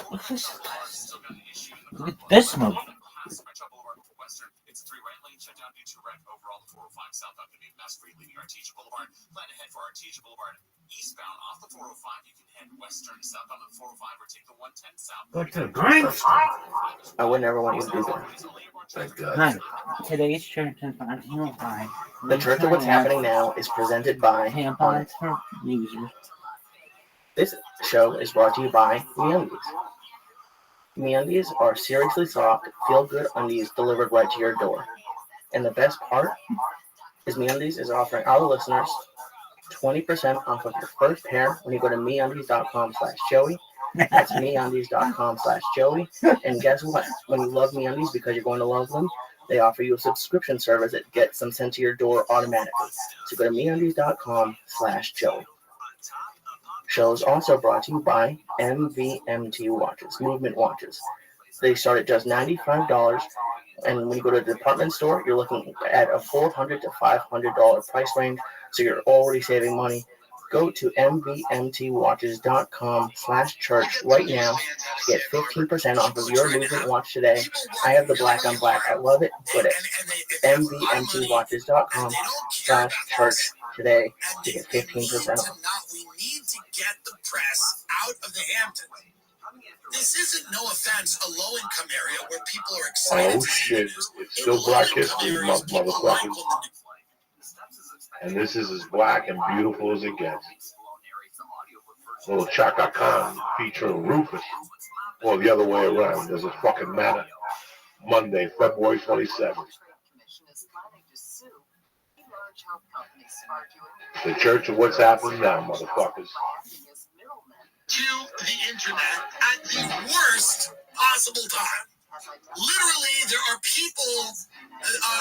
What's this? Look at this movie. It's a 3-right lane shutdown due to wreck overall the 405 southbound could be mass free leaving Artesia Boulevard. Plan ahead for Artesia Boulevard eastbound off the 405. You can head western southbound of the 405 or take the 110 south. Go to the grind. I would never want you to do that. Thank God. Hi. Today's church is on Hillside. The Church of What's Happening Now is presented by Tampons for users. This show is brought to you by MeUndies. MeUndies are seriously soft, feel-good undies delivered right to your door. And the best part is MeUndies is offering our listeners 20% off of your first pair when you go to MeUndies.com/Joey. That's MeUndies.com/Joey. And guess what? When you love MeUndies because you're going to love them, they offer you a subscription service that gets them sent to your door automatically. So go to MeUndies.com/Joey. Show is also brought to you by MVMT watches, movement watches. They start at just $95, and when you go to the department store, you're looking at a $400 to $500 price range, so you're already saving money. Go to mvmtwatches.com/church right now to get 15% off of your movement watch today. I have the black on black. I love it. Go to mvmtwatches.com/church today to get 15% off. We need to get the press out of the Hamptons. This isn't, no offense, a low-income area where people are excited. Oh shit! It's still Black History Month, motherfuckers. And this is as black and beautiful as it gets. Little Chaka Khan featuring Rufus. Or the other way around. Does it fucking matter? Monday, February 27th. The Church of What's Happening Now, motherfuckers. To the internet at the worst possible time. Literally, there are people,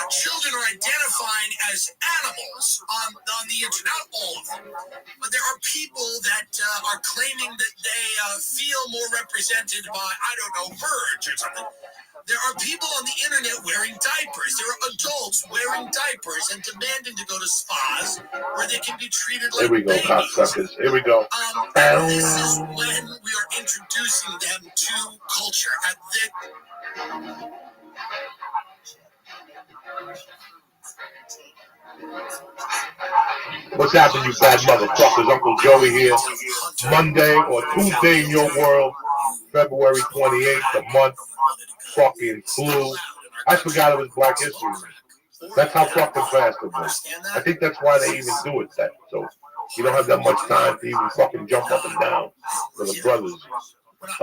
children are identifying as animals on the internet, not all of them, but there are people that are claiming that they feel more represented by, I don't know, birds or something. There are people on the internet wearing diapers. There are adults wearing diapers and demanding to go to spas where they can be treated like babies. Here we go, cocksuckers. Here we go. And this is when we are introducing them to culture at the... What's happening, you bad motherfuckers? Uncle Joey here. Monday or Tuesday in your world, February 28th, the month fucking flew. I forgot it was Black History Month. That's how fucking fast it was. I think that's why they even do it that. So you don't have that much time to even fucking jump up and down for the brothers.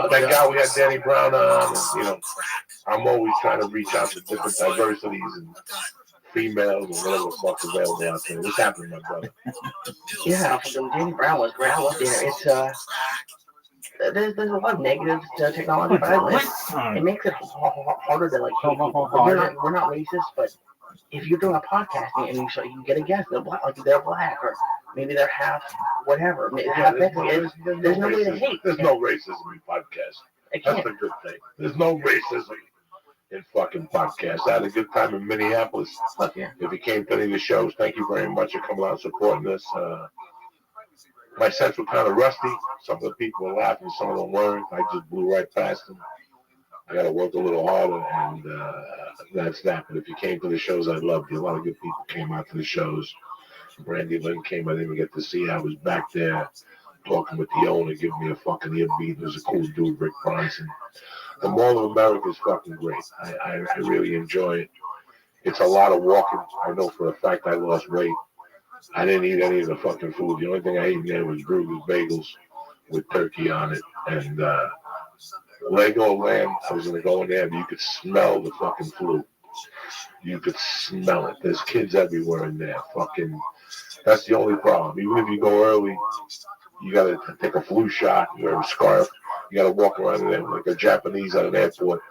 Thank God we had Danny Brown on. And, you know, I'm always trying to reach out to different diversities and females and whatever the fuck's available out there. What's happening, my brother? Yeah, Danny Brown was great. I love it. It's there's a lot of negatives to technology, but it makes it harder to like. We're not racist, but if you're doing a podcast and you get a guest, they're black, or maybe they're half whatever. There's no way to hate. There's no racism in podcasts. That's a good thing. There's no racism in fucking podcasts. I had a good time in Minneapolis. Yeah. If you came to any of the shows, thank you very much for coming out and supporting us. My sets were kind of rusty. Some of the people were laughing, some of them weren't. I just blew right past them. I got to work a little harder, and that's that. But if you came to the shows, I loved you. A lot of good people came out to the shows. Brandy Lynn came. I didn't even get to see. I was back there talking with the owner, giving me a fucking ear beat. There's a cool dude, Rick Bronson. The Mall of America is fucking great. I really enjoy it. It's a lot of walking. I know for a fact I lost weight. I didn't eat any of the fucking food. The only thing I ate in there was Brugger's bagels with turkey on it. And Legoland, I was going to go in there, but you could smell the fucking flu. You could smell it. There's kids everywhere in there. Fucking, that's the only problem. Even if you go early, you got to take a flu shot, wear a scarf. You got to walk around in there like a Japanese at an airport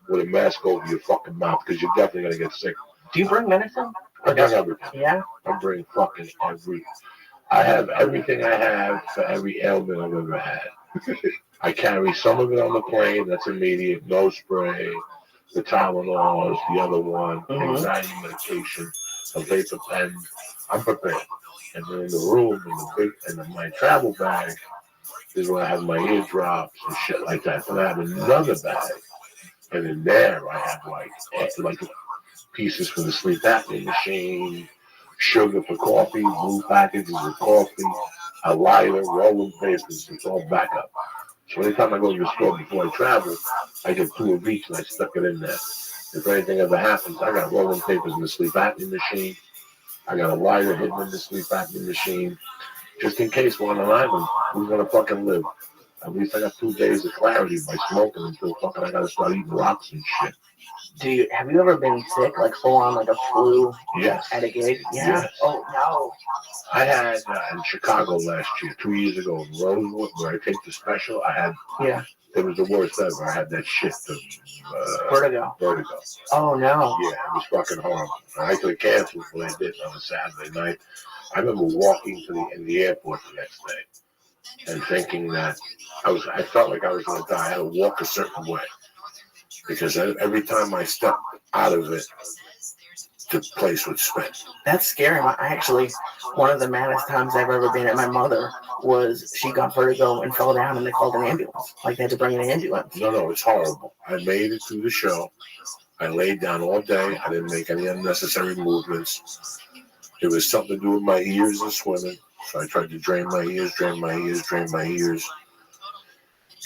with a mask over your fucking mouth because you're definitely going to get sick. Do you bring medicine? I bring everything. Yeah? I bring fucking everything. I have everything I have for every ailment I've ever had. I carry some of it on the plane. That's immediate. No spray. The Tylenol is the other one. Anxiety medication. A vapor pen. I'm prepared. And then in the room, in my travel bag, This is where I have my eardrops and shit like that. Then I have another bag, and in there I have like pieces for the sleep apnea machine, sugar for coffee, blue packages of coffee, a lighter, rolling papers. It's all backup. So anytime I go to the store before I travel, I get 2 of each and I stuck it in there. If anything ever happens, I got rolling papers in the sleep apnea machine. I got a lighter hidden in the sleep apnea machine. Just in case we're on an island, who's gonna fucking live? At least I got 2 days of clarity by smoking until fucking I gotta start eating rocks and shit. Have you ever been sick, like full on, like a flu Yes. at a gig? Yeah. Yes. Oh no. I had in Chicago last year, 2 years ago in Rosewood, where I take the special. Yeah. It was the worst ever. I had that shit, Vertigo. vertigo. Oh no. Yeah, it was fucking horrible. I could have canceled what I did on a Saturday night. I remember walking in the airport the next day and thinking that I felt like I was going to die. I had to walk a certain way because every time I stepped out of it, the place would spin. That's scary. One of the maddest times I've ever been at my mother was she got vertigo and fell down and they called an ambulance. Like they had to bring an ambulance. No, it's horrible. I made it through the show. I laid down all day. I didn't make any unnecessary movements. It was something to do with my ears and swimming. So I tried to drain my ears,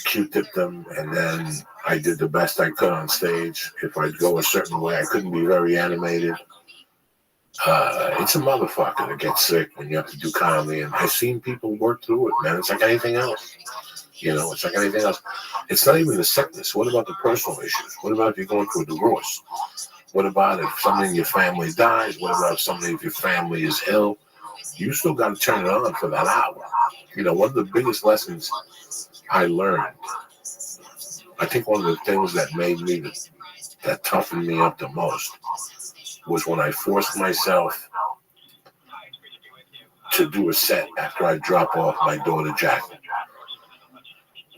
Q-tip them, and then I did the best I could on stage. If I'd go a certain way, I couldn't be very animated. It's a motherfucker to get sick when you have to do comedy, and I've seen people work through it, man. It's like anything else. It's like anything else. It's not even the sickness. What about the personal issues? What about if you're going through a divorce? What about if somebody in your family dies? What about if somebody if your family is ill? You still got to turn it on for that hour. One of the biggest lessons I learned, I think one of the things that made me, that toughened me up the most, was when I forced myself to do a set after I drop off my daughter Jacqueline.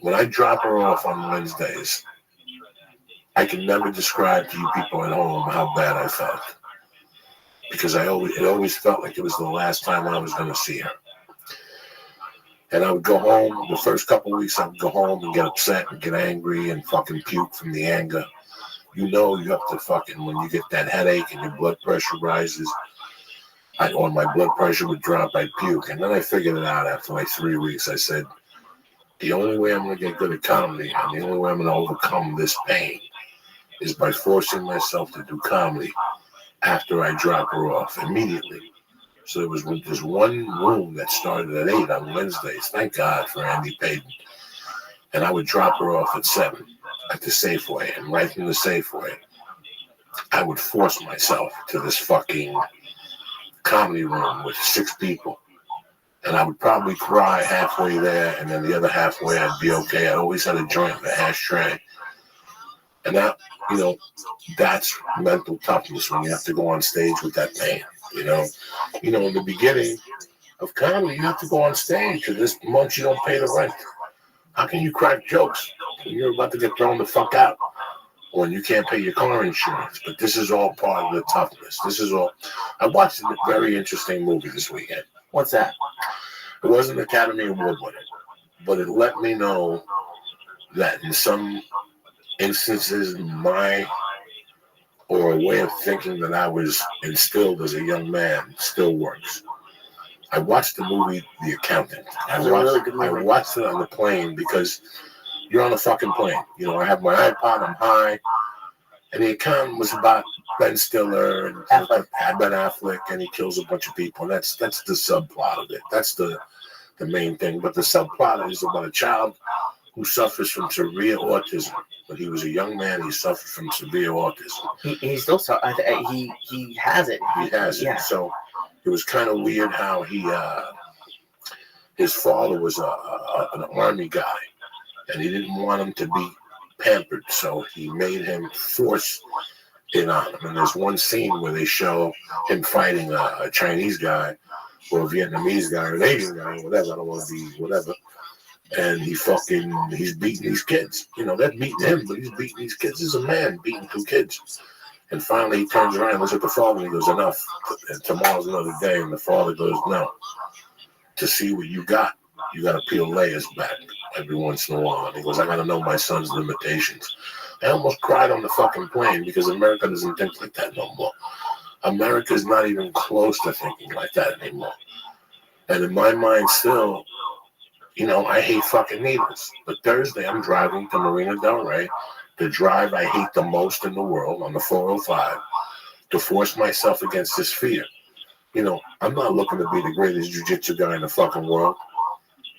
When I drop her off on Wednesdays, I can never describe to you people at home how bad I felt. Because it always felt like it was the last time I was going to see her. And I would go home, the first couple of weeks I would go home and get upset and get angry and fucking puke from the anger. You have to fucking, when you get that headache and your blood pressure rises, or my blood pressure would drop, I'd puke. And then I figured it out after like 3 weeks. I said, the only way I'm going to get good at comedy and the only way I'm going to overcome this pain is by forcing myself to do comedy after I drop her off immediately. So there was this one room that started at 8 on Wednesdays. Thank God for Andy Payton. And I would drop her off at 7 at the Safeway. And right from the Safeway, I would force myself to this fucking comedy room with 6 people. And I would probably cry halfway there, and then the other halfway I'd be okay. I always had a joint, an ashtray. And that, that's mental toughness when you have to go on stage with that pain. In the beginning of comedy, you have to go on stage, and this month you don't pay the rent. How can you crack jokes when you're about to get thrown the fuck out, or when you can't pay your car insurance? But this is all part of the toughness. I watched a very interesting movie this weekend. What's that? It wasn't Academy Award winner, but it let me know that in some instances, or a way of thinking that I was instilled as a young man still works. I watched the movie The Accountant. I watched it on the plane because you're on a fucking plane. I have my iPod, I'm high, and The Accountant was about Ben Stiller and Ben Affleck, and he kills a bunch of people. And that's the subplot of it. That's the main thing. But the subplot is about a child who suffers from severe autism. When he was a young man, he suffered from severe autism. He still he has it. He has it. Yeah. So it was kind of weird how his father was an army guy, and he didn't want him to be pampered, so he made him force it on him. And there's one scene where they show him fighting a Chinese guy or a Vietnamese guy or an Asian guy or whatever. I don't want to be whatever. And he's beating these kids. They're beating him, but he's beating these kids. He's a man beating 2 kids. And finally he turns around and looks at the father and he goes, enough. And tomorrow's another day. And the father goes, no. To see what you got, you got to peel layers back every once in a while. And he goes, I got to know my son's limitations. I almost cried on the fucking plane because America doesn't think like that no more. America's not even close to thinking like that anymore. And in my mind still, you know, I hate fucking needles. But Thursday, I'm driving to Marina Del Rey, the drive I hate the most in the world on the 405, to force myself against this fear. You know, I'm not looking to be the greatest jiu-jitsu guy in the fucking world.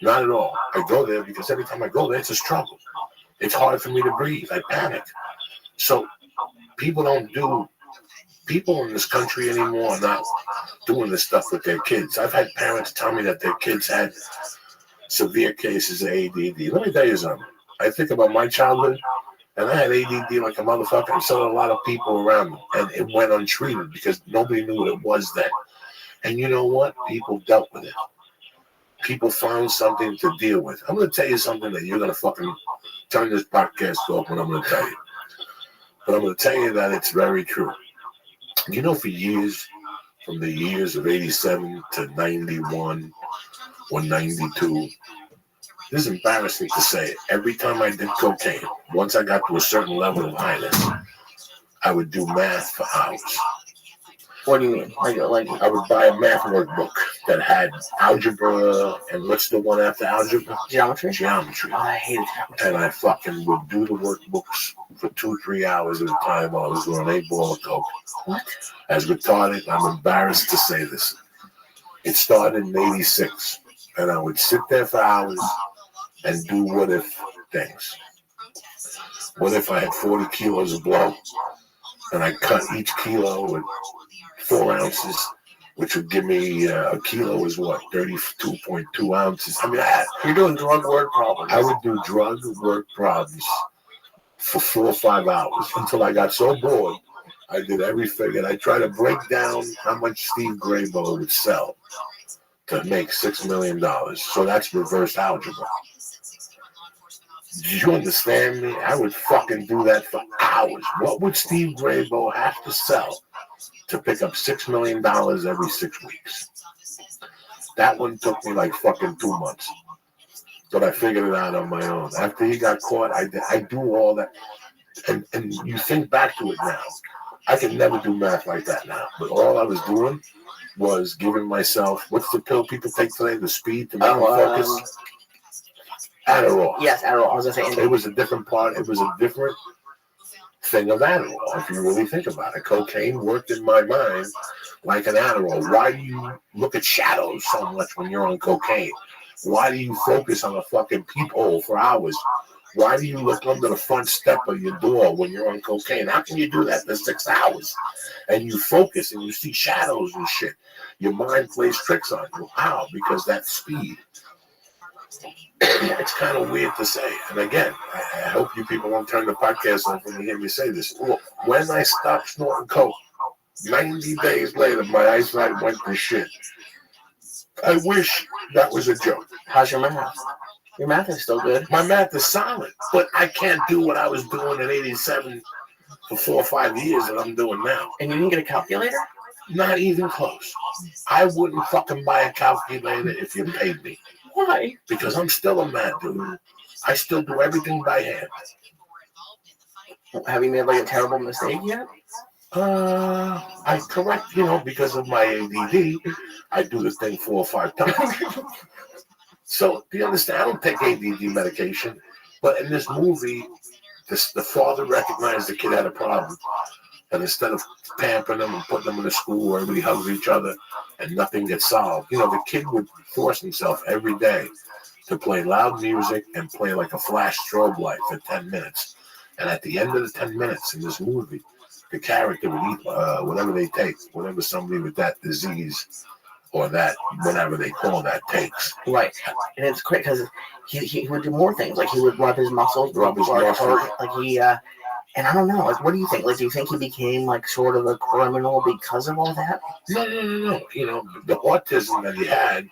Not at all. I go there because every time I go there, it's a struggle. It's hard for me to breathe. I panic. So people in this country anymore are not doing this stuff with their kids. I've had parents tell me that their kids had severe cases of ADD. Let me tell you something. I think about my childhood, and I had ADD like a motherfucker, and so did a lot of people around me. And it went untreated because nobody knew what it was then. And you know what? People dealt with it. People found something to deal with. I'm going to tell you something that you're going to fucking turn this podcast off when I'm going to tell you. But I'm going to tell you that it's very true. You know, for years, from the years of 87 to 91 or 92, this is embarrassing to say it. Every time I did cocaine, once I got to a certain level of highness, I would do math for hours. What do you mean? Like I would buy a math workbook that had algebra and what's the one after algebra? geometry? Geometry. Oh, I hated geometry. And I fucking would do the workbooks for 2-3 hours at a time while I was doing 8 ball of coke. What? As retarded, I'm embarrassed to say this. It started in 86, and I would sit there for hours and do what if things. What if I had 40 kilos of blow, and I cut each kilo with 4 ounces, which would give me a kilo is what, 32.2 ounces. I mean, You're doing drug word problems. I would do drug work problems for 4 or 5 hours until I got so bored. I did every figure. I tried to break down how much Steve Graybo would sell to make $6 million. So that's reverse algebra. Do you understand me? I would fucking do that for hours. What would Steve Graybo have to sell to pick up $6 million every 6 weeks? That one took me like fucking 2 months. But I figured it out on my own. After he got caught, I do all that. And you think back to it now. I can never do math like that now. But all I was doing was giving myself, what's the pill people take today? The speed to make them focus? Adderall. Yes, Adderall. I was going to say. It was a different part. It was a different thing of Adderall, if you really think about it. Cocaine worked in my mind like an Adderall. Why do you look at shadows so much when you're on cocaine? Why do you focus on a fucking peephole for hours? Why do you look under the front step of your door when you're on cocaine? How can you do that for 6 hours? And you focus and you see shadows and shit. Your mind plays tricks on you. How? Because that speed. It's kind of weird to say. And again, I hope you people won't turn the podcast off when you hear me say this. When I stopped snorting coke, 90 days later, my eyesight went to shit. I wish that was a joke. How's your math? Your math is still good. My math is solid, but I can't do what I was doing in 87 for 4 or 5 years that I'm doing now. And you didn't get a calculator? Not even close. I wouldn't fucking buy a calculator if you paid me. Why? Because I'm still a mad dude. I still do everything by hand. Have you made like a terrible mistake yet? I correct, because of my ADD, I do the thing 4 or 5 times. So, do you understand? I don't take ADD medication, but in this movie, the father recognized the kid had a problem. And instead of pampering them and putting them in a school where everybody hugs each other and nothing gets solved, the kid would force himself every day to play loud music and play like a flash strobe light for 10 minutes. And at the end of the 10 minutes in this movie, the character would eat whatever they take, whatever somebody with that disease or that, whatever they call that, takes. Right. And it's quick because he would do more things. Like he would rub his muscles. And I don't know, like, what do you think? Like, do you think he became, like, sort of a criminal because of all that? No. The autism that he had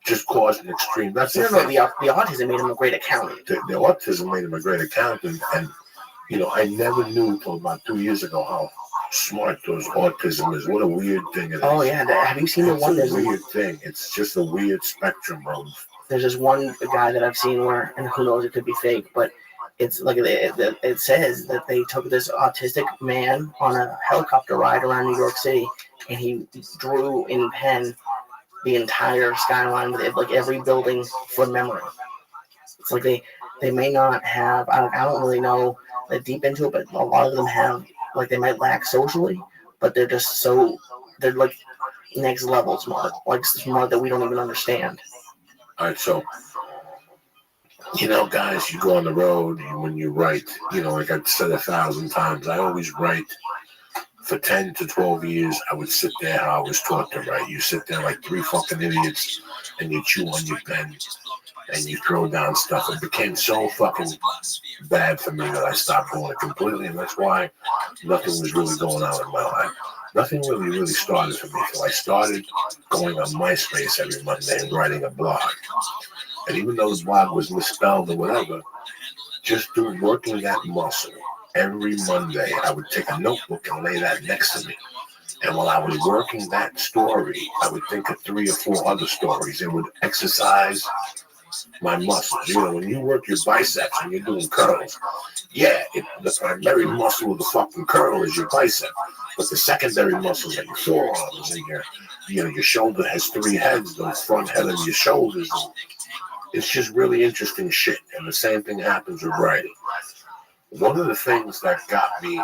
just caused an extreme. That's the thing. The autism made him a great accountant. The autism made him a great accountant. And, I never knew until about 2 years ago how smart those autism is. What a weird thing it is. Oh, yeah. Have you seen the one? It's a weird thing. It's just a weird spectrum of there's this one guy that I've seen where, and who knows, it could be fake, but it's like it says that they took this autistic man on a helicopter ride around New York City, and he drew in pen the entire skyline with like every building from memory. It's like they may not have, I don't really know that deep into it, but a lot of them have, like, they might lack socially, but they're just so, they're like next level smart, like smart that we don't even understand. All right, so, you know, guys, you go on the road and when you write, you know, like I've said 1,000 times, I always write. For 10 to 12 years, I would sit there how I was taught to write. You sit there like three fucking idiots and you chew on your pen and you throw down stuff. It became so fucking bad for me that I stopped doing it completely, and that's why nothing was really going on in my life. Nothing really started for me until I started going on MySpace every Monday and writing a blog. And even though the blog was misspelled or whatever, just through working that muscle, every Monday, I would take a notebook and lay that next to me. And while I was working that story, I would think of 3 or 4 other stories. It would exercise my muscles. You know, when you work your biceps and you're doing curls, the primary muscle of the fucking curl is your bicep. But the secondary muscles are your forearms and your shoulder has 3 heads, the front head of your shoulders. It's just really interesting shit. And the same thing happens with writing. One of the things that got me,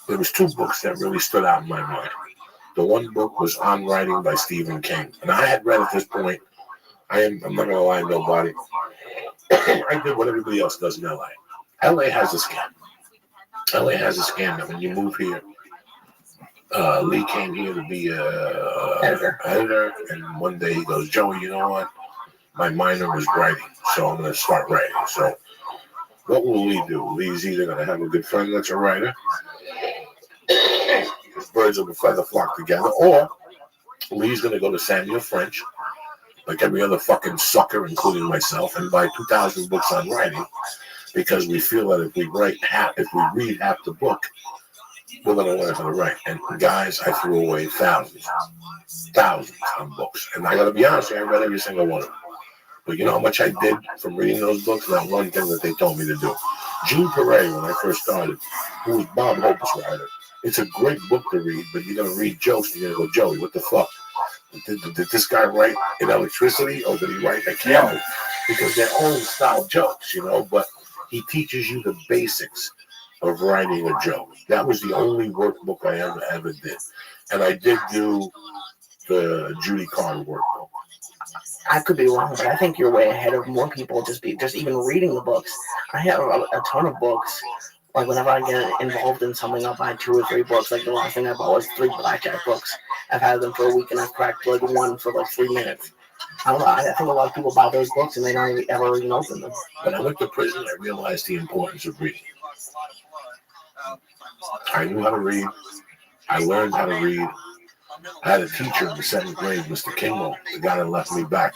there was 2 books that really stood out in my mind. The one book was On Writing by Stephen King. And I had read at this point, I'm not going to lie to nobody, I did what everybody else does in LA. LA has a scam. LA has a scam that when you move here, Lee came here to be editor, and one day he goes, Joey, you know what? My minor was writing, so I'm going to start writing. So what will Lee do? Lee's either going to have a good friend that's a writer, because birds of a feather flock together, or Lee's going to go to Samuel French, like every other fucking sucker, including myself, and buy 2,000 books on writing, because we feel that if we read half the book, we're going to learn how to write. And guys, I threw away thousands on books. And I got to be honest, I read every single one of them. But you know how much I did from reading those books? That one thing that they told me to do. Gene Perret, when I first started, who was Bob Hope's writer, it's a great book to read, but you're going to read jokes and you're going to go, Joey, what the fuck? Did this guy write in electricity, or did he write in a camel? Because they're old style jokes, you know, but he teaches you the basics of writing a joke. That was the only workbook I ever did. And I did do the Judy Carr workbook. I could be wrong, but I think you're way ahead of more people just even reading the books. I have a ton of books. Like, whenever I get involved in something, I'll buy 2 or 3 books. Like, the last thing I bought was 3 blackjack books. I've had them for a week, and I've cracked, like, one for, like, 3 minutes. I don't know. I think a lot of people buy those books, and they don't ever even open them. When I went to prison, I realized the importance of reading. I knew how to read. I learned how to read. I had a teacher in the 7th grade, Mr. Kimball, the guy that left me back.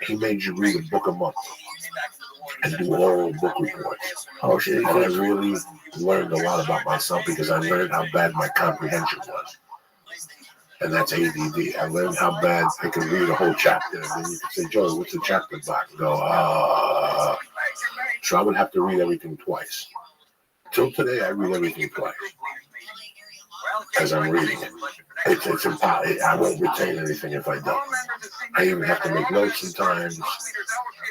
He made you read a book a month and do all book reports. Oh, shit. And I really learned a lot about myself, because I learned how bad my comprehension was. And that's ADD. I learned how bad I could read a whole chapter. And then you could say, Joe, what's the chapter about? Go, So I would have to read everything twice. Till today, I read everything twice as I'm reading it. It's impossible. I won't retain anything if I don't. I even have to make notes sometimes.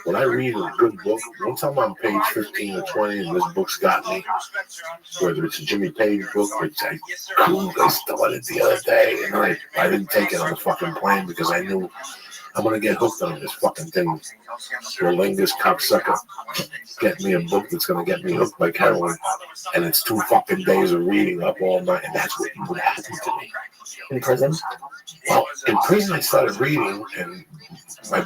When I read a good book, once I'm on page 15 or 20 and this book's got me, whether it's a Jimmy Page book, which I started the other day, and I didn't take it on the fucking plane because I knew I'm going to get hooked on this fucking thing. Rolingus cocksucker get me a book that's going to get me hooked like heroin, and it's 2 fucking days of reading up all night, and that's what would happen to me. In prison? Well, in prison I started reading, and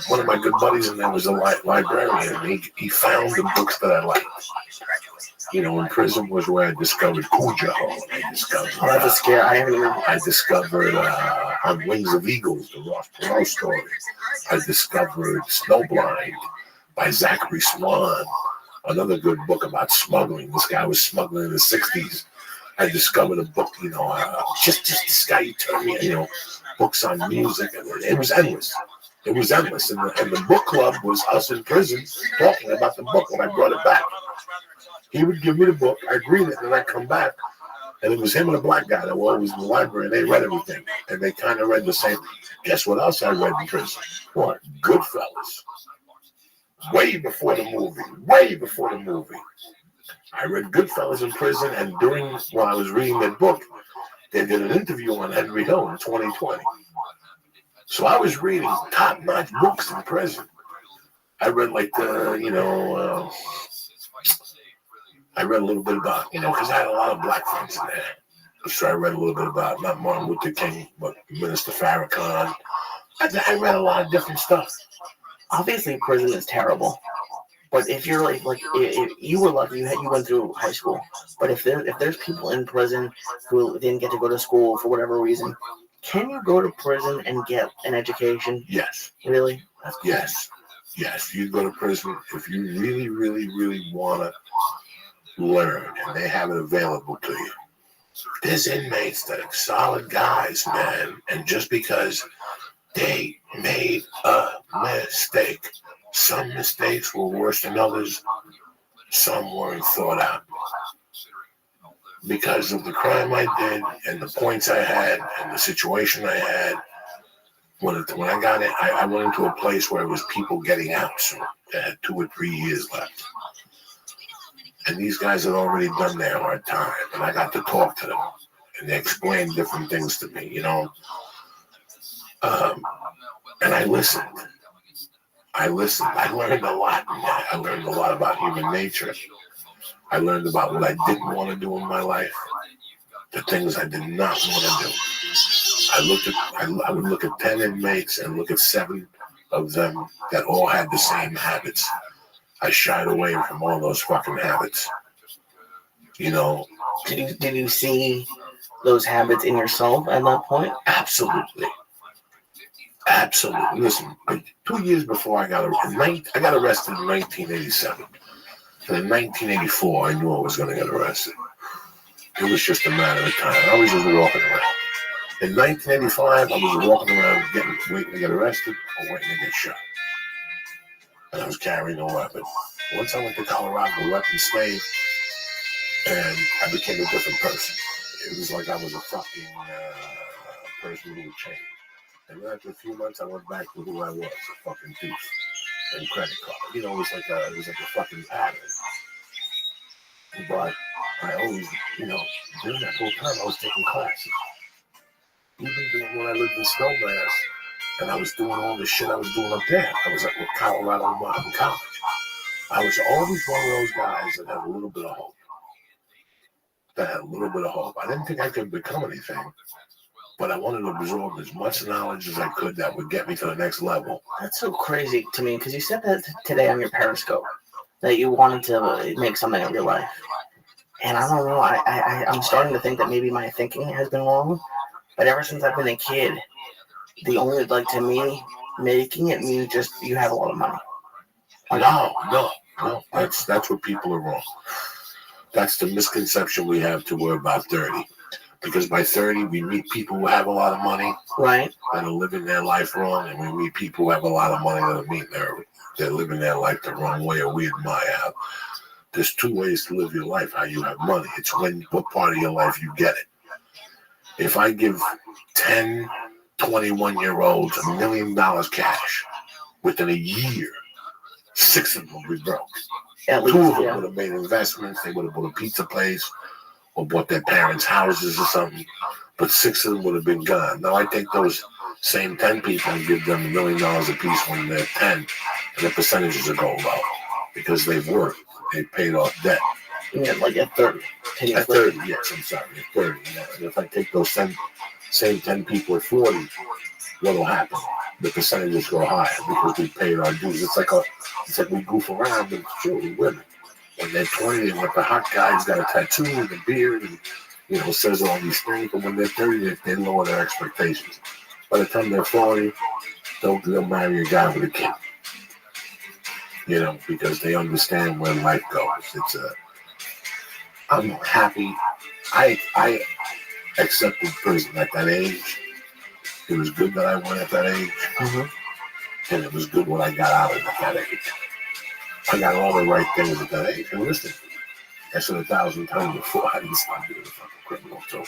one of my good buddies in there was a librarian, and he found the books that I liked. You know, in prison was where I discovered Cujo. That's a scare. I discovered On Wings of Eagles, the Ross Perot story. I discovered Snowblind by Zachary Swan, another good book about smuggling. This guy was smuggling in the 60s. I discovered a book, you know, just this guy, you turned me, you know, books on music, and it was endless. It was endless. And the book club was us in prison talking about the book when I brought it back. He would give me the book, I'd read it, and then I'd come back. And it was him and a black guy that were always in the library, and they read everything. And they kind of read the same. Guess what else I read in prison? What? Goodfellas. Way before the movie. Way before the movie. I read Goodfellas in prison, and while I was reading that book, they did an interview on Henry Hill in 2020. So I was reading top-notch books in prison. I read I read a little bit about, because I had a lot of black friends in there. So I read a little bit about, not Martin Luther King, but Minister Farrakhan. I read a lot of different stuff. Obviously, prison is terrible. But if you're if you were lucky, you went through high school. But if there's people in prison who didn't get to go to school for whatever reason, can you go to prison and get an education? Yes. Really? That's cool. Yes. You go to prison if you really, really, really want to learn, and they have it available to you. There's inmates that are solid guys, man, and just because they made a mistake, some mistakes were worse than others, some weren't thought out. Because of the crime I did and the points I had and the situation I had, when I got in, I went into a place where it was people getting out, so they had 2 or 3 years left. And these guys had already done their hard time, and I got to talk to them, and they explained different things to me, and I listened. I learned a lot. I learned a lot about human nature. I learned about what I didn't want to do in my life, the things I did not want to do. I would look at 10 inmates and look at 7 of them that all had the same habits. I shied away from all those fucking habits. Did you see those habits in yourself at that point? Absolutely. Listen, 2 years before I got arrested in 1987. And in 1984, I knew I was going to get arrested. It was just a matter of time. I was just walking around. In 1985, I was walking around waiting to get arrested or waiting to get shot. And I was carrying a weapon. Once I went to Colorado, the weapon stayed, and I became a different person. It was like I was a fucking person who would change. And then after a few months, I went back to who I was, a fucking thief and credit card. It was like a fucking pattern. But I always, during that whole time, I was taking classes. Even when I lived in Snowmass, and I was doing all the shit I was doing up there. I was at Colorado Modern College. I was always one of those guys that had a little bit of hope. I didn't think I could become anything, but I wanted to absorb as much knowledge as I could that would get me to the next level. That's so crazy to me, because you said that today on your Periscope, that you wanted to make something of your life. And I don't know, I'm starting to think that maybe my thinking has been wrong, but ever since I've been a kid, the only, to me, making it means just you have a lot of money. No. That's what people are wrong. That's the misconception we have till we're about 30. Because by 30, we meet people who have a lot of money, right, that are living their life wrong, and we meet people who have a lot of money that are living their life the wrong way, or we admire how. There's 2 ways to live your life, how you have money. It's what part of your life you get it. If I give 10 21-year-olds $1 million cash, within a year, 6 of them would be broke. At least, 2 of them would have made investments. They would have bought a pizza place or bought their parents' houses or something. But 6 of them would have been gone. Now I take those same 10 people and give them $1 million a piece when they're 10, and the percentages are going low because they've worked. They've paid off debt. Yeah, like at 30. At 30, yes, I'm sorry, at 30. And if I take those same 10 people at 40, what will happen? The percentages go higher because we paid our dues. It's like we goof around, but it's true, we women. When they're 20, and like the hot guy's got a tattoo and a beard and says all these things, but when they're 30, they lower their expectations. By the time they're 40, they'll marry a guy with a kid. Because they understand where life goes. I'm happy. I accepted prison at that age. It was good that I went at that age. Mm-hmm. And it was good when I got out of that age. I got all the right things at that age. And listen, I said 1,000 times before, I didn't stop being a fucking criminal until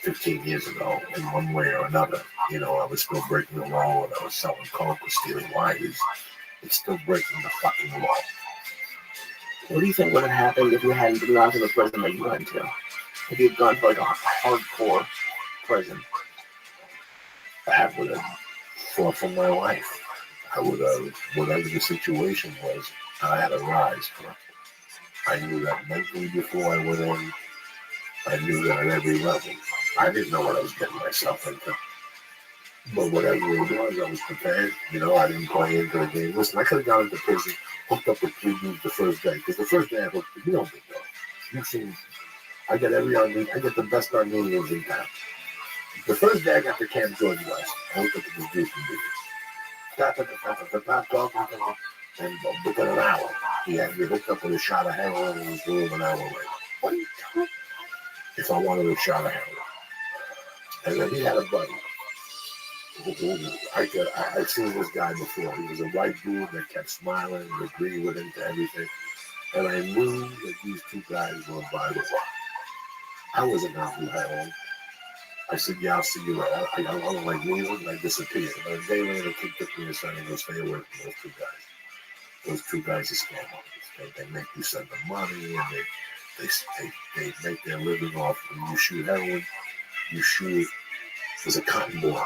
15 years ago, in one way or another. You know, I was still breaking the law, and I was selling coke or stealing wires. It's still breaking the fucking law. What do you think would have happened if you hadn't gone to the prison that you went to? If you'd gone to like a hardcore prison? I would have fought for my life. I would have, whatever the situation was, I had to rise for it. I knew that mentally before I went in. I knew that at every level. I didn't know what I was getting myself into. But whatever it was, I was prepared. You know, I didn't play into the game. Listen, I could have gone into prison, hooked up with 3 dudes the first day. Because the first day I hooked, you know me, though. You've seen, I get the best Armenians in town. The first day I got to Camp George West, I hooked up with this dude from talking to him, and within an hour, he had me hooked up with a shot of heroin in his room an hour later. What are you talking? If I wanted a shot of heroin. And then he had a buddy. I'd seen this guy before. He was a white dude that kept smiling and agreeing with him to everything. And I knew that these 2 guys were by the law. I wasn't going to do heroin. I said, yeah, I'll see you later. I don't like music, and I disappeared. And a day later, the kid took me aside and goes, stay away from those 2 guys. Those 2 guys are scam artists. They make you send them money, and they make their living off. When you shoot heroin, you shoot it as a cotton ball.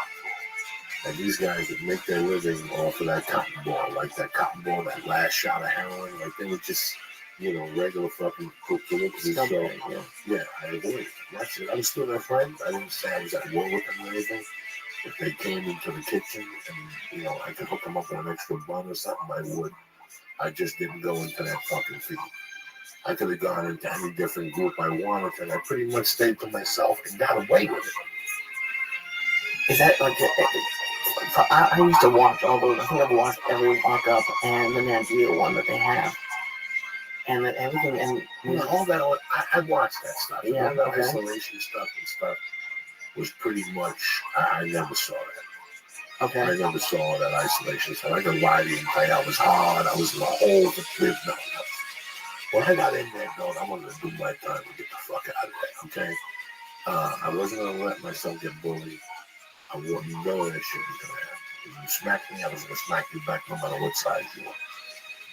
And these guys that make their living off of that cotton ball, like that cotton ball, that last shot of heroin, like they were just, you know, regular fucking cookers. So, yeah, I avoided them. That's it. I was still their friend. I didn't say I was at war with them or anything. If they came into the kitchen and, you know, I could hook them up with an extra bun or something, I would. I just didn't go into that fucking feed. I could have gone into any different group I wanted, and I pretty much stayed to myself and got away with it. Is that like I used to watch all those. I think I've watched every Walk Up and the Nat Geo one that they have, and that everything and you know, all that. I watched that stuff. Yeah, all that isolation stuff and stuff was pretty much. I never saw that. Okay. I never saw that isolation stuff. I could lie to you and say I was hard. I was in a hole for 3 no. When I got in there, though, I wanted to do my time and get the fuck out of there. Okay. I wasn't gonna let myself get bullied. I wouldn't know that shit was gonna happen. If you smacked me, I was gonna smack you back no matter what size you were.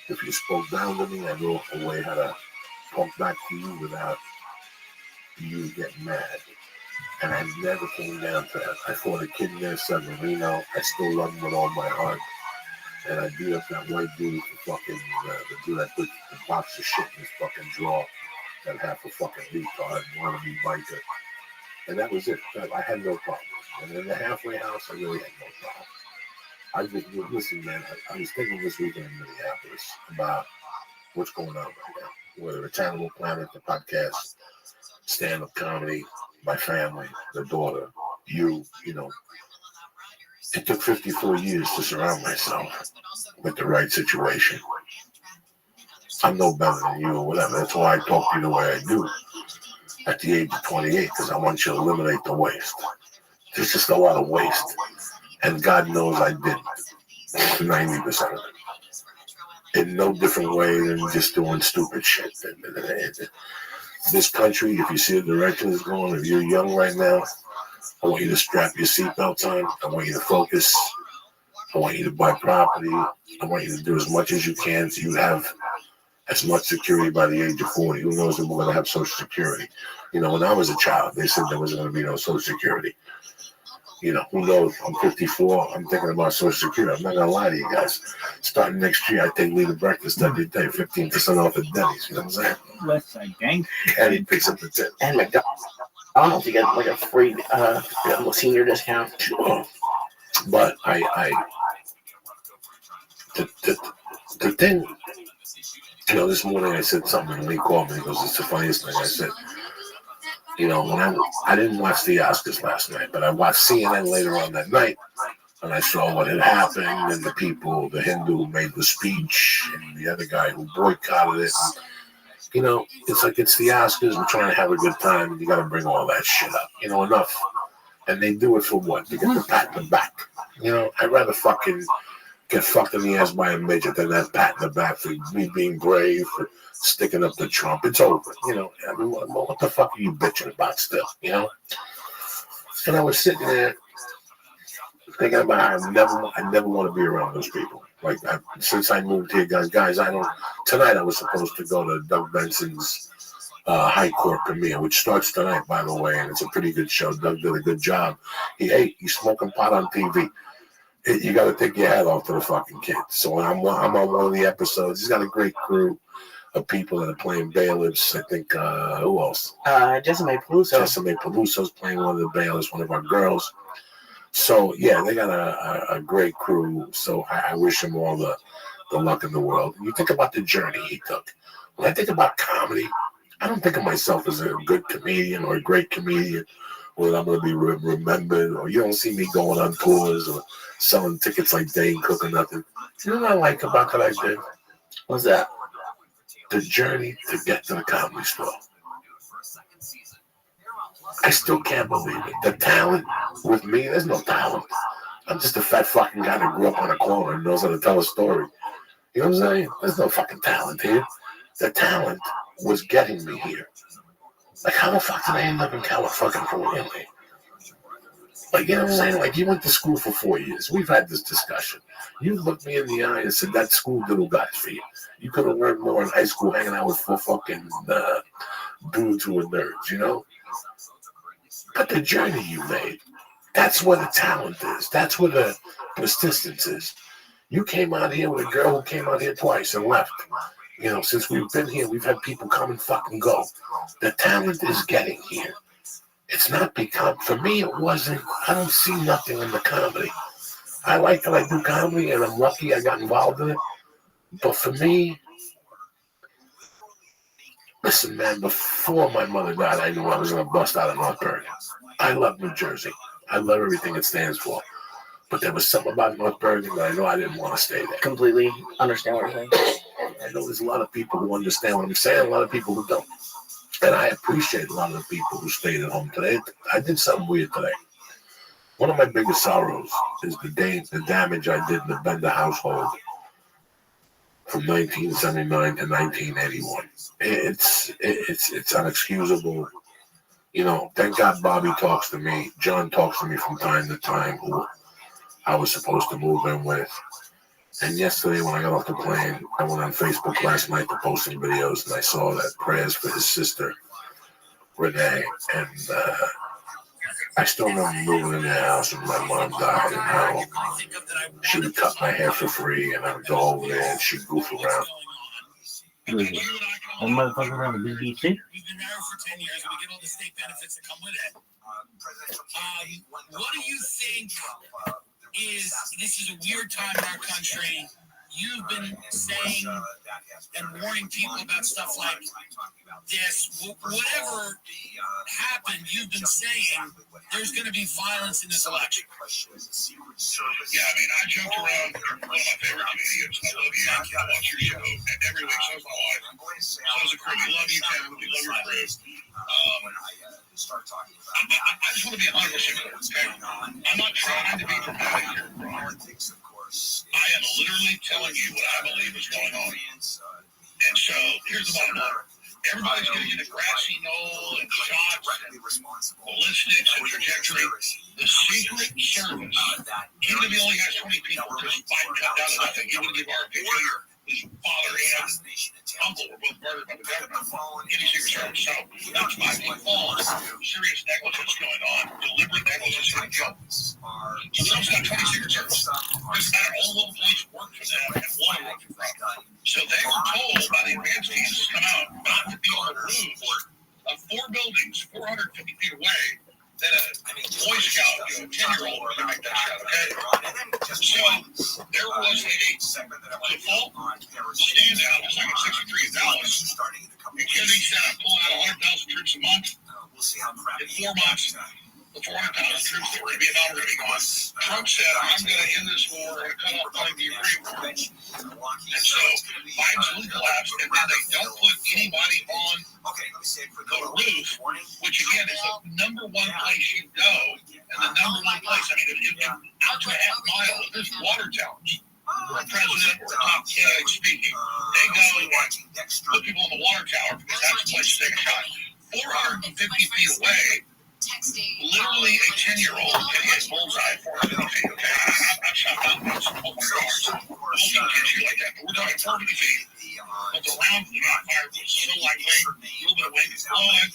If you spoke down to me, I knew a way how to talk back to you without you getting mad. And I never came down to that. I fought a kid in there, Severino. I still love him with all my heart. And I beat up that white dude for fucking, the dude that put the box of shit in his fucking drawer, that half a fucking retard, wannabe biker. And that was it. I had no problem. And in the halfway house, I really had no problem. I just, listen, man, I was thinking this weekend in Minneapolis about what's going on right now. Whether it's Animal Planet, the podcast, stand-up comedy, my family, the daughter, you know. It took 54 years to surround myself with the right situation. I'm no better than you or whatever. That's why I talk to you the way I do at the age of 28, because I want you to eliminate the waste. There's just a lot of waste. And God knows I did 90% of it. In no different way than just doing stupid shit. This country, if you see the direction it's going, if you're young right now, I want you to strap your seatbelts on. I want you to focus. I want you to buy property. I want you to do as much as you can so you have as much security by the age of 40. Who knows if we're going to have Social Security? You know, when I was a child, they said there wasn't going to be no Social Security. You know, who knows? I'm 54. I'm thinking about Social Security. I'm not going to lie to you guys. Starting next year, I take leave of breakfast every day, 15% off at Denny's. You know what I'm saying? West Side Gang. And he picks up the tip. And McDonald's. I don't know if you get like a free senior discount. Sure. But the thing, you know, this morning I said something and Lee called me. He goes, it's the funniest thing. I said, you know, when I didn't watch the Oscars last night, but I watched CNN later on that night, and I saw what had happened and the people, the Hindu who made the speech and the other guy who boycotted it. And, you know, it's like it's the Oscars. We're trying to have a good time, and you got to bring all that shit up. You know, enough. And they do it for what? To get the pat in the back. You know, I'd rather fucking get fucked in the ass by a midget, then that pat in the back for me being brave, for sticking up to Trump. It's over. You know, I mean, what the fuck are you bitching about still? You know? And I was sitting there thinking about how I never want to be around those people. Like, since I moved here, guys, tonight I was supposed to go to Doug Benson's High Court premiere, which starts tonight, by the way, and it's a pretty good show. Doug did a good job. He's smoking pot on TV. You got to take your hat off to the fucking kid. So I'm on one of the episodes. He's got a great crew of people that are playing bailiffs. I think, who else? Jessimae Peluso. Jessimae Peluso's playing one of the bailiffs, one of our girls. So, yeah, they got a great crew. So I wish him all the luck in the world. You think about the journey he took. When I think about comedy, I don't think of myself as a good comedian or a great comedian, or that I'm going to be remembered, or you don't see me going on tours or selling tickets like Dane Cook or nothing. You know what I like about that I did? What's that? The journey to get to the Comedy Store. I still can't believe it. The talent with me, there's no talent. I'm just a fat fucking guy that grew up on a corner and knows how to tell a story. You know what I'm saying? There's no fucking talent here. The talent was getting me here. Like, how the fuck did I end up in California? Like, you know what I'm saying? Like, you went to school for 4 years. We've had this discussion. You looked me in the eye and said, that school did what got for you. You could have learned more in high school hanging out with 4 fucking dudes who were nerds, you know? But the journey you made, that's where the talent is. That's where the persistence is. You came out here with a girl who came out here twice and left. You know, since we've been here, we've had people come and fucking go. The talent is getting here. It's not become, for me, it wasn't, I don't see nothing in the comedy. I like that I do comedy, and I'm lucky I got involved in it. But for me, listen, man, before my mother died, I knew I was going to bust out of North Bergen. I love New Jersey. I love everything it stands for. But there was something about North Bergen that I know I didn't want to stay there. Completely understand what you're saying. I know there's a lot of people who understand what I'm saying, a lot of people who don't. And I appreciate a lot of the people who stayed at home today. I did something weird today. One of my biggest sorrows is the damage I did in the Bender household from 1979 to 1981. It's unexcusable. You know, thank God Bobby talks to me. John talks to me from time to time, who I was supposed to move in with. And yesterday when I got off the plane, I went on Facebook last night to post some videos, and I saw that prayers for his sister, Renee, and I still remember moving in their house when my mom died, and how she would cut my hair for free, and I would go over there and she'd goof around. Who is it? That motherfucker from the BBC? We've been married for 10 years, and we get all the state benefits that come with it. What do you think this is a weird time in our country? You've been saying and warning people about stuff like this. Whatever happened, you've been saying there's going to be violence in this election. Yeah, I mean, I joked around. One of my favorite comedians. I love you. I watch your show every week. So's my wife. So's the crew. We love you, Tim. We love your crew. I just want to be 100% clear, okay? I'm not trying to be dramatic here, Robert. I am literally telling you what I believe is going on. And so, here's the bottom line. Everybody's getting into grassy knoll and shots and ballistics and trajectory. The Secret Service, even if he only has 20 people, just fight cut down to nothing. He would give our picture. His father and uncle were both murdered by the government in the Secret Service. So that's my fault. Serious negligence going on. Deliberate negligence in the job. So they also got 20 Secret Service. Doesn't matter. All of the police work for them and one working for them. So they were told by the advance teams to come out not to be on the roof of 4 buildings 450 feet away. That a Boy Scout, a 10-year-old, would make that shot, okay? So there was a default standout, it's like at 63 in Dallas. And Kennedy said, I'm pulling out 100,000 troops a month. In 4 months, the 400,000 troops that were in Vietnam were going to be gone. Trump said, I'm going to end this war, I'm going to cut off funding the Ukraine war. And so Biden's really collapsed, and then they don't put anybody on the roof, which again is the number one place you go, and the number one place, I mean, out to a half mile, there's water towers. or a president or a top candidate speaking, they go and put people in the water tower because that's the place to take a shot. 450 feet away, literally a 10-year-old can hit bullseye 450 feet. Okay, I've shot guns multiple times. Most people can't shoot like that, but we're talking 450 feet. But the round that got fired was so lightweight, a little bit of wind blowing,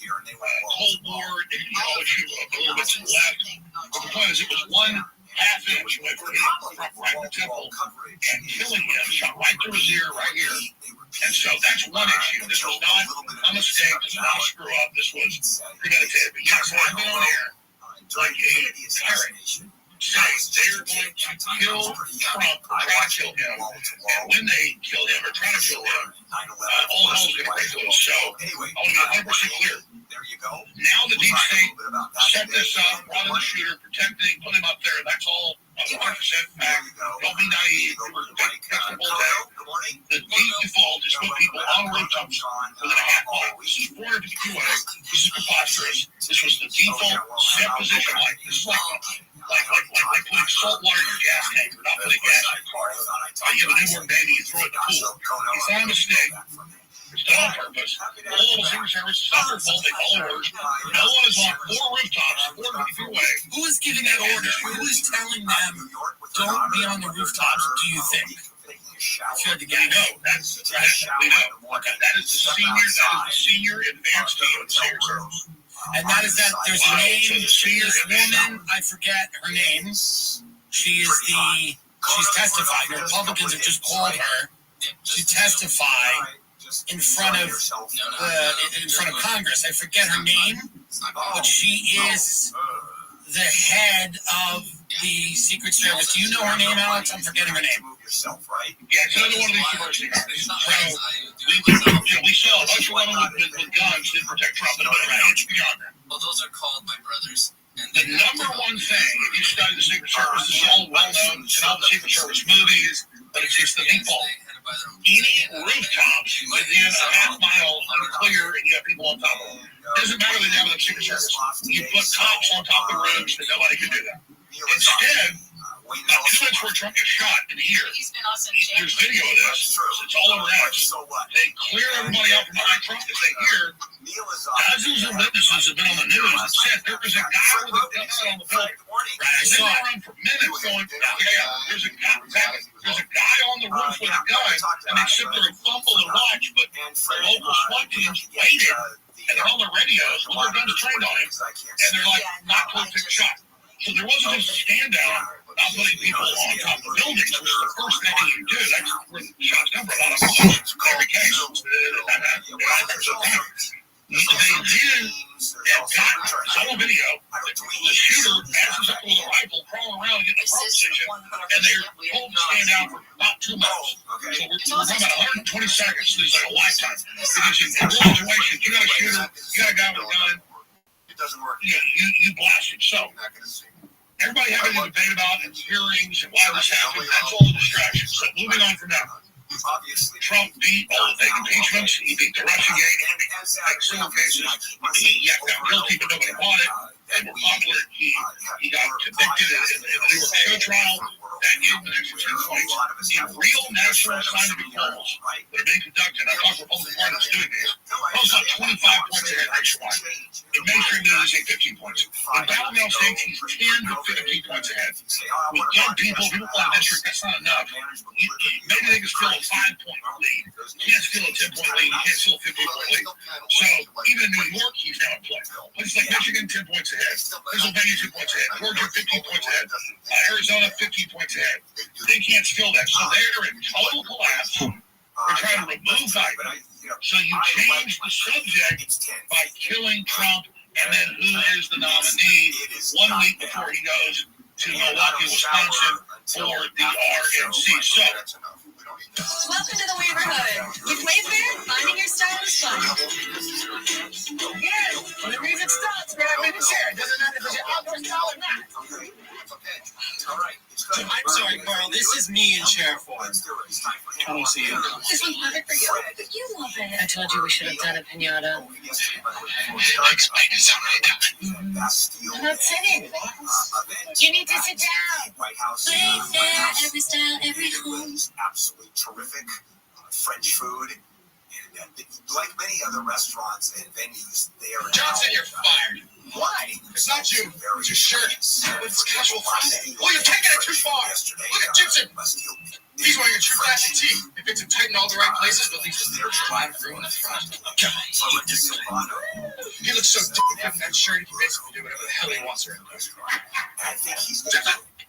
cold war, they could always shoot a little bit to the left. But the point is, it was 1/2 inch away from him, right in the temple, and killing him, shot right through his ear, right here. And so that's one issue. This was not a mistake. This was not a screw up. This was premeditated. But yes, I've been on air like a parrot saying they're going to kill Trump or try to kill him. And when they kill him or try to kill him, all hell's going to break loose. So I want to be 100% clear. Now the deep state set this up, brought in the shooter, protected him, put him up there. That's all 100% fact. Don't be naive. The deep default is put people on rooftops within a half mile. This is 452 away. This is preposterous. This was the default set position. This is like putting salt water in your gas tank or not putting gas in your car. You have a newborn baby, you throw it in the pool. It's not a mistake. It's done on purpose. All the Secret Service is not their fault. They follow orders. No one is on 4 rooftops, 450 feet away. Who is giving that order? Who is telling them, don't be on the rooftops, do you think? Sure, the guy, no, that's right. We know. Okay, that is the senior advanced team of the Secret Service. And that is that there's a name, this woman, I forget her name. She's testifying. The Republicans have just called her to testify in front of Congress. I forget her name, but she is the head of the Secret Service. Do you know her name, Alex? I'm forgetting her name. Yeah, it's another one of these diversity companies. So we saw a bunch of women with guns that protect Trump, but it's beyond that. Well, those are called my brothers. And the number one thing, if you study the Secret Service, this is all well known, it's in all the Secret Service movies, but it's just the default. Any rooftops within a half mile under clear and you have people on top of them. Doesn't matter they have the Secret Service. You put cops on top of the roofs and nobody can do that. Instead, about 2 minutes before Trump gets shot in the ear, there's video of this. It's all over X. They clear everybody out from behind Trump because they hear dozens of witnesses have been on the news that said there was a guy with a gun on the building. Right, I saw it for minutes going, there's a guy on the roof with a gun, and they sit there and fumble and watch, but the local SWAT teams waited, and they're on the radios with their guns trained on him, and they're like, not to take a shot. So there wasn't just a stand down, not putting people on top of buildings, which is the first thing you do. That's where the shots come from. A lot of every case. They did and got it's all video. The shooter passes up with a rifle, crawling around and getting a front position, and they're told to stand down for about 2 minutes. So we're talking about 120 seconds. So it's like a lifetime. Because in real situations, you got a shooter, you got a guy with a gun. It doesn't work. You blast him. So everybody having a debate about its hearings and why this happened. That's all the distractions. So moving on from that. Trump beat all the fake impeachments. He beat the Russiagate. He beat fake civil cases. He got guilty, but nobody bought it. They were popular. He got convicted in the New York show trial. That gave him an extra 10 points. In real national scientific polls that are being conducted, I talked to Republican Party that's doing these. Polls about 25 points ahead nationwide. In mainstream news, they say 15 points. In battleground states, he's 10 to 15 points ahead. With young people in the district, that's not enough. Maybe they can steal a 5-point lead. You can't steal a 10-point lead. You can't steal a 15-point lead. So even in New York, he's now in play. Places like Michigan, 10 points ahead. Pennsylvania, 2 points ahead. Georgia, 15 points ahead. Arizona, 15 points ahead. They can't steal that. So they're in total collapse. They're trying to remove Biden. So you change the subject by killing Trump, and then who is the nominee 1 week before he goes to Milwaukee, Wisconsin for the RNC. So welcome to the neighborhood. With Wayfair, finding your style is fun. yes, when the music stops, grab me the chair. Doesn't matter if it's your outdoor style or not. Okay, all right. I'm sorry, Carl. This is me in chair form. I want to see you. This one's perfect for you. You love it. I told you we should have done a pinata. Explain it so many times. I'm not singing. You need to sit down. Playfair, every style, every home. Absolutely terrific French food. And like many other restaurants and venues, they are. Johnson, you're fired. Why? It's not you. It's your shirt. It's casual Friday. Oh, you're taking it too far. Look at Gibson. He's wearing a true classic tee. It fits him tight in all the right places, but leaves a little flat room in the front. He looks so different in that shirt. He can basically do whatever the hell he wants around there. I think he's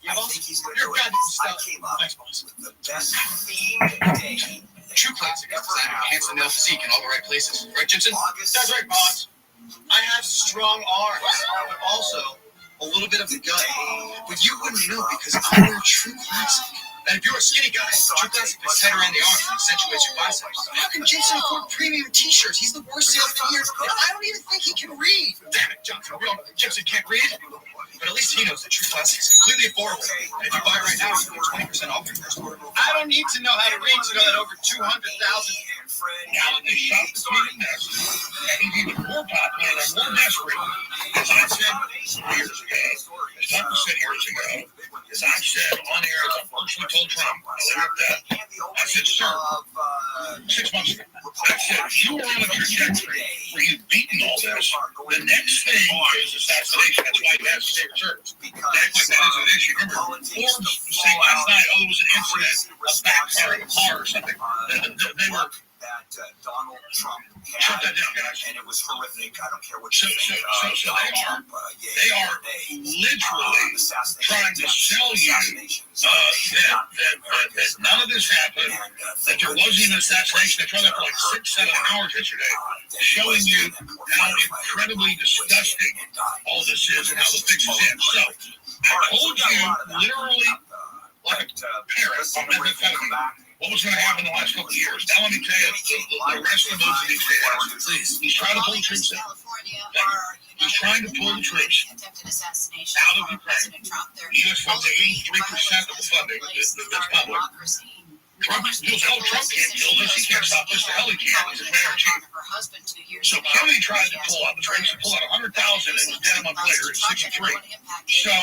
You're goddamn stellar. Thanks, boss. the best themed day. True classic is designed with handsome male physique in all the right places. Right, Gibson? That's right, boss. I have strong arms, but also a little bit of the gut. But you wouldn't know because I wear true classic. And if you're a skinny guy, true classic is tight around the arms and accentuates your biceps. How can Gibson afford premium t-shirts? He's the worst salesman here. I don't even think he can read. Damn it, Johnson. We all know that Gibson can't read. But at least he knows that true classic is completely affordable. And if you buy right now, you get 20% off your first order. I don't need to know how to read to know that over 200,000. Now that they shop the sweet nest, and he's even more popular and more desperate, as I said years ago, as Tucker said years ago, as I said on air, as I personally told Trump, I said, sir, 6 months ago, I said, if you were on a trajectory where you've beaten all this, the next thing is assassination. That's why he has to stay reserves. Act like that is an issue. Remember, Forbes was saying last night, oh, there was an incident, a backfiring car or something. They were Donald Trump shut that down, guys. and it was horrific. I don't care what So you think. they are literally trying to sell you that none of this happened, that there wasn't even an assassination. They tried that for like 6-7 hours yesterday, showing you how incredibly disgusting all this is and how the fix is in. So I told you literally like a parent on methamphetamine what was going to happen in the last couple of years. Now let me tell you the rest of the moves that he's taking. Please, he's trying to pull the troops out. He's trying to pull the troops out of Ukraine. U.S. funds 83% of the funding that's public. Trump, Trump can't kill this. He can't stop this. The hell he can. He's a mayor in chief. So Kennedy tried to pull out the troops to pull out 100,000 and was dead a month later at 63. So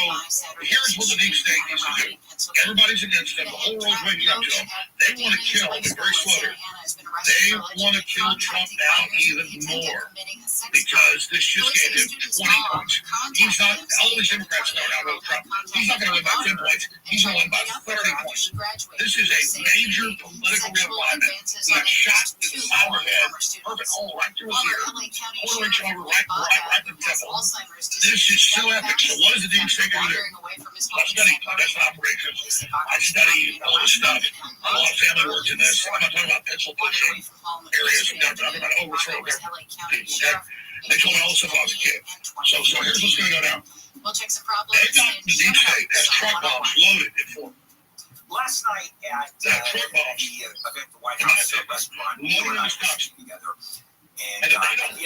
here's what the deep state needs to do. Everybody's against them. The whole world's waking up to them. They want to kill him very slowly. They want to kill Trump down even more because this just gave him 20 points. He's not, all these Democrats know now vote Trump. He's not going to win by 10 points. He's going to win by 30 points. This is a major political realignment. He got shot in the side of the head, perfect hole right through his ear, quarter inch over right to the temple. This is so epic. So what is the deep state going to do? I study clandestine operations. I study all this stuff. A lot of family works in this. I'm not talking about pencil pushing areas. I'm talking about overthrow people. Okay? They told me all this stuff when I was a kid. So here's what's going to go down. They got the deep state has truck bombs loaded in Fort. Last night at the event, the White House restaurant, we were together. And they don't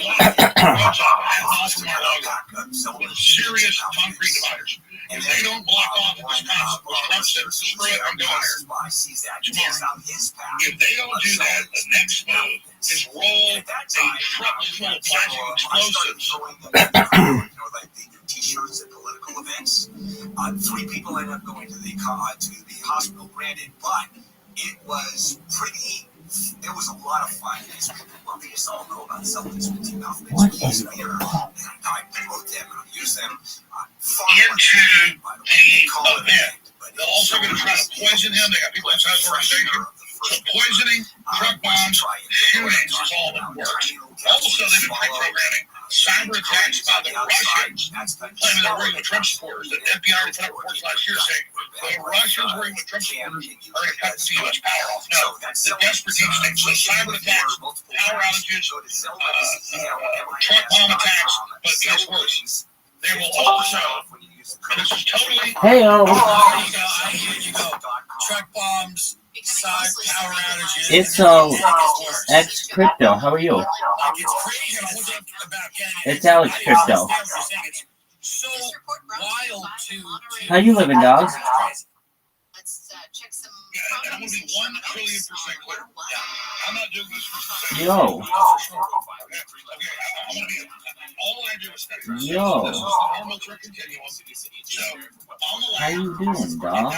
serious concrete dividers. If they don't block off in Wisconsin, Trump said, screw it, I'm going there tomorrow. If they don't do that, the next move is roll a truck full of plastic explosives. T-shirts at political events. 3 people ended up going to the hospital, granted, but it was pretty. It was a lot of fun. Well, they just all know about supplements with team alphabets. I promote them and I use them. Into the event. They're also going to try to poison him. They got people inside the organization. So poisoning, truck bombs, shootings is all that works. Also, they've been pre-programming cyber attacks by the Russians, claiming they're working with Trump supporters. The FBI already put up reports last year saying the Russians working with Trump supporters are going to cut the U.S. power off. No, the desperate deep state. So cyber attacks, power outages, truck bomb attacks, but it gets worse. They will also, and this is totally... Hey, you go. Truck bombs, side power outages. It's X Crypto. How are you? It's crazy. I looked up about getting It's Alex Crypto. It's so wild to How you living, dog? check some Yeah, and I'm going to be 1 trillion percent clear. Yeah, I'm not doing this for success. Yo. Okay, I'm going to be all I do is study. Yo. This is the normal truck continuum. So, on the How you doing, dog?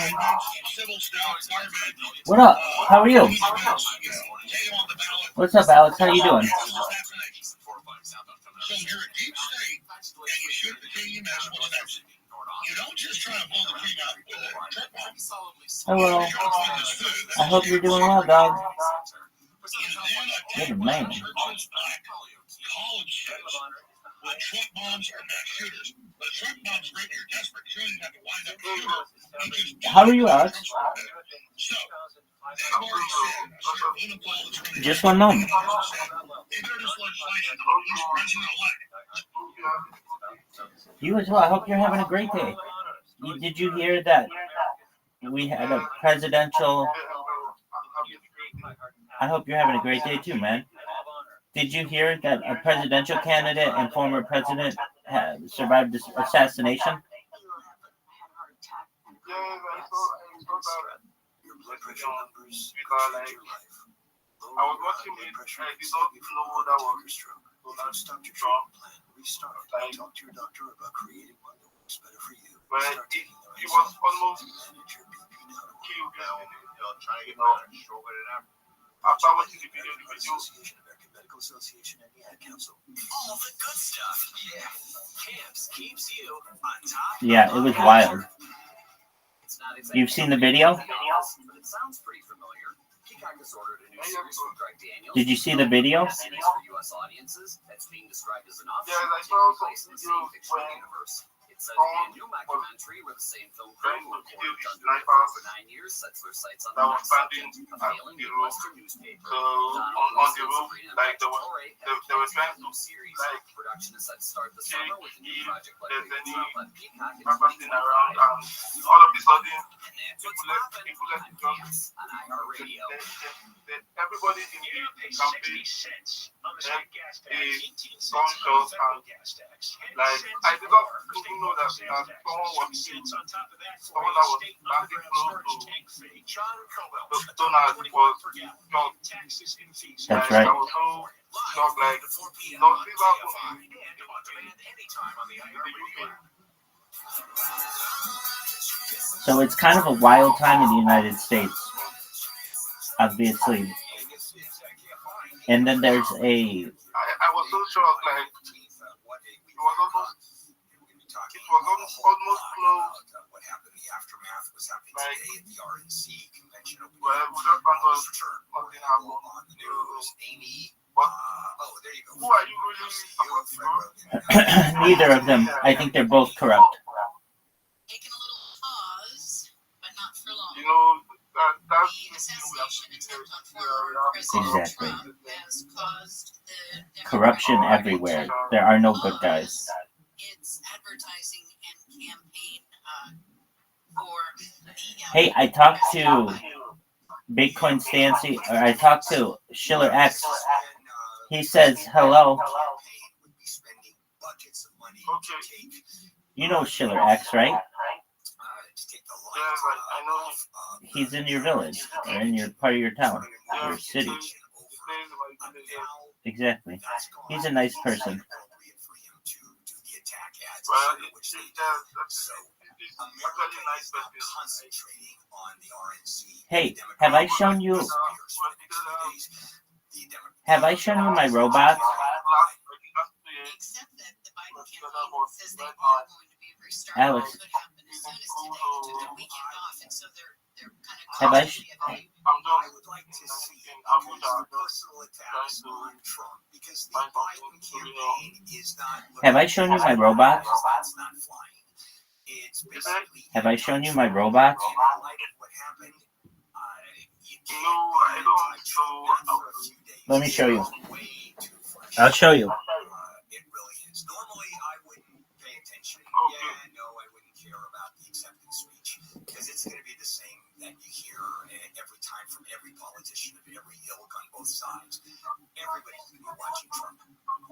civil stuff, garbage. What up? How are you? What's up, Alex? How you doing? So you're a deep state, and you shoot the king you mess with next. You don't just try to blow the king up with a truck bomb. Hello. I hope you're doing well, dog. You're the man. College students with truck bombs are not shooters. But truck bombs great when you're desperate. You don't even have to wind up a shooter. How are you, Alex? So, they've already said, Just one moment. You as well. I hope you're having a great day. Did you hear that we had a presidential... I hope you're having a great day too, man. Did you hear that a presidential candidate and former president survived this assassination? Your blood pressure numbers change your life. I was watching it, I did not know what that was. If you stopped your treatment plan, restart. Talk to your doctor about creating one that works better for you. Start taking the right was almost manage your BP now. killed trying to get better, stronger than ever. After watching the video, American Medical Association and the Ad Council. All the good stuff. Yeah. Camps keeps you on top. Yeah, it was wild. You've seen the video? It sounds pretty familiar. Peacock has ordered a new series from Greg Daniels. Did you see the video? Series for U.S. audiences that's being described as an option Yes, I taking saw some place in the same videos fictional when universe. It's a new documentary where the same film crew who recorded Dunkirk for 9 years sets their sights on the that was next standing subject, a at failing the Midwestern road. newspaper. So on the roof, like they were trying to series. like Production is set to start this check summer with a new if project like there's any Peacock in happening 2025. around, and all of a sudden And that's what's people popping let on it go. Camps on iHeartRadio. Everybody in the campaign is conscious and like I did not even know that someone was killed. Someone that was standing close to Donald was shot. That's Like, right. I was so shocked, like those people So it's kind of a wild time in the United States, obviously. And then there's a... I was so shocked, like it was almost close. What happened, the aftermath was happening Like, today at the RNC convention. well, we just found out nothing happened. On the news, Amy. But There you go. who are you really supporting? Neither of them. I think they're both corrupt. Taking a little pause, but not for long. You know, that's The assassination attempt on former President Exactly. Trump has caused the Corruption Democratic everywhere. There are no good guys. Its advertising and campaign for the Hey, I talked to Bitcoin Stancy, or I talked to Schiller X. He says hello. You know Schiller X, right? yes, I know. He's in your village, or in your part of your town, your city. Exactly. He's a nice person. Well, it's actually nice that concentrating on the RNC. Hey, have I shown you my robots? Except that the Biden campaign says they are going to be restarting. Alex. Could happen as soon as today. They took their weekend off, and so they're kind of Have I constantly evaluating. I'm I just would like to see Abuja personal attacks on Trump because the Biden campaign is not. Have I shown you my robots? That's not flying. It's basically. Have I shown you my robots? What happened? No, I don't. So Let me show you. I'll show you. It really is. Normally, I wouldn't pay attention. Okay. Yeah, no, I wouldn't care about the acceptance speech because it's going to be the same that you hear every time from every politician of every ilk on both sides. Everybody's going to be watching Trump.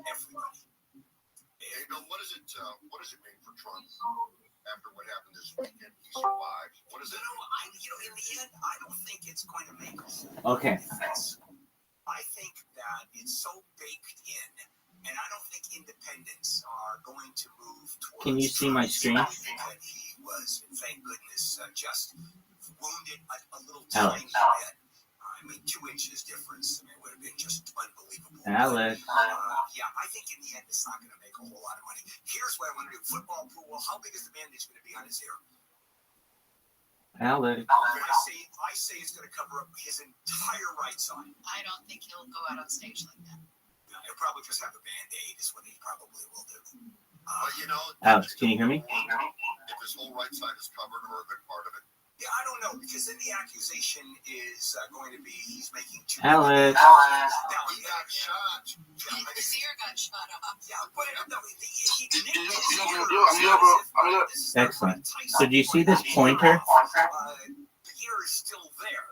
Everybody. What does it mean for Trump after what happened this weekend. He survived. What is it? In the end, I don't think it's going to make a whole Okay. difference. I think that it's so baked in, and I don't think independents are going to move towards. Can you see my screen? That he was, thank goodness, just wounded a little Alex. tiny bit. 2 inches difference. It would have been just unbelievable. Alex. Yeah, I think in the end it's not going to make a whole lot of money. Here's what I want to do: football pool. How big is the bandage going to be on his ear? Alex. I say it's going to cover up his entire right side. I don't think he'll go out on stage like that. He'll probably just have a Band-Aid is what he probably will do. Alex, can you hear me? If his whole right side is covered or a good part of it. Yeah, I don't know, because then the accusation is going to be he's making too Alex. Now, He got shot. His ear got shot off. Yeah, but no, Excellent. So do you see this pointer? The ear is still there.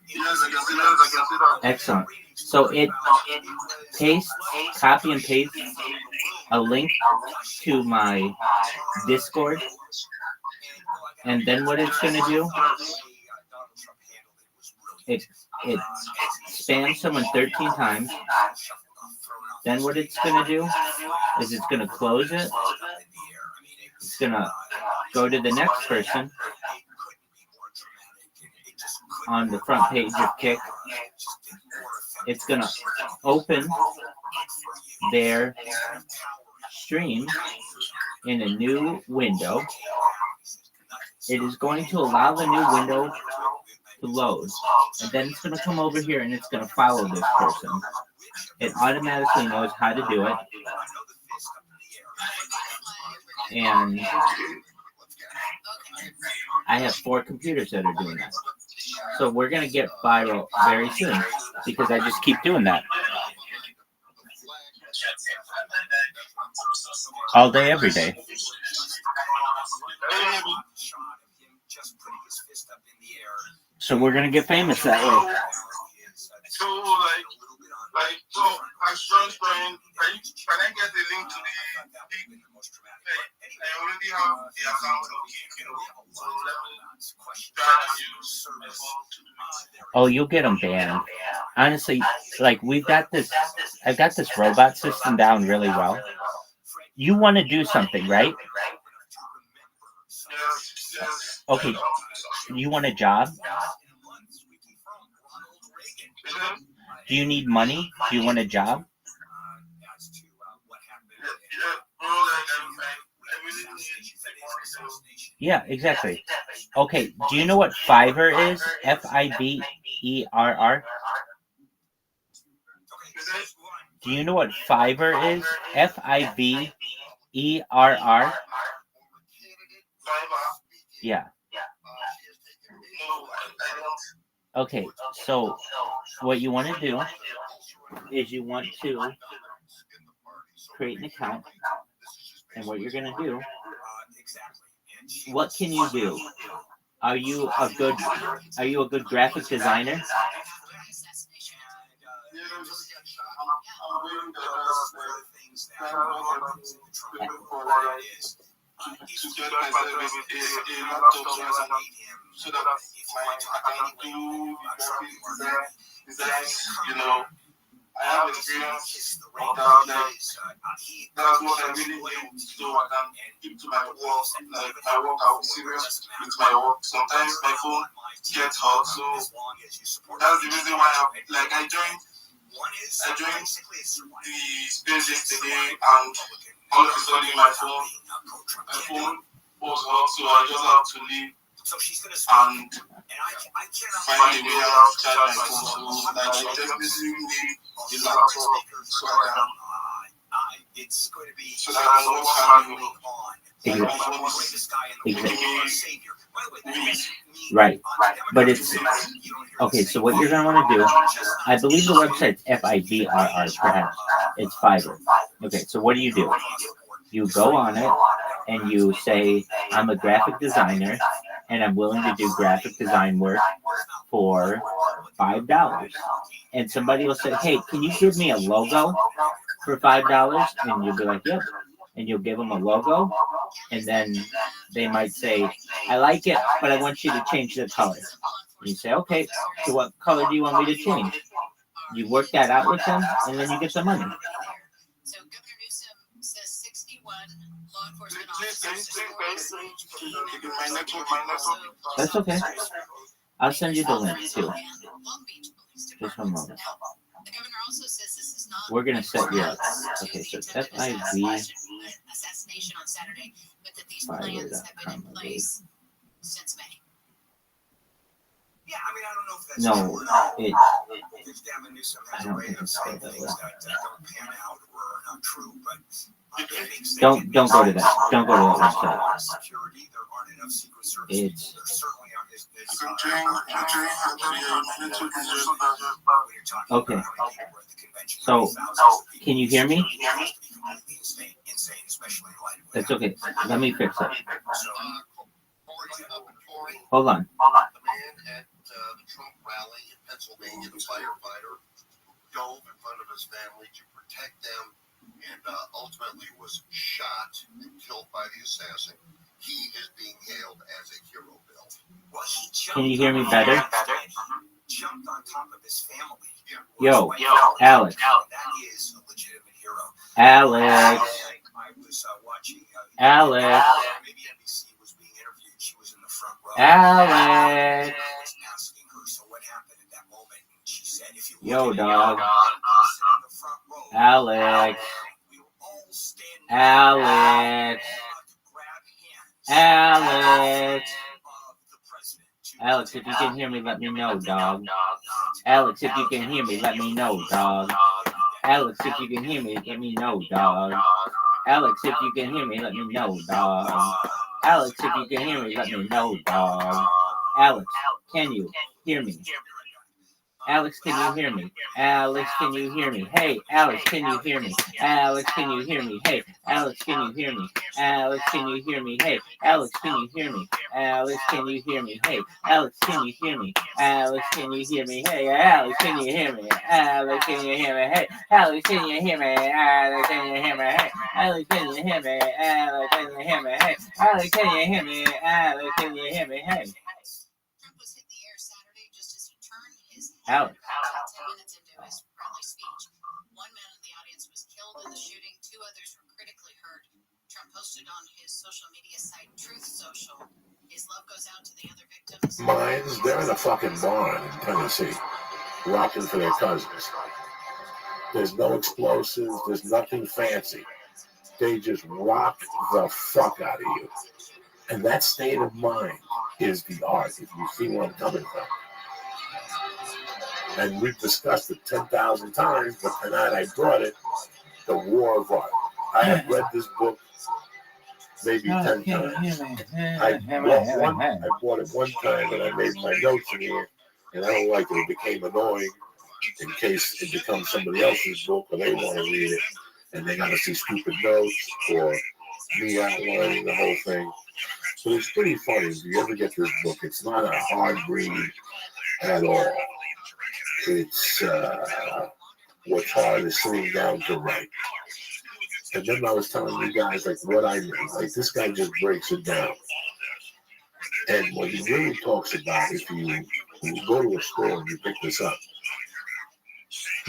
Yes, I can see that. Excellent. So it pastes, copy and paste a link to my Discord. And then what it's going to do, it spams someone 13 times. Then what it's going to do is it's going to close it. It's going to go to the next person on the front page of Kick. It's going to open their stream in a new window. It is going to allow the new window to load. And then it's going to come over here and it's going to follow this person. It automatically knows how to do it. And I have 4 computers that are doing that. So we're going to get viral very soon because I just keep doing that. All day, every day. So we're gonna get famous that way. So my strong friend, can I get the link to the I already have the account of so let me try to use my phone to do it. Oh, you'll get them banned. Honestly, like I've got this robot system down really well. You want to do something, right? Yes. Okay. You want a job? Do you need money? Do you want a job? Yeah, exactly. Okay, do you know what Fiverr is? Fiberr? Do you know what Fiverr is? Fiberr? Yeah. Okay, so what you want to do is you want to create an account, and what you're going to do, what can you do? Are you a good graphic designer? To get myself a laptop so that I can do graphic designs, I have experience of that. That's what I really need so I can keep to my work. Like my work, I'll be serious with my work. Sometimes my phone gets hot, so that's the reason why I joined the space yesterday, and all of a sudden my phone was hot, so I just have to leave and find a way how to charge my phone. So I definitely need the laptop so that I can work hard. Right. But it's okay. So what you're gonna want to do, I believe the website's Fiverr, perhaps. It's Fiverr. Okay. So what do? You go on it and you say, I'm a graphic designer and I'm willing to do graphic design work for $5. And somebody will say, hey, can you give me a logo for $5? And you'll be like, yep. and you'll give them a logo, and then they might say, I like it, but I want you to change the color. And you say, okay, so what color do you want me to change? You work that out with them, and then you get the money. So Governor Newsom says 61 law enforcement officers. That's okay. I'll send you the link too. Just one moment. The governor also says this is not. We're gonna set you up. Okay, so FIV. Assassination on Saturday, but that these plans have been in place since May. Yeah, I mean, I don't know if that's No, true or not. it. Because Gavin Newsom has I a don't way think of it's saying that things way. that don't pan out or are not true, but Don't go to that. Don't go to that website. security, there aren't enough Secret Service It's- people. There certainly aren't as Okay. So, can you hear me? That's okay. Let me fix it. Hold on. The man at the Trump rally in Pennsylvania, the firefighter, dove in front of his family to protect them and ultimately was shot and killed by the assassin. He is being hailed as a hero, Bill. Well, he jumped Can you hear me on- better? He jumped on top of his family. Yo, Alex. That is a legitimate hero. Alex. I was watching. Alex. Maybe NBC was being interviewed. She was in the front row. Alex. I was asking her, so what happened at that moment? And she said, if you look Yo, at dog. the person in the front row, Alex. we were all standing Alex. to grab hands Alex. of the president. Alex, if you can hear me, let me know, dog. Alex, if you can hear me, let me know, dog. Alex, if you can hear me, let me know, dog. Alex, if you can hear me, let me know, dog. Alex, if you can hear me, let me know, dog. Alex, can you hear me? Alex, can you hear me? Alex, can you hear me? Hey, Alex, can you hear me? Alex, can you hear me? Hey, Alex, can you hear me? Alex, can you hear me? Hey, Alex, can you hear me? Alex, can you hear me? Hey, Alex, can you hear me? Alex, can you hear me? Hey, Alex, can you hear me? Alex, can you hear me? Hey, Alex, can you hear me? Alex, can you hear me? Hey, Alex, can you hear me? Alex, can you hear me? Hey, Alex, can you hear me? Alex, can you hear me? Hey, Trump was hit in the air Saturday just as he turned his Alex. head 10 minutes into his rally speech. One man in the audience was killed in the shooting. 2 others were critically hurt. Trump posted on his social media site, Truth Social. His love goes out to the other victims. Mines, they're in a fucking barn in Tennessee, rocking for their cousins. There's no explosives, there's nothing fancy. They just rock the fuck out of you. And that state of mind is the art, if you see where I'm coming from. And we've discussed it 10,000 times, but tonight I brought it, The War of Art. I have read this book maybe 10 times. I bought it one time and I made my notes in here, and I don't like it. It became annoying in case it becomes somebody else's book or they want to read it and they got to see stupid notes or me outlining the whole thing. So it's pretty funny if you ever get this book. It's not a hard read at all. It's what's hard is sitting down to write. And then I was telling you guys like what I mean. Like this guy just breaks it down. And what he really talks about, if you go to a store and you pick this up,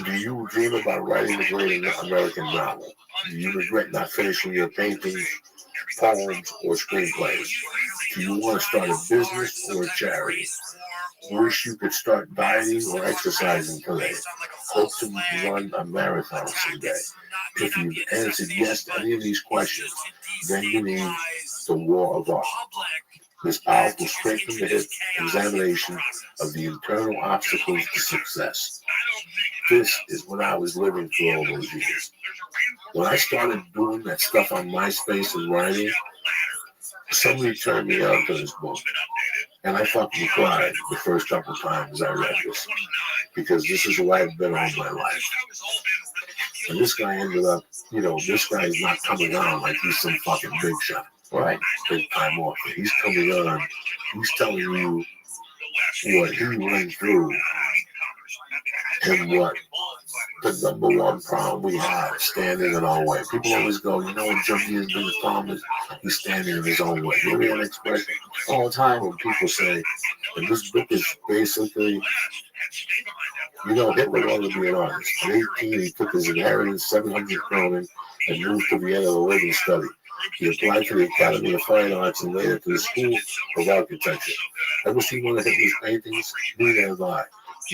do you dream about writing the great American novel? Do you regret not finishing your paintings, poems, or screenplays? Do you want to start a business or a charity? Wish you could start dieting or exercising today? Hope to run a marathon someday? If you've answered yes to any of these questions, then you need The War of Art. This powerful straight-from-the-hip examination of the internal obstacles to success. This is when I was living through all those years. When I started doing that stuff on MySpace and writing, somebody turned me on to this book. And I fucking cried the first couple times I read this. Because this is who I've been all my life. And this guy ended up, this guy's not coming on like he's some fucking big shot. Right? Big time off. He's coming on. He's telling you what he went through and what the number one problem we have, standing in our way. People always go, you know what Junkie has been the problem is he's standing in his own way. You hear an expression all the time when people say, and this book is basically, you know, Hitler wanted to be an artist. At 18, he took his inheritance, 700 kronen, and moved to Vienna to live and study. He applied to the Academy of Fine Arts and later to the School of Architecture. Ever seen one of Hitler's paintings? Neither have I.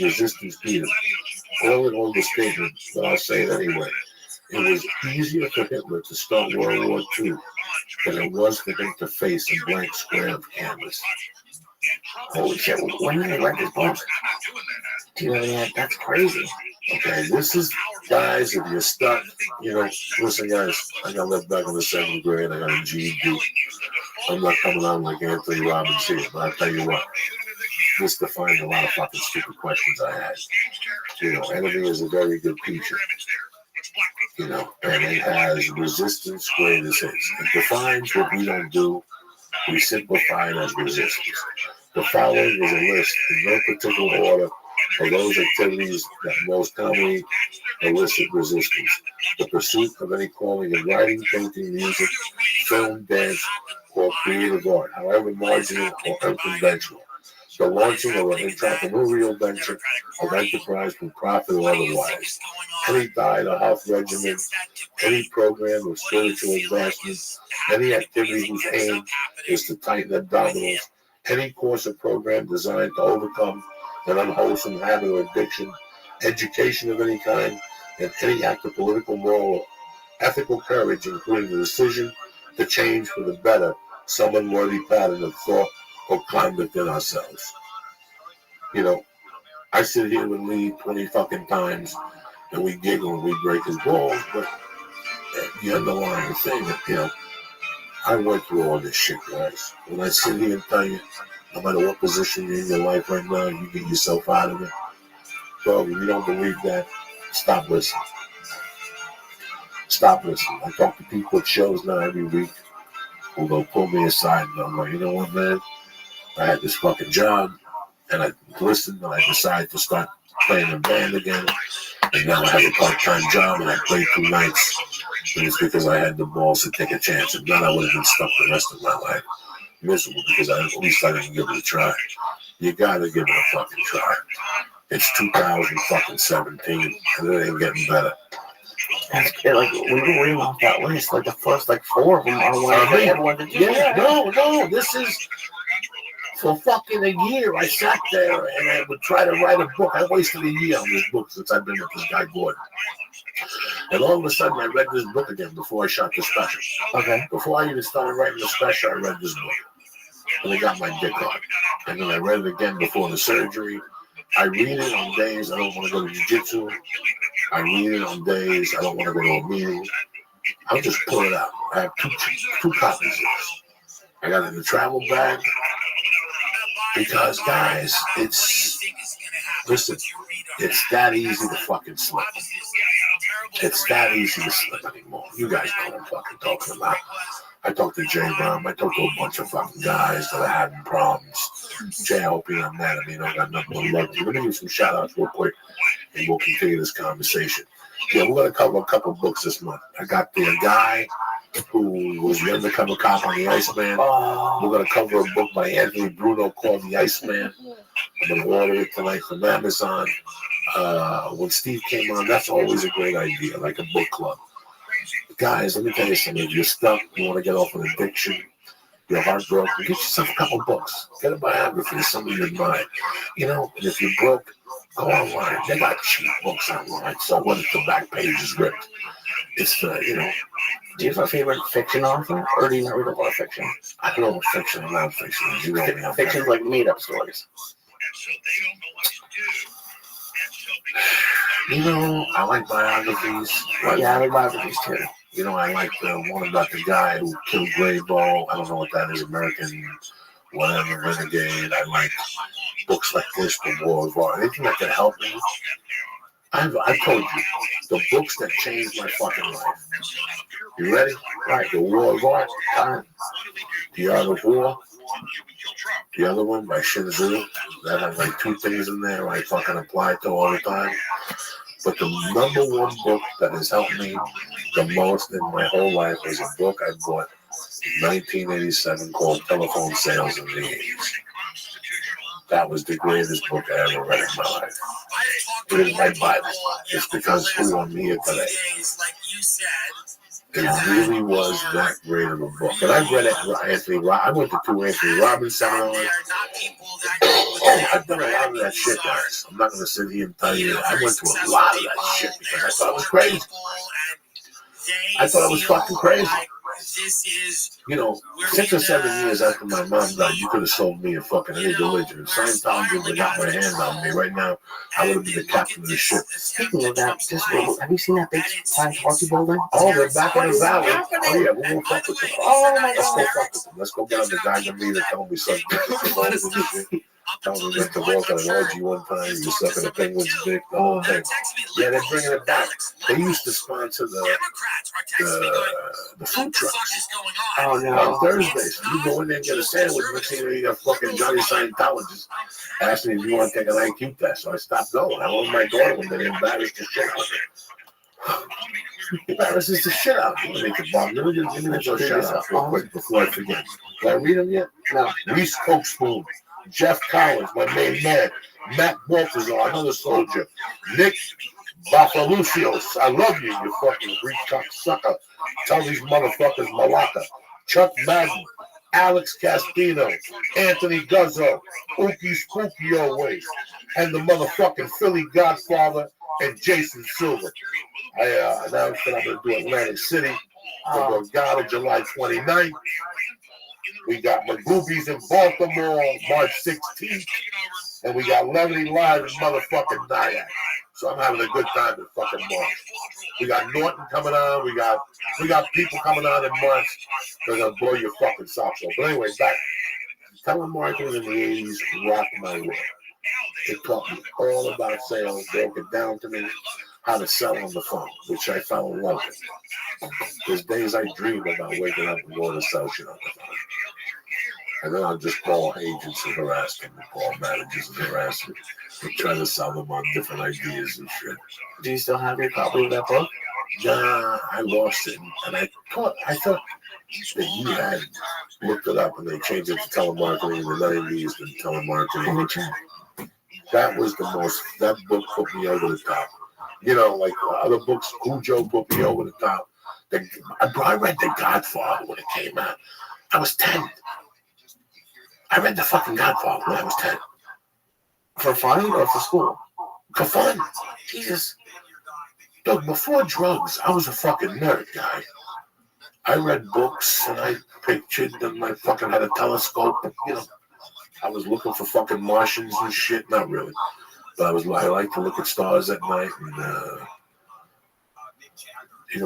Resistance beat him. All in all the statement, but I'll say it anyway. It was easier for Hitler to start World War II than it was for him to face a blank square of canvas. Holy shit, when did I write this book? Do you know that? That's crazy. Okay, this is, guys, if you're stuck, you know, listen, guys, I got left back in the 7th grade, I got a GED. I'm not coming on like Anthony Robbins here, but I'll tell you what, this defined a lot of fucking stupid questions I had. You know, Enemy is a very good feature. You know, and it has resistance great as hits. It defines what we don't do. We simplify it as resistance. The following is a list in no particular order of those activities that most commonly elicit resistance. The pursuit of any calling in writing, painting, music, film, dance, or creative art, however marginal or unconventional. The launching of an entrepreneurial venture of enterprise for profit or otherwise. Any diet or health regimen, any program of spiritual advancement, any activity whose aim is to tighten abdominals, any course or program designed to overcome an unwholesome habit or addiction, education of any kind, and any act of political, moral, or ethical courage, including the decision to change for the better some unworthy pattern of thought or conduct in ourselves. You know, I sit here with Lee 20 fucking times and we giggle and we break his balls, but the underlying thing, you know, I went through all this shit, guys. When I sit here and tell you, no matter what position you're in your life right now, you get yourself out of it. Dog, if you don't believe that, stop listening. Stop listening. I talk to people at shows now every week who go pull me aside and I'm like, you know what, man? I had this fucking job and I listened and I decided to start playing in band again. And now I have a part-time job and I play 2 nights. And it's because I had the balls to take a chance. If not, I would have been stuck the rest of my life. Miserable because at least I didn't give it a try. You gotta give it a fucking try. It's 2017 and it ain't getting better. That's good. Like, we were reading off that list, like the first, like 4 of them are one that everyone did. Yeah, no, this is for fucking a year. I sat there and I would try to write a book. I wasted a year on this book since I've been with this guy Gordon. And all of a sudden I read this book again before I shot the special. Okay. Before I even started writing the special, I read this book. And I got my dick on. And then I read it again before the surgery. I read it on days I don't want to go to jiu-jitsu. I read it on days I don't want to go to a meeting. I'll just pull it out. I have two copies of this. I got it in the travel bag. Because, guys, it's that easy to fucking slip. It's that easy to slip anymore. You guys know what I'm fucking talking about. I talked to Jay Brown. I talked to a bunch of fucking guys that are having problems. Jay, I hope you're not mad at me. I got nothing but love to you. Let me give you some shout outs real quick and we'll continue this conversation. Yeah, we're going to cover a couple books this month. I got the guy who was the undercover cop on the Iceman. We're going to cover a book by Anthony Bruno called The Iceman. I'm going to order it tonight from Amazon. When Steve came on, that's always a great idea, like a book club. Guys, let me tell you something. If you're stuck, you want to get off an addiction, you're heartbroken, get yourself a couple books. Get a biography of somebody you admire. You know, and if you're broke, go online. They got cheap books online. So what if the back page is ripped? It's you know. Do you have a favorite fiction author, or do you not read a lot of fiction? I don't know what fiction and non-fiction is. You know, fiction's like made-up stories. You know, I like biographies. Yeah, I like biographies too. You know, I like the one about the guy who killed Graybo. I don't know what that is, American whatever, renegade. I like books like this, The War of Art. Anything that can help me. I've told you, the books that changed my fucking life. You ready? Right, The War of Art. The Art of War. The other one by Shinzu. That has like 2 things in there I fucking apply to all the time. But the number one book that has helped me the most in my whole life was a book I bought in 1987 called Telephone Sales in the 80s. That was the greatest book I ever read in my life. It is my Bible. It's because who I'm here today. It really was that great of a book. And I've read it, I went to 2 Anthony Robbins seminars. I've done a lot of that shit, guys. I'm not going to sit here and tell you that. I went to a lot of that shit because I thought it was crazy. I thought it was fucking crazy. You know, 6 or 7 years after my mom died, you could have sold me a fucking any religion. Scientology would have got my hand on me right now. I would have been the captain of the ship. Speaking of that, have you seen that big Scientology building? Oh, they're back in the valley. Oh yeah, we'll go fuck with them. Oh my Let's go God. fuck with them. Let's go get on the guy in me that told me something. Tell me went to work on an orgy one time. You sucking a penguin's dick. The whole thing. Yeah, they're bringing it back. They used to sponsor the food trucks. Oh no. On Thursdays, you go in there and get a sandwich. Next thing you got fucking Johnny Scientologist asking if you want to take an IQ test. So I stopped going. I went with my daughter when they embarrassed the shit out of me. Embarrasses the shit out of me. Let me go shout out real quick before I forget. Did I read them yet? No. Reese Cokespoon, Jeff Collins, my main man, Matt Balthazar, another soldier, Nick Bafalucios, I love you, you fucking Greek cocksucker. Tell these motherfuckers Malaka. Chuck Madden, Alex Castino, Anthony Guzzo, Ookie Spooky always, and the motherfucking Philly Godfather and Jason Silver. I announced that I'm going to do Atlantic City for Borgata July 29th. We got Magoobies in Baltimore March 16th. And we got Levity Live in motherfucking Nyack. So I'm having a good time in fucking March. We got Norton coming on. We got people coming on in March. They're going to blow your fucking socks off. But anyway, back. Telemarketing in the 80s rocked my world. It taught me all about sales, broke it down to me, how to sell on the phone, which I fell in love with. There's days I dream about waking up and going to sell shit on the phone. And then I'll just call agents and harass them, and call managers and harass them, and try to sell them on different ideas and shit. Do you still have your copy of that book? Nah, I lost it. And I thought that you had looked it up and they changed it to telemarketing in the 90s and telemarketing. That was that book put me over the top. You know, like other books, Cujo put me over the top. I read The Godfather when it came out. I was 10. I read The fucking Godfather when I was 10. For fun or for school? For fun. Jesus. Look, before drugs, I was a fucking nerd, guy. I read books and I pictured them. I fucking had a telescope. You know, I was looking for fucking Martians and shit. Not really. But I like to look at stars at night and,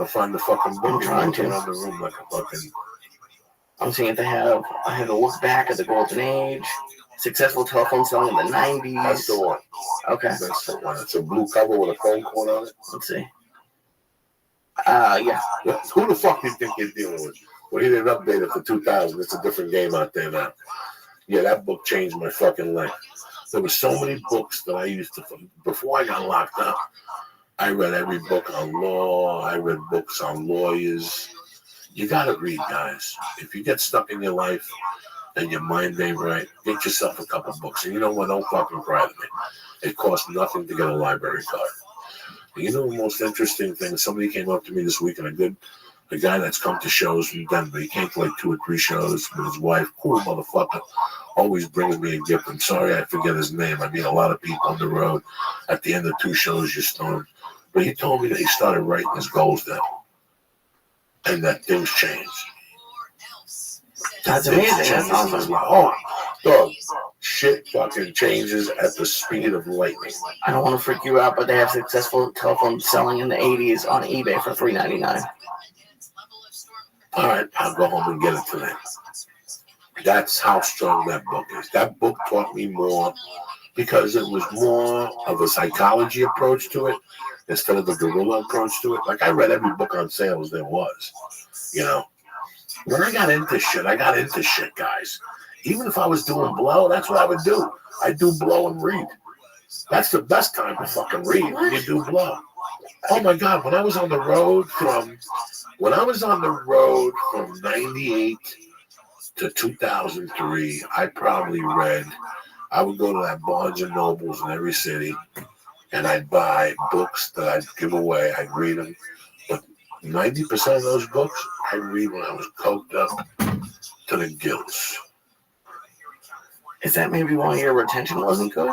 find the fucking book and turn around the room like a fucking... I'm seeing if I have a look back at the golden age, successful telephone selling in the 90s. That's the one. Okay. That's the one. It's a blue cover with a phone cord on it. Let's see. Yeah. Who the fuck do you think you're dealing with? Well, he didn't update it for 2000. It's a different game out there now. Yeah, that book changed my fucking life. There were so many books that I used to, before I got locked up, I read every book on law. I read books on lawyers. You got to read, guys. If you get stuck in your life and your mind ain't right, get yourself a couple books. And you know what? Don't fucking cry to me. It costs nothing to get a library card. And you know the most interesting thing? Somebody came up to me this week, and a guy that's come to shows from Denver. He came to like 2 or 3 shows with his wife. Cool motherfucker. Always brings me a gift. I'm sorry I forget his name. I meet a lot of people on the road. At the end of 2 shows, you're stoned. But he told me that he started writing his goals down. And that things changed. That's amazing. That's awesome. Oh, dog. Shit fucking changes at the speed of lightning. I don't want to freak you out, but they have successful telephone selling in the 80s on eBay for $3.99. All right, I'll go home and get it today. That's how strong that book is. That book taught me more because it was more of a psychology approach to it instead of the guerrilla approach to it. Like, I read every book on sales there was, you know. When I got into shit, guys. Even if I was doing blow, that's what I would do. I do blow and read. That's the best time to fucking read when you do blow. Oh my God! When I was on the road from 98 to 2003, I probably read. I would go to that Barnes and Nobles in every city, and I'd buy books that I'd give away. I'd read them, but 90% of those books I read when I was coked up to the gills. Is that maybe why your retention wasn't good?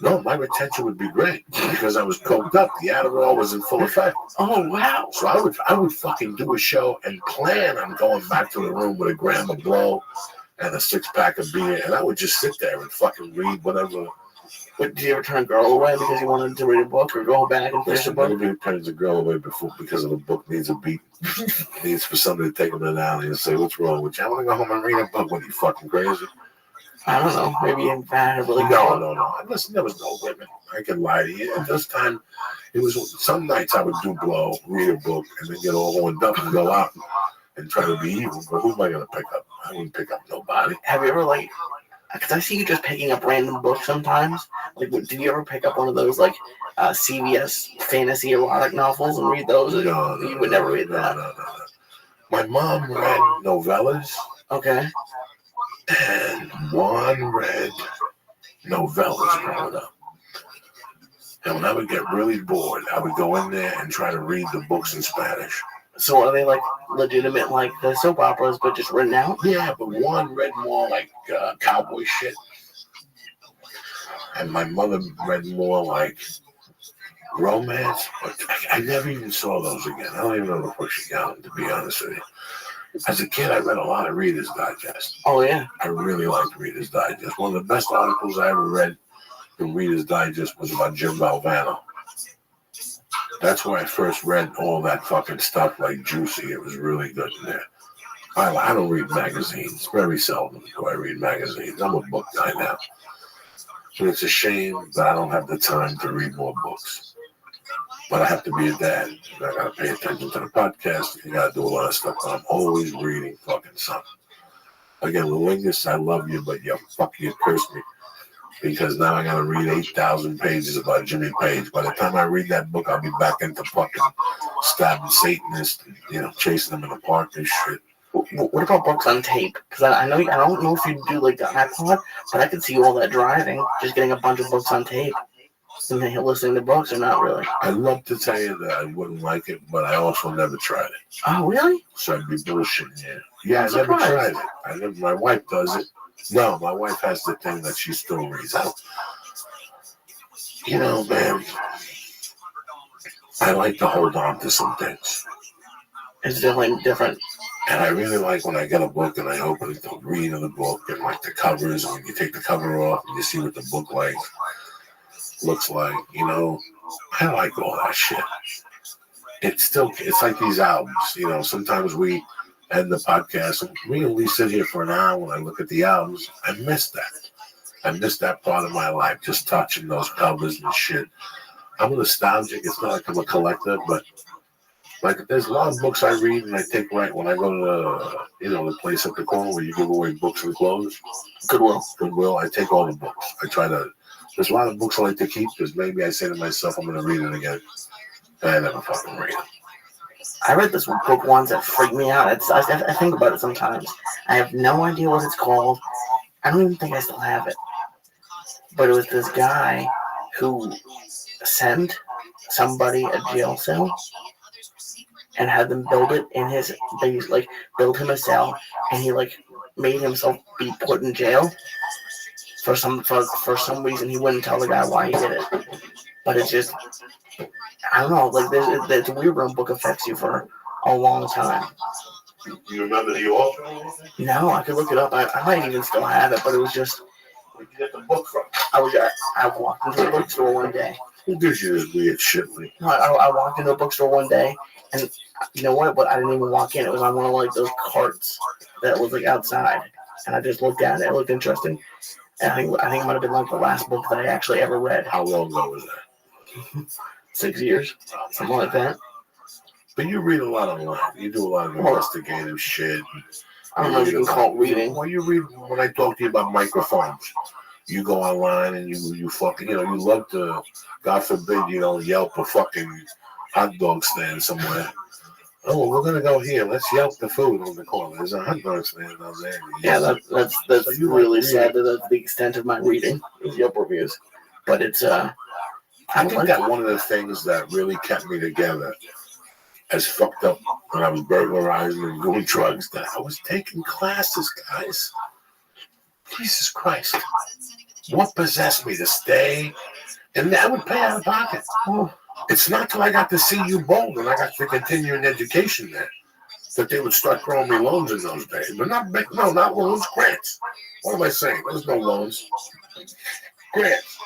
No, my retention would be great because I was coked up. The Adderall was in full effect. Oh, wow. So I would fucking do a show and plan on going back to the room with a gram of blow and a 6-pack of beer, and I would just sit there and fucking read whatever. But did you ever turn a girl away because you wanted to read a book or go back and finish a book? Nobody turns a girl away because of the book needs a beat. Needs for somebody to take them in the alley and say, "What's wrong with you? I want to go home and read a book." What, you fucking crazy? I don't know. Maybe in fact, I really No. Listen, there was no women. I can lie to you. At this time, it was some nights I would do blow, read a book, and then get all horned up and go out and try to be evil. But who am I going to pick up? I wouldn't pick up nobody. Have you ever, like, because I see you just picking up random books sometimes. Like, did you ever pick up one of those, like, CVS fantasy erotic novels and read those? No. You would never read that. No. My mom read novellas. Okay. And Juan read novellas growing up. And when I would get really bored, I would go in there and try to read the books in Spanish. So are they like legitimate, like the soap operas, but just written out? Yeah, but Juan read more like cowboy shit. And my mother read more like romance. But I never even saw those again. I don't even know the fuck she got them, to be honest with you. As a kid, I read a lot of Reader's Digest. Oh, yeah. I really liked Reader's Digest. One of the best articles I ever read in Reader's Digest was about Jim Valvano. That's where I first read all that fucking stuff like Juicy. It was really good in there. I don't read magazines. Very seldom do I read magazines. I'm a book guy now. And it's a shame that I don't have the time to read more books. But I have to be a dad. I got to pay attention to the podcast. You got to do a lot of stuff. But I'm always reading fucking something. Again, Lingus, I love you, but you fucking curse me. Because now I got to read 8,000 pages about Jimmy Page. By the time I read that book, I'll be back into fucking stabbing Satanists, and, chasing them in the park and shit. What about books on tape? Because I know, I don't know if you do like the iPod, but I could see all that driving, just getting a bunch of books on tape. And then listening to books or not really? I'd love to tell you that I wouldn't like it, but I also never tried it. Oh, really? So I'd be bullshitting you. Yeah, I never tried it. My wife does it. No, my wife has the thing that she still reads out. Man, I like to hold on to some things. It's definitely different. And I really like when I get a book and I open it to read the book and like the covers, and when you take the cover off and you see what the book looks like, I like all that shit. It's like these albums, sometimes we end the podcast and we only sit here for an hour when I look at the albums. I miss that. I miss that part of my life, just touching those covers and shit. I'm nostalgic. It's not like I'm a collector, but like there's a lot of books I read and I take right when I go to the place at the corner where you give away books and clothes. Goodwill. I take all the books. There's a lot of books I like to keep because maybe I say to myself, I'm going to read it again. And I never fucking read it. I read this book once that freaked me out. I think about it sometimes. I have no idea what it's called. I don't even think I still have it. But it was this guy who sent somebody a jail cell and had them build it in his, they build him a cell, and he made himself be put in jail. For some reason, he wouldn't tell the guy why he did it. But it's just, I don't know, it's weird when a book affects you for a long time. You remember the author? No, I could look it up. I might even still have it, but it was just, where'd you get the book from? I walked into a bookstore one day. Who gives you this weird shit? I walked into a bookstore one day, and you know what? But I didn't even walk in. It was on one of those carts that was outside, and I just looked at it. It looked interesting. And I think it might have been the last book that I actually ever read. How long ago was that? 6 years, something like that. But you read a lot online. You do a lot of investigative shit. I don't know if you can call it reading. Well, you read when I talk to you about microphones. you go online and you fucking, you love to, God forbid, Yelp a fucking hot dog stand somewhere. Oh, well, we're gonna go here. Let's Yelp the food on the corner. There's a hot dog stand on there. Yeah, that's So you really like sad that that's the extent of my reading is Yelp reviews. But it's I think that one of the things that really kept me together, as fucked up when I was burglarizing and doing drugs, that I was taking classes, guys. Jesus Christ. What possessed me to stay? And I would pay out of pocket. Oh, it's not till I got to see you bold and I got to continue in education there that they would start throwing me loans in those days. But not loans, grants. What am I saying? There's no loans. Grants.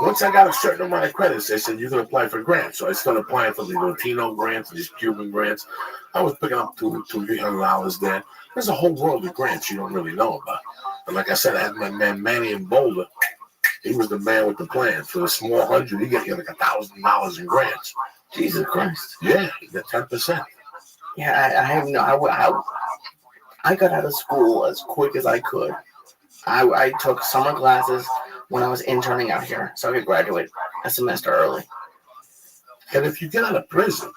Once I got a certain amount of credits, they said you can apply for grants. So I started applying for these Latino grants, these Cuban grants. I was picking up $200-$300 there. There's a whole world of grants you don't really know about. And like I said, I had my man Manny in Boulder. He was the man with the plan. For the small 100, he get you like $1,000 in grants. Jesus Christ. Yeah, you get 10%. Yeah, I have no. I got out of school as quick as I could. I took summer classes when I was interning out here, so I could graduate a semester early. And if you get out of prison,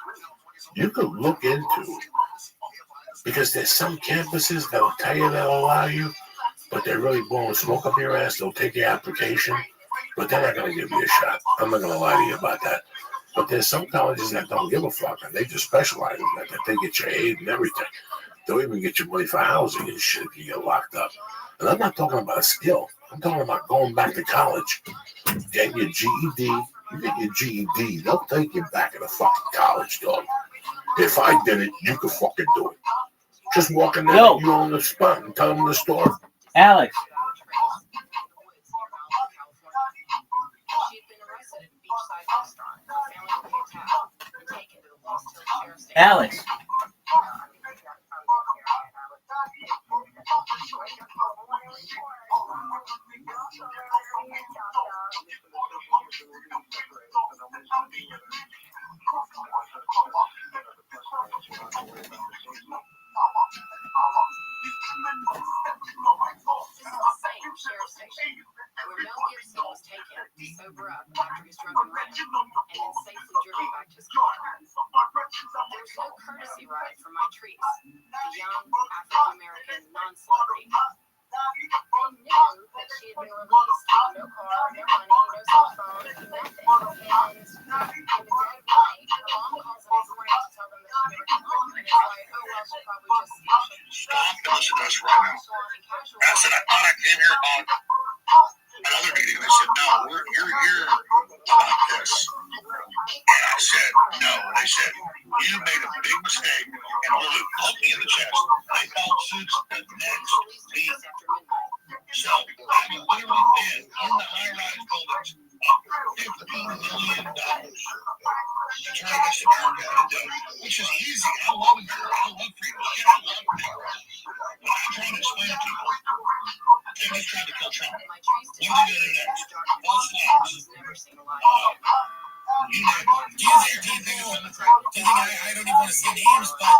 you could look into, because there's some campuses that'll tell you they'll allow you, but they're really blowing smoke up your ass. They'll take your application, but they're not going to give you a shot. I'm not going to lie to you about that. But there's some colleges that don't give a fuck, and they just specialize in that they get your aid and everything. They'll even get you money for housing and shit if you get locked up. And I'm not talking about a skill. I'm talking about going back to college, getting your GED. You get your GED, they'll take you back in the fucking college, dog. If I did it, you could fucking do it. Just walk in there, you on the spot, and tell them the story. Alex. Alex. Sheriff's station, where Mel Gibson was taken to sober up after his drunken rant and then safely driven back to his car. There was no courtesy ride for my treats, the young African-American non-celebrity. They knew that she had been released with no car, no money, no cell phone, nothing. And in the dead of night, her mom calls them this morning to tell them that she never came home. And it's like, oh, well, she probably just... Stop and listen to us right now. I said, I thought I came here about another meeting. They said, no, you're here about this. And I said, no. And they said, you made a big mistake and really poked me in the chest. They felt suits the next week. So I've literally been in the high-rise buildings $50 million to try to get some America out of debt, which is easy. I love it here. I love freedom. Shit, I love freedom. But I'm trying to explain to people. They just tried to kill Trump. What are they going to do next? False flags. You name it. Do you think I don't even want to say names, but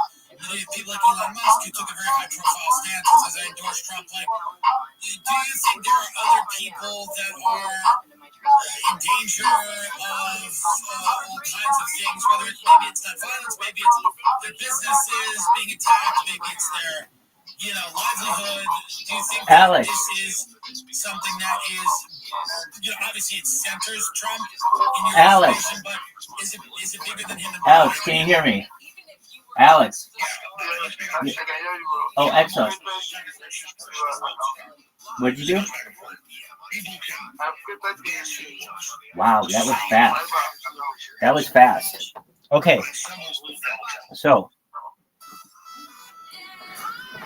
people like Elon Musk who took a very high profile stance and says I endorse Trump, like, do you think there are other people that are in danger of all kinds of things, whether it's maybe it's not violence, maybe it's their businesses being attacked, maybe it's their livelihood? Do you think that this is something that is, obviously it centers Trump in your information, but is it bigger than him? Alex, can you hear me? Alex. Oh, excellent. What'd you do? Wow, that was fast. That was fast. Okay. So,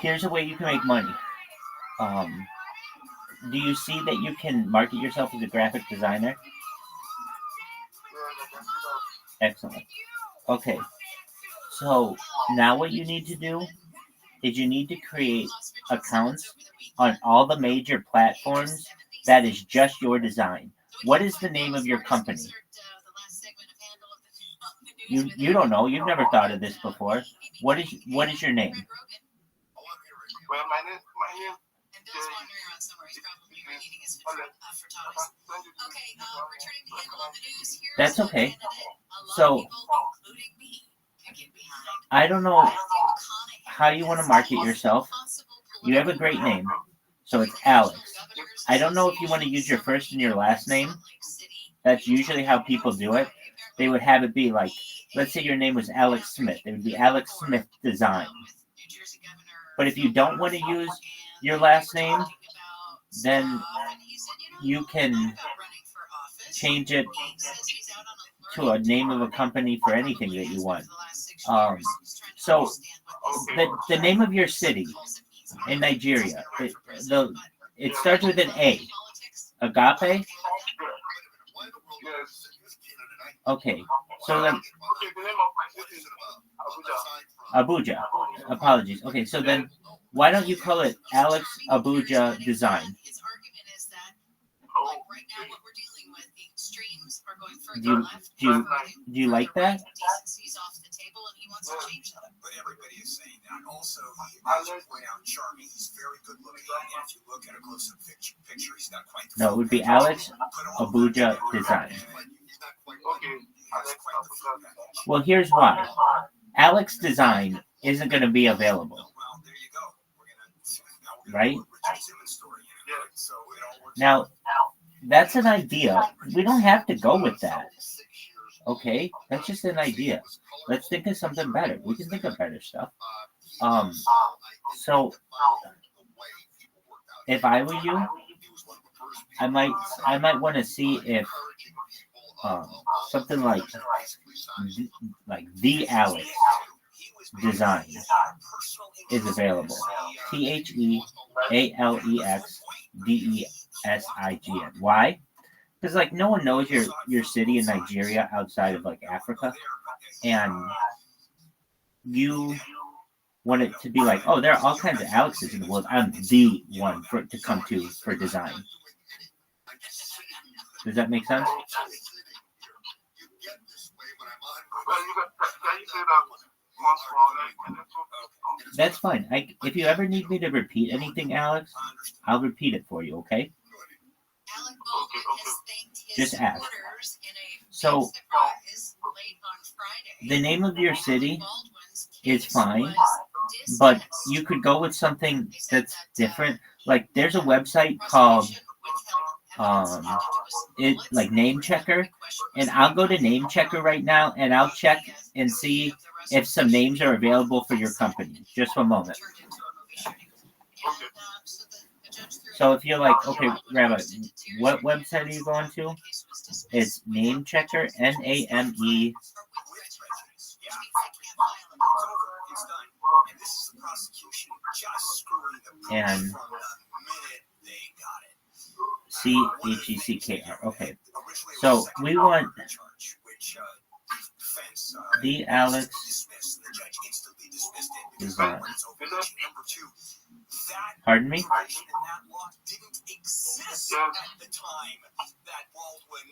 here's a way you can make money. Do you see that you can market yourself as a graphic designer? Excellent. Okay. So now what you need to do is you need to create accounts on all the major platforms that is just your design. What is the name of your company? You don't know. You've never thought of this before. What is your name? Well, my name Bill's wandering around somewhere. He's probably eating his frittatas. Okay, returning to handle on the news. Here's That's okay. a lot So, of people, including me, could get behind. I don't know Matthew McConaughey how you want to market yourself. You have a great name, so it's Alex. I don't know if you want to use your first and your last name. That's usually how people do it. They would have it be like, let's say your name was Alex Smith. It would be Alex Smith Design. But if you don't want to use your last name, then you can change it to a name of a company for anything that you want. So the name of your city in Nigeria, it starts with an A. Agape? Okay, so then Okay, the name of my city is Abuja. Abuja. Apologies. Okay, so then why don't you call it Alex Abuja Design? His argument is that, Oh, like right now, what we're dealing with, the extremes are going further Do you- left. do you like that? Decency's off the table, and he wants to change that. But everybody is saying that. Also, as you point out, charming. He's very good looking. And if you look at a close-up picture, he's got quite the No, it would be Alex Abuja Design. okay. Well, here's why. Alex Design isn't going to be available, Well, there you go. right? Yeah. So it all works. Now, that's an idea. We don't have to go with that. Okay? That's just an idea. Let's think of something better. We can think of better stuff. So if I were you, I might want to see if something like the Alex Design is available. TheAlexDesign. Why? Because like no one knows your city in Nigeria outside of like Africa, and you want it to be like, oh, there are all kinds of Alexes in the world. I'm the one to come to for design. Does that make sense? Well, can you say that once more? That's fine. If you ever need me to repeat anything, Alex, I'll repeat it for you, okay? Alec Baldwin has thanked his Just ask. supporters in a So, big surprise late on Friday. the name of your city Baldwin's is case fine, was but dismissed. you could go with something They said that's that, different. Like, there's a website called prosecution withheld evidence like Name Checker, and I'll go to Name Checker right now, and I'll check and see if some names are available for your company. Just a moment. So if you're like, okay, Rabbi, what website are you going to? It's Name Checker, NAME. And CHECKR. Okay. So we want the Alex Design. Pardon me? Didn't exist at the time that Baldwin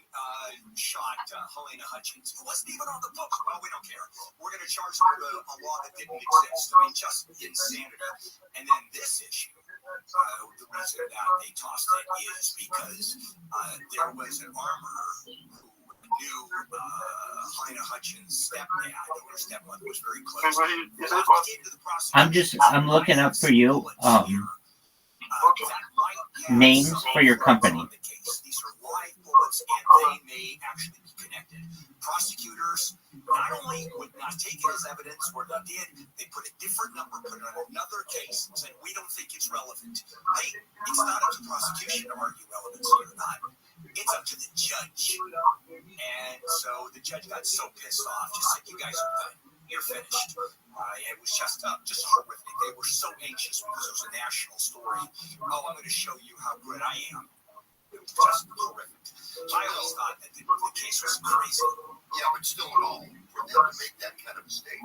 shot Helena Hutchins. It wasn't even on the book. Well, we don't care. We're going to charge them with a law that didn't exist. I mean, just insanity. And then this issue, the reason that they tossed it is because there was an armorer who knew Helena Hutchins' stepdad, or her stepmother was very close. I'm looking up for you names for your company. These are live bullets, and they may actually be connected. Prosecutors not only would not take it as evidence, or they did, they put a different number, put it on another case, and said, we don't think it's relevant. Hey, it's not up to prosecution to argue relevancy or not. It's up to the judge. And so the judge got so pissed off, just said, you guys are done. You're finished. It was just horrific. They were so anxious because it was a national story. Oh, I'm going to show you how good I am. It was just horrific. I always thought that the case was crazy. Yeah, but still at all, for them to make that kind of mistake,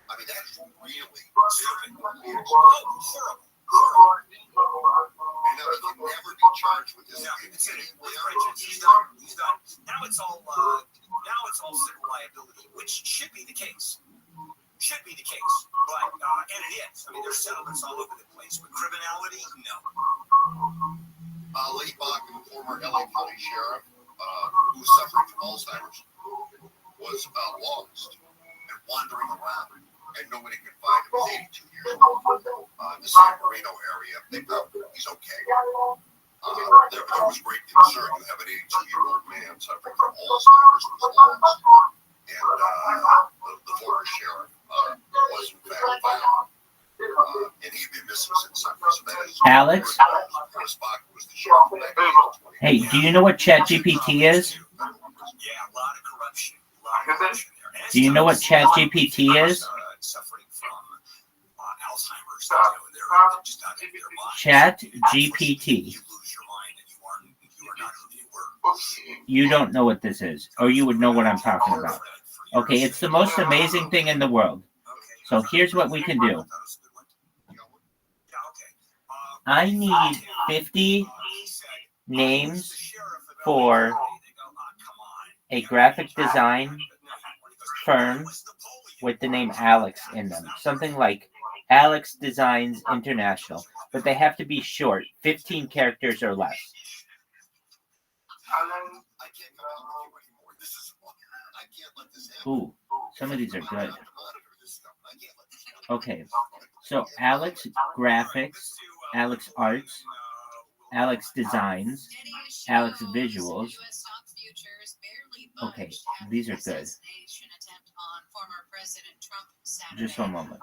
I mean, that is really Stupid. weird. Horrible. And now he can never be charged with this. Yeah, it's in it. With prejudice. He's done. He's done. Now it's all civil liability, which should be the case. Should be the case. But And it is. I mean, there's settlements all over the place, but criminality, no. Lee Bakken, former LA County Sheriff, who was suffering from Alzheimer's, was lost and wandering around, and nobody could find him. He's 82 years old. In the San Marino area, they found he's okay. There was great concern. You have an 82-year-old man suffering from Alzheimer's who was lost, and the former sheriff was in fact found. And he'd been missing since Sunday. So that is Alex? Chris Bakken was the sheriff back in 2020. Hey, do you know what ChatGPT is? Yeah, a lot of corruption. There. Do you know what ChatGPT is? Suffering from Alzheimer's. They're just out of their mind. ChatGPT. You lose your mind and you are not who you were. You don't know what this is, or you would know what I'm talking about. Okay, it's the most amazing thing in the world. So here's what we can do. I need 50 names for a graphic design firm with the name Alex in them. Something like Alex Designs International. But they have to be short, 15 characters or less. Ooh, some of these are good. Okay, so Alex Graphics, Alex Arts, Alex Designs, Alex Visuals. Okay, these are good. Just one moment.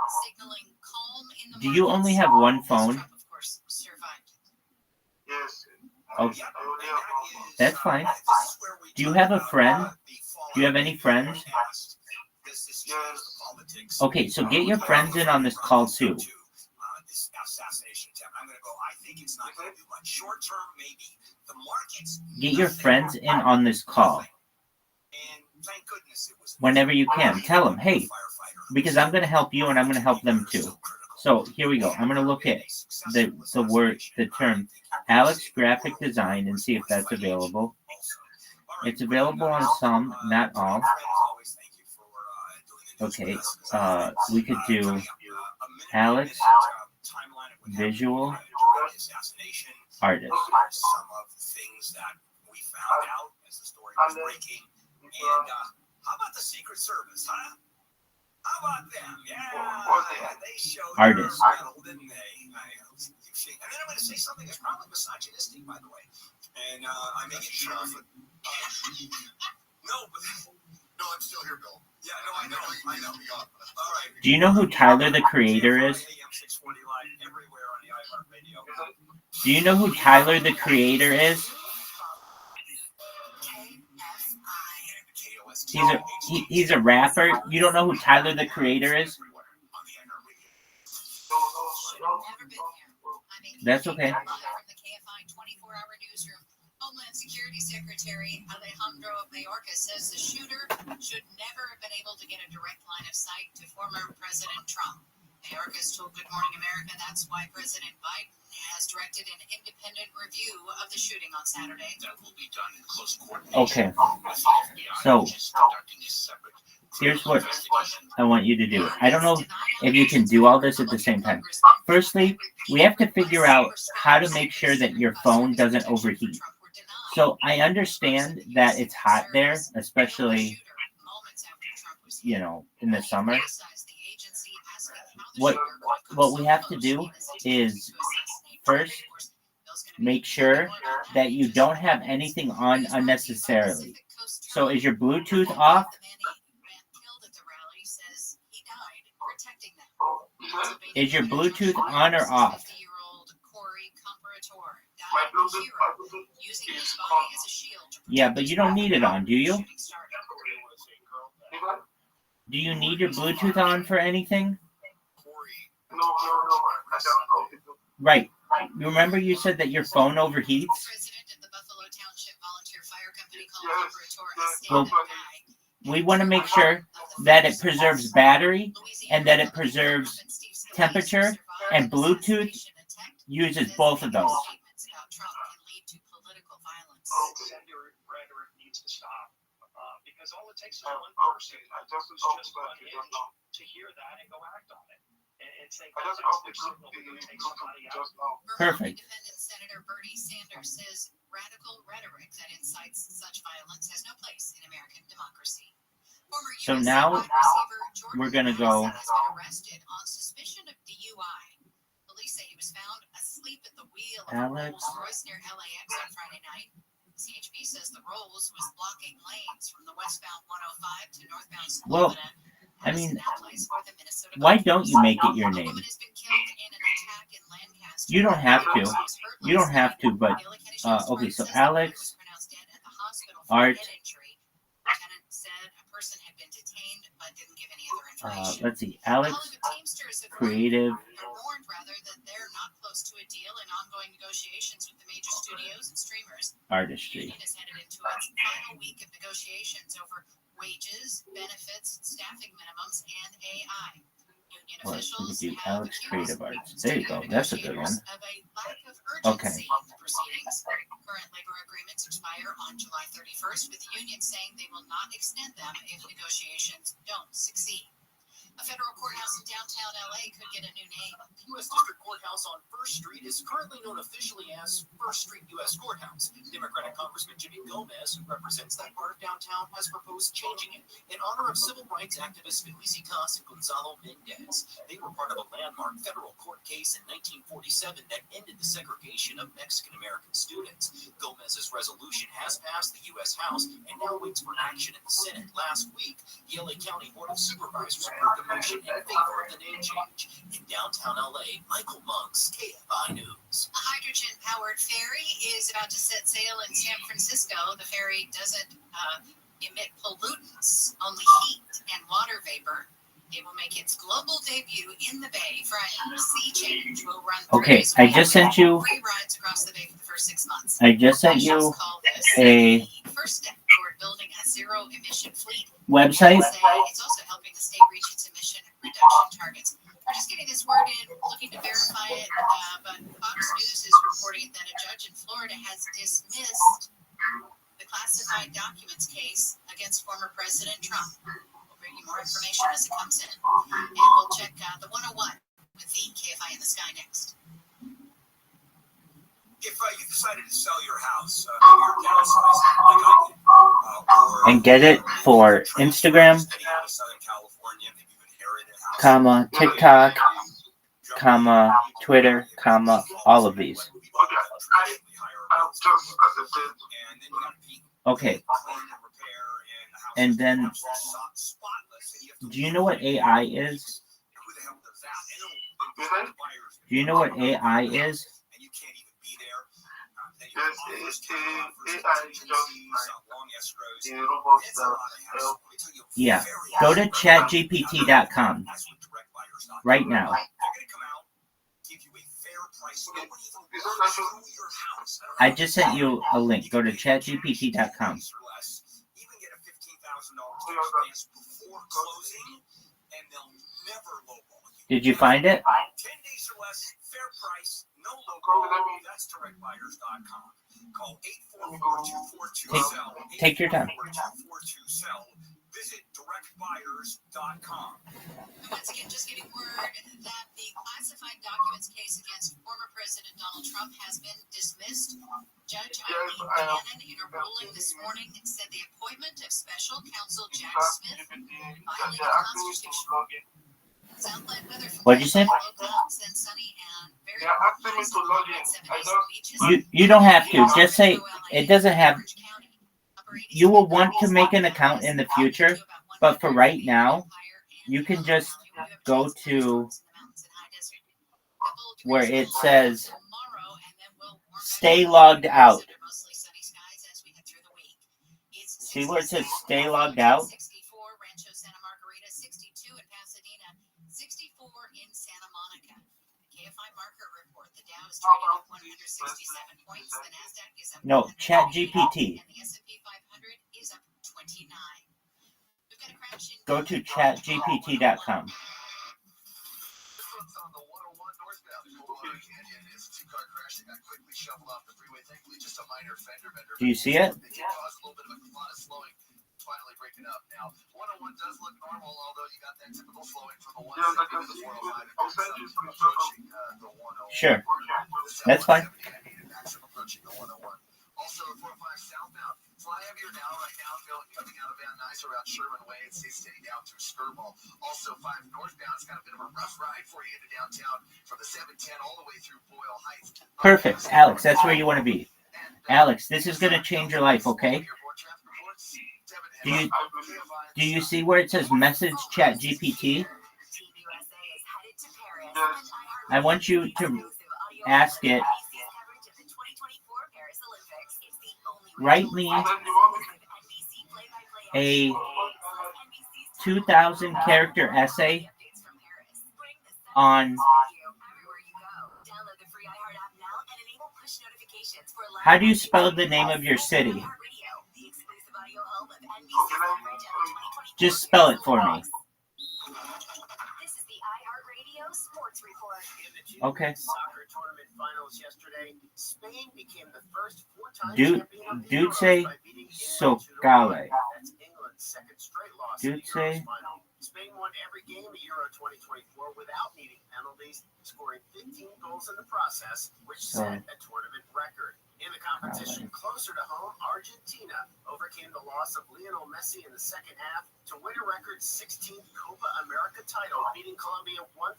Do you only have one phone? Okay, that's fine. Do you have a friend? Do you have any friends? Okay, so get your friends in on this call too. Get your friends in on this call. Whenever you can. Tell them, hey, because I'm going to help you and I'm going to help them too. So here we go. I'm going to look at the term Alex Graphic Design and see if that's available. It's available on some, not all. Okay, we could do Alex Visual Artist. Some of the things that we found out as the story was breaking. And how about the Secret Service, huh? How about them? Yeah, they showed Artist. their metal, didn't they? And then I'm going to say something that's probably misogynistic, by the way. And I make it sure. No, I'm still here, Bill. Yeah, no, I know. All right. Do you know who Tyler the Creator is? Do you know who Tyler the Creator is? He's a rapper. You don't know who Tyler the Creator is? That's okay. Homeland Security Secretary Alejandro Mayorkas says the shooter should never have been able to get a direct line of sight to former President Trump. Mayorkas told Good Morning America that's why President Biden has directed an independent review of the shooting on Saturday. That will be done in close coordination. Okay. So here's what I want you to do. I don't know if you can do all this at the same time. Firstly, we have to figure out how to make sure that your phone doesn't overheat. So I understand that it's hot there, especially, in the summer. What we have to do is first make sure that you don't have anything on unnecessarily. So is your Bluetooth off? Is your Bluetooth on or off? Yeah, but you don't need it on, do you? Do you need your Bluetooth on for anything? Right. You remember you said that your phone overheats? Well, we want to make sure that it preserves battery and that it preserves temperature, and Bluetooth uses both of those. Because all it takes is one person who's just unhinged to hear that and go act on it. and saying that's a positive signal that you take somebody out. Perfect. Independent Senator Bernie Sanders says radical rhetoric that incites such violence has no place in American democracy. Former So USA now wide receiver Jordan we're gonna go- Addison has been arrested on suspicion of DUI. Police say he was found asleep at the wheel of a Alex. Rolls Royce near LAX on Friday night. CHP says the Rolls was blocking lanes from the westbound 105 to northbound Well, Slovenia. I mean, Addison now plays for the Minnesota why Vikings. don't you make it your A name? woman has been killed in an attack in Lancaster. You don't have to. She was hurt You don't last have night. to, but The LA County Sheriff's okay, Department so says the woman Alex, was pronounced dead at the hospital for Art, a head injury. Lieutenant said a person had been detained but didn't give any other information. let's see, Alex, Hollywood Teamsters have creative warned that they're not close to a deal in ongoing negotiations with the major studios and streamers. artistry. The union is headed into its final week of negotiations over wages, benefits, staffing minimums, and AI. Union What, we officials could do have Alex accused Creative Arts. There you go. That's a good one. negotiators of a lack of Okay. urgency in the proceedings. Current labor agreements expire on July 31st, with the union saying they will not extend them if negotiations don't succeed. A federal courthouse in downtown LA could get a new name. U.S. District Courthouse on First Street is currently known officially as First Street U.S. Courthouse. Democratic Congressman Jimmy Gomez, who represents that part of downtown, has proposed changing it in honor of civil rights activists Felicitas and Gonzalo Mendez. They were part of a landmark federal court case in 1947 that ended the segregation of Mexican-American students. Gomez's resolution has passed the U.S. House and now waits for action in the Senate. Last week, the LA County Board of Supervisors approved a motion in favor of the name change. In downtown LA, Michael Monks, KFI News. A hydrogen-powered ferry is about to set sail in San Francisco. The ferry doesn't emit pollutants, only heat and water vapor. It will make its global debut in the Bay. Friday, Sea Change will run 3 Okay, days I a week just sent you. free rides across the Bay for the first 6 months. I just sent you Officials call this a the first step toward building a zero-emission fleet. website. And say it's also helping the state reach its emission reduction targets. We're just getting this word in, looking to verify it, but Fox News is reporting that a judge in Florida has dismissed the classified documents case against former President Trump. We'll bring you more information as it comes in. And we'll check the 101 with the KFI in the Sky next. If you decided to sell your house, you're downsizing, like I did, or And get it for Instagram, heading out of Southern California, maybe you've inherited a house, comma, TikTok, comma, Twitter, comma, all of these. Okay. And then, do you know what AI is? Do you know what AI is? Yeah. Go to chatgpt.com right now. I just sent you a link. Go to chatgpt.com. Did you find it? 10 days or less, fair price, no logo. That's directbuyers.com. Call 844-242-SELL. Take your time. 844-242-SELL. Visit directbuyers.com. Once again, just getting word that the classified documents case against former President Donald Trump has been dismissed. Judge Eileen Cannon, in a ruling this morning, said the appointment of special counsel Jack Smith violated the Constitution. What'd you say? You don't have to. Just say it doesn't have. You will want to make an account in the future, but for right now, you can just go to where it says stay logged out. See where it says stay logged out? 64 Rancho Santa Margarita, 62 in Pasadena, 64 in Santa Monica. The KFI market report, the Dow is trading at 167 points, the Nasdaq is up No, ChatGPT. and the S&P 500 is up 29. We've got a crash in Go to chatgpt.com. Do you see it? picking up now. 101 does look normal, although you got that typical flowing from the 170 Yeah, like to the 405. I'll send you some Approaching the 101. Sure. The That's fine. 170 action approaching the 101. Also, the 405 southbound. It's a lot heavier now, right now, coming out of Van Nuys around Sherman Way. It stays steady down through Skirball. Also, 5 northbound. It's got a bit of a rough ride for you into downtown from the 710 all the way through Boyle Heights. Perfect, Alex. That's where you want to be. Alex, this is going to change your life, okay? Do you see where it says message chat GPT? I want you to ask it, write me a 2,000 character essay on how do you spell the name of your city? Just spell it for me. Okay. Soccer tournament finals yesterday. Spain became the first four-time Dude say Socale. That's England's second straight loss in the Dude Euros say final. Spain won every game at Euro 2024 without needing penalties, scoring 15 goals in the process, which set a tournament record. In the competition closer to home, Argentina overcame the loss of Lionel Messi in the second half to win a record 16th Copa America title, beating Colombia 1-0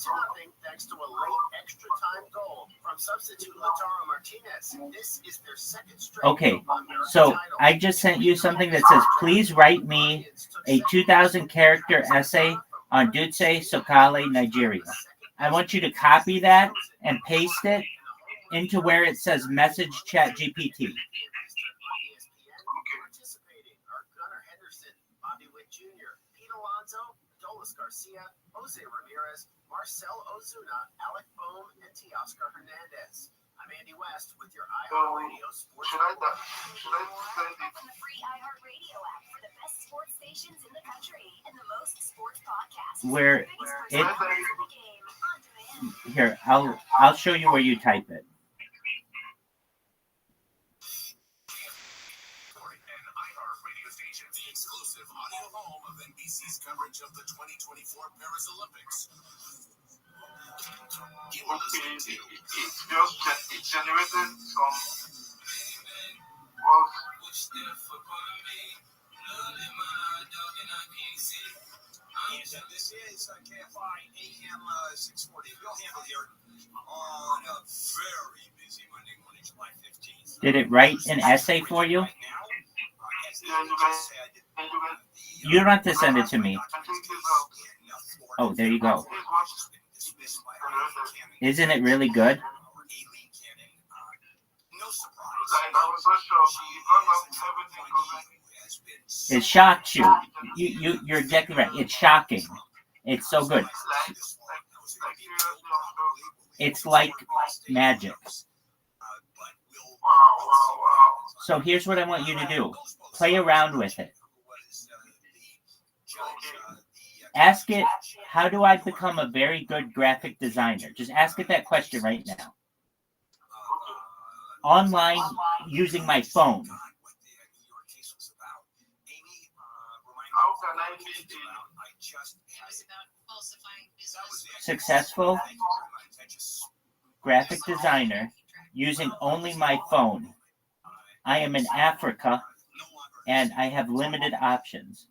thanks to a late extra-time goal from substitute Lautaro Martinez. This is their second straight Okay, Copa America so title. I just sent you something that says, please write me a 2,000 character essay on Dutse Socale, Nigeria. I want you to copy that and paste it into where it says message chat GPT. Garcia, Jose Ramirez, Marcel Ozuna, Alec Bohm, and Teoscar Hernandez. I'm Andy West with your iHeartRadio Sports Report. Open the free iHeartRadio app for the best sports stations in the country and the most sports podcasts. Where it here, I'll show you where you type it. NBC's coverage of the 2024 Paris Olympics. You are listening to it generated some This is KFI AM 640. Bill Handel here on a very busy Monday morning, July 15th. Did it write an essay for you? You don't have to send it to me. Oh, there you go. Isn't it really good? It shocks you. You're exactly right. It's shocking. It's so good. It's like magic. So here's what I want you to do. Play around with it. Ask it, how do I become a very good graphic designer? Just ask it that question right now. Online, using my phone. Successful graphic designer using only my phone. I am in Africa and I have limited options.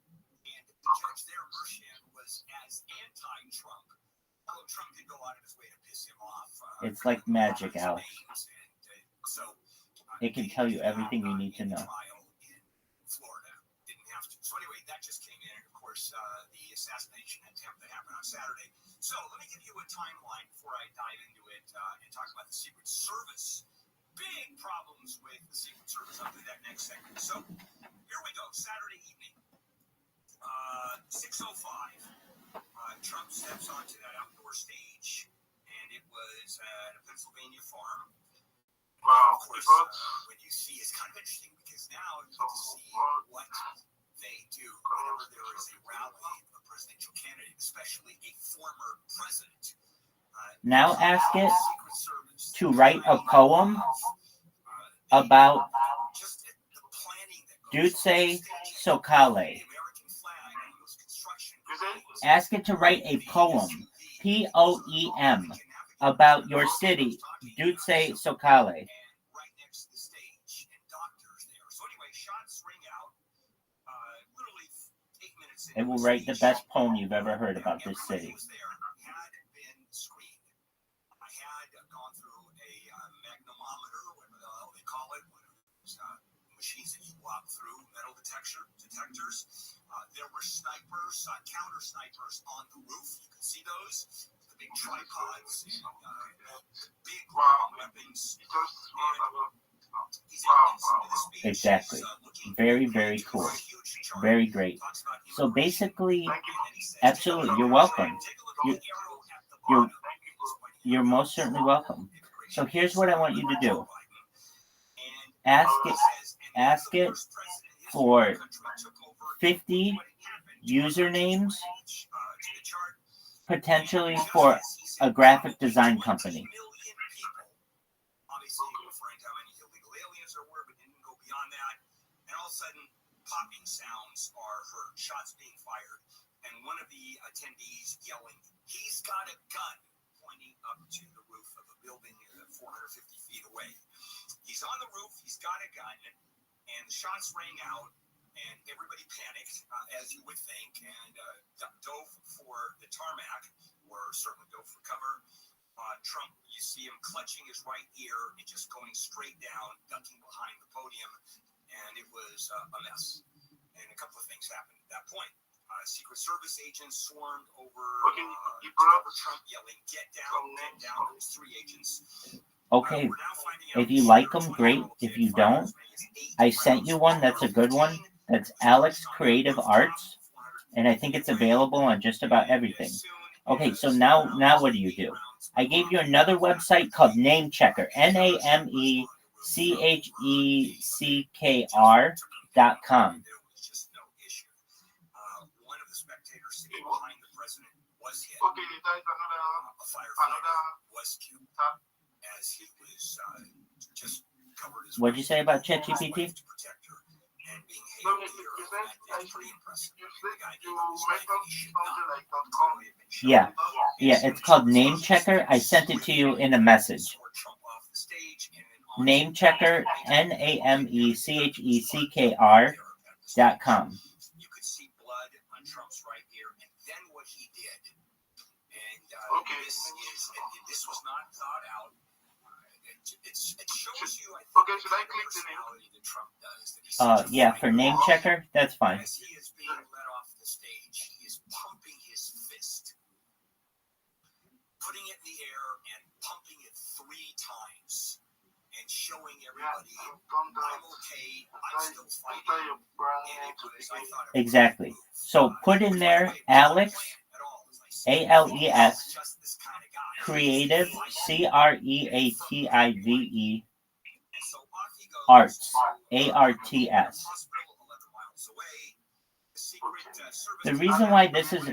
It's like magic, Alex. It can tell you everything you need to know. So anyway, that just came in. Of course, the assassination attempt that happened on Saturday. So let me give you a timeline before I dive into it and talk about the Secret Service. Big problems with the Secret Service. I'll do that next segment. So here we go. Saturday evening, 6:05. Trump steps onto that outdoor stage, and it was at a Pennsylvania farm. Wow. Of course, when you see, it's kind of interesting because now you get to see what they do whenever there is a rally of a presidential candidate, especially a former president. Now ask it to write a poem about Dutse Socale. Ask it to write a poem, Poem, about your city, Dutse Sokale. And right next to the stage, and doctors there. So anyway, shots ring out. Literally 8 minutes in. It will write the best poem you've ever heard about this city. Was there had been screened. I had gone through a magnemometer, whatever the hell they call it, one of those machines that you walk through, metal detectors. There were snipers, counter snipers on the roof. You can see those, the big tripods, big weapons. Exactly. Very, very cool. Very great. So basically, absolutely, you're welcome. You're most certainly welcome. So here's what I want you to do. Ask it for 50 usernames, potentially for a graphic design company. Obviously, referring to how many illegal aliens there were, but didn't go beyond that. And all of a sudden, popping sounds are heard, shots being fired, and one of the attendees yelling, "He's got a gun," pointing up to the roof of a building 450 feet away. He's on the roof, he's got a gun, and the shots rang out, and everybody panicked, as you would think, and dove for the tarmac, or certainly dove for cover. Trump, you see him clutching his right ear and just going straight down, ducking behind the podium, and it was a mess. And a couple of things happened at that point. Secret Service agents swarmed over Trump, yelling, "Get down, get down." There's 3 agents. Okay, if you like them, great. If you don't, I sent you one that's a good one. That's Alex Creative Arts, and I think it's available on just about everything. Okay, so now what do you do? I gave you another website called Name Checker, NameCheckr.com. One of the spectators sitting behind the president was hit. A firefighter was killed as he was just covered his. What'd you say about ChatGPT? Yeah, it's called Name Checker. I sent it to you in a message. Name Checker, NameCheckr.com. You could see blood on Trump's right ear, and then what he did. And this was not thought out. It shows you, I think, Okay, should I click the personality that Trump does. Yeah, for Name Checker, that's fine. As he is being let off the stage, he is pumping his fist, putting it in the air and pumping it 3 times, and showing everybody, "I'm okay, I'm still fighting." And it was, I thought, Exactly. So put in there Alex, ALEX, Creative, CREATIVE, Arts, ARTS. The reason why this is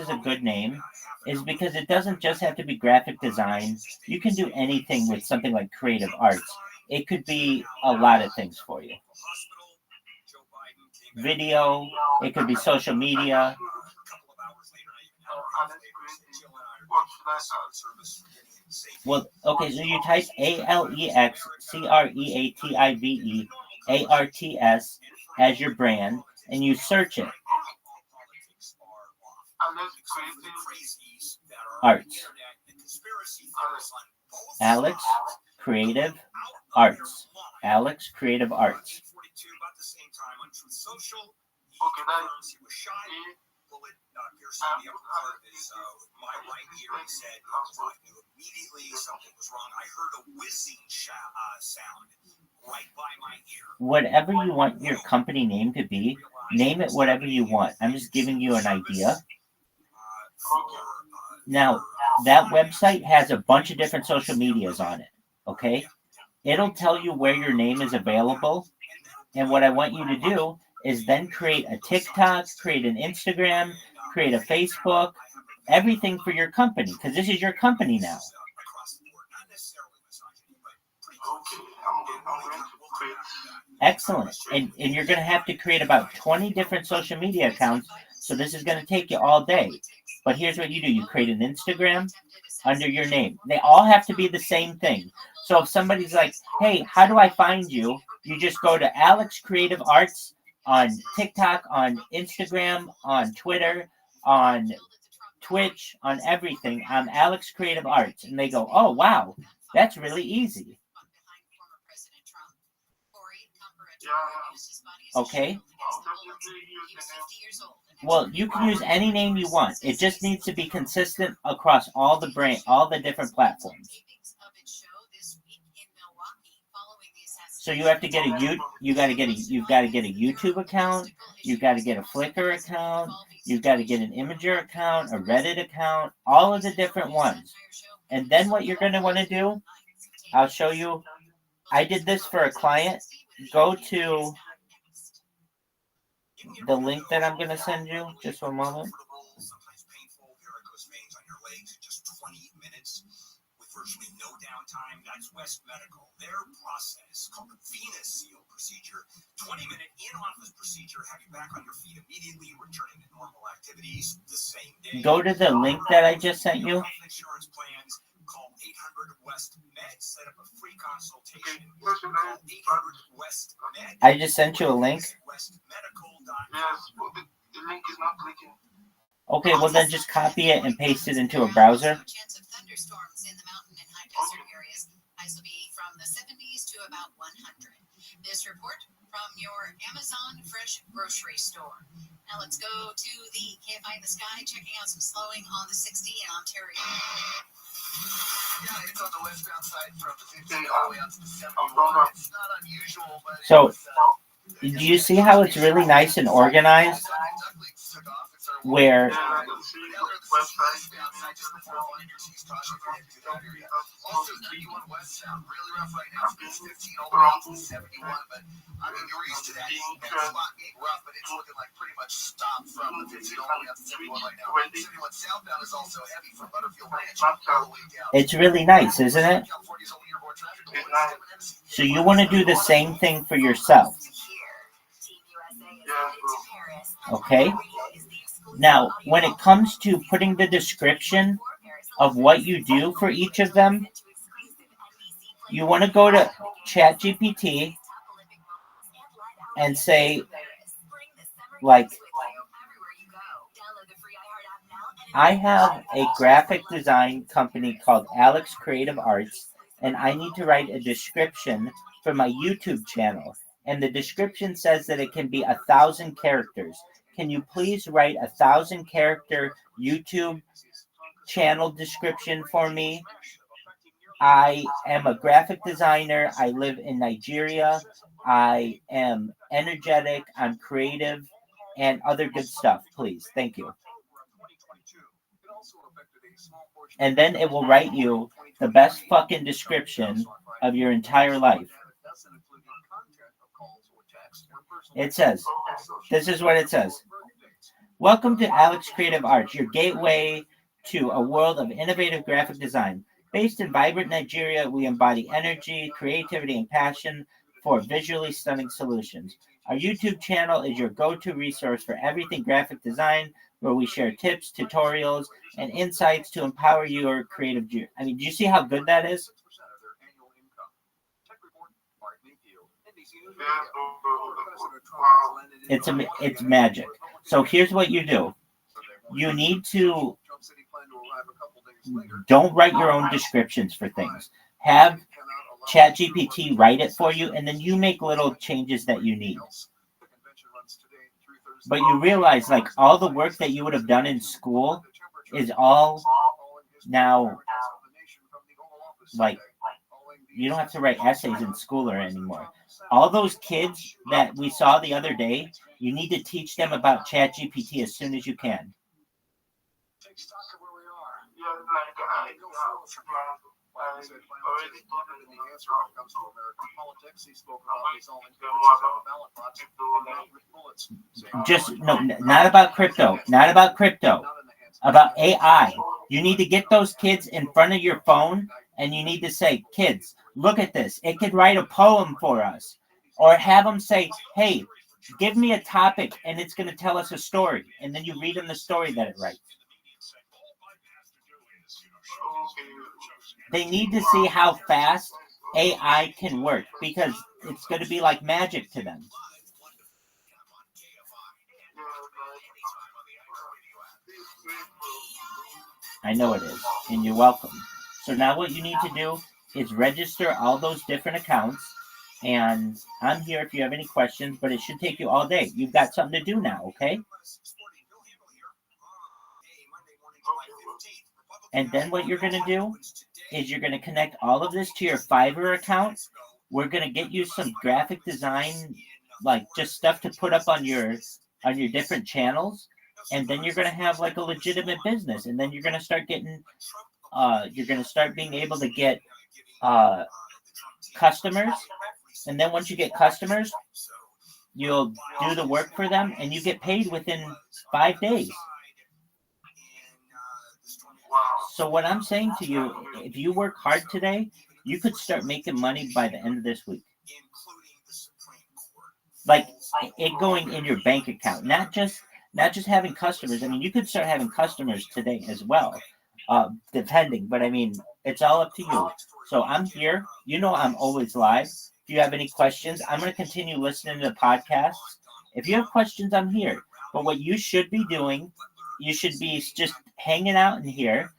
a good name is because it doesn't just have to be graphic design. You can do anything with something like creative arts. It could be a lot of things for you. Video, it could be social media. Well, okay, so you type ALEX CREATIVE ARTS as your brand, and you search it. Arts. Alex Creative Arts. Alex Creative Arts. Okay, that bullet piercing the upper part of his my right ear. He said, I knew immediately something was wrong. I heard a whizzing sound right by my ear. Whatever you want your company name to be, name it whatever you want. I'm just giving you an idea. Now, that website has a bunch of different social medias on it, okay? It'll tell you where your name is available, and what I want you to do is then create a TikTok, create an Instagram, create a Facebook, everything for your company, because this is your company now. Excellent. And you're going to have to create about 20 different social media accounts So this is going to take you all day. But here's what you do. You create an Instagram under your name. They all have to be the same thing. So if somebody's like, hey, how do I find you? You just go to Alex Creative Arts on TikTok, on Instagram, on Twitter, on Twitch, on everything. I'm Alex Creative Arts. And they go, oh, wow, that's really easy. Okay? Well, you can use any name you want. It just needs to be consistent across all the different platforms. So you have to get you've got to get a YouTube account, you've got to get a Flickr account, you've got to get an Imager account, a Reddit account, all of the different ones. And then what you're going to want to do, I'll show you. I did this for a client. Go to the link that I'm going to send you. Just one moment. Sometimes painful, varicose veins on your legs in just 20 minutes with virtually no downtime. That's West Medical. Their process called the Venus Seal procedure, 20-minute in-office procedure, have you back on your feet immediately, returning to normal activities the same day. Go to the link that I just sent you. Insurance plans. Call 800 West Med. Set up a free consultation. Call 800 West Med. I just sent you a link. Yes, but the link is not clicking. Okay, well then just copy it and paste it into a browser. Chance of thunderstorms in the mountain and high desert areas. Highs will be from the 70s to about 100. This report from your Amazon Fresh Grocery Store. Now let's go to the KFI in the sky, checking out some slowing on the 60 in Ontario. Yeah, it's on the westbound side from the 50 all the way out to the 71. It's not unusual, but So, do you see how it's really nice and organized? Where also 31 westbound, really rough right now. It's 15 all the way out to 71, but I mean you're used to that spot being rough, but it's looking like pretty much stopped from the 15 all the way out to 71 right now. 71 southbound is also heavy from Butterfield Ranch all the way down. it's really nice, isn't it? So you want to do the same thing for yourself. Okay? Now, when it comes to putting the description of what you do for each of them, you want to go to ChatGPT and say, like, I have a graphic design company called Alex Creative Arts, and I need to write a description for my YouTube channel. And the description says that it can be 1,000 characters. Can you please write 1,000-character YouTube channel description for me? I am a graphic designer. I live in Nigeria. I am energetic. I'm creative, and other good stuff. Please, thank you. And then it will write you the best fucking description of your entire life. It says, this is what it says. Welcome to Alex Creative Arts, your gateway to a world of innovative graphic design. Based in vibrant Nigeria, we embody energy, creativity, and passion for visually stunning solutions. Our YouTube channel is your go-to resource for everything graphic design, where we share tips, tutorials, and insights to empower your creative journey. I mean, do you see how good that is? It's magic. So here's what you do. You need to don't write your own descriptions for things. Have ChatGPT write it for you, and then you make little changes that you need. But you realize, like, all the work that you would have done in school is all now, like, you don't have to write essays in school or anymore. All those kids that we saw the other day, you need to teach them about ChatGPT as soon as you can. Just no, not about crypto. Not about crypto. About AI. You need to get those kids in front of your phone, and you need to say, kids, look at this. It could write a poem for us. Or have them say, hey, give me a topic, and it's going to tell us a story, and then you read them the story that it writes. They need to see how fast AI can work, because it's going to be like magic to them. I know it is, and you're welcome. So now what you need to do is register all those different accounts, and I'm here if you have any questions, but it should take you all day. You've got something to do now, okay? And then what you're going to do is you're going to connect all of this to your Fiverr account. We're going to get you some graphic design, like just stuff to put up on your different channels, and then you're going to have like a legitimate business, and then you're going to start getting you're going to start being able to get customers, and then once you get customers, you'll do the work for them, and you get paid within 5 days. So what I'm saying to you, if you work hard today, you could start making money by the end of this week. Like it going in your bank account, not just having customers. I mean, you could start having customers today as well, depending. But I mean, it's all up to you. So I'm here. You know, I'm always live. If you have any questions, I'm going to continue listening to the podcasts. If you have questions, I'm here. But what you should be doing, you should be just hanging out in here.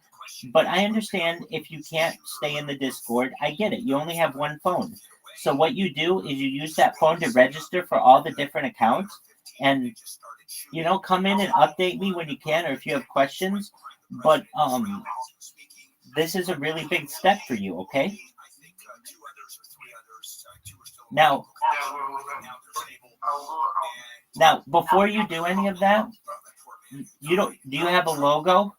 But I understand if you can't stay in the Discord. I get it. You only have one phone. So what you do is you use that phone to register for all the different accounts, and you know, come in and update me when you can, or if you have questions. But this is a really big step for you, okay? Now before you do any of that, do you have a logo?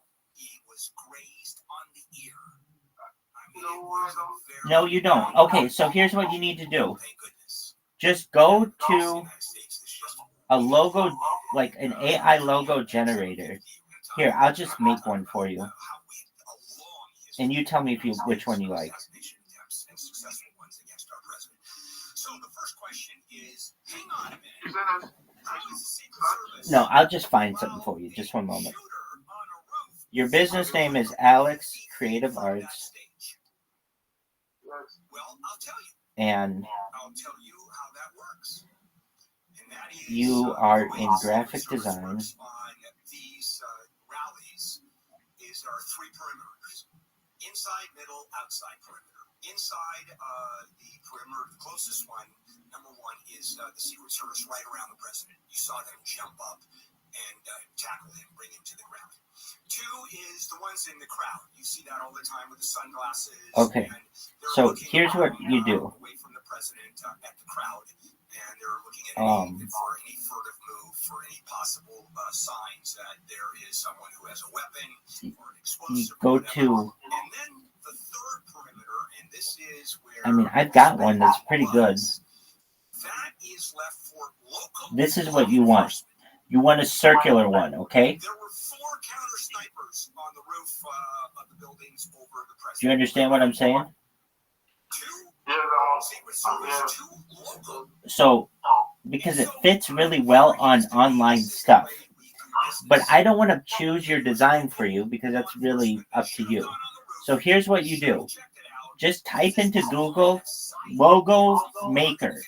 No, you don't. Okay, so here's what you need to do. Just go to a logo, like an AI logo generator. Here, I'll just make one for you. And you tell me which one you like. No, I'll just find something for you. Just one moment. Your business name is Alex Creative Arts. And you are in graphic design. There are three perimeters: inside, middle, outside perimeter. Inside the perimeter, the closest one, number one, is the Secret Service right around the president. You saw them jump up and tackle him, bring him to the ground. Two is the ones in the crowd. You see that all the time with the sunglasses. Okay. So here's what you do. Away from the president at the crowd, and they're looking at for any furtive move, for any possible signs that there is someone who has a weapon or an explosive. You go to. And then the third perimeter, and this is where. I mean, I've got one that's pretty good. That is left for local. This is what you want. You want a circular one, okay? There were 4 counter snipers on the roof of the buildings over the president. Do you understand what I'm saying? 2 Secret Service, 2 local. So, because it fits really well on online stuff. But I don't want to choose your design for you because that's really up to you. So here's what you do. Just type into Google logo maker.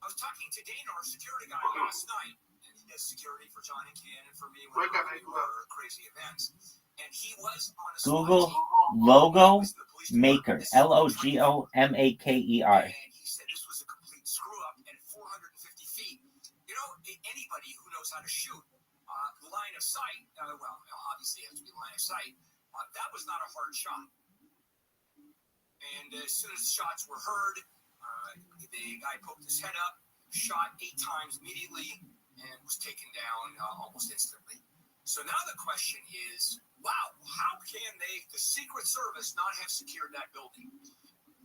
I was talking to Dana, our security guy, last night, and he does security for John and Ken and for me when we do our crazy events. And he was on a Google logo maker, LOGOMAKER. And he said this was a complete screw up. And at 450 feet, you know, anybody who knows how to shoot line of sight, well, obviously it has to be line of sight. That was not a hard shot. And as soon as the shots were heard, the guy poked his head up, shot 8 times immediately, and was taken down almost instantly. So now the question is, wow, how can the Secret Service not have secured that building?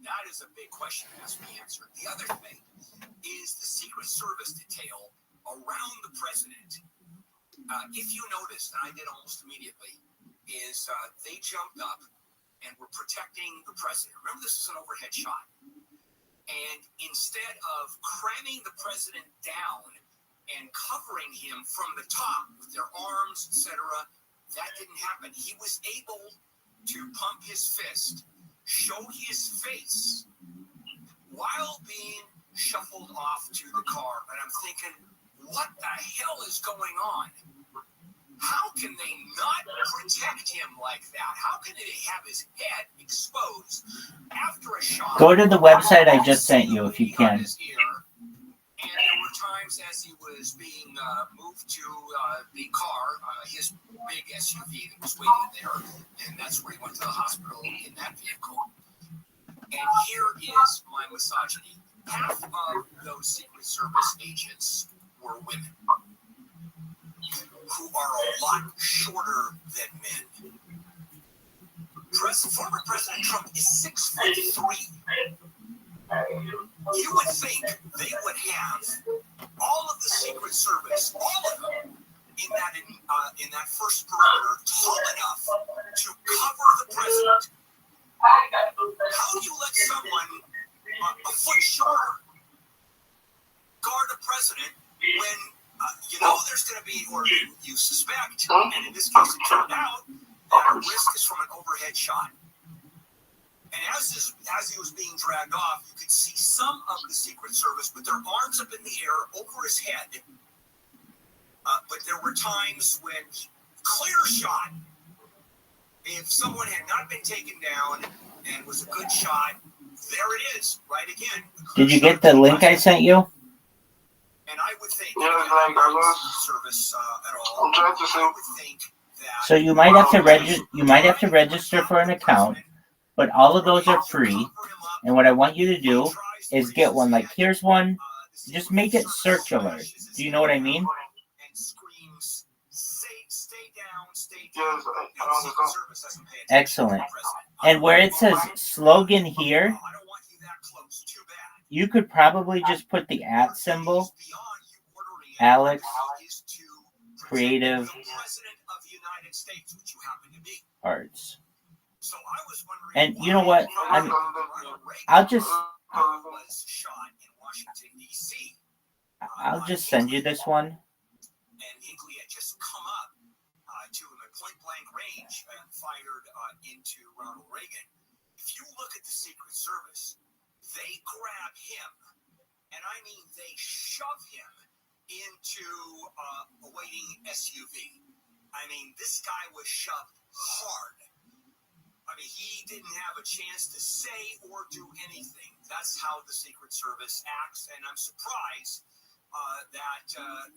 That is a big question that has to be answered. The other thing is the Secret Service detail around the president. If you noticed, and I did almost immediately, is they jumped up and were protecting the president. Remember, this is an overhead shot. And instead of cramming the president down and covering him from the top with their arms, etc., that didn't happen. He was able to pump his fist, show his face, while being shuffled off to the car. And I'm thinking, what the hell is going on? How can they not protect him like that? How can they have his head exposed after a shot? Go to the website I just sent you if you can. And there were times as he was being moved to the car, his big SUV that was waiting there, and that's where he went to the hospital in that vehicle. And here is my misogyny. Half of those Secret Service agents were women who are a lot shorter than men. Former President Trump is 6'3". You would think they would have all of the Secret Service, all of them, in that first perimeter, tall enough to cover the president. How do you let someone a foot shorter guard a president when you know there's going to be, or you suspect, and in this case it turned out, that a risk is from an overhead shot. And as he was being dragged off, you could see some of the Secret Service with their arms up in the air over his head. But there were times when, clear shot, if someone had not been taken down and was a good shot, there it is, right again. Did you get the link I sent you? And I would think, service at all. I'm trying to say. I would think that. So you might have to register for an account, but all of those are free. And what I want you to do is get one. Like, here's one. Just make it search alert. Do you know what I mean? Excellent. And where it says slogan here, you could probably just put the @ symbol, Alex, Creative Arts. And you know what? I'll just send you this one. And Hinckley had just come up to him at point blank range and fired into Ronald Reagan. If you look at the Secret Service, they grab him, and I mean they shove him into a waiting SUV. I mean, this guy was shoved hard. I mean, he didn't have a chance to say or do anything. That's how the Secret Service acts, and I'm surprised that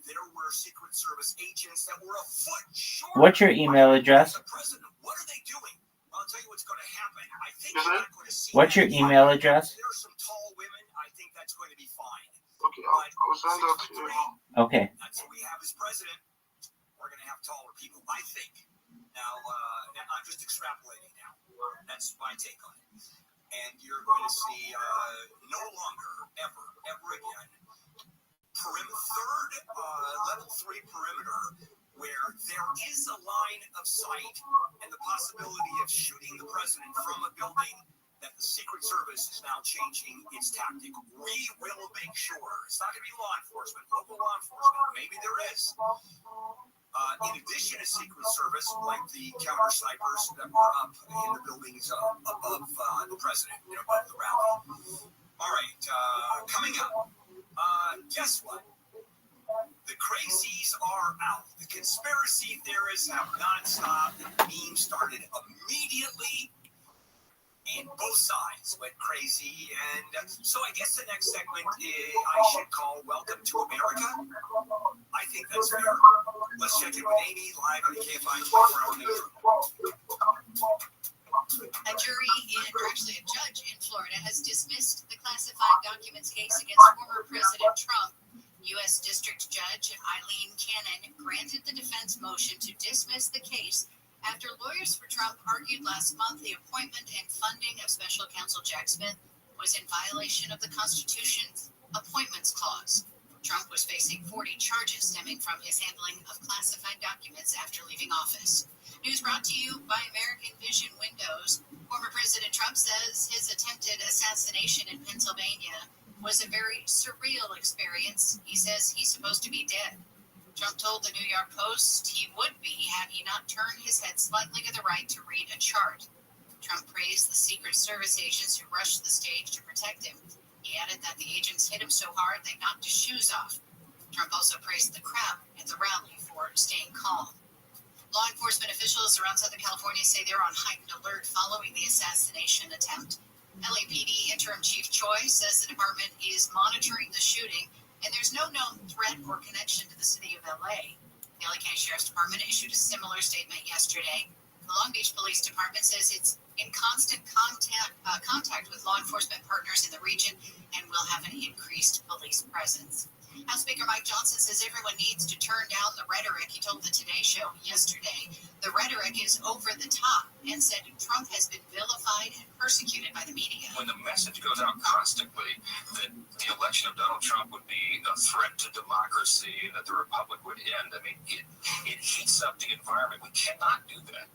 there were Secret Service agents that were a foot short. What's your email address? The president, what are they doing? I'll tell you what's going to happen. I think you're not going to see. What's your email address? There are some tall women. I think that's going to be fine. Okay, I'll send that to you. Okay. That's what we have as president. We're going to have taller people, I think. Now, I'm just extrapolating now. That's my take on it. And you're going to see no longer, ever again, level 3 perimeter, where there is a line of sight and the possibility of shooting the president from a building, that the Secret Service is now changing its tactic. We will make sure. It's not going to be law enforcement, local law enforcement. Maybe there is. In addition to Secret Service, like the counter snipers that were up in the buildings above the president, above the rally. All right, coming up. Guess what? The crazies are out. The conspiracy theorists have not stopped. The meme started immediately. And both sides went crazy. And so I guess the next segment I should call Welcome to America. I think that's fair. Let's check in with Amy live on the KFI 24-hour newsroom. A jury, or actually a judge in Florida, has dismissed the classified documents case against former President Trump. U.S. District Judge Eileen Cannon granted the defense motion to dismiss the case after lawyers for Trump argued last month the appointment and funding of special counsel Jack Smith was in violation of the Constitution's Appointments Clause. Trump was facing 40 charges stemming from his handling of classified documents after leaving office. News brought to you by American Vision Windows. For Former President Trump says his attempted assassination in Pennsylvania was a very surreal experience. He says he's supposed to be dead. Trump told the New York Post he would be had he not turned his head slightly to the right to read a chart. Trump praised the Secret Service agents who rushed the stage to protect him. He added that the agents hit him so hard they knocked his shoes off. Trump also praised the crowd at the rally for staying calm. Law enforcement officials around Southern California say they're on heightened alert following the assassination attempt. LAPD Interim Chief Choi says the department is monitoring the shooting, and there's no known threat or connection to the city of LA. The LA County Sheriff's Department issued a similar statement yesterday. The Long Beach Police Department says it's in constant contact with law enforcement partners in the region and will have an increased police presence. House Speaker Mike Johnson says everyone needs to turn down the rhetoric. He told the Today Show yesterday the rhetoric is over the top and said Trump has been vilified and persecuted by the media. When the message goes out constantly that the election of Donald Trump would be a threat to democracy, that the republic would end, I mean, it heats up the environment. We cannot do that.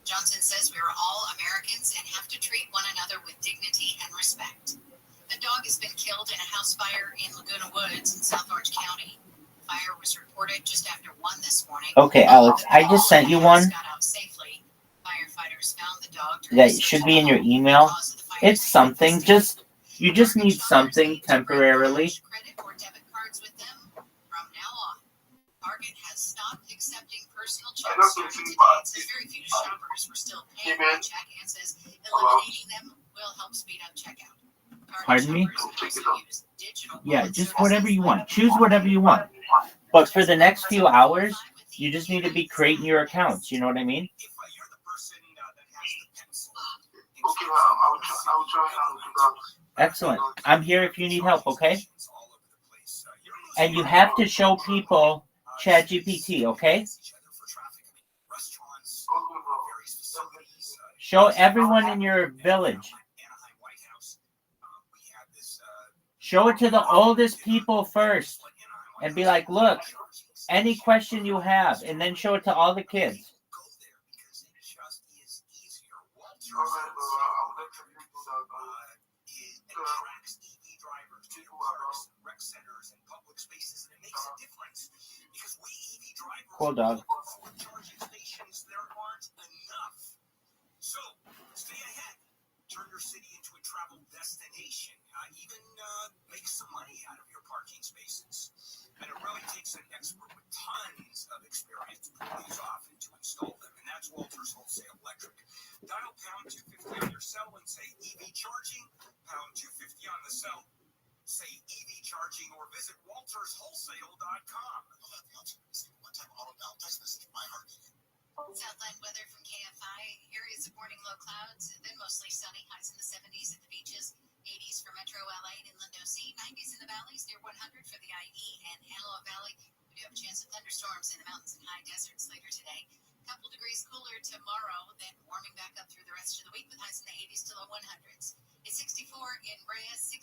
Johnson says we are all Americans and have to treat one another with dignity and respect. A dog has been killed in a house fire in Laguna Woods in South Orange County. The fire was reported just after 1 this morning. Okay, Alex, I just sent you one. Got out safely. Firefighters found the dog That should be in your email. It's something. You just need something temporarily. Credit or debit cards with them from now on. Target has stopped accepting personal checks. Says very few shoppers were still paying by check and says eliminating them will help speed up checkout. Pardon me? Yeah, just whatever you want. Choose whatever you want. But for the next few hours, you just need to be creating your accounts. You know what I mean? Excellent. I'm here if you need help, okay? And you have to show people ChatGPT, okay? Show everyone in your village. Show it to the oldest people first and be like, look, any question you have, and then show it to all the kids. Cool, dog. So, stay ahead. Turn your city into a travel destination. Even make some money out of your parking spaces. And it really takes an expert with tons of experience to pull these off and to install them. And that's Walters Wholesale Electric. Dial pound 250 on your cell and say EV charging. Pound 250 on the cell. Say EV charging or visit walterswholesale.com. One-time auto dial text message. My heart. Southland weather from KFI. Areas of morning low clouds, then mostly sunny. Highs in the 70s at the beaches. 80s for Metro LA and Inland OC. 90s in the valleys near 100 for the IE and Antelope Valley. We do have a chance of thunderstorms in the mountains and high deserts later today. A couple degrees cooler tomorrow, then warming back up through the rest of the week with highs in the 80s to low 100s. It's 64 in Brea, 66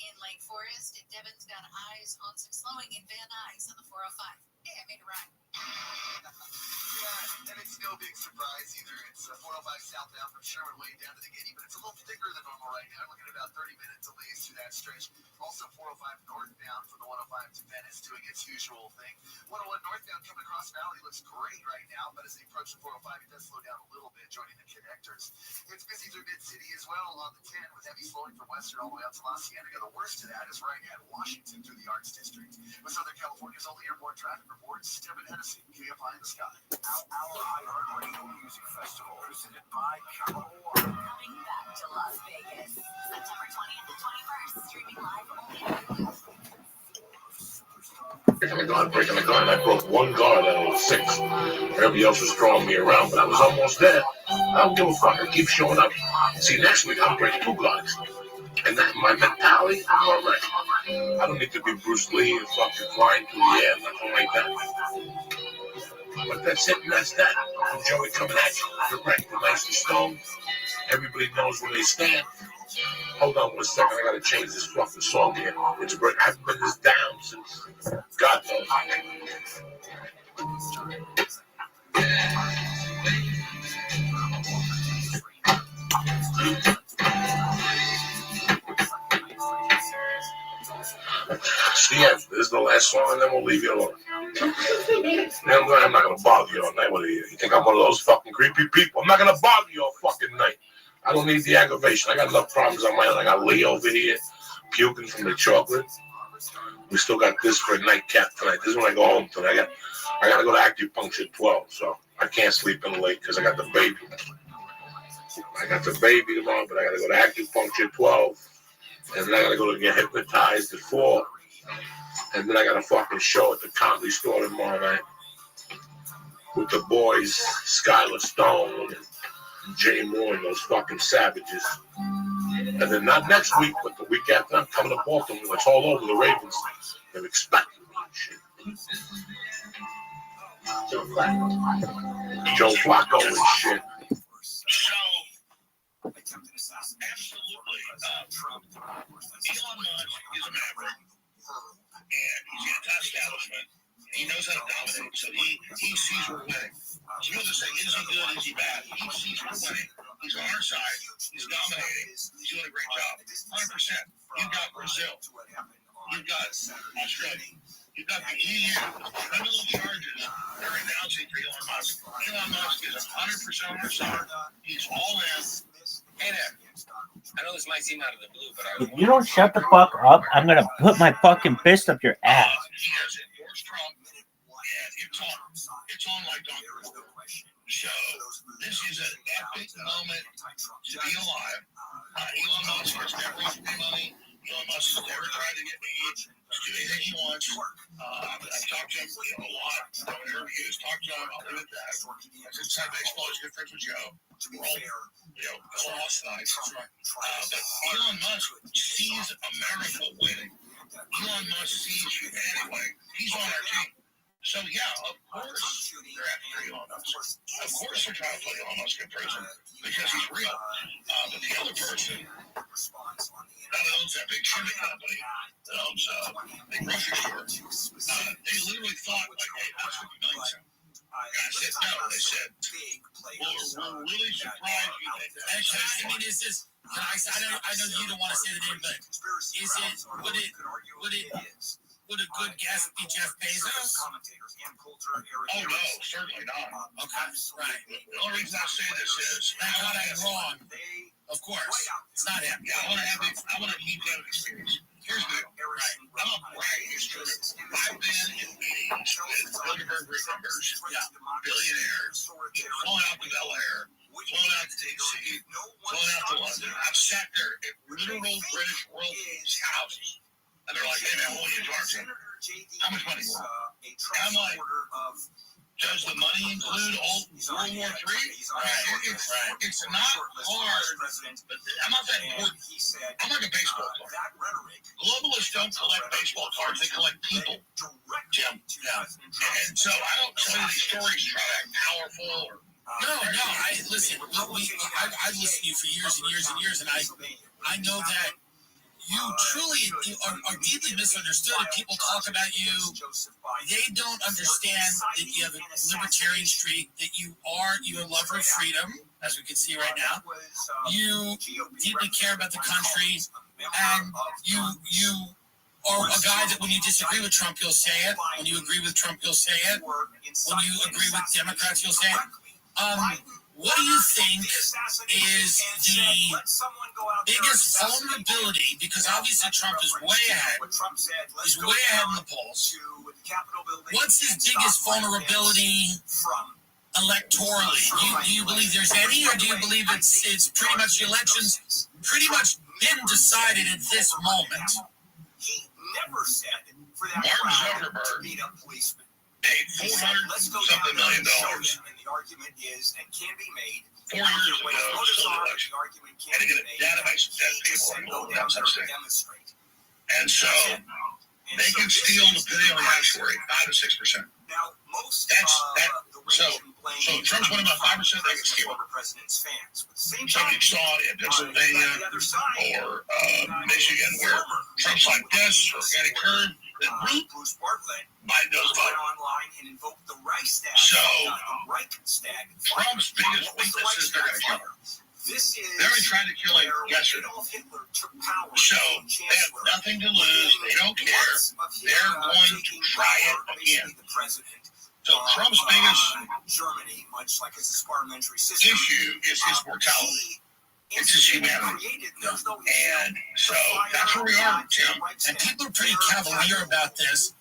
in Lake Forest. And Devon's got eyes on some slowing in Van Nuys on the 405. Hey, I made it right. Yeah, and it's no big surprise either. It's 405 southbound from Sherman Way down to the Giddy, but it's a little thicker than normal right now. We're looking at about 30 minutes delays through that stretch. Also 405 northbound from the 105 to Venice doing its usual thing. 101 northbound coming across Valley looks great right now, but as they approach the 405, it does slow down a little bit, joining the connectors. It's busy through Mid-City as well on the 10 with heavy slowing from Western all the way out to La Cienega. The worst of that is right at Washington through the Arts District. With Southern California's only airborne traffic reports, Devin Hennessy, KFI in the sky. Our iHeartRadio Music Festival, presented by Capital One. Coming back to Las Vegas, September 20th and 21st, streaming live only on Hulu. Breaking the gun. I broke one guard out of 6. Everybody else was throwing me around, but I was almost there. I don't give a fuck. I keep showing up. See, next week I'm breaking 2 guards. And that my mentality, I'm all right. I don't need to be Bruce Lee and fucking flying through the air, nothing like that. But that's it, and that's that. Uncle Joey coming at you, direct, nicely stoned. Everybody knows where they stand. Hold on 1 second, I gotta change this fucking song here. It's great. I haven't been this down since God knows. to the last song, and then we'll leave you alone. I'm not going to bother you all night. What are you? You think I'm one of those fucking creepy people? I'm not going to bother you all fucking night. I don't need the aggravation. I got enough problems on my own. I got Lee over here puking from the chocolate. We still got this for a nightcap tonight. This is when I go home tonight. I got to go to acupuncture at 12, so I can't sleep in late because I got the baby. I got the baby tomorrow, but I got to go to acupuncture at 12. And then I got to go to get hypnotized at 4. And then I got a fucking show at the Comedy Store tomorrow night with the boys, Skylar Stone and Jay Moore and those fucking savages. And then not next week, but the week after, I'm coming to Baltimore. It's all over the Ravens. They're expecting me and shit. Joe Flacco and shit. So, absolutely, Elon Musk is a maverick, and he's anti-establishment. He knows how to dominate, so he sees we're winning. So you know to say, is he good, is he bad? He sees we're winning. He's on our side. He's dominating. He's doing a great job. 100%. You've got Brazil. You've got Australia. You've got the EU. Criminal charges they're announcing for Elon Musk. Elon Musk is 100% on our side. He's all in. Hey there. I know this might seem out of the blue, but If you don't shut the fuck up, I'm gonna put my fucking fist up your ass. He has endorsed Trump, and it's on like Dr. So this is an epic moment to be alive. Elon Musk has never offered me money. Elon Musk has never tried to get me to do anything he wants. I've talked to him a lot. I've done interviews, talked to him. I'll leave it at that. Since Inside Baseball, he's good friends with Joe. We're all lost tonight. But Elon Musk sees America winning. Elon Musk sees you anyway. He's on our team. So, yeah, of course they're after Elon Musk. Of course they're trying to put Elon Musk in prison because he's real. But the other person that owns that big shipping company, that owns the grocery store, they literally thought, like, hey, that's what we're doing. I said, no. They said, well, we're really surprised you did that. I mean, is this, I know you don't want to say the name, but is it, would a good guess be Jeff Bezos? Oh, no, certainly not. Okay, right. The only reason I say this is, Thank God I'm wrong. Of course, it's not him. Yeah, I want to meet that experience. Here's the deal. Right. I'm a bragging history. I've been in meetings with Bilderberg Group members, billionaires, flown out to Bel Air, flown out to DC, flown out to London. I've sat there at literal British royalties' houses. And they're like, hey, man, what are you charging? How much money more? And I'm like, does the money include all World War III? It's not hard, but I'm not that important. I'm like a baseball card. Globalists don't collect baseball cards, they collect people. Jim. Yeah. And so I don't tell you these stories to try to act powerful or. No, I listen. I've listened to you for years and years and years, and I know that you truly are deeply misunderstood. People talk about you. They don't understand that you have a libertarian streak, that you're a lover of freedom, as we can see right now. You deeply care about the country, and you are a guy that when you disagree with Trump, you'll say it. When you agree with Trump, you'll say it. When you agree with Democrats, you'll say it. What do you think is the biggest vulnerability? Because obviously Trump is way ahead. He's way ahead in the polls. What's his biggest vulnerability electorally? Do you believe there's any, or do you believe it's pretty much the election's pretty much been decided at this moment? He never said for that Mark Zuckerberg paid $400-something million. And the argument is, and can be made, 4 years ago, still the election, and to get a database of dead people and all that such thing. And so they can steal, depending on the hash rate, 5 to 6%. Now, most so Trump's winning by 5%, they can steal. So you saw in Pennsylvania or Michigan where Trump's like this or getting curved. Bruce Bartlett Biden knows about it. online and invoked the Reichstag. So Reichstag. Trump's biggest weakness is they're going to kill her. This is They already tried to kill him yesterday. So they have nothing to lose. They don't care. They're going to try it again. So Trump's biggest Germany, much like his parliamentary issue is his mortality. It's his humanity. And so that's where we are, Tim. And people are pretty cavalier about this.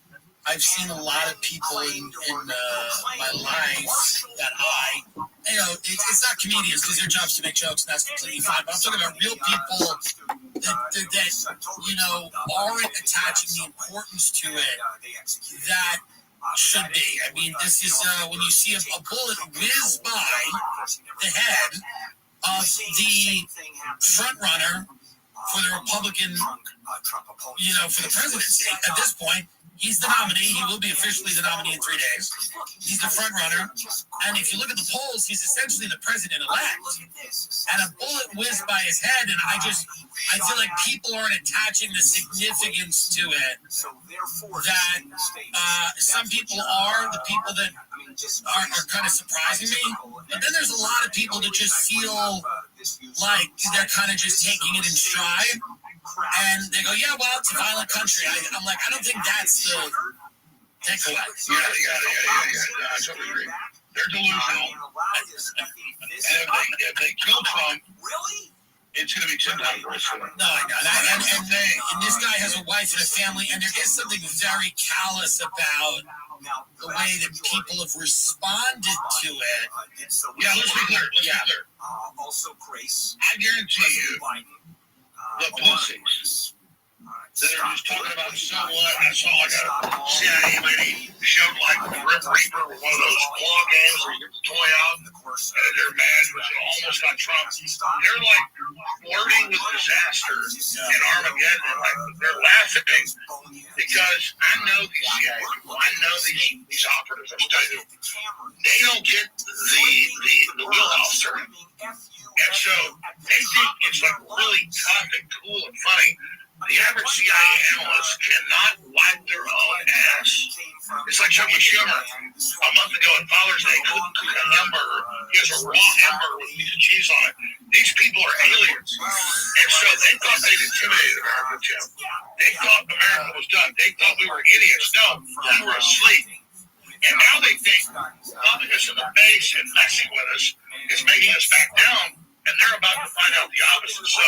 I've seen a lot of people in my life that it's not comedians because their job's to make jokes, and that's completely fine. But I'm talking about real people that aren't attaching the importance to it that should be. I mean, this is when you see a bullet whiz by the head of the front runner for the Republican, for the presidency. At this point, he's the nominee. He will be officially the nominee in 3 days. He's the front runner. And if you look at the polls, he's essentially the president-elect. And a bullet whizzed by his head, and I feel like people aren't attaching the significance to it that some people are, the people that are kind of surprising me. But then there's a lot of people that just feel like they're kind of just taking it in stride. And they go, yeah, well, it's a violent country. I'm like, I don't think that's the takeaway. Yeah. I totally agree. They're delusional. And if they kill Trump, it's going to be 10 times worse for them. No, I know. And this guy has a wife and a family, and there is something very callous about the way that people have responded to it. Yeah, let's be clear. Also, Grace. I guarantee you, the pussies that are just talking about so what. I saw like a CIA lady showed like the Grim Reaper with one of those claw games where you get the toy out and they're mad because it almost got Trump. They're like flirting with disaster in Armageddon, and like they're laughing because I know these CIA people. I know these operatives. I've studied them. They don't get the wheelhouse turn. And so they think it's like really tough and cool and funny. The average CIA analyst cannot wipe their own ass. It's like Chucky Schumer a month ago at Father's Day couldn't cook a hamburger. He has a raw hamburger with a piece of cheese on it. These people are aliens. And so they thought they'd intimidated America, Jim. They thought America was done. They thought we were idiots. No, we were asleep. And now they think bumping us in the face and messing with us is making us back down. And they're about to find out the opposite. So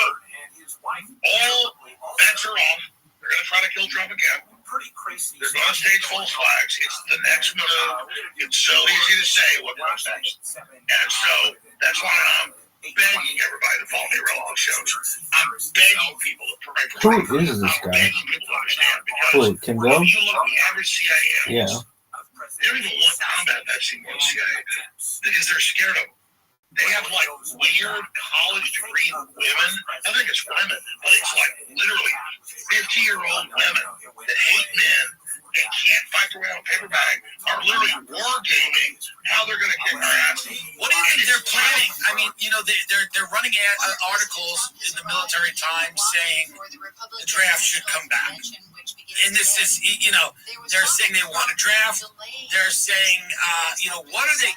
all bets are off. They're going to try to kill Trump again. They're going to stage false flags. It's the next move. It's so easy to say what comes next. And so that's why I'm begging everybody to follow me around on shows. I'm begging people to pray for me. Who is this I'm guy? begging people to understand because Wait, Kimbo? if you look at the average CIA, Yeah. they don't even want combat vaccine more CIA because they're scared of them. They have like weird college degree women. I think it's women, but it's like literally 50-year-old women that hate men and can't fight their way out of a paper bag are literally wargaming how they're going to kick our ass. What do you think they're planning? I mean, they're running articles in the Military Times saying the draft should come back. And this is, they're saying they want a draft. They're saying, what are they?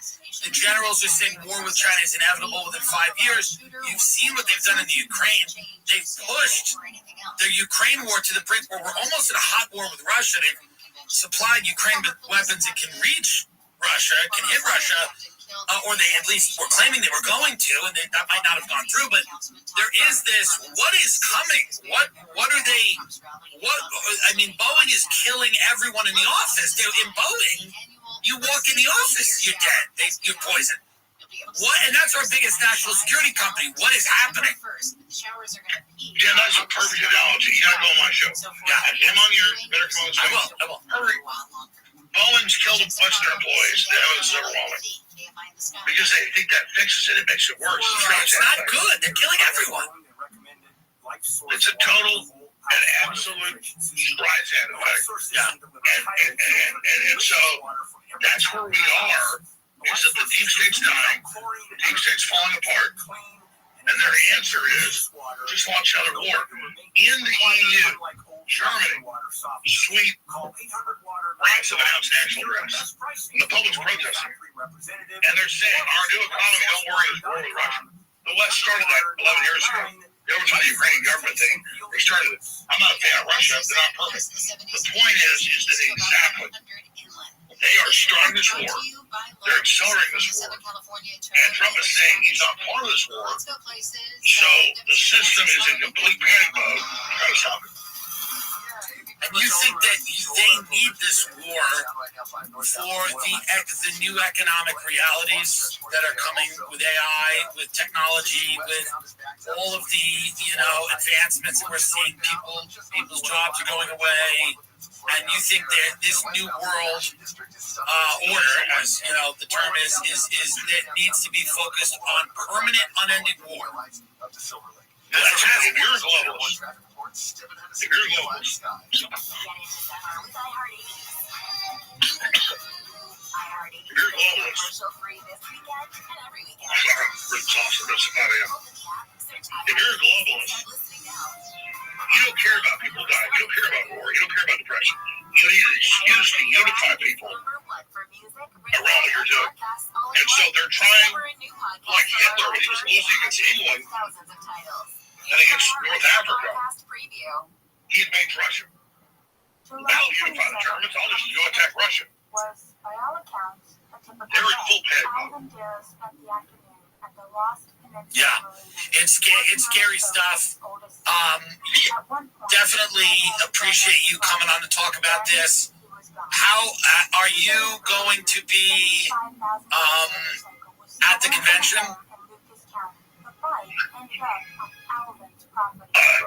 The generals are saying war with China is inevitable within 5 years. You've seen what they've done in the Ukraine. They've pushed the Ukraine war to the brink where we're almost in a hot war with Russia. They've supplied Ukraine with weapons that can reach Russia, can hit Russia, or they at least were claiming they were going to, and that might not have gone through. But there is this, what is coming? What are they, Boeing is killing everyone in the office. In Boeing, you walk in the office, you're dead. You're poisoned. What? And that's our biggest national security company. What is happening? Jim, that's a perfect analogy. You gotta go on my show. Yeah, him on yours. Better come on the show. I will. Hurry. Boeing's killed a bunch of their employees. That was overwhelming. Because they think that fixes it. It makes it worse. It's not good. They're killing everyone. It's a total and absolute surprise hand effect. Yeah. And so that's where we are. Is that the deep state's dying, the deep state's falling apart, and their answer is just launch another war. In the EU, Germany, sweet ranks of announced national arrests, and the public's protesting. And they're saying, our new economy, don't worry, is war with Russia. The West started that 11 years ago. They were telling the Ukrainian government thing. They started it. I'm not a fan of Russia. They're not perfect. The point is that exactly they are starting this war. They're accelerating this war. And Trump is saying he's not part of this war. So the system is in complete panic mode. Try to stop it. And you think that they need this war for the new economic realities that are coming with AI, with technology, with all of the advancements that we're seeing? People's jobs are going away, and you think that this new world order, as the term is that needs to be focused on permanent, unending war. That's it. If you're a globalist, if you're a globalist, if you're a globalist, if you're a globalist, you don't care about people dying. You don't care about war. You don't care about depression. You need an excuse to unify people around what you're doing. And so they're trying, like Hitler, when he was losing against England and against North Africa, he invades Russia. That'll unify the Germans. I'll just go attack Russia. They're in full panic mode. Yeah, it's scary stuff. Definitely appreciate you coming on to talk about this. How are you going to be at the convention?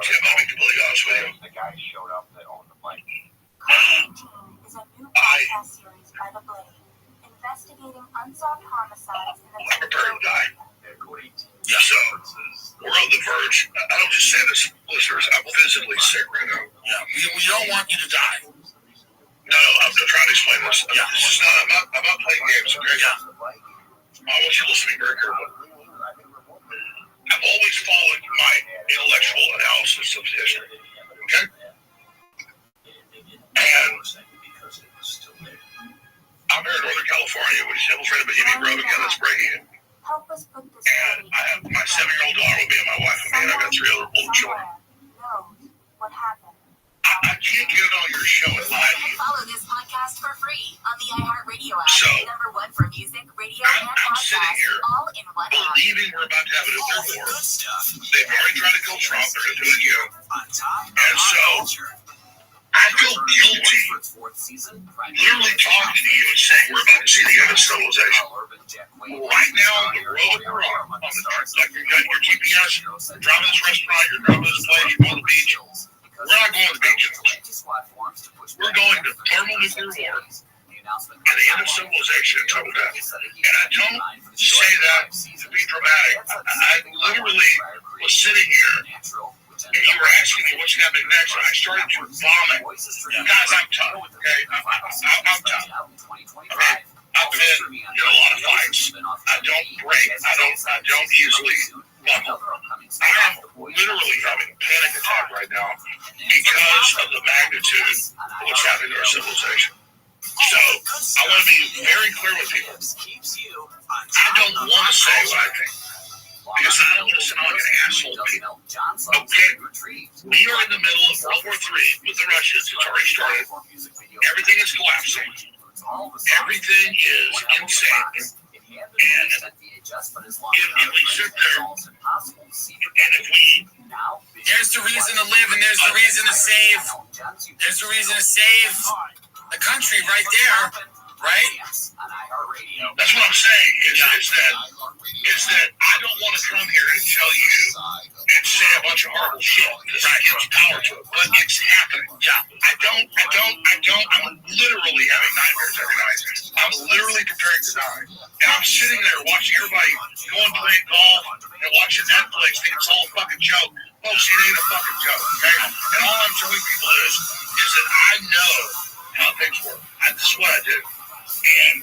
Tim, I'll be completely honest with you. The guy showed up that owned the bike. COVID-19 is a new podcast series by The Blade, investigating unsolved homicides in the I'm prepared to die. Yeah. So, we're on the verge. I don't just say this, listeners. I'm physically sick right now. Yeah, we don't want you to die. No, I'm trying to explain this. Yeah. This is not, I'm not playing games, okay? Yeah. I want you to listen to me very carefully. I've always followed my intellectual analysis of history, okay? And I'm here in Northern California, which is infiltrated by Indian Grove again. That's breaking it. And I have my 7-year-old daughter with me and my wife with me, and I've got 3 other little children. I can't get it on your show and lie to you. Follow this podcast for free on the iHeartRadio app. So, #1 for music, radio, and I'm sitting podcasts, here all in one app. believing we're about to have a nuclear war. They've already tried to kill Trump. They're going to do it again. And so, I feel guilty literally talking to you and saying we're about to see the end of civilization. Right now, on the road we're on the like you got your GPS, you're driving this restaurant, you're driving this place, you're going to the beach. We're not going to the beach. We're going to thermonuclear war and the end of civilization and total death. And I don't say that to be dramatic. I literally was sitting here and you were asking me what's happening next, and I started to vomit. Guys, I'm tough, okay? I'm tough. Okay? I've been in a lot of fights. I don't break. I don't easily buckle. I am literally having a panic attack right now because of the magnitude of what's happening to our civilization. So, I want to be very clear with people. I don't want to say what I think. Because I don't want to sound like an asshole to people. Okay, we are in the middle of World War III with the Russians. It's already started. Everything is collapsing. Everything is insane. And if we sit there, and if we... There's the reason to live, and there's the reason to save. There's the reason to save the country right there. Right? That's what I'm saying, is that I don't want to come here and tell you and say a bunch of horrible shit, because that gives power to it, but it's happening. Yeah, I'm literally having nightmares every night. I'm literally preparing to die. And I'm sitting there watching everybody go and play golf and watching Netflix, thinking it's all a fucking joke. Folks, it ain't a fucking joke, okay? And all I'm telling people is that I know how things work. This is what I do. And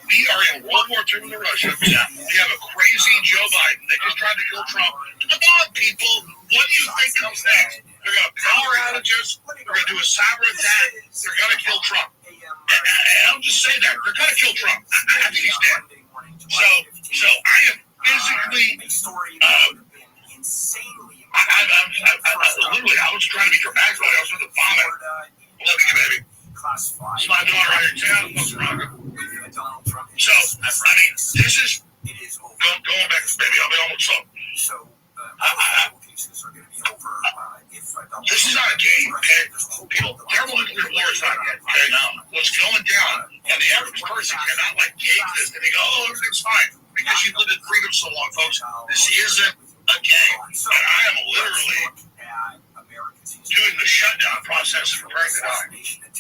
we are in World War II with the Russians. We have a crazy Joe Biden. They just tried to kill Trump. Come on, people. What do you think comes next? They're going to power outages. They're going to do a cyber attack. They're going to kill Trump. And I'll just say that. They're going to kill Trump. I think he's dead. So I am physically frankly, A story that would have been insanely literally, I was trying to be dramatic, but I was with the vomit. Love you, baby. classified. It's my daughter right here, too. What's wrong? Donald Trump. So, I mean, this is It is over. going back, baby. I'll be almost up. So, cases are going to be over if Donald This is not a game, okay? People, thermonuclear war is not yet, okay? What's going down, and the average person cannot, like, gauge this and they go, oh, everything's fine. Because you've lived in freedom so long, folks. This isn't a game. And I am literally doing the shutdown process for preparing to die.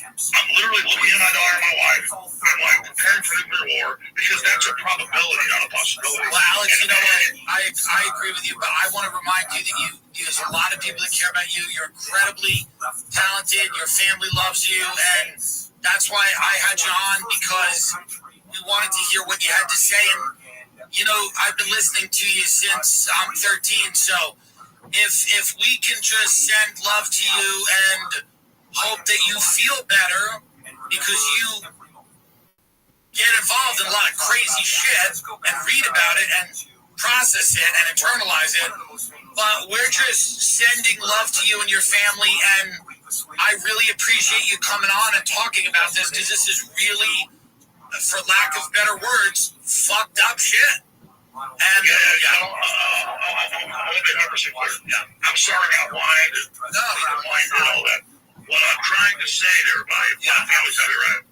I'm literally looking at my daughter and my wife and, like, preparing for nuclear war because that's a probability, not a possibility. Well, Alex, you know what? I agree with you, but I want to remind you that there's a lot of people that care about you. You're incredibly talented. Your family loves you, and that's why I had you on, because we wanted to hear what you had to say. And, you know, I've been listening to you since I'm 13, so if we can just send love to you and hope that you feel better, because you get involved in a lot of crazy shit and read about it and process it and internalize it, but we're just sending love to you and your family, and I really appreciate you coming on and talking about this, because this is really, for lack of better words, fucked up shit. And I'm sorry about lying and all that. What I'm trying to say to everybody, my family's out here, right?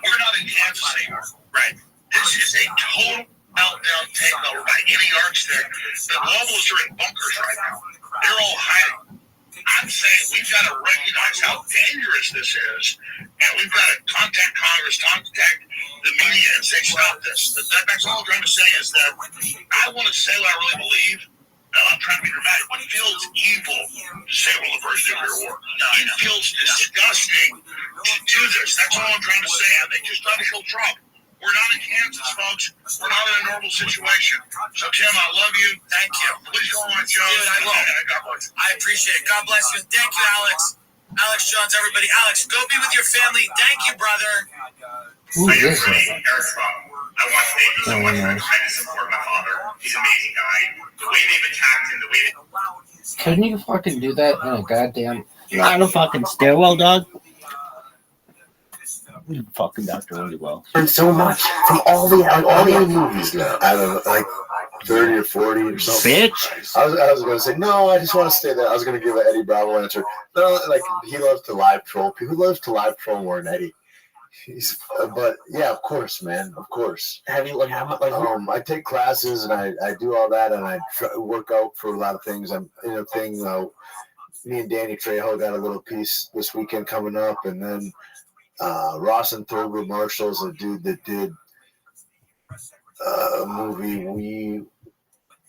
We're not in Kansas anymore, right? This is a total meltdown takeover by any yardstick. The globalists are in bunkers right now. They're all hiding. I'm saying we've got to recognize how dangerous this is, and we've got to contact Congress, contact the media, and say, stop this. That's all I'm trying to say is that I want to say what I really believe. I'm trying to be dramatic. It feels evil to say we're the first nuclear war. It feels disgusting to do this. That's all I'm trying to say. And they just try to kill Trump. We're not in Kansas, folks. We're not in a normal situation. So, Tim, I love you. Thank you. Please go on, Joe. Dude, I will. God bless you. I appreciate it. God bless you. Thank you, Alex. Alex Jones, everybody. Alex, go be with your family. Thank you, brother. Who is this? I want to thank you so much for trying to support my father. He's an amazing guy. The way they've attacked him, the way they... Couldn't you fucking do that in a goddamn... Not a fucking stairwell, dog. Fucking Dr. Wendy Wells. Learned so much from all the movies now. I don't know, like 30 or 40 or something. Bitch. I was going to say, no, I just want to stay there. I was going to give an Eddie Bravo answer. No, like, he loves to live troll. People love to live troll more than Eddie. But yeah, of course, man, of course. Have you, I take classes and I do all that, and I work out for a lot of things. I'm in a thing. Me and Danny Trejo got a little piece this weekend coming up, and then Ross and Thurber Marshall's a dude that did a movie.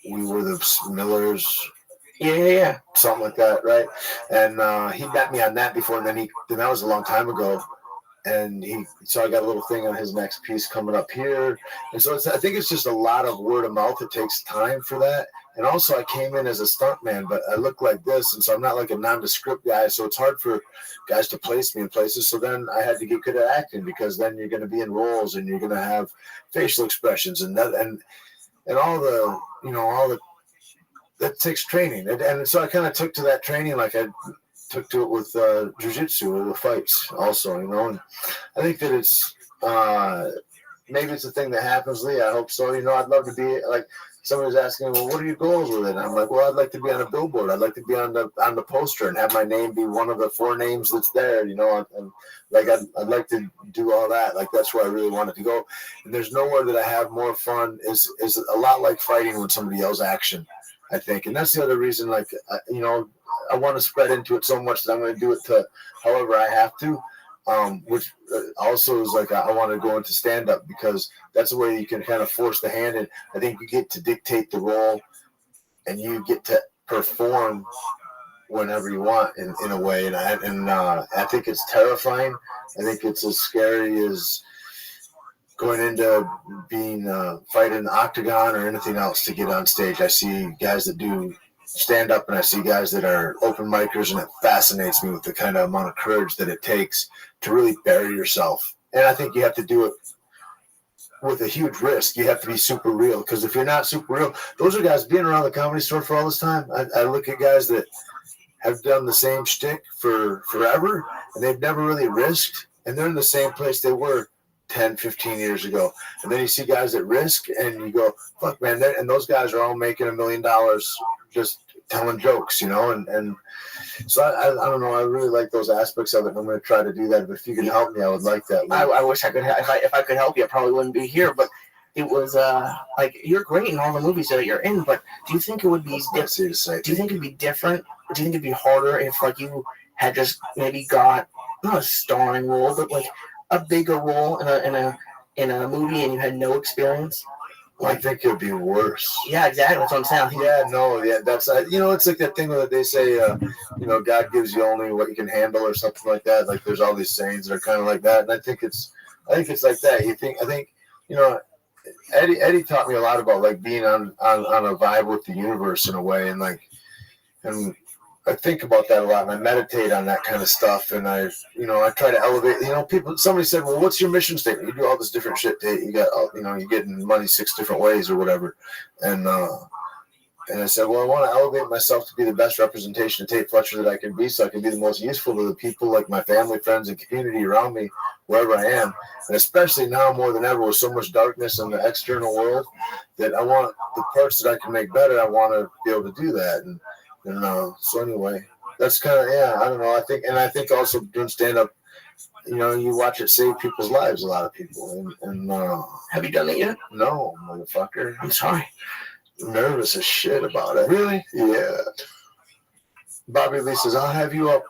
We were the Millers. Yeah, something like that, right? And he met me on that before, and then that was a long time ago. And so I got a little thing on his next piece coming up here. And so I think it's just a lot of word of mouth. It takes time for that. And also I came in as a stuntman, but I look like this. And so I'm not like a nondescript guy. So it's hard for guys to place me in places. So then I had to get good at acting, because then you're going to be in roles and you're going to have facial expressions and that, and all the, that takes training. And so I kind of took to that training like I took to it with jiu-jitsu or the fights also, and I think that it's maybe it's a thing that happens, Lee. I hope so. I'd love to be like, somebody's asking, well, what are your goals with it? And I'm like, well, I'd like to be on a billboard. I'd like to be on the poster and have my name be one of the 4 names that's there, and like I'd like to do all that. Like, that's where I really wanted to go. And there's nowhere that I have more fun. Is a lot like fighting when somebody yells action, I think. And that's the other reason, like, I want to spread into it so much that I'm going to do it to however I have to, which also is like I want to go into stand-up, because that's the way you can kind of force the hand. And I think you get to dictate the role, and you get to perform whenever you want in a way. And I think it's terrifying. I think it's as scary as going into being fighting the octagon or anything else to get on stage. I see guys that do stand up, and I see guys that are open micers, and it fascinates me with the kind of amount of courage that it takes to really bury yourself. And I think you have to do it with a huge risk. You have to be super real, because if you're not super real, those are guys being around the Comedy Store for all this time. I look at guys that have done the same shtick for forever, and they've never really risked, and they're in the same place they were 10, 15 years ago. And then you see guys that risk, and you go, fuck, man, and those guys are all making $1 million just telling jokes, you know, and so I don't know. I really like those aspects of it, and I'm going to try to do that. But if you can help me, I would like that. I wish I could. If I could help you, I probably wouldn't be here. But it was like, you're great in all the movies that you're in. But do you think it would be different? Do you think it'd be different? Do you think it'd be harder if like you had just maybe got not a starring role, but like a bigger role in a movie, and you had no experience? I think it'd be worse. Yeah, exactly. That's what I'm saying. That's it's like that thing that they say, God gives you only what you can handle, or something like that. Like there's all these sayings that are kind of like that, and I think it's like that. I think Eddie taught me a lot about like being on a vibe with the universe in a way, and I think about that a lot, and I meditate on that kind of stuff, and I try to elevate. Somebody said, "Well, what's your mission statement? You do all this different shit. You got, you're getting money 6 different ways or whatever." And I said, "Well, I want to elevate myself to be the best representation of Tate Fletcher that I can be, so I can be the most useful to the people, like my family, friends, and community around me, wherever I am. And especially now more than ever, with so much darkness in the external world, that I want the parts that I can make better. I want to be able to do that." And so anyway, that's kind of, I don't know. I think also doing stand-up, you watch it save people's lives, a lot of people. And have you done it yet? No, motherfucker. I'm sorry. I'm nervous as shit about it. Really? Yeah. Bobby Lee says, "I'll have you up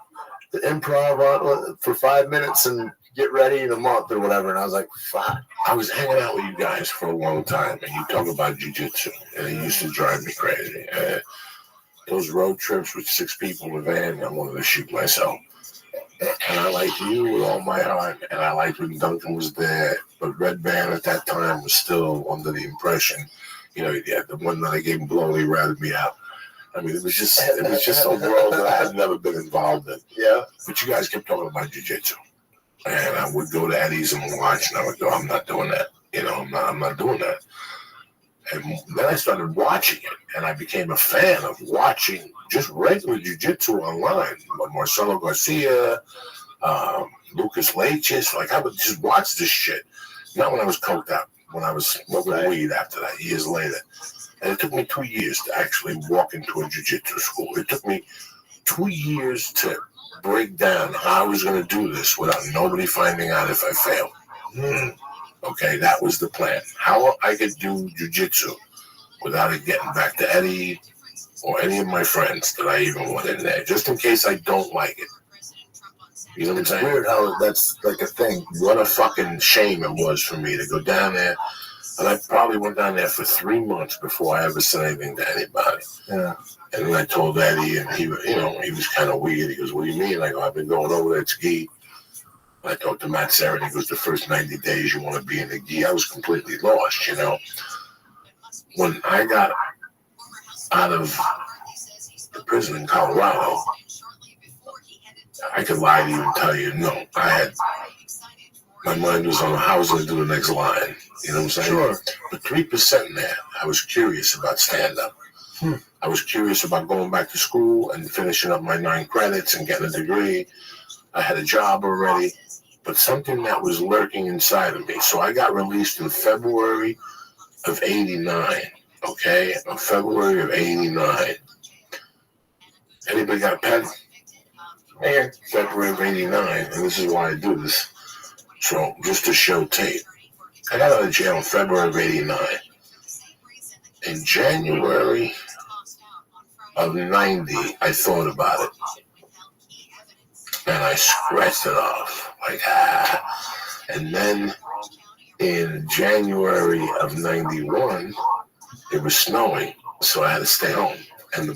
the improv for 5 minutes and get ready in a month," or whatever. And I was like, fuck. I was hanging out with you guys for a long time, and you talk about jiu-jitsu, and it used to drive me crazy. Those road trips with 6 people in a van, I wanted to shoot myself. And I liked you with all my heart, and I liked when Duncan was there. But Red Band at that time was still under the impression, the one that I gave him blow, he ratted me out. I mean, it was just a world that I had never been involved in. Yeah. But you guys kept talking about jiu-jitsu. And I would go to Eddie's and watch, and I would go, I'm not doing that. I'm not doing that. And then I started watching it, and I became a fan of watching just regular jiu-jitsu online. Marcelo Garcia, Lucas Leitchis. Like, I would just watch this shit. Not when I was coked up, when I was smoking weed after that, years later. And it took me 2 years to actually walk into a jiu-jitsu school. It took me 2 years to break down how I was going to do this without nobody finding out if I failed. Okay, that was the plan. How I could do jiu-jitsu without it getting back to Eddie or any of my friends that I even went in there, just in case I don't like it. You know what I'm saying? It's weird how that's like a thing. What a fucking shame it was for me to go down there. And I probably went down there for 3 months before I ever said anything to anybody. Yeah. And then I told Eddie, and he was kind of weird. He goes, "What do you mean?" I go, "I've been going over there to gi." I talked to Matt Serra, and he goes, "The first 90 days you want to be in the gi." I was completely lost, When I got out of the prison in Colorado, I could lie to you and tell you, no, my mind was on how I was going to do the next line. You know what I'm saying? Sure. But 3% in there, I was curious about stand-up. I was curious about going back to school and finishing up my 9 credits and getting a degree. I had a job already, but something that was lurking inside of me. So I got released in February of 89, okay? In February of 89. Anybody got a pen? Here. February of 89, and this is why I do this. So just to show Tate, I got out of jail in February of 89. In January of 90, I thought about it. And I scratched it off. And then in January of 91, it was snowing, so I had to stay home. And the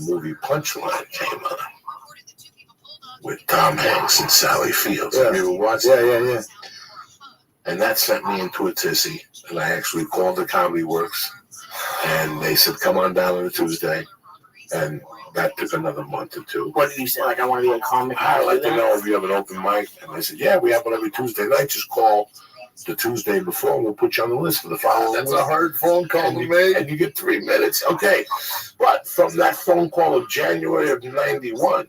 movie Punchline came on with Tom Hanks and Sally Fields. Yeah. Have you ever watched it? Yeah. And that sent me into a tizzy. And I actually called the Comedy Works, and they said, "Come on down on a Tuesday." And that took another month or 2. What did you say? Like, I want to be a comic? I'd like to know if you have an open mic. And they said, "Yeah, we have one every Tuesday night. Just call the Tuesday before, we'll put you on the list for the following That's week. a hard phone call to make. And you get 3 minutes. Okay. But from that phone call of January of 91,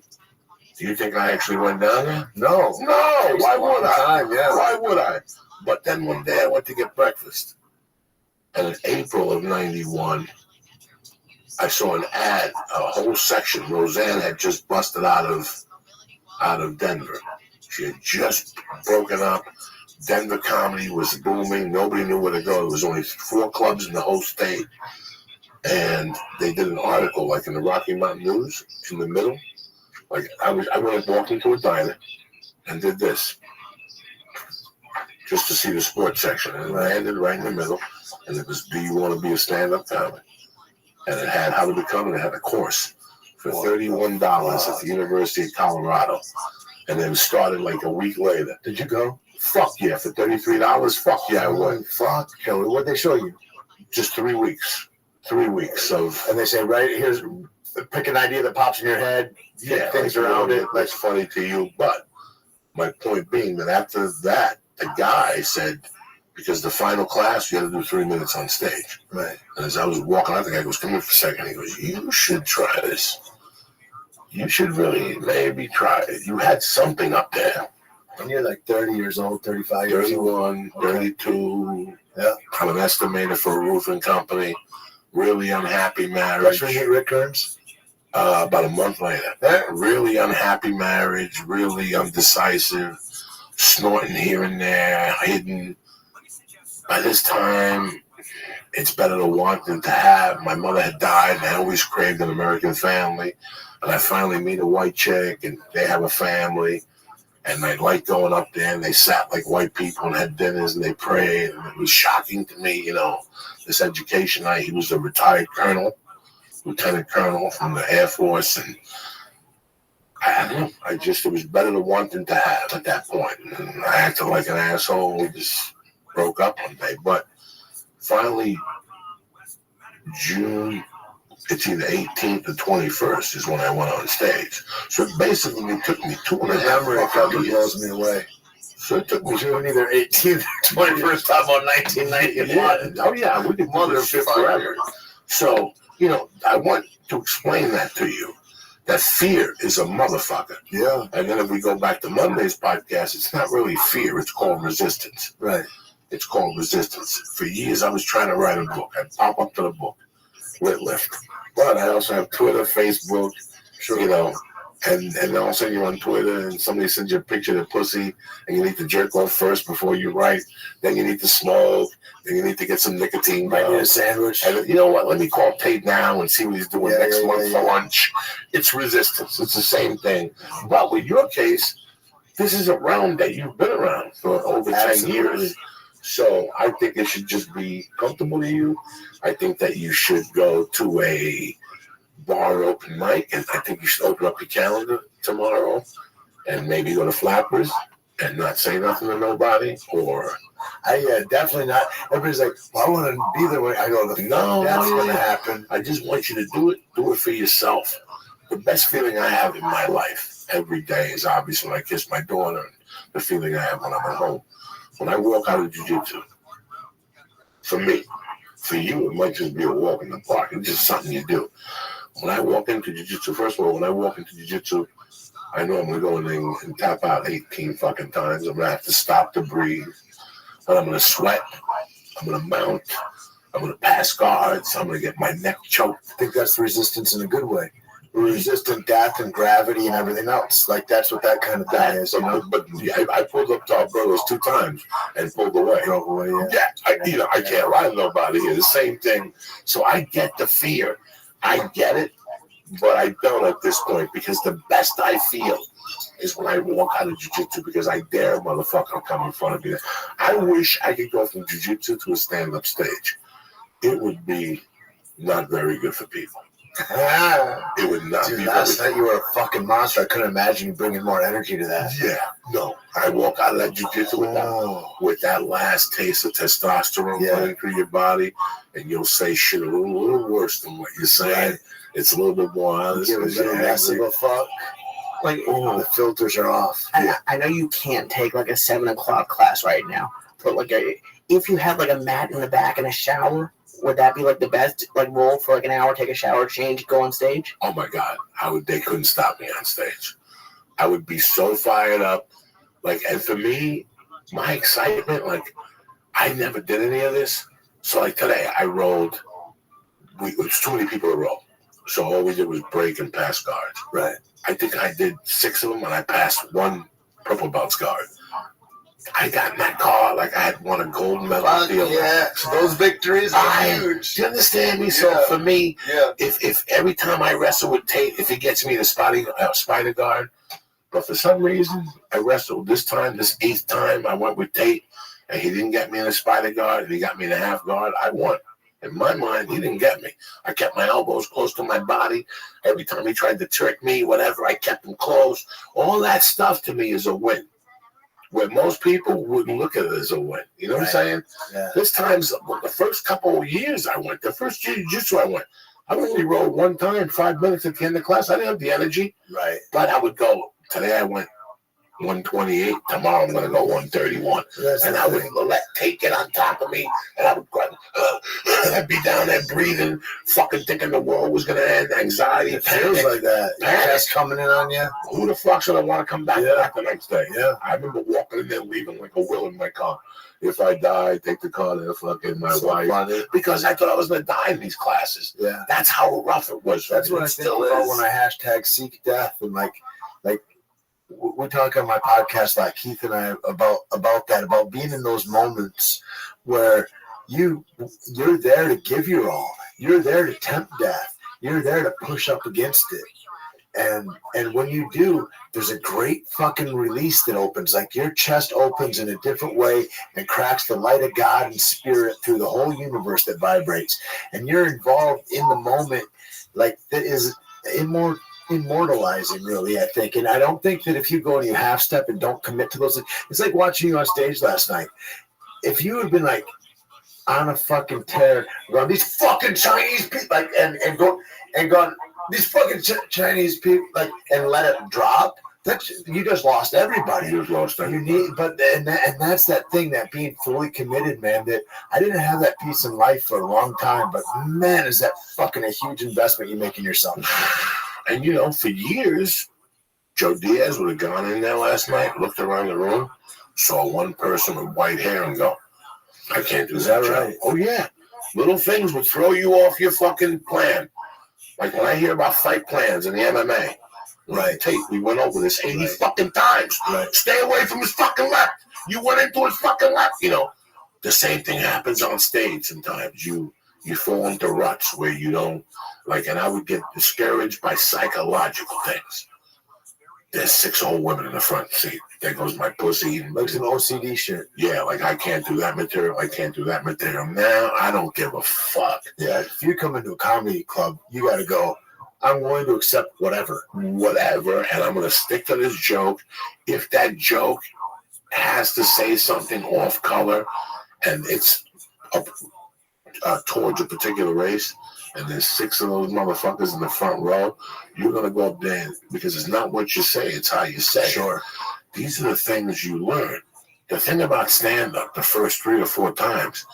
do you think I actually went down there? No. Why would I? Yeah. Why would I? But then one day I went to get breakfast. And in April of 91, I saw an ad, a whole section. Roseanne had just busted out of Denver. She had just broken up. Denver comedy was booming. Nobody knew where to go. There was only 4 clubs in the whole state. And they did an article like in the Rocky Mountain News in the middle. Like I went walked into a diner and did this just to see the sports section. And it landed right in the middle. And it was, do you want to be a stand-up comic? And it had how to become, and it had a course for $31 at the University of Colorado. And then started like a week later. Did you go? Fuck yeah, for $33, fuck yeah, I went. Fuck, Kelly, what'd they show you? Just 3 weeks. 3 weeks of... And they say, right, here's, pick an idea that pops in your head, things around it. That's funny to you, but my point being that after that, the guy said, because the final class, you had to do 3 minutes on stage. Right. And as I was walking out, the guy goes, come here for a second. He goes, you should try this. You should really maybe try it. You had something up there. And you're like 30 years old, 35 years old. 31, 32. Yeah. I'm an estimator for a roofing company. Really unhappy marriage. That's when you hit Rick Kearns? About a month later. Really unhappy marriage. Really undecisive. Snorting here and there. Hidden. By this time, it's better to want than to have. My mother had died, and I always craved an American family. And I finally meet a white chick, and they have a family. And I liked going up there, and they sat like white people and had dinners, and they prayed. And it was shocking to me, this education night. He was a retired colonel, lieutenant colonel from the Air Force. And I don't know. It was better to want than to have at that point. And I acted like an asshole. We just broke up one day. But finally, June, it's either 18th or 21st is when I went on stage. So it basically took me 2.5 years. Blows me away. So it took me June either 18th or 21st, talking about 1991. Oh yeah, we could do this shit forever. So, I want to explain that to you. That fear is a motherfucker. Yeah. And then if we go back to Monday's podcast, it's not really fear, it's called resistance. Right. It's called resistance. For years I was trying to write a book. I'd pop up to the book, lit lift. But I also have Twitter, Facebook, and all of a sudden you're on Twitter and somebody sends you a picture of their pussy and you need to jerk off first before you write. Then you need to smoke. Then you need to get some nicotine. Might need a sandwich. And you know what? Let me call Tate now and see what he's doing next month for lunch. It's resistance. It's the same thing. But with your case, this is a realm that you've been around for over 10 years. So I think it should just be comfortable to you. I think that you should go to a bar open mic, and I think you should open up your calendar tomorrow and maybe go to Flappers and not say nothing to nobody. Or definitely not. Everybody's like, well, I want to be there. I go, no, that's going to happen. I just want you to do it. Do it for yourself. The best feeling I have in my life every day is obviously when I kiss my daughter, and the feeling I have when I'm at home. When I walk out of jiu-jitsu, for me, for you, it might just be a walk in the park. It's just something you do. When I walk into jiu-jitsu, first of all, when I walk into jiu-jitsu, I know I'm going to go in and tap out 18 fucking times. I'm going to have to stop to breathe. But I'm going to sweat. I'm going to mount. I'm going to pass guards. I'm going to get my neck choked. I think that's resistance in a good way. Resistant death and gravity and everything else. Like, that's what that kind of thing is. But I pulled up to our brothers 2 times and pulled away. I can't lie to nobody here. The same thing. So I get the fear. I get it, but I don't at this point, because the best I feel is when I walk out of jiu-jitsu, because I dare a motherfucker to come in front of me. I wish I could go from jiu-jitsu to a stand-up stage. It would be not very good for people. It would not be. Last night you were a fucking monster. I couldn't imagine you bringing more energy to that. Yeah, no. I walk out of that jiu-jitsu with that last taste of testosterone running through your body, and you'll say shit a little worse than what you're saying. Right. It's a little bit more honest. Give a less of a fuck. Like, the filters are off. I know you can't take like a 7 o'clock class right now. put like if you had like a mat in the back and a shower, would that be like the best like role for like an hour? Take a shower, change, go on stage. Oh my God, they couldn't stop me on stage. I would be so fired up. Like, and for me, my excitement, like, I never did any of this. So like today, I rolled. It was too many people to roll. So all we did was break and pass guards. Right. I think I did 6 of them, and I passed 1 purple belt's guard. I got in that car like I had won a gold medal. Yeah, those victories are huge. Do you understand me? So for me, if every time I wrestle with Tate, if he gets me the spider guard, but for some reason I wrestled this 8th time I went with Tate, and he didn't get me in the spider guard, and he got me in the half guard, I won. In my mind, he didn't get me. I kept my elbows close to my body. Every time he tried to trick me, whatever, I kept them close. All that stuff to me is a win. Where most people wouldn't look at it as a win. You know what I'm saying? Yeah. This time's the first couple of years I went. The first jiu-jitsu I went. I only rolled 1 time, 5 minutes at the end of class. I didn't have the energy. Right. But I would go. Today I went 128. Tomorrow I'm going to go 131. And I would let Tate get on top of me. And I would I'd be down there breathing, fucking thinking the world was going to end. Anxiety. It feels like that. That's coming in on you. Who the fuck's going to want to come back to that the next day? Yeah. I remember walking in there leaving like a will in my car. If I die, take the car to fucking my wife. Funny. Because I thought I was going to die in these classes. Yeah. That's how rough it was. That's what I think about when I hashtag seek death. And like we talk on my podcast, like Keith and I, about that, about being in those moments where you're there to give your all. You're there to tempt death. You're there to push up against it. And when you do, there's a great fucking release that opens. Like your chest opens in a different way and cracks the light of God and spirit through the whole universe that vibrates. And you're involved in the moment, like that is immortalizing, really, I think. And I don't think that if you go and you half step and don't commit to those, it's like watching you on stage last night. If you had been like on a fucking tear, going, these fucking Chinese people, like, and gone, these fucking Chinese people, like, and let it drop, you just lost everybody. You just lost everybody. You need, and that's that thing, that being fully committed, man. That I didn't have that peace in life for a long time, but man, is that fucking a huge investment you make in yourself. And, for years, Joe Diaz would have gone in there last night, looked around the room, saw one person with white hair and go, I can't do that, Joe. Right? Oh, yeah. Little things would throw you off your fucking plan. Like when I hear about fight plans in the MMA. Right. Tate, we went over this 80 fucking times. Right. Stay away from his fucking left. You went into his fucking left. The same thing happens on stage sometimes. You fall into ruts where you don't, and I would get discouraged by psychological things. There's 6 old women in the front seat. There goes my pussy. Like some OCD shit. Yeah, like I can't do that material. I can't do that material. Now I don't give a fuck. Yeah, if you come into a comedy club, you got to go, I'm willing to accept whatever. Whatever, and I'm going to stick to this joke. If that joke has to say something off color and it's towards a particular race, and there's 6 of those motherfuckers in the front row, you're going to go up there because it's not what you say, it's how you say it. These are the things you learn. The thing about stand-up, the first 3 or 4 times,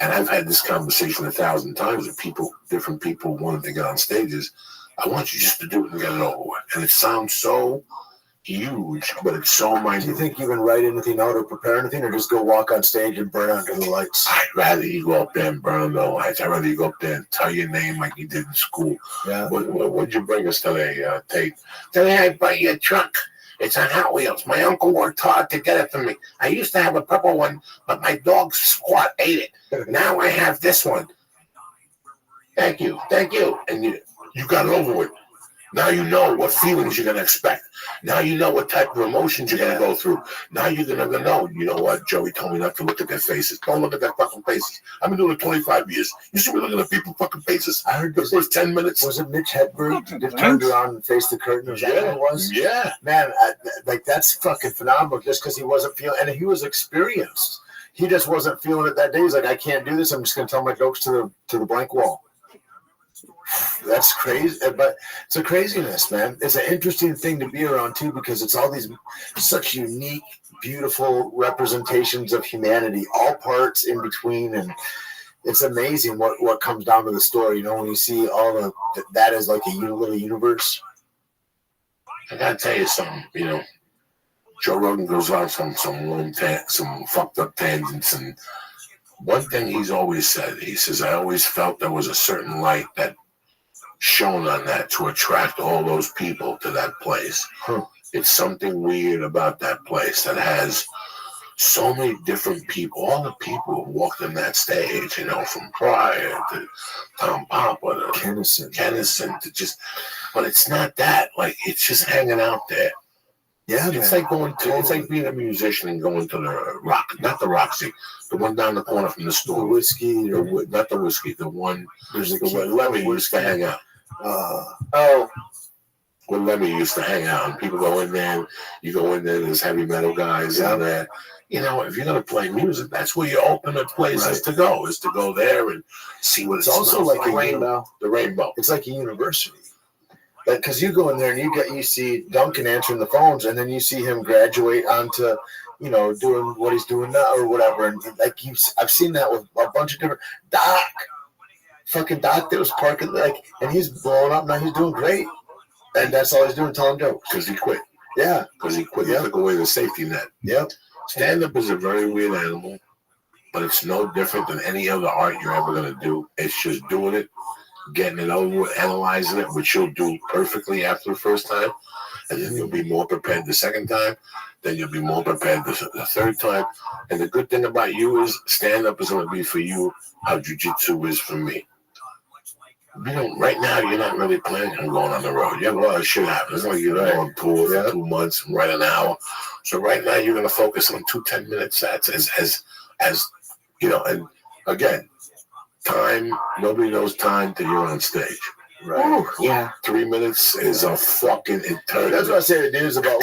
and I've had this conversation 1,000 times with different people wanting to get on stages, I want you just to do it and get it over with. And it sounds so huge, but it's so minute. Do you think you can write anything out or prepare anything, or just go walk on stage and burn under the lights? I'd rather you go up there and burn under the lights. I'd rather you go up there and tell your name like you did in school. Yeah. What'd you bring us today, Tate? Today I brought you a truck. It's on Hot Wheels. My uncle worked hard to get it for me. I used to have a purple one, but my dog Squat ate it. Now I have this one. Thank you. And you got it over with. Now you know what feelings you're going to expect. Now you know what type of emotions you're going to go through. Now you're going to know, you know what, Joey told me not to look at their faces. Don't look at their fucking faces. I've been doing it 25 years. You should be looking at people's fucking faces. I heard the first 10 minutes. Was it Mitch Hedberg that turned around and faced the curtain? Was that what it was? Yeah. Man, that's fucking phenomenal just because he wasn't feeling, and he was experienced. He just wasn't feeling it that day. He's like, I can't do this. I'm just going to tell my jokes to the blank wall. That's crazy, but it's a craziness, man. It's an interesting thing to be around too, because it's all these such unique, beautiful representations of humanity, all parts in between, and it's amazing what comes down to the story. You know, when you see all of that as like a little universe. I gotta tell you something. You know, Joe Rogan goes on some fucked up tangents, and one thing he's always said, he says, I always felt there was a certain light that shone on that to attract all those people to that place. It's something weird about that place that has so many different people, all the people who walked in that stage, you know, from Pryor to Tom Papa to Kennison to just, but it's not that. Like, it's just hanging out there. Yeah, it's man. It's like being a musician and going to the not the Roxy, the one down the corner from the store. The whiskey, not the whiskey, the one. There's where Lemmy used to hang out. Where Lemmy used to hang out, and people go in there. You go in there. There's heavy metal guys in there. You know, if you're gonna play music, that's where your ultimate place is to go. Is to go there and see what it's also like a rainbow. The rainbow. It's like a university. Like, because you go in there and you see Duncan answering the phones, and then you see him graduate onto, you know, doing what he's doing now or whatever. And like I've seen that with a bunch of different fucking Doc that was parking and he's blowing up now. He's doing great, and that's all he's doing, telling jokes because he quit. Yeah, because he quit. He took away the safety net. Yep. Stand up is a very weird animal, but it's no different than any other art you're ever gonna do. It's just doing it. Getting it over, analyzing it, which you'll do perfectly after the first time, and then you'll be more prepared the second time, then you'll be more prepared the third time. And the good thing about you is stand-up is going to be for you how jiu-jitsu is for me. You know, right now, you're not really planning on going on the road. You have a lot of shit happen. It's like you're on tour for 2 months and write an hour. So right now, you're going to focus on 2 10-minute sets as you know, and again, time, nobody knows time till you're on stage. Right. Ooh, yeah. 3 minutes is a fucking eternity. That's what I say to dudes about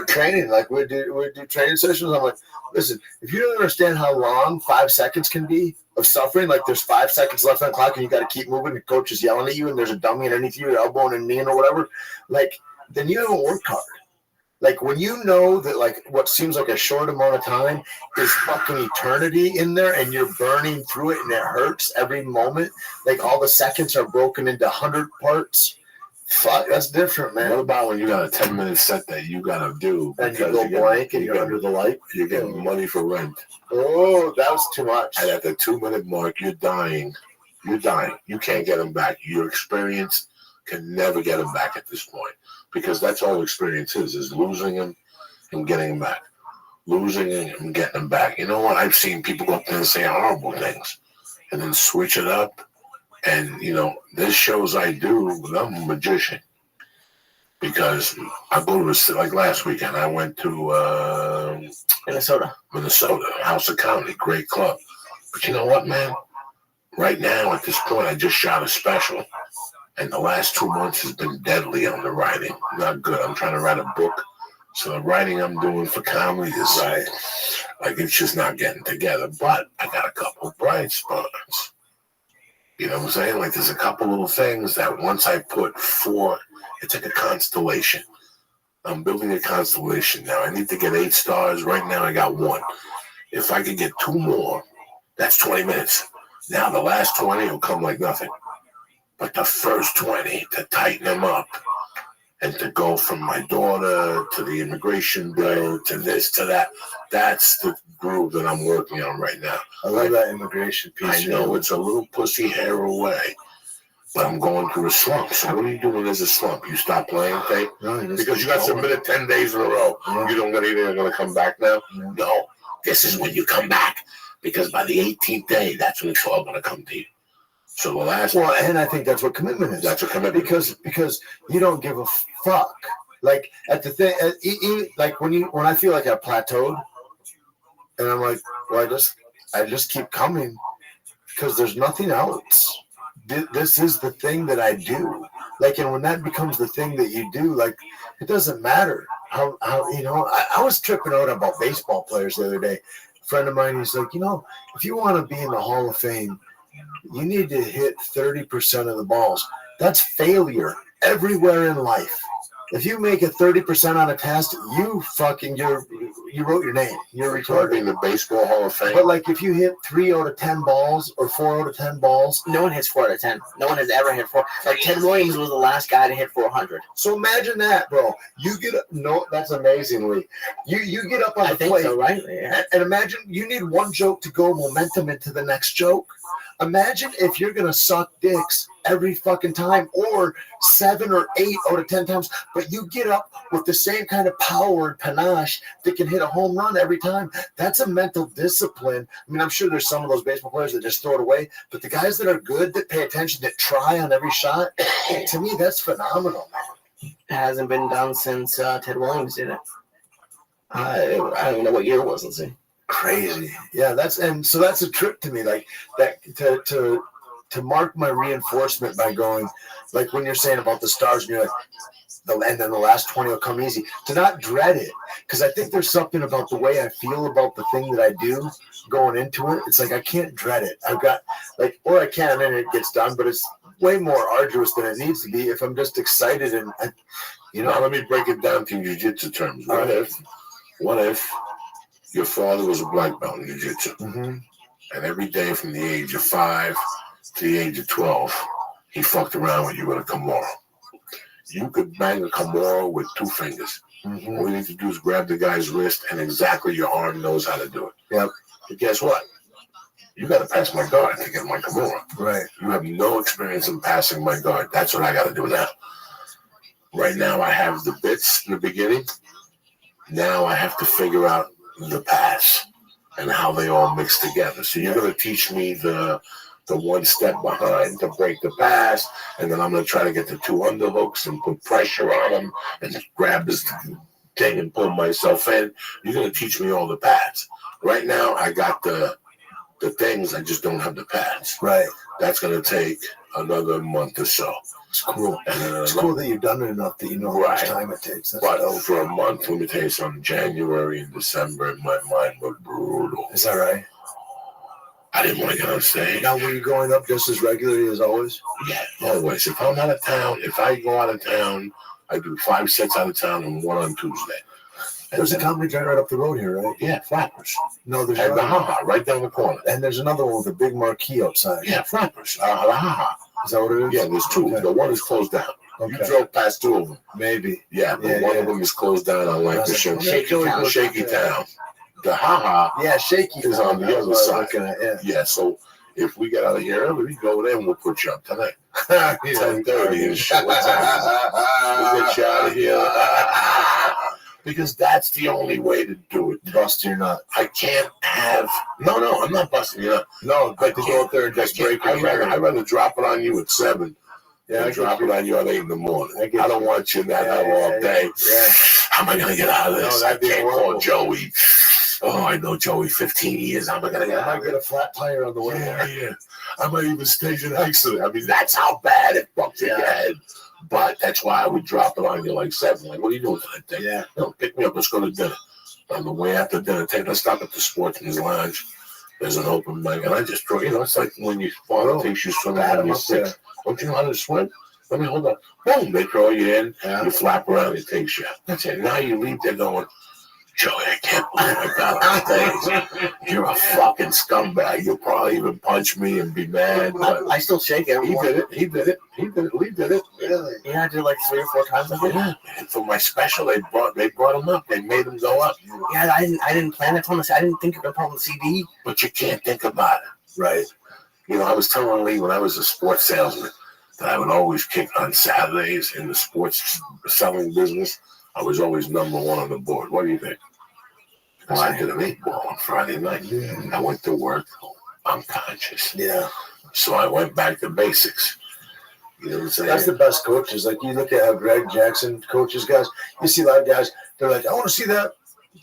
training. Like we do training sessions. I'm like, listen, if you don't understand how long 5 seconds can be of suffering, like there's 5 seconds left on the clock and you got to keep moving. The coach is yelling at you and there's a dummy underneath you, elbow and knee or whatever. Like, then you haven't worked hard. Like, when you know that, like, what seems like a short amount of time is fucking eternity in there and you're burning through it and it hurts every moment, like, all the seconds are broken into 100 parts. Fuck, that's different, man. What about when you got a 10-minute set that you got to do? And you go blank and you're under the light? You're getting money for rent. Oh, that was too much. And at the 2-minute mark, you're dying. You're dying. You can't get them back. Your experience can never get them back at this point. Because that's all experience is losing them and getting them back. Losing them and getting them back. You know what? I've seen people go up there and say horrible things and then switch it up. And, you know, there's shows I do, I'm a magician. Because I go to, like last weekend, I went to Minnesota, House of Comedy, great club. But you know what, man? Right now, at this point, I just shot a special. And the last 2 months has been deadly on the writing. Not good. I'm trying to write a book. So the writing I'm doing for comedy is like it's just not getting together. But I got a couple of bright spots. You know what I'm saying? Like there's a couple little things that once I put forth, it's like a constellation. I'm building a constellation now. I need to get 8 stars. Right now I got 1. If I could get 2 more, that's 20 minutes. Now the last 20 will come like nothing. But the first 20 to tighten them up and to go from my daughter to the immigration bill to this to that, that's the groove that I'm working on right now. I love that immigration piece. I know it's a little pussy hair away, but I'm going through a slump. So what are you doing as a slump? You stop playing tape? No, because you got submitted 10 days in a row. Yeah. You don't got anything going to come back now? Yeah. No, this is when you come back. Because by the 18th day, that's when it's all going to come to you. So the last and I think that's what commitment is. That's what commitment because you don't give a fuck. Like at the thing, like when I feel like I plateaued, and I'm like, well, I just keep coming because there's nothing else. This is the thing that I do. Like, and when that becomes the thing that you do, like it doesn't matter how you know. I was tripping out about baseball players the other day. A friend of mine, he's like, you know, if you want to be in the Hall of Fame, You need to hit 30% of the balls. That's failure everywhere in life. If you make it 30% on a test, you wrote your name. You're retarded. In the Baseball Hall of Fame. But like if you hit 3 out of 10 balls or 4 out of 10 balls, No one hits 4 out of 10. No one has ever hit 4. Like Ted Williams was the last guy to hit 400. so imagine that, bro. You get up, no, that's amazingly. You get up on I the think plate, so, right? Yeah. and imagine you need one joke to go momentum into the next joke. Imagine if you're gonna suck dicks every fucking time, or 7 or 8 out of 10 times, but you get up with the same kind of power and panache that can hit a home run every time. That's a mental discipline. I mean, I'm sure there's some of those baseball players that just throw it away, but the guys that are good, that pay attention, that try on every shot, to me, that's phenomenal. It hasn't been done since Ted Williams did it. I don't even know what year it was. Let's see. Crazy. Yeah, that's a trip to me, like that, to mark my reinforcement by going, like when you're saying about the stars and you're like, and then the last 20 will come easy, to not dread it, because I think there's something about the way I feel about the thing that I do going into it. It's like I can't dread it. I've got like, or I can and it gets done, but it's way more arduous than it needs to be if I'm just excited and Now let me break it down to jiu-jitsu terms. What if your father was a black belt in jiu-jitsu, Mm-hmm. and every day from the age of 5 to the age of 12, he fucked around with you with a Kimura. You could bang a Kimura with 2 fingers. Mm-hmm. All you need to do is grab the guy's wrist, and exactly your arm knows how to do it. Yep. But guess what? You got to pass my guard to get my Kimura. Right. You have no experience in passing my guard. That's what I got to do now. Right now, I have the bits in the beginning. Now I have to figure out the pass and how they all mix together. So you're going to teach me the one step behind to break the pass, and then I'm going to try to get the 2 underhooks and put pressure on them and grab this thing and pull myself in. You're going to teach me all the pads. Right now, I got the things, I just don't have the pads. Right. That's going to take another month or so. It's cool. It's cool that you've done it enough that you know how much time it takes. That's but dope. for a month, let me tell you something, January and December, my mind was brutal. Is that right? I didn't want to get on stage. Now, were you going up just as regularly as always? Yeah, always. If I'm out of town, if I go out of town, I do 5 sets out of town and 1 on Tuesday. There's a comedy joint right up the road here, right? Yeah, Flappers. No, there's And the another Ha-Ha right down the corner. and there's another one with a big marquee outside. Yeah, Flappers. The Ha-Ha. Is that what it is? Yeah, there's 2. Okay. The one is closed down. Okay. You drove past 2 of them. Maybe. Yeah, but one of them is closed down on Lancashire. Shaky Town. Town. The Ha-Ha Yeah, Shaky is on the other side. Yeah. Yeah, so if we get out of here early, we go there and we'll put you up tonight. 10:30 10:30 and shit. What time? We'll get you out of here. Because that's the only way to do it. Bust your nut. I can't have. No, I'm not busting you up. No, but to go up there and just break I'd rather drop it on you at 7. Yeah, I drop it on you at 8 in the morning. I get I don't want you in that hell all day. Yeah. How am I going to get out of this? No, I that'd be can't horrible. call Joey. Oh, I know Joey 15 years. How am I going to get I out might of get it? a flat tire on the way. Yeah. I might even stage an accident. I mean, that's how bad it fucks your head. But that's why I would drop it on you like 7. Like, what are you doing tonight? Dick? Yeah. No, pick me up. Let's go to dinner. On the way after dinner, let's stop at the Sportsman's Lounge. There's an open mic. And I just throw, it's like when your father takes you swimming when you're 6. Don't you know how to swim? Let me hold on. Boom, they throw you in. Yeah. You flap around, it takes you out. That's it. Now you leave there going, Joey, I can't believe I got on stage. You're a fucking scumbag. You'll probably even punch me and be mad. But I still shake every he morning. did it. We did it. Really? Yeah, I did like 3 or 4 times. I think. Yeah. And for my special, they brought him up. They made him go up. Yeah, I didn't plan it on the. I didn't think you were gonna put on the CD. But you can't think about it. Right. I was telling Lee when I was a sports salesman that I would always kick on Saturdays in the sports selling business. I was always number 1 on the board. What do you think? Because I did an 8-ball on Friday night. I went to work unconscious. Yeah. So I went back to basics. You know what I'm saying? That's the best coaches. Like, you look at how Greg Jackson coaches guys. You see a lot of guys, they're like, I want to see that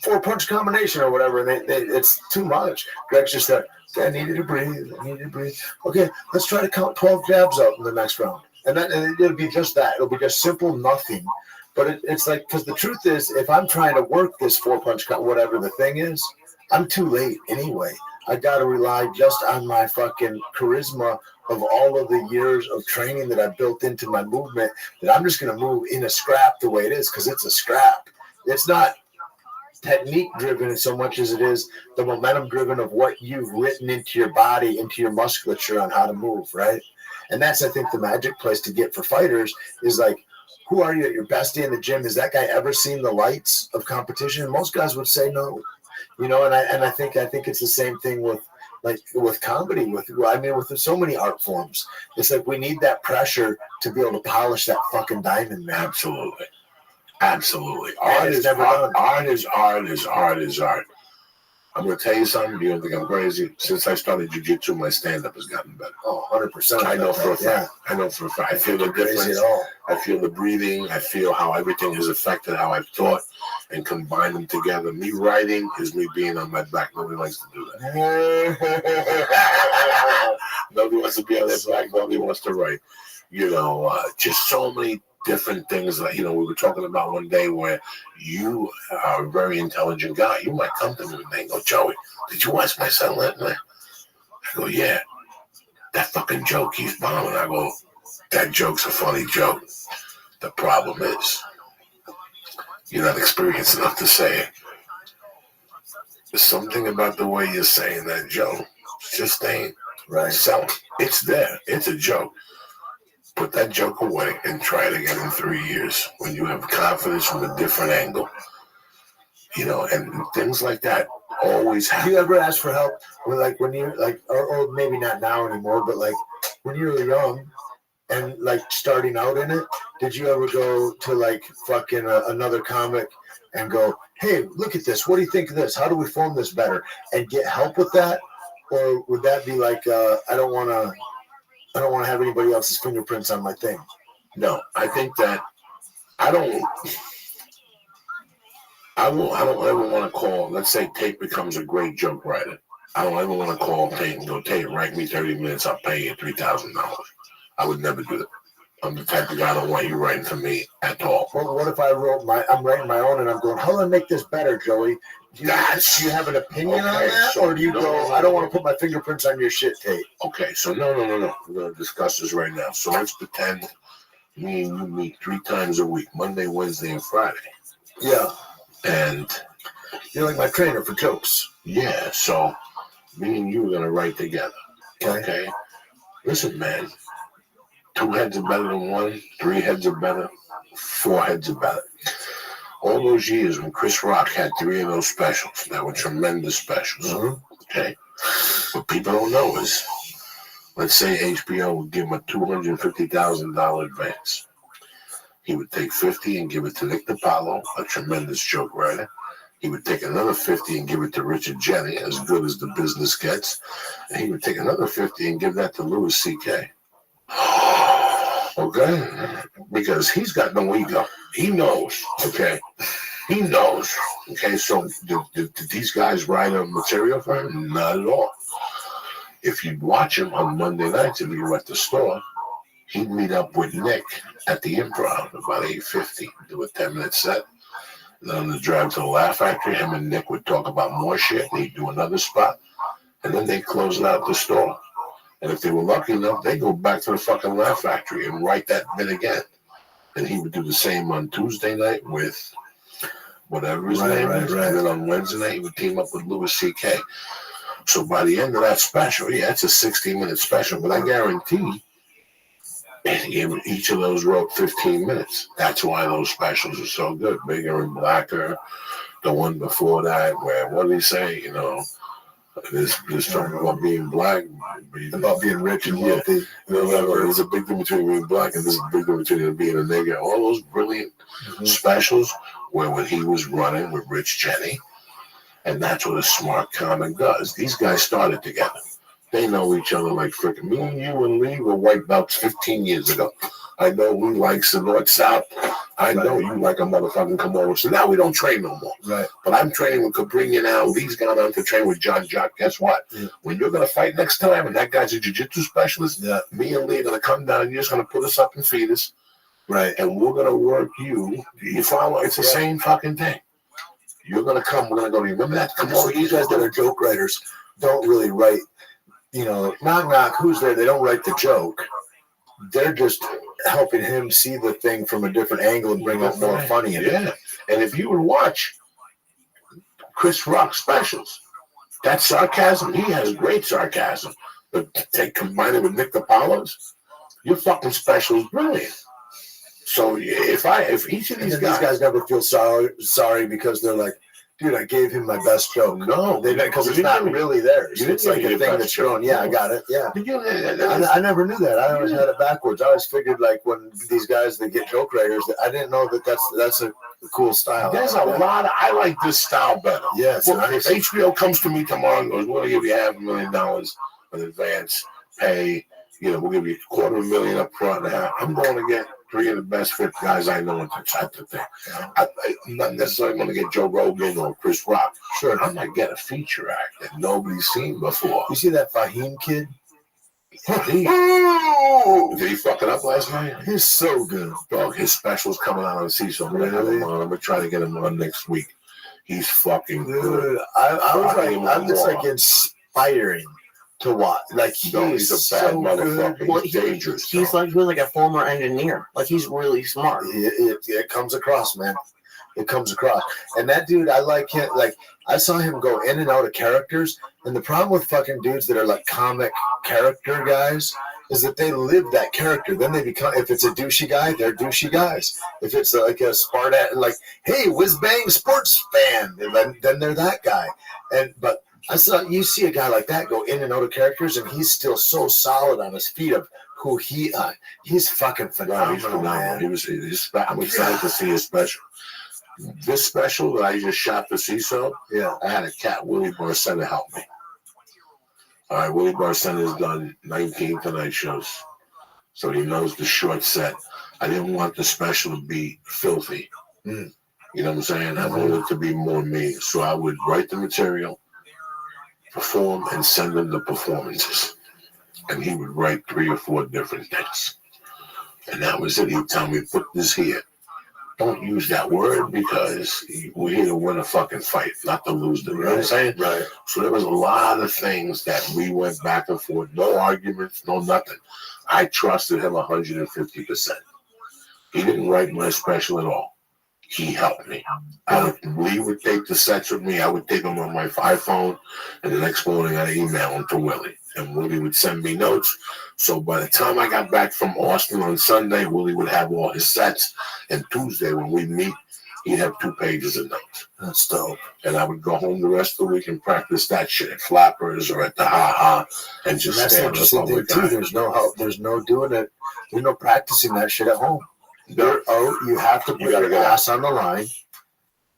4-punch combination or whatever. And it's too much. Greg's just like, okay, I needed to breathe. Okay, let's try to count 12 jabs out in the next round. And it'll be just that. It'll be just simple nothing. But it's like, because the truth is, if I'm trying to work this 4-punch, whatever the thing is, I'm too late anyway. I got to rely just on my fucking charisma of all of the years of training that I built into my movement, that I'm just going to move in a scrap the way it is, because it's a scrap. It's not technique driven so much as it is the momentum driven of what you've written into your body, into your musculature on how to move, right? And that's, I think, the magic place to get for fighters is like, who are you at your best day in the gym? Has that guy ever seen the lights of competition? Most guys would say no, you know. And I think it's the same thing with comedy, with so many art forms. It's like we need that pressure to be able to polish that fucking diamond, man. Absolutely. Art is art. Art is art is art is art. I'm going to tell you something. You don't think I'm crazy? Since I started jiu-jitsu, my stand-up has gotten better. Oh, 100%. I know for a fact. Yeah. I know for a fact. I feel the difference. I feel the breathing. I feel how everything has affected how I've thought and combined them together. Me writing is me being on my back. Nobody likes to do that. Nobody wants to be on their back. Nobody wants to write. You know, just so many different things that, you know, we were talking about one day where you are a very intelligent guy. You might come to me and they go, Joey, did you watch my son last night? I go, yeah. That fucking joke he's bombing. I go, that joke's a funny joke. The problem is you're not experienced enough to say it. There's something about the way you're saying that joke. Just ain't right. So it's there. It's a joke. Put that joke away and try it again in 3 years when you have confidence from a different angle. You know, and things like that always happen. Do you ever ask for help when you're or maybe not now anymore, but like when you were young and like starting out in it, did you ever go to like fucking another comic and go, hey, look at this. What do you think of this? How do we form this better? And get help with that? Or would that be like, I don't want to have anybody else's fingerprints on my thing? No, I think that I don't ever want to call, let's say Tate becomes a great joke writer. I don't ever want to call Tate and go, Tate, write me 30 minutes, I'll pay you $3,000. I would never do that. I'm the type of guy I don't want you writing for me at all. Well, what if I'm writing my own and I'm going, how do I make this better, Joey? Do you have an opinion on that? Or do you go, I don't want to put my fingerprints on your shit, Tate? Okay, so no. We're going to discuss this right now. So let's pretend me and you meet 3 times a week, Monday, Wednesday, and Friday. Yeah. And you're like my trainer for jokes. Yeah, so me and you are going to write together. Okay? Listen, man. 2 heads are better than 1. 3 heads are better. 4 heads are better. All those years when Chris Rock had 3 of those specials, that were tremendous specials. Mm-hmm. Okay? What people don't know is, let's say HBO would give him a $250,000 advance. He would take 50 and give it to Nick DiPaolo, a tremendous joke writer. He would take another 50 and give it to Richard Jenney, as good as the business gets. And he would take another 50 and give that to Louis C.K. Okay? Because he's got no ego. He knows, okay? He knows. Okay, so did these guys write a material for him? Not at all. If you'd watch him on Monday nights, if you were at the store, he'd meet up with Nick at the Improv about 8:50, do a 10-minute set. Then on the drive to the Laugh Factory, him and Nick would talk about more shit, and he'd do another spot. And then they'd close it out at the store. And if they were lucky enough, they'd go back to the fucking Laugh Factory and write that bit again. And he would do the same on Tuesday night with whatever his name is. And then on Wednesday night, he would team up with Louis C.K. So by the end of that special, it's a 60-minute special, but I guarantee each of those wrote 15 minutes. That's why those specials are so good. Bigger and Blacker, the one before that, where, what did he say, you know, this talking about being black, about being rich and wealthy. There's a big difference between being black and there's a big difference between being a nigger. All those brilliant specials where when he was running with Rich Jenney, and that's what a smart comic does. These guys started together. They know each other like freaking. Me and you and Lee were white belts 15 years ago. I know Lee likes the North-South. I know you like a motherfucking come over. So now we don't train no more. Right. But I'm training with Cabrini now. Lee's gone on to train with John Jock. Guess what? Yeah. When you're going to fight next time and that guy's a jiu-jitsu specialist, me and Lee are going to come down. You're just going to put us up and feed us. Right. And we're going to work you. You follow? It's the same fucking thing. You're going to come. We're going to go. Remember that? Come on. You guys that are joke writers, don't really write, knock knock, who's there? They don't write the joke. They're just helping him see the thing from a different angle and bring out more funny in it. Yeah. And if you would watch Chris Rock specials, that sarcasm, he has great sarcasm. But combine it with Nick DiPaolo's, your fucking special is brilliant. So if each of these guys never feel sorry because they're like, dude, I gave him my best joke. No, because it's not really theirs. It's like a thing that's thrown. Yeah, I got it. Yeah. I never knew that. I always had it backwards. I always figured like when these guys that get joke writers, I didn't know that's a cool style. There's a lot. I like this style better. Yes. Well, if HBO comes to me tomorrow and goes, we'll give you $500,000 in advance pay, we'll give you $250,000 up front. I'm going to get 3 of the best fit guys I know in the type of thing. I'm not necessarily going to get Joe Rogan or Chris Rock. Sure, I might get a feature act that nobody's seen before. You see that Fahim kid? Did he fuck it up last night? He's so good. Dog, his special's coming out on Cecil. I'm going to have him on. I'm going to try to get him on next week. He's fucking good. I'm just like inspiring to watch. Like he's a bad motherfucker. He's dangerous. He's like a former engineer. Like he's really smart. It comes across, man. It comes across. And that dude, I like him. Like I saw him go in and out of characters. And the problem with fucking dudes that are like comic character guys is that they live that character. Then they become, if it's a douchey guy, they're douchey guys. If it's like a Spartan, like, hey, whiz bang sports fan, then they're that guy. But you see a guy like that go in and out of characters, and he's still so solid on his feet of who he's fucking phenomenal. He's phenomenal. I'm excited to see his special. This special that I just shot for CISO, I had a cat, Willie Barcena, help me. All right, Willie Barcena has done 19 Tonight shows, so he knows the short set. I didn't want the special to be filthy. You know what I'm saying? I wanted it to be more me, so I would write the material, perform, and send him the performances. And he would write 3 or 4 different things. And that was it. He'd tell me, put this here. Don't use that word because we're here to win a fucking fight, not to lose them. You know what I'm saying? Right. So there was a lot of things that we went back and forth. No arguments, no nothing. I trusted him 150%. He didn't write my special at all. He helped me. Lee would take the sets with me. I would take them on my iPhone, and the next morning I'd email them to Willie. And Willie would send me notes. So by the time I got back from Austin on Sunday, Willie would have all his sets. And Tuesday, when we meet, he'd have 2 pages of notes. That's dope. And I would go home the rest of the week and practice that shit at Flappers or at the Ha-Ha and just stay on the public too. There's no help. There's no doing it. There's no practicing that shit at home. You have to put your ass on the line,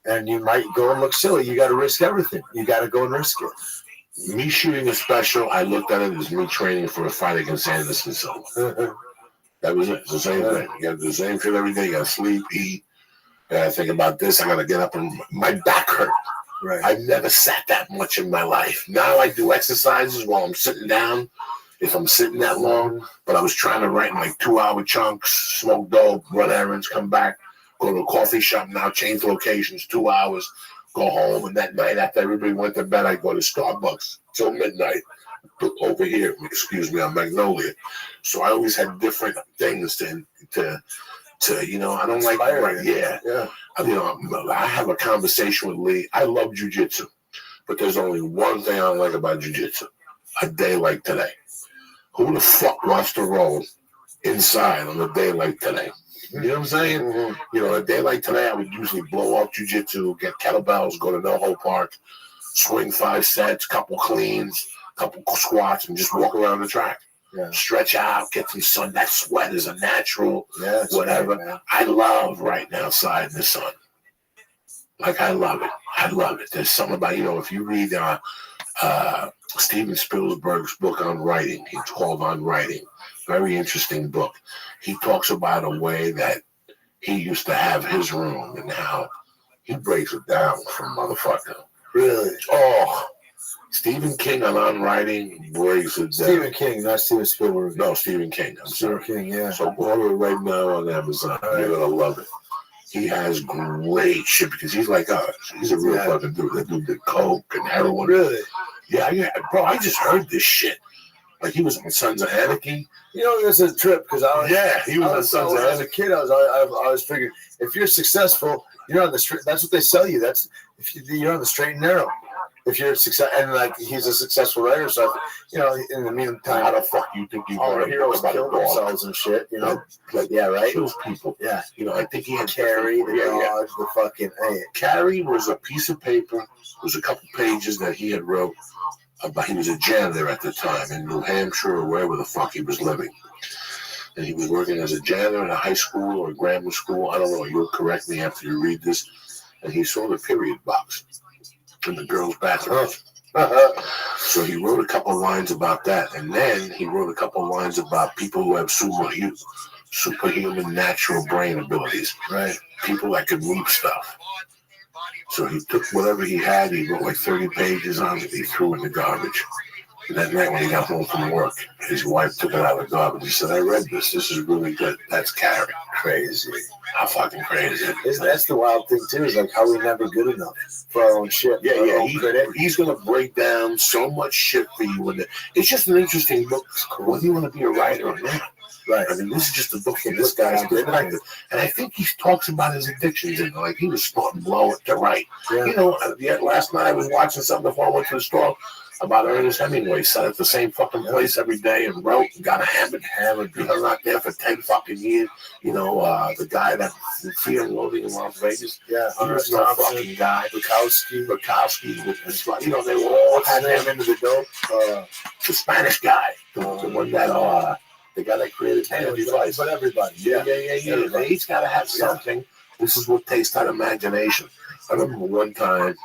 and you might go and look silly. You got to risk everything. You got to go and risk it. Me shooting a special, I looked at it as me training for a fight against Anderson Silva. That was it. It's the same thing. You got to do the same shit every day. You got to sleep, eat. I got to think about this. I got to get up, and my back hurt. Right. I've never sat that much in my life. Now I do exercises while I'm sitting down, if I'm sitting that long. But I was trying to write in like 2-hour chunks, smoke dope, run errands, come back, go to a coffee shop now, change locations, 2 hours, go home. And that night after everybody went to bed, I go to Starbucks till midnight over here, on Magnolia. So I always had different things to I don't like right. Yeah. I have a conversation with Lee. I love jujitsu, but there's only one thing I don't like about jujitsu. A day like today. Who the fuck wants to roll inside on a day like today? You know what I'm saying? Mm-hmm. A day like today, I would usually blow off jujitsu, get kettlebells, go to NoHo Park, swing 5 sets, couple cleans, couple squats, and just walk around the track. Yeah. Stretch out, get some sun. That sweat is a natural, whatever. Right, I love right outside in the sun. Like, I love it. I love it. There's something about, if you read Steven Spielberg's book on writing, it's called On Writing. Very interesting book. He talks about a way that he used to have his room and how he breaks it down from motherfucker. Really? Oh, Stephen King on Writing breaks it down. Stephen King, not Steven Spielberg. No, Stephen King. I'm sorry. Stephen King, yeah. So order it right now on Amazon. You're going to love it. He has great shit because he's like us. He's a real fucking dude. That dude did coke and heroin. Really? Yeah, bro, I just heard this shit. Like he was on Sons of Anarchy. You know, this is a trip because he was on Sons of as a Anarchy. kid. I was figuring if you're successful, you're on the straight. That's what they sell you. That's if you're on the straight and narrow. If you're success, and like he's a successful writer, so you know, in the meantime, How the fuck you think you all our write heroes about a kill dog? themselves and shit. You know, Like, yeah, right. Kills people. Yeah, You know, I think he had Carrie, the dog, the fucking. Carrie was a piece of paper. It was a couple pages that he had wrote about. He was a janitor at the time in New Hampshire or wherever the fuck he was living. And he was working as a janitor in a high school or a grammar school. I don't know. You'll correct me after you read this. And he saw the period box in the girls' bathroom. So he wrote a couple lines about that. And then he wrote a couple lines about people who have superhuman natural brain abilities. Right. People that could read stuff. So he took whatever he had, he wrote like 30 pages on it, he threw it in the garbage. And that night when he got home from work, his wife took it out of the garbage. He said, I read this. This is really good. That's Carrie. Crazy. How fucking crazy. That's the wild thing, too, is like how we're never good enough for our own shit. Yeah. He's going to break down so much shit for you. It's just an interesting book. Whether you want to be a writer or not. Right. I mean, this is just a book from this guy's perspective. And I think he talks about his addictions and like he was starting to blow it to write. Yeah. You know, last night I was watching something before I went to the store about Ernest Hemingway. Sat at the same fucking place every day and wrote and got hammered. He hung out there for 10 fucking years. You know, the guy that Fear and Loathing in Las Vegas. Yeah. He was no fucking guy. Bukowski. You know, they were all had him into the dope. The Spanish guy. The one that the guy that created Device. But everybody. Yeah. They each got to have something. This is what takes that imagination. I remember one time,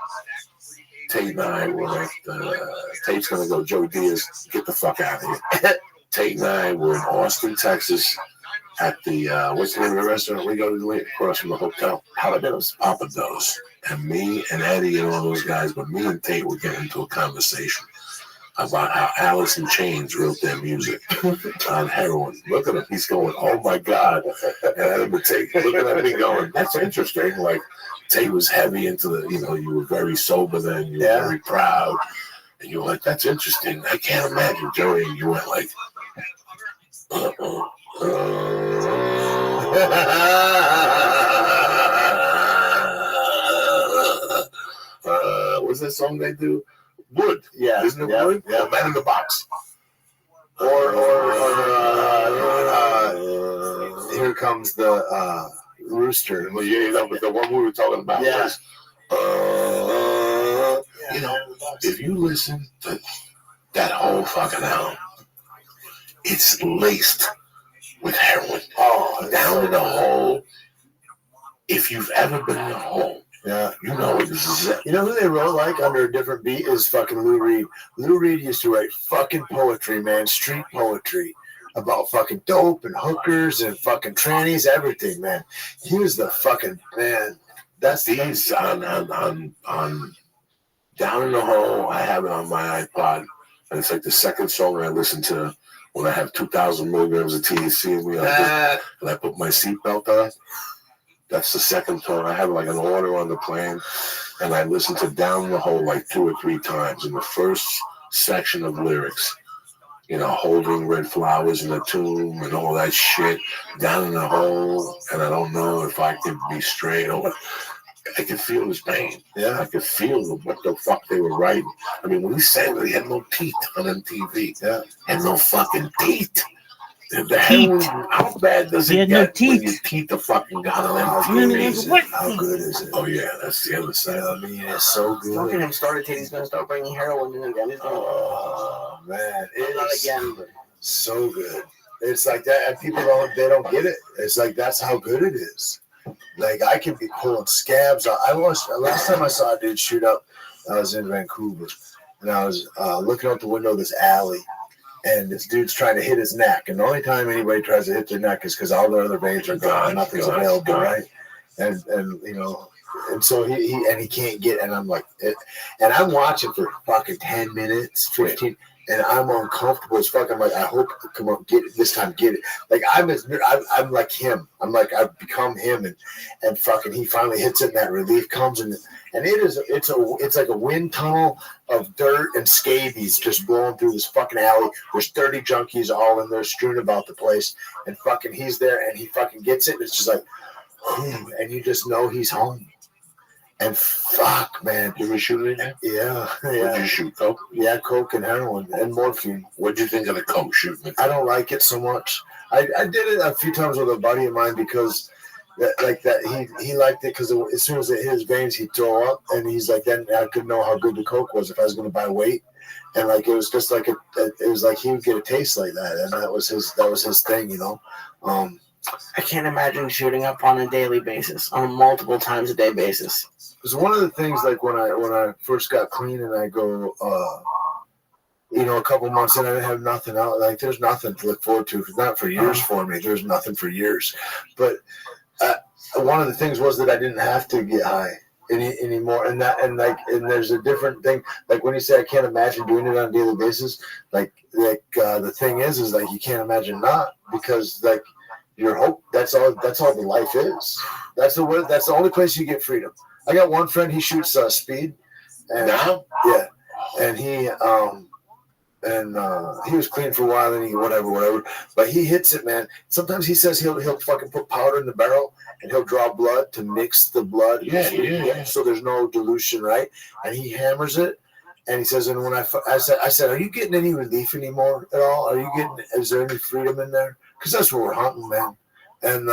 Tate and I were like, Tate's going to go, Joey Diaz, get the fuck out of here. Tate and I were in Austin, Texas, at the, what's the name of the restaurant we go to across from the hotel? Papados. And me and Eddie and all those guys, but me and Tate were getting into a conversation about how Alice in Chains wrote their music on heroin. Look at him. He's going, oh my God. And I remember Tate looking at me going, that's interesting. Like, Tate was heavy into the, you know, you were very sober then. You were very proud. And you were like, that's interesting. I can't imagine, Joey. And you went like, what's that song they do? Wood. Yeah. Isn't it Wood? Yeah. Man in the Box. Or here comes the rooster. Well, yeah, you know, but the one we were talking about was, you know, if you listen to that whole fucking album, it's laced with heroin. Down in the hole. If you've ever been in a hole, yeah, you know what this is. You know who they wrote like under a different beat is fucking Lou Reed. Lou Reed used to write fucking poetry, man, street poetry about fucking dope and hookers and fucking trannies, everything, man. He was the fucking man. That's these on Down in the Hole. I have it on my iPod, and it's like the second song I listen to when I have 2,000 milligrams of THC in me, and I put my seatbelt on. That's the second song. I have like an order on the plane, and I listen to Down the Hole like 2 or 3 times. In the first section of lyrics, you know, holding red flowers in the tomb and all that shit, down in the hole, and I don't know if I could be straight or I could feel his pain. Yeah, I could feel what the fuck they were writing. I mean, when he sang that he had no teeth on MTV, had no fucking teeth. How bad does it get when your teeth are fucking gone on MTV? How good is it? Oh yeah, that's the other side. I mean, it's so good. Don't get him started till he's going to start bringing heroin in again. Oh man, it's not again, but so good. It's like that, and people don't get it. It's like that's how good it is. Like I can be pulling scabs out. Last time I saw a dude shoot up, I was in Vancouver, and I was looking out the window of this alley. And this dude's trying to hit his neck. And the only time anybody tries to hit their neck is because all their other veins are gone. Nothing's available, right? And you know, and so he can't get, and I'm like, and I'm watching for fucking 10 minutes, 15. and I'm uncomfortable as fuck. I'm like, I hope, come on, get it this time, get it. Like I'm like him. I'm like I've become him, and fucking he finally hits it, and that relief comes, and it's like a wind tunnel of dirt and scabies just blowing through this fucking alley. There's 30 junkies all in there strewn about the place, and fucking he's there, and he fucking gets it, and it's just like, and you just know he's home. And fuck, man. You ever shoot anything? Yeah. What'd you shoot, coke? Yeah, coke and heroin and morphine. What'd you think of the coke shooting? I don't like it so much. I did it a few times with a buddy of mine because he liked it because as soon as it hit his veins, he'd throw up. And he's like, then I could know how good the coke was if I was going to buy weight. And like, it was just like, it was like he would get a taste like that. And that was his thing, you know? I can't imagine shooting up on a daily basis, on a multiple times a day basis. It was one of the things, like when I first got clean and I go, a couple months in, I didn't have nothing out. Like there's nothing to look forward to. Not for years for me. There's nothing for years. But one of the things was that I didn't have to get high anymore. And there's a different thing. Like when you say I can't imagine doing it on a daily basis, the thing is like you can't imagine not, because like your hope. That's all the life is. That's the only place you get freedom. I got one friend, he shoots speed. And, now? Yeah. And he was clean for a while, and he whatever. But he hits it, man. Sometimes he says he'll fucking put powder in the barrel and he'll draw blood to mix the blood. Yeah. So there's no dilution, right? And he hammers it. And he says, and when I said, are you getting any relief anymore at all? Is there any freedom in there? Because that's what we're hunting, man. And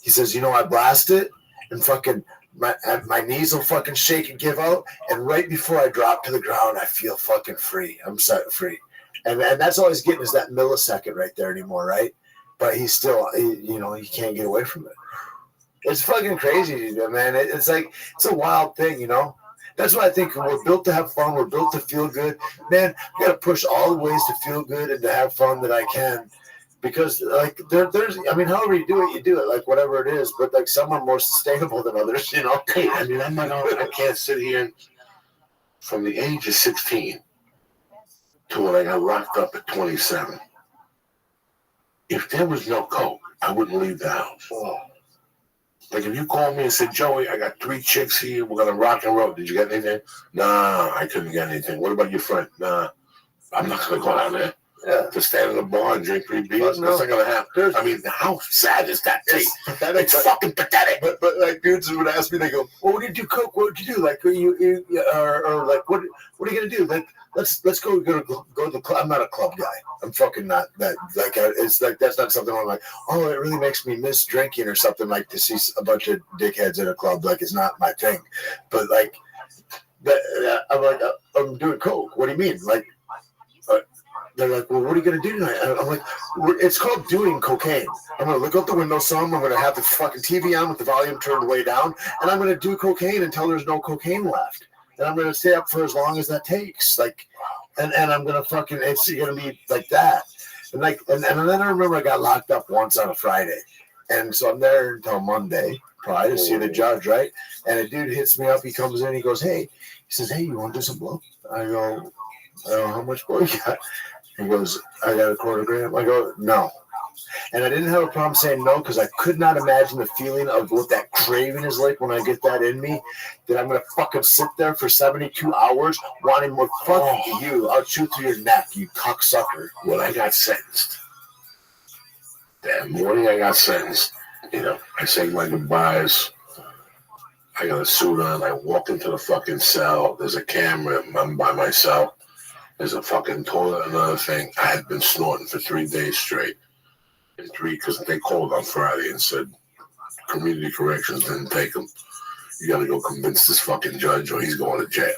he says, I blast it, and fucking my knees will fucking shake and give out, and right before I drop to the ground, I feel fucking free. I'm set free, and that's all he's getting is that millisecond right there anymore, right? But he's still, he can't get away from it. It's fucking crazy, man. It's a wild thing, That's why I think we're built to have fun. We're built to feel good, man. I got to push all the ways to feel good and to have fun that I can. Because there's, however you do it, like whatever it is. But like some are more sustainable than others, Hey, I can't sit here from the age of 16 to when I got locked up at 27. If there was no coke, I wouldn't leave the house. Like if you called me and said, Joey, I got 3 chicks here, we're gonna rock and roll. Did you get anything? Nah, I couldn't get anything. What about your friend? Nah, I'm not gonna go down there. Yeah. To stand in the bar and drink 3 beers, that's not gonna happen. How sad is that thing? It's fucking pathetic. But like dudes would ask me, they go, "Well, what did you do, coke? What did you do? Like, or like, what are you gonna do? Like, let's go to the club." I'm not a club guy. I'm fucking not that. Like, it's like that's not something I'm like. Oh, it really makes me miss drinking or something, like to see a bunch of dickheads in a club. Like, it's not my thing. But like, I'm like, I'm doing coke. What do you mean? Like. They're like, well, what are you going to do tonight? I'm like, it's called doing cocaine. I'm going to look out the window some. I'm going to have the fucking TV on with the volume turned way down. And I'm going to do cocaine until there's no cocaine left. And I'm going to stay up for as long as that takes. Like, and I'm going to fucking, it's going to be like that. And like, and then I remember I got locked up once on a Friday. And so I'm there until Monday, probably to see the judge, right? And a dude hits me up. He comes in. He goes, he says, hey, you want to do some blow? I go, how much blow you got? He goes, I got a $250. I go, no. And I didn't have a problem saying no because I could not imagine the feeling of what that craving is like when I get that in me, that I'm going to fucking sit there for 72 hours wanting more. Fuck you. I'll shoot through your neck, you cocksucker. When I got sentenced, that morning I got sentenced, I say my goodbyes. I got a suit on. I walk into the fucking cell. There's a camera. I'm by myself. There's a fucking toilet, another thing. I had been snorting for 3 days straight. And 3, because they called on Friday and said, community corrections didn't take him. You got to go convince this fucking judge or he's going to jail.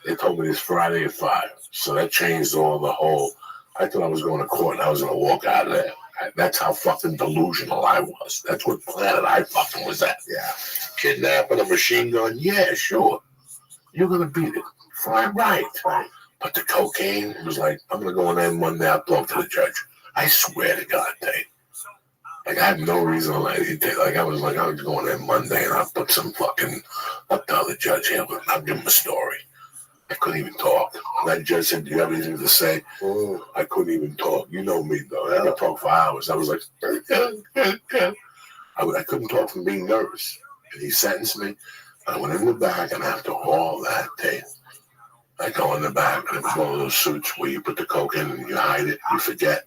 They told me this Friday at 5. So that changed all the whole. I thought I was going to court and I was going to walk out of there. That's how fucking delusional I was. That's what planet I fucking was at. Yeah. Kidnapping, a machine gun. Yeah, sure. You're going to beat it. Fine, right. But the cocaine was like, I'm going to go in there Monday, I'll talk to the judge. I swear to God, Dave. Like, I have no reason to lie to you. Like, I was going there Monday and I'll put some fucking, I'll tell the judge here, I'll give him a story. I couldn't even talk. And I just said, do you have anything to say? I couldn't even talk. You know me, though. I could talk for hours. I was like, I couldn't talk from being nervous. And he sentenced me. I went in the back, and after all that day, I go in the back, and it was one of those suits where you put the coke in and you hide it, you forget.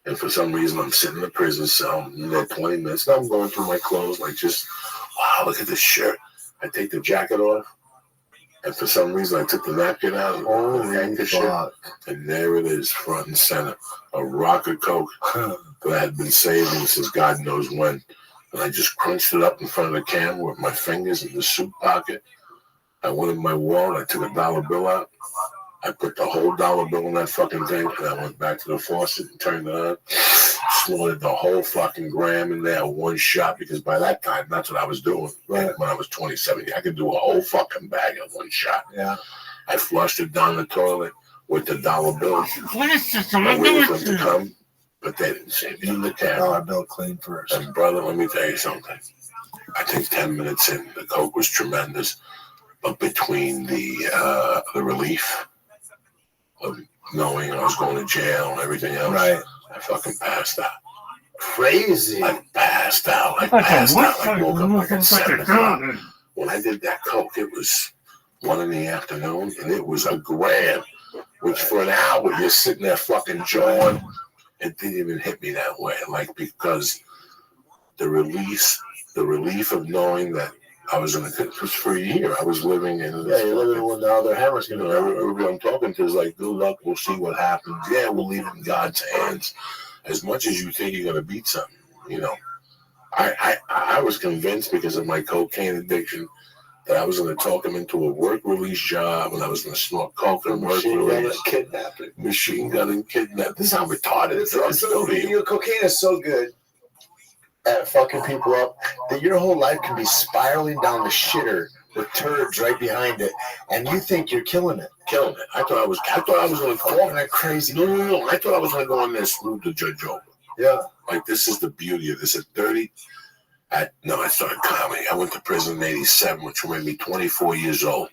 And for some reason, I'm sitting in the prison cell, in there 20 minutes. Now I'm going through my clothes, like just, wow, look at this shirt. I take the jacket off. And for some reason, I took the napkin out and the handkerchief, and there it is, front and center, a rock of coke that I had been saving since God knows when. And I just crunched it up in front of the camera with my fingers in the suit pocket. I went in my wallet, I took a dollar bill out. I put the whole dollar bill in that fucking thing, and I went back to the faucet and turned it on. Snorted the whole fucking gram in there, one shot, because by that time, that's what I was doing. Right. When I was 27, I could do a whole fucking bag in one shot. Yeah. I flushed it down the toilet with the dollar bill. I waited for them to come, but they didn't see me in the camera. Dollar bill clean first. And brother, let me tell you something. I think 10 minutes in, the coke was tremendous, but between the relief of knowing I was going to jail and everything else, right, I fucking passed out. Crazy. I passed out. I passed out. I woke up like at 7 o'clock. When I did that coke, it was 1 in the afternoon, and it was a gram, which for an hour you're sitting there fucking jawing. It didn't even hit me that way, like, because the relief of knowing that I was in it was for a year. I was living in this. Yeah, you're living with the other hammers. You know, everybody I'm talking to is like, good luck, we'll see what happens. Yeah, we'll leave it in God's hands. As much as you think you're going to beat something, you know. I was convinced because of my cocaine addiction that I was going to talk him into a work release job, and I was going to snort coke and work release. Machine gun and kidnapping. This is how retarded drugs go to you. Cocaine is so good at fucking people up that your whole life can be spiraling down the shitter with turds right behind it, and you think you're killing it. I thought I was going to call that crazy. No. I thought I was going to go in there and smooth the judge over. Yeah. Like, this is the beauty of this. At 30, I started comedy. I went to prison in 87, which made me 24 years old.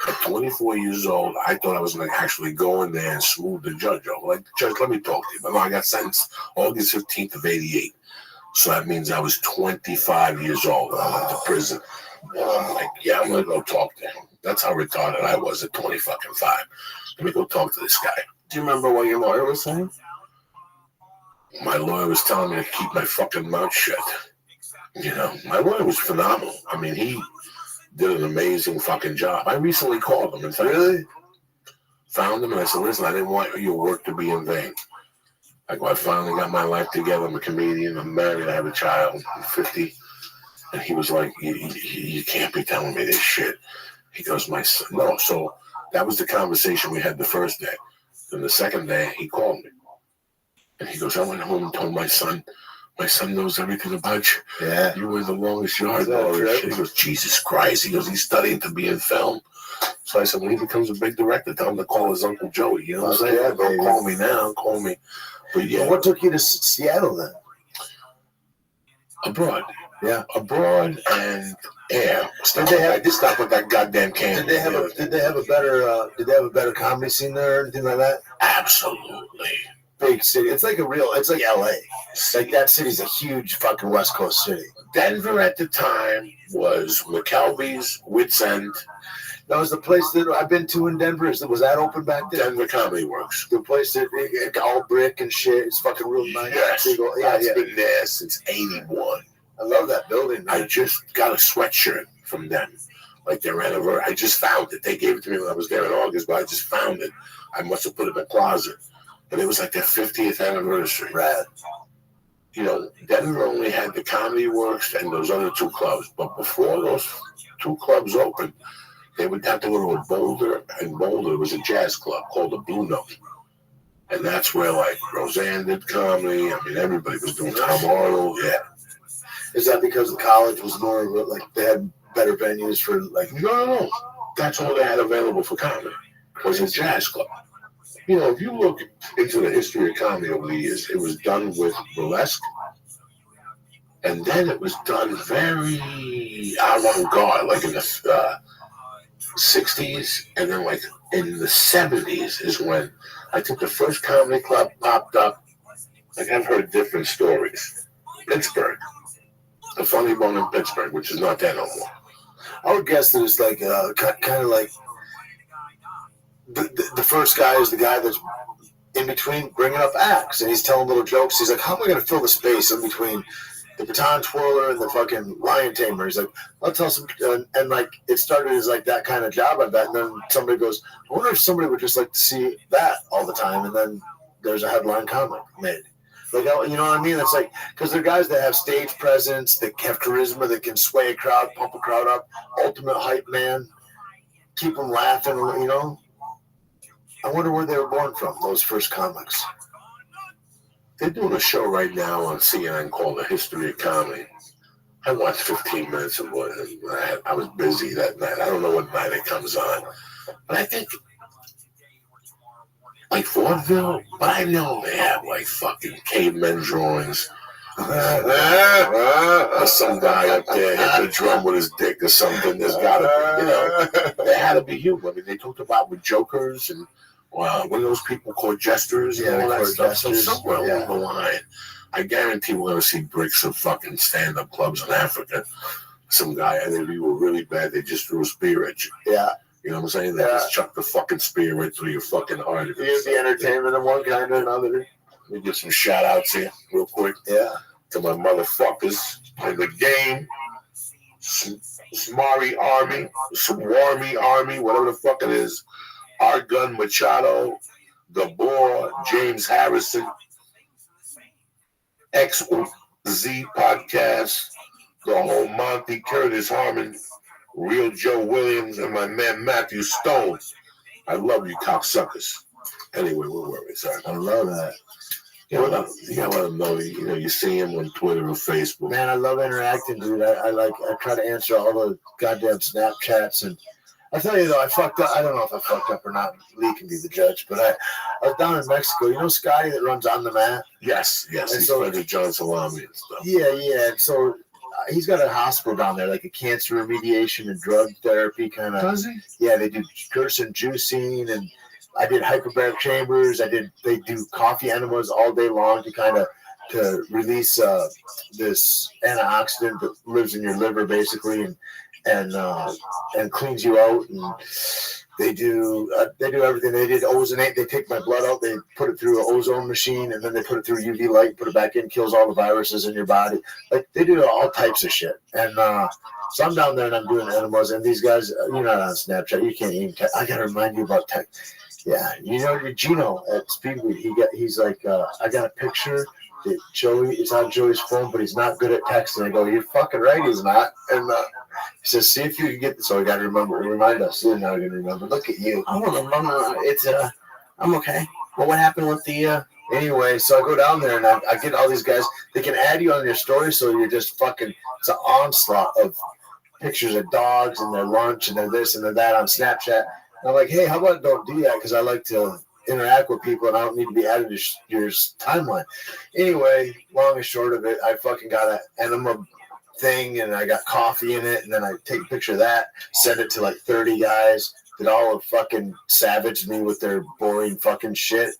At 24 years old, I thought I was going to actually go in there and smooth the judge over. Like, Judge, let me talk to you. But no, I got sentenced August 15th of 88. So that means I was 25 years old when I went to prison. And I'm like, yeah, I'm going to go talk to him. That's how retarded I was at 25. Let me go talk to this guy. Do you remember what your lawyer was saying? My lawyer was telling me to keep my fucking mouth shut. You know, my lawyer was phenomenal. I mean, he did an amazing fucking job. I recently called him and really found him, and I said, listen, I didn't want your work to be in vain. I go, I finally got my life together. I'm a comedian. I'm married. I have a child. I'm 50. And he was like, you can't be telling me this shit. He goes, my son. No. So that was the conversation we had the first day. Then the second day, he called me. And he goes, I went home and told my son knows everything about you. Yeah. You were the longest yard dog. He goes, Jesus Christ. He goes, he's studying to be in film. So I said, when he becomes a big director, tell him to call his Uncle Joey. You know what I'm saying? Yeah, don't call me now. Call me. But yeah. What took you to Seattle then? Abroad. Yeah. Abroad and air. Just stop with that goddamn can. Did they have a better comedy scene there or anything like that? Absolutely. Big city. It's like LA. Like, that city's a huge fucking West Coast city. Denver at the time was McKelvey's, Wits End. That was the place that I've been to in Denver. Was that open back then? Denver Comedy Works. The place that all brick and shit. It's fucking real nice. Yes. It's been there since 81. I love that building, man. I just got a sweatshirt from them. Like their anniversary. I just found it. They gave it to me when I was there in August, but I just found it. I must have put it in the closet. But it was like their 50th anniversary. Right. You know, Denver only had the Comedy Works and those other two clubs. But before those two clubs opened, they would have to go to Boulder, and Boulder was a jazz club called the Blue Note. And that's where, like, Roseanne did comedy. I mean, everybody was doing Tom Arnold. Yeah. Is that because the college was more of like, they had better venues for, like... No. That's all they had available for comedy, was a jazz club. You know, if you look into the history of comedy over the years, it was done with burlesque, and then it was done very avant-garde, like in the 60s, and then like in the 70s is when I think the first comedy club popped up. Like I've heard different stories. Pittsburgh, the Funny Bone in Pittsburgh, which is not there no more. I would guess that it's like kind of like the first guy is the guy that's in between bringing up acts, and he's telling little jokes. He's like, how am I going to fill the space in between the baton twirler and the fucking lion tamer? He's like, I'll tell some, and like it started as like that kind of job, I bet. And then somebody goes, I wonder if somebody would just like to see that all the time. And then there's a headline comic made. Like, you know what I mean? It's like, because they're guys that have stage presence, that have charisma, that can sway a crowd, pump a crowd up, ultimate hype man, keep them laughing, you know? I wonder where they were born from, those first comics. They're doing a show right now on CNN called The History of Comedy. I watched 15 minutes of it. I was busy that night. I don't know what night it comes on. But I think, like vaudeville, but I know they have like fucking cavemen drawings. Or some guy up there hit the drum with his dick or something. There's gotta be, you know, there had to be humor. I mean, they talked about with jokers and what are those people called jesters and all that stuff. So somewhere along the line, I guarantee we're gonna see bricks of fucking stand-up clubs in Africa. Some guy, I think we were really bad. They just threw a spear at you. Yeah. You know what I'm saying? They just chuck the fucking spear right through your fucking heart. You get the entertainment of one kind or another. We get some shout outs here real quick. Yeah. To my motherfuckers in the game. Smarmy Army, Swarmy Army, whatever the fuck it is. Our Gun Machado, Gabor, James Harrison, XZ Podcast, the whole Monty Curtis Harmon, Real Joe Williams, and my man Matthew Stone. I love you, cocksuckers. Anyway, where were we? Sorry. I love that. You gotta let them know. You know, you see him on Twitter or Facebook. Man, I love interacting, dude. I try to answer all the goddamn Snapchats, and I tell you though, I fucked up. I don't know if I fucked up or not. Lee can be the judge, but I was down in Mexico. You know Scotty that runs On the Mat? Yes. And he's friends with John Salami and stuff. Yeah. And so he's got a hospital down there, like a cancer remediation and drug therapy kind of. Does he? Yeah, they do gerson juicing, and I did hyperbaric chambers. They do coffee enemas all day long to release this antioxidant that lives in your liver basically, and cleans you out. And they do everything. They did ozonate. They take my blood out. They put it through an ozone machine, and then they put it through UV light, put it back in, kills all the viruses in your body. Like they do all types of shit. And so I'm down there and I'm doing enemas. And these guys, you're not on Snapchat. You can't even. I gotta remind you about tech. Yeah, you know your Gino at Speedweed. He's like, I got a picture that Joey is on Joey's phone, but he's not good at texting. I go, you're fucking right, he's not. And he says, see if you can get this. So we got to remind us. You're not going to remember. Look at you. I want to remember. I'm okay. Well, what happened with the? Anyway, so I go down there and I get all these guys. They can add you on your story, so you're just fucking. It's an onslaught of pictures of dogs and their lunch and their this and their that on Snapchat. And I'm like, hey, how about don't do that? Because I like to interact with people and I don't need to be added to your timeline. Anyway, long and short of it, I fucking got an enema thing and I got coffee in it, and then I take a picture of that, send it to like 30 guys that all have fucking savaged me with their boring fucking shit.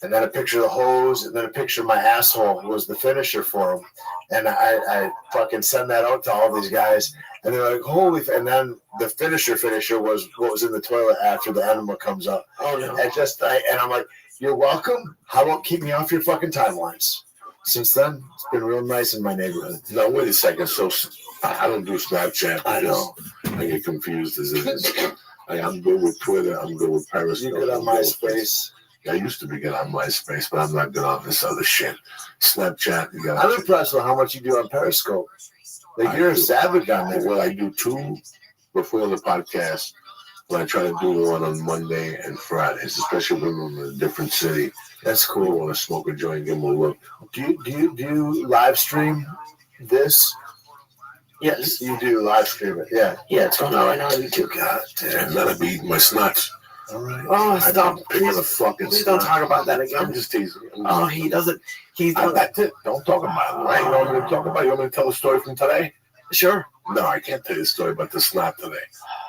And then a picture of the hose, and then a picture of my asshole was the finisher for them. And I fucking send that out to all these guys. And they're like, holy, and then the finisher was what was in the toilet after the enema comes up. Oh, no. And I'm like, you're welcome. How about keep me off your fucking timelines? Since then, it's been real nice in my neighborhood. No, wait a second. So I don't do Snapchat. I know. I get confused as it is. I'm good with Twitter. I'm good with Periscope. You're good on MySpace. I used to be good on MySpace, but I'm not good on this other shit. Snapchat. I'm impressed with how much you do on Periscope. Like, you're a savage on there. Well, I do 2 before the podcast, but I try to do one on Monday and Fridays, especially when I'm in a different city. That's cool. I want to smoke a joint and give them a look. Do you live stream this? Yes, you do live stream it. Yeah, it's going on right now on YouTube. God damn, that'll be eating my snuts. All right. Oh, stop. Please don't talk about that again. I'm just teasing. He doesn't. That's it. Don't talk about it. Right? You want me to talk about it? You want me to tell a story from today? Sure. No, I can't tell you a story about the snot today.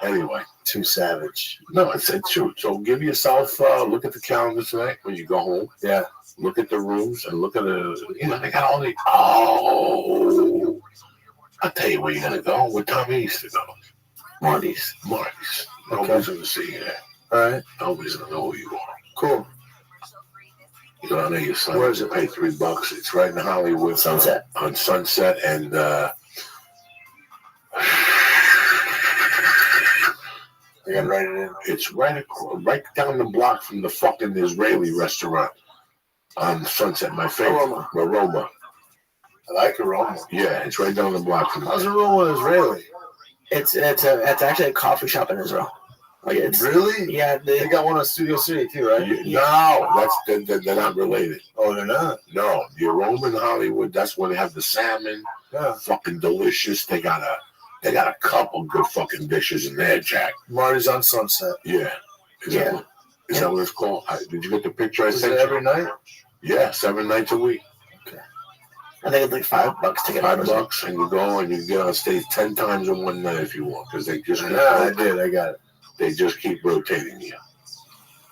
Anyway. Too savage. No, it's true. So give yourself, look at the calendar tonight when you go home. Yeah. Look at the rooms and look at they got all the, oh, I'll tell you where you're going to go, where Tommy used to go. Marty's. Nobody's going to see you there. All right. Nobody's going to know who you are. Cool. You go down there, your son, where is it? Pay $3. It's right in Hollywood. Sunset. On Sunset and, I got to write it in. It's right down the block from the fucking Israeli restaurant on Sunset. My favorite, Aroma. I like Aroma. Yeah, it's right down the block from. How's Aroma Israeli? It's actually a coffee shop in Israel. Like it's really? Yeah, they got one on Studio City too, right? No, they're not related. Oh, they're not. No, the Aroma in Hollywood. That's where they have the salmon. Yeah, fucking delicious. They got a couple good fucking dishes in there, Jack. Marty's on Sunset. Yeah. Is that what it's called? Did you get the picture I sent you? Every night? Yeah, 7 nights a week. Okay. I think it's like $5 to get $5, and you go and you get on stage 10 times in one night if you want, because they just. I did. I got it. They just keep rotating you.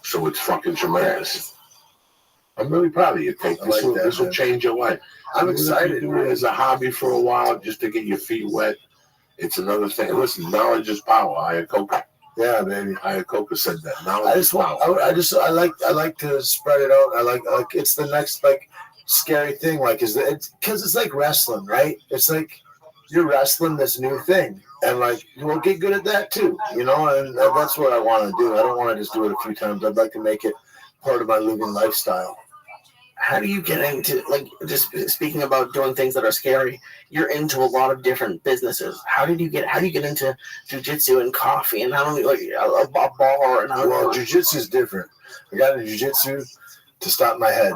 So it's fucking tremendous. I'm really proud of you, Tate. This will change your life. I'm excited. Do it as a hobby for a while, just to get your feet wet. It's another thing. Listen, knowledge is power. Ayakoka. Yeah, baby. Ayakoka said that. Knowledge is power. I like to spread it out. I like it's the next scary thing. Because it's like wrestling, right? It's like you're wrestling this new thing, and you'll get good at that too, And that's what I want to do. I don't want to just do it a few times. I'd like to make it part of my living lifestyle. How do you get into, just speaking about doing things that are scary, you're into a lot of different businesses. How do you get into jiu-jitsu and coffee and how many, a bar and how? Well, jiu-jitsu is different. I got into jiu-jitsu to stop my head,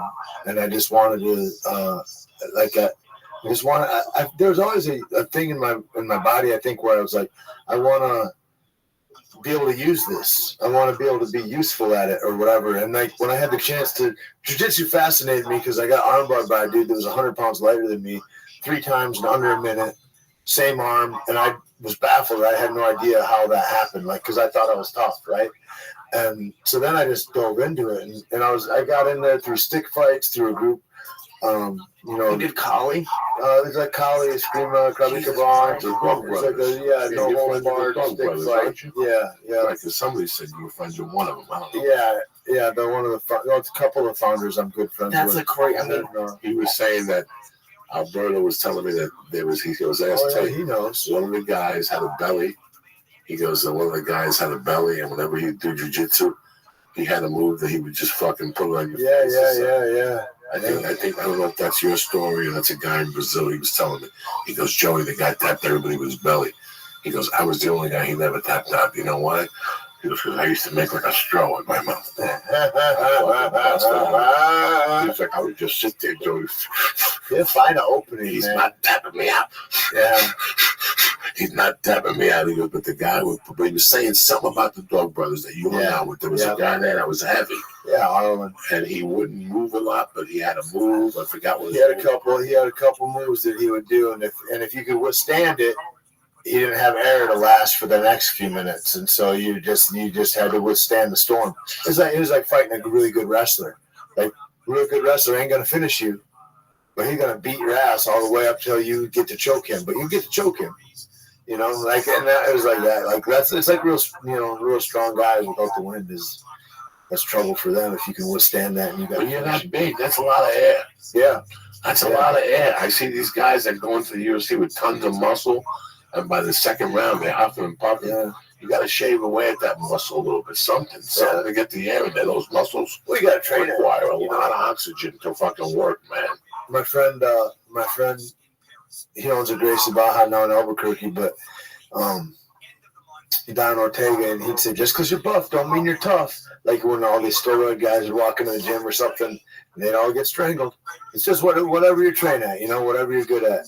and I just wanted to, there's always a thing in my body, I think, where I was like, I want to be able to use this. I want to be able to be useful at it or whatever. And when I had the chance to, jiu-jitsu fascinated me because I got armbarred by a dude that was 100 pounds lighter than me 3 times in under a minute, same arm, and I was baffled. I had no idea how that happened, because I thought I was tough, right? And so then I just dove into it, and I got in there through stick fights, through a group. You did Kali? There's Kali, Eskrima, Krabi Kaban. No holds barred stick fight. Yeah. Because somebody said you were friends with one of them. I don't know. Yeah. They're one of the. It's a couple of founders I'm good friends with. That's a great. He was saying that Alberto was telling me that he goes, he knows. One of the guys had a belly. He goes, one of the guys had a belly, and whenever he'd do jiu-jitsu, he had a move that he would just fucking put on your face. Yeah. I think I don't know if that's your story or that's a guy in Brazil. He was telling me. He goes, Joey, the guy tapped everybody with his belly. He goes, I was the only guy he never tapped out. You know why? He goes, because I used to make like a straw in my mouth. He's like, I would just sit there, Joey. He'll find an opening. He's not tapping me out. Yeah. He's not tapping me out. He goes, but he was saying something about the Dog Brothers that you hung out with. There was a guy there that was heavy. Yeah, Ireland. And he wouldn't move a lot, but he had a move. I forgot what he had a couple moves that he would do, and if you could withstand it, he didn't have air to last for the next few minutes, and so you just had to withstand the storm. It was like fighting a really good wrestler. Like a really good wrestler ain't gonna finish you, but he's gonna beat your ass all the way up till you get to choke him. But you get to choke him, and that it was like that. It's like real strong guys without the wind that's trouble for them if you can withstand that. And you're not big. That's a lot of air. Yeah, that's a lot of air. I see these guys that go into the UFC with tons of muscle. And by the second round, they're huffing and puffing. Yeah. You got to shave away at that muscle a little bit. Something to get the air in there. Those muscles got to train require a lot of oxygen to fucking work, man. My friend, he owns a Gracie Baja now in Albuquerque, but Don Ortega, and he'd say, just because you're buff don't mean you're tough. Like when all these steroid guys are walking to the gym or something, and they'd all get strangled. It's just whatever you're trained at, whatever you're good at.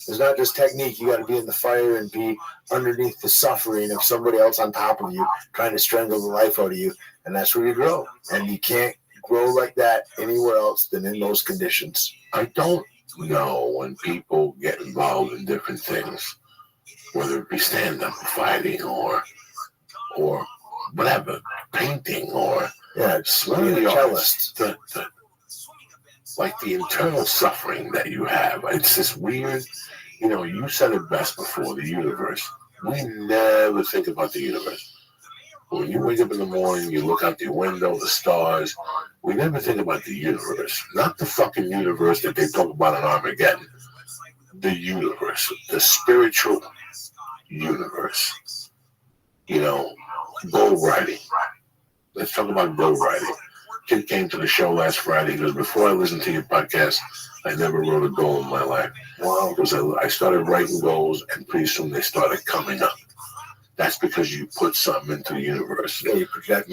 It's not just technique. You got to be in the fire and be underneath the suffering of somebody else on top of you trying to strangle the life out of you. And that's where you grow. And you can't grow like that anywhere else than in those conditions. I don't know when people get involved in different things whether it be stand-up, fighting, or whatever, painting, or being a cellist. Like the internal suffering that you have. It's this weird, you said it best before, the universe. We never think about the universe. When you wake up in the morning, you look out the window, the stars. We never think about the universe. Not the fucking universe that they talk about in Armageddon. The universe. The spiritual universe. Bull riding. Let's talk about bull riding. Kid came to the show last Friday. He goes, before I listened to your podcast, I never wrote a goal in my life. Wow. Because I started writing goals, and pretty soon they started coming up. That's because you put something into the universe. Yeah, you project,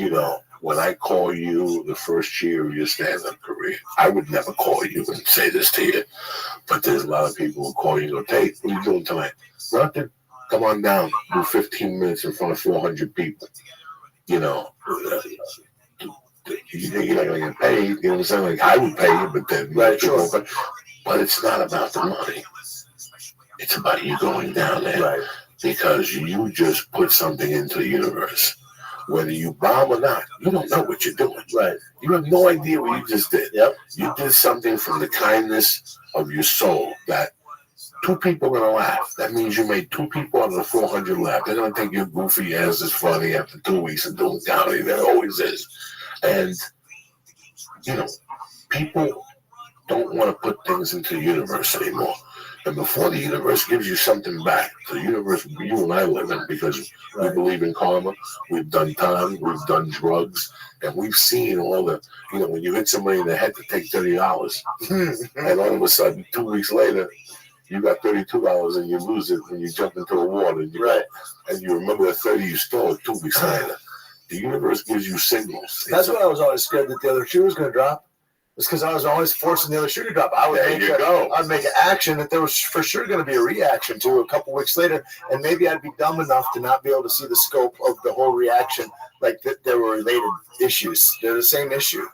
when I call you the first year of your stand-up career, I would never call you and say this to you. But there's a lot of people who call you and go, hey, what are you doing tonight? Nothing. Come on down. Do 15 minutes in front of 400 people. You think you're not going to get paid. You know what I'm saying? Like, I would pay you, but then But it's not about the money. It's about you going down there. Right. Because you just put something into the universe. Whether you bomb or not, you don't know what you're doing. Right. You have no idea what you just did. Yep. You did something from the kindness of your soul that 2 people are going to laugh. That means you made 2 people out of the 400 laugh. They're going to think your goofy ass is funny after 2 weeks of doing comedy. That always is. And, people don't want to put things into the universe anymore. And before the universe gives you something back, the universe you and I live in, because we believe in karma, we've done time, we've done drugs, and we've seen all the, when you hit somebody in the head to take $30, and all of a sudden, 2 weeks later, you got $32 and you lose it when you jump into the water, and you remember the 30 you stole 2 weeks later. The universe gives you signals. That's what I was always scared that the other shoe was going to drop. It's because I was always forcing the other shoe to drop. I'd make an action that there was for sure going to be a reaction to a couple weeks later, and maybe I'd be dumb enough to not be able to see the scope of the whole reaction, like that there were related issues. They're the same issue.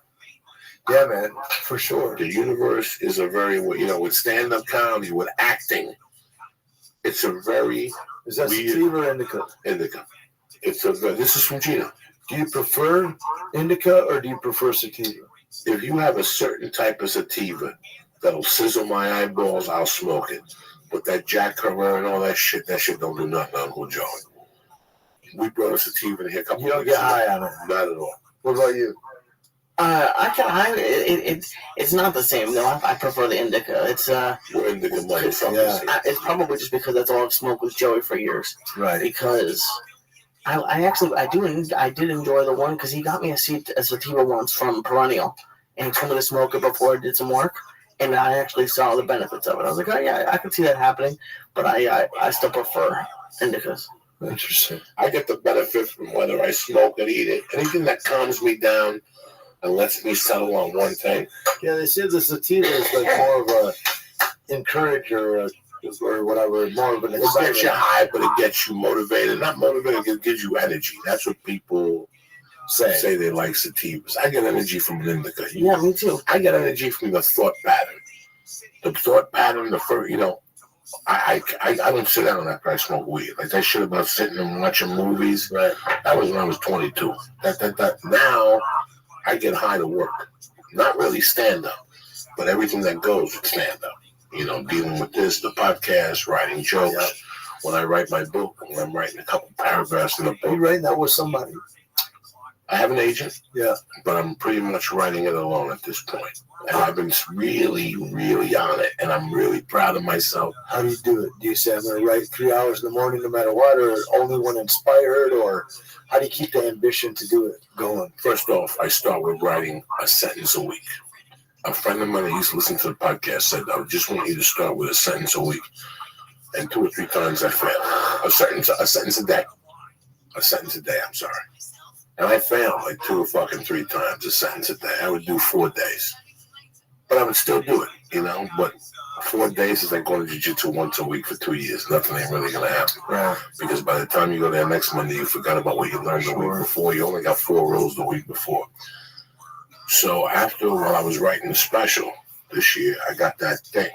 Yeah, man, for sure. The universe is a very, with stand-up comedy, with acting, it's a very Is that sativa or indica? Indica. This is from Gina. Do you prefer indica or do you prefer sativa? If you have a certain type of sativa that'll sizzle my eyeballs, I'll smoke it. But that Jack Herrera and all that shit don't do nothing on Uncle Joe. We brought a sativa in here a couple You don't get high on it? Not at all. What about you? It's not the same though. I prefer the indica. We're indica motherfuckers. It's probably just because that's all I've smoked with Joey for years. Right. Because I did enjoy the one because he got me a sativa once from Perennial, and he told me to smoke it before I did some work, and I actually saw the benefits of it. I was like, oh yeah, I could see that happening, but I still prefer indicas. Interesting. I get the benefit from whether I smoke and eat it. Anything that calms me down and lets me settle on one thing. Yeah, they said the sativa is like more of a encourager or whatever, more of an excitement. It gets you high, but it gets you motivated. Not motivated, it gives you energy. That's what people say they like sativas. I get energy from an indica. Yeah, me too. I get energy from the thought pattern. The thought pattern, I don't sit down after I smoke weed. Like that shit about sitting and watching movies. Right. That was when I was 22. Now I get high to work. Not really stand up, but everything that goes with stand up. Dealing with this, the podcast, writing jokes. Yeah. When I write my book, when I'm writing a couple paragraphs in the book. Are you writing that with somebody? I have an agent. Yeah. But I'm pretty much writing it alone at this point. And I've been really, really on it. And I'm really proud of myself. How do you do it? Do you say I'm going to write 3 hours in the morning no matter what, or only when inspired, or how do you keep the ambition to do it going? First off, I start with writing a sentence a week. A friend of mine that used to listen to the podcast said, I just want you to start with a sentence a week. And 2 or 3 times I failed. A sentence a day. A sentence a day, I'm sorry. And I failed like 2 or 3 times a sentence a day. I would do 4 days. But I would still do it, But 4 days is like going to jiu-jitsu once a week for 2 years. Nothing ain't really going to happen. Yeah. Because by the time you go there next Monday, you forgot about what you learned the week before. You only got 4 rules the week before. So while I was writing the special this year, I got that thing.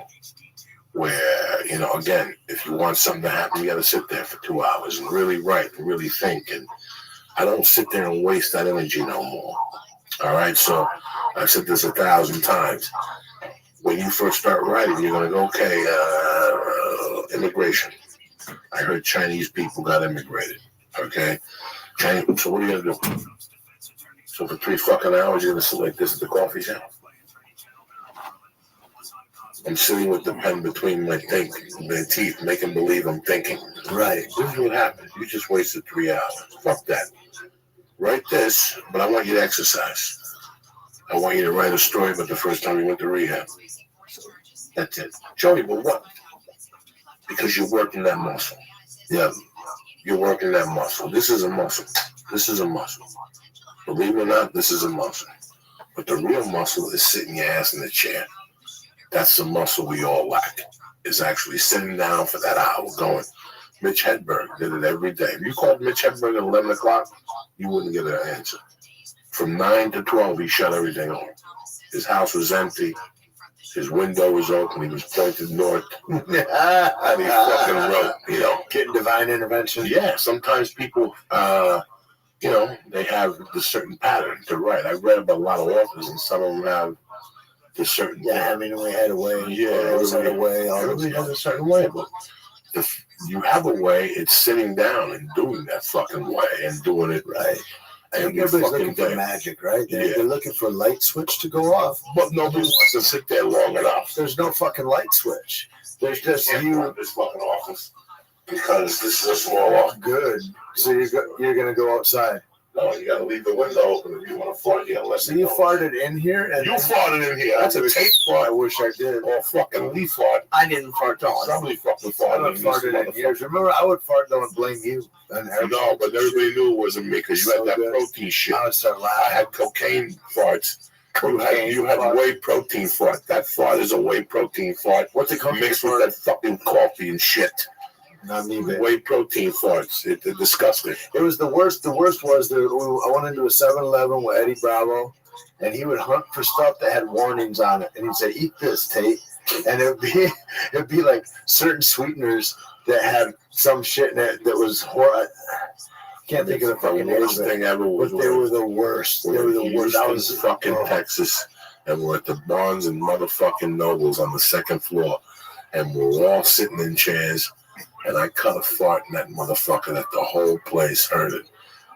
where, you know, again, if you want something to happen, you got to sit there for 2 hours and really write and really think. And I don't sit there and waste that energy no more. All right, so I've said this 1,000 times. When you first start writing, you're going to go, okay, immigration. I heard Chinese people got immigrated. Okay, so what are you going to do? So for 3 fucking hours, you're going to sit like this at the coffee shop? I'm sitting with the pen between my teeth, making believe I'm thinking. Right. This is what happens. You just wasted 3 hours. Fuck that. Write this, but I want you to exercise. I want you to write a story about the first time you went to rehab. That's it. Joey, but what? Because you're working that muscle. Yeah, you're working that muscle. This is a muscle. This is a muscle. Believe it or not, this is a muscle. But the real muscle is sitting your ass in the chair. That's the muscle we all lack, is actually sitting down for that hour going. Mitch Hedberg did it every day. If you called Mitch Hedberg at 11 o'clock, you wouldn't get an answer. From 9 to 12, he shut everything off. His house was empty. His window was open. He was pointed north. And he fucking wrote, you know. Getting divine intervention. Yeah, sometimes people, you know, they have the certain pattern to write. I've read about a lot of authors, and some of them have the certain. Yeah, I mean, we had a way. Yeah, everybody had a way. Everybody has a certain way, but if you have a way, it's sitting down and doing that fucking way and doing it right. And everybody's looking for magic, right? They're looking for a light switch to go off. But nobody wants to sit there long enough. There's no fucking light switch. There's just you in this fucking office because this is a small office. Good. So you're gonna go outside. No, you gotta leave the window open if you want to fart. You gotta let So you farted in here? And you farted in here. That's a tape fart. I wish I did. Or fucking we fart. I didn't fart. Somebody fucking farted. I haven't farted in years. Remember, I would fart though and blame you. No, but everybody knew it wasn't me because you had that protein shit. I would start laughing. I had cocaine farts. You had whey protein fart. That fart is a whey protein fart. What's it called? Mixed with that fucking coffee and shit. Not me, man. Whey protein farts. It's disgusting. It was the worst. The worst was I went into a 7-Eleven with Eddie Bravo, and he would hunt for stuff that had warnings on it, and he'd say, "Eat this, Tate," and it'd be like certain sweeteners that had some shit in it that was horrible. Can't think of the fucking worst thing ever. But they were the worst. They were the worst. I was fucking Texas, and we're at the Barnes and motherfucking Nobles on the 2nd floor, and we're all sitting in chairs. And I cut a fart in that motherfucker that the whole place heard it.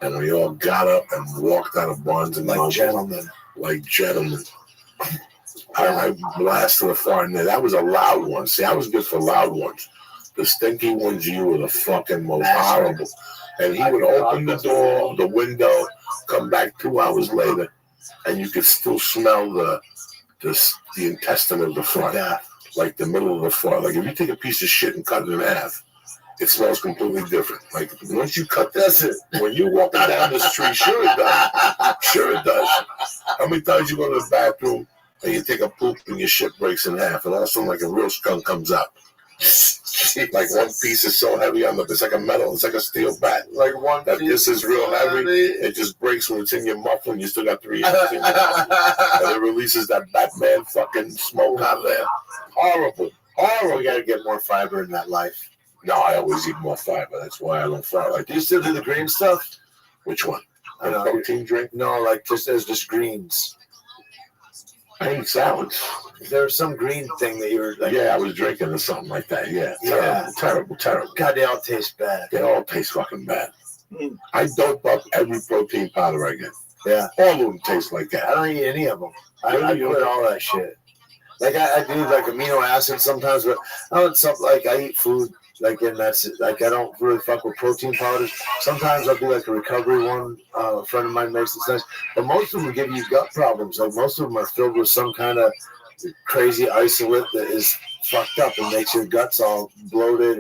And we all got up and walked out of Barnes and Noble. Like gentlemen. I blasted a fart in there. That was a loud one. See, I was good for loud ones. The stinky ones, you were the fucking most horrible. And he would open the door, the window, come back 2 hours later, and you could still smell the intestine of the fart. Like the middle of the fart. Like if you take a piece of shit and cut it in half, it smells completely different. Like once you cut this, when you're walking down the street, sure it does. Sure it does. How many times you go to the bathroom and you take a poop and your shit breaks in half, and all of a sudden like a real skunk comes out. Like one piece is so heavy on it's like a metal, it's like a steel bat. Like one that this is real heavy. It just breaks when it's in your muffler and you still got 3 inches in your mouth. And it releases that Batman fucking smoke out there. Horrible. Horrible. We gotta get more fiber in that life. No, I always eat more fiber. That's why I don't fart like Do you still do the green stuff? Which one? A protein drink? No, like just greens. I eat salads. There's some green thing that you were like. Yeah, I was drinking or something like that. Yeah. Terrible. God, they all taste bad. They all taste fucking bad. I dope up every protein powder I get. Yeah. All of them taste like that. I don't eat any of them. I quit all that shit. Like I do like amino acids sometimes, but I don't I eat food. Like, and that's it. Like, I don't really fuck with protein powders. Sometimes I'll do like a recovery one. A friend of mine makes it nice. But most of them give you gut problems. Like, most of them are filled with some kind of crazy isolate that is fucked up and makes your guts all bloated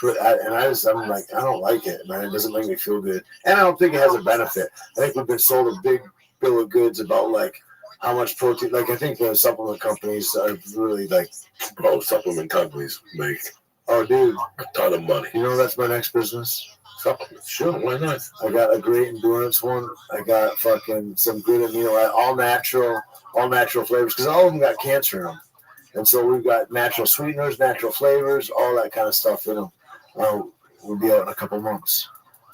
I'm like, I don't like it, man. It doesn't make me feel good. And I don't think it has a benefit. I think we've been sold a big bill of goods about, like, how much protein. Like, I think the supplement companies are really, like, supplement companies make. Oh, dude. A ton of money. You know, that's my next business. Supplements. Sure, why not? I got a great endurance one. I got fucking some good amino, all natural flavors, because all of them got cancer in them. And so we've got natural sweeteners, natural flavors, all that kind of stuff in them. We'll be out in a couple months.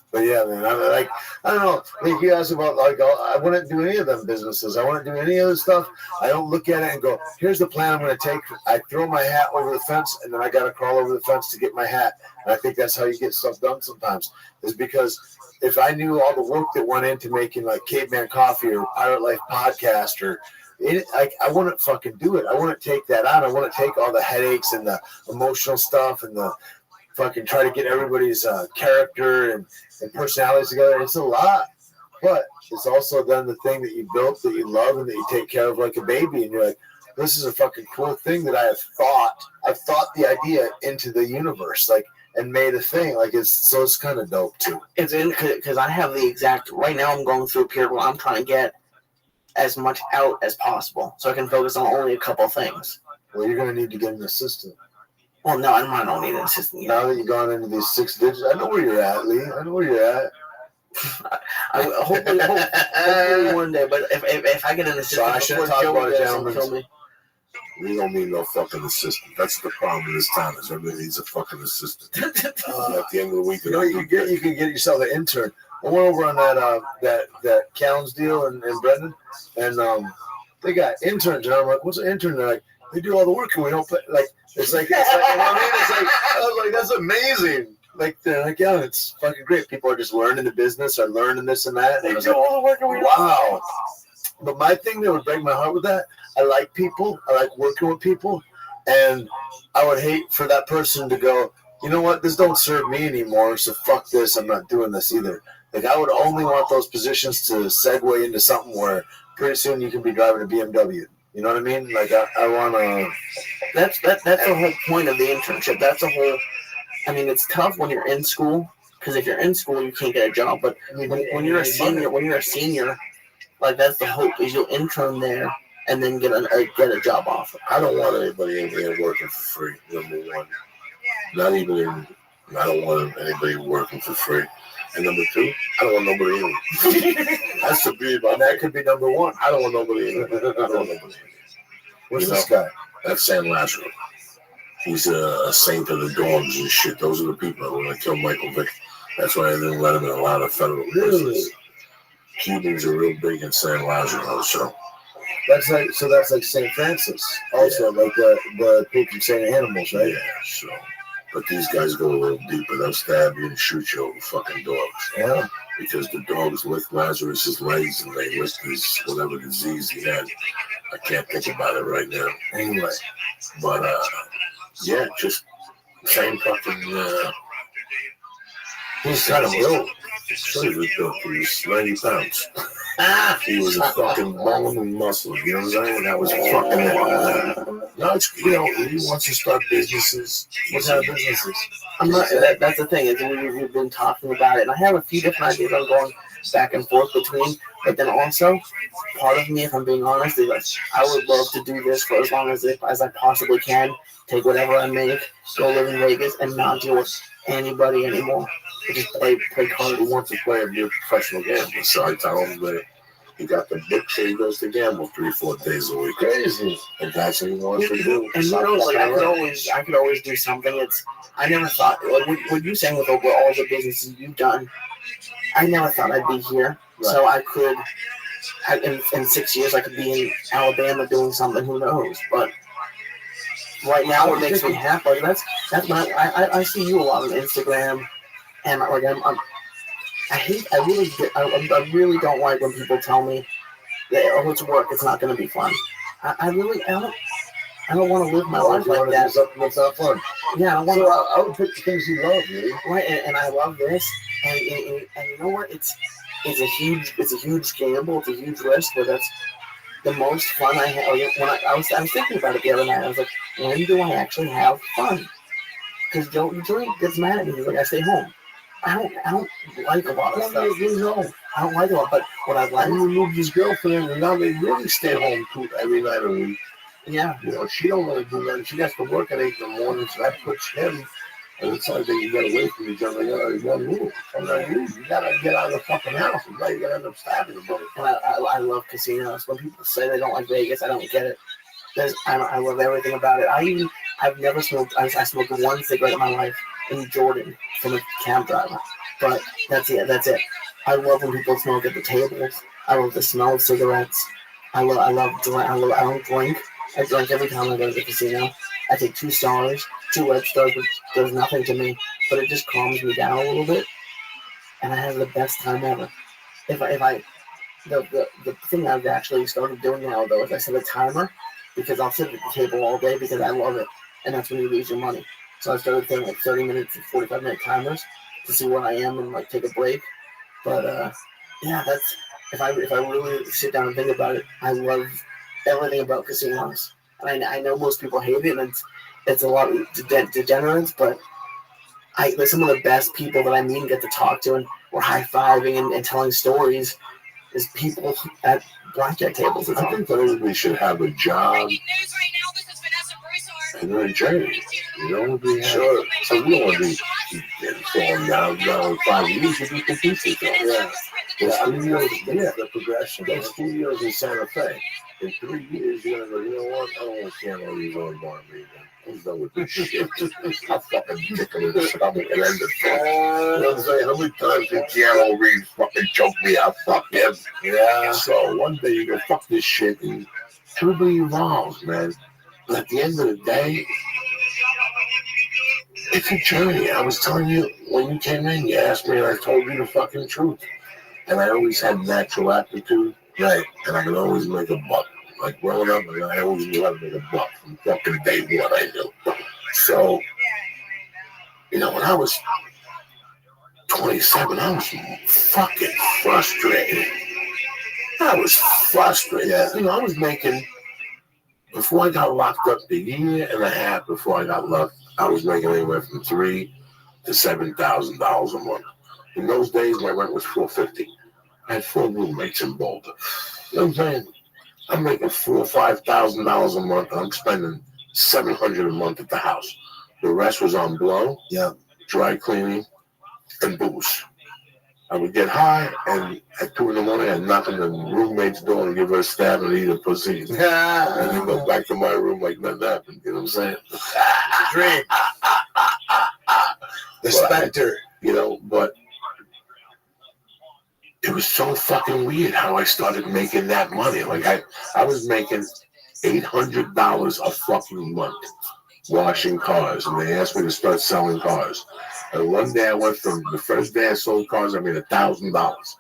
But yeah, man, I don't know. Like you asked about, like, I wouldn't do any of them businesses. I wouldn't do any of the stuff. I don't look at it and go, here's the plan I'm going to take. I throw my hat over the fence, and then I got to crawl over the fence to get my hat. And I think that's how you get stuff done sometimes, is because if I knew all the work that went into making, like, Caveman Coffee or Pirate Life Podcast or I wouldn't fucking do it. I wouldn't take that on. I wouldn't take all the headaches and the emotional stuff and the fucking try to get everybody's character and personalities together. It's a lot, but it's also then the thing that you built that you love and that you take care of like a baby. And you're like, this is a fucking cool thing that I've thought the idea into the universe, like, and made a thing. Like, it's kind of dope too. It's in because I have the exact, right now I'm going through a period where I'm trying to get as much out as possible so I can focus on only a couple things. Well, you're going to need to get an assistant. Well, no, I don't need an assistant yet. Now that you've gone into these 6 digits, I know where you're at, Lee. I know where you're at. Hopefully one day, but if I get an assistant, so I shouldn't talk about it, gentlemen. We don't need no fucking assistant. That's the problem in this town, is everybody needs a fucking assistant. At the end of the week, you can get yourself an intern. I went over on that Callan's deal and Brendan, and they got interns, and I'm like, what's an intern? They're like, they do all the work and we don't pay. Like, it's like, you know what I mean? It's like, I was like, that's amazing. Like, they're like, yeah, it's fucking great. People are just learning the business or learning this and that. And they do all the work and we don't. Wow. But my thing that would break my heart with that, I like people. I like working with people. And I would hate for that person to go, you know what, this don't serve me anymore, so fuck this, I'm not doing this either. Like, I would only want those positions to segue into something where pretty soon you can be driving a BMW. You know what I mean? Like, I want to... That's the whole point of the internship. That's a whole... I mean, it's tough when you're in school, because if you're in school, you can't get a job. But when you're a senior, like, that's the hope, is you'll intern there and then get a job offer. I don't want anybody in here working for free, number one. I don't want anybody working for free. And number two, I don't want nobody in it. That's the beauty about that. Could be number one. I don't want nobody in it. I don't want nobody in it. Where's this guy? That's San Lazaro. He's a saint of the dogs and shit. Those are the people that want to kill Michael Vick. That's why I didn't let him in a lot of federal prisons. Cubans are real big in San Lazaro, so. That's like St. Francis, also, like the patron saint of animals, right? Yeah, so. But these guys go a little deeper. They'll stab you and shoot you over fucking dogs. Yeah. Because the dogs licked Lazarus's legs and they licked his whatever disease he had. I can't think about it right now. Anyway. But, yeah, just same fucking, he's kind of built. So he was built. He was 90 pounds. He was a fucking bone and muscle. You know what I'm saying? That was fucking it. No, it's, you know, he wants to start businesses. What kind of businesses? I'm not. That's the thing. Is we've been talking about it, and I have a few different ideas I'm going back and forth between. But then also, part of me, if I'm being honest, is like, I would love to do this for as long as I possibly can. Take whatever I make, go live in Vegas, and not deal with anybody anymore. Just play cards. He wants to play and be a professional gambler. So I tell him that he got the book so he goes to gamble 3-4 days a week. Crazy. And that's what he wants to do. And you know, like, I could always do something. I never thought, like, what you saying with all the businesses you've done, I never thought I'd be here. Right. So I could, in 6 years, I could be in Alabama doing something. Who knows? But right now, what makes me happy, that's I see you a lot on Instagram, and like I really don't like when people tell me that, oh, it's work, it's not going to be fun. I don't want to live my life like that. It's not fun. Yeah, I would pick the things you love, dude. Right, and I love this, and you know what? It's a huge gamble, it's a huge risk, but that's the most fun I have. When I was thinking about it the other night, I was like, when do I actually have fun? Because Joey gets mad at me. He's like, I stay home. I don't like a lot of stuff. You know, I don't like a lot, but what I like... When you moved his girlfriend, and now they really stay home every night of the week. Yeah. You know, she don't really do that. She has to work at 8 in the morning, so that puts him... And it's like that you get away from each other. You gotta move. You gotta get out of the fucking house. Right? You gotta end up stabbing them. And I love casinos. When people say they don't like Vegas, I don't get it. I love everything about it. I've never smoked. I smoked one cigarette in my life in Jordan from a cab driver, but that's it. I love when people smoke at the tables. I love the smell of cigarettes. I don't drink. I drink every time I go to the casino. I take 2 stars, 2 red stars, which does nothing to me, but it just calms me down a little bit, and I have the best time ever. The thing I've actually started doing now, though, is I set a timer, because I'll sit at the table all day because I love it, and that's when you lose your money. So I started doing like 30 minutes and 45-minute timers to see where I am and like take a break. But yeah, that's if I really sit down and think about it, I love everything about casinos. And I know most people hate it, and it's a lot of degenerates, but they're some of the best people that I meet and get to talk to, and we're high-fiving and telling stories is people at blackjack tables. I think that everybody should have a job and a journey. You know, be sure. So we don't want to be falling down in 5 years. You be confused. Yeah. The progression. There's studios in Santa Fe. In 3 years, you're gonna go, you know what? I don't want Keanu Reeves on bar me. I'm done with this shit. I fucking kick him in the stomach and end the film. You know what I'm saying? How many times did Keanu Reeves fucking choke me out? Fuck him. Yeah. So one day you go, fuck this shit, and everybody evolves, man. But at the end of the day, it's a journey. I was telling you when you came in, you asked me, and I told you the fucking truth. And I always had natural aptitude. Right, and I could always make a buck. Like growing up, I always knew how to make a buck from fucking day one. I knew. So, you know, when I was 27, I was fucking frustrated. Yeah. You know, I was making, before I got locked up, the year and a half before I got locked, I was making anywhere from $3,000 to $7,000 a month. In those days, my rent was $450. I had 4 roommates in Boulder. You know what I'm saying? I'm making $4,000 or $5,000 a month. I'm spending $700 a month at the house. The rest was on blow, dry cleaning, and booze. I would get high, and at 2 in the morning, I'd knock on the roommate's door and give her a stab and eat a pussy. And then go back to my room like nothing happened. You know what I'm saying? Dream. The specter. You know, but it was so fucking weird how I started making that money. Like I was making $800 a fucking month washing cars, and they asked me to start selling cars. And one day I went from the first day I sold cars, I made $1,000,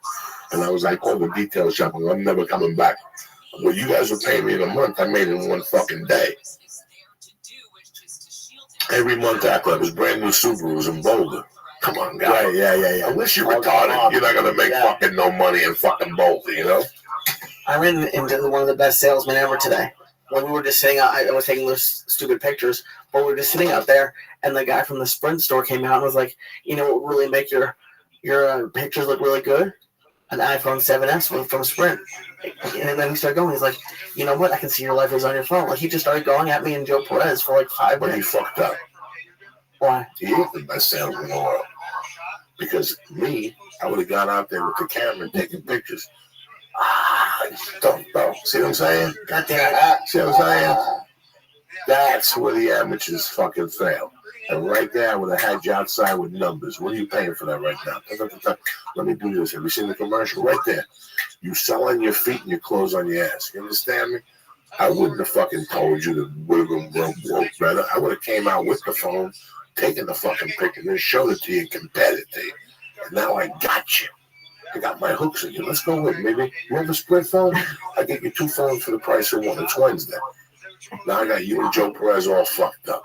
and I was like, "Oh, the detail shop, and I'm never coming back." What you guys were paying me in a month, I made it in one fucking day. Every month after, I was brand new Subarus in Boulder. Come on, guy. Right, yeah. Unless you're retarded, you're not gonna make fucking no money in fucking Boulder, you know? I ran into one of the best salesmen ever today. When we were just sitting out, I was taking those stupid pictures, but we were just sitting out there, and the guy from the Sprint store came out and was like, "You know what would really make your pictures look really good? An iPhone 7S from Sprint." And then he started going. He's like, "You know what? I can see your life is on your phone." Like he just started going at me and Joe Perez for like 5 minutes. But he fucked up. Why? He is the best salesman in the world. Because me, I would have gone out there with the camera and taken pictures. I just don't know. See what I'm saying? God damn it. See what I'm saying? That's where the amateurs fucking fail. And right there, I would have had you outside with numbers. What are you paying for that right now? Let me do this. Have you seen the commercial? Right there. You sell on your feet and your clothes on your ass. You understand me? I wouldn't have fucking told you to wiggle work better. I would have came out with the phone, taken the fucking picture, and then showed it to you and compared it to you. And now I got you. I got my hooks in you. Let's go with me, baby. You have a split phone? I get you 2 phones for the price of 1. It's Wednesday. Now I got you and Joe Perez all fucked up.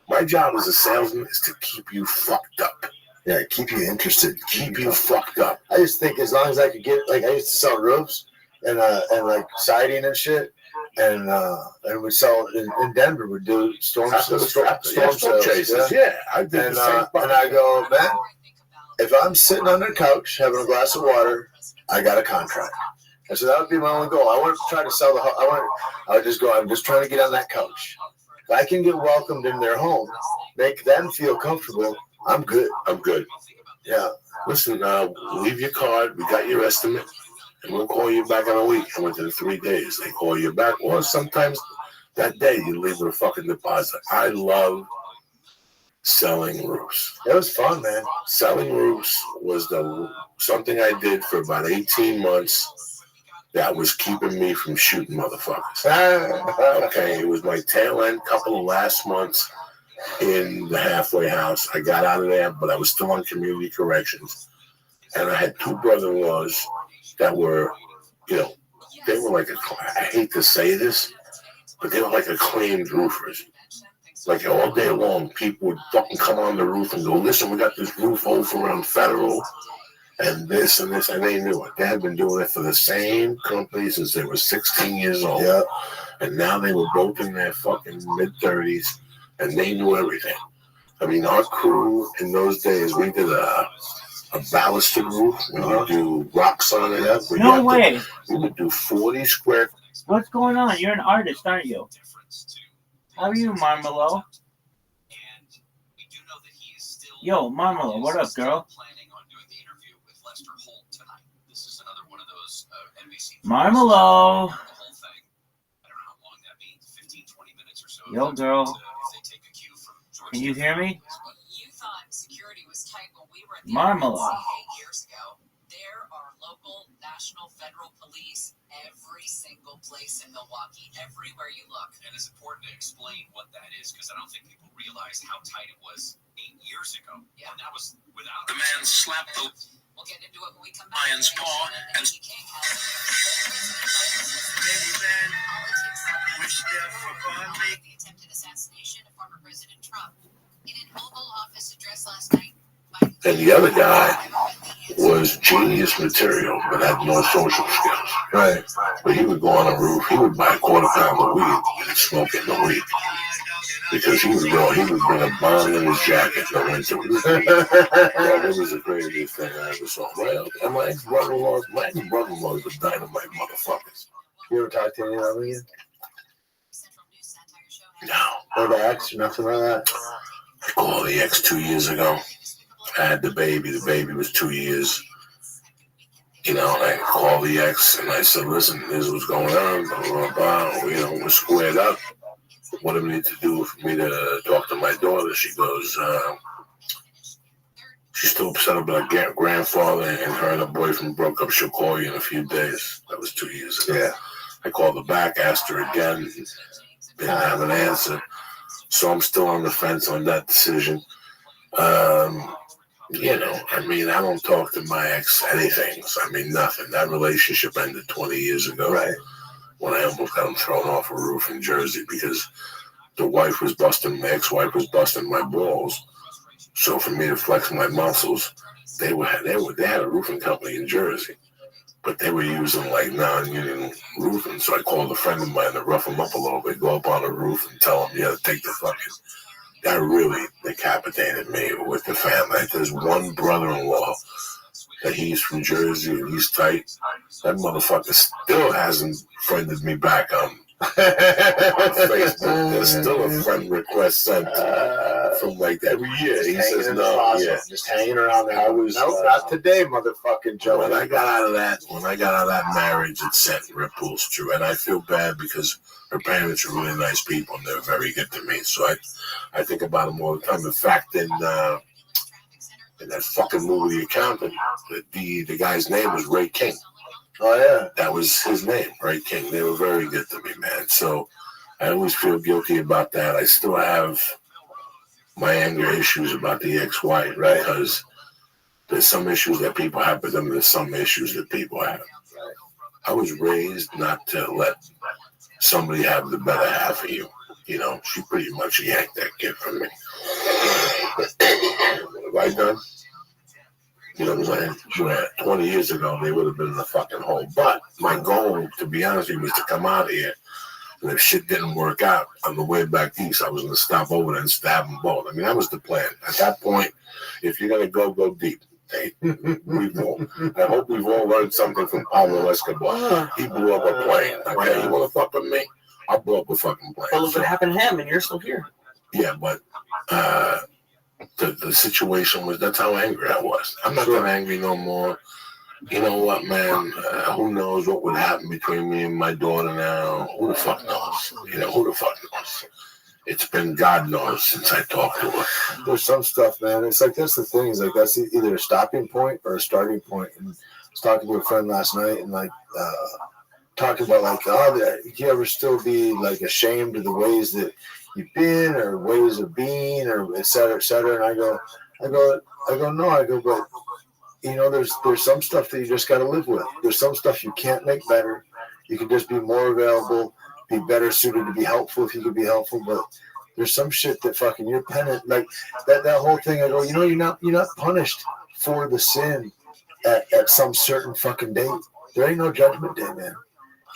My job as a salesman is to keep you fucked up. Yeah, keep you interested. Keep you fucked up. I just think as long as I could get, like, I used to sell roofs and like siding and shit. And we sell in Denver. We do storm sales. Yeah, I did the same. And I go, man, if I'm sitting on the couch having a glass of water, I got a contract. And so that would be my only goal. I wouldn't try to sell the home. I would just go, I'm just trying to get on that couch. If I can get welcomed in their home, make them feel comfortable, I'm good. I'm good. Yeah. Listen, leave your card. We got your estimate. And we'll call you back in a week. And within 3 days, they call you back. Or sometimes That day, you leave with a fucking deposit. I love selling roofs. It was fun, man. Selling roofs was something I did for about 18 months that was keeping me from shooting motherfuckers. Okay, it was my tail end couple of last months in the halfway house. I got out of there, but I was still on community corrections. And I had two brother-in-laws that were, you know, they were like, I hate to say this, but they were like acclaimed roofers. Like all day long, people would fucking come on the roof and go, listen, we got this roof over around Federal and this, and they knew it. They had been doing it for the same company since they were 16 years old. Yeah. And now they were both in their fucking mid-30s, and they knew everything. I mean, our crew in those days, we did a ballasted roof. We would do rocks on it. No way. We would do 40 square. What's going on? You're an artist, aren't you? How are you, Marmelo? Yo, Marmelo, what up, girl? Marmelo. Yo, girl. Can you hear me? Marmelo. There are local, national, federal police every single place in Milwaukee, everywhere you look. And it's important to explain what that is because I don't think people realize how tight it was 8 years ago. Yeah. And that was without The man slapped the We'll get into it when we come back. lion's paw and King has the attempted assassination of former President Trump. In an Oval Office address last night, And the other guy was genius material, but had no social skills. Right. But he would go on a roof, he would buy a quarter pound of weed and smoke it in the week. Because he would bring a bomb in his jacket in the winter. Well, this was the craziest thing I ever saw. And my ex-brother-in-law was dynamite motherfuckers. You ever talk to any of them again? No. Or the ex or nothing like that? I called the ex 2 years ago. I had the baby. The baby was 2 years. You know, and I called the ex and I said, listen, this is what's going on. Blah, blah, blah. You know, we're squared up. What do we need to do for me to talk to my daughter? She goes, she's still upset about her grandfather and her and her boyfriend broke up. She'll call you in a few days. That was 2 years ago. Yeah. I called her back, asked her again. Didn't have an answer. So I'm still on the fence on that decision. You know, I mean, I don't talk to my ex anything. I mean, nothing. That relationship ended 20 years ago. Right. When I almost got him thrown off a roof in Jersey because the wife was busting, my ex-wife was busting my balls. So for me to flex my muscles, they had a roofing company in Jersey, but they were using like non-union roofing. So I called a friend of mine to rough him up a little bit, go up on the roof and tell him, yeah, take the fucking. That really decapitated me with the family. There's one brother-in-law that he's from Jersey and he's tight. That motherfucker still hasn't friended me back on Facebook. There's still a friend request sent from like every year. He says no, yeah, just hanging around there. Nope, not today, motherfucking Joe. When I got out of that marriage, it sent ripples through, and I feel bad because her parents are really nice people and they're very good to me. So I think about them all the time. In fact, in that fucking movie, The Accountant, the guy's name was Ray King. Oh, yeah. That was his name, Ray King. They were very good to me, man. So I always feel guilty about that. I still have my anger issues about the ex-wife, right? Because there's some issues that people have, but then there's some issues that people have. I was raised not to let somebody have the better half of you. You know, she pretty much yanked that kid from me. What have I done? You know what I'm saying? 20 years ago, they would have been in the fucking hole. But my goal, to be honest with you, was to come out of here. And if shit didn't work out on the way back east, I was going to stop over there and stab them both. I mean, that was the plan. At that point, if you're going to go deep. Hey, I hope we've all learned something from Pablo Escobar. He blew up a plane. Okay, you want to fuck with me? I'll blow up a fucking plane. Well, if it happened to him and you're still here. Yeah, but the situation was, that's how angry I was. I'm not that angry no more. You know what, man? Who knows what would happen between me and my daughter now? Who the fuck knows? You know, who the fuck knows? It's been God knows since I talked to her. There's some stuff, man. It's like that's the thing. Is like that's either a stopping point or a starting point. And I was talking to a friend last night, and like talking about like, you ever still be like ashamed of the ways that you've been or ways of being or et cetera, et cetera. And I go, no, I go, but you know, there's some stuff that you just got to live with. There's some stuff you can't make better. You can just be more available, be better suited to be helpful if you could be helpful. But there's some shit that fucking you're penitent, like that whole thing. I go, you know, you're not punished for the sin at some certain fucking date. There ain't no judgment day, man.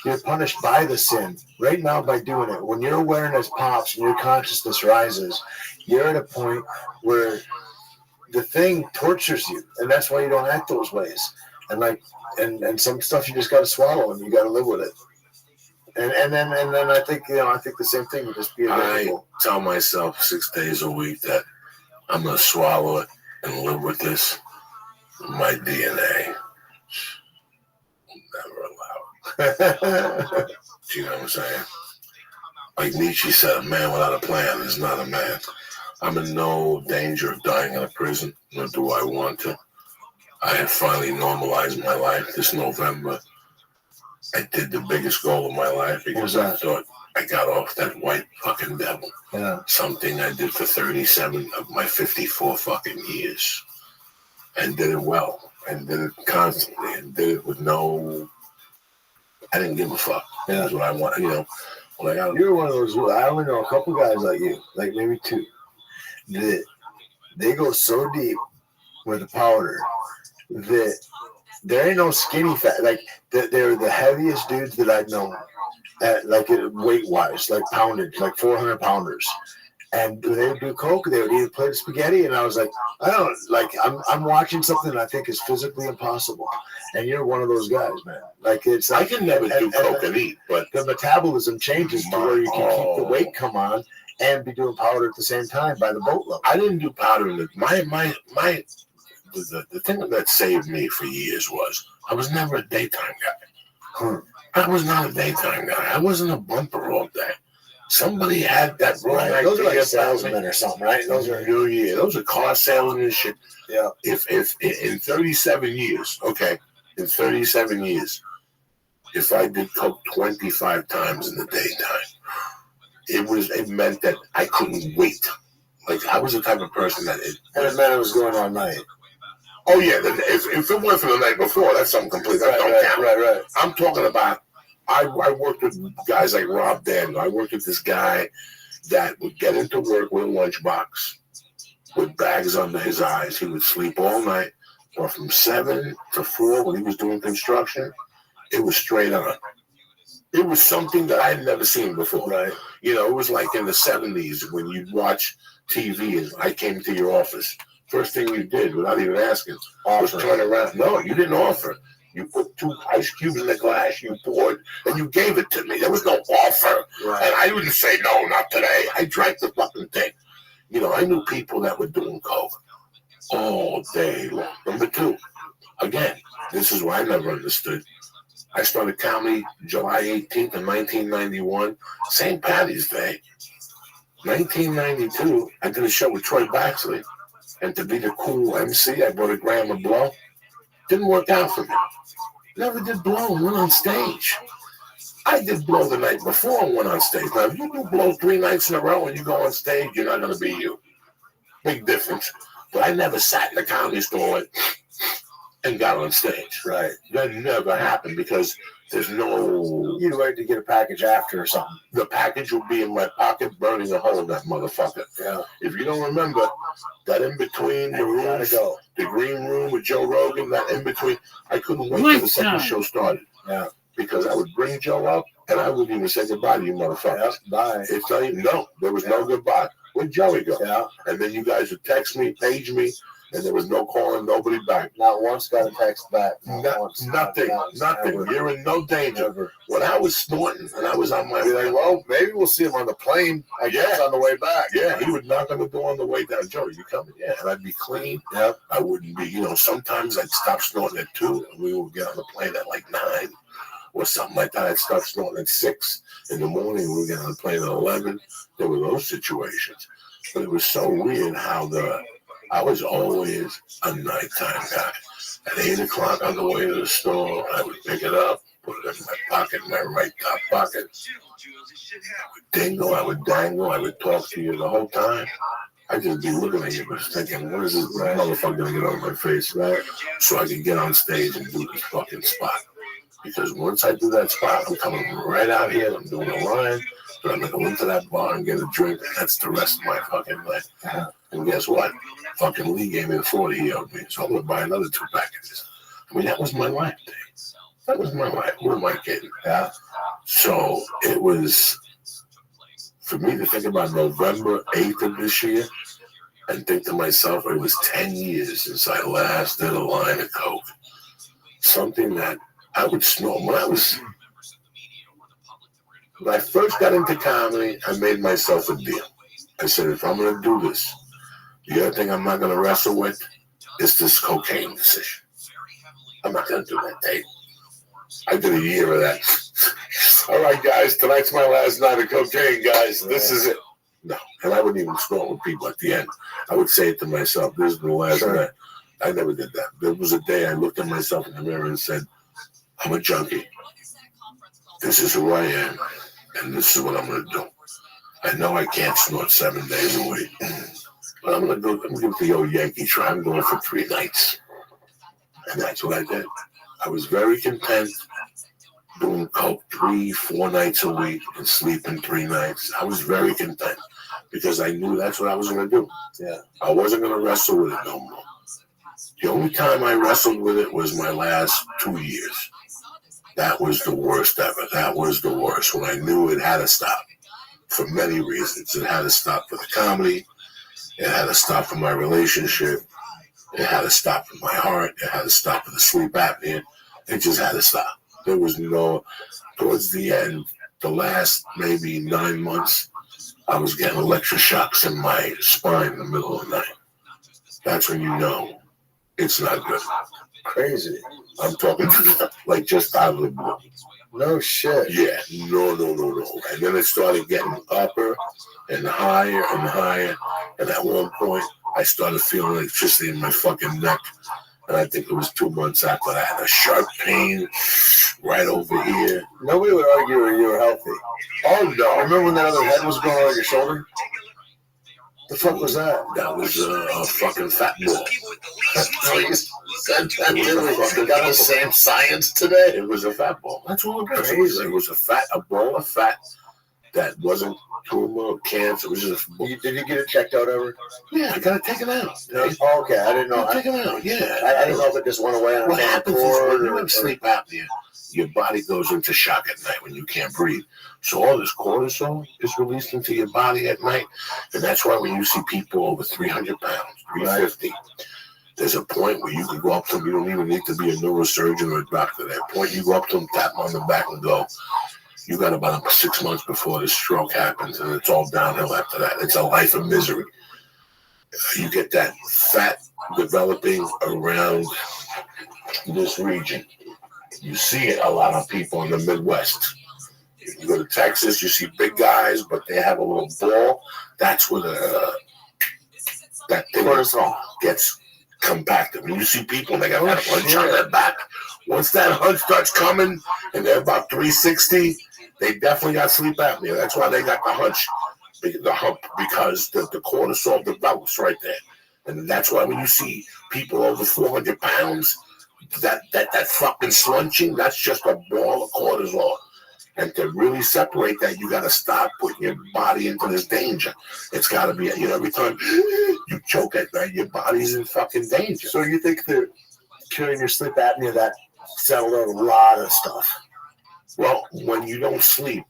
You're punished by the sin right now by doing it. When your awareness pops and your consciousness rises, you're at a point where the thing tortures you, and that's why you don't act those ways. And like, and some stuff you just got to swallow, and you got to live with it. And then I think the same thing would just be available. I tell myself 6 days a week that I'm gonna swallow it and live with this. My DNA. Never allow it. Do you know what I'm saying? Like Nietzsche said, a man without a plan is not a man. I'm in no danger of dying in a prison, nor do I want to. I have finally normalized my life this November. I did the biggest goal of my life because I thought I got off that white fucking devil. Yeah. Something I did for 37 of my 54 fucking years. And did it well. And did it constantly. And did it with no... I didn't give a fuck. Yeah. That's what I want, you know. You're one of those... I only know a couple guys like you. Like maybe two. They go so deep with the powder that there ain't no skinny fat. Like they're the heaviest dudes that I've known, like weight wise, like poundage, like 400 pounders. And when they would do coke, they would eat a plate of spaghetti, and I was like, I'm watching something that I think is physically impossible, and you're one of those guys, man. Like it's I can never do coke and eat, but the metabolism changes to where you can keep the weight come on and be doing powder at the same time by the boatload. I didn't do powder. The thing that saved me for years was I was never a daytime guy. I was not a daytime guy. I wasn't a bumper all day. Somebody had that wrong idea. Those are like salesmen or something, right? Those are car salesmen and shit. Yeah. If in 37 years, in 37 years, if I did coke 25 times in the daytime, it meant that I couldn't wait. Like I was the type of person that and it meant it was going all night. Oh yeah, if it went for the night before, that's something completely. Right. I'm talking about. I worked with guys like Rob Daniel. I worked with this guy that would get into work with a lunchbox, with bags under his eyes. He would sleep all night, or from 7 to 4 when he was doing construction. It was straight on. It was something that I had never seen before. Right. You know, it was like in the 70s when you'd watch TV and I came to your office. First thing you did, without even asking, was turn around. No, you didn't offer. You put 2 ice cubes in the glass, you poured, and you gave it to me. There was no offer. Right. And I didn't say, no, not today. I drank the fucking thing. You know, I knew people that were doing coke all day long. Number 2, again, this is what I never understood. I started comedy July 18th of 1991, St. Patty's Day. 1992, I did a show with Troy Baxley, and to be the cool MC, I brought a gram of blow. Didn't work out for me. Never did blow and went on stage. I did blow the night before and went on stage. Now, if you do blow 3 nights in a row and you go on stage, you're not going to be you. Big difference. But I never sat in the comedy store and got on stage. Right. That never happened because there's no... You'd wait to get a package after or something. The package will be in my pocket burning a hole in that motherfucker. Yeah. If you don't remember, that in between the rooms, the green room with Joe Rogan, that in between, I couldn't wait till the second show started. Yeah. Because I would bring Joe up and I wouldn't even say goodbye to you motherfuckers. Yep, bye. It's not even, no, there was no goodbye. Where'd Joey go? Yeah. And then you guys would text me, page me, And there was no calling, nobody back. Not once got a text back. Nothing. Ever. You're in no danger. Ever. When I was snorting and I was on my Be way, like, well, maybe we'll see him on the plane. I guess on the way back. Yeah, he would knock on the door on the way down. Joe, you coming? Yeah, and I'd be clean. Yep. I wouldn't be, sometimes I'd stop snorting at 2 and we would get on the plane at like 9 or something like that. I'd start snorting at 6 in the morning. We would get on the plane at 11. There were those situations. But it was so weird how I was always a nighttime guy. At 8 o'clock on the way to the store, I would pick it up, put it in my pocket, my right top pocket. I would dingle, I would dangle, I would talk to you the whole time. I'd just be looking at you, just thinking, what is this motherfucker gonna get on my face, right? So I can get on stage and do this fucking spot. Because once I do that spot, I'm coming right out here, I'm doing a line, but I'm gonna go into that bar and get a drink, and that's the rest of my fucking life. And guess what? Fucking Lee gave me the 40 he owed me, so I'm gonna buy another 2 packages. I mean, that was my life, Dave. That was my life. Who am I kidding? Yeah. So it was, for me to think about November 8th of this year and think to myself, it was 10 years since I last did a line of coke. Something that I would snort. When I first got into comedy, I made myself a deal. I said, if I'm going to do this, the other thing I'm not going to wrestle with is this cocaine decision. I'm not going to do that, Dave. I did a year of that. All right, guys, tonight's my last night of cocaine, guys. This is it. No, and I wouldn't even snort with people at the end. I would say it to myself, this is the last night. I never did that. There was a day I looked at myself in the mirror and said, I'm a junkie. This is who I am, and this is what I'm going to do. I know I can't snort 7 days a week, but I'm going to give it the old Yankee try. I'm going for 3 nights. And that's what I did. I was very content doing coke 3-4 nights a week and sleeping 3 nights. I was very content because I knew that's what I was going to do. Yeah, I wasn't going to wrestle with it no more. The only time I wrestled with it was my last 2 years. That was the worst ever. That was the worst when I knew it had to stop for many reasons. It had to stop for the comedy. It had to stop for my relationship. It had to stop for my heart. It had to stop for the sleep apnea. It just had to stop. There was no, towards the end, the last maybe 9 months, I was getting electroshocks in my spine in the middle of the night. That's when you know it's not good. Crazy. I'm talking like just out of the blue. No shit. Yeah, no. And then it started getting upper and higher and higher. And at one point, I started feeling electricity in my fucking neck. And I think it was 2 months after that. A sharp pain right over here. Nobody would argue you were healthy. Oh, no. Remember when that other head was growing on your shoulder? The fuck was that? That was a fucking fat ball. We got the same science today. It was a fat ball. That's all it was. It was a ball of fat that wasn't tumor or cancer. It was just. Did you get it checked out ever? Yeah, I got it taken out. Oh, okay, I didn't know. Taken out. Yeah, I didn't know if it just went away. What happens is when you have sleep apnea, your body goes into shock at night when you can't breathe. So all this cortisol is released into your body at night, and that's why when you see people over 300 pounds, 350. There's a point where you can go up to them. You don't even need to be a neurosurgeon or a doctor. At that point, you go up to them, tap them on the back, and go, you got about 6 months before the stroke happens, and it's all downhill after that. It's a life of misery. You get that fat developing around this region. You see it a lot of people in the Midwest. You go to Texas, you see big guys, but they have a little ball. That's where that thing gets compacted. When you see people and they got that hunch on their back, once that hunch starts coming and they're about 360, they definitely got sleep apnea. That's why they got the hunch, the hump, because the cortisol develops right there. And that's why when you see people over 400 pounds, that fucking slunching, that's just a ball of cortisol. And to really separate that, you got to stop putting your body into this danger. It's got to be, every time you choke at night, your body's in fucking danger. So you think that curing your sleep apnea, that settled out a lot of stuff? Well, when you don't sleep,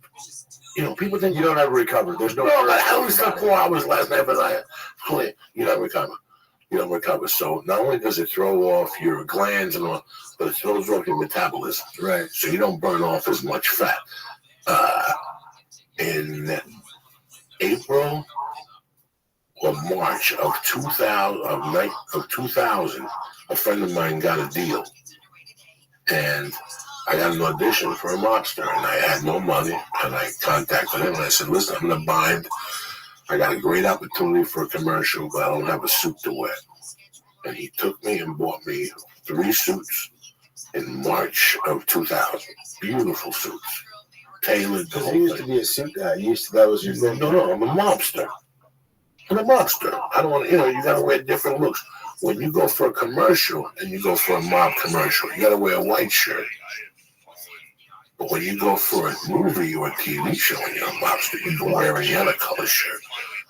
people think you don't ever recover. There's no. But I only slept 4 hours last night, but you don't recover. you don't recover. So not only does it throw off your glands and all, but it throws off your metabolism. Right. So you don't burn off as much fat. In April or March of 2000, a friend of mine got a deal, and I got an audition for a mobster, and I had no money, and I contacted him, and I said, listen, I'm in a bind. I got a great opportunity for a commercial, but I don't have a suit to wear. And he took me and bought me 3 suits in March of 2000. Beautiful suits. Tailored. Because you used to be a suit guy. That was your thing. No, I'm a mobster. I don't want to, you got to wear different looks. When you go for a commercial and you go for a mob commercial, you got to wear a white shirt. But when you go for a movie or a TV show and you're a mobster, you can wear any other color shirt.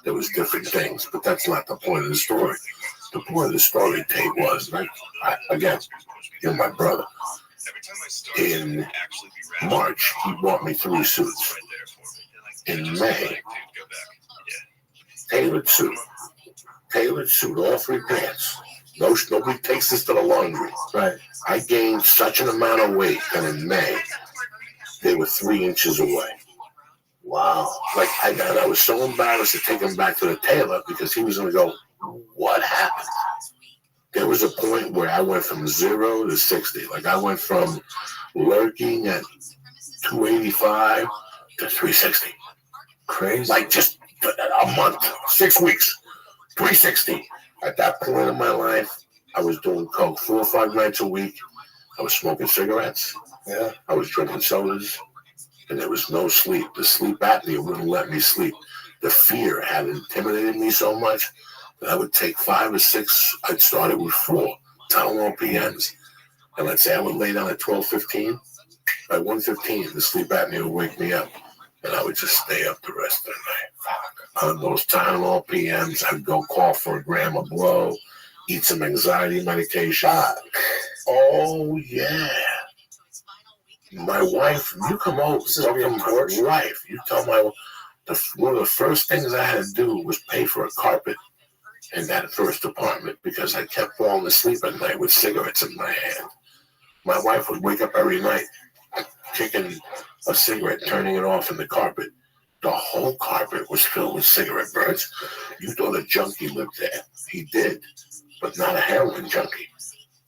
There was different things, but that's not the point of the story. The point of the story, Tate, was, again, you're my brother. In March, he bought me 3 suits. In May, tailored suit, all 3 pants. Nobody takes this to the laundry. Right. I gained such an amount of weight that in May, they were 3 inches away. Wow. Like, I was so embarrassed to take him back to the tailor because he was going to go, what happened? There was a point where I went from 0 to 60. Like, I went from lurking at 285 to 360. Crazy. Like, just a month, 6 weeks, 360. At that point in my life, I was doing coke 4 or 5 nights a week. I was smoking cigarettes. Yeah. I was drinking sodas. And there was no sleep. The sleep apnea wouldn't let me sleep. The fear had intimidated me so much that I would take 5 or 6. I'd started with 4 Tylenol PMs. And let's say I would lay down at 12:15. By 1:15, the sleep apnea would wake me up. And I would just stay up the rest of the night. On those Tylenol PMs, I'd go call for a gram of blow, eat some anxiety medication. Oh, yeah. My wife, you come over, wife. You tell my wife, one of the first things I had to do was pay for a carpet in that first apartment because I kept falling asleep at night with cigarettes in my hand. My wife would wake up every night, kicking a cigarette, turning it off in the carpet. The whole carpet was filled with cigarette burns. You thought a junkie lived there. He did, but not a heroin junkie.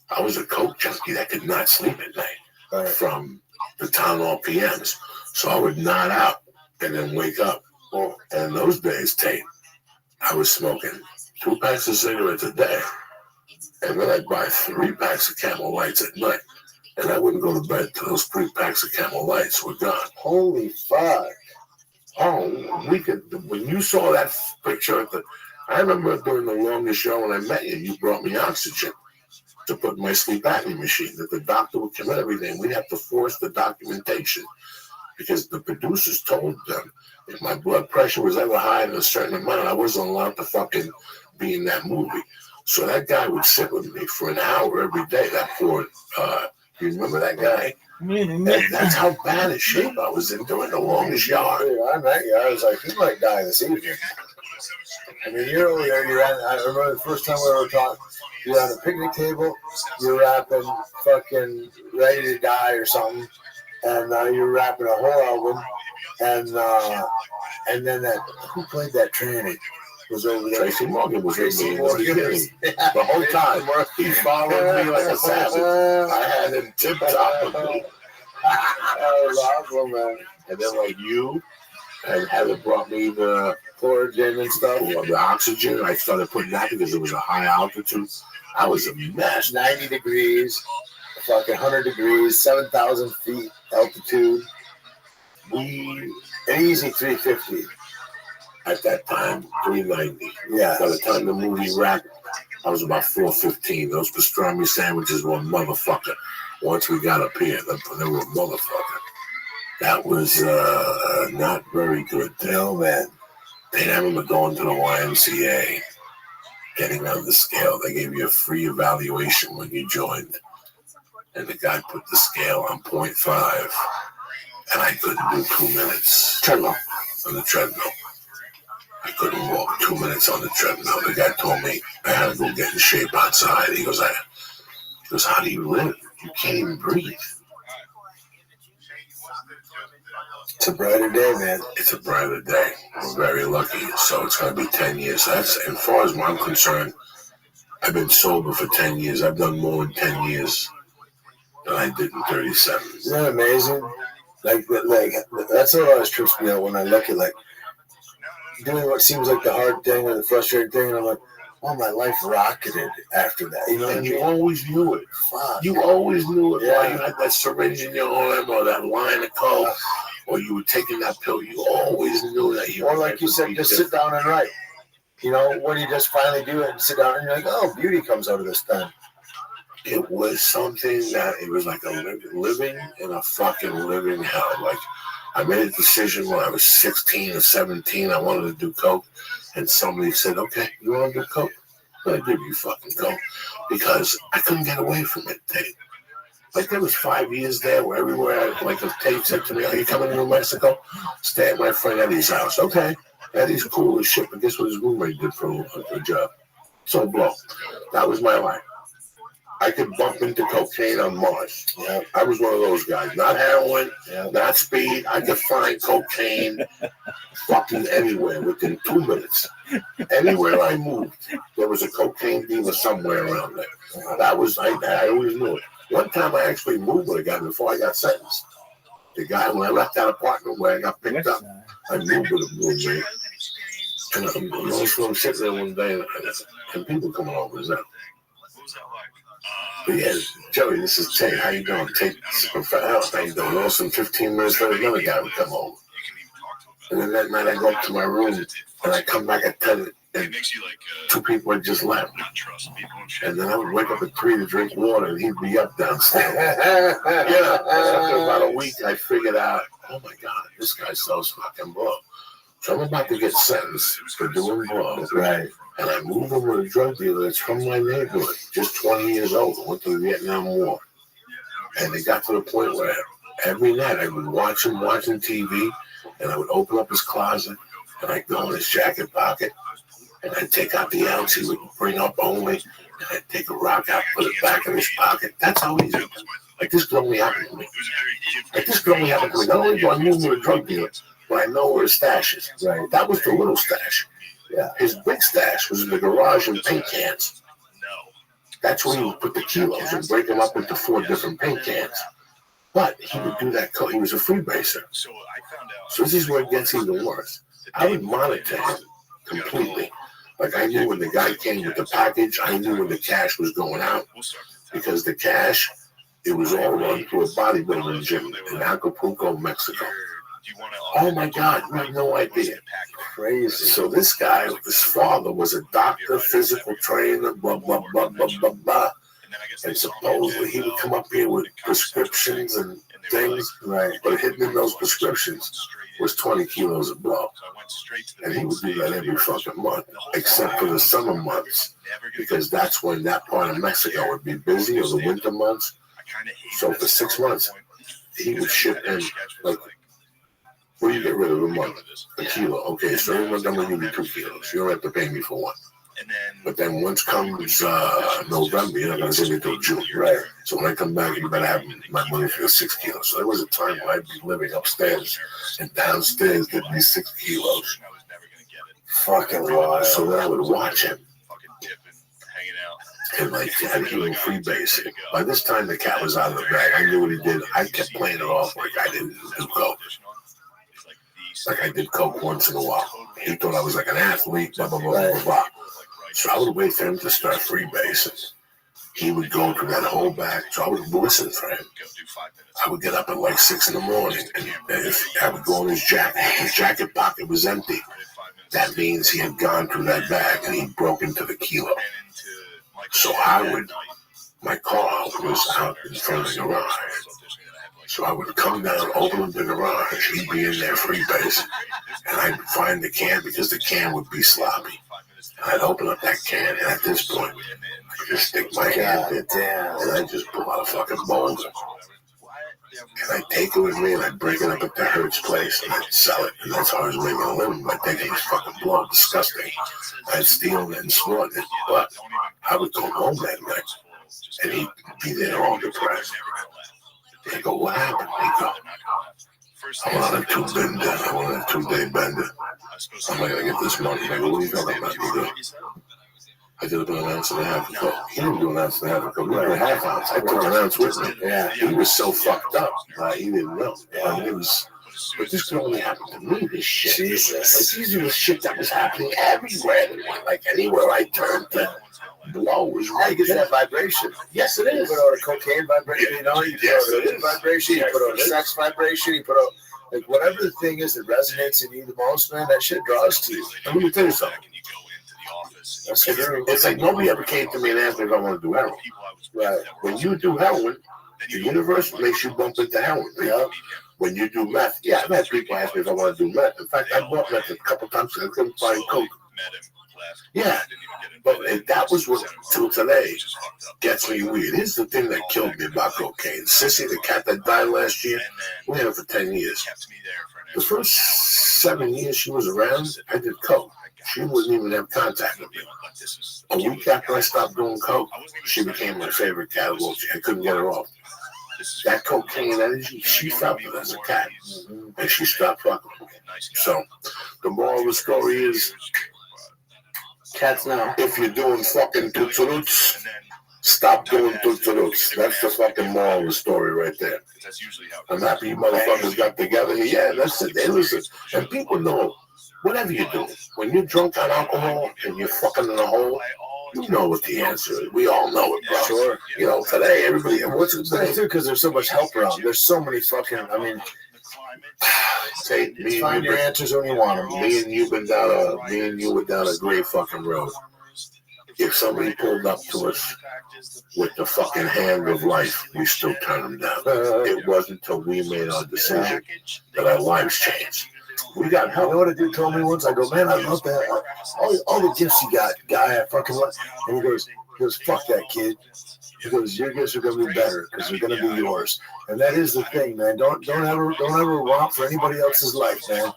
I was a coke junkie that could not sleep at night from the Tylenol PMs. So I would nod out and then wake up. Well, and in those days, Tate, I was smoking 2 packs of cigarettes a day. And then I'd buy 3 packs of Camel Lights at night. And I wouldn't go to bed till those 3 packs of Camel Lights were gone. Holy fuck. Oh, when you saw that picture, I remember during the longest show when I met you, you brought me oxygen to put in my sleep apnea machine, that the doctor would commit everything. We'd have to force the documentation because the producers told them if my blood pressure was ever higher than a certain amount, I wasn't allowed to fucking be in that movie. So that guy would sit with me for an hour every day. That poor, you remember that guy? That's how bad a shape I was in during the longest yard. I met you. I was like, he might die this evening. I mean, you're over there. I remember the first time we were talking. You're on a picnic table. You're rapping fucking Ready to Die or something, and you're rapping a whole album. And then who played that tranny? Was over there. Tracy Morgan was with me in the beginning. The whole time. He followed me like a savage. I had him tip-top with me. That was awesome, man. And then like you, and Heather brought me the Chlorogen and stuff. Or the oxygen. I started putting that because it was a high altitude. I was a mess. 90 degrees, fucking 100 degrees, 7,000 feet altitude. An easy 350. At that time, 390. Yeah. By the time the movie wrapped, I was about 415. Those pastrami sandwiches were a motherfucker. Once we got up here, they were a motherfucker. That was not very good. No, man. They remember going to the YMCA, getting on the scale. They gave you a free evaluation when you joined. And the guy put the scale on 0.5. And I couldn't do 2 minutes. Treadmill. On the treadmill. I couldn't walk 2 minutes on the treadmill. The guy told me I had to go get in shape outside. He goes, how do you live? You can't even breathe. It's a brighter day, man. It's a brighter day. We're very lucky. So it's going to be 10 years. That's, as far as I'm concerned, I've been sober for 10 years. I've done more in 10 years than I did in 37. Isn't that amazing? Like that's what always trips me out when I look at like doing what seems like the hard thing or the frustrating thing, and I'm like, oh, my life rocketed after that. You know what I mean? You always knew it. Fuck. You always knew it. Yeah. Why you had that syringe in your arm or that line of coke or you were taking that pill. You always knew that. Or like you said, just sit down and write. You know, when you just finally do it and sit down and you're like, oh, beauty comes out of this thing. It was something that it was like a living in a fucking living hell. Like I made a decision when I was 16 or 17. I wanted to do coke, and somebody said, "Okay, you want to do coke? I'm gonna give you fucking coke," because I couldn't get away from it. Like there was 5 years there where everywhere, like if Tate said to me, "Are you coming to New Mexico? Stay at my friend Eddie's house." Okay, Eddie's cool as shit, but guess what his roommate did for a job? So blow. That was my life. I could bump into cocaine on Mars. Yeah, I was one of those guys. Not heroin, not speed. I could find cocaine fucking anywhere within 2 minutes. Anywhere I moved, there was a cocaine dealer somewhere around there. That was, I always knew it. One time I actually moved with a guy before I got sentenced. The guy, when I left that apartment where I got picked up, I moved with a roommate. And I'm sitting there one day and people coming over. Is that? But yeah, Joey, this is Tate. How you doing? Tate, how you doing? Also, 15 minutes later, another guy would come over. And then that night, I go up to my room, and I come back at 10, and 2 people had just left. And then I would wake up at 3 to drink water, and he'd be up downstairs. Yeah, after about a week, I figured out, oh my God, this guy sells fucking blow. So I'm about to get sentenced for doing blow. Right. And I moved in with a drug dealer that's from my neighborhood, just 20 years old, went to the Vietnam War. And it got to the point where every night I would watch him watching TV, and I would open up his closet, and I'd go in his jacket pocket, and I'd take out the ounce he would bring up only, and I'd take a rock out, put it back in his pocket. That's how easy it was. Like, this could only happen to me. Not only do I move with a drug dealer, but I know where his stash is. Right. That was the little stash. Yeah. His big stash was in the garage in paint cans. That's where he would put the kilos and break them up into 4 different paint cans. But he would do that. He was a freebaser. So this is where it gets even worse. I would monitor him completely. Like I knew when the guy came with the package, I knew when the cash was going out. Because the cash, it was all run through a bodybuilding gym in Acapulco, Mexico. Oh my God, you have no idea. Crazy. So this guy, his father was a doctor, physical trainer, blah, blah, blah, blah, blah, blah. And supposedly he would come up here with prescriptions and things, right? But hidden in those prescriptions was 20 kilos of blow. And he would do that every fucking month, except for the summer months, because that's when that part of Mexico would be busy, or the winter months. So for 6 months, he would ship in, like, what do you get rid of a month? A kilo. Okay, so every month I'm going to give you 2 kilos. You don't have to pay me for 1. But then once comes November, you're not going to send me till June. Right. So when I come back, you better have my money for the 6 kilos. So there was a time when I'd be living upstairs, and downstairs there'd be 6 kilos. Fucking wild. So then I would watch him. And like, and he would freebase it. By this time, the cat was out of the bag. I knew what he did. I kept playing it off like I didn't do coke. Like I did coke once in a while. He thought I was like an athlete, blah, blah, blah, blah, blah. So I would wait for him to start freebasing. He would go through that whole bag. So I would listen for him. I would get up at like 6 in the morning, and if I would go in his jacket pocket was empty. That means he had gone through that bag and he broke into the kilo. So my car was out in front of the garage. So I would come down, open up the garage, he'd be in there freebase, and I'd find the can because the can would be sloppy. And I'd open up that can, and at this point, I could just stick my hand in, and I'd just pull out a fucking boulder. And I take it with me and I break it up at the Hertz place and I'd sell it. And that's how I was making a living by taking his fucking blood. Disgusting. I'd steal it and snort it. But I would go home that night and he'd be there all depressed. They go, what happened? They go, I went on a 2-day bender. I went on a 2-day bender. I'm not going to get this money. I go, what are you talking about? He go, I did about an ounce and a half of coke. He didn't do an ounce and a half of coke. We did a half ounce. I took an ounce with me. Yeah, he was so fucked up. He didn't know. I mean, it was, but this could only happen to me, this shit. Jesus. These are the shit that was happening everywhere. Like anywhere I turned, the blow was right. It's that vibration. Yes, it is. You put out a cocaine vibration, you know, you put out a vibration, you put out a sex vibration, you put out, like, whatever the thing is that resonates in you the most, man, that shit draws to you. And let me tell you something. It's like nobody ever came to me and asked me if I want to do heroin. Right. When you do heroin, the universe makes you bump into heroin. Yeah. When you do meth, yeah, I've had people ask me if I want to do meth. In fact, I bought meth a couple times because I couldn't find coke. Yeah, but that was what, till today, gets me weird. Here's the thing that killed me about cocaine. Sissy, the cat that died last year, we had her for 10 years. The first 7 years she was around, I did coke. She wouldn't even have contact with me. A week after I stopped doing coke, she became my favorite cat. I couldn't get her off. That cocaine energy, she felt it as a cat. And she stopped fucking with me. So, the moral of the story is, Cats now. if you're doing fucking toots, stop doing toots. That's the fucking moral of the story right there. I'm happy you motherfuckers got together. Yeah, that's it. Hey, listen, and people know, whatever you do, when you're drunk on alcohol and you're fucking in a hole, you know what the answer is. We all know it, bro. Sure. You know, today, everybody, what's it But say? too, because there's so much help around. There's so many fucking, I mean, Say, me find and your you, answers when you want them. me and you were down a great fucking road. If somebody pulled up to us with the fucking hand of life, we still turn them down. It wasn't until we made our decision that our lives changed. We got You help. know what a dude told me once? I go, man, I love that. All the gifts you got, guy, I fucking love. And he goes, fuck that kid. He goes, your gifts are gonna be better because they're gonna be yours. And that is the thing, man. Don't ever romp for anybody else's life, man.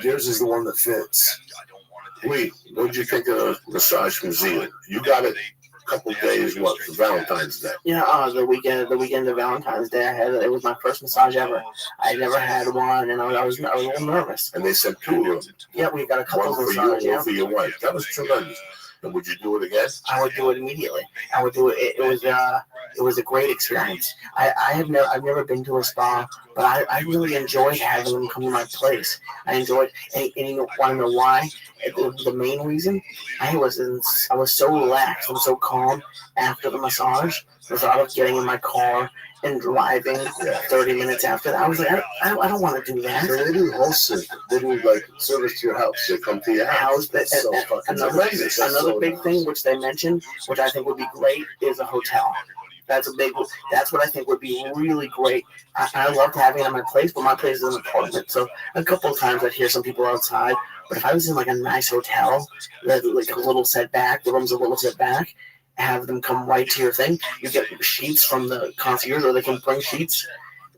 Yours is the one that fits. Wait, what did you think of the massage from Zealand? You got it a couple days, what, for Valentine's Day? Yeah, the weekend of Valentine's Day, it was my first massage ever. I never had one, and I was a little nervous. And they sent 2 of them. Yeah, we got a couple One of for you, massages. one Yeah, for your wife. That was tremendous. And would you do it again? I would do it immediately. I would do it. It was a great experience. I've never been to a spa, but I really enjoyed having them come to my place. I enjoyed, and you want to know why? The main reason, I was so relaxed and so calm after the massage, without of getting in my car and driving 30 minutes after that. I was like, I don't want to do that. So they do wholesale. They do like service to your house. They come to your house. Another big thing which they mentioned, which I think would be great, is a hotel. That's what I think would be really great. I loved having it at my place, but my place is an apartment, so a couple of times I'd hear some people outside. But if I was in like a nice hotel, like a little setback, the room's a little set back, have them come right to your thing. You get sheets from the concierge, or they can bring sheets.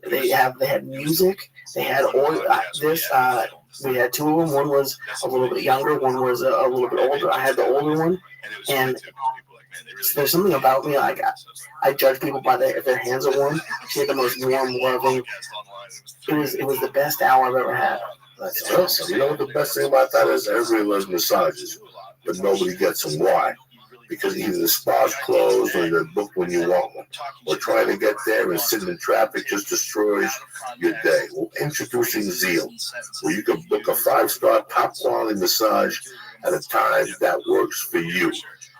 They had music. They had oil. We had 2 of them. One was a little bit younger. One was a little bit older. I had the older one, and there's something about me. Like I judge people by if their hands are warm. She had the most warm, loving. It was the best hour I've ever had. That's awesome. You know what the best thing about that is? Everybody loves massages, but nobody gets them. Why? Because either the spa's closed or they're booked when you want one. Or trying to get there and sitting in traffic just destroys your day. Well, introducing Zeal, where you can book a 5-star top quality massage at a time that works for you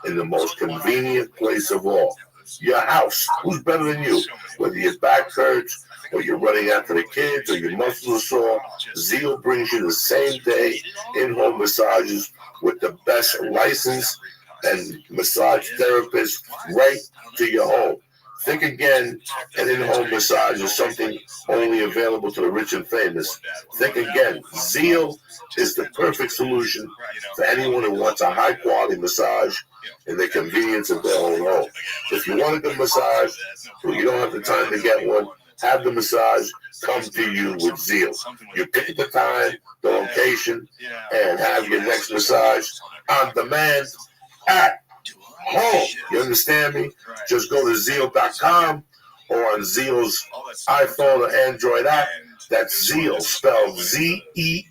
in the most convenient place of all. Your house. Who's better than you? Whether your back hurts or you're running after the kids or your muscles are sore, Zeal brings you the same day in-home massages with the best license and massage therapist right to your home. Think again, an in-home massage is something only available to the rich and famous. Think again. Zeal is the perfect solution for anyone who wants a high-quality massage in the convenience of their own home. If you want a good massage, but you don't have the time to get one, have the massage come to you with Zeal. You pick the time, the location, and have your next massage on demand at home. You understand me? Just go to Zeal.com or on Zeal's iPhone or Android app. That's Zeal, spelled ZEEL.com.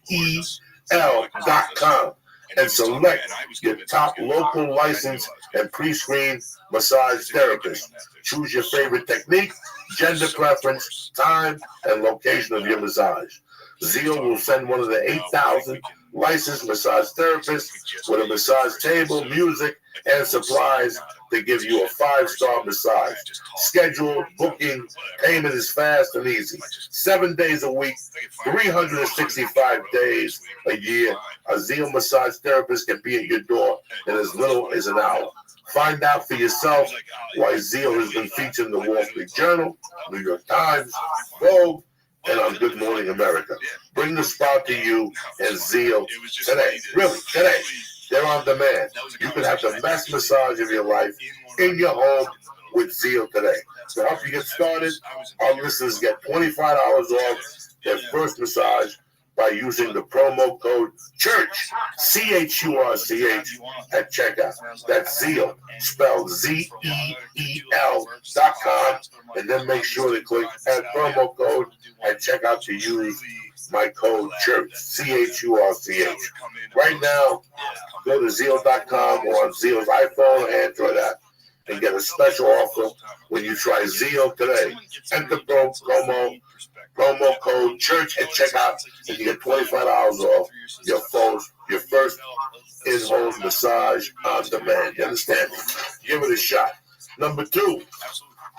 And select your top local licensed and pre-screened massage therapist. Choose your favorite technique, gender preference, time, and location of your massage. Zeal will send one of the 8,000 licensed massage therapists with a massage table, music, and supplies to give you a 5-star massage. Schedule, booking, payment is fast and easy. 7 days a week, 365 days a year. A Zeal massage therapist can be at your door in as little as an hour. Find out for yourself why Zeal has been featured in the Wall Street Journal, New York Times, Vogue, and on Good Morning America. Bring the spot to you and Zeal today. Really, today. They're on demand. You can have the best massage of your life in your home with Zeal today. To help you get started, our listeners get $25 off their first massage by using the promo code CHURCH, CHURCH, at checkout. That's Zeal, spelled ZEEL.com, and then make sure to click that promo code at checkout to use my code CHURCH, CHURCH. Right now, go to Zeal.com or on Zeal's iPhone or Android app and get a special offer when you try Zeal today. Enter promo code CHURCH at checkout and you get $25 off your first in-home massage on demand. You understand? Give it a shot. Number 2,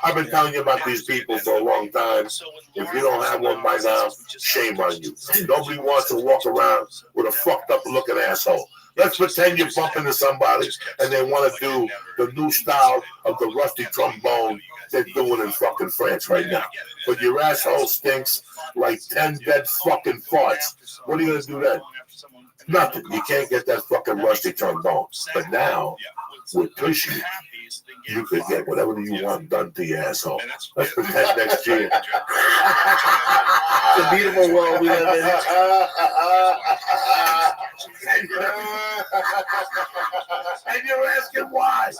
I've been telling you about these people for a long time. If you don't have one by now, shame on you. Nobody wants to walk around with a fucked up looking asshole. Let's pretend you bump into somebody and they want to do the new style of the rusty trombone they're doing in fucking France right now. But your asshole stinks like 10 dead fucking farts. What are you going to do then? Nothing. You can't get that fucking rusty trombone. But now, with Tushy, you could get whatever you want done to your asshole. Let's pretend next year. It's a beautiful world we live in. And you're asking why?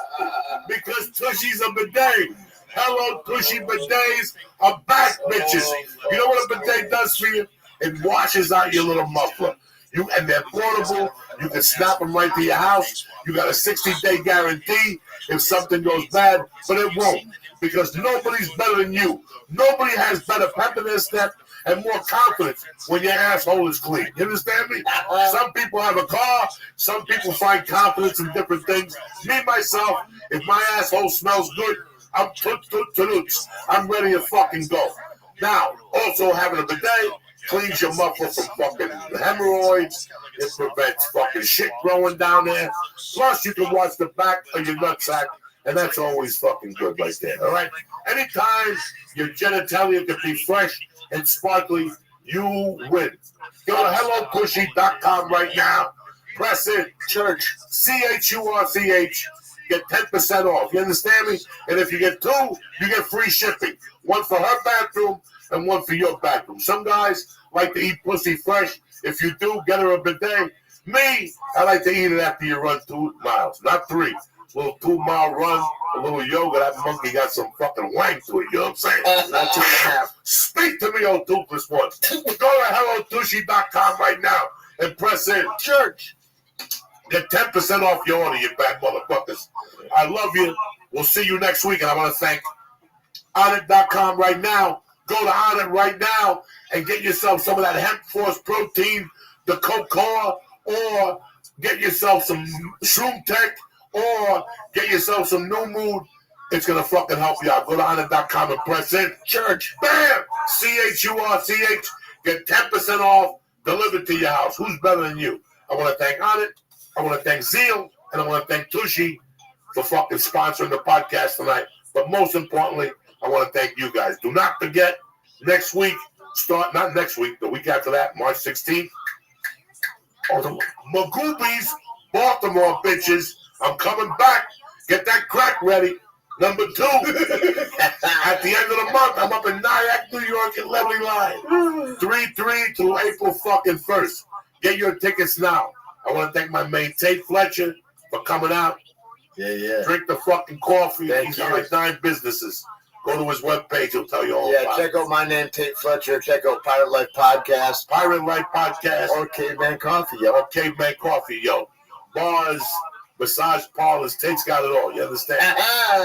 Because Tushy's a bidet. Hello, Tushy bidets are back, bitches. You know what a bidet does for you? It washes out your little muffler. And they're portable. You can snap them right to your house. You got a 60-day guarantee if something goes bad, but it won't, because nobody's better than you. Nobody has better pep in their step and more confidence when your asshole is clean. You understand me? Some people have a car. Some people find confidence in different things. Me, myself, if my asshole smells good, I'm toot-toot-toot-toots. I'm ready to fucking go. Now, also having a bidet cleans your muffler from fucking hemorrhoids. It prevents fucking shit growing down there. Plus, you can watch the back of your nutsack, and that's always fucking good right there, all right? Anytime your genitalia can be fresh and sparkly, you win. Go to HelloPushy.com right now. Press in, Church, CHURCH. Get 10% off. You understand me? And if you get 2, you get free shipping. One for her bathroom and one for your bathroom. Some guys like to eat pussy fresh. If you do, get her a bidet. Me, I like to eat it after you run 2 miles, not 3. A little 2-mile run, a little yoga. That monkey got some fucking wank to it. You know what I'm saying? Not 2.5. Speak to me, old toothless one. Go to HelloTushy.com right now and press in Church. Get 10% off your order, you bad motherfuckers. I love you. We'll see you next week. And I want to thank Onnit.com right now. Go to Onnit right now and get yourself some of that hemp force protein, the cocoa, or get yourself some Shroom Tech, or get yourself some New Mood. It's going to fucking help you out. Go to Onnit.com and press in Church. Bam! CHURCH. Get 10% off delivered to your house. Who's better than you? I want to thank Onnit. I want to thank Zeal, and I want to thank Tushy for fucking sponsoring the podcast tonight. But most importantly, I want to thank you guys. Do not forget, next week, not next week, the week after that, March 16th, the Magoobies, Baltimore bitches. I'm coming back. Get that crack ready. Number 2. At the end of the month, I'm up in Nyack, New York at Lovely Line. 3/3 to April fucking 1st. Get your tickets now. I want to thank my main Tate Fletcher for coming out. Yeah. Drink the fucking coffee. He's got like 9 businesses. Go to his webpage. He'll tell you all about it. Check out my name, Tate Fletcher. Check out Pirate Life Podcast. Or Caveman Coffee, yo. Bars, massage parlors. Tate's got it all. You understand?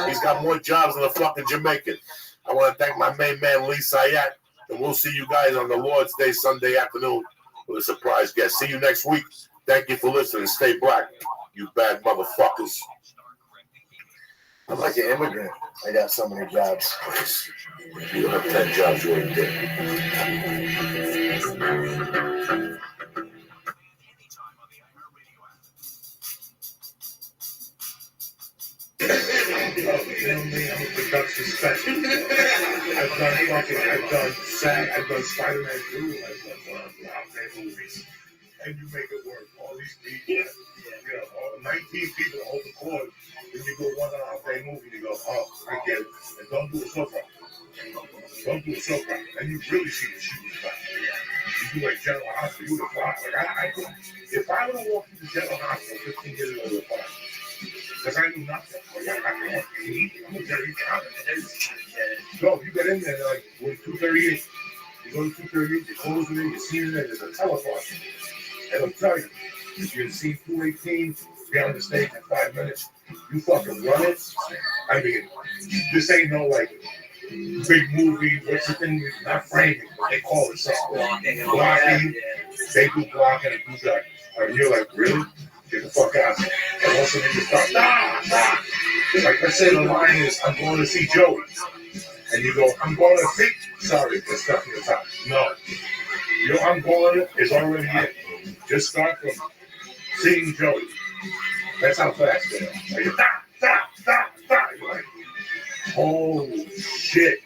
He's got more jobs than a fucking Jamaican. I want to thank my main man, Lee Sayat. And we'll see you guys on the Lord's Day, Sunday afternoon with a surprise guest. See you next week. Thank you for listening. Stay black, you bad motherfuckers. I'm like an immigrant. I got so many jobs. You have 10 jobs you already did. I'm a production specialist. I've done SAG, I've done Spider-Man 2, I've done Holiday movies. And you make it work. All these people, all 19 people hold the cord. Then you go one holiday movie, you go, oh, I get it. And don't do it so far. And you really see the shooting back. You do like General Hospital, you would have thought, if I would have walked into General Hospital 15 years ago, I would have thought. Because I knew nothing. I'm a very confident. No, you get in there, like, when 238. You go to 238, you close it in, you see it in there, there's a telephone. And I'll tell you, if you're in scene 218, be on the stage in 5 minutes, you fucking run it. I mean, this ain't no, like, big movie, what's the thing, not framing, they call it something. Blocking. They do blocking and do that. And you're like, really? Get the fuck out. And also they just start, nah. Like, let's say the line is, I'm going to see Joey. And you go, I'm going to see, sorry, there's stuff in the top. No. I'm going is already in. Just start from seeing Joey. That's how fast they are. Like, stop. You're like, oh, shit.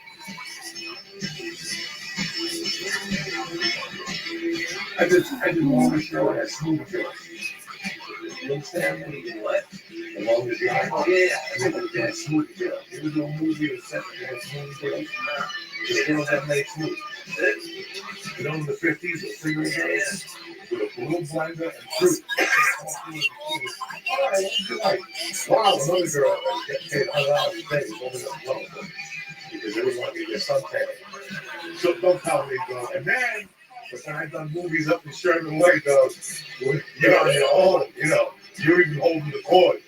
I did one show and I smooth girls. You understand me? What? The longest line. Oh, yeah. I did smooth girl. It was a movie that said that smooth girls. The girls that made smooth. You know, in the 50s, the cigarette girls with a blue blender and fruit. Wow, another girl that gets paid $100 a day is over the blow because they don't want to get suntan. So don't tell me, dog. And then, when I done movies up in Sherman Way, dog, you're on your own, you're even holding the cord.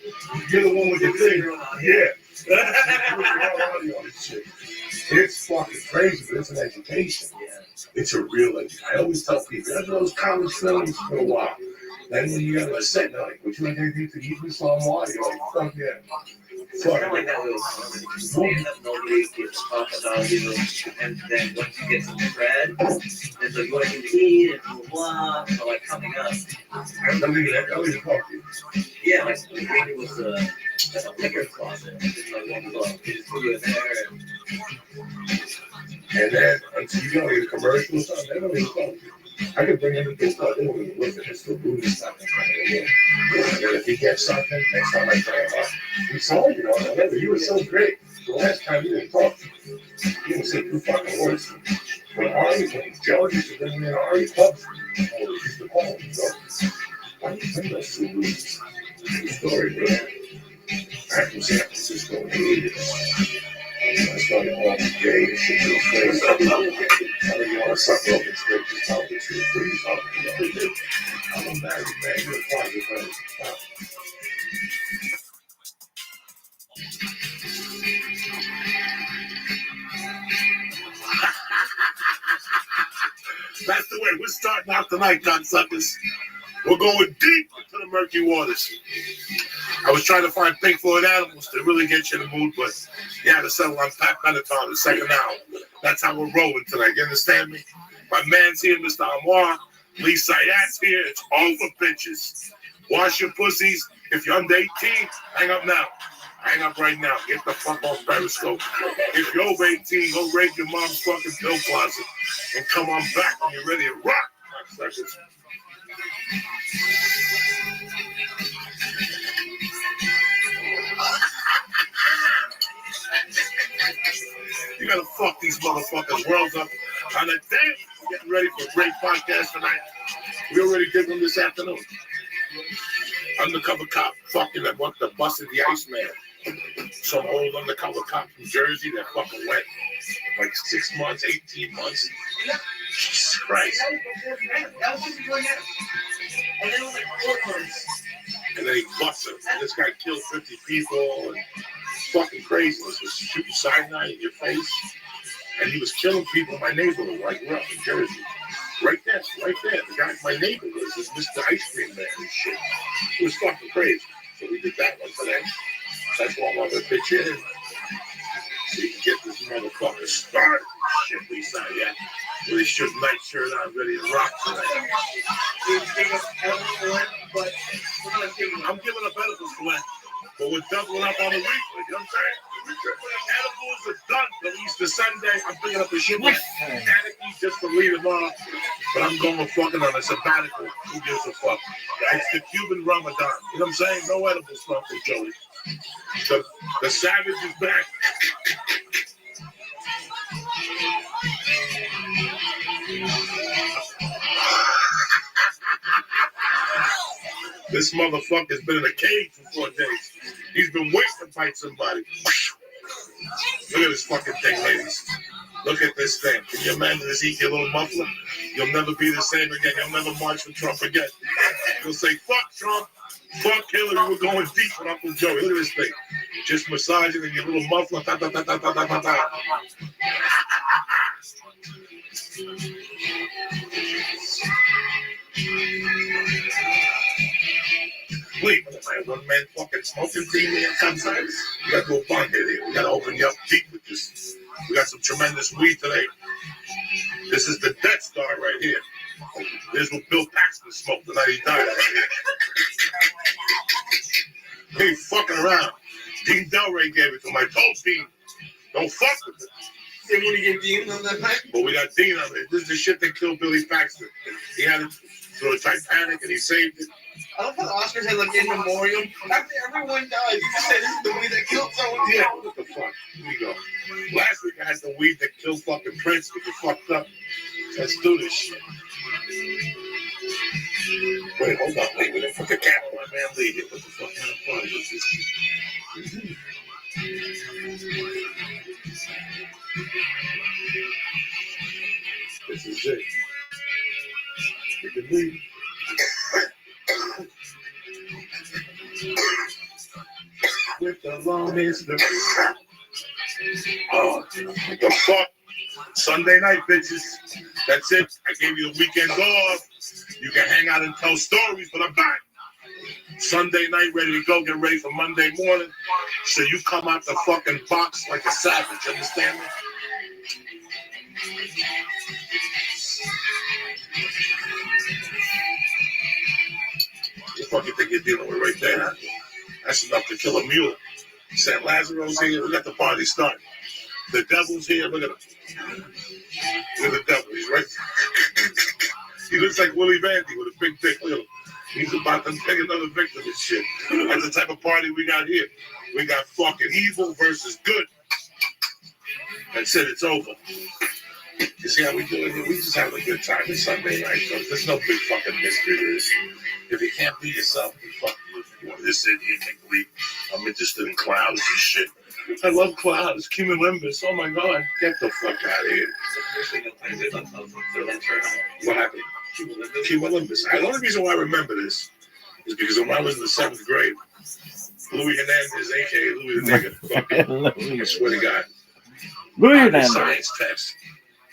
You're the one with your thing. Yeah. It's fucking crazy, but it's an education. It's a real education. I always tell people, that's those college films for a while. Then when you got to sit there, like, would you like anything to eat with some water? You're like, fuck yeah. Fuck yeah. Nobody gives fuck about you. And then once you get some bread, it's like, what I can eat, and blah, blah, like coming up. I believe that. Yeah, like, it was a liquor closet. It's like one block. You just put it in there. And then, until you go to the commercial stuff, they don't even talk to you. I could bring anything stuff. They don't even look at this for booty stuff. And then if he gets something, next time I try him out, we saw you on whatever. You were so great. The last time you didn't talk to me. You didn't say 2 fucking words. When Joe used to bring me in Ari Clubs, I used to call him. So, why do you bring those 2 movies? The story, bro. Back in San Francisco in the 80s. I started calling him gay and shit to his face. I think you want to suck up and straight to tell the truth. Please, I'm a married man. You're a father, friend. That's the way we're starting out tonight, cocksuckers. We're going deep into the murky waters. I was trying to find Pink Floyd Animals to really get you in the mood, but you had to settle on Pat Benatar the second hour. That's how we're rolling tonight. You understand me? My man's here, Mr. Amar. Lee Sayat's here. It's over, bitches. Wash your pussies. If you're under 18, hang up now. Hang up right now. Get the fuck off Periscope. If you're over 18, go raid your mom's fucking pill closet and come on back when you're ready to rock. You gotta fuck these motherfuckers' worlds up on a day. Getting ready for a great podcast tonight. We already did one this afternoon. Undercover cop fucking that went to busted the Iceman. Some old undercover cop from Jersey that fucking went like 6 months, 18 months. Jesus Christ. And then he busted him. And this guy killed 50 people and fucking crazy. He was shooting cyanide in your face. And he was killing people in my neighborhood where I grew up in Jersey. Right there. The guy in my neighborhood was Mr. Ice Cream Man and shit. It was fucking crazy. So we did that one today. That's why I wanted to pitch in. So you can get this motherfucker started. Shit, Lisa, yeah. Really should night shirt on, ready to rock tonight. I'm giving up edibles for that. But we're doubling up on the weekly, you know what I'm saying? Edibles are done till Easter Sunday. I'm picking up the shit like Anarchy just to lead them off. But I'm going fucking on a sabbatical. Who gives a fuck? It's the Cuban Ramadan. You know what I'm saying? No edibles for Uncle Joey. The savage is back. This motherfucker's been in a cage for 4 days. He's been waiting to fight somebody. Look at this fucking thing, ladies. Look at this thing. Can you imagine this eat your little muffler? You'll never be the same again. You'll never march for Trump again. You'll say, fuck Trump. Fuck Hillary. We're going deep with Uncle Joey. Look at this thing. Just massaging in your little muffler. Ta, ta, ta, ta, ta, ta, ta. Wait, my one man fucking smoking team here comes out. You gotta go bond here. We gotta open you up deep with this. We got some tremendous weed today. This is the Death Star right here. This is what Bill Paxton smoked the night he died right here. He ain't fucking around. Dean Delray gave it to him. I told Dean, don't fuck with it. Then when you get Dean on that night? But we got Dean on it. This is the shit that killed Billy Paxton. He had it through a Titanic and he saved it. I love how the Oscars had like in memoriam. After everyone died, you just said this is the weed that killed someone. Yeah, what the fuck? Here we go. Last week I had the weed that killed fucking Prince, but you fucked up. Let's do this shit. Wait, hold on. Wait a minute. Put the cap on my man Lee here. What the fuck kind of fun is this shit? This is it. You can leave. With the longest of oh, the fuck. Sunday night, bitches. That's it. I gave you the weekend off. You can hang out and tell stories, but I'm back. Sunday night, ready to go. Get ready for Monday morning. So you come out the fucking box like a savage. Understand me? What the fuck you think you're dealing with right there, huh? That's enough to kill a mule. San Lazaro's here. We got the party started. The devil's here. Look at him. Look at the devil. He's right. He looks like Willie Vandy with a big dick. Look at him. He's about to take another victim and shit. That's the type of party we got here. We got fucking evil versus good. That's it. It's over. You see how we do it here? We just have a good time this Sunday night. So there's no big fucking mystery to this. If you can't be yourself, then fuck you. If you want to sit here and make believe I'm interested in clouds and shit. I love clouds. Cumulonimbus. Oh my God. Get the fuck out of here. What happened? Cumulonimbus. The only reason why I remember this is because when I was in the 7th grade, Louis Hernandez, a.k.a. Louis the Nigger, fucking, I swear to God, Louis on the Hernandez. science test,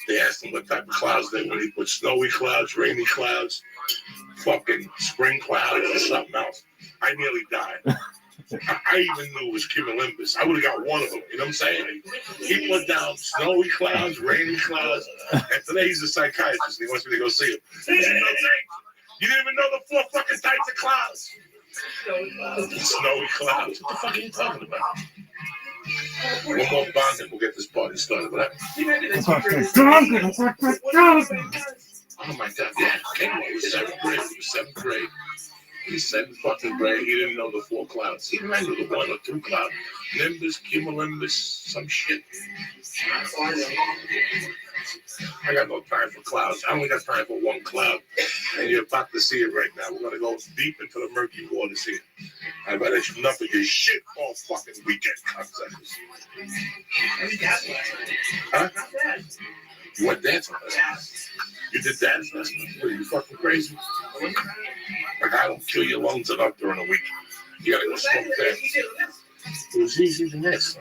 they asked him what type of clouds they were. He put snowy clouds, rainy clouds, fucking spring clouds, and something else. I nearly died. I even knew it was cumulonimbus. I would have got one of them. You know what I'm saying? He put down snowy clouds, rainy clouds, and today he's a psychiatrist. And he wants me to go see him. He said, no, thanks. You didn't even know the 4 fucking types of clouds. Snowy clouds. What the fuck are you talking about? One more bond and we'll get this party started. What happened? Oh my God, yeah. It was 7th grade. It was 7th grade. He's 7th fucking grade. He didn't know the 4 clouds. He didn't know the 1 or 2 cloud. Nimbus, cumulonimbus, some shit. I got no time for clouds. I only got time for 1 cloud. And you're about to see it right now. We're going to go deep into the murky waters here. I bet it's nothing is shit all fucking weekend, cocksuckers. Huh? You went dancing last night? You did dance last night? What, are you fucking crazy? Like, I don't kill your lungs enough during the week. You gotta go smoke that. It was easier than this.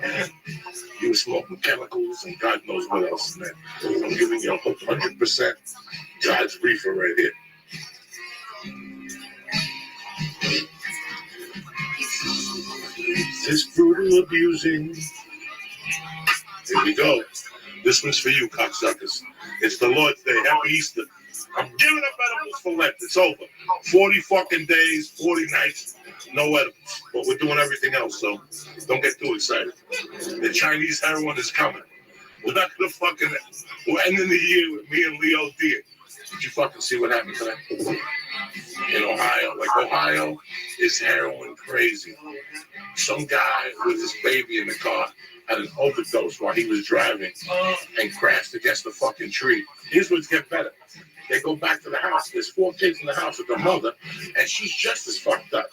You were smoking chemicals and God knows what else, man. I'm giving you 100% God's reefer right here. This brutal abusing. Here we go. This one's for you, cocksuckers. It's the Lord's Day. Happy Easter. I'm giving up edibles for Lent. It's over. 40 fucking days, 40 nights, no edibles. But we're doing everything else, so don't get too excited. The Chinese heroin is coming. We're not gonna fucking. We're ending the year with me and Leo Deer. Did you fucking see what happened today? In Ohio. Like, Ohio is heroin crazy. Some guy with his baby in the car had an overdose while he was driving and crashed against the fucking tree. Here's what's get better. They go back to the house. There's 4 kids in the house with their mother, and she's just as fucked up.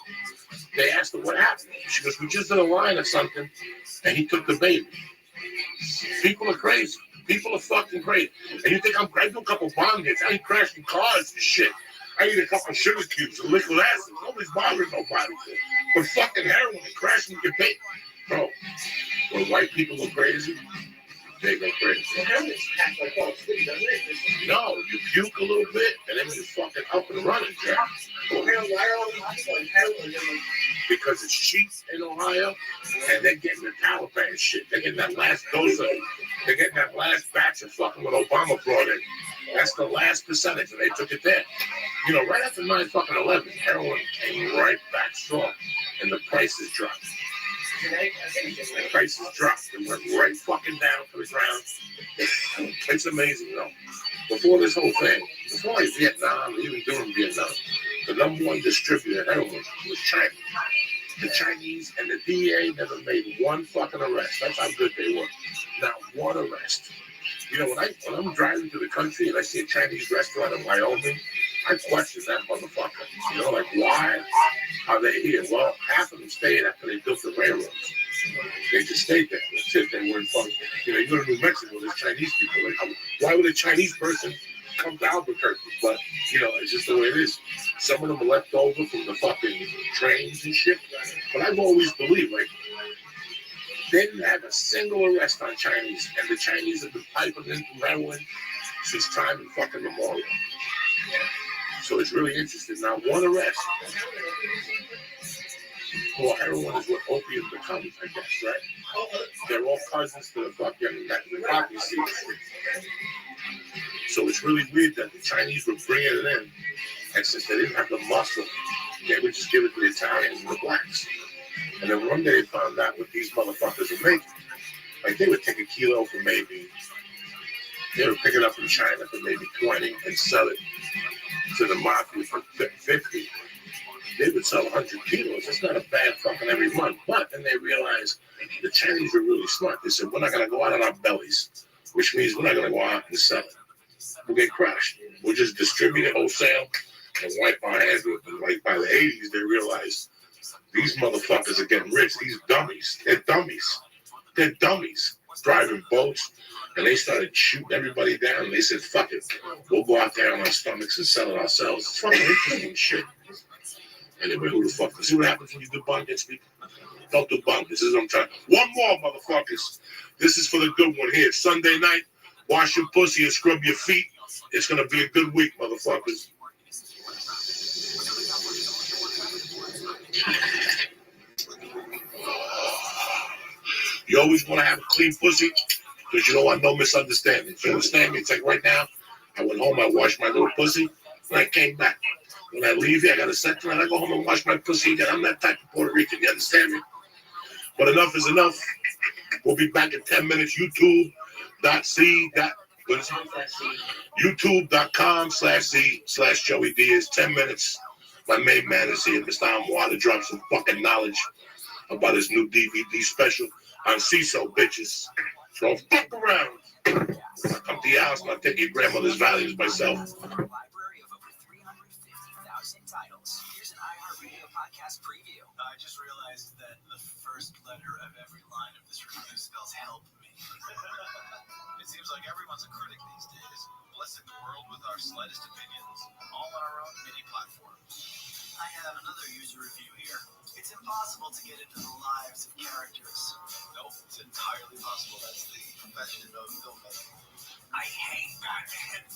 They asked her what happened. She goes, we just did a line or something, and he took the baby. People are crazy. People are fucking crazy. And you think I do a couple bomb hits. I ain't crashing cars and shit. I eat a couple sugar cubes and liquid acid. Nobody's bothering nobody. But fucking heroin and crashing your baby. Bro, when white people go crazy, they go crazy. No, you puke a little bit, and then you're fucking up and running, Jack. Because it's cheap in Ohio, and they're getting the Taliban shit. They're getting that last dose of it. They're getting that last batch of fucking what Obama brought in. That's the last percentage, and they took it there. You know, right after 9/11, heroin came right back strong, and the prices dropped. The prices dropped. It went right fucking down to the ground. It's amazing, though. Before this whole thing, before Vietnam, even during Vietnam, the number 1 distributor of heroin was China. The Chinese and the DEA never made 1 fucking arrest. That's how good they were. Not 1 arrest. You know, when I'm driving through the country and I see a Chinese restaurant in Wyoming, I question that motherfucker. You know, like, why are they here? Well, half of them stayed after they built the railroads. They just stayed there. That's it. They weren't fucking. You know, you go to New Mexico, there's Chinese people. Like, why would a Chinese person come to Albuquerque? But, you know, it's just the way it is. Some of them are left over from the fucking trains and shit. But I've always believed, like, they didn't have a single arrest on Chinese, and the Chinese have been piping into heroin since time in fucking memorial. So it's really interesting. Now, 1 arrest. Well, heroin is what opium becomes, I guess, right? They're all cousins to the fucking poppy seeds. So it's really weird that the Chinese were bringing it in, and since they didn't have the muscle, they would just give it to the Italians and the blacks. And then one day they found out what these motherfuckers are making. Like, they would take a kilo for maybe, they would pick it up from China for maybe 20 and sell it to the mafia for 50. They would sell 100 kilos. It's not a bad fucking every month. But then they realized the Chinese are really smart. They said, we're not going to go out on our bellies, which means we're not going to go out and sell it. We'll get crushed. We'll just distribute it wholesale and wipe our hands with it. Like, by the 80s, they realized these motherfuckers are getting rich. These dummies. They're dummies. They're dummies. Driving boats. And they started shooting everybody down. And they said, fuck it. We'll go out there on our stomachs and sell it ourselves. It's fucking interesting shit. Anyway, who the fuck? See what happens when you do bunk hits, people? Don't do bunk hits. This is what I'm trying. 1 more, motherfuckers. This is for the good one here. Sunday night, wash your pussy and scrub your feet. It's going to be a good week, motherfuckers. You always want to have a clean pussy because you don't want no misunderstandings. You understand me? It's like right now, I went home, I washed my little pussy, and I came back. When I leave here, I got a set tonight. I go home and wash my pussy again. I'm that type of Puerto Rican. You understand me? But enough is enough. We'll be back in 10 minutes. YouTube.com/C/Joey Diaz. 10 minutes. My main man is here, Mr. Amwa, to drop some fucking knowledge about his new DVD special on CISO, bitches. So don't fuck around. I come to your house and I take your grandmother's values myself. Library of over 350,000 titles. Here's an iHeartRadio podcast preview. I just realized that the first letter of every line of this review spells help me. It seems like everyone's a critic these days. Blessing the world with our slightest opinions, all on our own mini platforms. I have another user review here. It's impossible to get into the lives of characters. Nope, it's entirely possible. That's the profession of filmmaking. I hate Batman.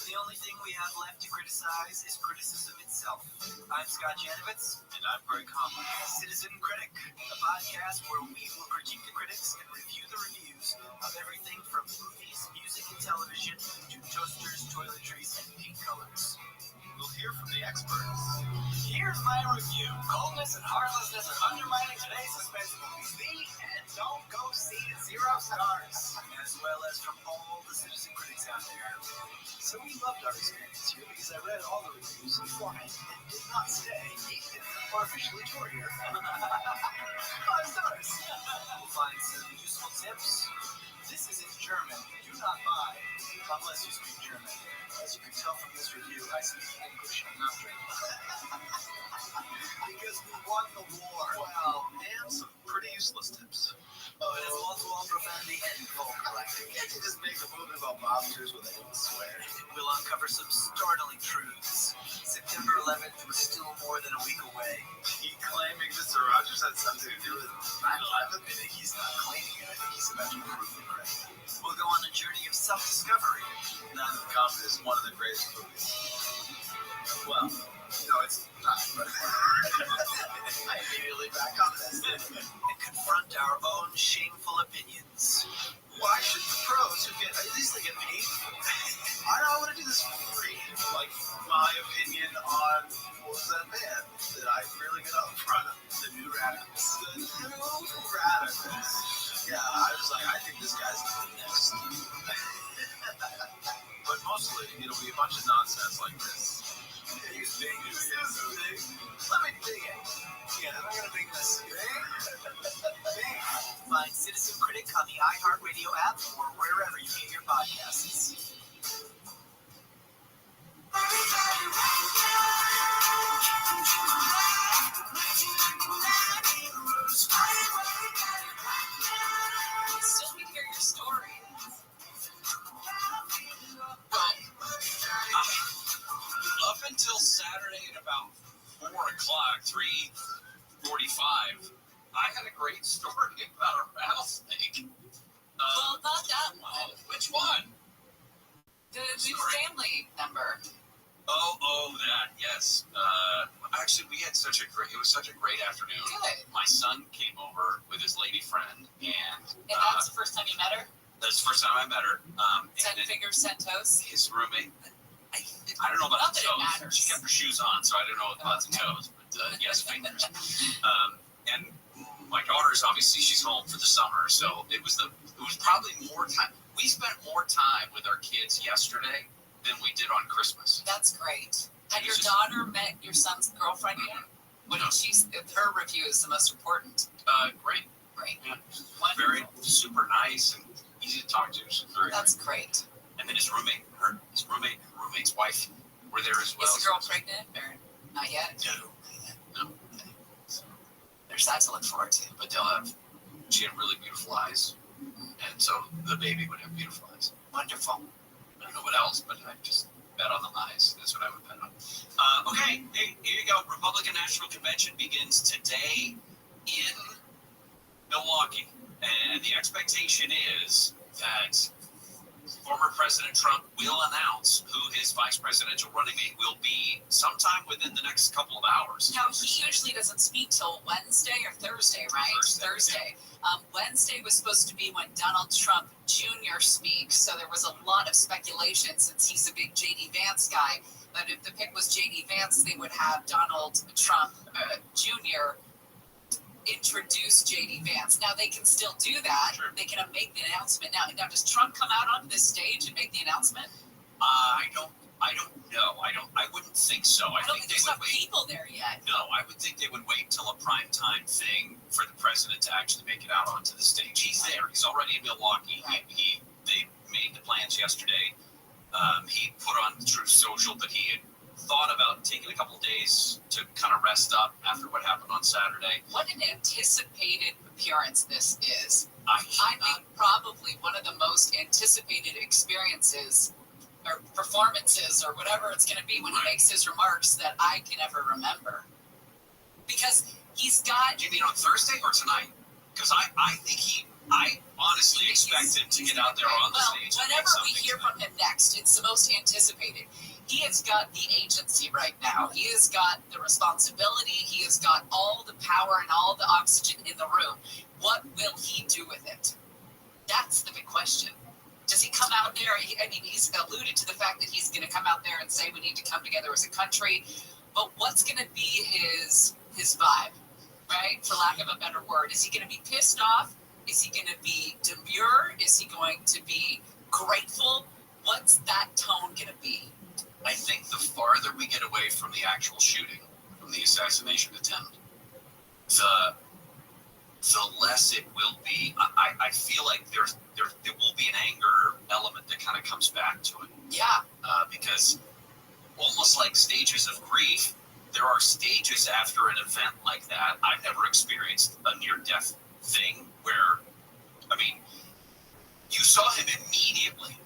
The only thing we have left to criticize is criticism itself. I'm Scott Janovitz. And I'm Greg Conlon. Citizen Critic, a podcast where we will critique the critics and review the reviews of everything from movies, music, and television to toasters, toiletries, and paint colors. We'll hear from the experts. Here's my review. Coldness and heartlessness are undermining today's suspense movies. See and don't go see it. 0 stars. As well as from all the citizen critics out there. So we loved our experience here because I read all the reviews beforehand and did not stay even or officially tour here. 5 stars. We'll find some useful tips. This is in German. Do not buy unless you speak German. As you can tell from this review, I speak English. I'm not German. Because we won the war. Well, and some pretty useless tips. Oh, it has wall-to-wall profanity and cold collecting. Can't you just make a movie about mobsters where they don't swear? We'll uncover some startling truths. September 11th was still more than a week away. He claiming Mr. Rogers had something to do with 9/11? I think he's not claiming it. I think he's about to prove it correct. We'll go on a journey of self-discovery. None of Comedy is one of the greatest movies. Well, it's not, but I immediately back on this. And confront our own shameful opinions. Why should the pros who get, at least they get paid? I want to do this for free. Like, my opinion on, what was that band that I really got up in front of? The New Radicals. The New Radicals. Yeah, I was like, I think this guy's the next. But mostly, it'll be a bunch of nonsense like this. Yeah, he's big. Let me dig it. Yeah, I'm gonna make this big. Find Citizen Critic on the iHeartRadio app or wherever you get your podcasts. Still need to hear your story. Up until Saturday at about 4 o'clock, 3:45, I had a great story about a rattlesnake. Well, not that one. Which one? The new family member. Oh, that, yes. Actually, we had it was such a great afternoon. Good. My son came over with his lady friend, and that's the first time you met her? That's the first time I met her. Centos? His roommate. I don't know about the toes. She kept her shoes on, so I don't know about the toes, but yes, fingers. And my daughter's obviously she's home for the summer, so it was probably more time. We spent more time with our kids yesterday than we did on Christmas. That's great. Had your daughter met your son's girlfriend yet? Her review is the most important. Great. Yeah. Very super nice and easy to talk to. That's great. And then his roommate's wife were there as well. Is the girl pregnant or not yet? No. So there's that to look forward to. But she had really beautiful eyes. And so the baby would have beautiful eyes. Wonderful. I don't know what else, but I just bet on the eyes. That's what I would bet on. Okay, hey, here you go. Republican National Convention begins today in Milwaukee. And the expectation is that former President Trump will announce who his vice presidential running mate will be sometime within the next couple of hours. No, he usually doesn't speak till Wednesday or Thursday, right? Thursday. Wednesday was supposed to be when Donald Trump Jr. speaks, so there was a lot of speculation since he's a big J.D. Vance guy. But if the pick was J.D. Vance, they would have Donald Trump Jr. introduce J.D. Vance. Now they can still do that. Sure. They can make the announcement. Now, does Trump come out onto this stage and make the announcement? I don't know. I wouldn't think so. I don't think there's enough people there yet. No, I would think they would wait till a primetime thing for the president to actually make it out onto the stage. He's there. He's already in Milwaukee. Right. They made the plans yesterday. He put on Truth Social that he had thought about taking a couple of days to kind of rest up after what happened on Saturday. What an anticipated appearance this is. I think probably one of the most anticipated experiences or performances or whatever it's going to be when he makes his remarks that I can ever remember. Because he's got... Do you mean on Thursday or tonight? Because I think I honestly expect him to get out there on the stage. Whenever we hear from him next, it's the most anticipated. He has got the agency right now. He has got the responsibility. He has got all the power and all the oxygen in the room. What will he do with it? That's the big question. Does he come out there? I mean, he's alluded to the fact that he's going to come out there and say we need to come together as a country. But what's going to be his vibe, right? For lack of a better word. Is he going to be pissed off? Is he going to be demure? Is he going to be grateful? What's that tone going to be? I think the farther we get away from the actual shooting, from the assassination attempt, the less it will be. I feel like there will be an anger element that kind of comes back to it. Yeah. Because almost like stages of grief, there are stages after an event like that. I've never experienced a near-death thing where, I mean, you saw him immediately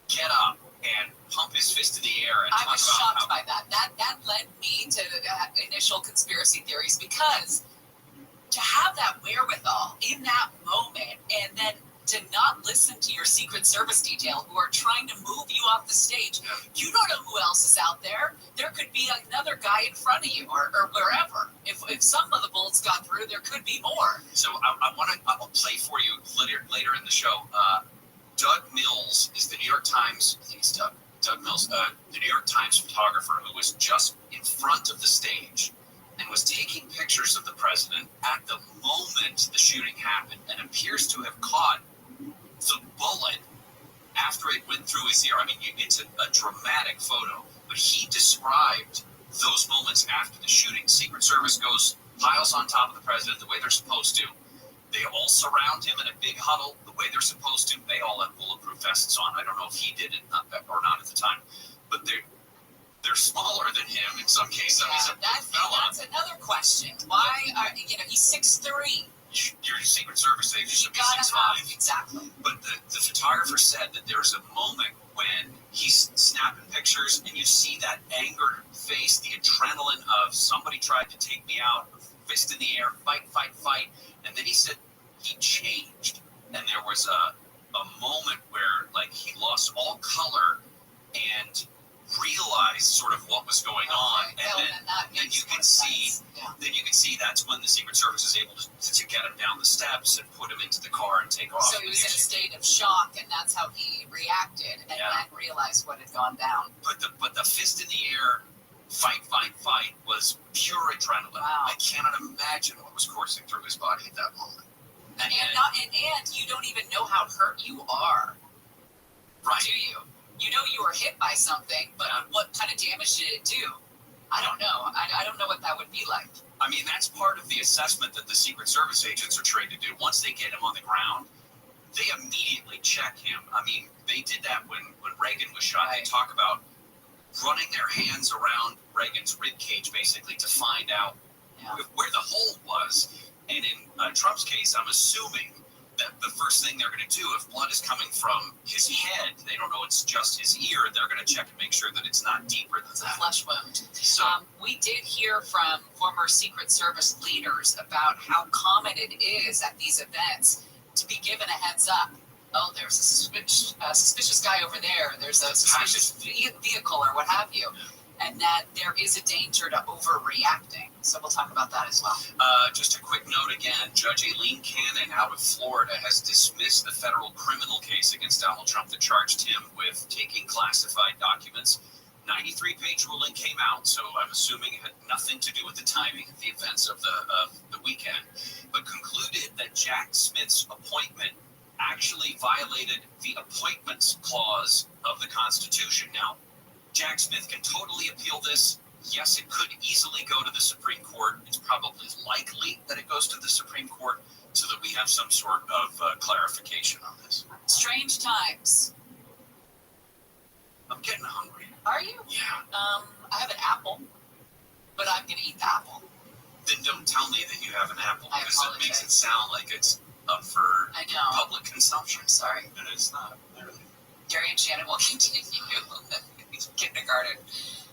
get up and pump his fist in the air and I was shocked by that. That led me to initial conspiracy theories because to have that wherewithal in that moment and then to not listen to your Secret Service detail who are trying to move you off the stage, you don't know who else is out there. There could be another guy in front of you or wherever. If some of the bullets got through, there could be more. So I'll play for you later in the show. Doug Mills is the New York Times, I think it's Doug Mills, the New York Times photographer who was just in front of the stage and was taking pictures of the president at the moment the shooting happened and appears to have caught the bullet after it went through his ear. I mean, it's a dramatic photo, but he described those moments after the shooting. Secret Service piles on top of the president the way they're supposed to. They all surround him in a big huddle the way they're supposed to. They all have bulletproof vests on. I don't know if he did it or not at the time, but they're smaller than him in some cases. Yeah, that's another question. Why are he's 6'3"? You're Secret Service agent, should be 6'5". Exactly. But the photographer said that there's a moment when he's snapping pictures and you see that anger face, the adrenaline of somebody tried to take me out, fist in the air, fight. And then he said he changed. And there was a moment where like he lost all color and realized sort of what was going on, and you can see that's when the Secret Service is able to get him down the steps and put him into the car and take off. So he was in a state of shock, and that's how he reacted, and then realized what had gone down. But the fist in the air, fight was pure adrenaline. Wow. I cannot imagine what was coursing through his body at that moment. And you don't even know how hurt you are, right? Do you? You know you were hit by something, but what kind of damage did it do? I don't know. I don't know what that would be like. I mean, that's part of the assessment that the Secret Service agents are trained to do. Once they get him on the ground, they immediately check him. I mean, they did that when Reagan was shot. They talk about running their hands around Reagan's ribcage, basically, to find out where the hole was. And in Trump's case, I'm assuming that the first thing they're going to do, if blood is coming from his head, they don't know it's just his ear, they're going to check and make sure that it's not deeper than that. It's a flesh wound. So, we did hear from former Secret Service leaders about how common it is at these events to be given a heads up. Oh, there's a suspicious guy over there. There's a suspicious vehicle or what have you. And that there is a danger to overreacting. So we'll talk about that as well. Just a quick note again, Judge Aileen Cannon out of Florida has dismissed the federal criminal case against Donald Trump that charged him with taking classified documents. 93-page ruling came out, so I'm assuming it had nothing to do with the timing of the events of the weekend, but concluded that Jack Smith's appointment actually violated the appointments clause of the Constitution. Now, Jack Smith can totally appeal this. Yes, it could easily go to the Supreme Court. It's probably likely that it goes to the Supreme Court so that we have some sort of clarification on this. Strange times. I'm getting hungry. Are you? Yeah. I have an apple, but I'm going to eat the apple. Then don't tell me that you have an apple, I because it makes it sound like it's up for I know. public consumption. I'm sorry. And it's not. Gary and Shannon will continue kindergarten.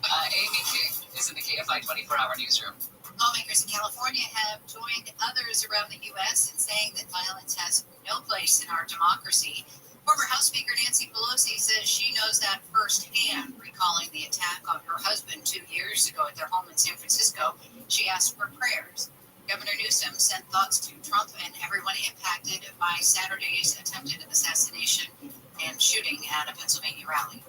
Amy King is in the KFI 24-hour newsroom. Lawmakers in California have joined others around the U.S. in saying that violence has no place in our democracy. Former House Speaker Nancy Pelosi says she knows that firsthand, recalling the attack on her husband 2 years ago at their home in San Francisco. She asked for prayers. Governor Newsom sent thoughts to Trump and everyone impacted by Saturday's attempted assassination and shooting at a Pennsylvania rally.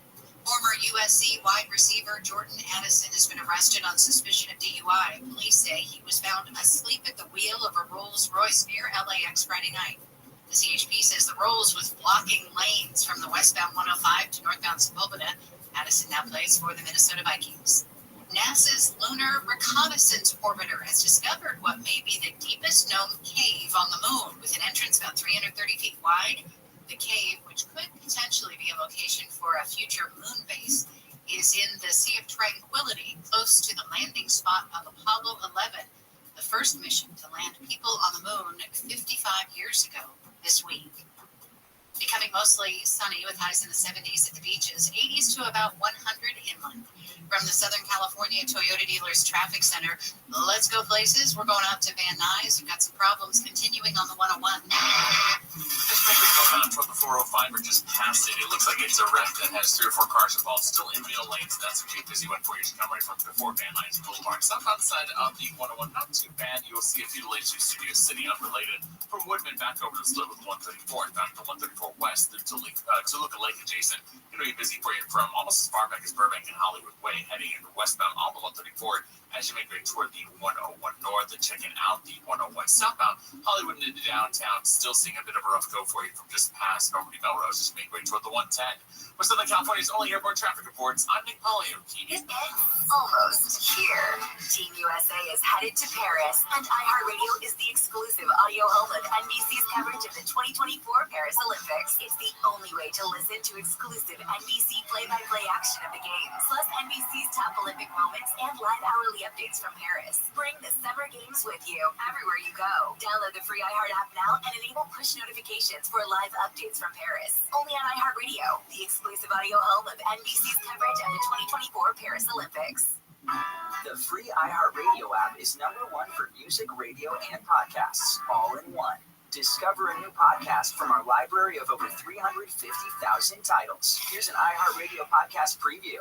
Former USC wide receiver Jordan Addison has been arrested on suspicion of DUI. Police say he was found asleep at the wheel of a Rolls-Royce near LAX Friday night. The CHP says the Rolls was blocking lanes from the westbound 105 to northbound Sepulveda. Addison now plays for the Minnesota Vikings. NASA's Lunar Reconnaissance Orbiter has discovered what may be the deepest known cave on the moon, with an entrance about 330 feet wide. The cave, which could potentially be a location for a future moon base, is in the Sea of Tranquility, close to the landing spot of Apollo 11, the first mission to land people on the moon 55 years ago this week. Becoming mostly sunny with highs in the 70s at the beaches, 80s to about 100 inland. From the Southern California Toyota Dealers Traffic Center, let's go places. We're going out to Van Nuys. We've got some problems continuing on the 101. This thing going on toward the 405 or just past it. It looks like it's a wreck that has 3 or 4 cars involved, still in middle lanes. That's a busy one for you to come right from before Van Nuys Boulevard. South outside of the 101, not too bad. You'll see a few delays to Studio City unrelated. From Woodman back over to Split with 134 and back to 134 West, the Toluca Lake adjacent. It'll be busy for you from almost as far back as Burbank and Hollywood Way, heading in westbound on the 134 as you make way toward the 101 North and checking out the 101 southbound. Hollywood into downtown, still seeing a bit of a rough go for you from just past Normandy Melrose as you make way toward the 110. With Southern California's only airport traffic reports, I'm Nick Polio. It's almost here. Team USA is headed to Paris, and iHeartRadio is the exclusive audio home of NBC's coverage of the 2024 Paris Olympics. It's the only way to listen to exclusive NBC play-by-play action of the games, plus NBC's top Olympic moments and live hourly updates from Paris. Bring the summer games with you everywhere you go. Download the free iHeart app now and enable push notifications for live updates from Paris. Only on iHeartRadio, the exclusive audio home of NBC's coverage of the 2024 Paris Olympics. The free iHeartRadio app is #1 for music, radio, and podcasts, all in one. Discover a new podcast from our library of over 350,000 titles. Here's an iHeartRadio podcast preview.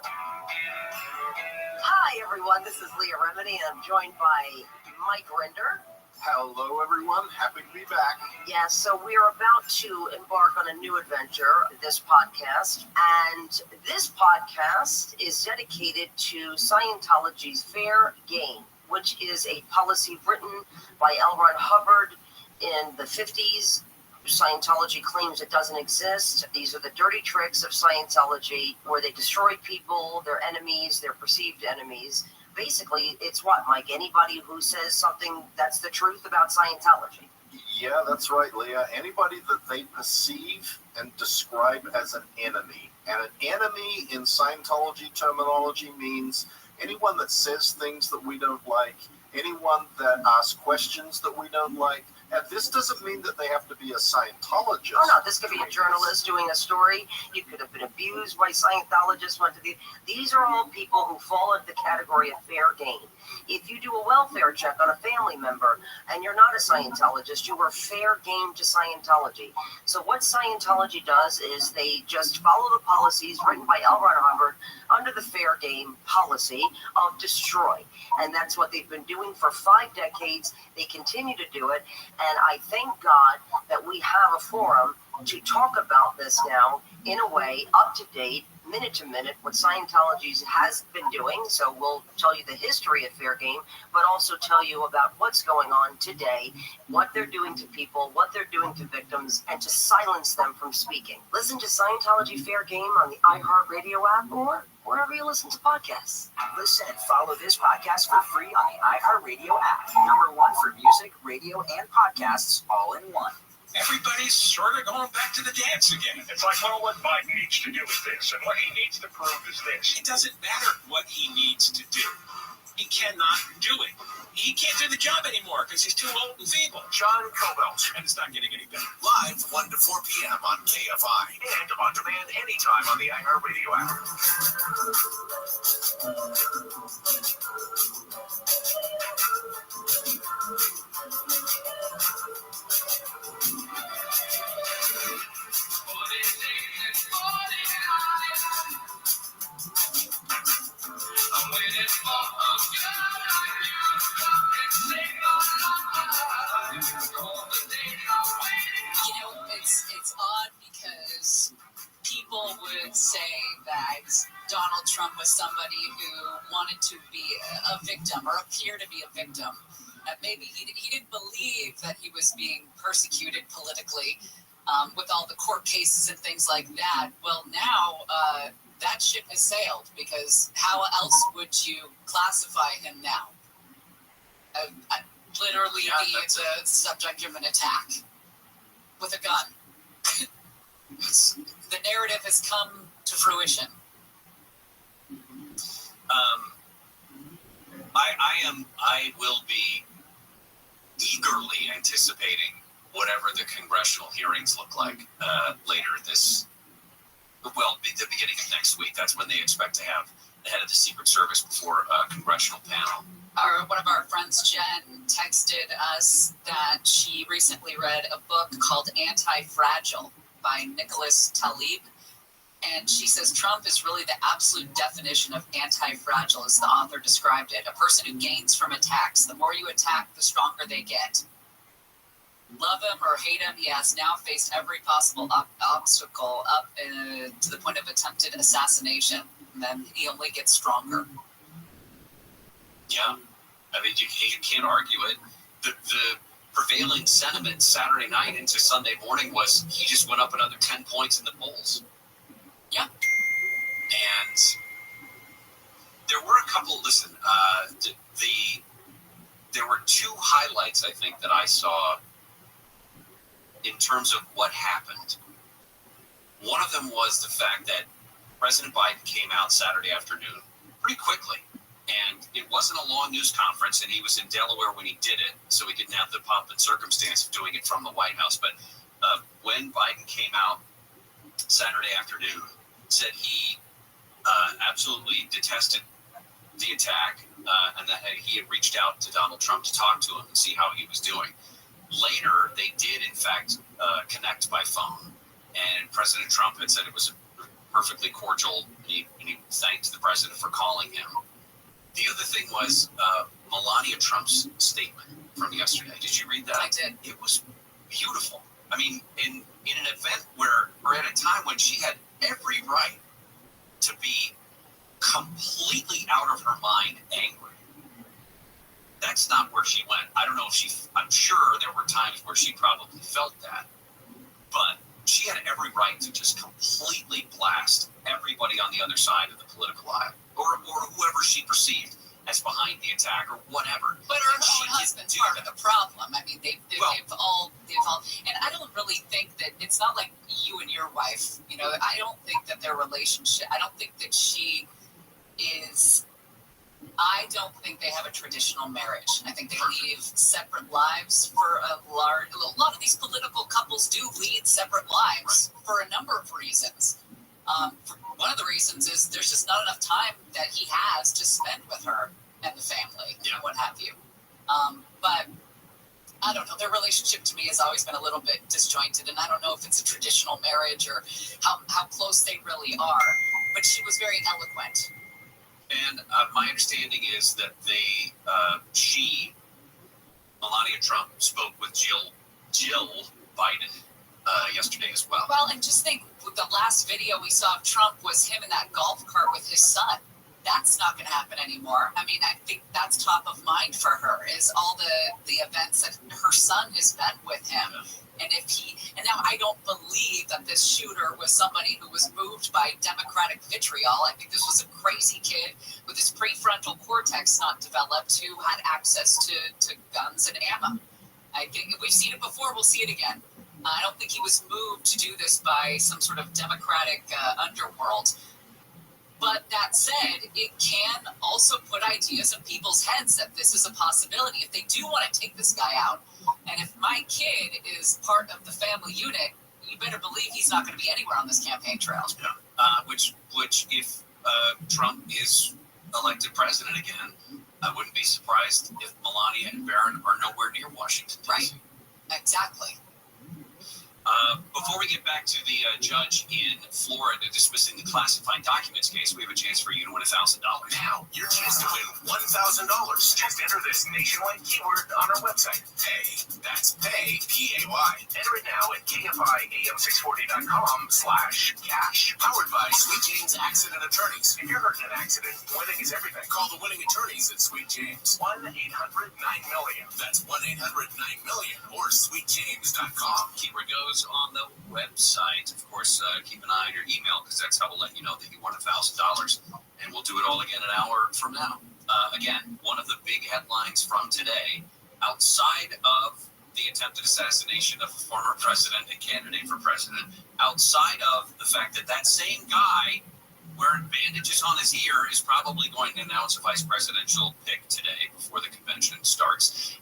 Hi, everyone. This is Leah Remini, and I'm joined by Mike Rinder. Hello, everyone. Happy to be back. Yes, so we are about to embark on a new adventure, this podcast. And this podcast is dedicated to Scientology's fair game, which is a policy written by L. Ron Hubbard in the 50s. Scientology claims it doesn't exist. These are the dirty tricks of Scientology, where they destroy people, their enemies, their perceived enemies. Basically, it's what, Mike? Anybody who says something that's the truth about Scientology. Yeah, that's right, Leah. Anybody that they perceive and describe as an enemy. And an enemy in Scientology terminology means anyone that says things that we don't like, anyone that asks questions that we don't like. And this doesn't mean that they have to be a Scientologist. Oh, no, this could be a journalist doing a story. You could have been abused by Scientologists. These are all people who fall into the category of fair game. If you do a welfare check on a family member and you're not a Scientologist, you are fair game to Scientology. So what Scientology does is they just follow the policies written by L. Ron Hubbard under the fair game policy of destroy. And that's what they've been doing for 5 decades. They continue to do it. And I thank God that we have a forum to talk about this now in a way up to date, minute to minute what Scientology has been doing. So we'll tell you the history of Fair Game, but also tell you about what's going on today, what they're doing to people, what they're doing to victims, and to silence them from speaking. Listen to Scientology Fair Game on the iHeartRadio app or wherever you listen to podcasts. Listen and follow this podcast for free on the iHeartRadio app. #1 for music, radio, and podcasts all in one. Everybody's sort of going back to the dance again. It's like, well, what Biden needs to do is this, and what he needs to prove is this. It doesn't matter what he needs to do. He cannot do it. He can't do the job anymore because he's too old and feeble. John Cobelt, and it's not getting any better. Live 1 to 4 p.m. on KFI. And on demand anytime on the iHeartRadio app. I'm waiting for a girl like you to come and save my life. You know, it's odd because people would say that Donald Trump was somebody who wanted to be a victim or appear to be a victim. Maybe he didn't believe that he was being persecuted politically with all the court cases and things like that. Well, now that ship has sailed, because how else would you classify him now? Literally the subject of an attack with a gun. The narrative has come to fruition. I will be eagerly anticipating whatever the congressional hearings look like later this, well, the beginning of next week. That's when they expect to have the head of the Secret Service before a congressional panel. One of our friends, Jen, texted us that she recently read a book called Anti-Fragile by Nicholas Taleb. And she says Trump is really the absolute definition of anti-fragile, as the author described it. A person who gains from attacks. The more you attack, the stronger they get. Love him or hate him, he has now faced every possible obstacle up to the point of attempted assassination. And then he only gets stronger. Yeah. I mean, you can't argue it. The prevailing sentiment Saturday night into Sunday morning was he just went up another 10 points in the polls. Yeah. And there were a couple, there were two highlights, I think, that I saw in terms of what happened. One of them was the fact that President Biden came out Saturday afternoon pretty quickly. And it wasn't a long news conference, and he was in Delaware when he did it, so he didn't have the pomp and circumstance of doing it from the White House. But when Biden came out Saturday afternoon, said he absolutely detested the attack, and that he had reached out to Donald Trump to talk to him and see how he was doing. Later, they did, in fact, connect by phone, and President Trump had said it was perfectly cordial, and he thanked the president for calling him. The other thing was Melania Trump's statement from yesterday. Did you read that? I did. It was beautiful. I mean, in an event or at a time when she had every right to be completely out of her mind angry. That's not where she went. I don't know if I'm sure there were times where she probably felt that, but she had every right to just completely blast everybody on the other side of the political aisle, or whoever she perceived as behind the attack or whatever. But her own husband's part of the problem. I mean, they've all, and I don't really think that it's not like you and your wife. You know, I don't think that their relationship. I don't think that she is. I don't think they have a traditional marriage. I think they lead separate lives for a lot of these political couples do lead separate lives for a number of reasons. One of the reasons is there's just not enough time that he has to spend with her and the family, and what have you. But I don't know. Their relationship to me has always been a little bit disjointed, and I don't know if it's a traditional marriage or how close they really are. But she was very eloquent. And my understanding is that Melania Trump, spoke with Jill Biden yesterday as well. Well, and just think, the last video we saw of Trump was him in that golf cart with his son. That's not going to happen anymore. I mean, I think that's top of mind for her, is all the events that her son has been with him. And now I don't believe that this shooter was somebody who was moved by Democratic vitriol. I think this was a crazy kid with his prefrontal cortex not developed who had access to guns and ammo. I think we've seen it before, we'll see it again. I don't think he was moved to do this by some sort of Democratic underworld. But that said, it can also put ideas in people's heads that this is a possibility. If they do want to take this guy out, and if my kid is part of the family unit, you better believe he's not going to be anywhere on this campaign trail. Yeah. Which if Trump is elected president again, I wouldn't be surprised if Melania and Barron are nowhere near Washington, D.C. Right. Exactly. Before we get back to the judge in Florida dismissing the classified documents case, we have a chance for you to win $1,000. Now, your chance to win $1,000. Just enter this nationwide keyword on our website. Pay. That's pay, P-A-Y. Enter it now at KFIAM640.com/cash. Powered by Sweet James Accident Attorneys. If you're hurt in an accident, winning is everything. Call the winning attorneys at Sweet James. 1-800-9-MILLION. That's 1-800-9-MILLION or sweetjames.com. Keyword goes on the website. Of course, keep an eye on your email because that's how we'll let you know that you won $1,000. And we'll do it all again an hour from now. Again, one of the big headlines from today, outside of the attempted assassination of a former president, a candidate for president, outside of the fact that that same guy wearing bandages on his ear is probably going to announce a vice presidential pick today before the convention starts.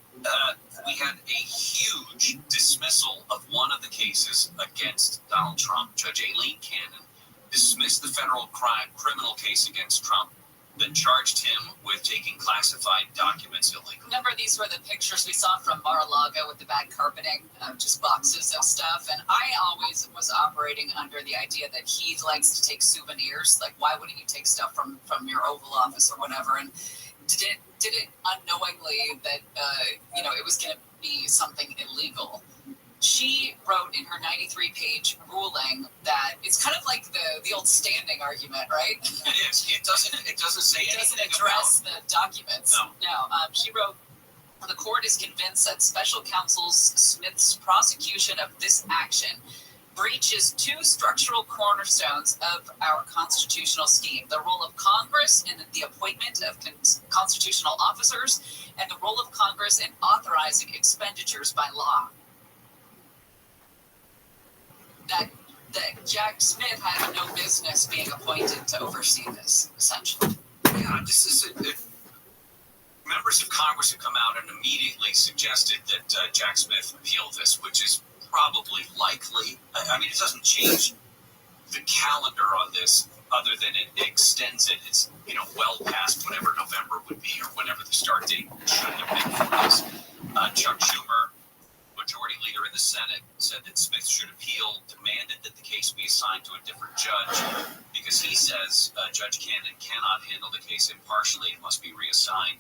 We had a huge dismissal of one of the cases against Donald Trump. Judge Aileen Cannon dismissed the federal criminal case against Trump that charged him with taking classified documents illegally. Remember, these were the pictures we saw from Mar-a-Lago with the bad carpeting, just boxes of stuff. And I always was operating under the idea that he likes to take souvenirs. Like, why wouldn't you take stuff from your Oval Office or whatever? And did it unknowingly that it was going to be something illegal. She wrote in her 93-page ruling that it's kind of like the old standing argument, right? It is. It doesn't say anything. It doesn't address the documents. No. She wrote, the court is convinced that special counsel Smith's prosecution of this action breaches two structural cornerstones of our constitutional scheme: the role of Congress in the appointment of constitutional officers and the role of Congress in authorizing expenditures by law. That Jack Smith had no business being appointed to oversee this, essentially. Yeah, this is members of Congress have come out and immediately suggested that Jack Smith appeal this, which is probably likely. I mean, it doesn't change the calendar on this other than it extends it. It's, well past whatever November would be or whenever the start date should have been for this. Chuck Schumer, Majority Leader in the Senate, said that Smith should appeal, demanded that the case be assigned to a different judge because he says Judge Cannon cannot handle the case impartially. It must be reassigned.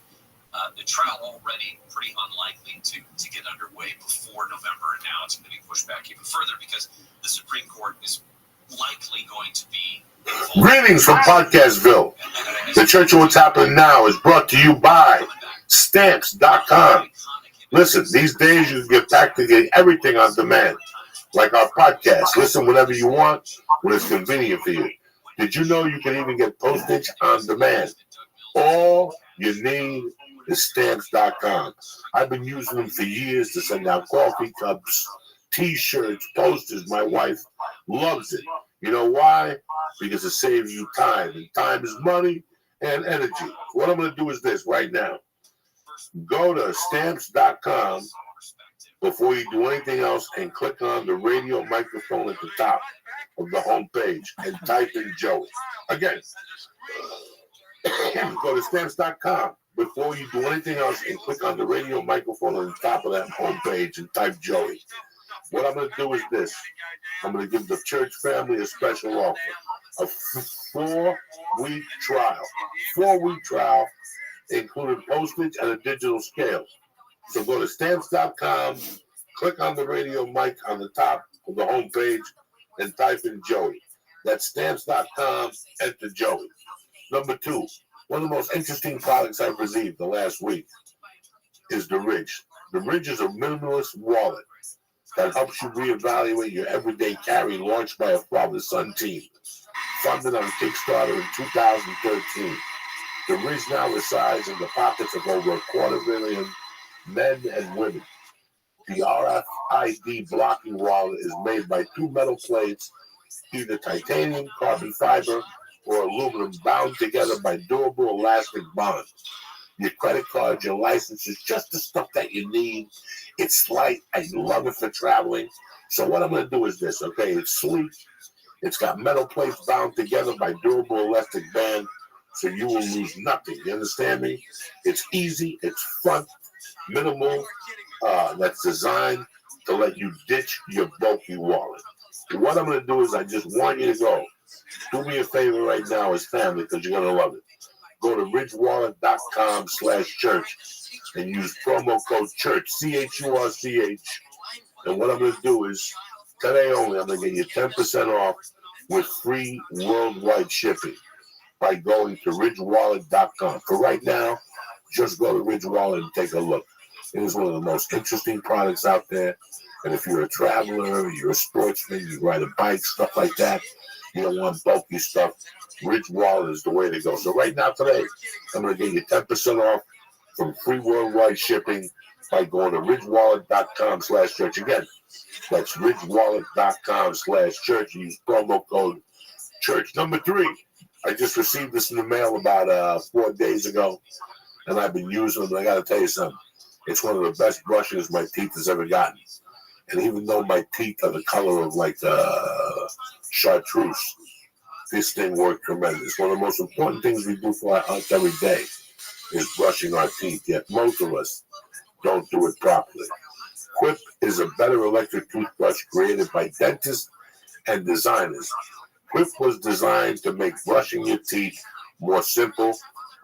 The trial already pretty unlikely to get underway before November, and now it's going to be pushed back even further because the Supreme Court is likely going to be involved. Greetings from Podcastville. The Church of What's Happening Now is brought to you by Stamps.com. Listen, these days you can get back to get everything on demand, like our podcast. Listen whenever you want, when it's convenient for you. Did you know you can even get postage on demand? All you need is Stamps.com. I've been using them for years to send out coffee cups, T-shirts, posters. My wife loves it. You know why? Because it saves you time. And time is money and energy. What I'm going to do is this right now. Go to Stamps.com before you do anything else and click on the radio microphone at the top of the home page and type in Joey. Again, go to Stamps.com before you do anything else and click on the radio microphone on the top of that home page and type Joey. What I'm going to do is this. I'm going to give the church family a special offer. A 4-week trial. 4-week trial, including postage and a digital scale. So go to Stamps.com, click on the radio mic on the top of the home page, and type in Joey. That's stamps.com, enter Joey. Number 2, one of the most interesting products I've received the last week is the Ridge. The Ridge is a minimalist wallet that helps you reevaluate your everyday carry, launched by a father-son team. Funded on Kickstarter in 2013. The Ridge now resides in the pockets of over 250,000 men and women. The RFID blocking wallet is made by 2 metal plates, either titanium, carbon fiber, or aluminum, bound together by durable elastic bonds. Your credit card, your license is just the stuff that you need. It's light. I love it for traveling. So what I'm going to do is this, okay? It's sleek. It's got metal plates bound together by durable elastic band, so you will lose nothing. You understand me? It's easy. It's fun, minimal. That's designed to let you ditch your bulky wallet. What I'm going to do is I just want you to go. Do me a favor right now as family, because you're going to love it. Go to ridgewallet.com/church and use promo code CHURCH, CHURCH. And what I'm going to do is, today only, I'm going to get you 10% off with free worldwide shipping by going to ridgewallet.com. For right now, just go to Ridge Wallet and take a look. It is one of the most interesting products out there. And if you're a traveler, you're a sportsman, you ride a bike, stuff like that, you don't want bulky stuff, Ridge Wallet is the way to go. So right now, today, I'm going to get you 10% off from free worldwide shipping by going to ridgewallet.com/church. Again, that's ridgewallet.com/church. Use promo code CHURCH. Number 3, I just received this in the mail about 4 days ago, and I've been using them. And I got to tell you something. It's one of the best brushes my teeth has ever gotten. And even though my teeth are the color of like chartreuse, this thing worked tremendous. One of the most important things we do for us every day is brushing our teeth. Yet most of us don't do it properly. Quip is a better electric toothbrush created by dentists and designers. Quip was designed to make brushing your teeth more simple,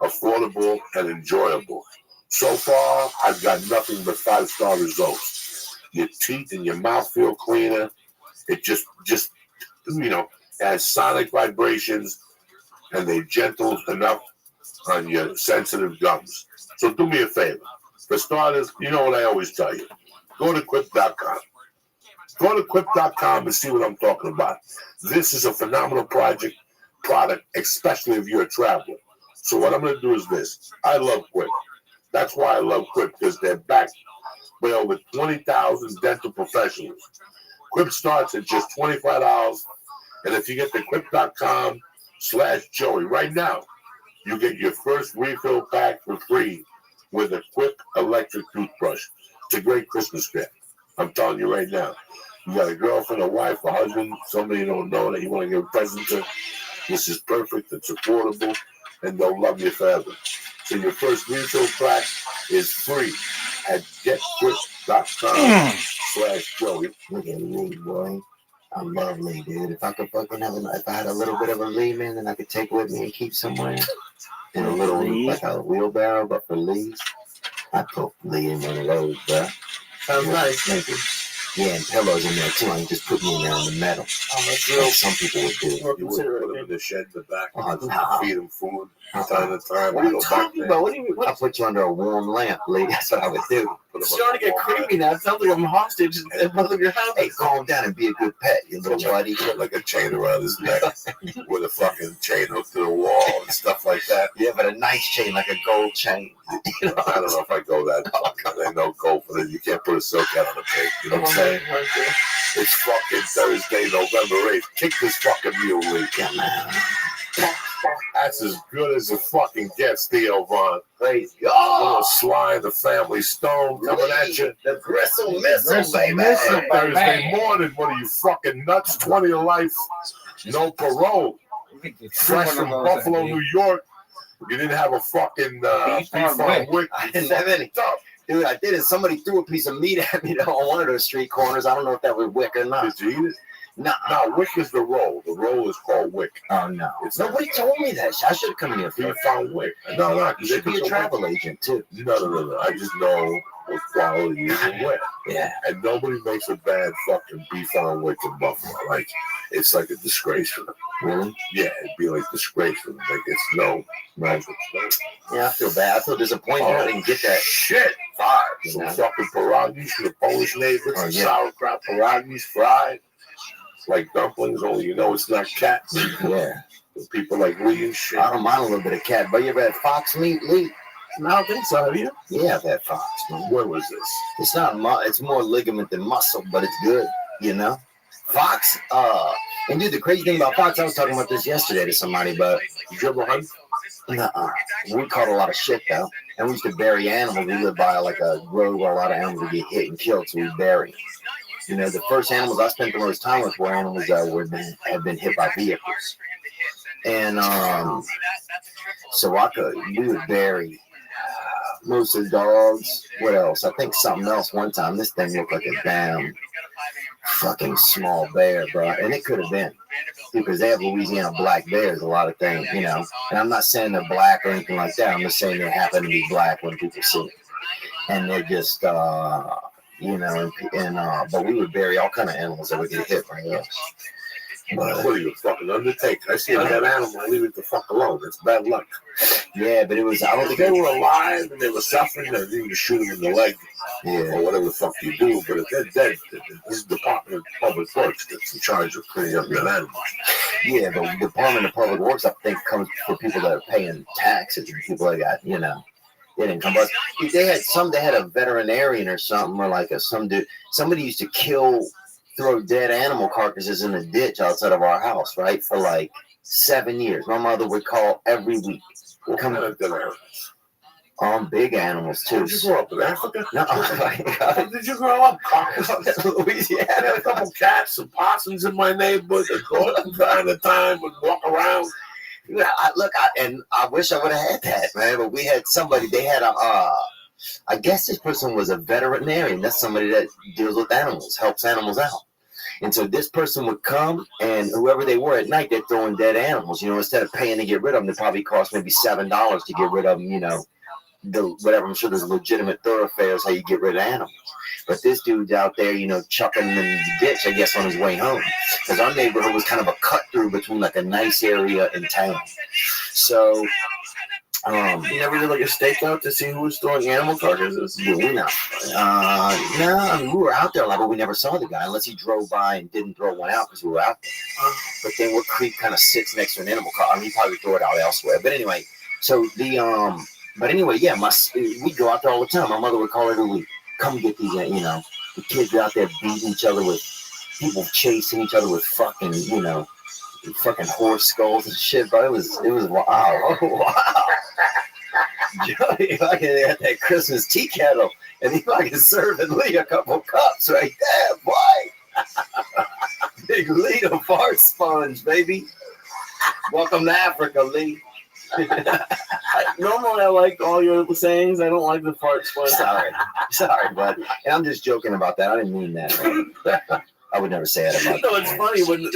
affordable, and enjoyable. So far, I've got nothing but 5-star results. Your teeth and your mouth feel cleaner. It just has sonic vibrations, and they're gentle enough on your sensitive gums. So do me a favor. For starters, you know what I always tell you. Go to quip.com. Go to quip.com and see what I'm talking about. This is a phenomenal product, especially if you're a traveler. So what I'm going to do is this. I love Quip. That's why I love Quip, because they're backed by over 20,000 dental professionals. Quip starts at just $25. And if you get the quip.com/Joey right now, you get your first refill pack for free with a Quip electric toothbrush. It's a great Christmas gift. I'm telling you right now. You got a girlfriend, a wife, a husband, somebody you don't know that you want to give a present to. This is perfect. It's affordable, and they'll love you forever. So your first refill pack is free at getquip.com/Joey. Look at me, boy. I'm lovely, dude. If I could fucking if I had a little bit of a Lehman that I could take with me and keep somewhere, in a little, like a wheelbarrow, but for leaves, I put Lee in one of those, bro. Sounds nice, thank you. Yeah, and pillows in there too. I can just put me in there in the metal. Oh, that's real. Like some people would do. You would put them in the shed in the back. Oh, no. Feed them food time to time. What are you talking about? What do you mean? I'll put you under a warm lamp, Lee. That's what I would do. It's starting to get creepy now. It sounds like I'm hostage in front of your house. Hey, calm down and be a good pet, you little buddy. Put like a chain around his neck with a fucking chain hooked to the wall and stuff like that. Yeah, but a nice chain, like a gold chain. I don't know if I go that far. I know gold for that. You can't put a silk out on a pig. You know what I'm saying? It's fucking Thursday, November 8th. Kick this fucking mule, Lee. Come on. That's as good as it fucking gets, Theo Von. Crazy. Oh, Sly, the Family Stone coming at you. The Gristle Missile, baby. Thursday morning. What are you, fucking nuts? 20 to life. No parole. Fresh from Buffalo, New York. You didn't have a fucking beef on wick. I didn't have any. Dude, I did it. Somebody threw a piece of meat at me on one of those street corners. I don't know if that was wick or not. Did you eat it? No, wick is the roll. The roll is called wick. Oh, no. Nobody told me that. I should have come here. You found wick. No, You should be a travel agent, too. No. I just know what quality is in wick. Yeah. And nobody makes a bad fucking beef on wick in Buffalo. Like, it's like a disgrace for them. Really? Yeah, it'd be like a disgrace for them. Like, it's no. Yeah, I feel bad. I feel disappointed. I didn't get that. Shit. Some fucking pierogies from the Polish neighbors. Sauerkraut pierogies fried. Like dumplings, only you know it's not cats. Yeah. People like Lee and shit. I don't mind a little bit of cat, but you ever had fox meat, Lee? No, I don't think so. Have you? Yeah, I've had fox. Where was this? It's not it's more ligament than muscle, but it's good, you know? Fox, and dude, the crazy thing about fox, I was talking about this yesterday to somebody, but did you ever hunt? Nuh-uh. We caught a lot of shit, though. And we used to bury animals. We lived by like a road where a lot of animals would get hit and killed, so we bury. You know, the first animals I spent the most time with were animals that had been hit by vehicles. And so we would bury most of the dogs. What else? I think something else one time. This thing looked like a damn fucking small bear, bro. And it could have been. Because they have Louisiana black bears, a lot of things, you know. And I'm not saying they're black or anything like that. I'm just saying they happen to be black when people see it. And they're just, you know, but we would bury all kind of animals that would get hit by us. What are you, a fucking undertaker? I see a dead animal, leave it the fuck alone. It's bad luck. Yeah, but it was, I don't think they were alive and they were suffering, then you shoot them in the leg, or whatever the fuck you do. But if they're dead, this is the Department of Public Works that's in charge of cleaning up dead animals. Yeah, but the Department of Public Works, I think, comes for people that are paying taxes and people that got, you know, they didn't come. But they had a veterinarian or something, or like somebody used to throw dead animal carcasses in a ditch outside of our house, right? For like 7 years. My mother would call every week. What kind of dead animals? Big animals too. Did you grow up in Africa? No. Did you grow up in Louisiana? I had a couple cats and possums in my neighborhood that go up from time to time and walk around. Yeah, I wish I would have had that, man. But we had somebody. They had I guess this person was a veterinarian. That's somebody that deals with animals, helps animals out. And so this person would come, and whoever they were at night, they're throwing dead animals. You know, instead of paying to get rid of them, they probably cost maybe $7 to get rid of them. You know, whatever. I'm sure there's legitimate thoroughfares how you get rid of animals. But this dude's out there, you know, chucking them in the ditch, I guess, on his way home. Because our neighborhood was kind of a cut through between like a nice area and town. So. You never did like a stakeout to see who was throwing animal carcasses? Yeah, we not. No, I mean, we were out there a lot, but we never saw the guy unless he drove by and didn't throw one out because we were out there. But then Wood Creek kind of sits next to an animal car. I mean, he probably threw it out elsewhere. But anyway, so yeah, we go out there all the time. My mother would call every week, come get these, you know, the kids out there beating each other with, people chasing each other with fucking, you know, fucking horse skulls and shit, but it was wow. Oh, wow. Joey fucking had that Christmas tea kettle, and he fucking serving Lee a couple cups right there, boy. Big Lee, the fart sponge, baby. Welcome to Africa, Lee. Normally, I like all your sayings. I don't like the fart sponge. Sorry, bud. And I'm just joking about that. I didn't mean that. I would never say that about. No, it's funny when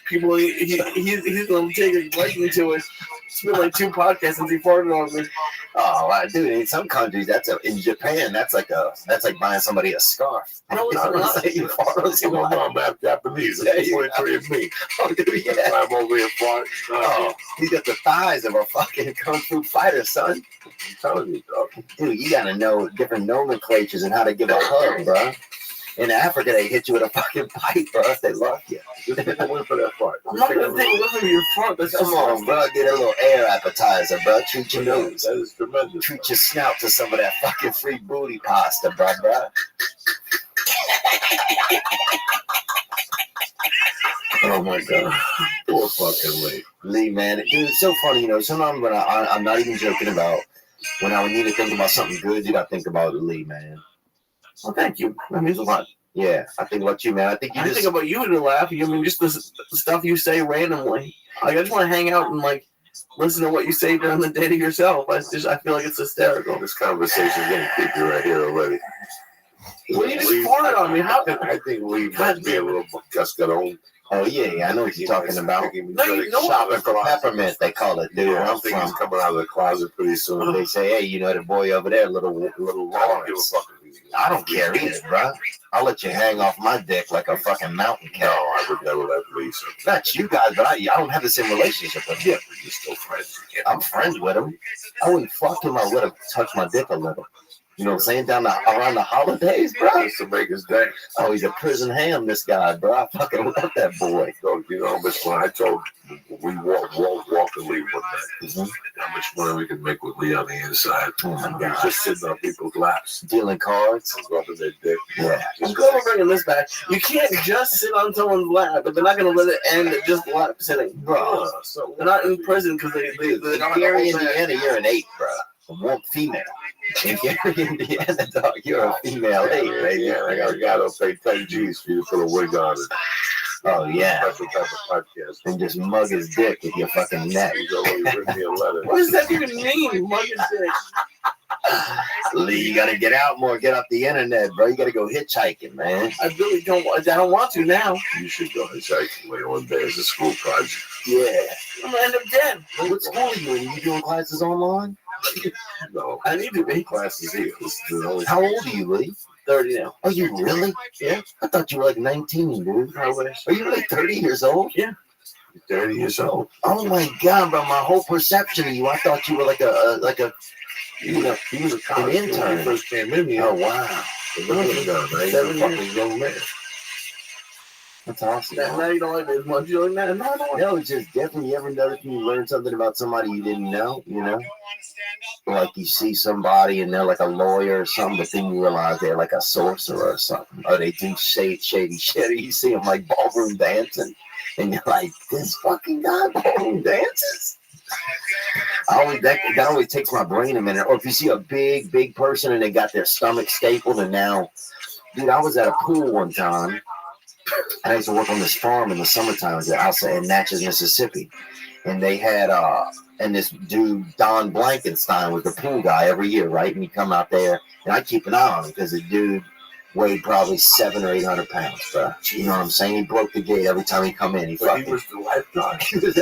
people he's gonna take a liking to it. It's been like 2 podcasts since he farted on me. Oh, wow, dude! In some countries, in Japan, that's like buying somebody a scarf. No, it's not. You fart on I'm half Japanese. That's 23 of me. Oh, dude, yeah. I'm over here farting. Oh, he's got the thighs of a fucking kung fu fighter, son. I'm telling you, dog. Dude, you gotta know different nomenclatures and how to give a hug, bro. In Africa, they hit you with a fucking pipe, bro. They love you. Just take a whiff of that fart. I'm not gonna take a whiff of your fart. Come on, bro. Get a little air appetizer, bro. Treat your nose. That is tremendous. Treat your snout to some of that fucking free booty pasta, bro. Oh my god. Poor fucking Lee. Lee, man. Dude, it's so funny, you know. Sometimes when I'm not even joking about, when I would need to think about something good, you gotta think about Lee, man. Well, thank you. That means a lot. Yeah, I think about you, man. I think think about you to laugh. I mean, just the stuff you say randomly. Like, I just want to hang out and like listen to what you say during the day to yourself. I feel like it's hysterical. This conversation is getting creepy right here already. Well, you just farted on me. How? I think Lee might be a little cascarón. Oh yeah, I know what you're talking about. No, you know Shopping for peppermint, they call it, dude. Yeah, I'm I think he's coming out of the closet pretty soon. They say, hey, you know the boy over there, little I don't give a Lawrence. fuck. I don't care either, bro. I'll let you hang off my dick like a fucking mountain cat. No, I would never let Lisa. Not you guys, but I don't have the same relationship with him. You're still friends. I'm friends with him. I wouldn't fuck him. I would have touched my dick a little. You know what I'm saying? Around the holidays, bro. Just to make his day. Oh, he's a prison ham, this guy, bro. I fucking love that boy. So, you know how much money I told we walk and leave one night. How much money we can make with Lee on the inside. Oh my God. Just sitting on people's laps. Dealing cards. Rubbing their dick. Yeah. I'm glad we're bringing this back. You can't just sit on someone's lap, but they're not going to let it end at just lap sitting. Bro. So they're not in prison because they got Here in the whole Indiana, you're an 8, bro. One female. In Gary, Indiana, dog, you're a female 8, baby. Yeah, I got a guy that'll pay 10 G's for you to put a wig on it. Oh, yeah. Special type of podcast. And just mug his dick with your fucking neck. He's already written me a letter. What does that even mean? Mug his dick. Lee, you gotta get out more, get off the internet, bro. You gotta go hitchhiking, man. I really don't. I don't want to now. You should go hitchhiking later one day as a school project. Yeah. I'm gonna end up dead. What school are you in? You doing classes online? No, I need to be. Classes here. This is the only How old are you, Lee? 30 now. Are you really? Yeah. I thought you were like 19, dude. I wish. Are you really 30 years old? Yeah. 30 years old. Oh my God, bro! My whole perception of you, I thought you were like a He was a college intern. when he first came in here. Oh wow, Look at him now, man. He's a fucking young man. that's awesome. Now you don't like me as much. You like that? No, it's just different. You ever notice when you learn something about somebody you didn't know, you know? Like you see somebody and they're like a lawyer or something, but then you realize they're like a sorcerer or something. Or they do shady shit. Or you see them like ballroom dancing. And you're like, this fucking guy ballroom dances? That always takes my brain a minute. Or if you see a big person and they got their stomach stapled and now, dude, I was at a pool one time. I used to work on this farm in the summertime outside in Natchez, Mississippi. And they had, and this dude, Don Blankenstein, was the pool guy every year, right? And he'd come out there, and I'd keep an eye on him because the dude weighed probably 700 or 800 pounds, bro. You know what I'm saying? He broke the gate every time he come in. He was the lifeguard. He was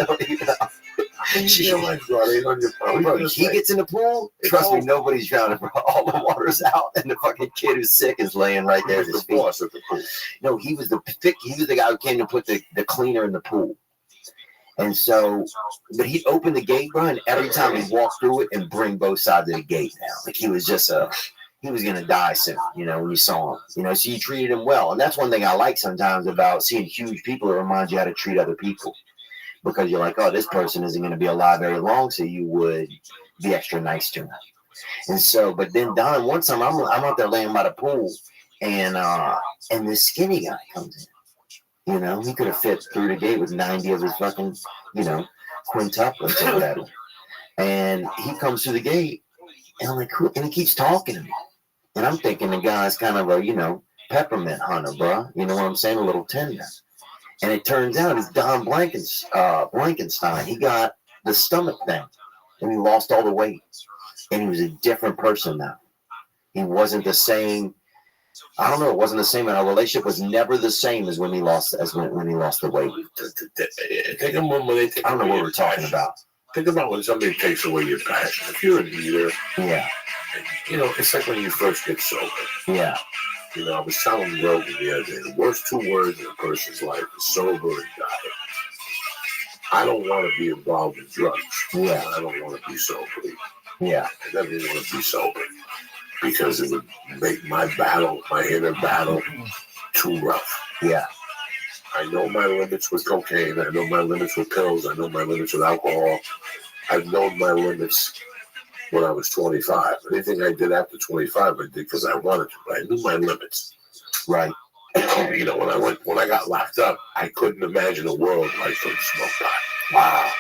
He's lifeguard, 800 pounds. Bro, he gets in the pool, trust me, nobody's drowning, bro. All the water's out, and the fucking kid who's sick is laying right there at his feet. Boss at the pool. No, he was the guy who came to put the cleaner in the pool. And so, but he'd open the gate, bro, and every time he'd walk through it and bring both sides of the gate down. Like he was just he was going to die soon, you know, when you saw him. You know, so you treated him well. And that's one thing I like sometimes about seeing huge people. It reminds you how to treat other people. Because you're like, oh, this person isn't going to be alive very long, so you would be extra nice to him. And so, but then Don, one time I'm out there laying by the pool, and this skinny guy comes in. You know, he could have fit through the gate with 90 of his fucking, you know, quintuplets or whatever. And he comes through the gate, and I'm like, cool. And he keeps talking to me. And I'm thinking the guy's kind of a, you know, peppermint hunter, bro. You know what I'm saying? A little tender. And it turns out it's Don Blankenstein. He got the stomach thing, and he lost all the weight. And he was a different person now. He wasn't the same. I don't know. It wasn't the same. And our relationship was never the same as when he lost the weight. Think of when they take I don't know what we're talking about. Think about when somebody takes away your passion. If you're a leader, yeah, you know, it's like when you first get sober. Yeah. You know, I was telling Rogan the other day, the worst 2 words in a person's life is sober and diet. I don't want to be involved in drugs. Yeah. I don't want to be sober. Yeah. I never want to be sober because it would make my inner battle, too rough. Yeah. I know my limits with cocaine. I know my limits with pills. I know my limits with alcohol. I've known my limits when I was 25. Anything I did after 25, I did because I wanted to. But I knew my limits. Right. You know, when I got locked up, I couldn't imagine a world where I couldn't smoke pot. Wow.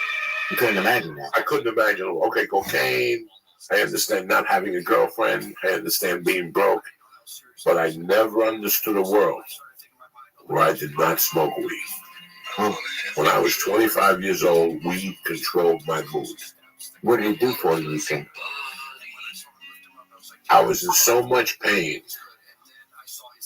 You couldn't imagine that. I couldn't imagine, okay, cocaine. I understand not having a girlfriend. I understand being broke. But I never understood a world where I did not smoke weed. When I was 25 years old, weed controlled my mood. What did it do for you think? I was in so much pain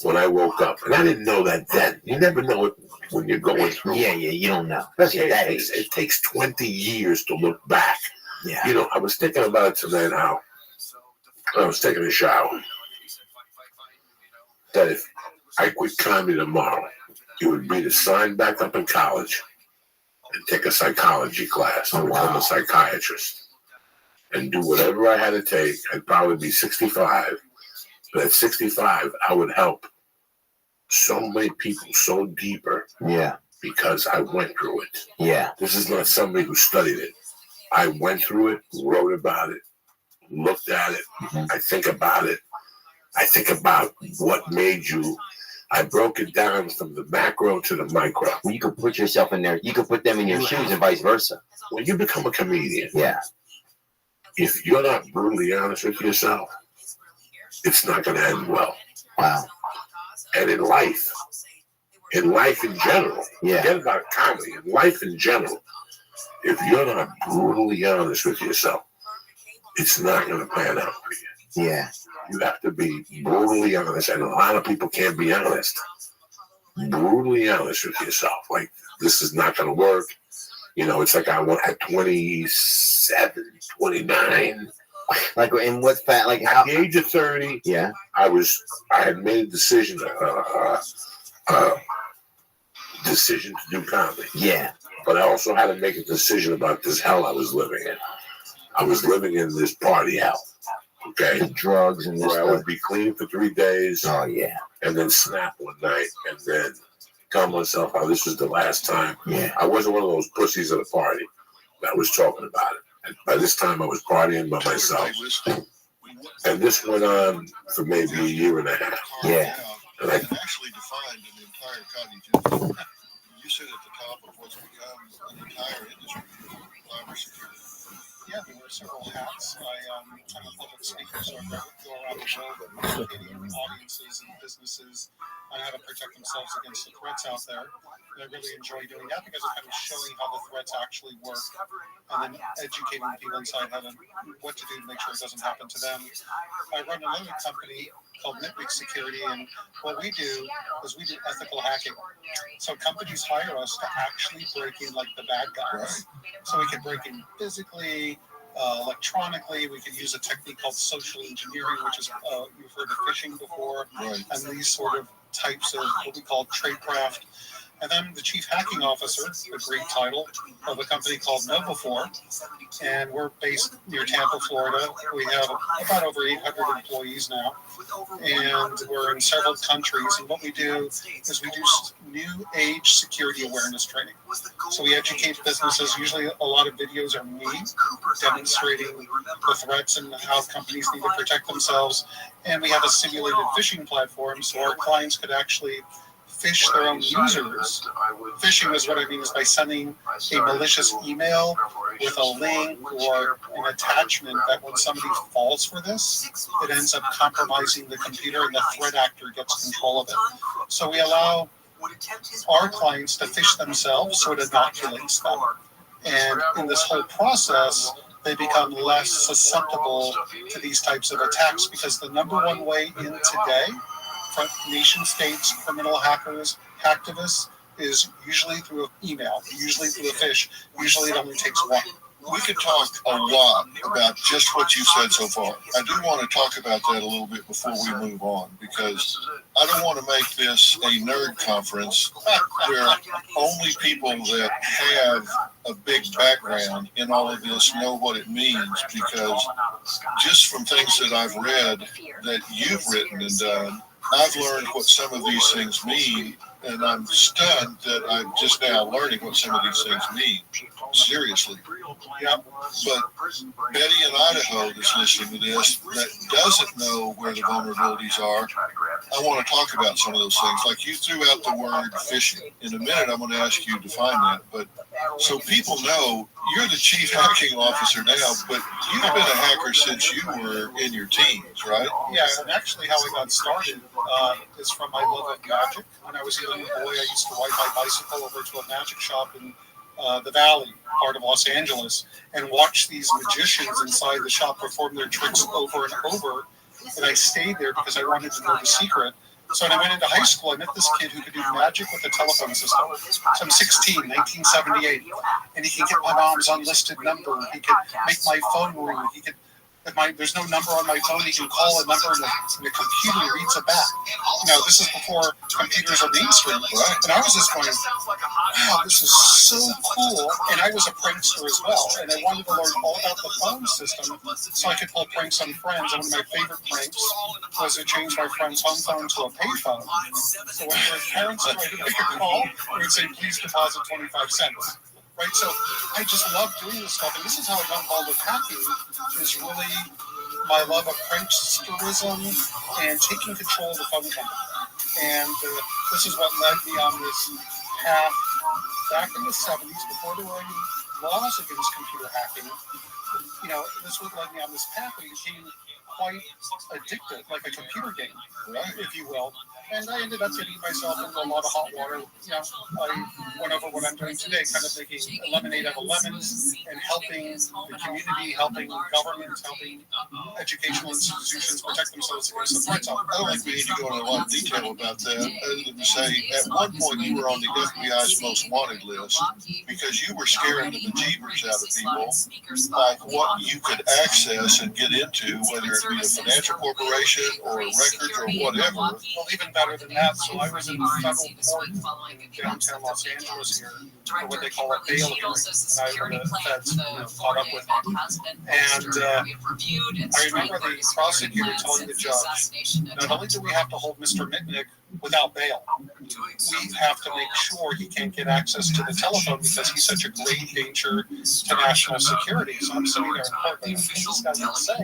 when I woke up. And I didn't know that then. You never know it when you're going through. Yeah, you don't know. Especially at that age. It takes 20 years to look back. Yeah. You know, I was thinking about it tonight how I was taking a shower. That if I quit comedy tomorrow, it would be to sign back up in college and take a psychology class and become a psychiatrist and do whatever I had to take. I'd probably be 65. But at 65, I would help so many people so deeper. Yeah. Because I went through it. Yeah. This is not somebody who studied it. I went through it, wrote about it, looked at it. I think about it. I think about what made you. I broke it down from the macro to the micro. Well, you could put yourself in there. You could put them in your shoes and vice versa. When you become a comedian, yeah. If you're not brutally honest with yourself, it's not going to end well. Wow. And in life in general, yeah. Forget about comedy. In life in general, if you're not brutally honest with yourself, it's not going to pan out for you. Yeah. You have to be brutally honest, and a lot of people can't be honest. Brutally honest with yourself. Like, this is not going to work. You know, it's like I went at 27, 29. Like, and what's that? Like, at the age of 30, yeah, I had made a decision, decision to do comedy. Yeah. But I also had to make a decision about this hell I was living in. I was living in this party hell. Okay. The drugs and this where I would be clean for 3 days. Oh, yeah. And then snap one night and then tell myself how this was the last time. Yeah. I wasn't one of those pussies at a party that was talking about it. And by this time, I was partying by myself. And this went on for maybe a year and a half. Yeah. And I actually defined an entire cottage. You sit at the top of what's become an entire industry, cybersecurity. Yeah, there were several hats. I'm a public speaker, so I go around the world educating audiences and businesses on how to protect themselves against the threats out there. And I really enjoy doing that because it's kind of showing how the threats actually work and then educating people inside what to do to make sure it doesn't happen to them. I run another company called Nitwig Security, and what we do is we do ethical hacking. So companies hire us to actually break in like the bad guys. So we can break in physically, electronically. We can use a technique called social engineering, which is you've heard of phishing before, right. And these sort of types of what we call tradecraft. And then the chief hacking officer, a great title, of a company called Novafor, and we're based near Tampa, Florida. We have about over 800 employees now, and we're in several countries. And what we do is we do new age security awareness training. So we educate businesses. Usually a lot of videos are me demonstrating the threats and how companies need to protect themselves. And we have a simulated phishing platform, so our clients could actually phish their own users. Phishing is what I mean is by sending a malicious email with a link or an attachment that when somebody falls for this, it ends up compromising the computer and the threat actor gets control of it. So we allow our clients to phish themselves so it inoculates them. And in this whole process, they become less susceptible to these types of attacks because the number one way in today nation states, criminal hackers, hacktivists, is usually through an email, usually through a phish. Usually it only takes one. We could talk a lot about just what you said so far. I do want to talk about that a little bit before we move on, because I don't want to make this a nerd conference where only people that have a big background in all of this know what it means, because just from things that I've read that you've written and done, I've learned what some of these things mean, and I'm stunned that I'm just now learning what some of these things mean. Seriously. Yeah. But Betty in Idaho that's listening to this that doesn't know where the vulnerabilities are, I want to talk about some of those things. Like you threw out the word phishing. In a minute, I'm going to ask you to define that. But so people know you're the chief hacking officer now, but you've been a hacker since you were in your teens, right? Yeah, and actually how I got started is from my love of magic. When I was a young boy, I used to ride my bicycle over to a magic shop in the Valley, part of Los Angeles, and watch these magicians inside the shop perform their tricks over and over. And I stayed there because I wanted to know the secret. So when I went into high school, I met this kid who could do magic with the telephone system. So I'm 16, 1978, and he can get my mom's unlisted number. He could make my phone ring. He could, if there's no number on my phone, he can call a number and the computer reads it back. This is before computers are mainstream. Right? And I was just going, wow, this is so cool. And I was a prankster as well. And I wanted to learn all about the phone system so I could pull pranks on friends. And one of my favorite pranks was to change my friend's home phone to a payphone. So when their parents tried to make a call, we would say, please deposit 25 cents. Right, so I just love doing this stuff, and this is how I got involved with hacking, is really my love of pranksterism and taking control of the phone company. And this is what led me on this path back in the 70s, before there were any laws against computer hacking. This would lead me on this path and became quite addictive, like a computer game, right, if you will. And I ended up getting myself into a lot of hot water. I went over what I'm doing today, kind of making lemonade out of lemons and helping the community, helping governments, helping educational institutions protect themselves against the threats out there. I don't think we need to go into a lot of detail about that, other than to say, at one point you were on the FBI's most wanted list because you were scaring the bejeebers out of people by what you could access and get into, whether it be a financial corporation or records or whatever. Well, even better than that, so I was in federal court in downtown Los Angeles here for what they call a bail hearing. And I heard the feds caught up with me. And I remember the prosecutor telling the judge, not only do we have to hold Mr. Mitnick without bail, we have to make sure he can't get access to the telephone because he's such a grave danger to national security. So I'm sitting there in court going, what's this guy going to say?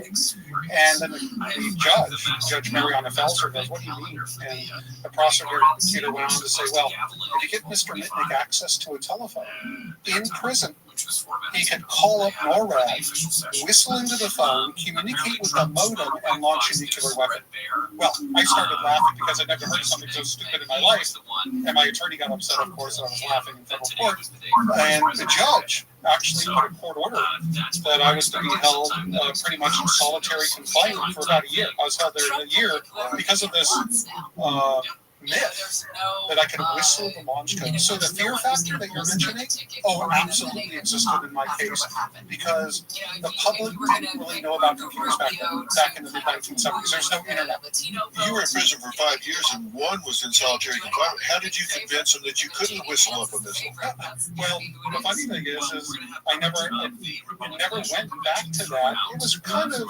And then the Judge Mariana Felser goes, what do you mean? And the prosecutor went on to say, well, if you get Mr. Mitnick access to a telephone in prison, he could call up NORAD, whistle into the phone, communicate with the modem, and launch a nuclear weapon. Well, I started laughing because I'd never heard of something so stupid in my life. And my attorney got upset, of course, that I was laughing in federal court. And the judge actually put a court order that I was to be held pretty much in solitary confinement for about a year. I was held there a year because of this myth that I could whistle the launch code. So the fear factor that you're mentioning, absolutely existed in my case because the public didn't really know about computers back in the mid-1970s. There's no internet. You were in prison for 5 years and one was in solitary confinement. How did you convince them that you couldn't whistle up a missile? Well, the funny thing is I never went back to that. It was kind of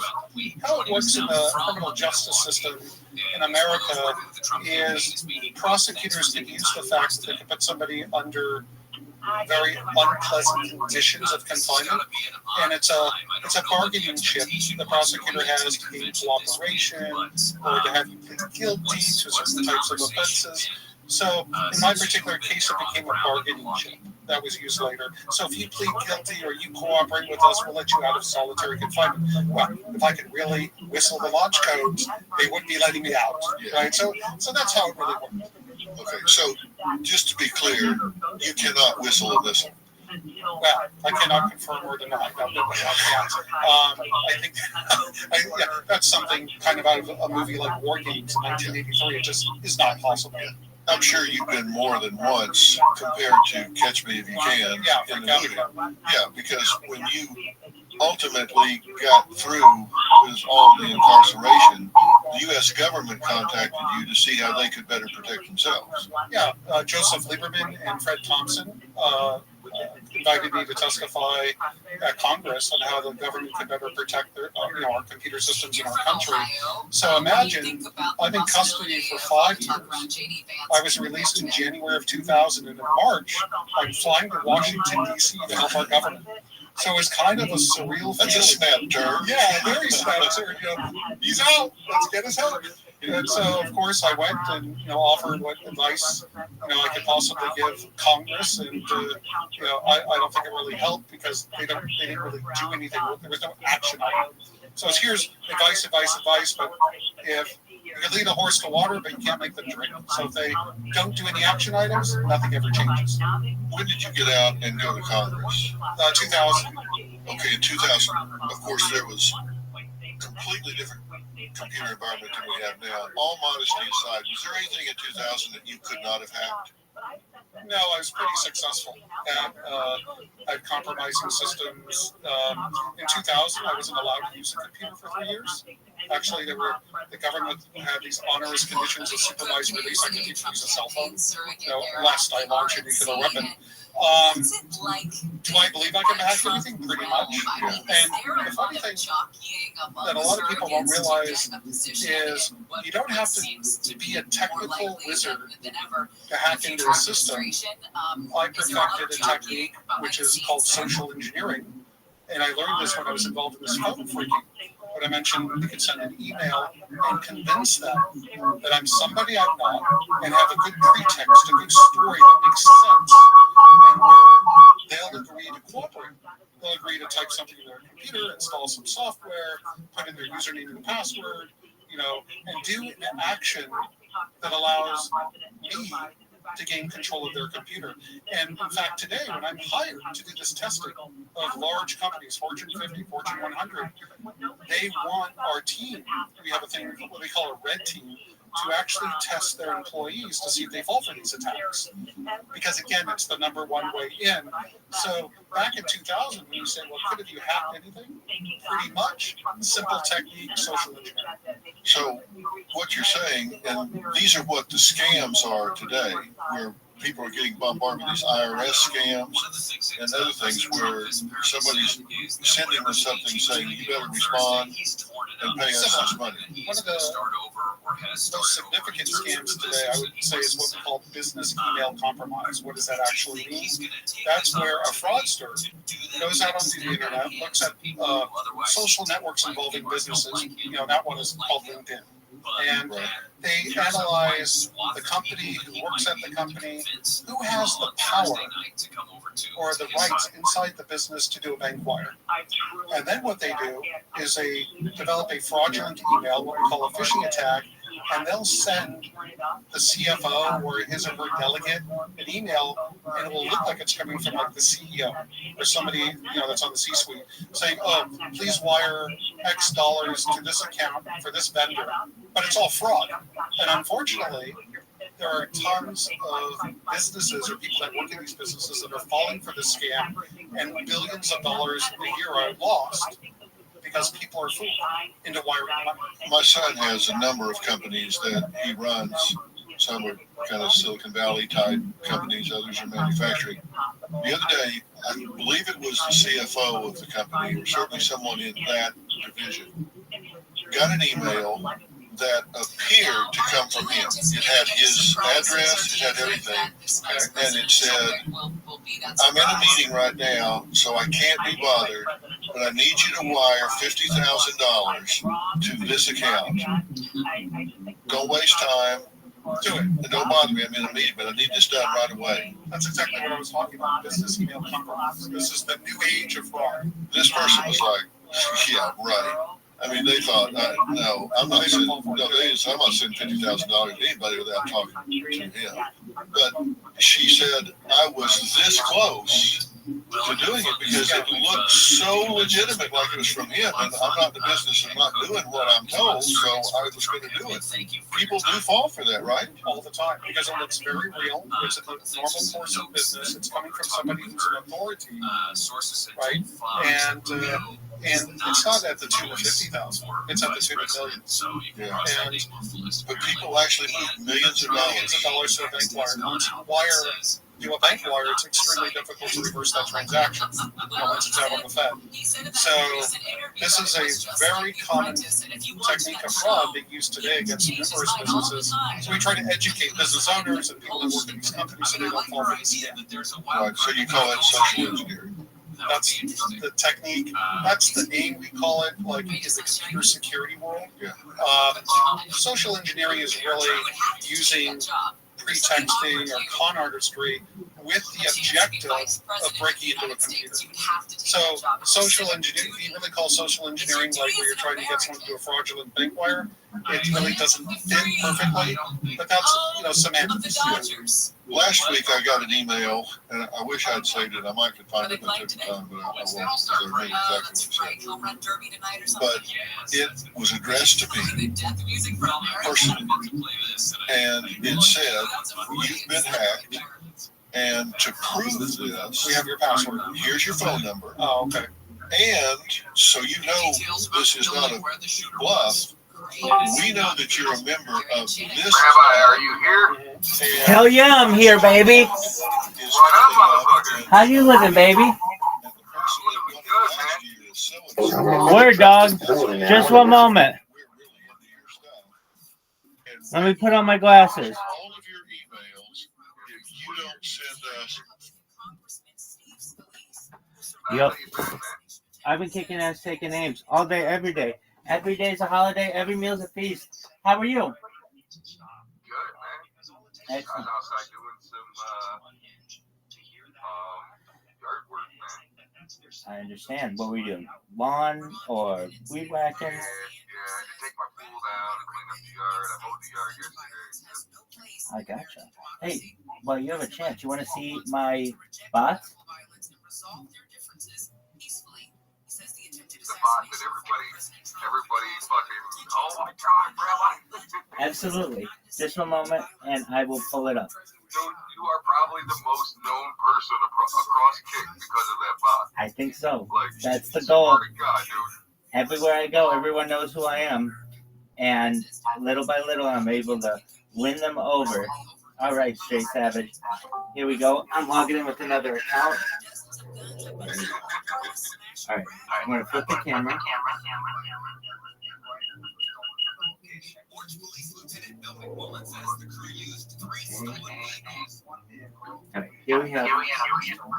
how it works in the criminal justice system in America is prosecutors can use the fact that they can put somebody under very unpleasant conditions of confinement, and it's a bargaining chip. The prosecutor has to gain cooperation or to have you plead guilty to certain types of offenses. So in my particular case, it became a bargaining chip that was used later. So if you plead guilty or you cooperate with us, we'll let you out of solitary confinement. Well, if I could really whistle the launch codes, they wouldn't be letting me out, right? So that's how it really worked. Okay, so just to be clear, you cannot whistle a missile. Well, I cannot confirm or deny. No, I think that's something kind of out of a movie like War Games in 1983. It just is not possible. I'm sure you've been more than once compared to Catch Me If You Can in the movie. Yeah, because when you ultimately got through with all the incarceration, the U.S. government contacted you to see how they could better protect themselves. Yeah, Joseph Lieberman and Fred Thompson invited me to testify at Congress on how the government could better protect their, our computer systems in our country. So imagine, I'm in custody for 5 years. I was released in January of 2000, and in March, I'm flying to Washington, D.C. to help our government. So it's kind of a surreal feeling. That's a snap turn. Yeah, very snap turn. He's out. Let's get his help. And so, of course, I went and offered what advice I could possibly give Congress, and I don't think it really helped because they didn't really do anything. There was no action on it. So here's advice. But if you can lead a horse to water, but you can't make them drink. So if they don't do any action items, nothing ever changes. When did you get out and go to Congress? 2000. Okay, in 2000, of course, there was completely different computer environment than we have now. All modesty aside, was there anything in 2000 that you could not have hacked? No, I was pretty successful at compromising systems. In 2000, I wasn't allowed to use a computer for 3 years. Actually, the government had these onerous conditions of supervised release. I couldn't even use a cell phone, lest I launch a nuclear weapon. Do I believe I can hack everything? Pretty much. And the funny thing that a lot of people don't realize is you don't have to be a technical wizard to hack into a system. I perfected a technique which is called social engineering, and I learned this when I was involved in this phone phreaking. What I mentioned, you can send an email and convince them that I'm somebody I'm not, and have a good pretext, a good story that makes sense, and where they'll agree to cooperate. They'll agree to type something in their computer, install some software, put in their username and password, and do an action that allows me to gain control of their computer. And in fact, today, when I'm hired to do this testing of large companies, Fortune 50, Fortune 100, they want our team. We have a thing, what we call a red team, to actually test their employees to see if they fall for these attacks. Because again, it's the number one way in. So back in 2000, when you say, well, could have you hacked anything? Pretty much. Simple technique, social engineering. So what you're saying, and these are what the scams are today, where people are getting bombarded with these IRS scams and other things where somebody's sending us something saying, you better respond and pay us this money. One of the most significant scams today, I would say, is what we call business email compromise. What does that actually mean? That's where a fraudster goes out onto the internet, looks at social networks involving businesses. That one is called LinkedIn. And they analyze the company, who works at the company, who has the power or the rights inside the business to do a bank wire. And then what they do is they develop a fraudulent email, what we call a phishing attack, and they'll send the CFO or his or her delegate an email, and it will look like it's coming from like the CEO or somebody that's on the C-suite saying, "Oh, please wire X dollars to this account for this vendor," but it's all fraud. And unfortunately, there are tons of businesses or people that work in these businesses that are falling for this scam, and billions of dollars a year are lost because people are fooled into wiring money. My son has a number of companies that he runs. Some are kind of Silicon Valley type companies, others are manufacturing. The other day, I believe it was the CFO of the company, or certainly someone in that division, got an email that appeared to come from him. It had his address, it had everything, and it said, "I'm in a meeting right now, so I can't be bothered, but I need you to wire $50,000 to this account. Don't waste time. Do it. And don't bother me. I'm in a meeting, but I need this done right away." That's exactly what I was talking about. Business email compromise. This is the new age of fraud. This person was like, "Yeah, right." I mean, they thought, "No, I'm not sending $50,000 to anybody without talking to him." But she said, "I was this close to doing it because it looked so legitimate, like it was from him, and I'm not in the business of not doing what I'm told, so I was going to do it." People do fall for that, right? All the time, because it looks very real. It's a normal course of business. It's coming from somebody who's an authority, right? And it's not at the tune of 50,000. It's at the tune of millions. Yeah. And but people actually move millions of dollars to a bank wire. Once you do a bank wire, it's extremely difficult to reverse that transaction once it's out on the Fed. So this is a very common technique of fraud being used today against numerous businesses. So we try to educate business owners and people that work in these companies so they don't fall for this scam. Right, so you call it social engineering. That's the technique. That's the name we call it, like in the computer security world. Yeah. Social engineering is really using pretexting or con artistry with the objective of breaking into a computer. So social engineering, you really call social engineering like where you're trying to get someone to do a fraudulent bank wire. It really doesn't fit perfectly, but that's semantics. Last week I got an email, and I wish I'd saved it. I might could find it if I took the time, but I won't, because I remember exactly what it said. But it was addressed to me personally, and it said, "You've been hacked, and to prove this, We have your password. here's your phone number. Oh, okay. And so you know this is not a bluff. We know that you're a member of this. Rabbi, are you here? Hell yeah, I'm here, baby. What up, motherfucker? How you living, baby? Good, man. Word, dog. Just one moment. Let me put on my glasses. All of your emails, if you don't send us. Yep. I've been kicking ass, taking names all day, every day. Every day is a holiday. Every meal's a feast. How are you? Good, man. I was outside doing some yard work, man. I understand. What were you doing? Lawn or weed whacking? Yeah, I had to take my pool down and clean up the yard. I mowed the yard yesterday. I gotcha. Hey, well, you have a chance. You want to see my bots? The bot that everybody fucking, oh my God, Rabbi. Absolutely. Just one moment, and I will pull it up. Dude, you are probably the most known person across Kick because of that bot. I think so. Like, that's the goal. Swear to God, dude. Everywhere I go, everyone knows who I am. And little by little, I'm able to win them over. All right, Straight Savage. Here we go. I'm logging in with another account. All right, I'm going to flip the camera. Okay, here we have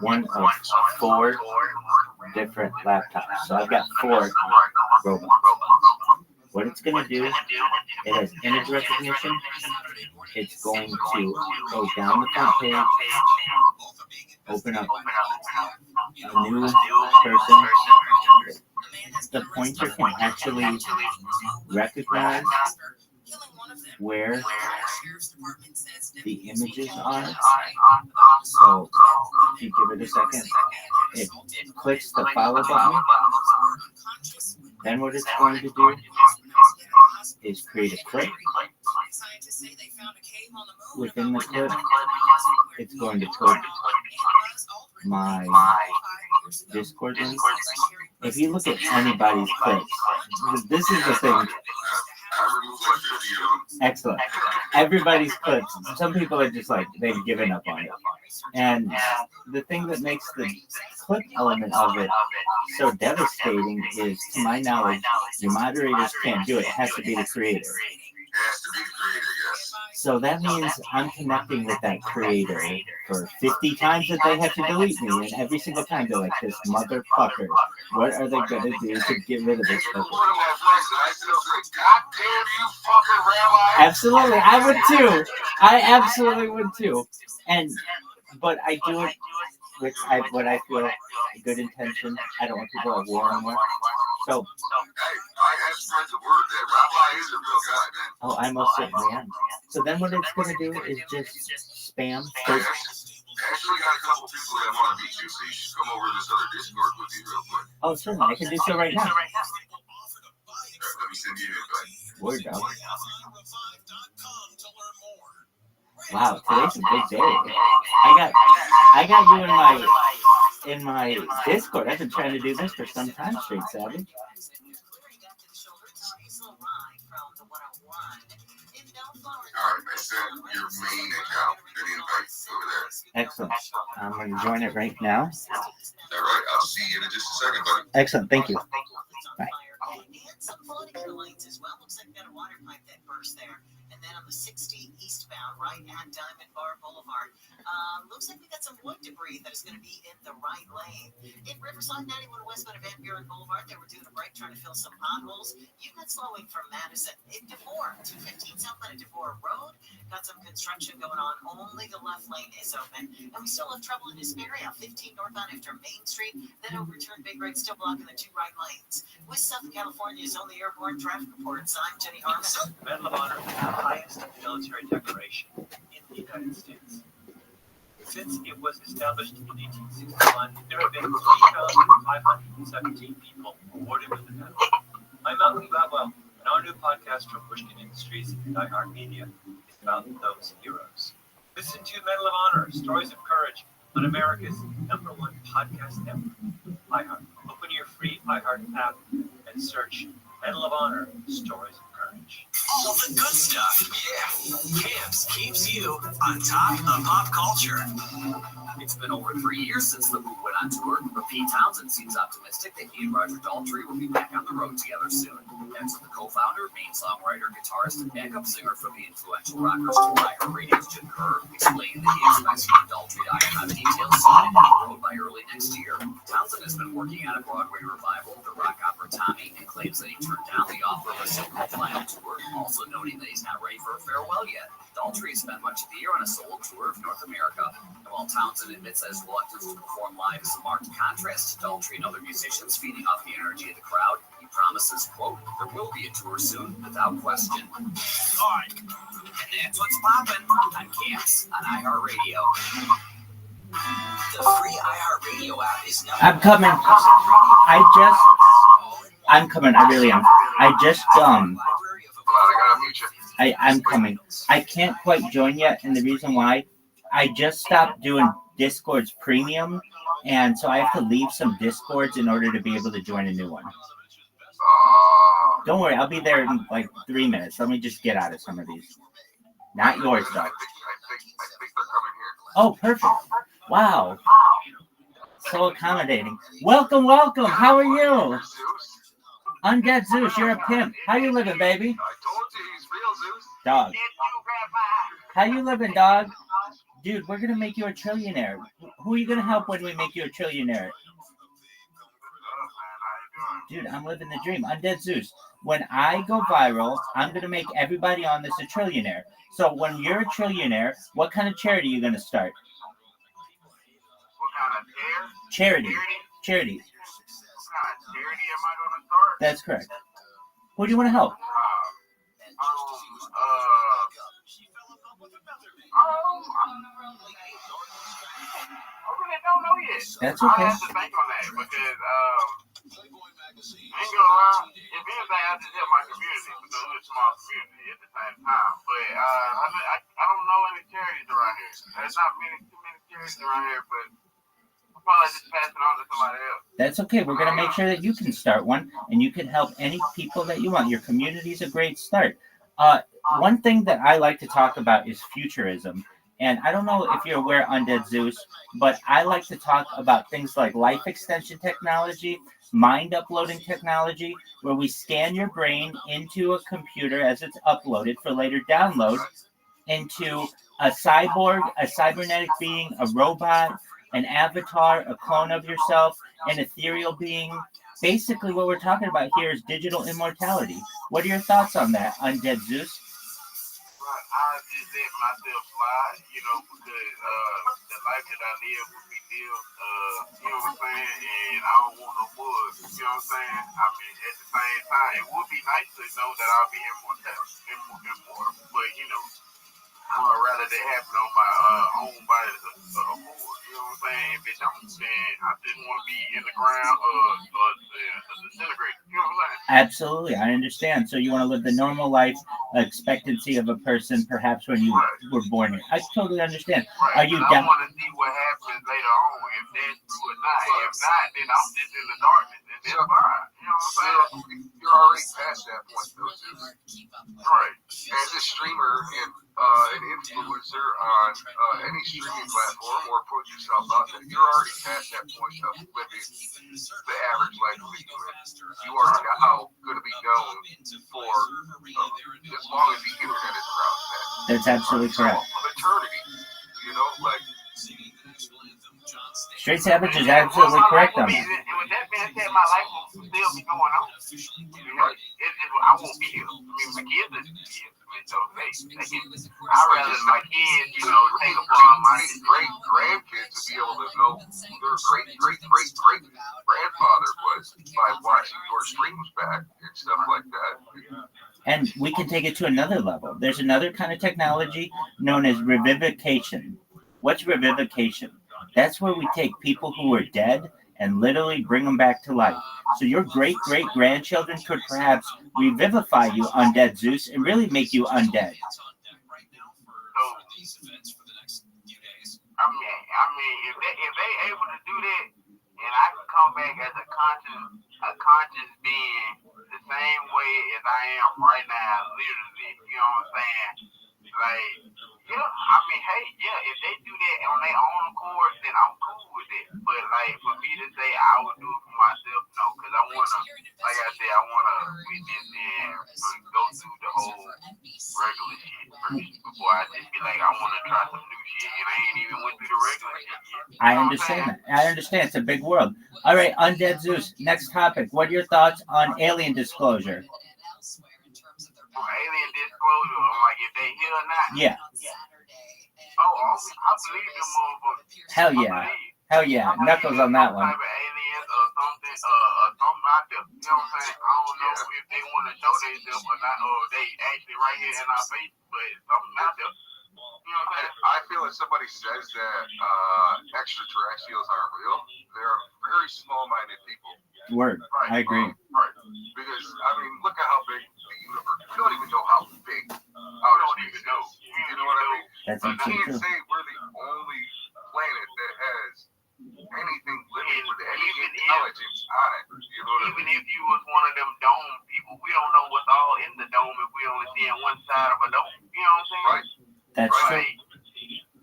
one of 4 different laptops. So I've got 4 robots. What it's going to do, it has image recognition. It's going to go down the front page, open up a new person. The pointer can actually recognize where the images are. So if you give it a second, it clicks the follow button. Then what it's going to do is create a clip. Within the clip, it's going to put my Discord link. If you look at anybody's clips, this is the thing. Excellent. Everybody's clips. Some people are just like, they've given up on it. And the thing that makes the clip element of it so devastating is, to my knowledge, your moderators can't do it. It has to be the creator. So that means I'm connecting with that creator for 50 times that they have to delete me, and every single time they're like, this motherfucker, what are they going to do to get rid of this fucker? Absolutely, I would too. I absolutely would too. But I do it with what I feel a good intention. I don't want people at war anymore. So, oh, I most certainly am. So then what it's going to do is just spam. I actually got a couple people that want to meet you, so you should come over to this other Discord with you real quick. Oh, certainly. I can do so right now. Let me send you an invite. Word, dog. Wow, today's a big day. I got you in my Discord. I've been trying to do this for some time, Straight Savage. Alright, I sent your main account an invite over there. Excellent. I'm going to join it right now. Alright, I'll see you in just a second, buddy. Excellent, thank you. Bye. And some follicular lights as well. Looks like we got a water pipe that burst there. And then on the 60 eastbound, right at Diamond Bar Boulevard, looks like we got some wood debris that is going to be in the right lane. In Riverside 91 westbound of Van Buren Boulevard, they were doing a break trying to fill some potholes. You've got slowing from Madison in DeVore, 215 southbound of DeVore Road. Got some construction going on. Only the left lane is open. And we still have trouble in Hesperia, 15 northbound after Main Street. That overturned Big Rig still blocking the 2 right lanes. With Southern California's only airborne traffic reports, I'm Jenny Harmon. Medal of Honor is the highest military decoration in the United States. Since it was established in 1861, there have been 3,517 people awarded with the medal. I'm Malcolm Gladwell, and our new podcast from Pushkin Industries and iHeartMedia is about those heroes. Listen to Medal of Honor, Stories of Courage on America's #1 podcast network, iHeart. Open your free iHeart app and search Medal of Honor, Stories of Courage. All the good stuff. Yeah. Camps keeps you on top of pop culture. It's been over 3 years since the Who went on tour, but Pete Townsend seems optimistic that he and Roger Daltrey will be back on the road together soon. That's what the co-founder, main songwriter, guitarist, and backup singer for the influential rockers to iHeartRadio's Jim Kerr explained that he expects he and Daltrey to iron out details soon and on the road by early next year. Townsend has been working on a Broadway revival of the rock opera Tommy and claims that he turned down the offer of a so-called final tour, also noting that he's not ready for a farewell yet. Daltrey spent much of the year on a solo tour of North America, and while Townsend admits that his reluctance to perform live is a marked contrast to Daltrey and other musicians feeding off the energy of the crowd, he promises, quote, there will be a tour soon, without question. All right, and that's what's poppin' on Camps on iHeartRadio. The free iHeartRadio app is now... I'm coming. I'm coming. I really am. I'm coming. I can't quite join yet, and the reason why, I just stopped doing Discord's premium, and so I have to leave some Discords in order to be able to join a new one. Don't worry, I'll be there in like 3 minutes. Let me just get out of some of these. Not yours, though. Oh, perfect. Wow. So accommodating. Welcome, welcome. How are you? Undead Zeus, you're a pimp. How you living, baby? Dog. How you living, dog? Dude, we're gonna make you a trillionaire. Who are you gonna help when we make you a trillionaire? Dude, I'm living the dream. Undead Zeus. When I go viral, I'm gonna make everybody on this a trillionaire. So when you're a trillionaire, what kind of charity are you gonna start? What kind of Charity. What kind of charity am I going to start? That's correct. Who do you want to help? I really don't know yet. That's okay. I have to think on that because I ain't gonna lie. If anything, I just help my community because we're a small community at the same time. But I don't know any charities around here. There's not too many charities around here, but I'll probably just pass it on to somebody else. That's okay. We're going to make sure that you can start one, and you can help any people that you want. Your community is a great start. One thing that I like to talk about is futurism. And I don't know if you're aware, Undead Zeus, but I like to talk about things like life extension technology, mind uploading technology, where we scan your brain into a computer as it's uploaded for later download into a cyborg, a cybernetic being, a robot, an avatar, a clone of yourself, an ethereal being. Basically, what we're talking about here is digital immortality. What are your thoughts on that, Undead Zeus? I just let myself fly, because the life that I live will be lived, you know what I'm saying? And I don't want no more, you know what I'm saying? I mean, at the same time, it would be nice to know that I'll be immortal, but, I would rather that happen on my own body accord, you know what I'm saying? If it don't, then I just want to be in the ground or disintegrate, you know what I'm saying? Absolutely, I understand. So you want to live the normal life expectancy of a person, perhaps when you were born here. I totally understand. Right. Are you I down? want to see what happens later on. If that's true or not. If not, then I'm just in the darkness, and then fine. You know what I'm saying? You're already past that point, though, Zeus. Right. As a streamer and an influencer on any streaming platform, or put yourself out there, you're already past that point of living the average life we live. You are now going to be known for as long as the internet is around. That's absolutely correct. Eternity, like. Straight Savage is absolutely correct on that. With that being said, my life will still be going on. I won't be here. I mean, my kids are here. So I'd rather my kids, take upon my great grandkids to be able to know who their great grandfather was by watching your streams back and stuff like that. And we can take it to another level. There's another kind of technology known as revivification. What's revivication? That's where we take people who are dead and literally bring them back to life. So your great-great-grandchildren could perhaps revivify you, undead Zeus, and really make you undead. I mean, if they able to do that, and I can come back as a conscious being the same way as I am right now, literally, you know what I'm saying? Like, yeah, I mean, hey, yeah, if they do that on their own accord, then I'm cool with it. But like, for me to say I would do it for myself, no, because I wanna, like I said, I wanna witness and go through the whole regular shit first before I just be like, I wanna try some new shit, and I ain't even went through the regular shit yet. I understand that. I understand. It's a big world. All right, Undead Zeus, next topic. What are your thoughts on alien disclosure? Alien disclosure, like if they here or not? Yeah. Oh, I believe them motherfuckers. Hell yeah. Hell yeah. Knuckles on that one. Type of aliens or something out there. You know what I'm saying? I don't know if they want to show themselves or not, or they actually right here in our face, but something out there. You know what I'm saying? I feel if somebody says that extraterrestrials aren't real, they're very small-minded people. Word. I agree. Right. Because, I mean, look at how big the universe. We don't even know how big outer space is. You know what I mean? That's You true, can't too. say we're the only planet that has anything living with any intelligence on it. You know what I mean? Even if you was one of them dome people, we don't know what's all in the dome if we only seeing one side of a dome. You know what I'm saying? Right. That's true.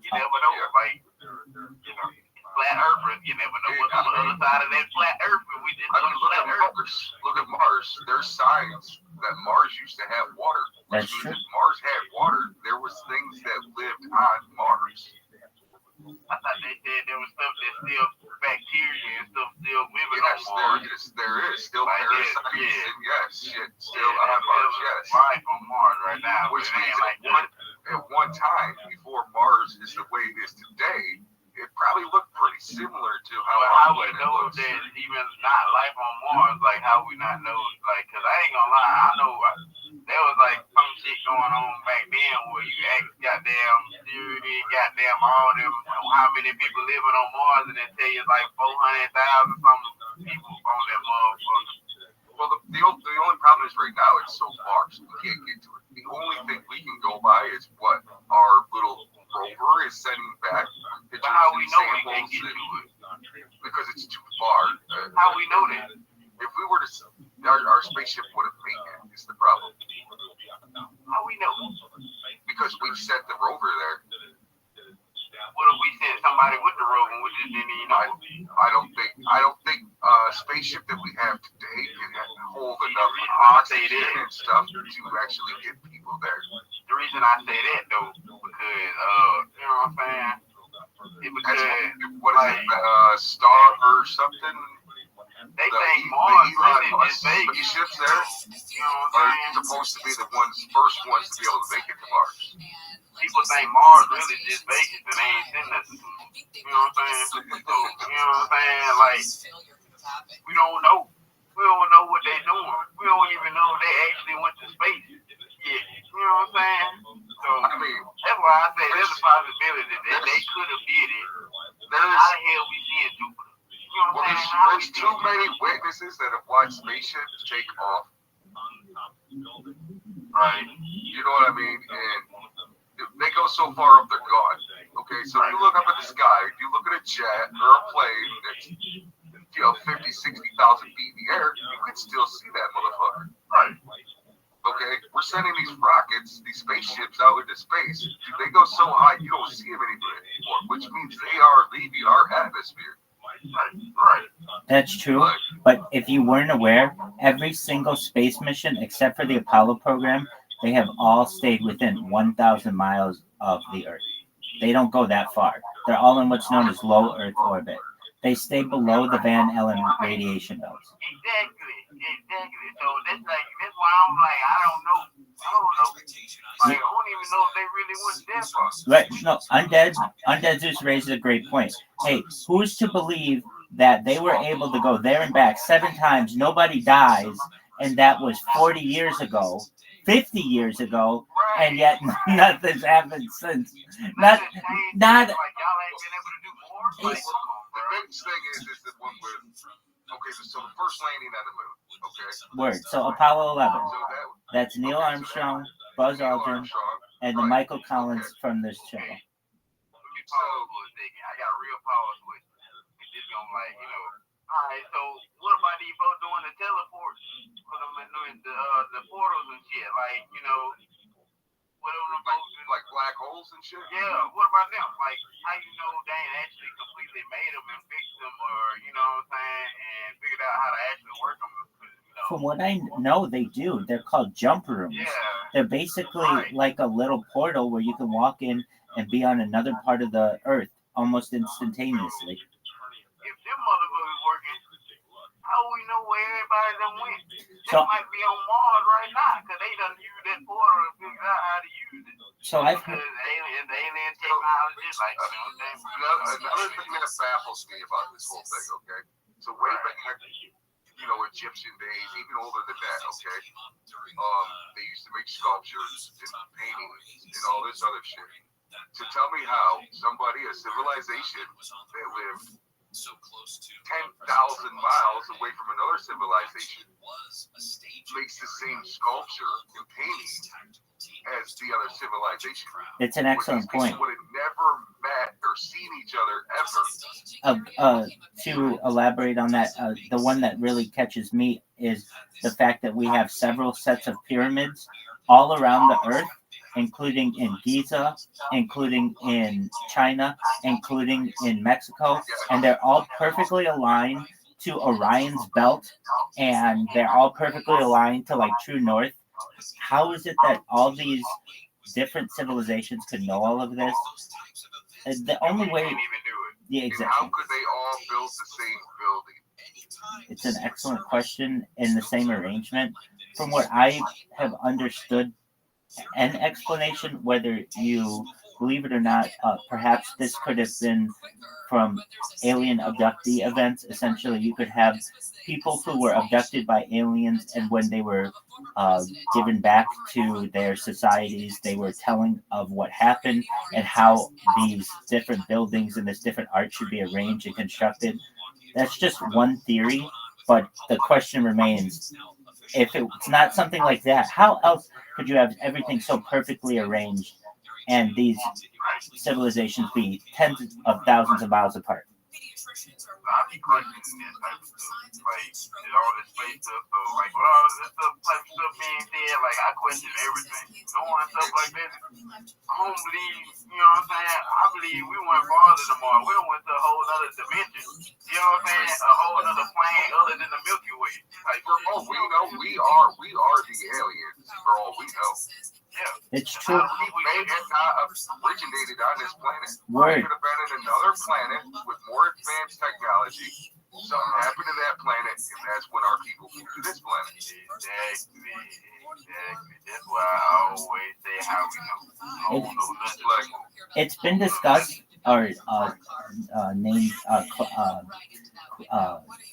You never know. Like, you know, flat earthers, you never know what's on the other side of that flat earth. We just Look at Mars. There's signs that Mars used to have water. That's Which means true. if Mars had water, there was things that lived on Mars. I thought they said there was stuff that's still bacteria and stuff still living on Yes, Mars. there is still Like parasites. yeah. And yes, shit, still on Mars. Yes, life on Mars right now. Which but it means ain't like at one time, before Mars is the way it is today, it probably looked pretty similar to how how our we planet know looks. there's even not life on Mars, like how we not know, like, cause I ain't gonna lie, I know there was like some shit going on back then where you ask goddamn Siri, goddamn all them, how many people living on Mars, and they tell you like 400,000 something people on that motherfucker. Well, the only problem is right now it's so far, so we can't get to it. The only thing we can go by is what our little rover is sending back. But how we know we can't get to it? Because it's too far. How we know that? If we were to, our spaceship would have made it. Is the problem? How we know? Because we sent the rover there. What if we sent somebody with the rover and we just didn't even know? I don't think spaceship that we have today can hold enough oxygen and stuff to actually get people there. The reason I say that though, because you know what I'm saying? Because what is it, Star or something? They think Mars really just spaceships there you know what I'm are saying? supposed to be the first ones to be able to make it to Mars. People think Mars really just Vegas and they ain't send nothing to them. You know what I'm saying? So, you know what I'm saying? Like, we don't know. We don't know what they're doing. We don't even know they actually went to space yet. You know what I'm saying? So, I mean, that's why I say there's a possibility that they could have did it. How the hell we seeing Jupiter? You know what I'm saying? There's too many witnesses that have watched spaceships take off. Right? You know what I mean? And they go so far up, they're gone. Okay, so if you look up at the sky, if you look at a jet or a plane that's 50, 60,000 feet in the air, you can still see that motherfucker. Right. Okay, we're sending these rockets, these spaceships out into space. Dude, they go so high you don't see them anymore, which means they are leaving our atmosphere. Right. That's true. But if you weren't aware, every single space mission, except for the Apollo program, they have all stayed within 1,000 miles of the Earth. They don't go that far. They're all in what's known as low Earth orbit. They stay below the Van Allen radiation belts. Exactly. So that's why I'm like, I don't know. Like, I don't even know if they really went that far. Right. No, Undead Zeus raises a great point. Hey, who's to believe that they were able to go there and back 7 times, nobody dies, and that was 40 years ago, 50 years ago, and yet nothing's happened since. Not Like, y'all The biggest thing is the one with, okay, so the first landing on the moon, okay? Word. So Apollo 11. So That's Neil Armstrong, Buzz Aldrin, and the Michael Collins from this show. So, I got real powers with it. It's just gonna like, alright, so what about these folks doing the teleports? For them doing the portals and shit, like, whatever them folks do. like black holes and shit? Yeah, what about them? Like, how you know they ain't actually completely made them and fixed them, or, you know what I'm saying, and figured out how to actually work them? From what I know, they do. They're called jump rooms. Yeah. They're basically like a little portal where you can walk in and be on another part of the earth almost instantaneously. If them motherfuckers working, how we know where everybody done went? They So- might be on Mars right now because they done used that portal to figure out how to use it. So I've Because alien technology, like, Another thing that baffles me about this whole thing, okay? So way back, Egyptian days, even older than that, okay? They used to make sculptures and paintings and all this other shit. So tell me how somebody, a civilization that lived 10,000 miles away from another civilization makes the same sculpture and painting as the other civilization. It's an excellent point. Would have never met or seen each other ever. To elaborate on that, the one that really catches me is the fact that we have several sets of pyramids all around the earth, including in Giza, including in China, including in Mexico, and they're all perfectly aligned to Orion's belt, and they're all perfectly aligned to like true north. How is it that all these different civilizations could know all of this? The only way, yeah, And exactly. how could they all build the same building? It's an excellent question in the same arrangement. From what I have understood, an explanation, whether you believe it or not, perhaps this could have been from alien abductee events. Essentially, you could have people who were abducted by aliens, and when they were given back to their societies, they were telling of what happened and how these different buildings and this different art should be arranged and constructed. That's just one theory, but the question remains, if it's not something like that, how else could you have everything so perfectly arranged and these civilizations be tens of thousands of miles apart? I be questioning this type of stuff, like all this space stuff. So, like, with all this type of stuff being said, like, I question everything. Knowing stuff like this, I don't believe, you know what I'm saying? I believe we went farther than Mars. We went to a whole other dimension. You know what I'm saying? A whole other planet other than the Milky Way. Like, For all we know, we are the aliens. For all we know. Yeah. It's true. We may have not originated on this planet. Word. We could have been in another planet with more advanced technology. Something happened to that planet, and that's when our people moved to this planet. Exactly. That's why I always say how we know. I don't know nothing like It's been discussed, or named,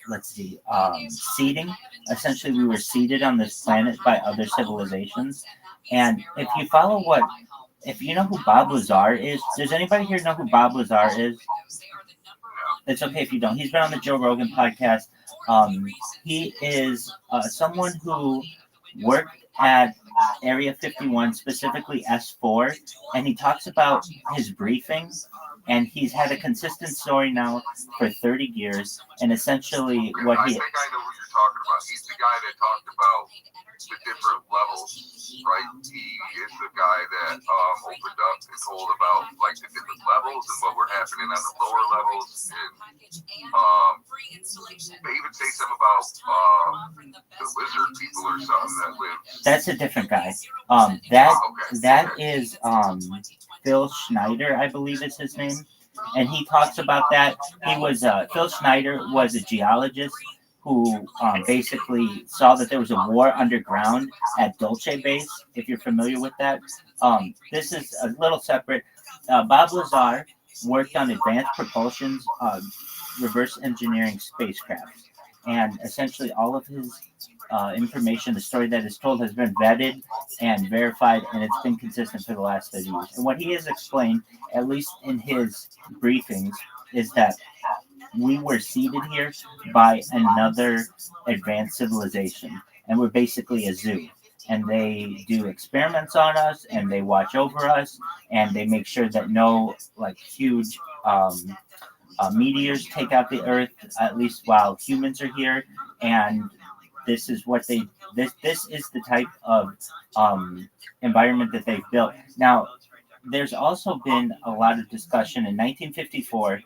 let's see, seeding. Essentially, we were seeded on this planet by other civilizations. And if you follow if you know who Bob Lazar is, does anybody here know who Bob Lazar is? It's okay if you don't. He's been on the Joe Rogan podcast. He is someone who worked at Area 51, specifically S4, and he talks about his briefings, and he's had a consistent story now for 30 years, and essentially what I he... think I know what you're talking about. He's the guy that talked about the different levels, right? He is the guy that opened up and told about like the different levels and what were happening on the lower levels. And they even say something about the lizard people or something that live. That's a different guy. That is Phil Schneider, I believe is his name, and he talks about that. He was Phil Schneider was a geologist who basically saw that there was a war underground at Dulce Base, if you're familiar with that. This is a little separate. Bob Lazar worked on advanced propulsions, reverse engineering spacecraft, and essentially all of his information, the story that is told, has been vetted and verified, and it's been consistent for the last 30 years. And what he has explained, at least in his briefings, is that we were seeded here by another advanced civilization, and we're basically a zoo. And they do experiments on us, and they watch over us, and they make sure that no like huge meteors take out the Earth, at least while humans are here. And this is what they this is the type of environment that they've built. Now, there's also been a lot of discussion in 1954.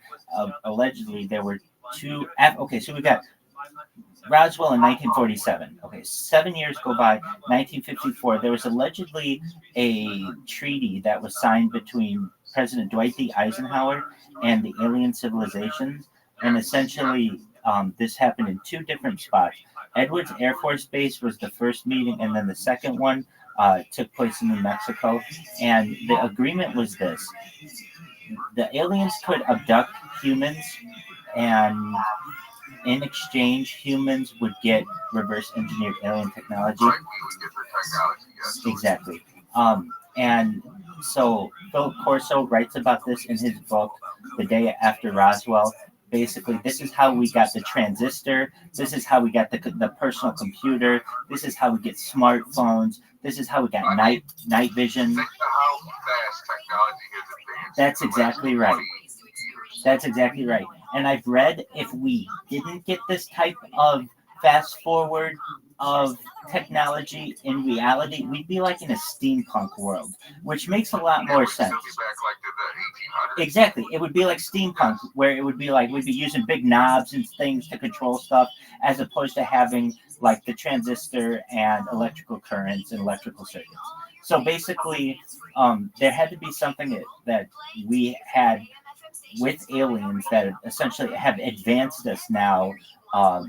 Allegedly, there were two. Okay, so we got Roswell in 1947. Okay, 7 years go by. 1954, there was allegedly a treaty that was signed between President Dwight D. Eisenhower and the alien civilizations, and essentially this happened in two different spots. Edwards Air Force Base was the first meeting, and then the second one took place in New Mexico. And the agreement was this: the aliens could abduct humans, and in exchange, humans would get reverse engineered alien technology. Right, we would get the technology, yes. Exactly. And so Philip Corso writes about this in his book, The Day After Roswell. Basically, this is how we got the transistor. This is how we got the personal computer. This is how we get smartphones. This is how we got night vision. Think how fast technology has advanced. That's exactly right. That's exactly right. And I've read if we didn't get this type of fast forward of technology in reality, we'd be like in a steampunk world, which makes a lot more sense. Back like the 1800s. Exactly. It would be like steampunk, where it would be like we'd be using big knobs and things to control stuff, as opposed to having like the transistor and electrical currents and electrical circuits. So basically, there had to be something that we had with aliens that essentially have advanced us now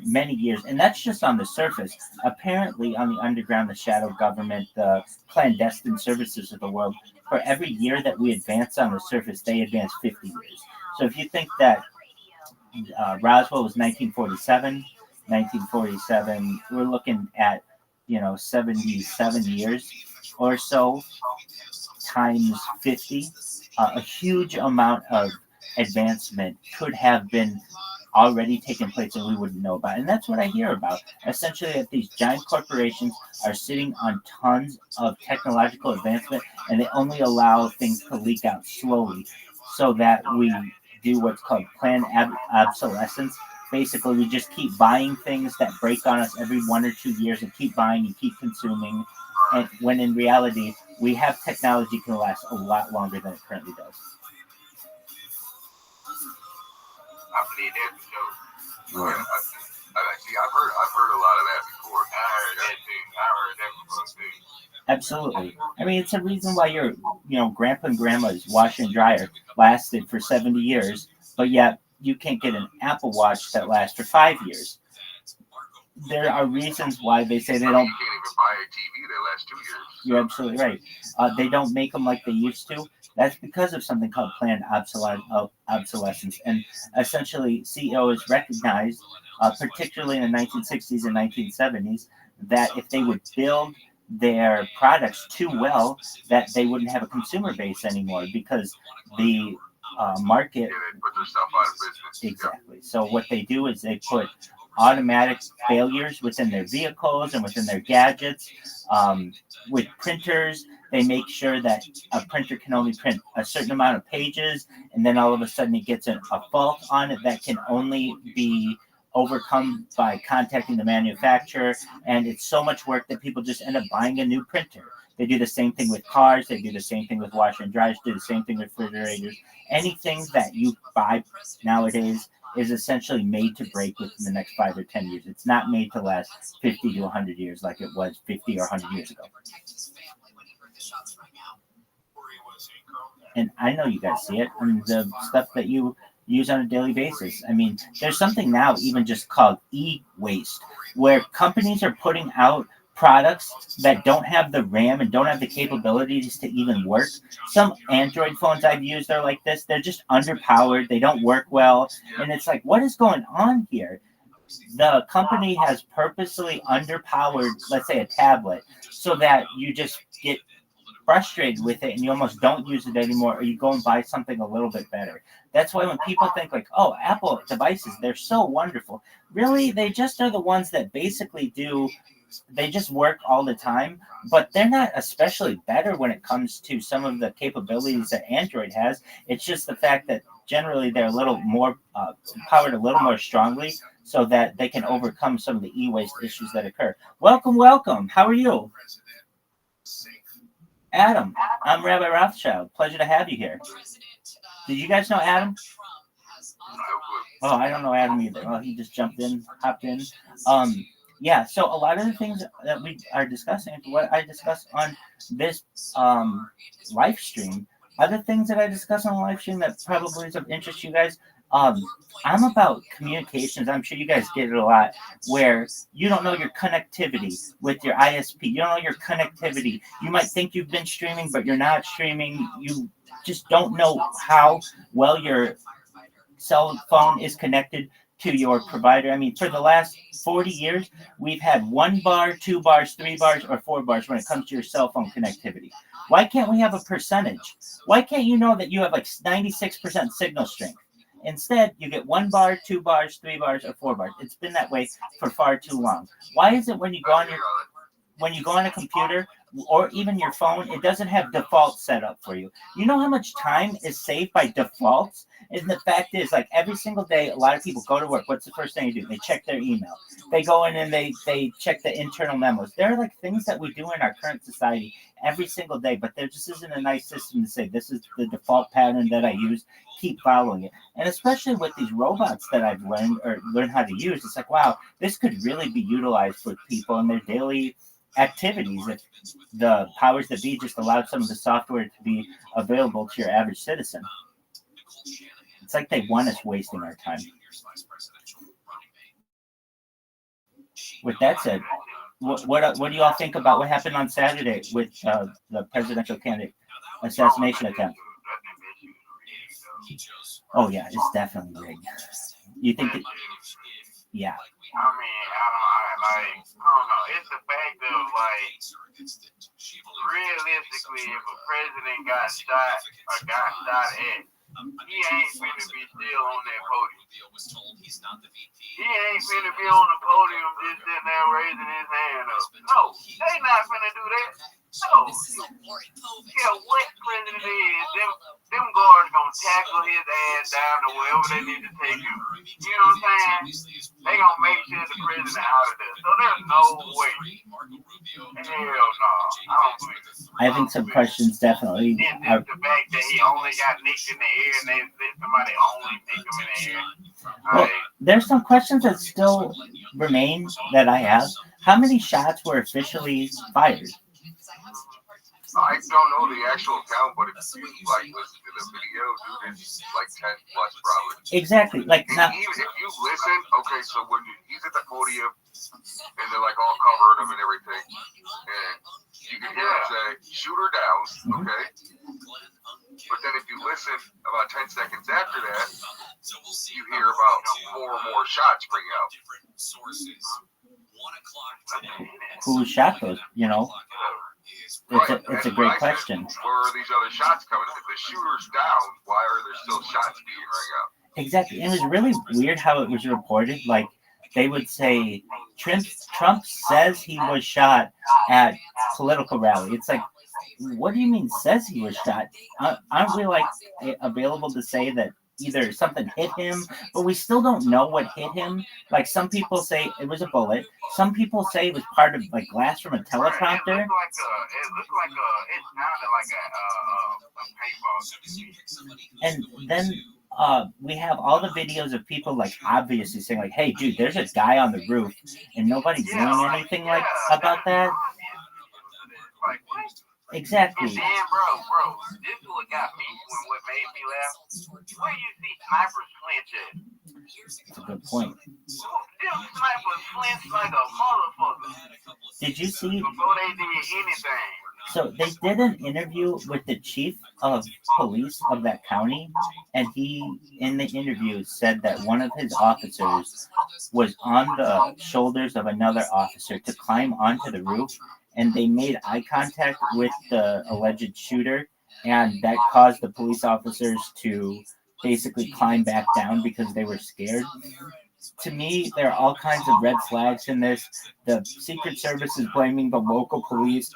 many years, and that's just on the surface. Apparently, on the underground, the shadow government, the clandestine services of the world, for every year that we advance on the surface, they advance 50 years. So if you think that Roswell was 1947, we're looking at 77 years or so times 50. A huge amount of advancement could have been already taken place and we wouldn't know about. And that's what I hear about. Essentially, that these giant corporations are sitting on tons of technological advancement, and they only allow things to leak out slowly so that we do what's called planned obsolescence. Basically, we just keep buying things that break on us every 1 or 2 years, and keep buying and keep consuming. And when in reality, we have technology can last a lot longer than it currently does. I believe that for sure. Right. I've heard a lot of that before. I heard that before. Absolutely. I mean, it's a reason why your grandpa and grandma's washer and dryer lasted for 70 years, but yet you can't get an Apple Watch that lasts for 5 years. There are reasons why they say they don't. You can't even buy a TV that lasts 2 years. You're absolutely right. They don't make them like they used to. That's because of something called planned obsolescence. And essentially, CEOs recognized, particularly in the 1960s and 1970s, that if they would build their products too well, that they wouldn't have a consumer base anymore, because the market. Yeah, they put their stuff out of business. Exactly. So what they do is they put automatic failures within their vehicles and within their gadgets. With printers, they make sure that a printer can only print a certain amount of pages, and then all of a sudden it gets a fault on it that can only be overcome by contacting the manufacturer. And it's so much work that people just end up buying a new printer. They do the same thing with cars. They do the same thing with washer and dryers. Do the same thing with refrigerators. Anything that you buy nowadays is essentially made to break within the next 5 or 10 years. It's not made to last 50 to 100 years like it was 50 or 100 years ago. And I know you guys see it in the stuff that you use on a daily basis. I mean, there's something now even just called e-waste, where companies are putting out products that don't have the RAM and don't have the capabilities to even work. Some Android phones I've used are like this. They're just underpowered. They don't work well. And it's like, what is going on here? The company has purposely underpowered, let's say, a tablet, so that you just get frustrated with it and you almost don't use it anymore, or you go and buy something a little bit better. That's why when people think like, oh, Apple devices, they're so wonderful. Really, they just are the ones that basically they just work all the time, but they're not especially better when it comes to some of the capabilities that Android has. It's just the fact that generally they're a little more powered a little more strongly so that they can overcome some of the e-waste issues that occur. Welcome. How are you? Adam, I'm Rabbi Rothschild. Pleasure to have you here. Did you guys know Adam? Oh, I don't know Adam either. Oh, he just hopped in. Yeah, so a lot of the things that we are discussing, what I discussed on this live stream, other things that I discuss on the live stream that probably is of interest to you guys, I'm about communications. I'm sure you guys get it a lot, where you don't know your connectivity with your ISP. You don't know your connectivity. You might think you've been streaming, but you're not streaming. You just don't know how well your cell phone is connected to your provider. I mean, for the last 40 years, we've had 1 bar, 2 bars, 3 bars, or 4 bars when it comes to your cell phone connectivity. Why can't we have a percentage? Why can't you know that you have like 96% signal strength? Instead, you get 1 bar, 2 bars, 3 bars, or 4 bars. It's been that way for far too long. Why is it when you go on a computer or even your phone, it doesn't have default set up for you? You know how much time is saved by defaults? And the fact is, like, every single day, a lot of people go to work. What's the first thing they do? They check their email. They go in and they check the internal memos. There are, like, things that we do in our current society every single day, but there just isn't a nice system to say, this is the default pattern that I use. Keep following it. And especially with these robots that I've learned how to use, it's like, wow, this could really be utilized for people in their daily activities if the powers that be just allowed some of the software to be available to your average citizen. It's like they want us wasting our time. With that said, what do you all think about what happened on Saturday with the presidential candidate assassination attempt? Oh yeah, it's definitely rigged. You think that? Yeah. I mean, I don't know. It's the fact of, like, realistically, if a president got shot or got shot at, he ain't finna be still on that podium. He ain't finna be on the podium just sitting there raising his hand up. No, they not finna do that. No. Yeah, what president is, them guards gonna tackle his ass down to wherever they need to take him. You know what I'm saying? They gonna make sure the president out of there. So there's no way. Hell no. I don't believe it. I think some questions definitely are. The fact that he only got nicked in the air and they somebody only nicked him in the air. Well, there's some questions that still remain that I have. How many shots were officially fired? I don't know the actual count, but if you like listen to the video, dude, it's like 10 plus probably. Exactly. Like now, even if you listen, okay, so when he's at the podium and they're like all covering him and everything, and you can hear him say, "Shoot her down," okay. But then if you listen about 10 seconds after that, you hear about 4 more shots ring out. Who shot those? You know. It's a great question. Where are these other shots coming? If the shooter's down, why are there still shots being rang out? Exactly. And it was really weird how it was reported. Like, they would say, Trump says he was shot at political rally. It's like, what do you mean says he was shot? Aren't we, like, available to say that either something hit him, but we still don't know what hit him? Like, some people say it was a bullet. Some people say it was part of, like, glass from a teleprompter. It sounded like a And then we have all the videos of people, like, obviously saying, like, hey, dude, there's a guy on the roof, and nobody's doing anything like about that. Exactly. And then, bro, this is what got me, what made me laugh. Where you see snipers flinch at? That's a good point. Them snipers flinch like a motherfucker. Did you see? Before they did anything. So they did an interview with the chief of police of that county, and he, in the interview, said that one of his officers was on the shoulders of another officer to climb onto the roof, and they made eye contact with the alleged shooter, and that caused the police officers to basically climb back down because they were scared. To me, there are all kinds of red flags in this. The Secret Service is blaming the local police.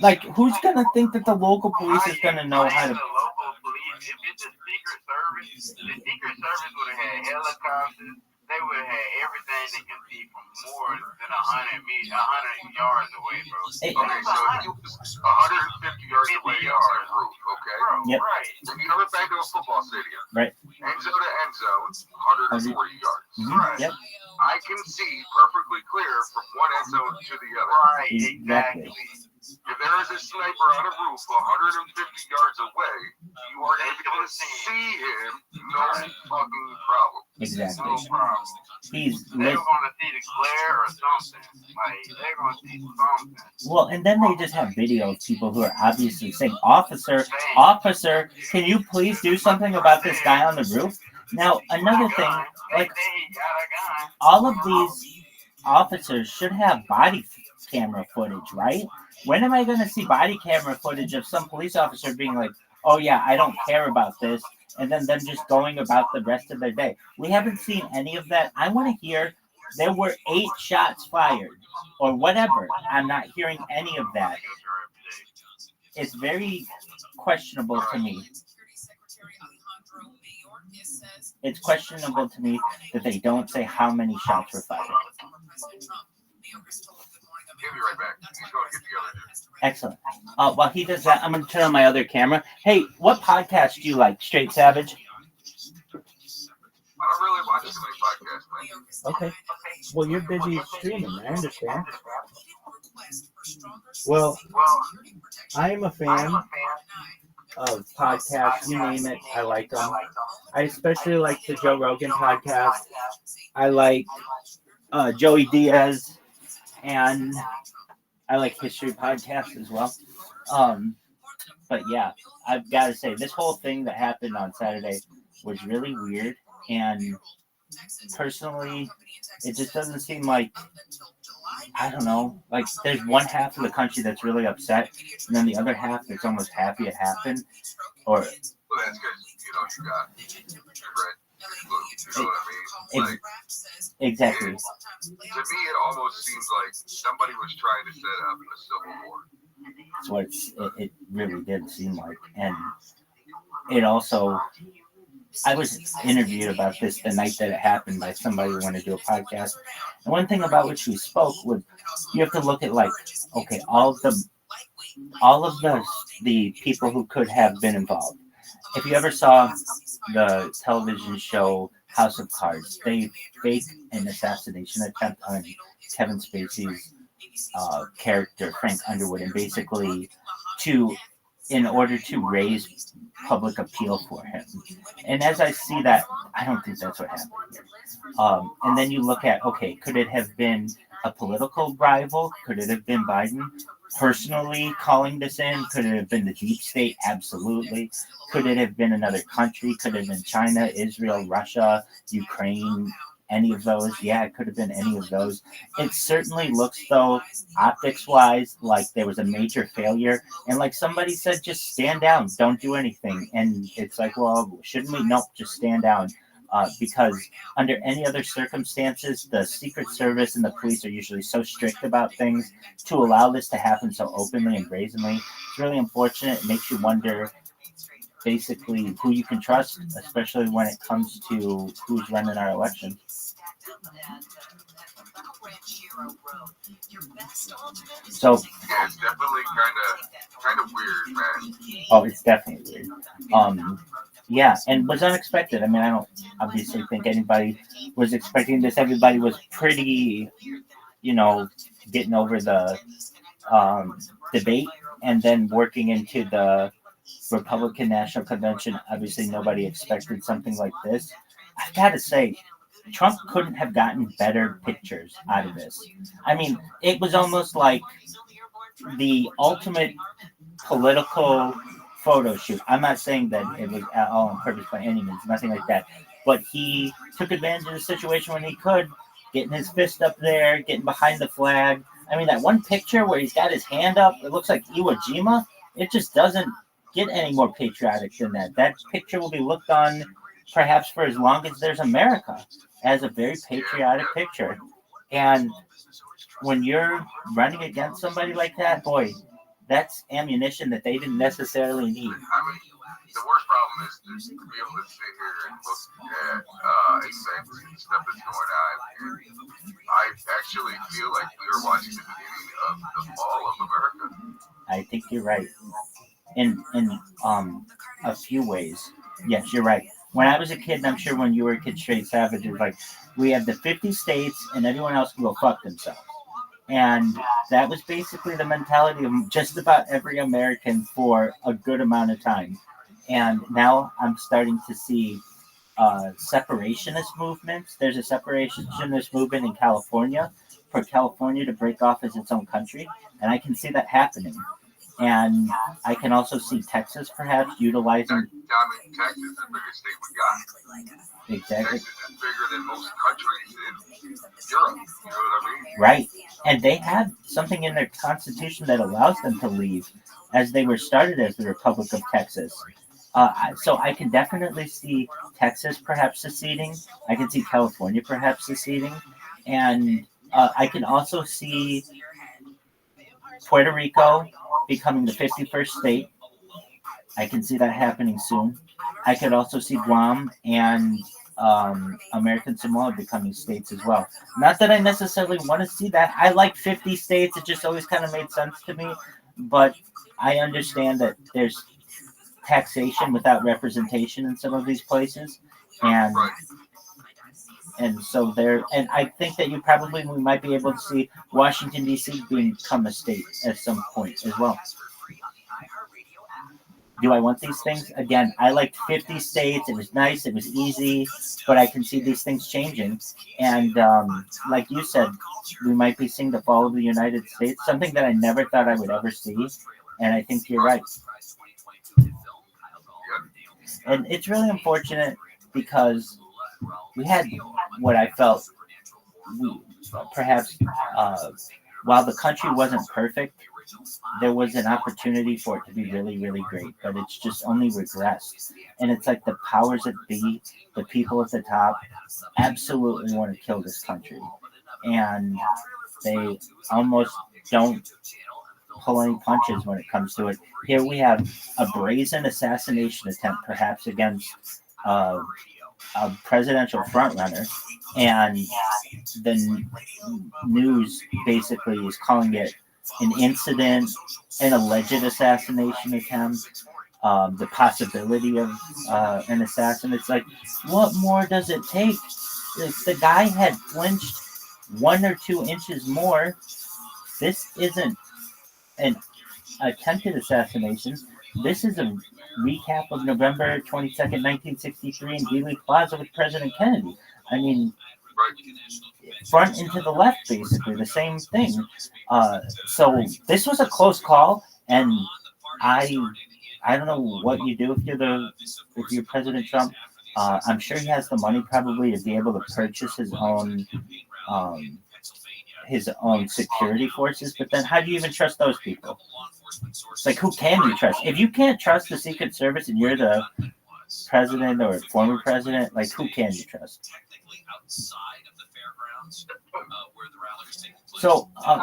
Like, who's going to think that the local police is going to know how to... The local police, if it's the Secret Service would have had helicopters. They would have had everything they can see from more than 100 yards away, bro. Hey. Okay, so he was 150 yards away on the roof, okay? Yep. Right. If you ever back to a football stadium, Right. end zone to end zone, 140 yards. Mm-hmm. Right. Yep. I can see perfectly clear from one end zone to the other. Right, Exactly. If there is a sniper on a roof 150 yards away, you are able to see him, no fucking problem. Exactly. No problem. They're going to see the glare or something. Like, they're going to see something. Well, and then they just have video of people who are obviously saying, Officer, can you please do something about this guy on the roof? Now, another thing, like, all of these officers should have body camera footage, right? When am I going to see body camera footage of some police officer being like, oh yeah, I don't care about this, and then them just going about the rest of their day? We haven't seen any of that. I want to hear there were 8 shots fired or whatever. I'm not hearing any of that. It's very questionable to me. It's questionable to me that they don't say how many shots were fired. He'll be right back. He's going to get the other dude. Excellent. While he does that, I'm going to turn on my other camera. Hey, what podcast do you like? Straight Savage? I don't really watch too many podcasts, man. Okay. Well, you're busy streaming. I understand. Well, I am a fan of podcasts. You name it, I like them. I especially like the Joe Rogan podcast. I like Joey Diaz, and I like history podcasts as well. But yeah, I've got to say, this whole thing that happened on Saturday was really weird. And personally, it just doesn't seem like, I don't know, like there's one half of the country that's really upset, and then the other half that's almost happy it happened. Or Well, that's because, you got red, blue, you know what I mean? Like, exactly. To me, it almost seems like somebody was trying to set up a civil war. That's what it really did seem like. And it also, I was interviewed about this the night that it happened by somebody who wanted to do a podcast. And one thing about which we spoke was, you have to look at, like, okay, all of the people who could have been involved. If you ever saw the television show House of Cards, they faked an assassination attempt on Kevin Spacey's character, Frank Underwood, and basically in order to raise public appeal for him. And as I see that, I don't think that's what happened here. And then you look at, okay, could it have been a political rival? Could it have been Biden personally calling this in? Could it have been the deep state? Absolutely. Could it have been another country? Could it have been China, Israel, Russia, Ukraine, any of those? Yeah, it could have been any of those. It certainly looks, though, optics-wise, like there was a major failure. And like somebody said, just stand down, don't do anything. And it's like, well, shouldn't we? Nope, just stand down. Because under any other circumstances, the Secret Service and the police are usually so strict about things. To allow this to happen so openly and brazenly, it's really unfortunate. It makes you wonder, basically, who you can trust, especially when it comes to who's running our election. So yeah, it's definitely kind of weird, man. Oh, it's definitely weird. Yeah, and was unexpected. I mean, I don't obviously think anybody was expecting this. Everybody was pretty, getting over the debate and then working into the Republican National Convention. Obviously, nobody expected something like this. I've got to say, Trump couldn't have gotten better pictures out of this. I mean, it was almost like the ultimate political photo shoot. I'm not saying that it was at all on purpose by any means, nothing like that. But he took advantage of the situation when he could, getting his fist up there, getting behind the flag. I mean, that one picture where he's got his hand up, it looks like Iwo Jima. It just doesn't get any more patriotic than that. That picture will be looked on perhaps for as long as there's America as a very patriotic picture. And when you're running against somebody like that, boy, that's ammunition that they didn't necessarily need. I mean, the worst problem is to be able to sit here and look at events and stuff that's going on. And I actually feel like we are watching the beginning of the fall of America. I think you're right. In a few ways. Yes, you're right. When I was a kid, and I'm sure when you were a kid, straight savage, it was like, we have the 50 states and everyone else can go fuck themselves. And that was basically the mentality of just about every American for a good amount of time. And now I'm starting to see separationist movements. There's a separationist movement in California for California to break off as its own country. And I can see that happening. And I can also see Texas perhaps utilizing. I mean, Texas is the biggest state we got. Exactly. Texas is bigger than most countries in Europe. You know what I mean? Right. And they have something in their constitution that allows them to leave, as they were started as the Republic of Texas. So I can definitely see Texas perhaps seceding. I can see California perhaps seceding. And I can also see Puerto Rico becoming the 51st state. I can see that happening soon. I could also see Guam and American Samoa becoming states as well. Not that I necessarily want to see that. I like 50 states. It just always kind of made sense to me. But I understand that there's taxation without representation in some of these places. And so there, and I think that we might be able to see Washington, D.C. become a state at some point as well. Do I want these things? Again, I liked 50 states. It was nice. It was easy. But I can see these things changing. And like you said, we might be seeing the fall of the United States, something that I never thought I would ever see. And I think you're right. And it's really unfortunate because we had what I felt perhaps while the country wasn't perfect, there was an opportunity for it to be really, really great, but it's just only regressed. And it's like the powers that be, the people at the top, absolutely want to kill this country. And they almost don't pull any punches when it comes to it. Here we have a brazen assassination attempt, perhaps against a presidential frontrunner, and the news basically is calling it an incident, an alleged assassination attempt, the possibility of an assassin. It's like, what more does it take? If the guy had flinched 1 or 2 inches more, this isn't an attempted assassination. This is a recap of November 22nd, 1963 in Dealey Plaza with President Kennedy. I mean, front and to the left, basically, the same thing. So this was a close call, and I don't know what you do if you're President Trump. I'm sure he has the money probably to be able to purchase his own security forces, but then how do you even trust those people? Like, who can you trust? If you can't trust the Secret Service and you're the president or former president, like, who can you trust? So, I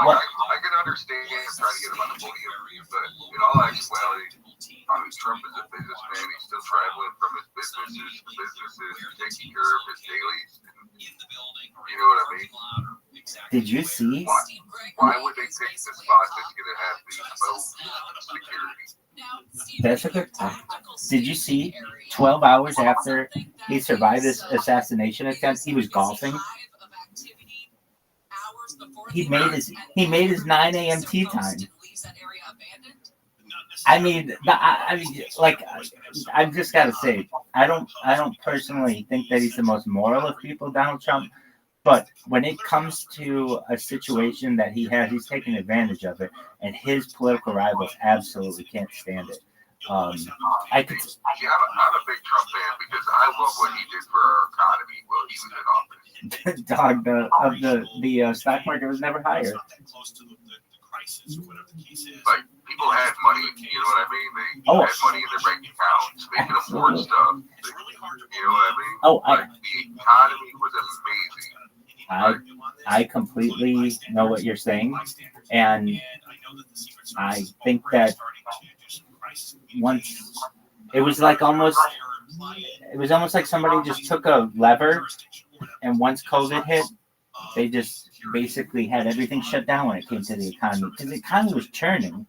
can understand trying to get him on the podium, but in all actuality, I mean, Trump is a businessman. He's still traveling from his businesses to businesses, taking care of his dailies. You know what I mean? Did you see? Why would they pick the spot that's going to have the most security? That's a good point. Did you see 12 hours after he survived this assassination attempt, he was golfing? He made his 9 a.m. tea time. I mean, like, I've just got to say, I don't personally think that he's the most moral of people, Donald Trump. But when it comes to a situation that he's taking advantage of it, and his political rivals absolutely can't stand it. I'm a big Trump fan because I love what he did for our economy while he was in office. Dog, the stock market was never higher. Like, people had money, you know what I mean? They had money in their bank accounts. They could afford stuff. You know what I mean? The economy was amazing. I completely know what you're saying, and I think that once it was almost like somebody just took a lever, and once COVID hit, they just basically had everything shut down when it came to the economy, because the economy was churning.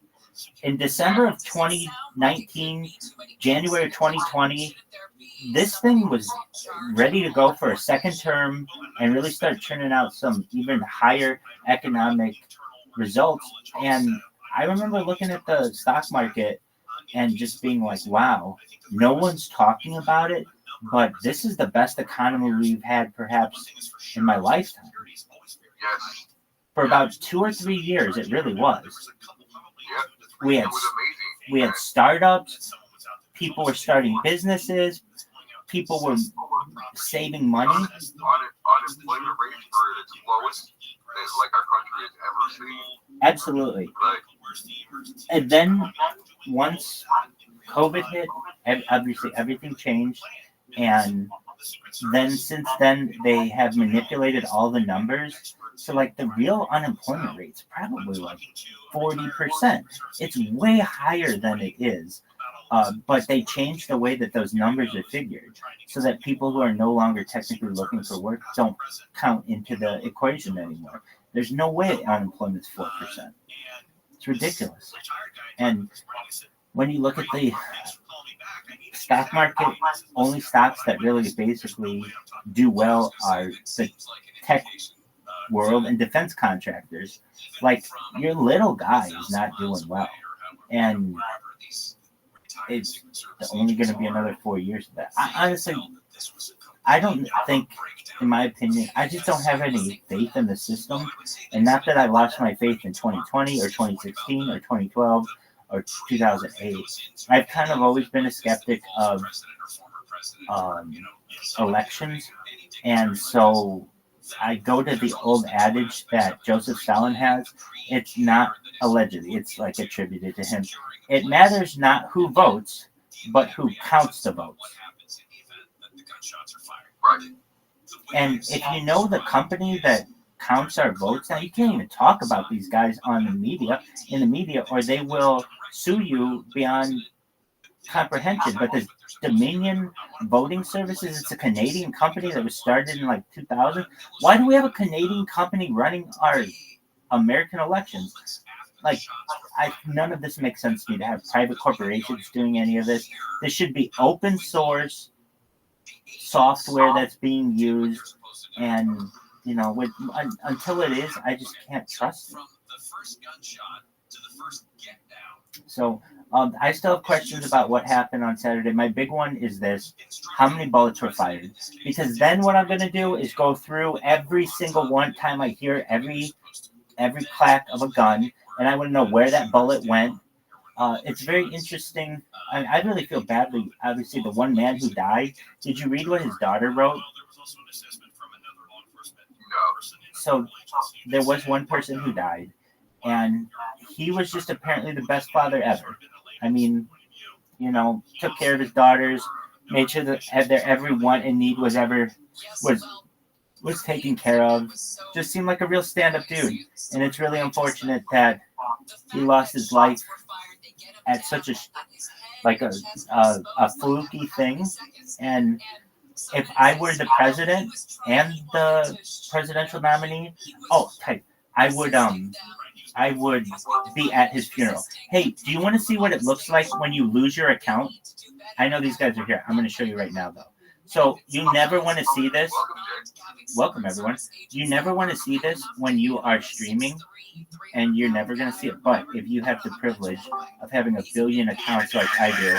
In December of 2019, January of 2020, this thing was ready to go for a second term and really start churning out some even higher economic results. And I remember looking at the stock market and just being like, wow, no one's talking about it, but this is the best economy we've had perhaps in my lifetime. For about 2 or 3 years, it really was. We had startups, people were starting businesses, people were saving money. Unemployment rate for its lowest, like our country has ever seen. Absolutely. And then once COVID hit, obviously everything changed. And then since then, they have manipulated all the numbers. So the real unemployment rate's probably 40%. It's way higher than it is. But they changed the way that those numbers are figured so that people who are no longer technically looking for work don't count into the equation anymore. There's no way unemployment's 4%. It's ridiculous. And when you look at the stock market, only stocks that really basically do well are the tech world and defense contractors. Your little guy is not doing well. And it's only going to be another 4 years of that. Honestly, I don't think, in my opinion, I just don't have any faith in the system. And not that I lost my faith in 2020 or 2016 or 2012 or 2008. I've kind of always been a skeptic of elections. And so I go to the old adage that Joseph Stalin has. It's not allegedly, it's attributed to him. It matters not who votes, but who counts the votes. And if you know the company that counts our votes, now you can't even talk about these guys in the media, or they will sue you beyond comprehension. But the Dominion Voting Services, it's a Canadian company that was started in 2000. Why do we have a Canadian company running our American elections? None of this makes sense to me, to have private corporations doing any of this. This should be open source software that's being used, and until it is, I just can't trust it. So I still have questions about what happened on Saturday. My big one is this: how many bullets were fired? Because then what I'm going to do is go through every single one time I hear every clack of a gun, and I want to know where that bullet went. It's very interesting. I really feel badly. Obviously, the one man who died. Did you read what his daughter wrote? So there was one person who died, and he was just apparently the best father ever. I mean, took care of his daughters, made sure that their every want and need was taken care of. Just seemed like a real stand-up dude, and it's really unfortunate that he lost his life at such a fluky thing. And if I were the president and the presidential nominee, I would be at his funeral. Hey, do you want to see what it looks like when you lose your account? I know these guys are here. I'm going to show you right now, though. So you never want to see this. Welcome, everyone. You never want to see this when you are streaming, and you're never going to see it. But if you have the privilege of having a billion accounts like I do,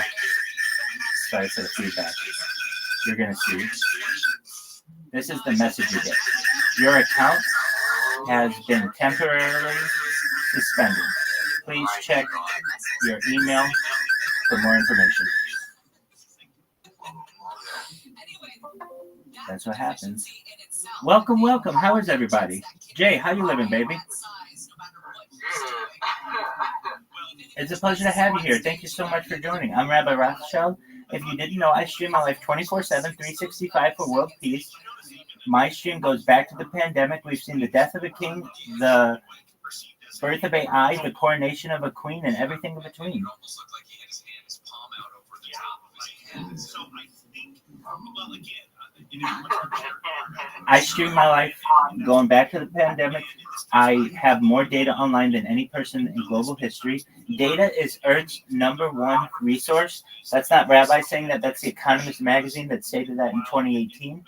sorry for the feedback, you're going to see. This is the message you get. Your account has been temporarily suspended. Please check your email for more information. That's what happens. Welcome. How is everybody? Jay, how you living, baby? It's a pleasure to have you here. Thank you so much for joining. I'm Rabbi Rothschild. If you didn't know, I stream my life 24/7, 365 for world peace. My stream goes back to the pandemic. We've seen the death of a king, the birth of AI, the coronation of a queen, and everything in between. I stream my life going back to the pandemic. I have more data online than any person in global history. Data is Earth's #1 resource. That's not Rabbi saying that. That's The Economist magazine that stated that in 2018.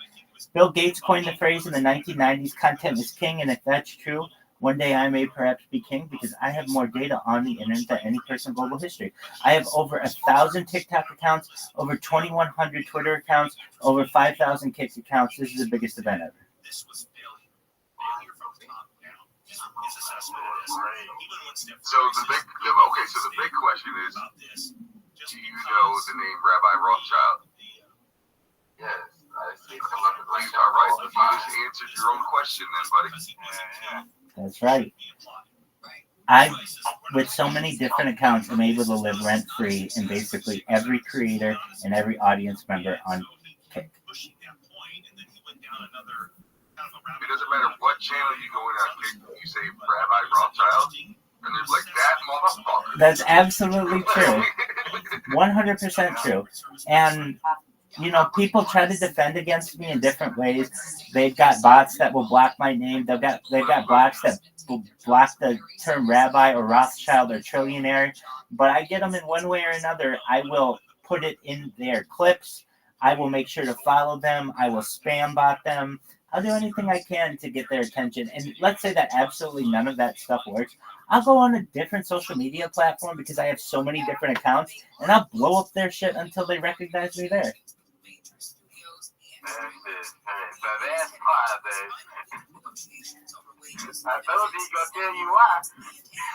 Bill Gates coined the phrase in the 1990s, content is king, and if that's true, one day I may perhaps be king because I have more data on the internet than any person in global history. I have over 1,000 TikTok accounts, over 2,100 Twitter accounts, over 5,000 Kicks accounts. This is the biggest event ever. So the big question is, do you know the name Rabbi Rothschild? Yes. You are right. You just answered your own question then, buddy. That's right. With so many different accounts, I'm able to live rent-free in basically every creator and every audience member on Kick. It doesn't matter what channel you go in on Kick, you say Rabbi Rothschild, and there's like that motherfucker. That's absolutely true. 100% true. And you know, people try to defend against me in different ways. They've got bots that will block my name. They've got bots that will block the term rabbi or Rothschild or trillionaire. But I get them in one way or another. I will put it in their clips. I will make sure to follow them. I will spam bot them. I'll do anything I can to get their attention. And let's say that absolutely none of that stuff works. I'll go on a different social media platform because I have so many different accounts, and I'll blow up their shit until they recognize me there. I told you, gonna tell you why.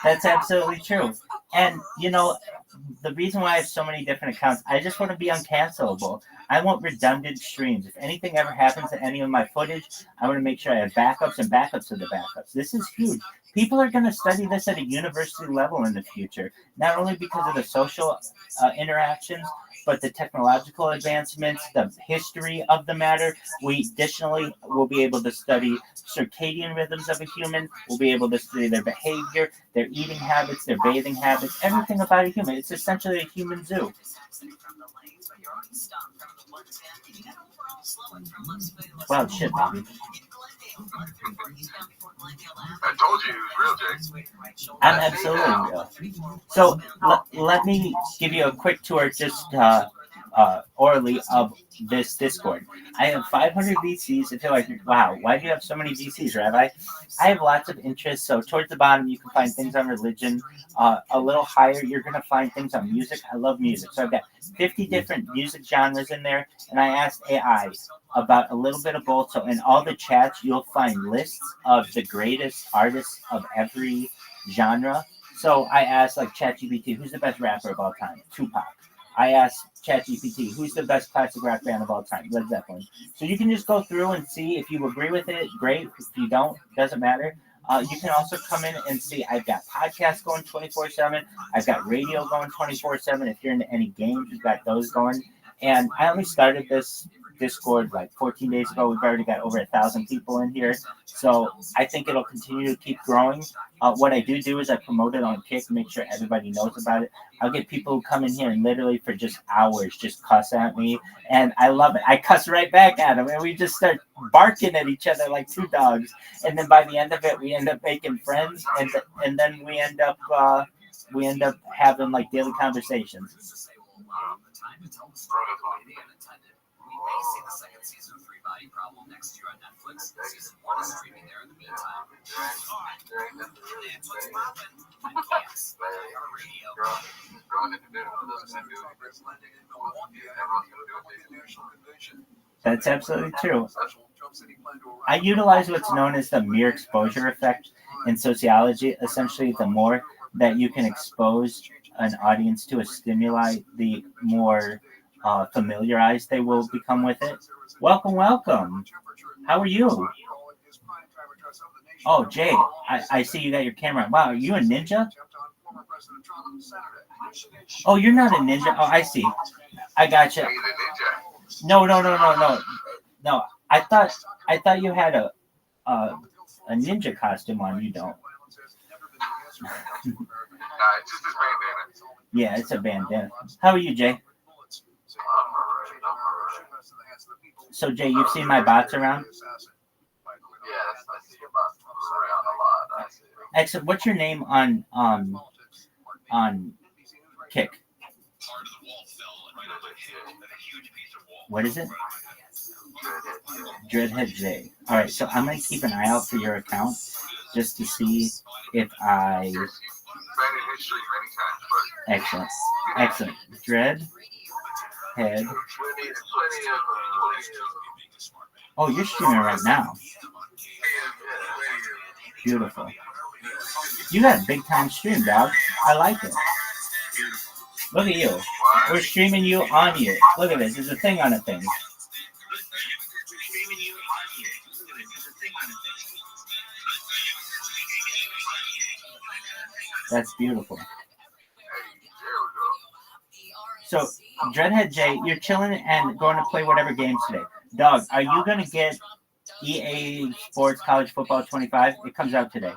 That's absolutely true. And, you know, the reason why I have so many different accounts, I just want to be uncancelable. I want redundant streams. If anything ever happens to any of my footage, I want to make sure I have backups and backups of the backups. This is huge. People are going to study this at a university level in the future, not only because of the social interactions, but the technological advancements, the history of the matter. We additionally will be able to study circadian rhythms of a human. We'll be able to study their behavior, their eating habits, their bathing habits, everything about a human. It's essentially a human zoo. Wow, shit, baby. I told you he was real, Jake. I'm absolutely real. So let me give you a quick tour, just orally, of this Discord. I have 500 VCs. If you're like, wow, why do you have so many VCs, Rabbi? I have lots of interests. So towards the bottom, you can find things on religion. A little higher, you're going to find things on music. I love music. So I've got 50 different music genres in there. And I asked AI about a little bit of both. So in all the chats, you'll find lists of the greatest artists of every genre. So I asked, like, ChatGPT, who's the best rapper of all time? Tupac. I asked ChatGPT, who's the best classic rock band of all time? Led Zeppelin. So you can just go through and see if you agree with it. Great. If you don't, doesn't matter. You can also come in and see I've got podcasts going 24/7. I've got radio going 24/7. If you're into any games, we've got those going. And I only started this Discord like 14 days ago. We've already got over 1,000 people in here. So I think it'll continue to keep growing. What I do is I promote it on Kick, make sure everybody knows about it. I'll get people who come in here and literally for just hours just cuss at me. And I love it. I cuss right back at them. And we just start barking at each other like two dogs. And then by the end of it, we end up making friends. And then we end up having like daily conversations. You may see the second season of Three Body Problem next year on Netflix. Season 1 is streaming there in the meantime. It's what's poppin'. Camps, radio. That's absolutely true. I utilize what's known as the mere exposure effect in sociology. Essentially, the more that you can expose an audience to a stimuli, the more familiarized they will become with it. Welcome. How are you? Oh, Jay, I see you got your camera on. Wow, are you a ninja? former President Trump Saturday. Oh, you're not a ninja. Oh, I see. I gotcha. He's a ninja. No. No. I thought you had a ninja costume on. You don't. Nah, it's just his bandana. Yeah, it's a bandana. How are you, Jay? So, Jay, you've seen my bots around? Yes, I see your bots around a lot. I see. Excellent. What's your name on Kick? What is it? Dreadhead J. All right, so I'm gonna keep an eye out for your account just to see if I. Been in history many times, but Excellent. Dreadhead. Oh, you're streaming right now. Beautiful. You got a big time stream, dog. I like it. Look at you. We're streaming you on you. Look at this. There's a thing on a thing. That's beautiful. So, Dreadhead J, you're chilling and going to play whatever games today. Dog, are you going to get EA Sports College Football 25? It comes out today.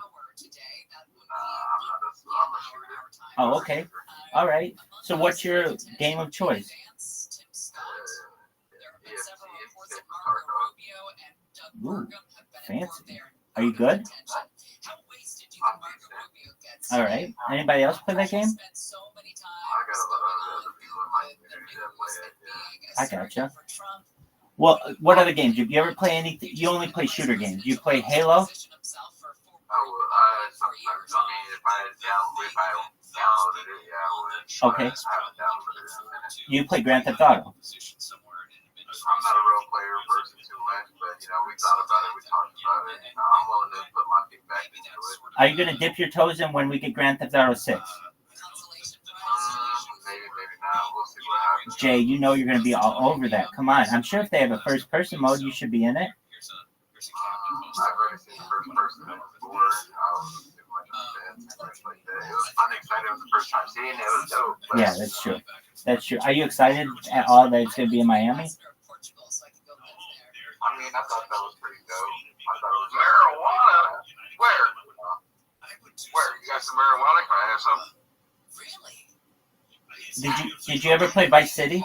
Oh, okay. All right. So what's your game of choice? Ooh, fancy. Are you good? All right. Anybody else play that game? I gotcha. Well, what other games? Do you ever play anything? You only play shooter games. You play Halo? Okay. You play Grand Theft Auto? I'm not a real player person too much, but we thought about it, we talked about it. I'm willing to put my feet back into it. Are you gonna dip your toes in when we get Grand Theft Auto 6? Maybe not. We'll see what happens. Jay, you know you're gonna be all over that. Come on. I'm sure if they have a first-person mode, you should be in it. I've already seen the first person before. I was too much of a fan. Like that. It was fun, exciting. It was the first time seeing it. It was dope. But Yeah, that's true. That's true. Are you excited at all that it's gonna be in Miami? I mean, I thought that was pretty dope. I thought it was marijuana. Where? You got some marijuana? Can I have some? Did you ever play Vice City?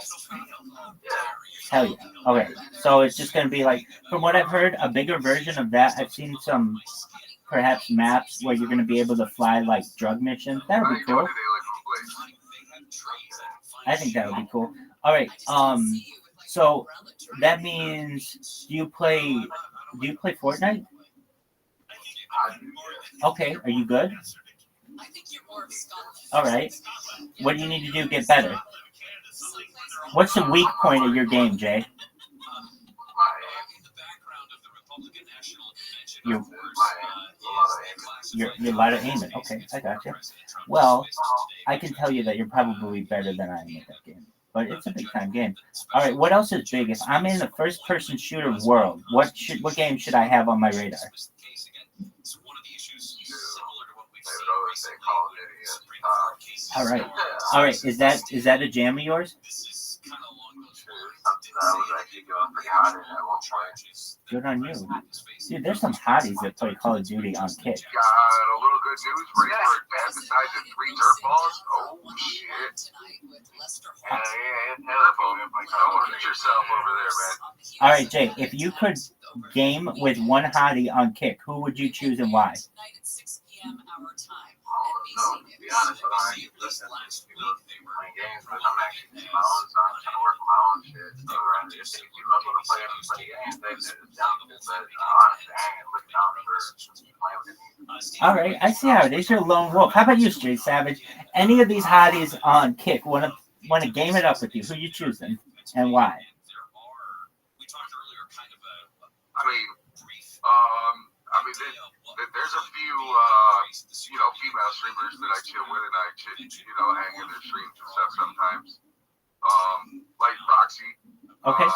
Hell yeah. Okay. So it's just gonna be like, from what I've heard, a bigger version of that. I've seen some perhaps maps where you're gonna be able to fly like drug missions. That would be cool. I think that would be cool. All right. So that means do you play Fortnite? Okay. Are you good? All right. What do you need to do to get better? What's the weak point of your game, Jay? You're a lot of aiming. Okay, I got you. Well, I can tell you that you're probably better than I am at that game. But it's a big time game. All right, what else is big? If I'm in the first person shooter world, what game should I have on my radar? All right. Is that a jam of yours? Good on you. Dude, there's some hotties that play Call of Duty on Kick. Got a little good news for you. Dad decided to 3 dirt balls. Oh, shit. Don't hurt yourself over there, man. All right, Jay, if you could game with one hottie on Kick, who would you choose and why? No, to be honest, I ain't listening to playing games, but I'm actually doing my own, so I'm trying to work on my own shit. So if you know going to play games, that's down to it. But honestly, I ain't looking down for playing with it. All right, I see how it is. You're a lone wolf. How about you, Straight Savage? Any of these hotties on Kick want to game it up with you? Who you choosing and why? There's a few, female streamers that I chill with and I hang in their streams and stuff sometimes. Like Roxy. Okay.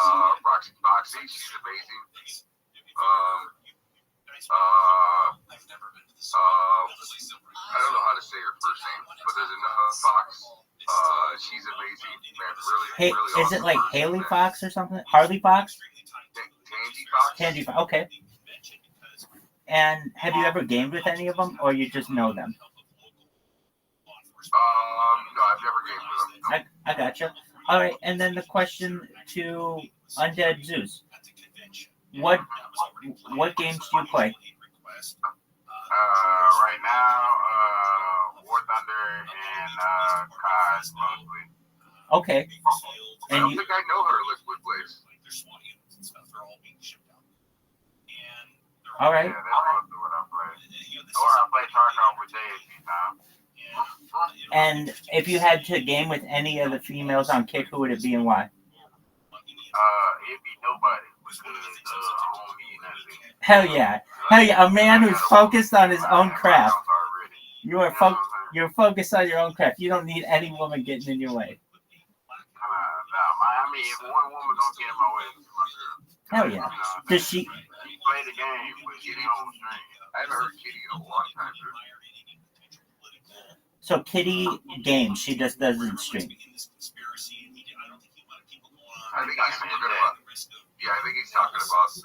Roxy, she's amazing. I don't know how to say her first name, but there's another Fox. She's amazing, man. Hey, really is awesome it like person, Haley man. Fox or something? Harley Fox? Tangy Fox? Tangy Fox, okay. And have you ever gamed with any of them, or you just know them? No, I've never gamed with them. No. I gotcha. All right, and then the question to Undead Zeus. What games do you play? Right now, War Thunder and COD mostly. Okay. I And don't you, think I know her Liquid Blaze. all right. Yeah, that's mostly what I play. Or I play Tarkov with Jay a few times. And if you had to game with any of the females on Kick, who would it be and why? It'd be nobody because I don't need nothing. Hell yeah. Hell yeah. A man who's focused on his own craft. You're focused on your own craft. You don't need any woman getting in your way. I mean, if one woman don't get in my way, it's my girl. Hell yeah. Does she? We play the game with Kitty on the string. I haven't heard Kitty in a long time, dude. So Kitty games. She just doesn't stream. I think he's talking about. Yeah, I think he's talking about the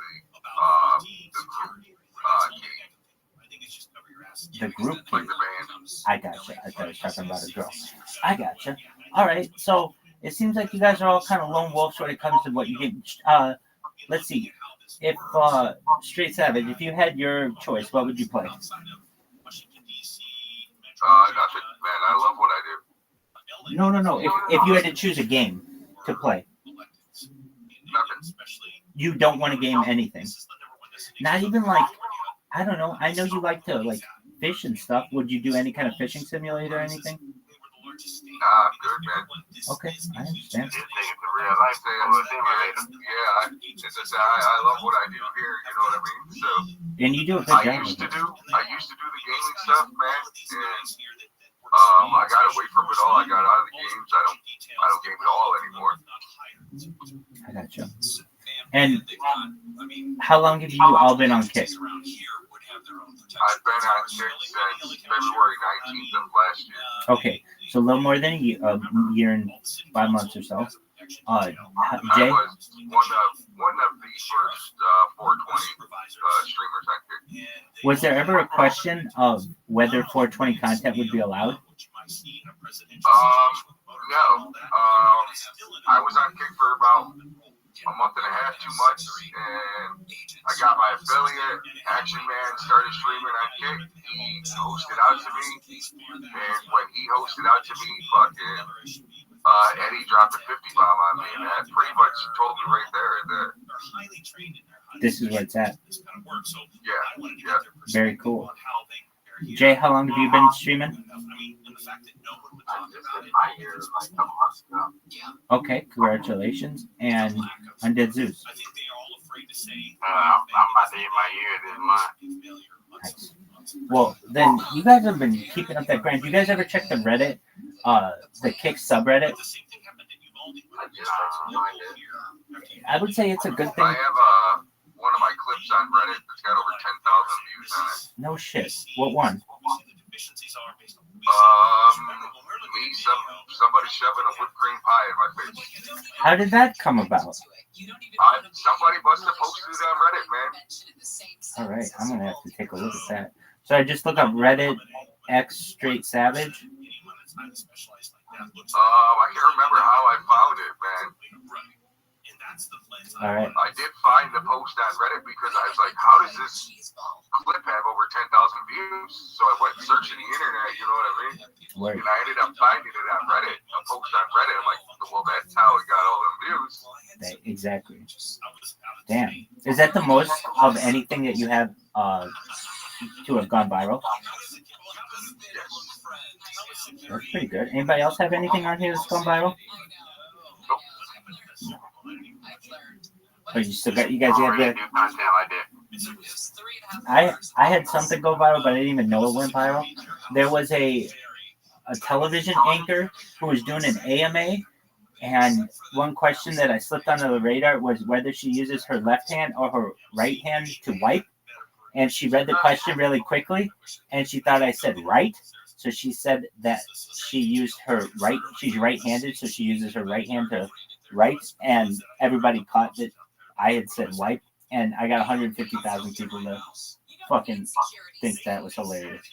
Kitty. The group Like Kitty. the band. I gotcha. I thought I was talking about a girl. I gotcha. All right. So it seems like you guys are all kind of lone wolves when it comes to what you get. Let's see. If Straight Savage, if you had your choice, what would you play? Nothing, man. I love what I do. No. If you had to choose a game to play, Nothing. you don't want to game anything. Not even like, I don't know. I know you like to like fish and stuff. Would you do any kind of fishing simulator or anything? Nah, I'm good, man. Okay, I understand. It's a real life thing. Yeah, I love what I do here. You know what I mean? So. And you do a good job. I used to do the gaming stuff, man, and I got away from it all. I got out of the games. I don't game at all anymore. I gotcha. And how long have you all been on Kick? I've been on Kick since February 19th of last year. Okay, so a little more than a year and 5 months or so. Jay? I was one of the first 420 streamers on Kick. Was there ever a question of whether 420 content would be allowed? No. I was on Kick for about a month and a half, 2 months, and I got my affiliate. Action Man started streaming on Kick. He hosted out to me, and when he hosted out to me, fucking Eddie dropped a 50 bomb on me, and that pretty much told me right there that This is where it's at. yeah. Very cool. Jay, how long have you been streaming? Okay, congratulations. And Undead Zeus. I'm about to hit my year this month. Nice. Well, then you guys have been keeping up that grind. Do you guys ever check the Reddit, the Kick subreddit? I would say it's a good thing. I have one of my clips on Reddit that's got over 10,000 views on it. No shit. What one? Somebody shoving a whipped cream pie in my face. How did that come about? Somebody must have posted it on Reddit, man. All right, I'm gonna have to take a look at that. So I just look up Reddit X Straight Savage. I can't remember how I found it, man. All right. I did find the post on Reddit because I was like, how does this clip have over 10,000 views? So I went searching the internet, you know what I mean? Word. And I ended up finding it on Reddit, a post on Reddit. I'm like, well, that's how it got all them views. Exactly. Damn. Is that the most of anything that you have to have gone viral? That's pretty good. Anybody else have anything on here that's gone viral? No. Oh, you still got, you guys have that? I had something go viral, but I didn't even know it went viral. There was a television anchor who was doing an AMA, and one question that I slipped under the radar was whether she uses her left hand or her right hand to wipe. and she read the question really quickly, and she thought I said right. So she said that she used her right. She's right-handed, so she uses her right hand to write, and everybody caught that I had said wipe, and I got 150,000 people to fucking think that was hilarious,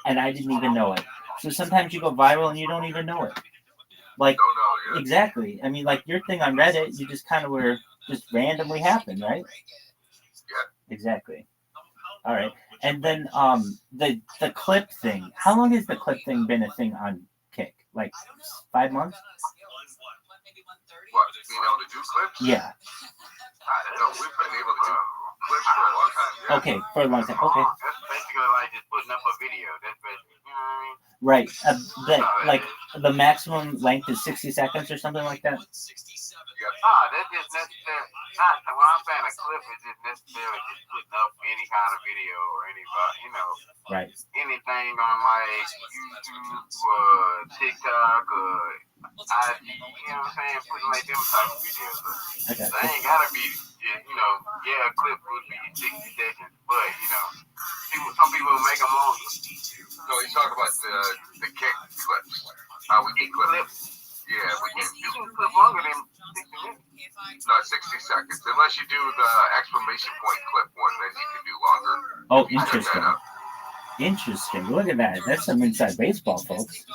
and I didn't even know it. So sometimes you go viral and you don't even know it. Like, exactly. I mean, like your thing on Reddit, you just kind of were just randomly happened, right? Exactly. All right. And then the clip thing. How long has the clip thing been a thing on Kick? Like 5 months? What, being able to do clips? Yeah. No, we've been able to do clips for a long time. Yeah. Okay, for a long time. Okay. That's basically like just putting up a video. That's basically, you know what I mean? Right. Like the maximum length is 60 seconds or something like that? That's just necessary. Not when I'm saying a clip is just necessarily just putting up any kind of video or any, you know, right. Anything on like YouTube, TikTok, IG. You know what I'm saying? Putting like them type of videos. Okay. They ain't gotta be, you know, yeah, a clip would be 60 seconds, but you know, some people make them longer. No, he's talking about the Kick clips. How we get clips. Yeah, we can You can clip longer than 60 minutes. No, 60 seconds. Unless you do the exclamation point clip one, then you can do longer. Oh, interesting. Interesting. Look at that. That's some inside baseball, folks.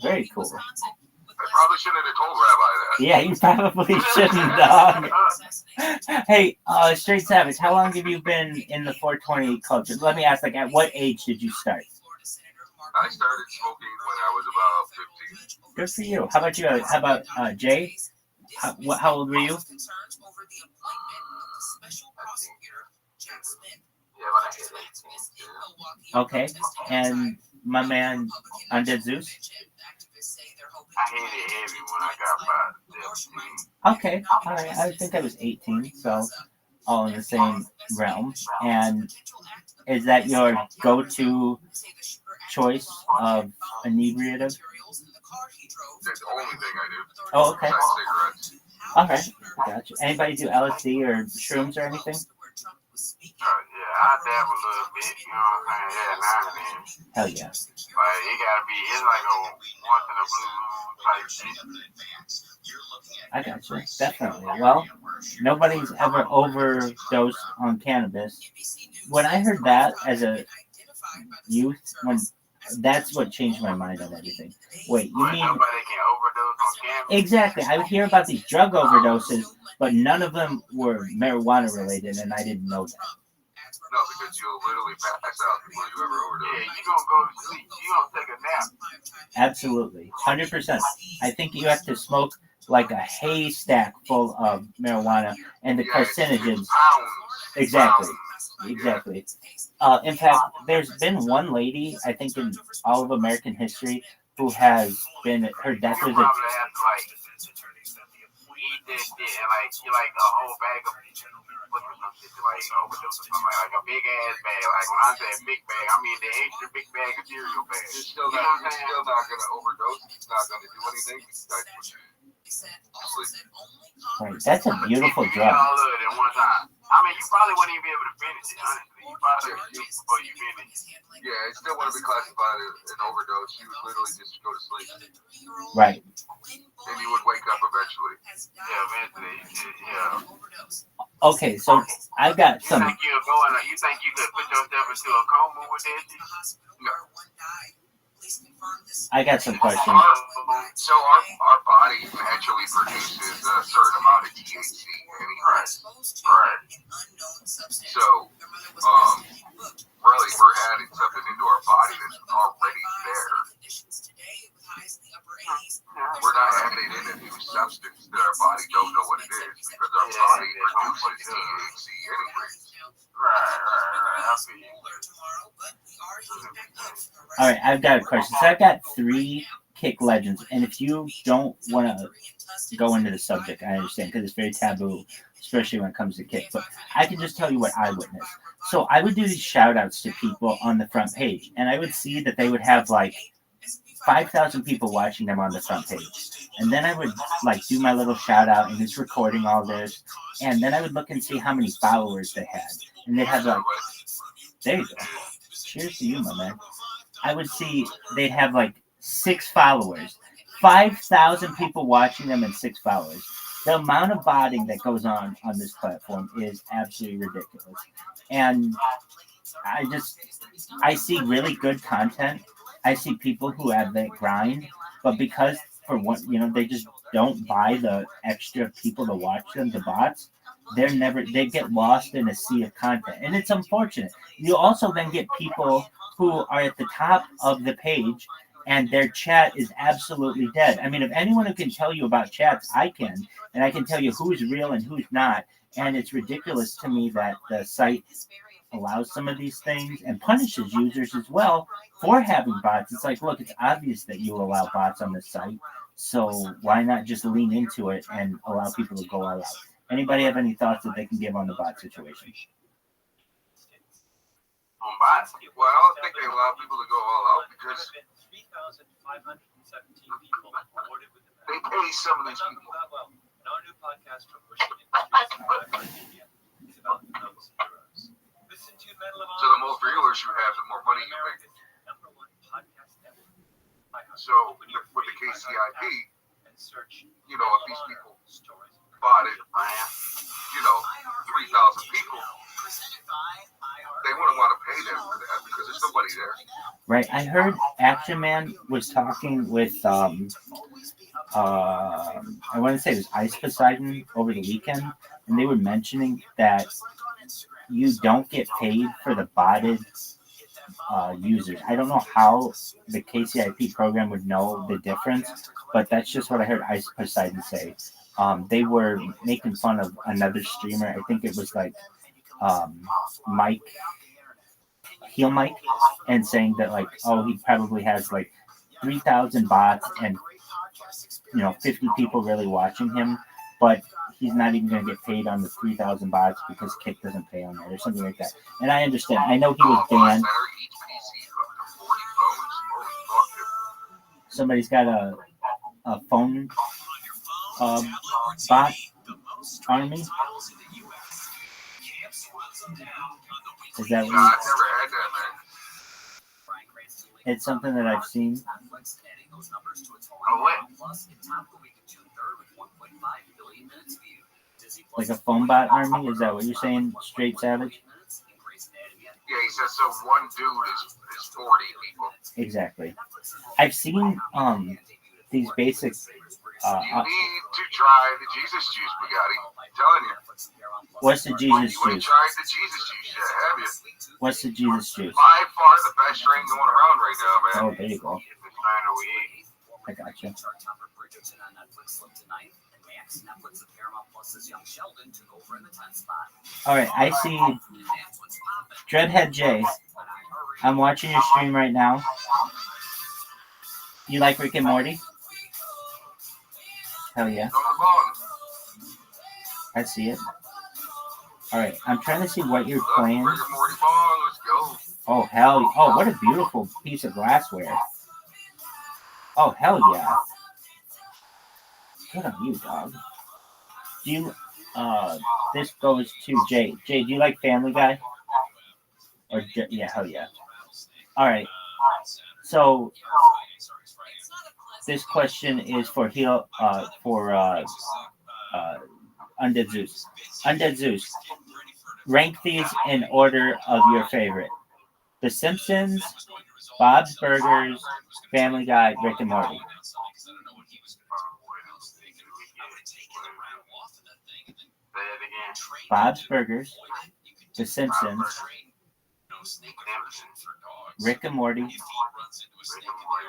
Very cool. I probably shouldn't have told Rabbi that. Yeah, you probably shouldn't, dog. Hey, Straight Savage, how long have you been in the 420 culture? Let me ask, like, at what age did you start? I started smoking when I was about 15. Good for you. How about you? How about Jay? How old were you? Okay. And my man, Undead Zeus? I hit it heavy when I got about 17. Okay. All right. I think I was 18, so all in the same realm. And is that your go-to choice of inebriative? That's the only thing I do. Oh, okay. Besides cigarettes. All right. Gotcha. Anybody do LSD or shrooms or anything? Yeah, I dab a little bit, you know what I'm saying? Yeah, now and then. Hell yeah. But it gotta be, it's like a once in a blue moon type shit. I gotcha. Definitely. Well, nobody's ever overdosed on cannabis. When I heard that as a youth, that's what changed my mind on everything. Wait, you mean... Nobody can overdose on cannabis? Exactly. I would hear about these drug overdoses, but none of them were marijuana related, and I didn't know that. No, because you'll literally pass out before you ever overdose. Yeah, you gonna go to sleep. You gonna take a nap. Absolutely. 100%. I think you have to smoke like a haystack full of marijuana, and the carcinogens... Exactly. Exactly. In fact, there's been one lady, I think in all of American history, who has been, her death was a... Eat this shit and like a whole bag of liquor or some shit to like overdose or something, like a big ass bag. Like when I say big bag, I mean the extra big bag of cereal bag. You're still not gonna overdose. It's not gonna do anything. It's not Right. That's a beautiful drug. All of it at one time. I mean, you probably wouldn't even be able to finish it, honestly. You probably would shoot before you finish it. Yeah, it still wouldn't be classified as an overdose. You would literally just go to sleep. Right. And you would wake up eventually. Yeah, eventually. Yeah. Okay, so I got some... You think you could put yourself into a coma with that shit? No. I got some questions. So our body naturally produces a certain amount of THC anyways. Right. So, really, we're adding something into our body that's already there. We're not adding in a new substance that our body don't know what it is because our body produces THC anyways. Right. I see you. All right, I've got a question. So I've got 3 Kick legends, and if you don't want to go into the subject, I understand, because it's very taboo, especially when it comes to Kick, but I can just tell you what I witnessed. So I would do these shout-outs to people on the front page, and I would see that they would have, like, 5,000 people watching them on the front page. And then I would, like, do my little shout-out, and it's recording all this, and then I would look and see how many followers they had. And they'd have, like... There you go. Cheers to you, my man. I would see they'd have like 6 followers, 5,000 people watching them, and 6 followers. The amount of botting that goes on this platform is absolutely ridiculous. And I see really good content. I see people who have that grind, but because for what they just don't buy the extra people to watch them, the bots. They get lost in a sea of content, and it's unfortunate. You also then get people who are at the top of the page and their chat is absolutely dead. I mean, if anyone who can tell you about chats, I can, and I can tell you who's real and who's not. And it's ridiculous to me that the site allows some of these things and punishes users as well for having bots. It's like, look, it's obvious that you allow bots on this site, so why not just lean into it and allow people to go all out? Anybody have any thoughts that they can give on the bot situation? On bots? Well, I don't think they allow people to go all out because they pay some of these people. Our new podcast from Pushkin Industries is about those heroes. Listen to Medal of Honor. So the more viewers you have, the more money you make. So with the KCIP, if these people bought it, 3,000 people, they wouldn't want to pay them for that because there's nobody there. Right. I heard Action Man was talking with I want to say it was Ice Poseidon over the weekend, and they were mentioning that you don't get paid for the botted users. I don't know how the KCIP program would know the difference, but that's just what I heard Ice Poseidon say. They were making fun of another streamer. I think it was like Mike, and saying that like, oh, he probably has like 3,000 bots and 50 people really watching him, but he's not even going to get paid on the 3,000 bots because Kick doesn't pay on that or something like that. And I understand. I know he was banned. Somebody's got a phone bot army. Is that what? No, I've never had that, man. It's something that I've seen. Like a phone bot army? Is that what you're saying, Straight Savage? Yeah, he says so one dude is 40 people. Exactly. I've seen these basic. You need to try the Jesus juice, Bugatti. I'm telling you. What's the Jesus You ain't juice? tried the Jesus juice yet, have you? What's the Jesus juice? By far the best strain going around right now, man. Oh, there you go. I got you. All right, I see Dreadhead J. I'm watching your stream right now. You like Rick and Morty? Hell yeah. I see it. All right, I'm trying to see what you're playing. Rick and Morty ball, let's go. Oh, hell. Oh, what a beautiful piece of glassware. Oh, hell yeah. Good on you, dog. Do you, this goes to Jay. Jay, do you like Family Guy? Or, yeah, hell yeah. All right. So, this question is for Undead Zeus. Undead Zeus, rank these in order of your favorite. The Simpsons, Bob's Burgers, Family Guy, Rick and Morty. Bob's Burgers, The Simpsons, Rick and Morty,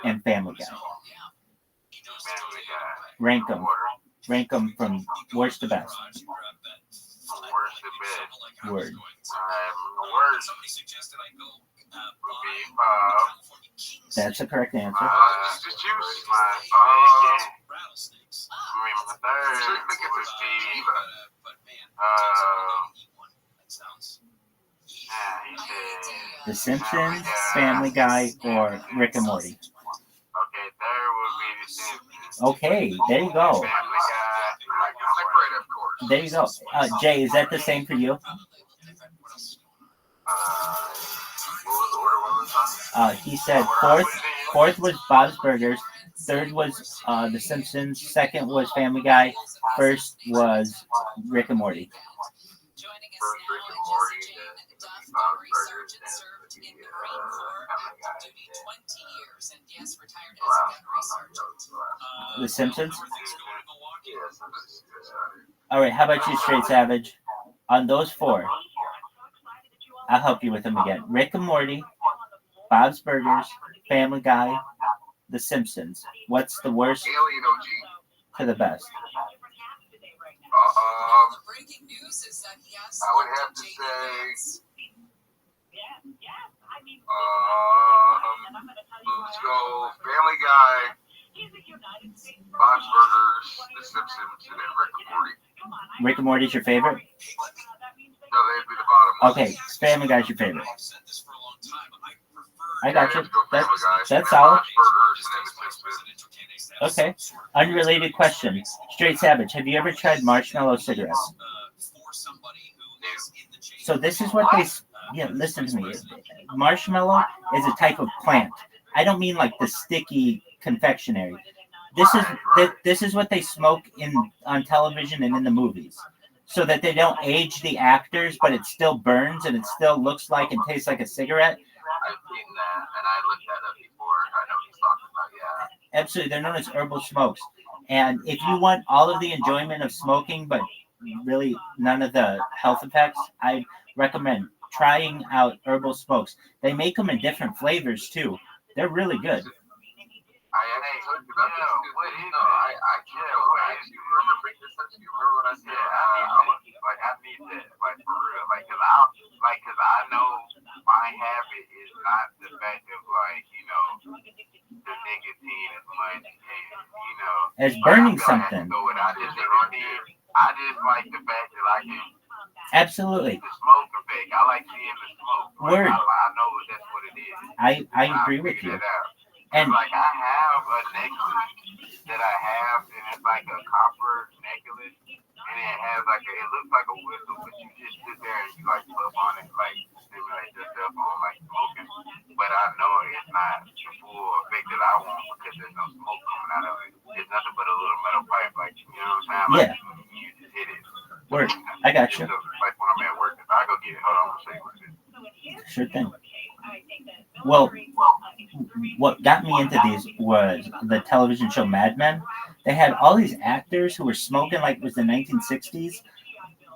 and Family Guy. Rank them. Rank them from worst to best. Word. That's a correct answer. The Simpsons, Family Guy, or Rick and Morty. Okay, there you go. There you go. Jay, is that the same for you? He said fourth was Bob's Burgers, third was The Simpsons, second was Family Guy, first was Rick and Morty. First Rick and Morty, then Bob's Burgers, then The Simpsons? Yes. All right, how about you, Straight Savage? On those four, I'll help you with them again. Rick and Morty, Bob's Burgers, Family Guy, The Simpsons. What's the worst Alien OG. to the best? I would have to say, let's go Family Guy, Bob's Burgers, The Simpsons, and then Rick and Morty. Rick and Morty's your favorite? No, they'd be the bottom one. Okay, Family Guy's your favorite. I Yeah, got I'd you. have to go Family Guy, That's then solid. Bob's Burgers, and then The Simpsons. Okay. Unrelated question. Straight Savage, have you ever tried marshmallow cigarettes? So this is what they... Yeah, listen to me. Marshmallow is a type of plant. I don't mean like the sticky confectionery. This is what they smoke on television and in the movies, so that they don't age the actors, but it still burns and it still looks like and tastes like a cigarette. I've seen that, and I looked that up before. I know what he's talking about, yeah. Absolutely, they're known as herbal smokes. And if you want all of the enjoyment of smoking, but really none of the health effects, I recommend trying out herbal smokes. They make them in different flavors too. They're really good. I actually talked about this too. You remember what I said? I need that, like for real, cause I know my habit is not the fact of the nicotine as much as As burning something. I just like the fact that I can. Absolutely. The smoke effect. I like seeing the smoke. Word. I know that's what it is. I agree with you. And I have a necklace that I have, and it's like a copper necklace, and it has it looks like a whistle, but you just sit there and you puff on it, stimulate yourself on smoking. But I know it's not the full effect that I want because there's no smoke coming out of it. It's nothing but a little metal pipe, you know what I'm saying? You just hit it. Word. I got you. Like when I'm at work, if I go get it, hold on, I'm gonna show you what it is. Sure thing. Well, what got me into these was the television show Mad Men. They had all these actors who were smoking like it was the 1960s.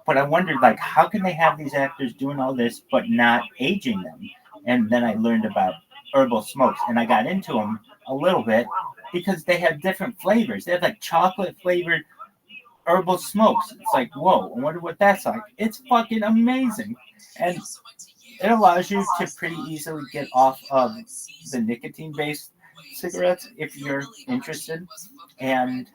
But I wondered, how can they have these actors doing all this but not aging them? And then I learned about herbal smokes, and I got into them a little bit because they have different flavors. They have chocolate flavored herbal smokes. It's whoa, I wonder what that's like. It's fucking amazing. And it allows you to pretty easily get off of the nicotine-based cigarettes if you're interested. And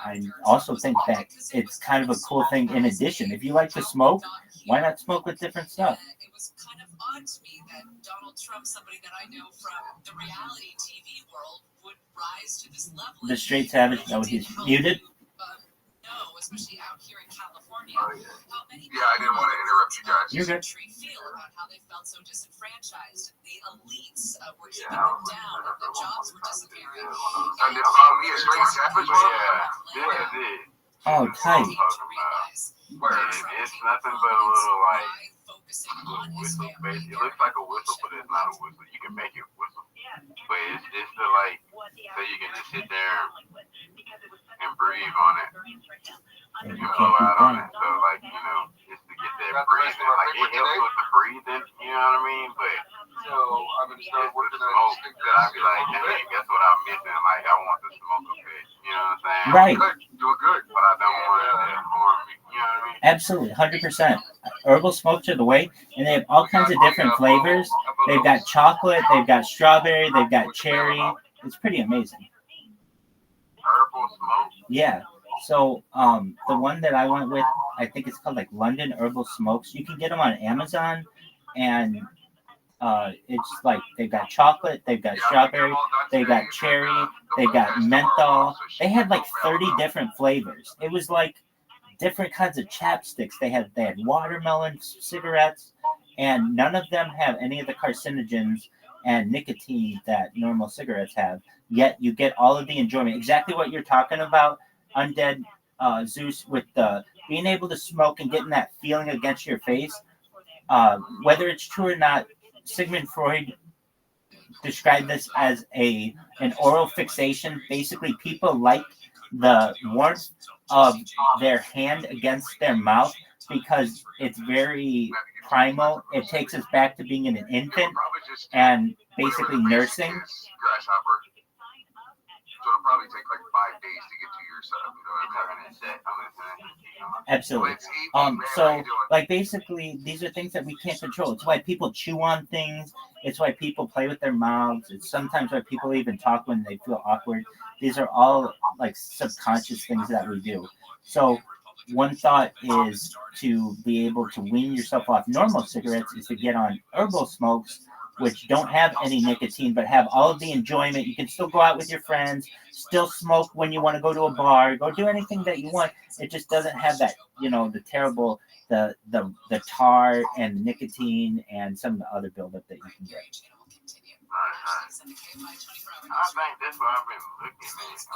I also think that it's kind of a cool thing in addition. If you like to smoke, why not smoke with different stuff? It was kind of odd to me that Donald Trump, somebody that I know from the reality TV world, would rise to this level. The Straight Savage, no, he's muted. No, especially out here in California. Yeah, I didn't want to interrupt you guys. You're good. Feel about how they felt so disenfranchised. The elites were keeping them down, and the jobs were disappearing. And me a Straight Savage one? Yeah, it did. Oh, tight. It's nothing but a little whistle, basically. It looks like a whistle, but it's not a whistle. You can make it whistle, but it's just so you can just sit there and breathe on it. You can blow out on it, so just to get that breathing. It helps with the breathing, you know what I mean? But I'm gonna start working on smoke that I be dang, that's what I'm missing. I want the smoke effect, you know what I'm saying? Right. Do it good, but I don't want it to harm me, you know what I mean? Absolutely, 100%. Herbal smokes are the way, and they have all kinds of different flavors. They've got chocolate, they've got strawberry, they've got cherry. It's pretty amazing. Herbal smoke? Yeah. So the one that I went with, I think it's called London Herbal Smokes. You can get them on Amazon, and it's they've got chocolate, they've got strawberry, they've got cherry, they've got menthol. They had 30 different flavors. It was different kinds of chapsticks. They had watermelon cigarettes. and none of them have any of the carcinogens and nicotine that normal cigarettes have. Yet you get all of the enjoyment. Exactly what you're talking about, Undead Zeus, with the being able to smoke and getting that feeling against your face. Whether it's true or not, Sigmund Freud described this as an oral fixation. Basically, people like the warmth of their hand against their mouth because it's very primal. It takes us back to being an infant and basically nursing. Grasshopper. So it'll probably take like 5 days to get to your side. Absolutely. So, like, basically, these are things that we can't control. It's why people chew on things. It's why people play with their mouths. It's sometimes why people even talk when they feel awkward. These are all, like, subconscious things that we do. So, one thought is to be able to wean yourself off normal cigarettes is to get on herbal smokes, which don't have any nicotine, but have all of the enjoyment. You can still go out with your friends, still smoke when you want to go to a bar, go do anything that you want. It just doesn't have that, the terrible, the tar and the nicotine and some of the other buildup that you can get. I think that's what I've been looking at. That's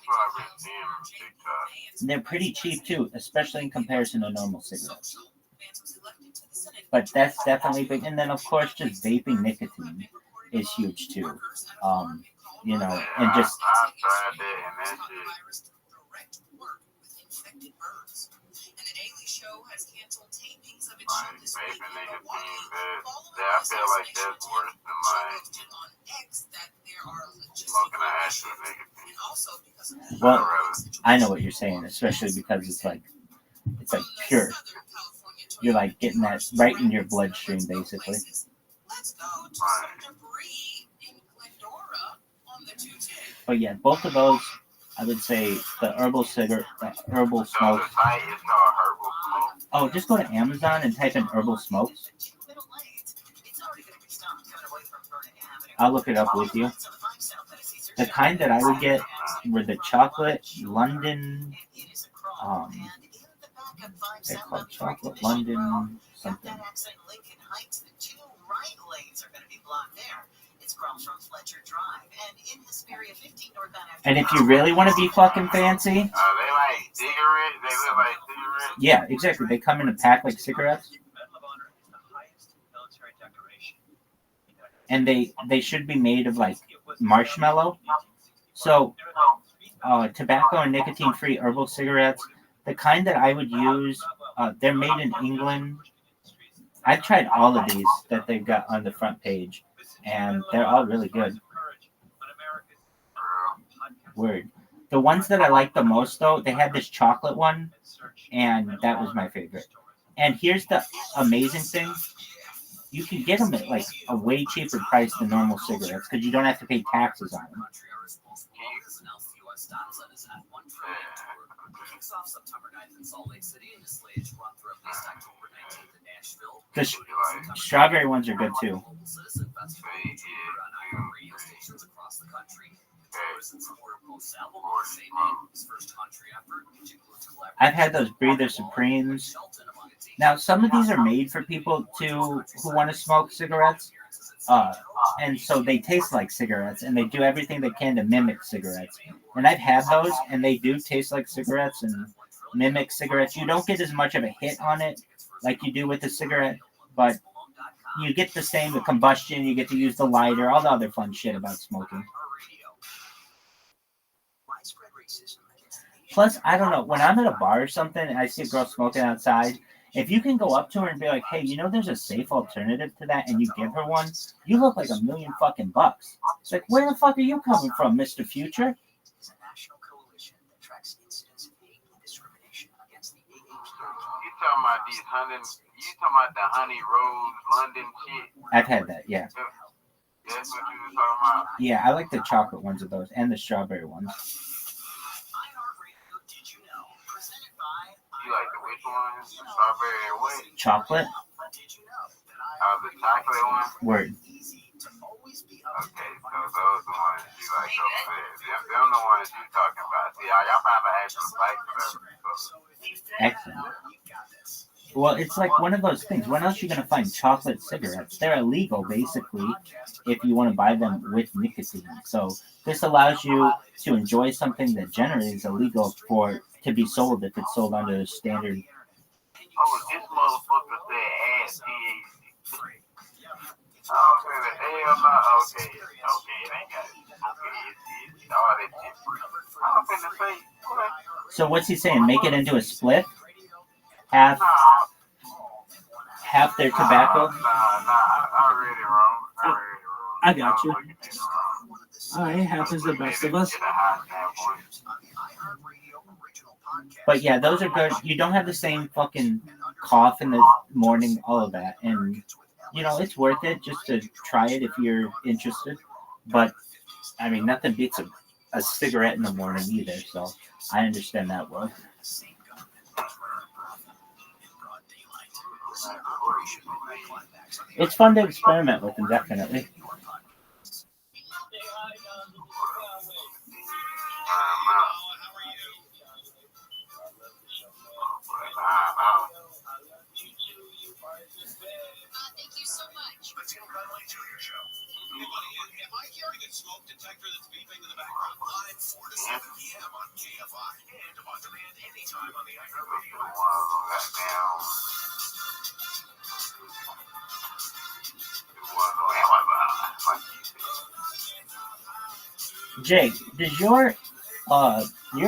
what I've been seeing because And they're pretty cheap too, especially in comparison to normal cigarettes. But that's definitely big. And then, of course, just vaping nicotine is huge too. And just. I tried that and that shit. Vaping nicotine, I feel like that's worse than mine. Smoking an actual nicotine. Well, I know what you're saying, especially because it's like pure. You're like getting that right in your bloodstream, basically. But yeah, both of those, I would say the herbal smoke. Oh, just go to Amazon and type in herbal smokes. I'll look it up with you. The kind that I would get were the chocolate London. They're called chocolate London something. And if you really want to be fucking fancy, they like cigarettes. They look like cigarettes. Yeah, exactly. They come in a pack like cigarettes. And they should be made of like marshmallow. So, tobacco and nicotine-free herbal cigarettes, the kind that I would use, they're made in England. I've tried all of these that they've got on the front page, and they're all really good. Word. The ones that I like the most, though, they had this chocolate one, and that was my favorite. And here's the amazing thing. You can get them at like a way cheaper price than normal cigarettes because you don't have to pay taxes on them. The strawberry ones are good too. I've had those Breather Supremes. Now, some of these are made for people who want to smoke cigarettes, and so they taste like cigarettes, and they do everything they can to mimic cigarettes. And I've had those, and they do taste like cigarettes and mimic cigarettes. You don't get as much of a hit on it like you do with a cigarette, but you get the combustion, you get to use the lighter, all the other fun shit about smoking. Plus, I don't know, when I'm at a bar or something and I see a girl smoking outside, if you can go up to her and be like, hey, there's a safe alternative to that, and you give her one, you look like $1 million fucking bucks. It's like, where the fuck are you coming from, Mr. Future? You talking about the Honey Rose London shit? I've had that, yeah. That's what you were talking about? Yeah, I like the chocolate ones of those, and the strawberry ones. You like the which ones? The strawberry or what? Chocolate? The chocolate one? Word. Okay, so those the ones you like over there. Them the ones you talking about. See, y'all probably had some fights or whatever. Excellent. Well, it's like one of those things. When else are you going to find chocolate cigarettes? They're illegal, basically, if you want to buy them with nicotine. So this allows you to enjoy something that generally is illegal to be sold if it's sold under the standard. Oh, this motherfucker said add THC. Okay, the hell no. Okay, it ain't got it. Okay, it's all that shit free. I'm finna say, what? So what's he saying? Make it into a split? Half their tobacco? Nah, I read it wrong. I got you. It happens to the best of us. But yeah, those are good. You don't have the same fucking cough in the morning, all of that. And, you know, it's worth it just to try it if you're interested. But, I mean, nothing beats a cigarette in the morning either. So I understand that well. It's fun to experiment with them, definitely. Thank you so much. The Tim Conway Jr. Show. Am I hearing a smoke detector that's beeping in the background? Live 4 to 7 p.m. on KFI and on demand anytime on the iHeartRadio app. Jake, does your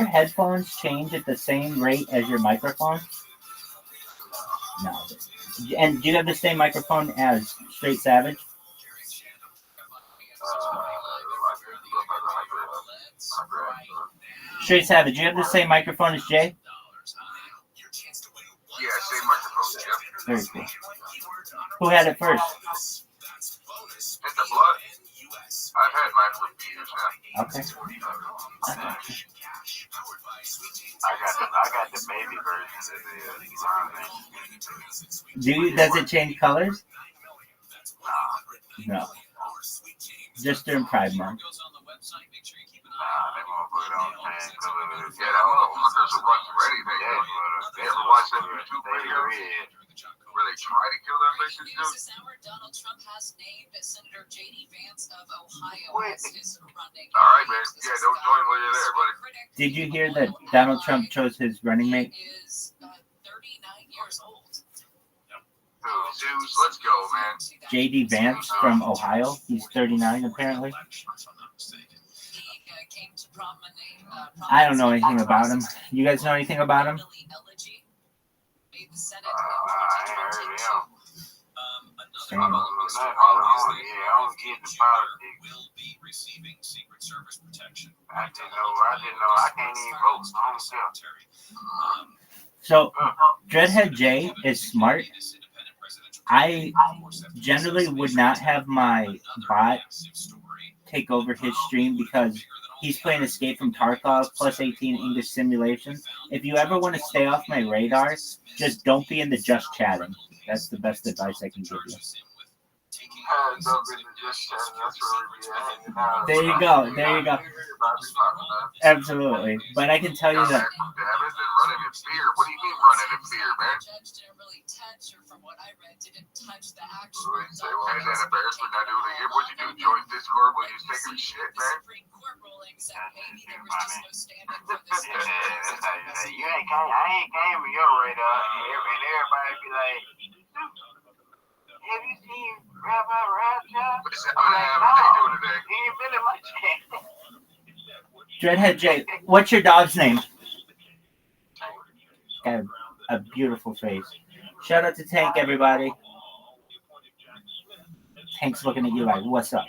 headphones change at the same rate as your microphone? No. And do you have the same microphone as Straight Savage? Straight Savage, do you have the same microphone as Jay? Yeah, same microphone. Yep. Very cool. Who had it first? Hit the blood. I've had mine for a few years now. Okay. I got the baby version of the Does it change colors? No. Just during Pride Month. They won't put it on change colors. Yeah, that motherfuckers are running ready. They ever watch that YouTube video where they try to kill that bitches, dude? Donald Trump has named Senator J.D. Vance of Ohio as his running. All right, man. Yeah, don't join while you're there, buddy. Did you hear that Donald Trump chose his running mate? Is 39 years old. Zeus, let's go, man. J.D. Vance from Ohio. He's 39, apparently. I don't know anything about him. You guys know anything about him? Will be receiving Secret Service protection. I didn't know. I can't even vote. So, Dreadhead J is smart. I generally would not have my bot take over his stream because he's playing Escape from Tarkov plus 18 English simulation. If you ever want to stay off my radar, just don't be in the just chatting. That's the best advice I can give you. There you go. Absolutely. But I can tell you that. What do you mean running in fear, man? Didn't really touch, or from what I read, didn't touch the Ain't that embarrassment? Not doing it. What'd you do? Join Discord when you was taking a shit, man? Supreme Court ruling said maybe there was just no standing for this. I ain't came with your radar. And everybody be like, have you seen Rabbi Rothschild? He ain't been in my chat. Dreadhead J, what's your dog's name? Got a beautiful face. Shout out to Tank, everybody. Tank's looking at you like, what's up?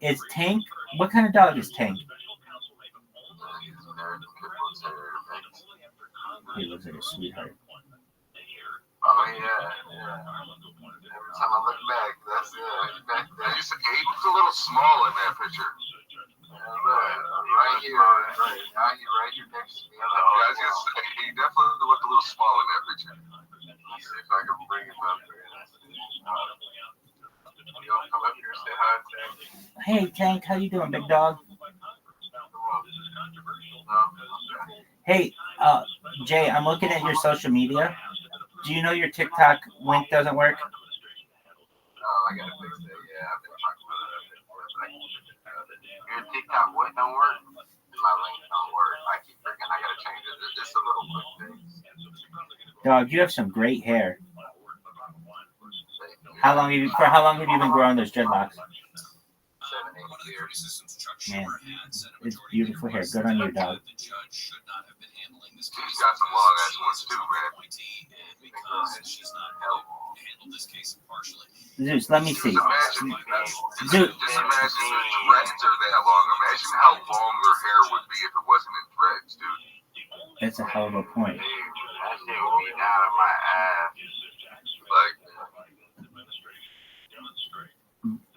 Is Tank, what kind of dog is Tank? He looks like a sweetheart. Oh, yeah. Every time I look back, that's it. He was a little small in that picture. Right here next to me. Yeah, I was gonna say, he definitely looked a little small in that picture. Let's see if I can bring him up here. You want to come up here and say hi, Tank? Hey, Tank, how you doing, big dog? Hey, Jay, I'm looking at your social media. Do you know your TikTok link doesn't work? I gotta fix that. Yeah, I've been talking about that. Your TikTok what don't work? My link don't work. I keep freaking. I gotta change it. It's a little quick thing. Dog, you have some great hair. How long have you been growing those dreadlocks? 7, 8 years. Man, it's beautiful hair. Good on you, dog. She's got some long ass ones too, man. Zeus, let me see. Just imagine if dreads are that long. Imagine how long her hair would be if it wasn't in dreads, dude. That's a hell of a point. That shit would be down in my ass.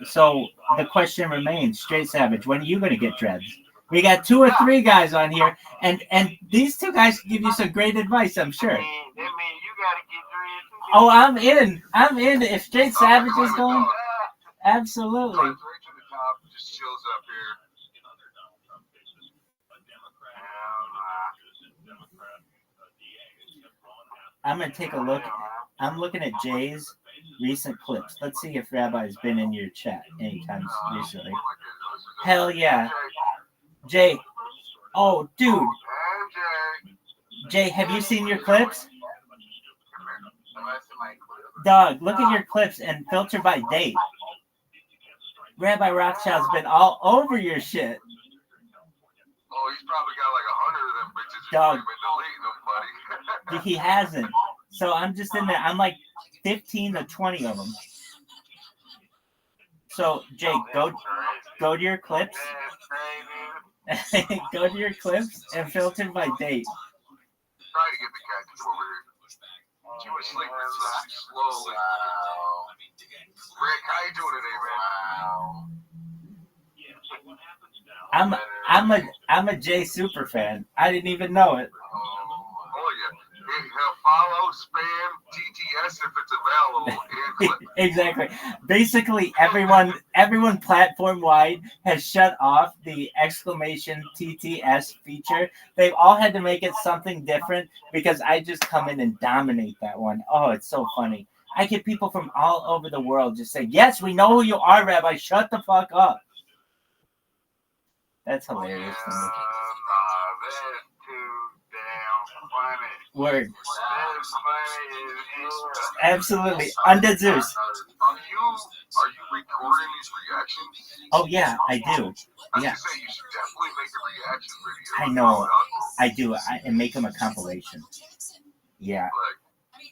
So the question remains, Straight Savage, when are you going to get dreads? We got 2 or 3 guys on here, and these 2 guys can give you some great advice, I'm sure. That means you gotta get dreads. Oh, I'm in. If Straight Savage is going, absolutely. Right to the top, just chills up here. I'm going to take a look. I'm looking at Jay's recent clips. Let's see if Rabbi's been in your chat anytime recently. Hell yeah. Jay. Oh, dude. Jay, have you seen your clips? Dog, look at your clips and filter by date. Rabbi Rothschild's been all over your shit. Oh, he's probably got like 100 of them bitches. Dog. He's been deleting them, buddy. He hasn't. So I'm just in there. I'm like 15 to 20 of them. So, Jake, go to your clips. Go to your clips and filter by date. Try to get the cactus over here. She was sleeping slowly. Rick, how you doing today, man? I'm a Jay super fan. I didn't even know it. Oh yeah. Follow, spam, TTS if it's available. Exactly. Basically, everyone platform wide has shut off the exclamation TTS feature. They've all had to make it something different because I just come in and dominate that one. Oh, it's so funny. I get people from all over the world just say, "Yes, we know who you are, Rabbi. Shut the fuck up." That's hilarious to me. That's too damn funny. Word. That's funny as hell. Absolutely. Undead Zeus. Are you recording these reactions? Oh yeah, I do. Yeah. I say you should definitely make a reaction video. I know. I do. And make them a compilation. Yeah.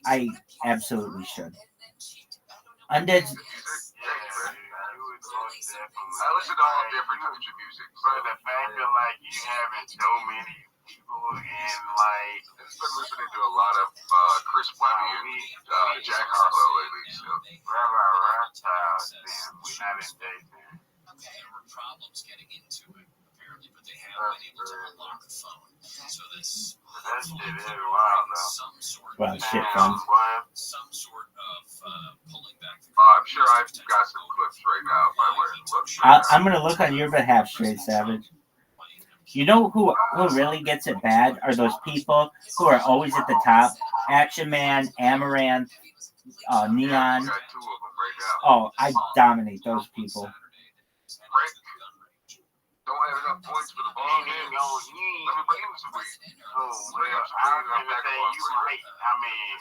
I absolutely should. Undead. I listen to all different types of music. But the fact that like you having so many people and like I've been listening to a lot of Chris Webby and Jack Harlow lately. So. Rabbi Rothschild, damn, we not in Dayton. There were problems getting into it, apparently, but they have been able to unlock the phone. So this that shit is wild though. Some sort Wow, of shit fun. pulling back the I'm sure I've got some clips right now if I were to look. I'm gonna look on your behalf, Straight Savage. You know who really gets it bad are those people who are always at the top. Action Man, Amaranth, Neon. Oh, I dominate those people. Don't have enough points for the ball game. Let me bring him some weed. Oh, well, I was gonna say you right. I mean,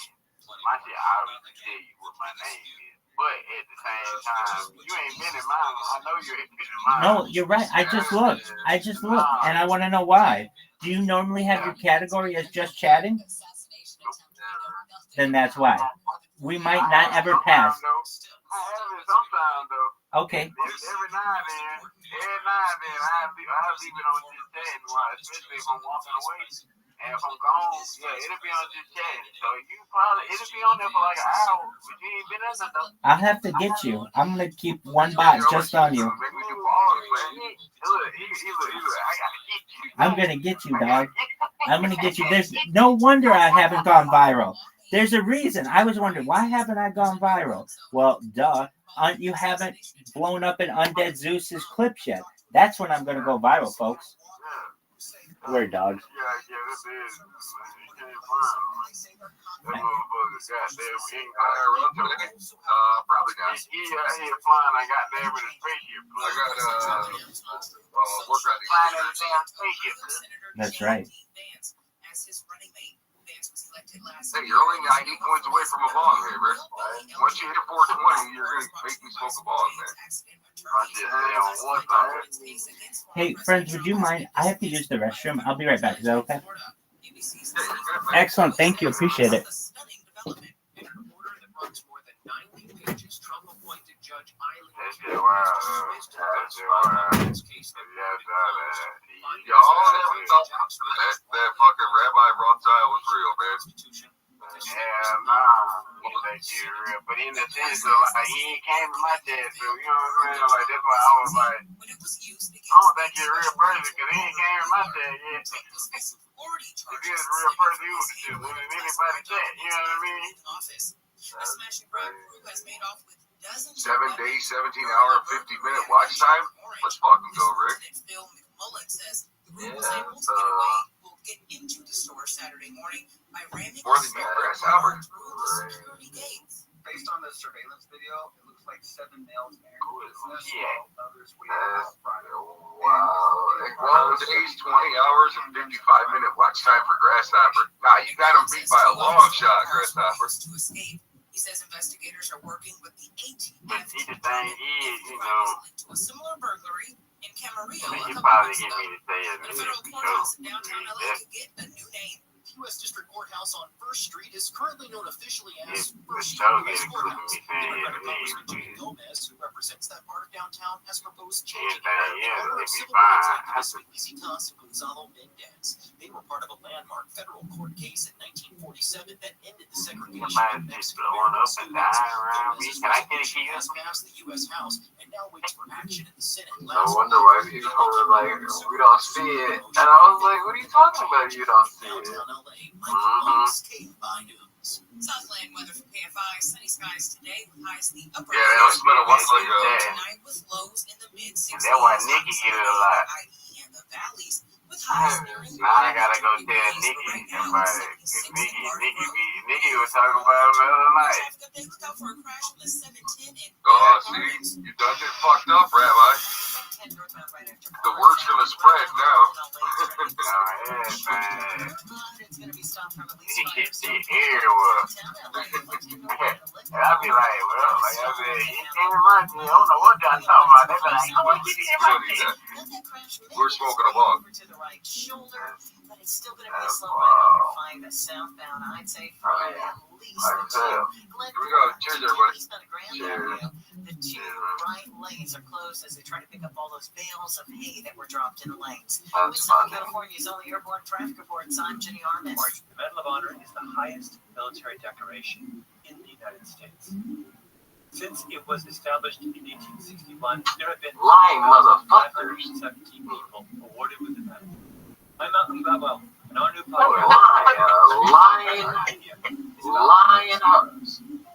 my shit, I'll tell you what my name is. But at the same time, you ain't been in mine. I know you ain't been in mine. No, you're right. I just looked, and I want to know why. Do you normally have your category as just chatting? Then that's why. We might not ever pass. I have it sometimes though. Okay. Every now and then, I'll leave it on just chatting, especially if I'm walking away. And if I'm gone, yeah, it'll be on just chatting. So it'll be on there for like an hour, but you ain't been in there though. I'll have to get you. I'm gonna keep one bot just on you. I'm gonna get you, dog. I'm gonna get you. There's no wonder I haven't gone viral. There's a reason. I was wondering, why haven't I gone viral? Well, duh. You haven't blown up in Undead Zeus's clips yet. That's when I'm going to go viral, folks. We're dogs. Yeah, this is. You can't find them. That motherfucker goddamn king probably not. He flying. I got there with his spaceship. I got work out the flying in the damn spaceship. That's right. Hey, you're only 90 points away from a bong here, Rick. Once you hit 420, you're going to make me smoke a bong, man. Hey, friends, would you mind? I have to use the restroom. I'll be right back. Is that okay? Excellent. Thank you. Appreciate it. Y'all never thought that fucking Rabbi Rothschild was real, man. Yeah, nah, thank you, real. But in the sense of, like, he ain't came to my dad, so you know what I'm saying? Like, that's why I was like, I don't think you're a real person, because he ain't came to my dad yet. If he was a real person, he would have just went in anybody's chat, you know what I mean? 7 days, 17-hour, 50-minute watch time? Let's fucking go, Rick. More than you, Grasshopper. Based on the surveillance video, it looks like 7 males married. Wow. 12 days, 20 hours, and 55-minute watch time for Grasshopper. Nah, you got him beat by a long shot, Grasshopper. He says investigators are working with the ATF But see, the thing is, you know, to a similar burglary in Camarillo. he probably get me to say it. The federal courthouse in downtown LA could get a new name. U.S. District Courthouse on First Street is currently known officially as First It's Street totally U.S. Courthouse. including me Democratic Congressman Jimmy saying Gomez, who represents that part of downtown, has proposed yeah, changing yeah, in honor of it'd be civil rights fine. activists Visitas and Gonzalo Mendez. They were part of a landmark federal court case in 1947 that ended the segregation of Somebody's just Mexican blowing up American and dying students. around me. Gomez's Can I get a resolution key? has passed the U.S. House and now waits for action in the Senate. No wonder why people were like, we don't see it. And I was like, what are you talking about? You don't see it. Southland weather for KFI. Sunny skies today with highs in the upper Yeah, that was better once like tonight with lows in the mid 60s. That's why Nikki get it a lot. In the valleys with highs nearing Now I gotta go tell Nikki about it. Cause Nikki was talking about it the other night. Oh, see, you done get fucked up, Rabbi. The word's gonna spread now. He gets the air up. And I'll be like, well, like I said, you can't remind me. I don't know what y'all talking about. They be like, oh, you can't remind me. We're smoking a bong. But it's still going to be a slow ride over 5 southbound. I'd say for at least the 2. Here we go. Cheers, everybody. Cheers. The 2 right lanes are closed as they try to pick up all those bales of hay that were dropped in the lanes. With Southern California's only airborne traffic reports, I'm Jenny Armis. The Medal of Honor is the highest military decoration in the United States. Since it was established in 1861, there have been 517 people awarded with the medal. I'm Malcolm Gladwell, and our new podcast,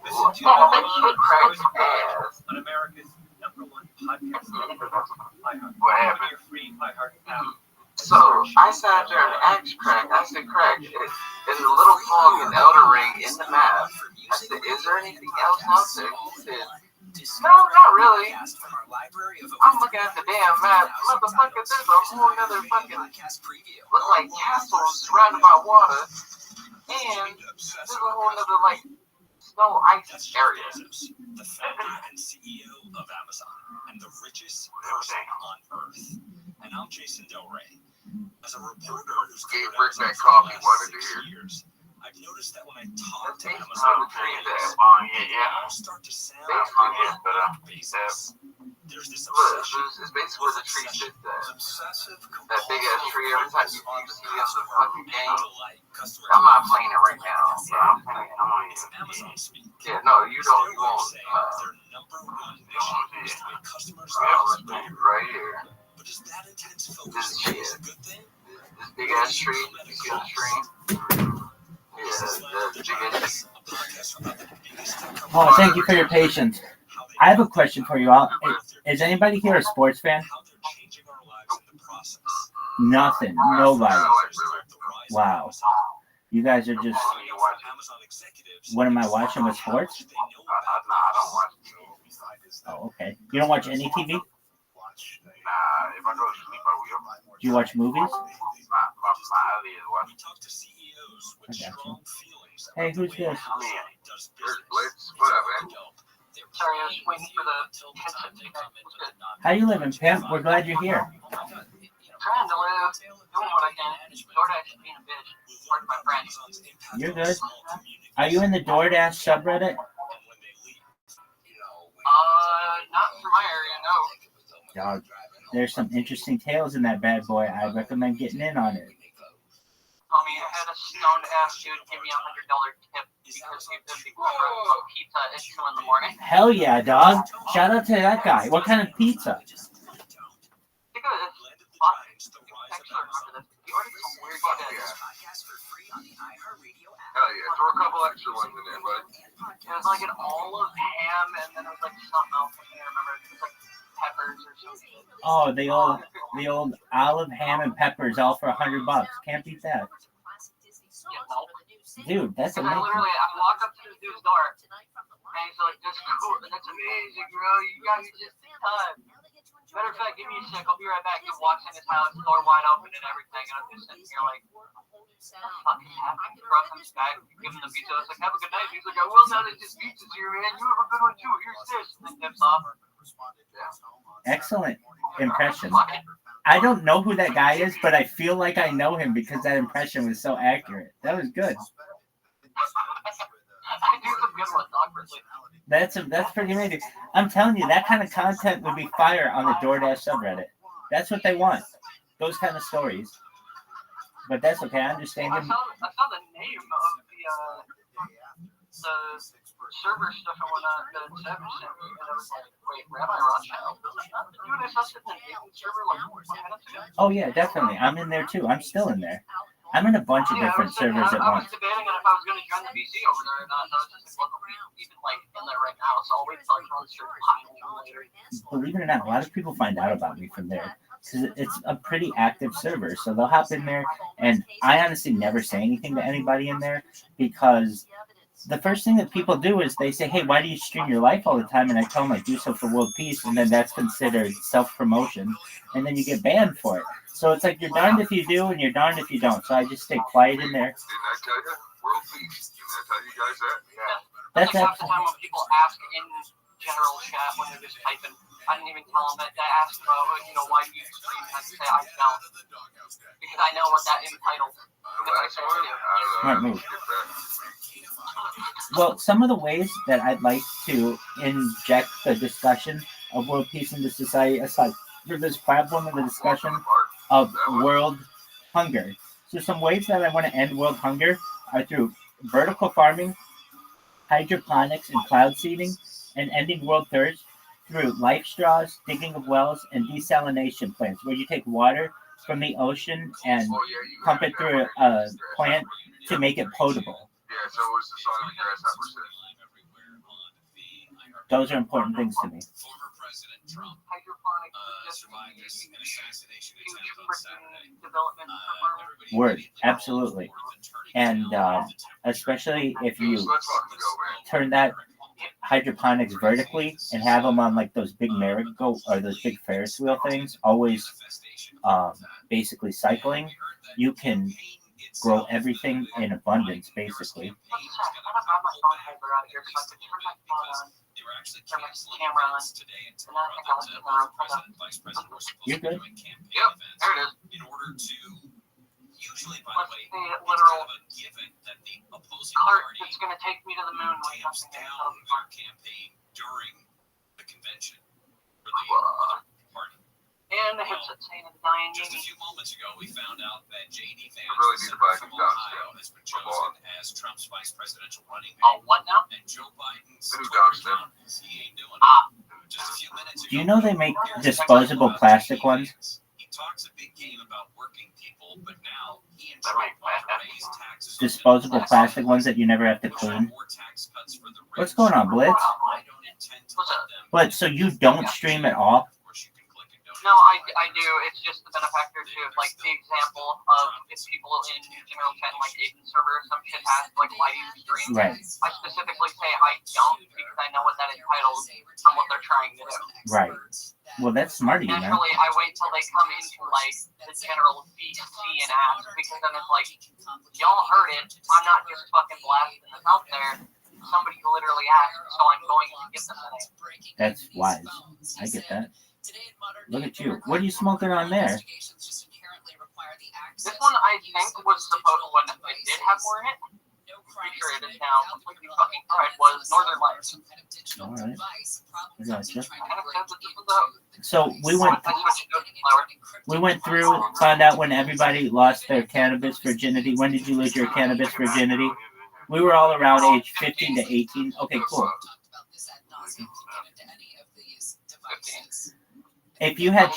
Listen to on America's #1 podcast network, iHeart. Open your free iHeart app. So I sat there and asked Craig, I said, Craig, in the little fog and Elder Ring in the map, I said, is there anything else out there? He said, no, not really. I'm looking at the damn map. Motherfucker, there's a whole other fucking, look like castles surrounded by water. And there's a whole other, like, snow ice area. The founder and CEO of Amazon and the richest person on earth. And I'm Jason Del Rey. As a reporter who's gave Rick that coffee wanted to hear. Years, I've noticed that when I talk to Amazon, I start to sound like basis. There's this obsession. It's basically where the tree sits at. That big ass tree, every time you see it in the fucking game. I'm not playing it right now, but I'm playing it on it. Yeah, no, you don't. You won't. Their #1 mission is to make customers right here. But is that intense focus a good thing? This big ass tree, you see the tree? Oh, thank you for your patience. I have a question for you all. Is anybody here a sports fan? Nothing. Nobody. Wow. You guys are just. What am I watching with sports? Oh, okay. You don't watch any TV? If I go to sleep, I will. Do you watch movies? My idea is watching. I got you. Hey, who's this? There's Blitz. What up, man? Sorry, I was waiting for the headset to connect. How you living, Pimp? We're glad you're here. Trying to live, doing what I can. DoorDash being a bitch. Working my friends. You're good. Are you in the DoorDash subreddit? Not from my area, no. Dog, there's some interesting tales in that bad boy. I recommend getting in on it. I had a stoned ass dude give me $100 tip because he picked up pizza at 2 in the morning. Hell yeah, dog. Shout out to that guy. What kind of pizza? Hell yeah, throw a couple extra ones in there, bud. It was like an olive ham, and then it was like something else. I can't remember. It was like peppers or something. Oh, the old olive, ham, and peppers, all for $100. Can't beat that. Dude, that's I amazing. walked up to the dude's door, and he's like, "That's cool. That's amazing, bro. You got me just in time." Matter of fact, give me a sec. I'll be right back. He walks in his house, door wide open and everything, and I'm just sitting here like, what the fuck is happening? Bro comes back, give him the pizza. I was like, have a good night. He's like, I will now that this pizza's here, man. You have a good one too. Here's this. And then dips off. Excellent impression. I don't know who that guy is, but I feel like I know him because that impression was so accurate. That was good. I do some good ones, awkwardly. That's pretty amazing. I'm telling you, that kind of content would be fire on the DoorDash subreddit. That's what they want. Those kind of stories. But that's okay. I understand I him. saw the name of the server stuff and whatnot that Savage sent me, and I was like, wait, Rabbi Rothschild? Dude, I saw something in the server like 10 minutes ago. Oh yeah, definitely. I'm in there too. I'm still in there. I'm in a bunch of different servers at I was once. debating on if I was going to join the VC over there or not, and I was just like, well, even like in there right now, so I'll wait till I run straight later. Believe it or not, a lot of people find out about me from there because it's a pretty active server. So they'll hop in there, and I honestly never say anything to anybody in there because the first thing that people do is they say, hey, why do you stream your life all the time? And I tell them I do so for world peace, and then that's considered self-promotion, and then you get banned for it. So it's like you're darned if you do and you're darned if you don't. So I just stay quiet in there. Didn't I tell you? World peace. Didn't I tell you guys that? Yeah. That's like half the time when people ask in general chat when they're just typing, I didn't even tell them that. They ask about, why do you stream? And I say I don't. Because I know what that entitled. Smart move. Well, some of the ways that I'd like to inject the discussion of world peace into society, aside from this platform of the discussion of world hunger. So some ways that I want to end world hunger are through vertical farming, hydroponics and cloud seeding, and ending world thirst through life straws, digging of wells, and desalination plants, where you take water from the ocean and pump it through a plant to make it potable. Yeah, so it was the song of the grasshopper said. Those are important things to me. Word, absolutely. And especially if you turn that hydroponics vertically and have them on like those big merry-go or those big Ferris wheel things, always basically cycling, you can grow everything in abundance, basically. You're good. Yep, there it is. In order to usually, by the way, literal cart that's going to take me to the moon when it comes down their campaign during the convention for the party. And the headset saying it's dying. Just a few moments ago, we found out that J.D. Vance from Ohio has been chosen as Trump's vice presidential running mate. Oh, what now? And Joe Biden's he ain't doing it. Just a few minutes ago. Do you know they make disposable plastic ones? He talks a big game about working people, but now he and Trump raised taxes. Disposable plastic ones that you never have to clean. What's going on, Blitz? Blitz, so you don't stream at all? No, I do. It's just the benefactor too. Like the example of if people in general chat, like Agent server or some shit ask like why do you stream? Right. I specifically say I don't because I know what that entitles on what they're trying to do. Right. Well, that's smart of you, man. Naturally, I wait till they come into like the general VC and ask because then it's like y'all heard it. I'm not just fucking blasting this out there. Somebody literally asked, so I'm going to give them the name. That's wise. I get that. Look at you. What are you smoking on there? This one I think was supposed when it did have more in it. Pretty sure it is now completely fucking fried. Was Northern Lights. All right. I gotcha. So So we went through, found out when everybody lost their cannabis virginity. When did you lose your cannabis virginity? We were all around age 15 to 18. Okay, cool. If you had... I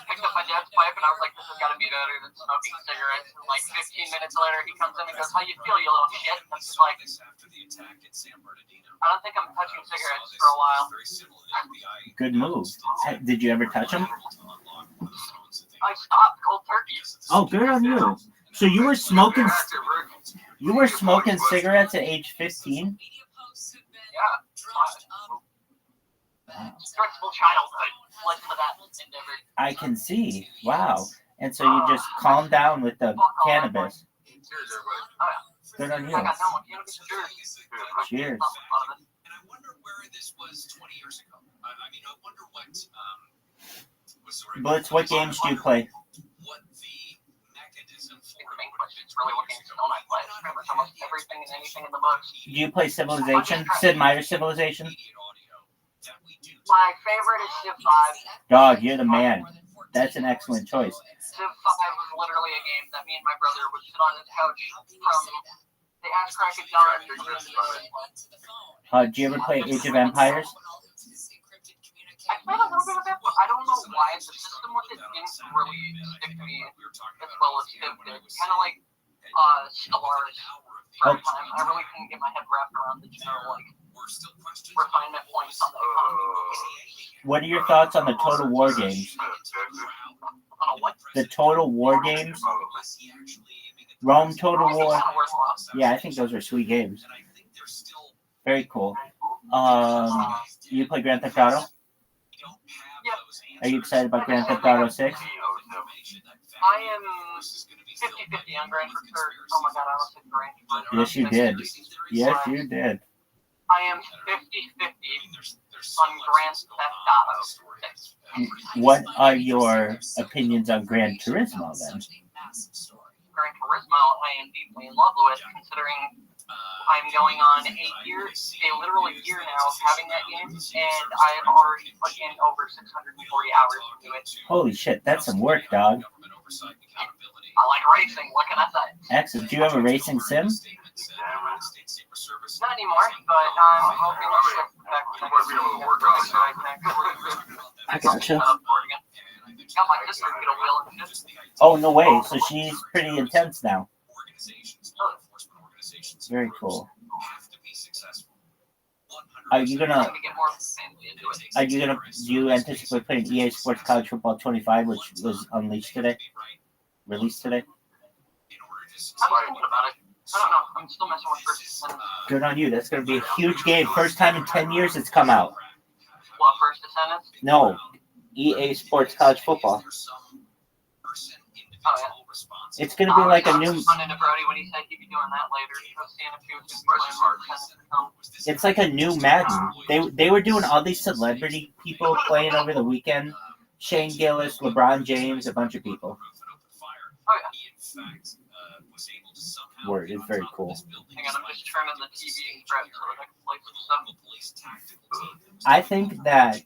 picked up my dad's pipe and I was like, this has got to be better than smoking cigarettes. And like 15 minutes later, he comes in and goes, how you feel, you little shit? And I'm just like, I don't think I'm touching cigarettes for a while. Good move. Did you ever touch them? I stopped cold turkey. Oh, good on you. So you were smoking cigarettes at age 15? Yeah. Stressful childhood led to that endeavor. I can see. Wow. And so you just calmed down with the cannabis. Good on you. Cheers. And I wonder where this was 20 years ago. I mean, I wonder what was the Blitz, what games do you play? what the mechanism for It's really what games don't I play. Pretty much almost everything and anything in the books. Do you play Civilization? Sid Meier's Civilization? My favorite is Civ 5. Dog, you're the man. That's an excellent choice. Civ 5 was literally a game that me and my brother would sit on his couch from the ass crack of dawn. Do you ever play Age of Empires? I played a little bit of it, but I don't know why the system with it didn't really stick to me as well as Civ did. Kind of like Stellaris for a time. I really couldn't get my head wrapped around the general like refinement points on the economy. What are your thoughts on the Total War games? The Total War games? Rome Total War? Yeah, I think those are sweet games. Very cool. You play Grand Theft Auto? Are you excited about Grand Theft Auto 6? I am 50-50 on Grand Theft Auto. Oh my god, I almost said Grand Theft Auto. Yes, you did. Yes, you did. I am 50-50 on Grand Theft Auto 6. What are your opinions on Gran Turismo then? Gran Turismo, I am deeply in love with, considering I'm going on a literal year now of having that game, and I have already put in over 640 hours into it. Holy shit, that's some work, dog. I like racing, what can I say? Excellent. Do you have a racing sim? Not anymore, but I'm hoping to shift back to I gotcha. Got my sister to get a wheel and shit. Oh, no way. So she's pretty intense now. Very cool. Do you anticipate playing EA Sports College Football 25, which was released today? I was thinking about it. I don't know. I'm still messing with first. Good on you. That's going to be a huge game. First time in 10 years it's come out. What, First Descendants? No. EA Sports College Football. Oh, yeah. It's going to be like a new... It's like a new Madden. They were doing all these celebrity people playing over the weekend. Shane Gillis, LeBron James, a bunch of people. Word, it's very cool. Hang on, I'm just turning the TV and prep so that I can play some stuff. I think that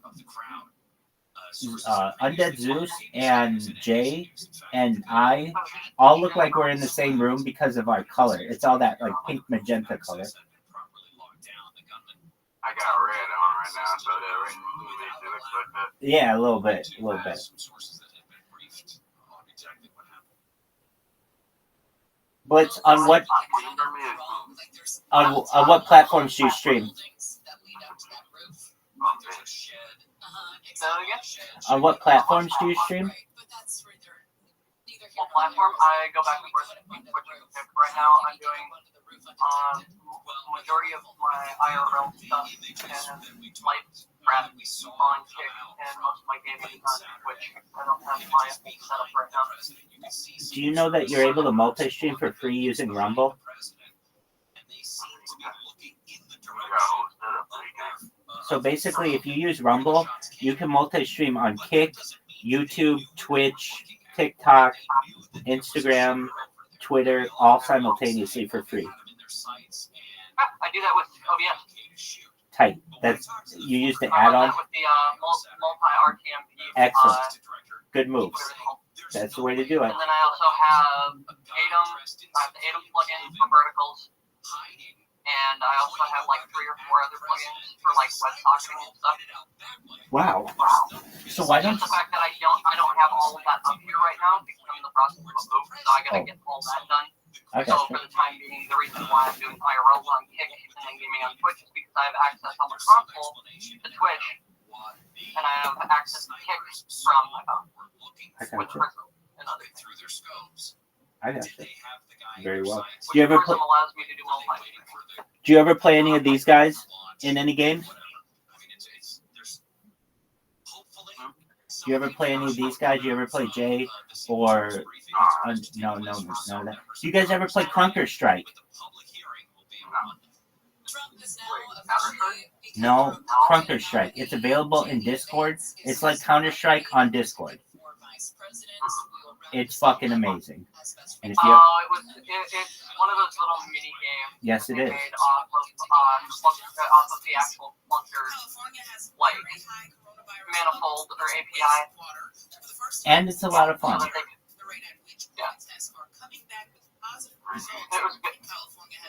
Undead Zeus and Jay and I all look like we're in the same room because of our color. It's all that like pink magenta color. I got red on right now, so that looks like that. Yeah, a little bit. Blitz, on what platforms do you stream? On what platforms do you stream? What platform? I go back and forth between Twitch and Kick. Right now, I'm doing majority of my IRL stuff and live crap on Kick, and most of my gaming is on Twitch. I don't have my setup right now. Do you know that you're able to multi-stream for free using Rumble? So basically, if you use Rumble, you can multi-stream on Kick, YouTube, Twitch, TikTok, Instagram, Twitter, all simultaneously for free. I do that with OBS. Tight. That's you use the I run add-on. that with the multi-RTMP. Excellent. Good move. That's the way to do it. And then I also have Atom. I have the Atom plugin for verticals. And I also have like 3 or 4 other plugins for like web socketing and stuff. Wow. So why don't Just the fact that I don't have all of that up here right now because I'm in the process of a move, so I gotta get all that done. I So gotcha. for the time being, the reason why I'm doing IRLs on Kick and then gaming on Twitch is because I have access on the console to Twitch, and I have access to Kick from my phone. I With gotcha. Prism and other things. I gotcha. Very well. Do you ever play? Prism allows me to do multi. Do you ever play any of these guys in any games? Do you ever play any of these guys? Do you ever play Jay or no? That. Do you guys ever play Crunker Strike? No, Crunker Strike. It's available in Discord. It's like Counter-Strike on Discord. It's fucking amazing. And if you It's one of those little mini games. Yes, it is. Made off of the actual Flunker, like manifold or API. and it's a lot of fun. Yeah. It was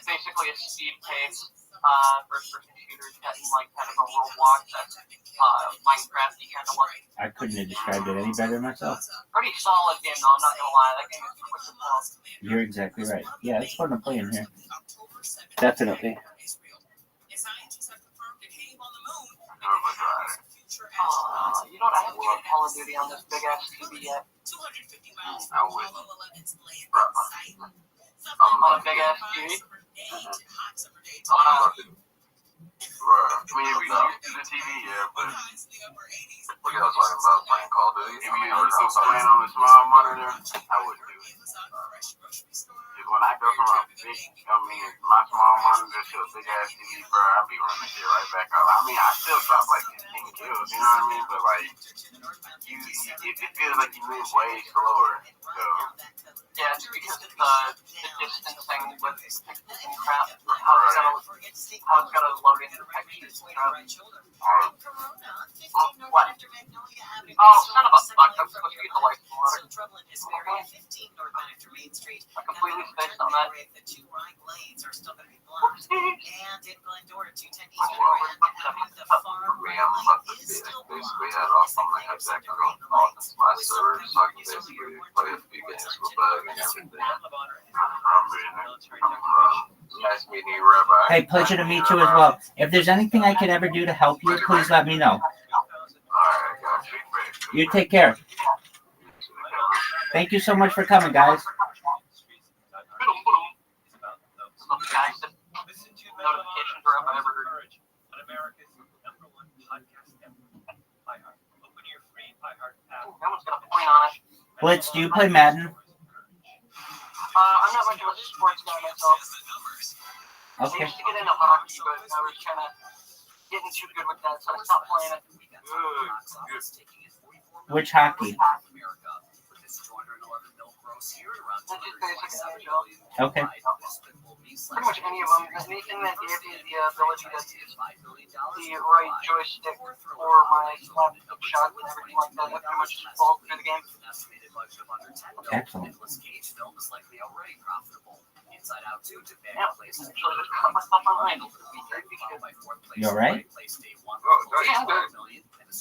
basically a speed pace first-person shooter set in like kind of a Roblox Minecraft kind of look. I couldn't have described it any better myself. Pretty solid game though, I'm not gonna lie. That game is quick as hell. You're exactly right. Yeah, it's fun to play in here. Definitely. You know what? I haven't played Call of Duty on this big ass TV yet. I would. On a big ass TV. I mean, if we use the TV, yeah, but what y'all talking about playing Call of Duty? If you were still playing on the small monitor, I wouldn't do it. Because when I go from a big, my small monitor to a big ass TV, bro, I'll be running shit right back out. I mean, I still drop like 15 kills, you know what I mean? But like, it feels like you move way slower. So. Yeah, it's because it's the distance thing with and crap. How it's gotta load into the textures and crap. What? Oh, son of a fuck! I'm supposed to get the light water. I completely spaced on that. Basically had off on my exact off my server, so I can basically play a few games with bug and everything. Nice meeting you, Rabbi. Hey, pleasure to meet you as well. If there's anything I can ever do to help you, please let me know. You take care. Thank you so much for coming, guys. Notifications are up. I ever heard. That one's got a point on it. Blitz, do you play Madden? I'm not much of a sports guy myself. Okay. I used to get into hockey, but I was kind of getting too good with that, so I stopped playing it. Which hockey? Okay. Pretty much any of them. Anything that gave me the ability to use the right joystick for my slapstick shots and everything like that, that pretty much just falls through the game. Excellent. Yeah, actually just cut myself online. You alright? Yeah, I'm good.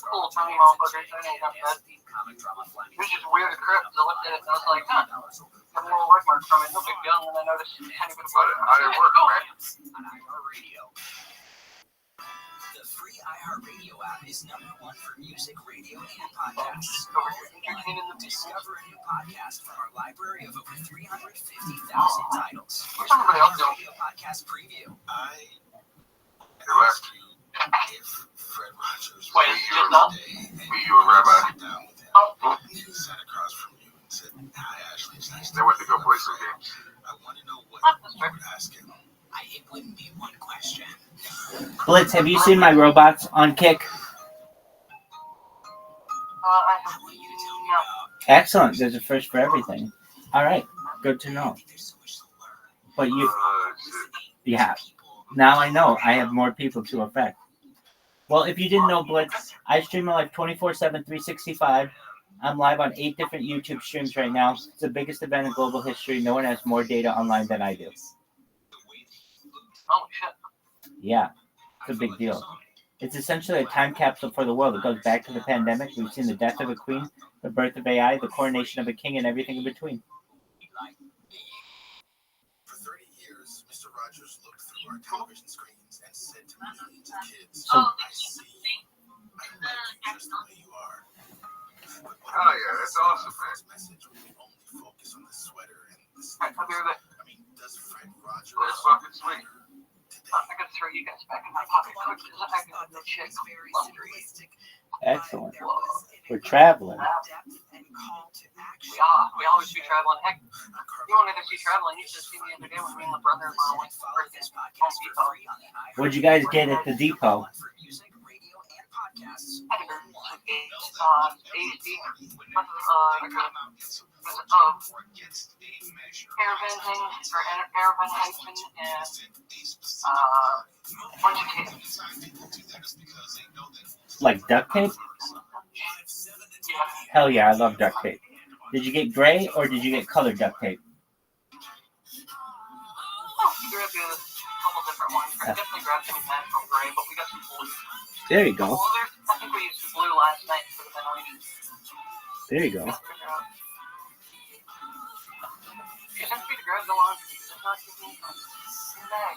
Cool, tiny motherfuckers. I ain't got that. It was just weird as crap. I looked at it and I was like, huh. Got a little red mark from it. No big deal. And then I noticed a tiny bit of How did it work, man? The free iHeartRadio app is #1 for music, radio, and podcasts. All in one. Discover a new podcast from our library of over 350,000 titles. Here's iHeartRadio podcast preview. I asked you if Fred Rogers Wait, was here today, me, you, and Rabbi. sat down with him, and he sat across from you and said, "Hi, Ashley, it's nice They went to go play some games. I want to know what you would ask him." It wouldn't be one question. Blitz, have you seen my robots on Kick? Excellent. There's a first for everything. All right. Good to know. But yeah. Now I know I have more people to affect. Well, if you didn't know, Blitz, I stream live 24/7, 365. I'm live on 8 different YouTube streams right now. It's the biggest event in global history. No one has more data online than I do. Oh, shit. Yeah, it's a big deal. It's essentially a time capsule for the world. It goes back to the pandemic. We've seen the death of a queen, the birth of AI, the coronation of a king, and everything in between. For 30 years, Mr. Rogers looked through our television screens and said to millions of kids, So- "I see. I like you just the way you are." But Oh, yeah, that's awesome, man. His message would only focus on the sweater and the sneakers. I mean, does Fred Rogers? That's fucking sweet. I gotta throw you guys back in my pocket quick because I got no shit. Excellent. We're traveling. We always be traveling. Heck, you wanted to see traveling, you should see me the other day when me and my brother-in-law went to Home Depot. What'd you guys get at the depot? Air venting and a bunch of tape. Like duct tape? Hell yeah, I love duct tape. Did you get gray or did you get colored duct tape? We grabbed a couple different ones. I definitely grabbed some natural gray, but we got some blue. There you go. I think we used some blue last night for the ventilation. There you go. You sent me to grab the laundry. It's not giving me a bag.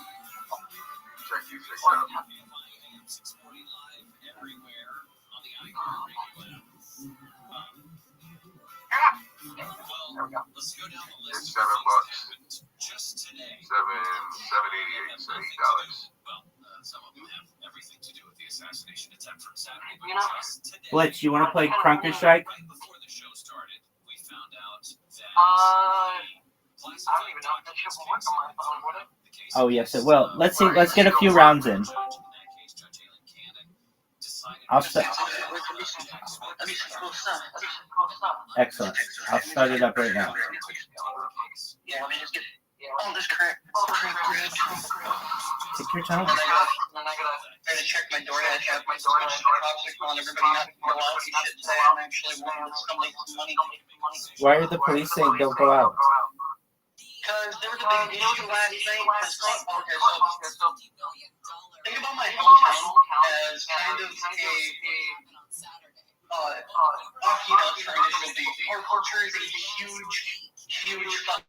Check you, check Or out. the- There we go. Let's go down the It's list. $7. Just today. $7.88, so $8. Well, some of them have everything to do with the assassination attempt from Saturday, but You know, just today, Blitz, you want to play Crunker Strike? right before the show started, we found out that I don't even know if that shit will work on my phone, would it? Oh yes, it will. Let's see. Let's get a few rounds in. I'll start. Excellent. I'll start it up right now. Yeah, let me just get all this crap. Take your time. And then I gotta check my DoorDash app. My DoorDash app on everybody not to go out. You should say I'm actually wanting somebody some money. Why are the police saying don't go out? Because there was a big issue last night. So think about my hometown as kind of a traditional beat. Our culture is a huge fucking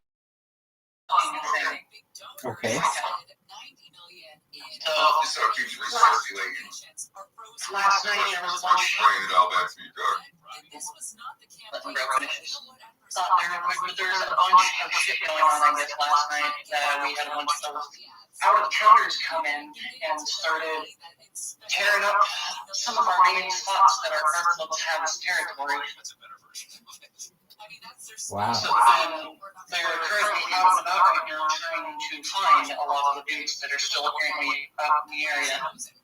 thing. Okay. So It's okay to recirculate. last night there was a bunch Bring it all back to you, dog. There's a bunch of shit going on, I guess, last night. We had a bunch of out-of-towners come in and started tearing up some of our main spots that our current clubs have as territory. Wow. So they're currently out and about right now trying to find a lot of the dudes that are still apparently out in the area.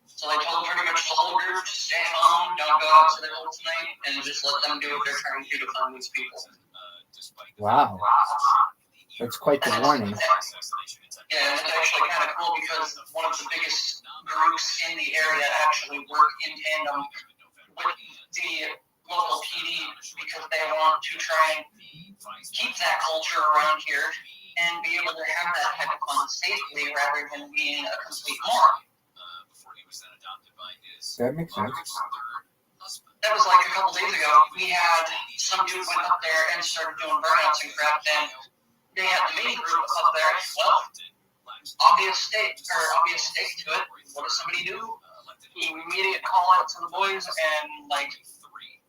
So they told pretty much the whole group to stay home, don't go out to their home tonight, and just let them do what they're trying to do to find these people. Wow. That's quite the warning. Yeah, it's actually kind of cool because one of the biggest groups in the area actually work in tandem with the local PD because they want to try and keep that culture around here and be able to have that type of fun safely rather than being a complete moron. That makes sense. That was like a couple days ago. We had some dude went up there and started doing burnouts and crap. Then they had the main group up there. Well, obvious stake to it. What does somebody do? immediate call out to the boys, and like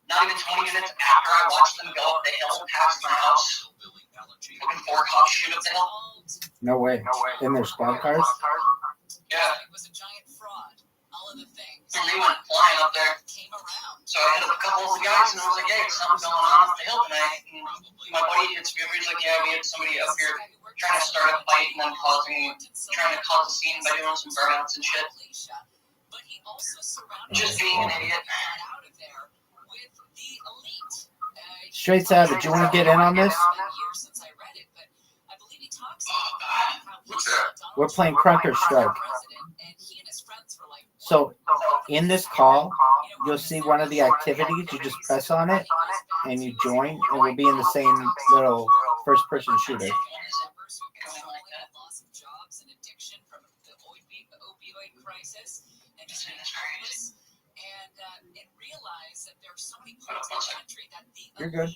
not even 20 minutes after I watched them go up the hill past my house, fucking 4 cops shoot up the hill. No way. In their squad cars? Yeah. And they went flying up there. So I hit up a couple of the guys and I was like, hey, something's going on up the hill tonight. And my buddy hits me over, he's like, yeah, we had somebody up here trying to start a fight and then trying to cause a scene by doing some burnouts and shit. Just being an idiot. Straight Savage, you want to get in on this? What's that? We're playing Crunker Strike. So, in this call, you'll see one of the activities. You just press on it, and you join, and we'll be in the same little first-person shooter. You're good.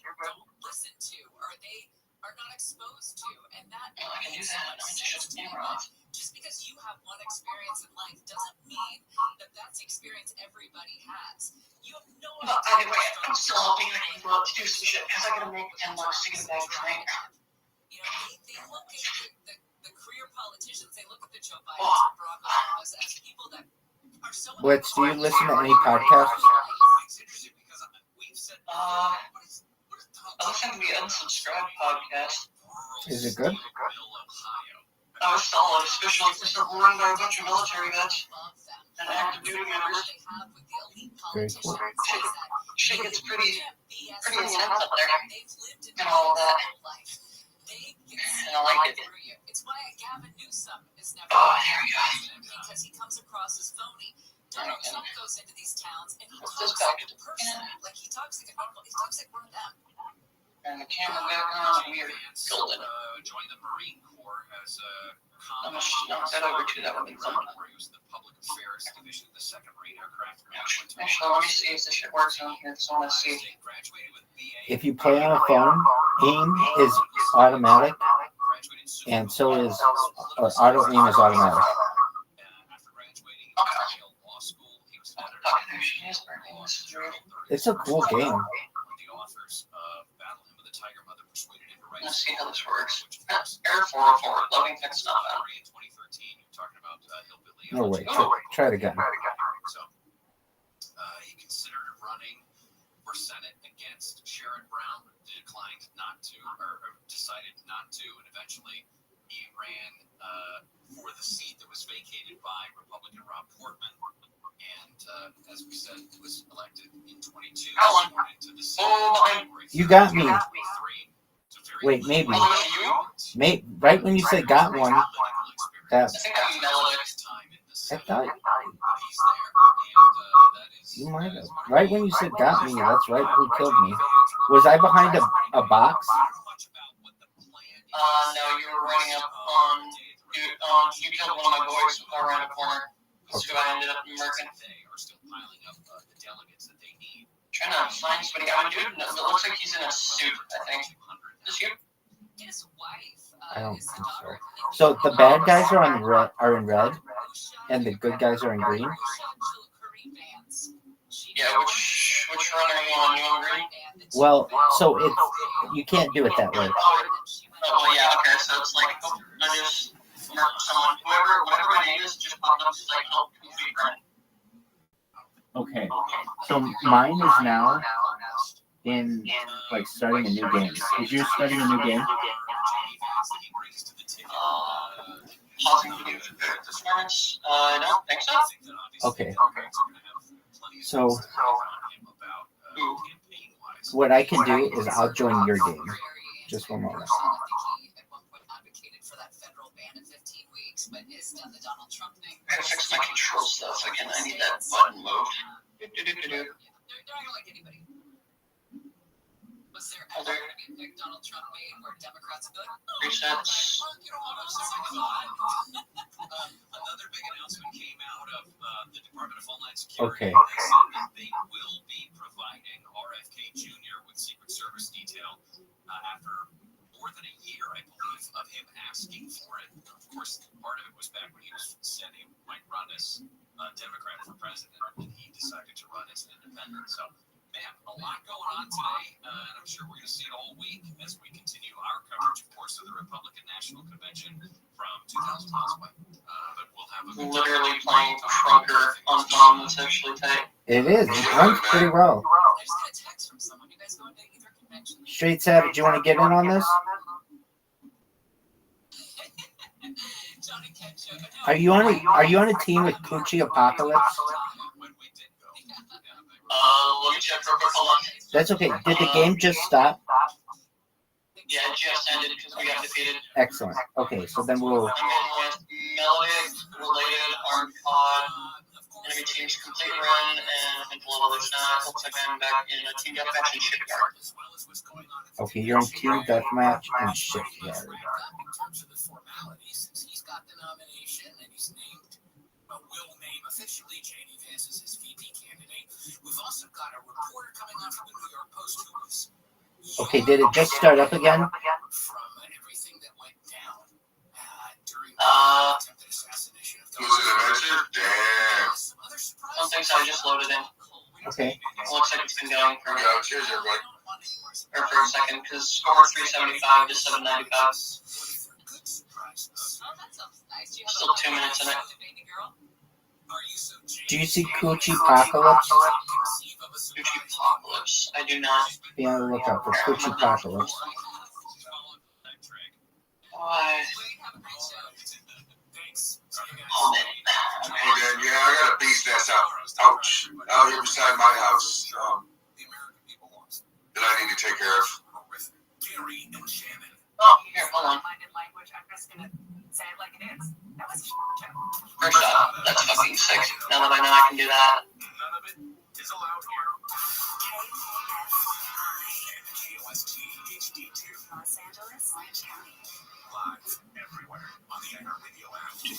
Just because you have one experience in life doesn't mean that that's the experience everybody has. You have no idea. Anyway, I'm still hoping I can go out to do some shit because I gotta make $10 to get back tonight. You know, they look at the career politicians, they look at the Joe Biden and Barack Obama as people that are so. Blitz, do you listen to any podcasts? I listen to the Unsubscribed podcast. Is it good? That was solid, especially for something run by a bunch of military vets and active duty members. Very cool. Shit gets pretty intense up there and all of that. And I like it. It's why Gavin Newsom is never because he comes across as phony. Donald Trump goes into these towns and he talks like a person. Like he talks like a normal, he talks like one of them. And the camera back on, and we're golden. Joined the Marine Corps as a I'm gonna knock that over too, that would be fun. He was the Public Affairs Division of the 2nd Marine Aircraft. Actually, let me see if this shit works on here, because I want to see. If you play on a phone, aim is automatic, and so is auto aim is automatic. It's a cool game. Let's see how this works. Air 404, Loving Fix Not Found. No, wait. Try it again. So, he considered running for Senate against Sherrod Brown, declined not to, or decided not to, and eventually he ran for the seat that was vacated by Republican Rob Portman. And as we said, was elected in 22. You got me. Wait, maybe. Right when you said got one, that I thought you might have. Right when you said got me, that's right who killed me. Was I behind a box? No, you were running up on. You killed one of my boys around a corner. That's who I ended up murking. Trying to find somebody. I mean, dude, it looks like he's in a suit, I think. Is you? I don't think so. So the bad guys are in red, and the good guys are in green. Yeah, which run are you on? You on green? Well, so you can't do it that way. Oh yeah, okay. So it's like I just mark someone, whatever my name is, just pop up like help complete run. Okay, so mine is now in like starting a new game. Is yours starting a new game? Pausing video performance. I don't think so. Okay. So what I can do is I'll join your game. Just one moment. But it's done the Donald Trump thing. I gotta fix my control stuff again. I need that button moved. They're not gonna like anybody. Was there ever gonna be a big Donald Trump made where Democrats are good? Resets. Another big announcement came out of the Department of Homeland Security. Okay. They will be providing RFK Jr. with Secret Service detail after more than a year, I believe, of him asking for it. Of course, part of it was back when he said he might run as a Democrat for president, and he decided to run as an independent. So, man, a lot going on today, and I'm sure we're going to see it all week as we continue our coverage, of course, of the Republican National Convention from 2,000 miles away. But we'll have a good Literally playing Frunker on phone was actually tight. It is. It runs pretty well. I just got a text from someone. You guys going to either convention? Straight Savage, you want to get in on this? Johnny Ketchup. Are you on a team with Coochie Apocalypse? Let me check real quick. Hold on. That's okay. Did the game just stop? Yeah, it just ended because we got defeated. Excellent. Okay, so then we'll. I'm in with Melodic, Related, Armed Pod, Enemy Teams Complete Run, and Global Not. Looks like I'm back in a Team Deathmatch and Shipyard. Okay, you're on Team Deathmatch and Shipyard. In terms of the formalities, since he's got the nomination and he's named, will name officially J.D. Vance as his VP candidate. We've also got a reporter coming on from the New York Post who was. Okay, did it just start up again? From everything that went down during the attempted assassination of Was it a measure? Damn. Some things I just loaded in. Okay. It looks like it's been going for Cheers, everybody. Or for a second, because score 375 to 795. Still 2 minutes in it. Do you see Coochie Apocalypse? Coochie Apocalypse. I do not. Be on the lookout for Coochie Apocalypse. Why? Oh, man, yeah, I got a bee's nest out. Ouch. Out here beside my house. That I need to take care of. Oh, here, hold on. First off, that's fucking sick. Now that I know I can do that. Los Angeles, Orange County. Live everywhere on the iHeartRadio app. See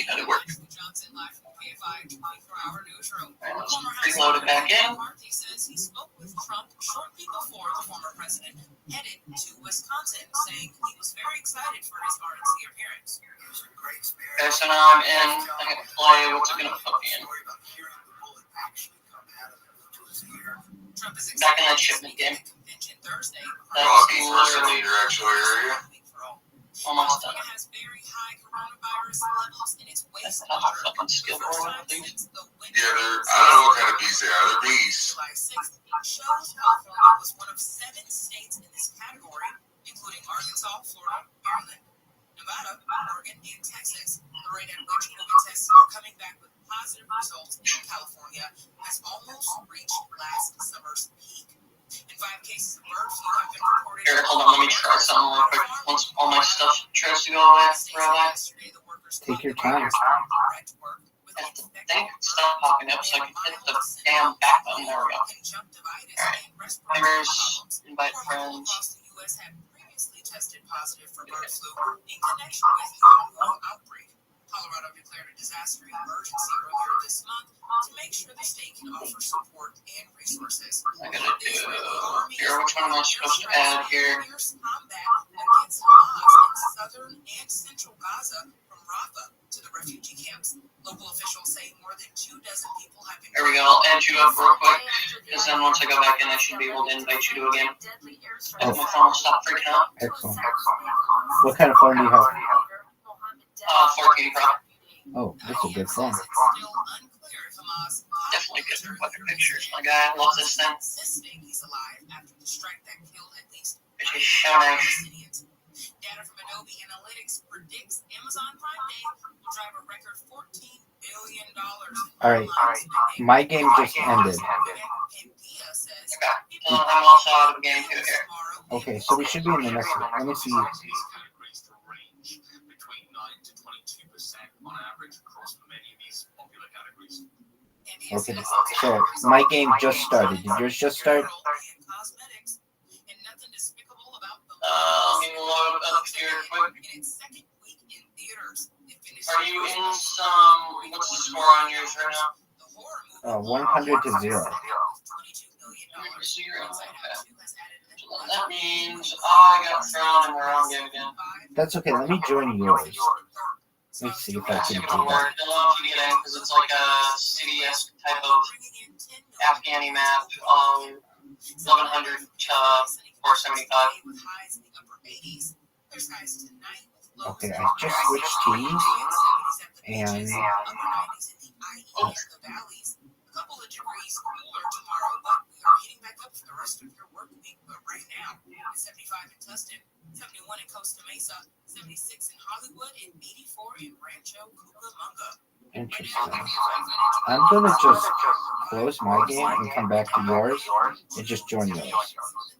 how it works. Johnson live from KFI 24-hour newsroom. Reload it back in. McCarthy says he spoke with Trump shortly before the former president headed to Wisconsin, saying he was very excited for his RNC appearance. Okay, so now I'm in. I can play. What's it gonna put me in? Trump is Back in that shipment game. Thursday. That's Beef literally in your actual area. almost done. Has very high coronavirus levels in its That's wastewater. not a fucking skill board, I think. Yeah, I don't know what kind of bees they are. They're bees. July 6th shows California was one of 7 states in this category, including Arkansas, Florida, Maryland, Nevada, Oregon, and Texas. The rate at which COVID tests are coming back with positive results in California has almost reached last summer's peak. And 5 cases of bird flu have been reported. Here, hold on. Let me try something real quick. Once all my stuff tries to go away, Rabbi. Take your time. I think stop popping up so I can hit the damn back button. There we go. Alright. Fingers, invite friends. Previously tested positive for bird flu in connection with the ongoing outbreak. Colorado declared a disaster emergency earlier this month to make sure the state can offer support and resources. I gotta do here. Which one am I supposed to add here? Combat against Hamas in southern and central Gaza from Rafah to the refugee camps. Local officials say more than 24 people have been. There we go. I'll add you up real quick, because then once I go back in, I should be able to invite you to a game. If my phone will stop freaking out. Excellent. What kind of phone do you have? 14 Pro. Oh, that's a good phone. Definitely good for weather pictures. My guy, I love this thing. It's just so nice. Data from Adobe Analytics predicts Amazon Prime Day will drive a record $14 billion. All right, my game just ended. Okay, I'm also out of the game too here. Okay, so we should be in the next one. Let me see. On average across many of these popular categories. Okay, so my game just started. Did yours just start? Let me load up here quick. Are you in some? What's the score on yours right now? 100 to 0. 0. Okay. Let that that means I got thrown in the wrong game again. That's okay. Let me join yours. Let's see if I See can if do it'll that. work. It'll let you get in because it's like a city-esque type of Afghani map. 1100 to 475. Okay, I just switched teams, and Couple of degrees cooler tomorrow, but we are heating back up for the rest of your work week. But right now, it's 75 in Tustin, 71 in Costa Mesa, 76 in Hollywood, and 84 in Rancho Cucamonga. interesting. I'm gonna just close my game and come back to yours and just join yours. The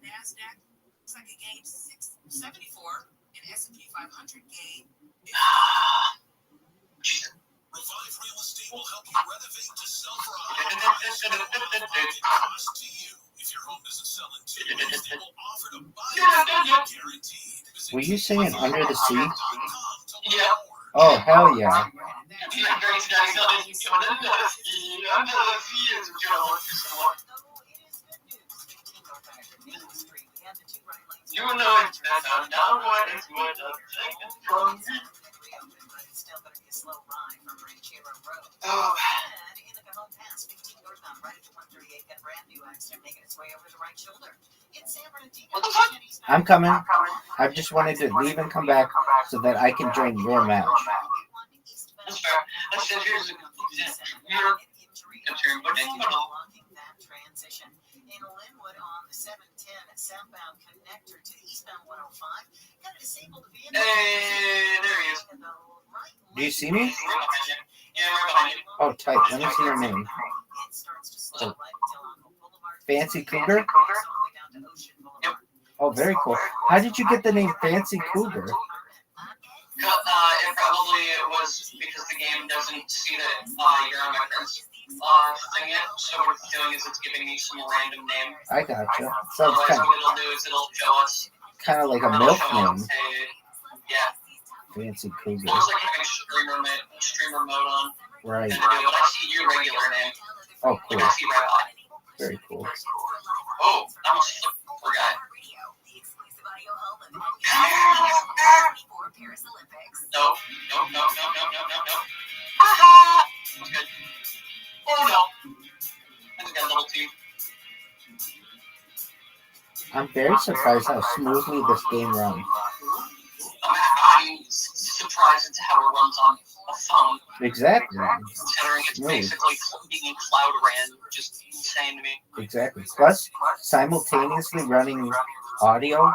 NASDAQ looks like it gained 674, and S&P 500 gained. Revive Real Estate will help you renovate to sell for a higher price. It costs to you. If your home doesn't sell in 2 weeks, they will offer to buy it guaranteed. Were you saying Under the Sea? Yeah. Oh, hell yeah. You know it's better now what it's going to take it from me. Oh. I'm coming. I just wanted to leave and come back so that I can join your match. That's fair. I said here's a your entering potential. In Linwood on the 710 southbound connector to eastbound 105. Got a disabled vehicle. Hey, there he is. Do you see me? Yeah, we're behind you. Oh, tight. Let me see your name. Oh. Fancy Cougar? Yep. Oh, very cool. How did you get the name Fancy Cougar? It probably was because the game doesn't see that you're on my friend's thing yet. So what it's doing is it's giving me some random name. I gotcha. Sounds Otherwise, kind what it'll do is it'll show us. of like a It'll milk show us name. Yeah. Fancy It's Cougar. almost like having streamer mode on. Right. And but I see your regular name. Oh, cool. Like I see right on. Very cool. Oh, I almost forgot. No. Aha! That's good. Oh no. I just got a little too. I'm very surprised how smoothly this game runs. I'm surprised at how it runs on a phone. Exactly. Considering it's Smooth. basically being cloud ran, just insane to me. Exactly. Plus, simultaneously running audio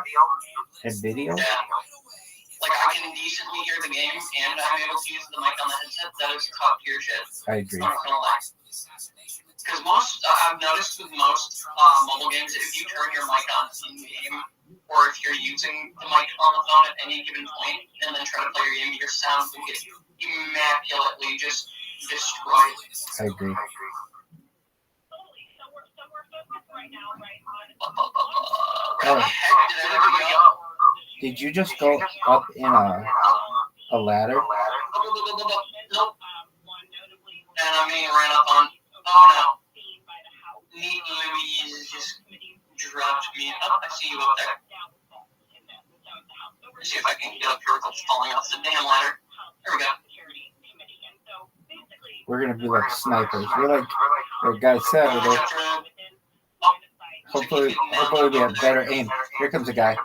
and video. Yeah. Like I can decently hear the game and I'm able to use the mic on the headset. That is top tier shit. I agree. Because I've noticed with most mobile games, if you turn your mic on in game, or if you're using the mic on the phone at any given point, and then try to play your game, your sound will get immaculately just destroyed. I agree. Where the heck did everybody go? Did you just go up in a ladder? Nope. And I mean, ran up on. Oh no. Neat Louise just dropped me. Oh, I see you up there. Let's see if I can get up here without falling off the damn ladder. There we go. We're gonna be like snipers. We're like the guy said. We're like, hopefully we have better aim. Here comes a guy.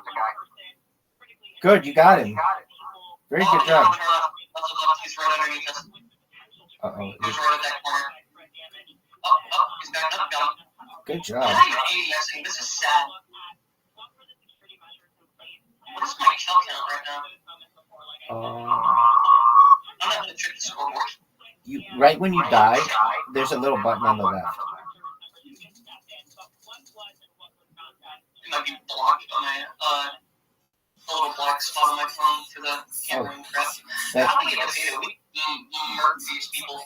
Good, you got him. Very good job. He's right underneath us. Uh-oh. He's right at that corner. Oh, he's back up. Got him. Good job. I'm not even ADSing. This is sad. What is my kill count right now? I'm not going to check the scoreboard. Right when you die, there's a little button on the left. It might be blocked on my little black spot on my phone for the camera and crap. How do we get data? We murk these people.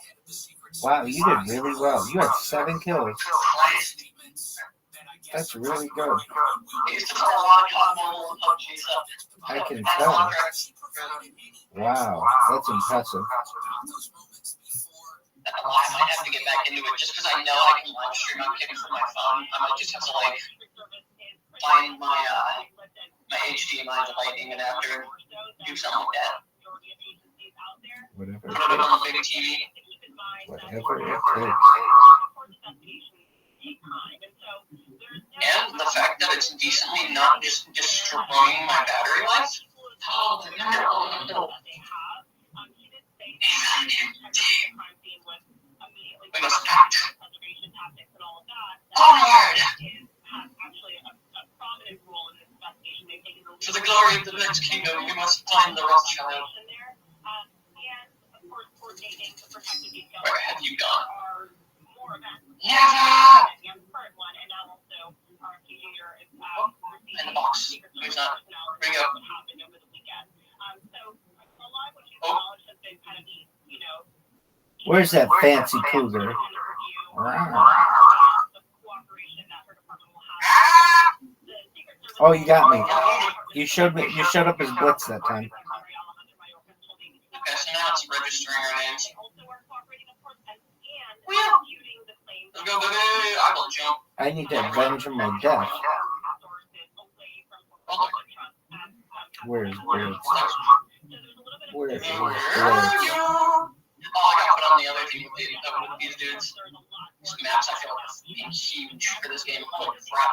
Wow, you did really well. You had 7 kills. That's really good. I can tell. Wow, that's impressive. I might have to get back into it just because I know I can live stream. I'm kidding from my phone. I might just have to find my HDMI to lightning adapter, do something like that. Whatever Put it on the big TV. Whatever it takes. And the fact that it's decently not just destroying my battery life. Oh, no. We must act. Onward! For the glory of the next kingdom, we must find the Rothschild. Where have you gone? Never! Oh, in the box. Who's not? Bring up. Oh. Where's that fancy cougar? Wow. Oh, you got me. You showed me. You showed up as Blitz that time. Okay, so now it's registering our names. Let's go, baby. I will jump. I need to avenge my death. Where's Blitz? Where is Blitz? Oh, I gotta put on the other team with these dudes. These maps, I feel like are huge for this game. Holy crap.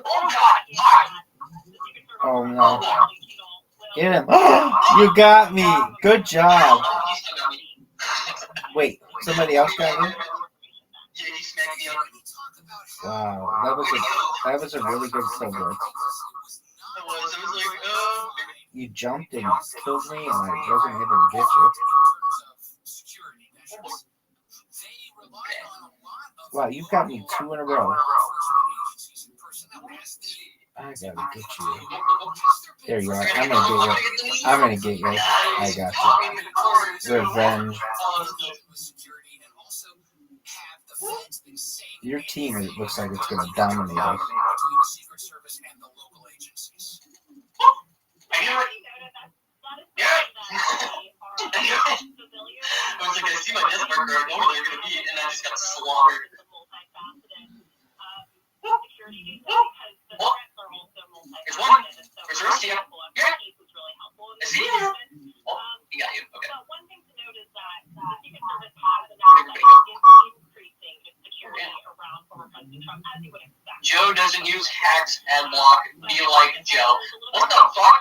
Oh, God! Oh, no. Get him. You got me. Good job. Wait, somebody else got you? Wow, that was a really good kill, Blitz. You jumped and killed me, and I wasn't able to get you. Wow, you've got me 2 in a row. I gotta get you. There you are. I'm gonna get you. I'm gonna get you. I got you. Revenge. Your team looks like it's gonna dominate us. I was like, I see my death marker, I know where they're going to be, and I just got slaughtered. Oh, there's one. Where's the rest of you? Here. I see you. Oh, he got you. Okay. Joe doesn't use hacks and block. Be like Joe. What the fuck?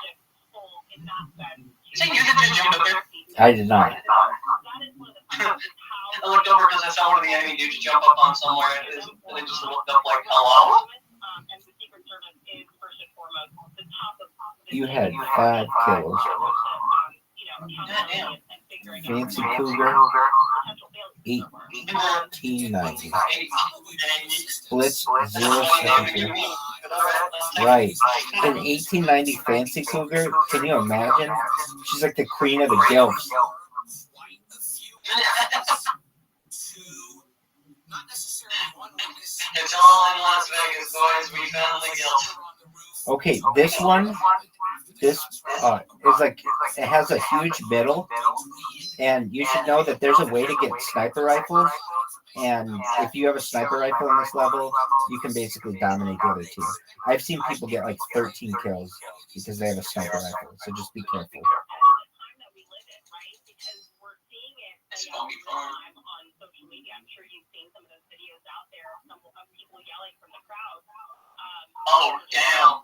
Did you use it to jump up there? I did not. I looked over because I saw one of the enemy dudes jump up on somewhere, and they just looked up like, hello? You had 5 kills. Fancy Cougar, 1890. Blitz, 073. Right. An 1890 Fancy Cougar, can you imagine? She's like the queen of the gills. It's all in Las Vegas, boys. We found the guilt. Okay, this one, is like, it has a huge middle, and you should know that there's a way to get sniper rifles, and if you have a sniper rifle in this level, you can basically dominate the other team. I've seen people get like 13 kills because they have a sniper rifle, so just be careful. It's gonna be fun. Oh, damn.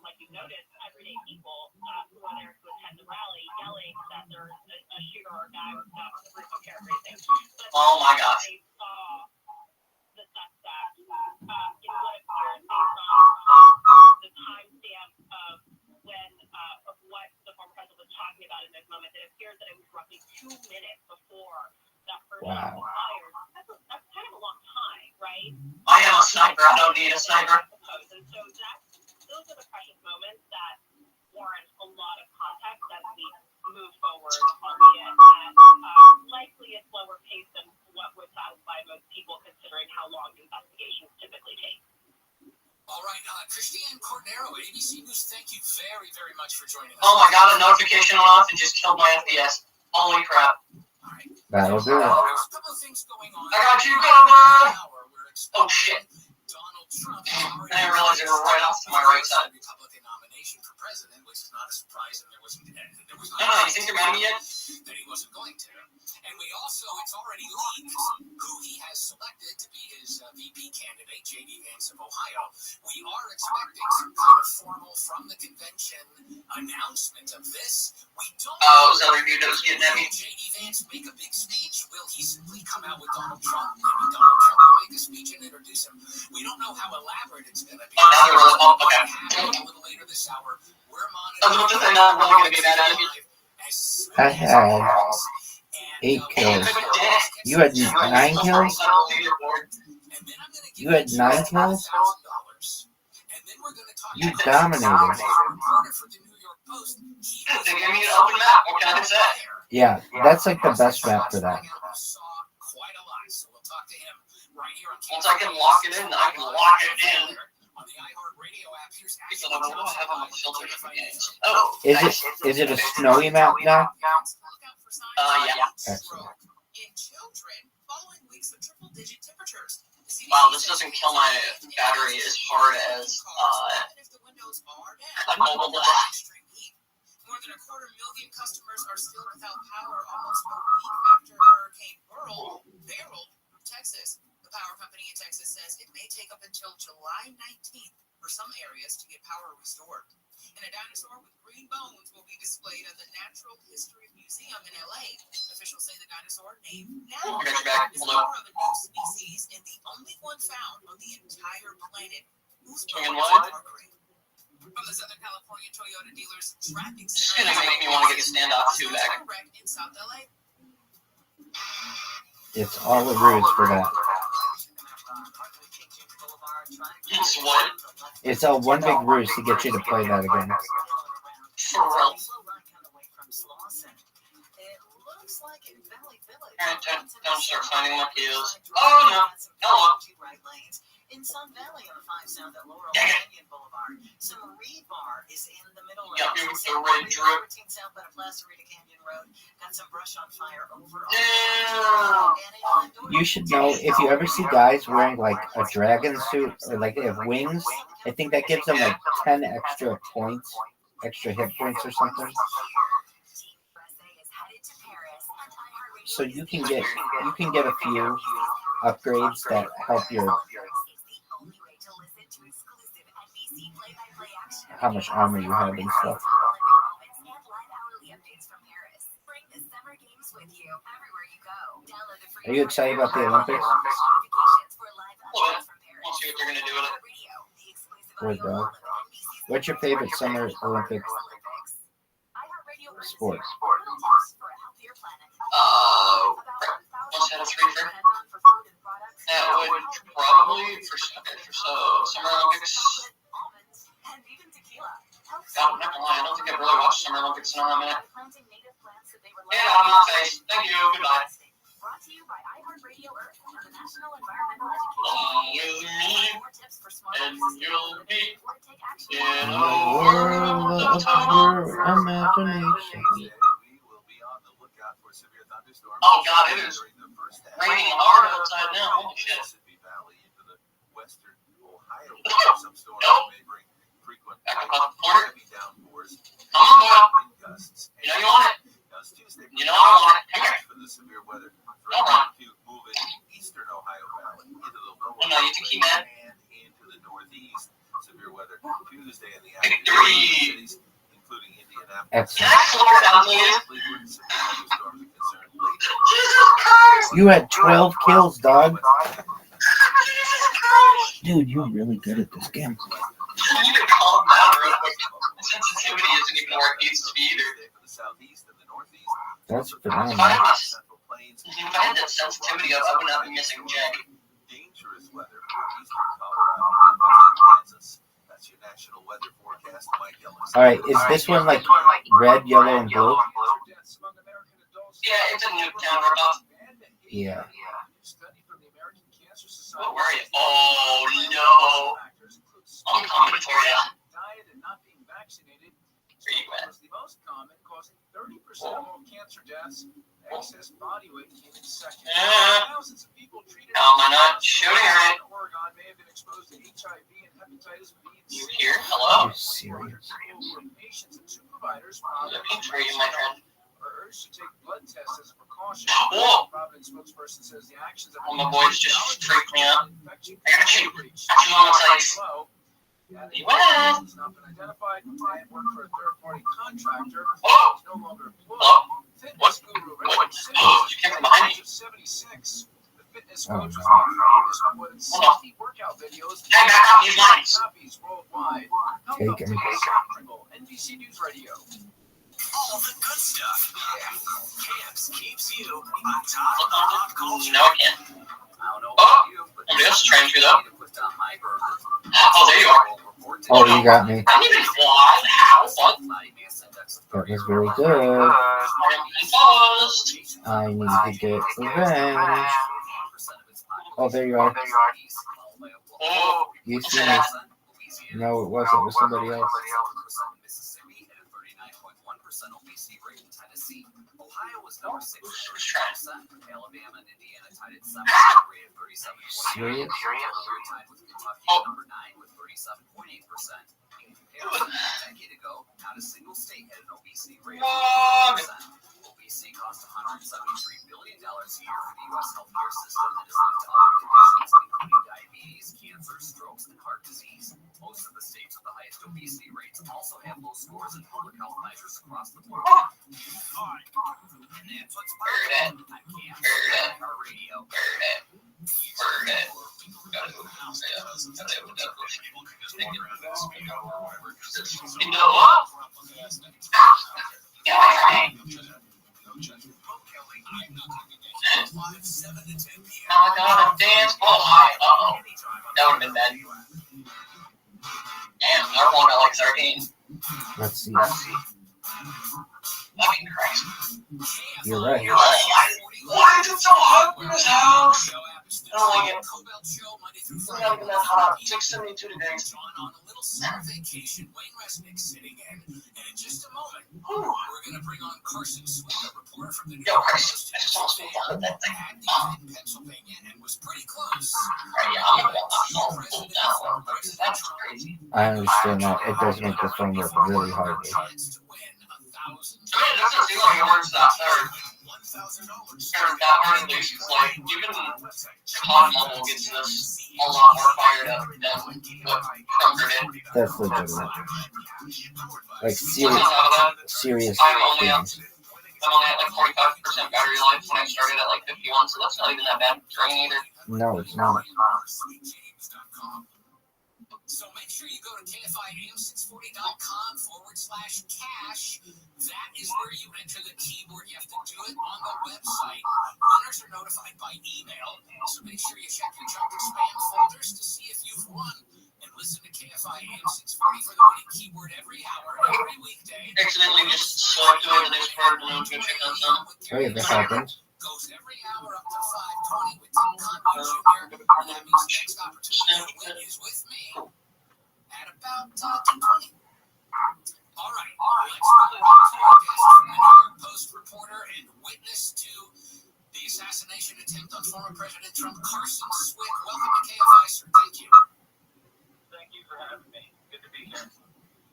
Oh, my gosh. Wow. I am a sniper. I don't need a sniper. Christiane Cornero, ABC News, thank you very, very much for joining us. Oh my god, a notification went off and just killed my FPS. Holy crap. That'll do it. I got you covered! Oh shit. I didn't realize they were right off to my right side. this is not a surprise, and there was No, you think they're mad at me yet? that he wasn't going to. And we also, it's already leaked who he has selected to be his VP candidate, J.D. Vance of Ohio. We are expecting some kind of formal from the convention announcement of this. We don't was that review that was getting at me? J.D. Vance make a big speech? Will he simply come out with Donald Trump? Maybe Donald Trump will make a speech and introduce him. We don't know how elaborate it's going to be. Okay. A little later this hour, we're monitoring. I'm really going to be mad at me. I had 8 kills. You had 9 kills? You had 9 kills? You dominated. They gave me an open map. What can I say? Yeah, that's like the best map for that. Once I can lock it in, I can lock it in. Because I don't know what I have on my filter for games. Oh, Is it a snowy map now? Yeah. Excellent. Wow, this doesn't kill my battery as hard as mobile does. More than 250,000 customers are still without power almost a week after Hurricane Beryl, Texas. The power company in Texas says it may take up until July 19th for some areas to get power restored. And a dinosaur with green bones will be displayed at the Natural History Museum in LA. Officials say the dinosaur named Now is a member of a new species and the only one found on the entire planet whose bones are green. From the Southern California Toyota dealers traffic It's gonna make me want to get the standoff too back. in South LA. It's all a ruse for that. It's what? It's all one big ruse to get you to play that again. For real. Don't start finding my kills. Oh no. Hello. In Sun Valley on 5 South at Laurel Canyon Boulevard, some rebar is in the middle of the red drip. 14 South at Placerita Canyon Road. Got some brush on fire over. You should know, if you ever see guys wearing like a dragon suit or like they have wings, I think that gives them like 10 extra points, extra hit points or something. So you can get a few upgrades that help your how much armor you have and stuff. Are you excited about the Olympics? We'll see what they're gonna do with it. Good, dog. What's your favorite summer Olympic sport? Once out of 3 for that would probably for Summer Olympics. God, I'm not gonna lie, I don't think I've really watched Summer Olympics in a minute. Yeah, I'm not face. Thank you. Goodbye. Brought to you by iHeartRadio Earth and the National Environmental Education. And you'll be In a world of pure imagination. Oh God, it is raining hard outside now. Holy shit. Nope. Back up the corner. Come on, boy. You know you want it. You know I want it. Come here. Don't run. Oh no, you think he mad? Victory. Excellent. Can I slow down, please? Jesus Christ! You had 12 kills, dog. Dude, you're really good at this game. You need to calm down real quick. Sensitivity isn't even where it needs to be either. That's If phenomenal. I had that sensitivity up, I would not be missing Jack. Alright, is this one like red, yellow, and blue? Yeah, it's a Nuketown ripoff. Yeah. What were you? Oh no! I'm coming for you. was the most common, causing 30% of all cancer deaths. Excess body weight came in second. Thousands of people treated in Oregon may have been exposed to HIV and hepatitis B and C. You here? Hello? Patients and two providers Looking for you, my friend. are urged to take blood tests as a precaution. Whoa. Providence spokesperson says the actions of My boys just freaked me out. I got you. Got you on my sides. You went. Has not been identified. And worked for a third-party contractor. Whoa. No longer employed. Hello? Fitness guru What? You came from behind me. 76. The fitness coach has been famous for more than 60 workout videos. Hey, back up these lines. Copies worldwide. Okay. NBC News Radio. All the good stuff. Camps keeps you on top of pop culture. No, I can't. Somebody else is trying to, though. Oh, there you are. Oh, you got me. I didn't even fly. How? What? That was very good. I need to get revenge. Oh, there you are. You see me. No, it wasn't. It was somebody else. Ohio was number 6 Alabama and Indiana tied at 7 at 37. Serious? Tied with Kentucky number 9 with 37.8%. In comparison, a decade ago, not a single state had an obesity rate of 40%. Obesity costs $173 billion a year for the U.S. healthcare system and is linked to other conditions, including diabetes, cancer, strokes, and heart disease. Most of the states with the highest obesity rates also have low scores in public health measures across the board. And that's what's I'm Camp Radio. Now I gotta dance. Oh, hi. Uh-oh. That would have been bad. Damn, another one at like 13. Let's see. Fucking Christ. You're right. Why is it so hot in this house? I don't like it. It's not even that hot. 672 degrees. On a little summer vacation, Wayne Resnick sitting in, and in just a moment, we're going to bring on Carson Swift, a reporter from the New York Post. I just almost fell that thing. In Pennsylvania, and was pretty close. Yeah, I'm gonna pull down. That's crazy. I understand that. It does make the phone work really hard. I mean, it doesn't seem like it works that hard. That hard at least. Like, even Hot Mobile gets this a lot more fired up than what Trumper did. That's legitimate. Like, serious. I'm only at like 45% battery life when I started at like 51, so that's not even that bad drain either. No, it's not. So make sure you go to KFIAM640.com/cash. That is where you enter the keyword. You have to do it on the website. Winners are notified by email. So make sure you check your junk and spam folders to see if you've won. And listen to KFIAM640 for the winning keyword every hour, every weekday. Accidentally just selected over this part and I'm going to check out some. Hey, this happens. Goes every hour up to 5:20 with Tim Conway Jr. And that means the next opportunity to win is with me at about 10:20. All right, let's move on to our guest from the New York Post reporter and witness to the assassination attempt on former President Trump, Carson Swift. Welcome to KFI, sir. Thank you. Thank you for having me. Good to be here.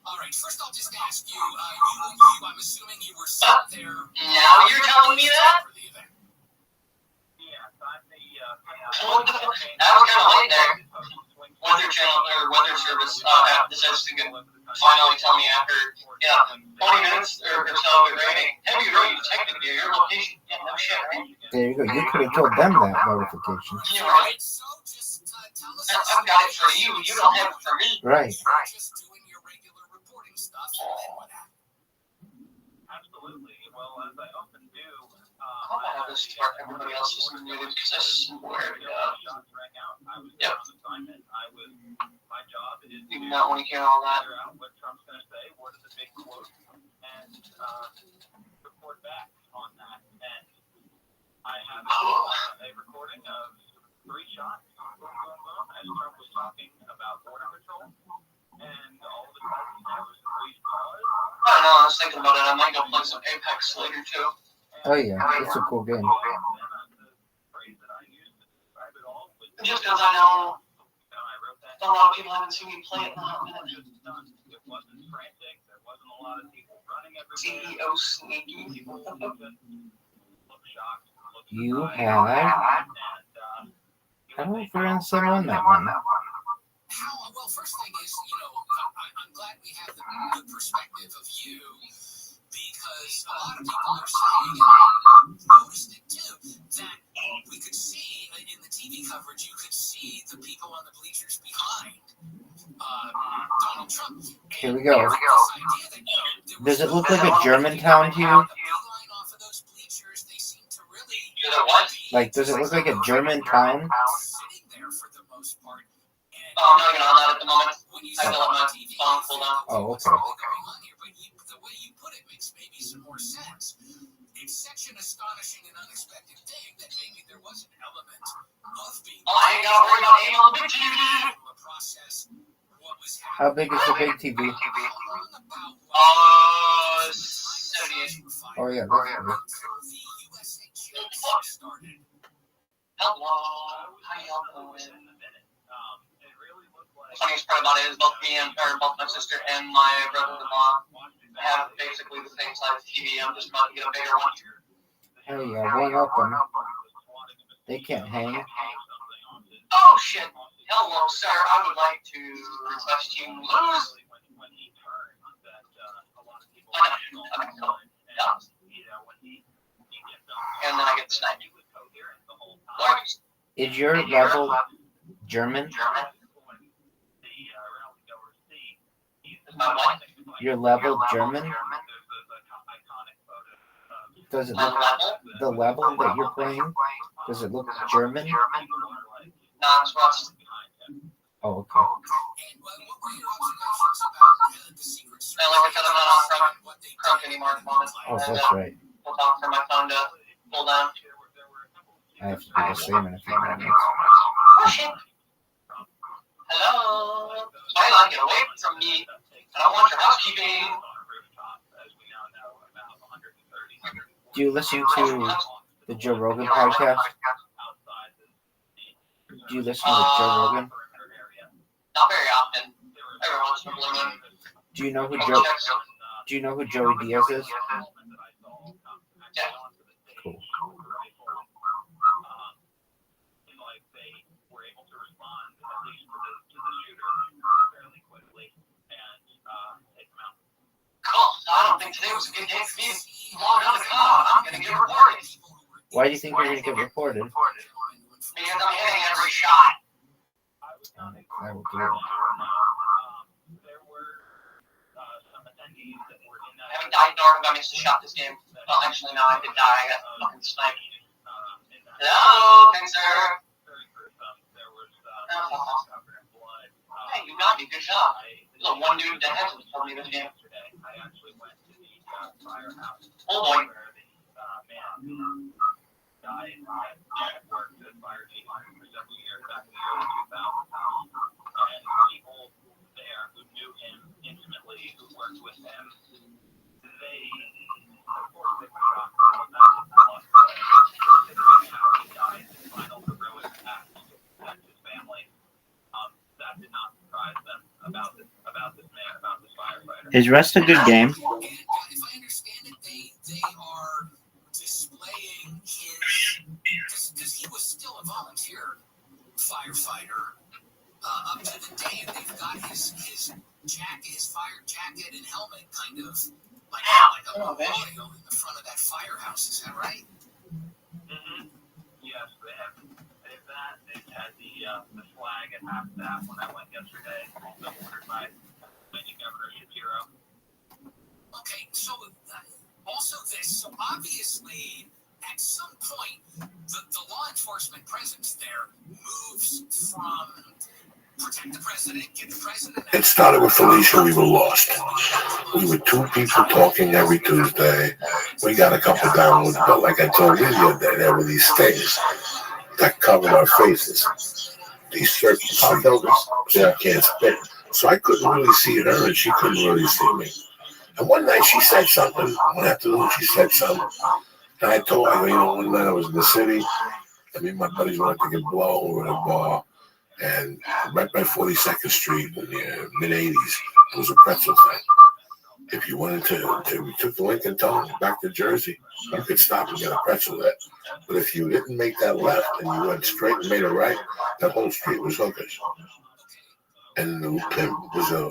All right, first I'll just ask you, I'm assuming you were sat there. Now you're telling me that? That was kind of late there. Weather Channel or Weather Service decides to finally tell me after 20 minutes or so of it raining. Heavy rain detected near your location. Yeah, no shit, right? There you go. You could have told them that notification. You're right. I've got it for you. You don't have it for me. Right. Just doing your regular reporting stuff. Absolutely. Well, as I often do. I have this part everybody else is muted because this is where shots rang out. I was on assignment. My job is you do not want to hear all that. Figure out what Trump's going to say, what are the big quotes, and report back on that. And I have a recording of 3 shots as Trump was talking about border patrol, and all of a sudden there was 3 cars. know. I was thinking about it. I might go play some Apex later too. Oh yeah, it's a cool game. Just because I know a lot of people haven't seen me play it in a hot minute. CEO sneaky. You have. I don't know if we're on the same one that one. Well, first thing is, I'm glad we have the perspective of you, because a lot of people are saying, and I noticed it too, that we could see in the TV coverage, you could see the people on the bleachers behind Donald Trump. Here we go. Does it look like a German town to you? Like, does it look like a German town? Oh, no, you're not at the moment. I still have my phone pulled out. Oh, okay. The way you put it makes maybe some more sense. It's such an astonishing and unexpected thing that maybe there was an element of being. Oh, I ain't gotta worry about aiming on the big TV. How big is the big TV? 78. Oh yeah, that's good. Hello, how y'all doing? The funniest part about it is both my sister and my brother-in-law have basically the same size TV. I'm just about to get a bigger one. Oh yeah, one up them. They can't hang. Oh shit! Hello, sir. I would like to request you lose. And then I get sniped. Is your level German? Your level German? Does it look the level that you're playing? Does it look German? No, it's Rust. Oh, okay. Because I'm not on Chrome anymore at the moment. Oh, that's right. We'll talk for my phone to pull down. I have to do the same in a few minutes. Oh shit! Hello? Twilight, get away from me. I don't want your housekeeping. Do you listen to the Joe Rogan podcast? Do you listen to Joe Rogan? Not very often. Every once in a blue moon. Do you know who Joe? Do you know who Joey Diaz is? Yeah. Cool. Cool. So I don't think today was a good day for me to log on to COD. I'm going to get reported. Why do you think you're going to get reported? Because I'm hitting every shot. I will do it. I haven't died nor have I missed a shot this game. Well, actually, no, I did die. I got fucking sniped. Hello, thanks, sir. Hey, you got me. Good job. There's a one dude that hasn't told me this game. Oh boy. Is Rust a good game? If I understand it, they are displaying his, because he was still a volunteer firefighter up to the day, and they've got his jacket, his fire jacket and helmet, kind of like a memorial in the front of that firehouse. Is that right? Mm-hmm. Yes, they have that. They've had the flag at half staff when I went yesterday, also ordered by Governor Shapiro. Okay, so also this. So obviously, at some point, the law enforcement presence there moves from protect the president, get the president. It started with Felicia. We were lost. We were two people talking every Tuesday. We got a couple downloads, but like I told you the other day, there were these things that covered our faces. These circles, so you can't spit. So I couldn't really see her, and she couldn't really see me. And one night she said something. One afternoon she said something. And I told her, one night I was in the city. And me and my buddies went to get blow over at a bar. And right by 42nd Street in the mid-'80s, there was a pretzel thing. If you wanted we took the Lincoln Tunnel back to Jersey, you could stop and get a pretzel there. But if you didn't make that left and you went straight and made a right, that whole street was hookers. And the pimp was a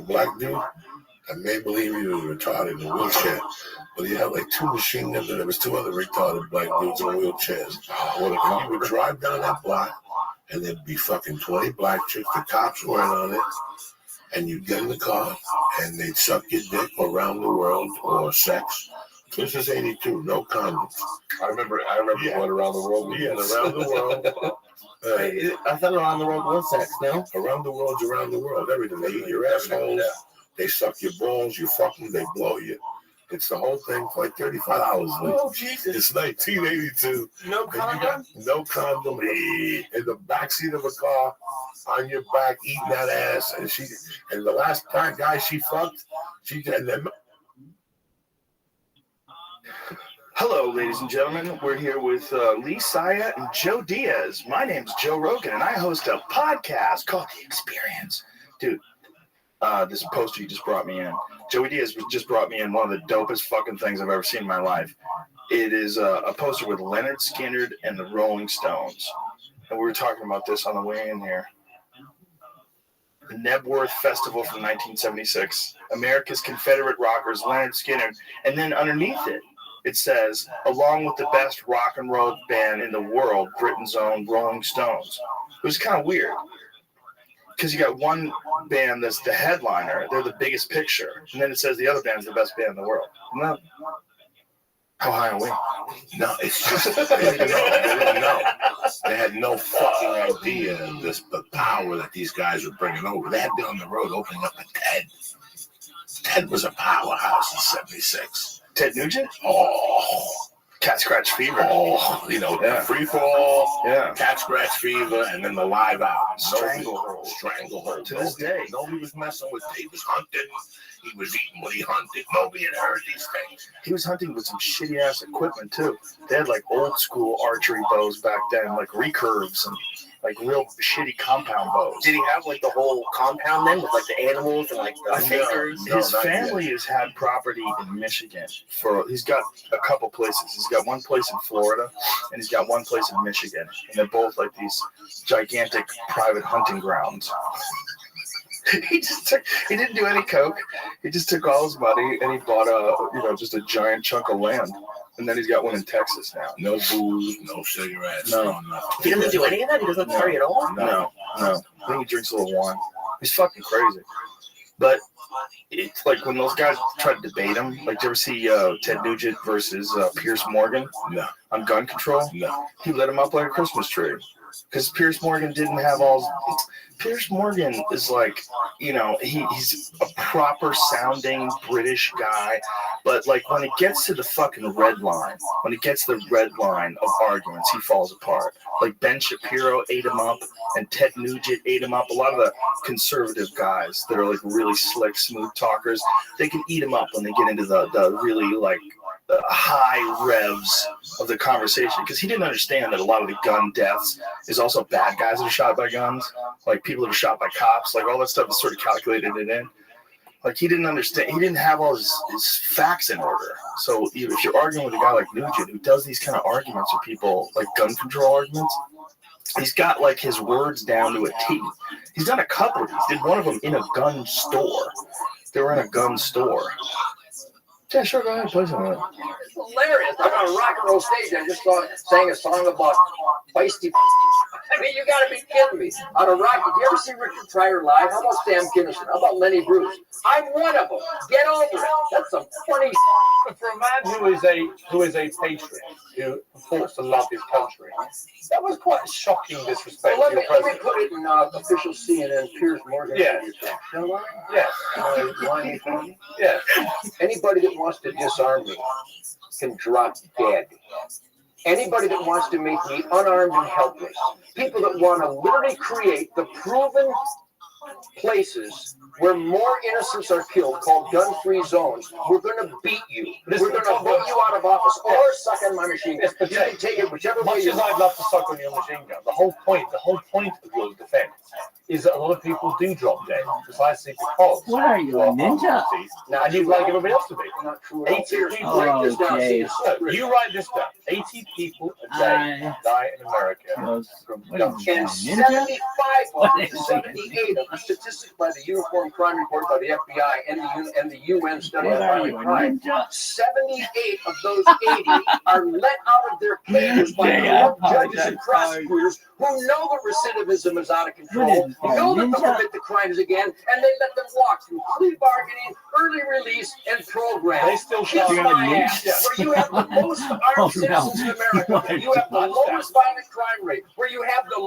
black dude. I may believe he was retarded in a wheelchair. But he had like 2 machine guns and there was 2 other retarded black dudes in wheelchairs. He would drive down that block and there'd be fucking 20 black chicks. The cops weren't on it. And you'd get in the car, and they'd suck your dick around the world or sex. This is 82, no condoms. I remember going around the world. Yeah, around the world. I thought around the world was sex, no? Around the world's around the world. Everything. They eat your assholes, they suck your balls, you fuck them, they blow you. It's the whole thing for like $35. Oh, Jesus. It's 1982. No condom? No condom. In the backseat of a car, on your back, eating that ass. And the last guy she fucked, Hello, ladies and gentlemen. We're here with Lee Saya and Joe Diaz. My name's Joe Rogan, and I host a podcast called The Experience. Dude, this poster you just brought me in. Joey Diaz just brought me in one of the dopest fucking things I've ever seen in my life. It is a poster with Leonard Skinner and the Rolling Stones. And we were talking about this on the way in here. The Nebworth Festival from 1976. America's Confederate Rockers, Leonard Skinner. And then underneath it, it says, along with the best rock and roll band in the world, Britain's own Rolling Stones. It was kind of weird. Because you got one band that's the headliner, they're the biggest picture, and then it says the other band's the best band in the world. No. How high are we? No, it's just they didn't know. They had no fucking idea of the power that these guys were bringing over. They had been on the road opening up a TED. TED was a powerhouse in '76. Ted Nugent? Oh. Cat Scratch Fever. Oh, Free Fall, Cat Scratch Fever, and then the live out. Stranglehold. To this day. Nobody was messing with it. He was hunting. He was eating what he hunted. Nobody had heard these things. He was hunting with some shitty ass equipment too. They had like old school archery bows back then, like recurves and like real shitty compound bows. Did he have like the whole compound then with like the animals and like the fakers? His family has had property in Michigan. He's got a couple places. He's got one place in Florida and he's got one place in Michigan. And they're both like these gigantic private hunting grounds. He didn't do any coke. He just took all his money and he bought just a giant chunk of land. And then he's got one in Texas now. No booze, no cigarettes, no nothing. He doesn't do any of that? He doesn't party at all? No. I think he drinks a little wine. He's fucking crazy. But it's like when those guys try to debate him, like, did you ever see Ted Nugent versus Pierce Morgan? No. On gun control? No. He lit him up like a Christmas tree. Because Pierce Morgan didn't have all... Pierce Morgan is like, he's a proper sounding British guy, but like when it gets to the fucking red line, of arguments, he falls apart. Like Ben Shapiro ate him up and Ted Nugent ate him up. A lot of the conservative guys that are like really slick, smooth talkers, they can eat him up when they get into the really like high revs of the conversation, because he didn't understand that a lot of the gun deaths is also bad guys that are shot by guns, like people that are shot by cops, like all that stuff is sort of calculated it in. Like he didn't understand, he didn't have all his facts in order. So if you're arguing with a guy like Nugent who does these kind of arguments with people, like gun control arguments, he's got like his words down to a T. He's done a couple of these. Did one of them in a gun store. They were in a gun store. Yeah, sure, go ahead, play some of it. It's hilarious. I'm on a rock and roll stage. I just sang a song about feisty. I mean, you got to be kidding me. On a rock, did you ever see Richard Pryor live? How about Sam Kinison? How about Lenny Bruce? I'm one of them. Get over it. That's some funny. For a man who is a patriot, who wants to love his country, that was quite a shocking disrespect. Well, let me put it in official CNN Piers Morgan. Yeah. Yeah. Anybody that wants to disarm me can drop dead. Anybody that wants to make me unarmed and helpless, people that want to literally create the proven places where more innocents are killed, called gun-free zones, we're going to beat you. We're going to vote you out of office or suck on my machine gun. You can take it whichever way Much you as I'd love to suck on your machine gun, the whole point of your defense is that a lot of people do drop dead precisely because. What are you, a ninja? Now, and you'd like everybody else to be. 80 people. Write this down. Okay. You write this down. 80 people a day die in America from guns. And 75 of them, 78 of the statistics by the Uniform Crime Report by the FBI and the UN study on violent crime, 78 of those 80 are let out of their cages by corrupt judges and prosecutors who know the recidivism is out of control, know that they'll commit the crimes again, and they let them walk through plea bargaining, early release, and programs. They still kiss my ass, where you have the most armed citizens in America, you have the lowest violent crime rate, where you have the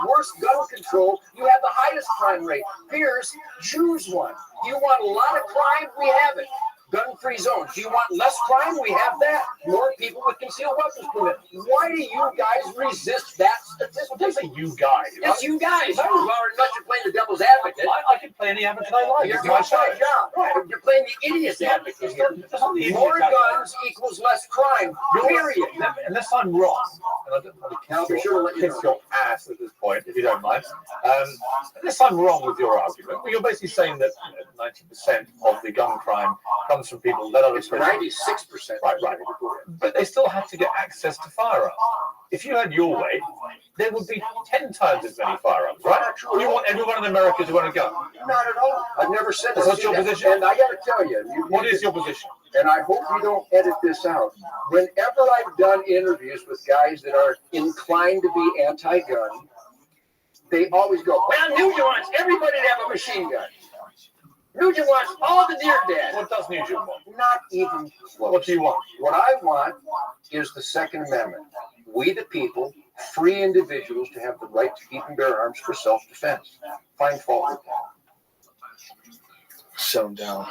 worst gun control, you have the highest crime rate. Pierce, choose one. Do you want a lot of crime? We have it. Gun-free zones. Do you want less crime? We have that. More people with concealed weapons permit. Why do you guys resist that statistic? What is you guys? It's you guys. Well, unless you're playing the devil's advocate. I can play any advocate I like. You're doing my job. Right. You're playing the idiot's advocate here. More guns equals less crime. Period. Unless I'm wrong. And I'll be sure to let you know. Your ass at this point, if you don't mind. Unless I'm wrong with your argument, you're basically saying that 90% of the gun crime comes from people let out of prison. 96%. Right. But they still have to get access to firearms. If you had your way, there would be 10 times as many firearms, right? You want everyone in America to own a gun? Not at all. I've never said that. What's your position? And I got to tell you. What is your position? And I hope you don't edit this out. Whenever I've done interviews with guys that are inclined to be anti-gun, they always go, well, Nugent wants everybody to have a machine gun. Nugent wants all the deer dead. What does Nugent want? Not even close. What do you want? What I want is the Second Amendment. We the people, free individuals to have the right to keep and bear arms for self-defense. Find fault with that. Shut him down.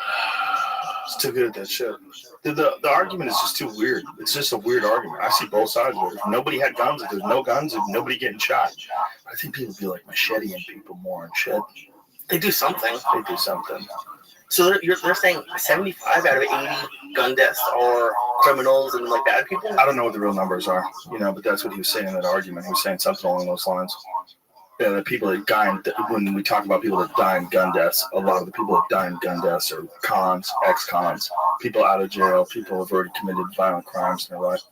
It's too good at that shit. The argument is just too weird. It's just a weird argument. I see both sides of it. If nobody had guns, if there's no guns, if nobody getting shot, I think people would be like macheting people more and shit. They do something. They do something. So they're saying 75 out of 80 gun deaths are criminals and like bad people? I don't know what the real numbers are, but that's what he was saying in that argument. He was saying something along those lines. Yeah, the people that die when we talk about people that die in gun deaths, a lot of the people that die in gun deaths are cons, ex-cons, people out of jail, people who have already committed violent crimes in their life.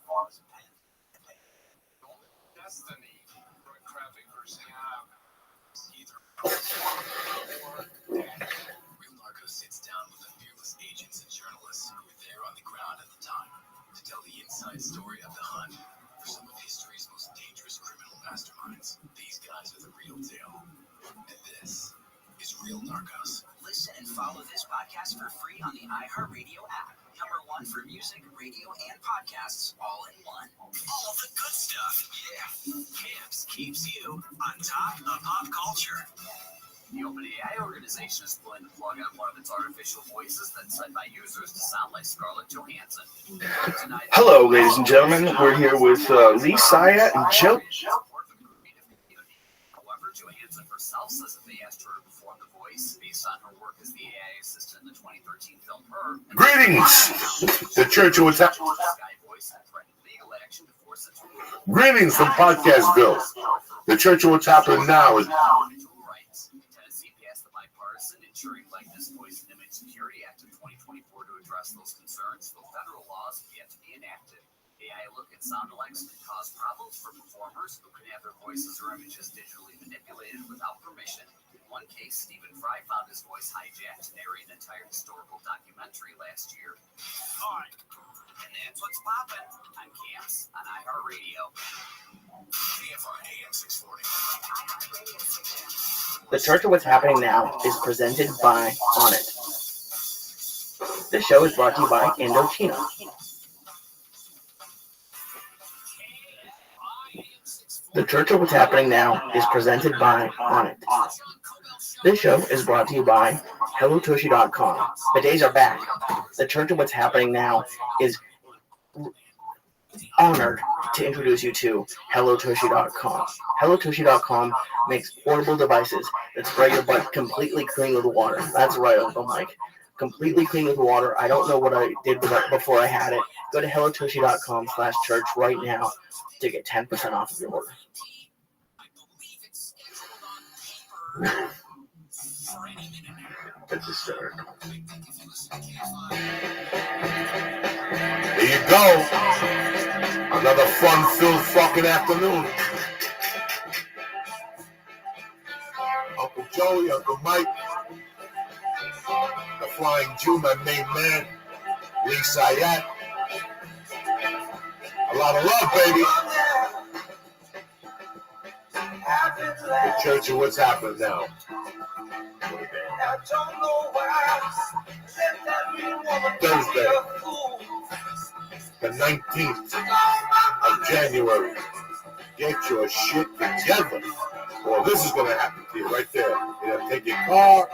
Story of the hunt for some of history's most dangerous criminal masterminds. These guys are the real deal. And this is Real Narcos. Listen and follow this podcast for free on the iHeartRadio app. #1 for music, radio, and podcasts all in one. All the good stuff. Yeah. Camps keeps you on top of pop culture. The OpenAI organization is pulling the plug on one of its artificial voices that's set by users to sound like Scarlett Johansson. Hello, ladies and gentlemen. We're here with Lee Saya and Joe. However, Johansson herself says that they asked her to perform the voice based on her work as the AI assistant in the 2013 film Her. Greetings! The church was Greetings from Podcastville. The church of what's happening now is Ensuring Likeness, Voice, and Image Security Act of 2024 to address those concerns, though federal laws have yet to be enacted. AI look and sound alikes can cause problems for performers who can have their voices or images digitally manipulated without permission. In one case, Stephen Fry found his voice hijacked to narrate an entire historical documentary last year. All right. And that's what's poppin'. I'm Camps on iHeartRadio. KFI AM 640. The Church of What's Happening Now is presented by On It. This show is brought to you by Indochino. The Church of What's Happening Now is presented by On It. This show is brought to you by HelloTushy.com. The days are back. The Church of What's Happening Now is honored to introduce you to HelloTushy.com. HelloTushy.com makes portable devices that spray your butt completely clean with water. That's right, Uncle Mike. Completely clean with water. I don't know what I did with it before I had it. Go to HelloTushy.com/church right now to get 10% off of your order. That's hysterical. There you go. Another fun-filled fucking afternoon. Uncle Joey, Uncle Mike, the Flying Jew, my main man, Lee Sayat. A lot of love, baby. The church and what's happening now. Thursday, the 19th of January. Get your shit together. Well, this is going to happen to you right there. You're going to take your car,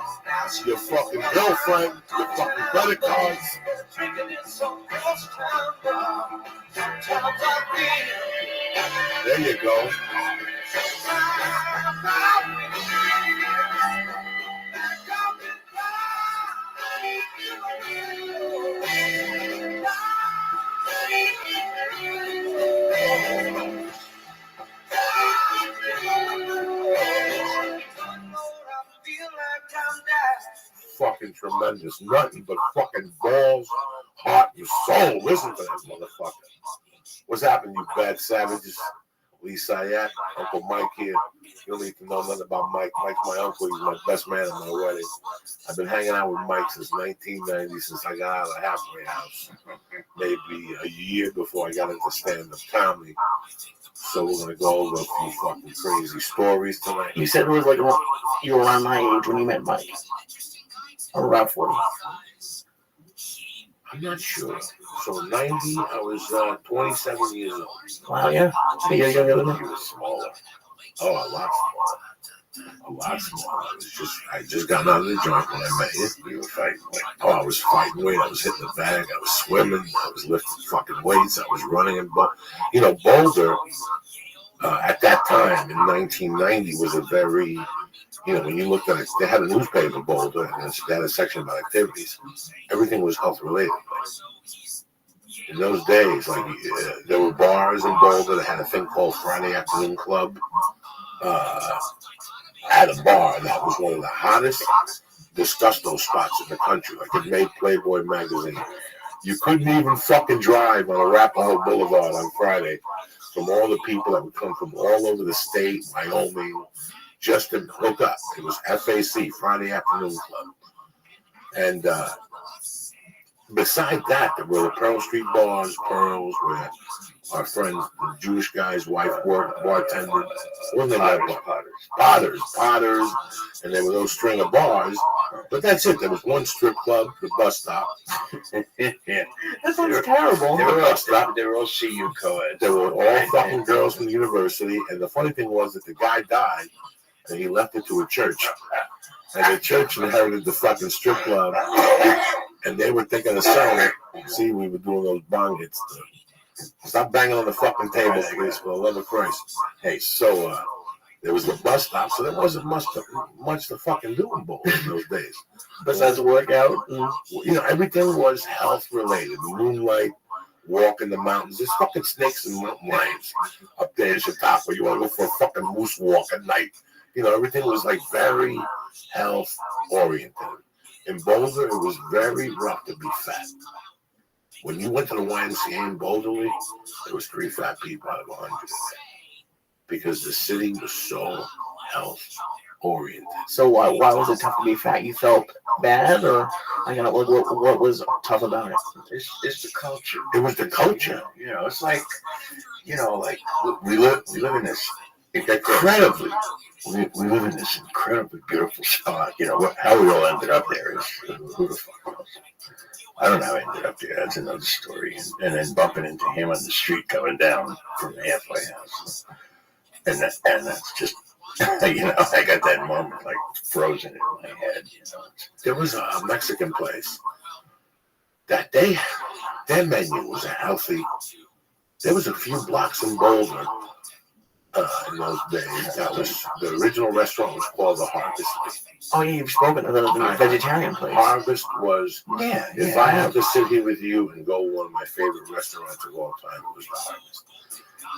your fucking girlfriend, your fucking credit cards. There you go. Fucking tremendous. Nothing but fucking balls, heart, and soul. Listen to that motherfucker. What's happening, you bad savages? Lee Sayat, Uncle Mike here. You don't need to know nothing about Mike. Mike's my uncle. He's my best man at my wedding. I've been hanging out with Mike since 1990, since I got out of the halfway house. Maybe a year before I got into stand-up comedy. So we're going to go over a few fucking crazy stories tonight. You said it was like you were around my age when you met Mike. Or around 40. I'm not sure. So 90, I was 27 years old. Wow, yeah. So you're younger than me. He was smaller. Oh, a lot smaller. A lot smaller. I just got out of the joint when I met you. We were fighting weight. Oh, I was fighting weight. I was hitting the bag. I was swimming. I was lifting fucking weights. I was running and Boulder at that time in 1990 was a very, when you looked at it, they had a newspaper, Boulder, and they had a section about activities. Everything was health related. In those days, there were bars in Boulder that had a thing called Friday Afternoon Club. Had a bar that was one of the hottest disgusto spots in the country. Like it made Playboy magazine. You couldn't even fucking drive on Arapahoe Boulevard on Friday from all the people that would come from all over the state, Wyoming, just to hook up. It was FAC, Friday Afternoon Club. And beside that, there were the Pearl Street bars, Pearls, where our friend, the Jewish guy's wife, worked, bartender. What Potters. And there were those string of bars. But that's it. There was one strip club, the bus stop. Yeah. That sounds terrible. They were all CU co-eds. They were all fucking girls from the university. And the funny thing was that the guy died, and he left it to a church. And the church inherited the fucking strip club. And they were thinking of selling it. See, we were doing those bong hits. Stop banging on the fucking table, please, for the love of Christ. Hey, so there was the bus stop, so there wasn't much to fucking do in Boulder in those days. Besides workout, everything was health related. Moonlight, walk in the mountains. There's fucking snakes and mountain lions up there in Chautauqua. You want to go for a fucking moose walk at night. Everything was like very health oriented. In Boulder, it was very rough to be fat. When you went to the YMCA in Boulder, there was 3 fat people out of 100 in there. Because the city was so health oriented. So why was it tough to be fat? You felt bad, or what was tough about it? It's the culture. It was the culture. It's like we live in this incredibly. We live in this incredibly beautiful spot. How we all ended up there is who the fuck knows. I don't know how I ended up there. That's another story. And then bumping into him on the street coming down from the halfway house. And that's just, I got that moment like frozen in my head. There was a Mexican place that their menu was a healthy There was a few blocks in Boulder in those days. That was the original restaurant was called the Harvest. Oh yeah, you've spoken of the vegetarian place. Harvest was. Yeah. If I have to sit here with you and go one of my favorite restaurants of all time, it was the Harvest.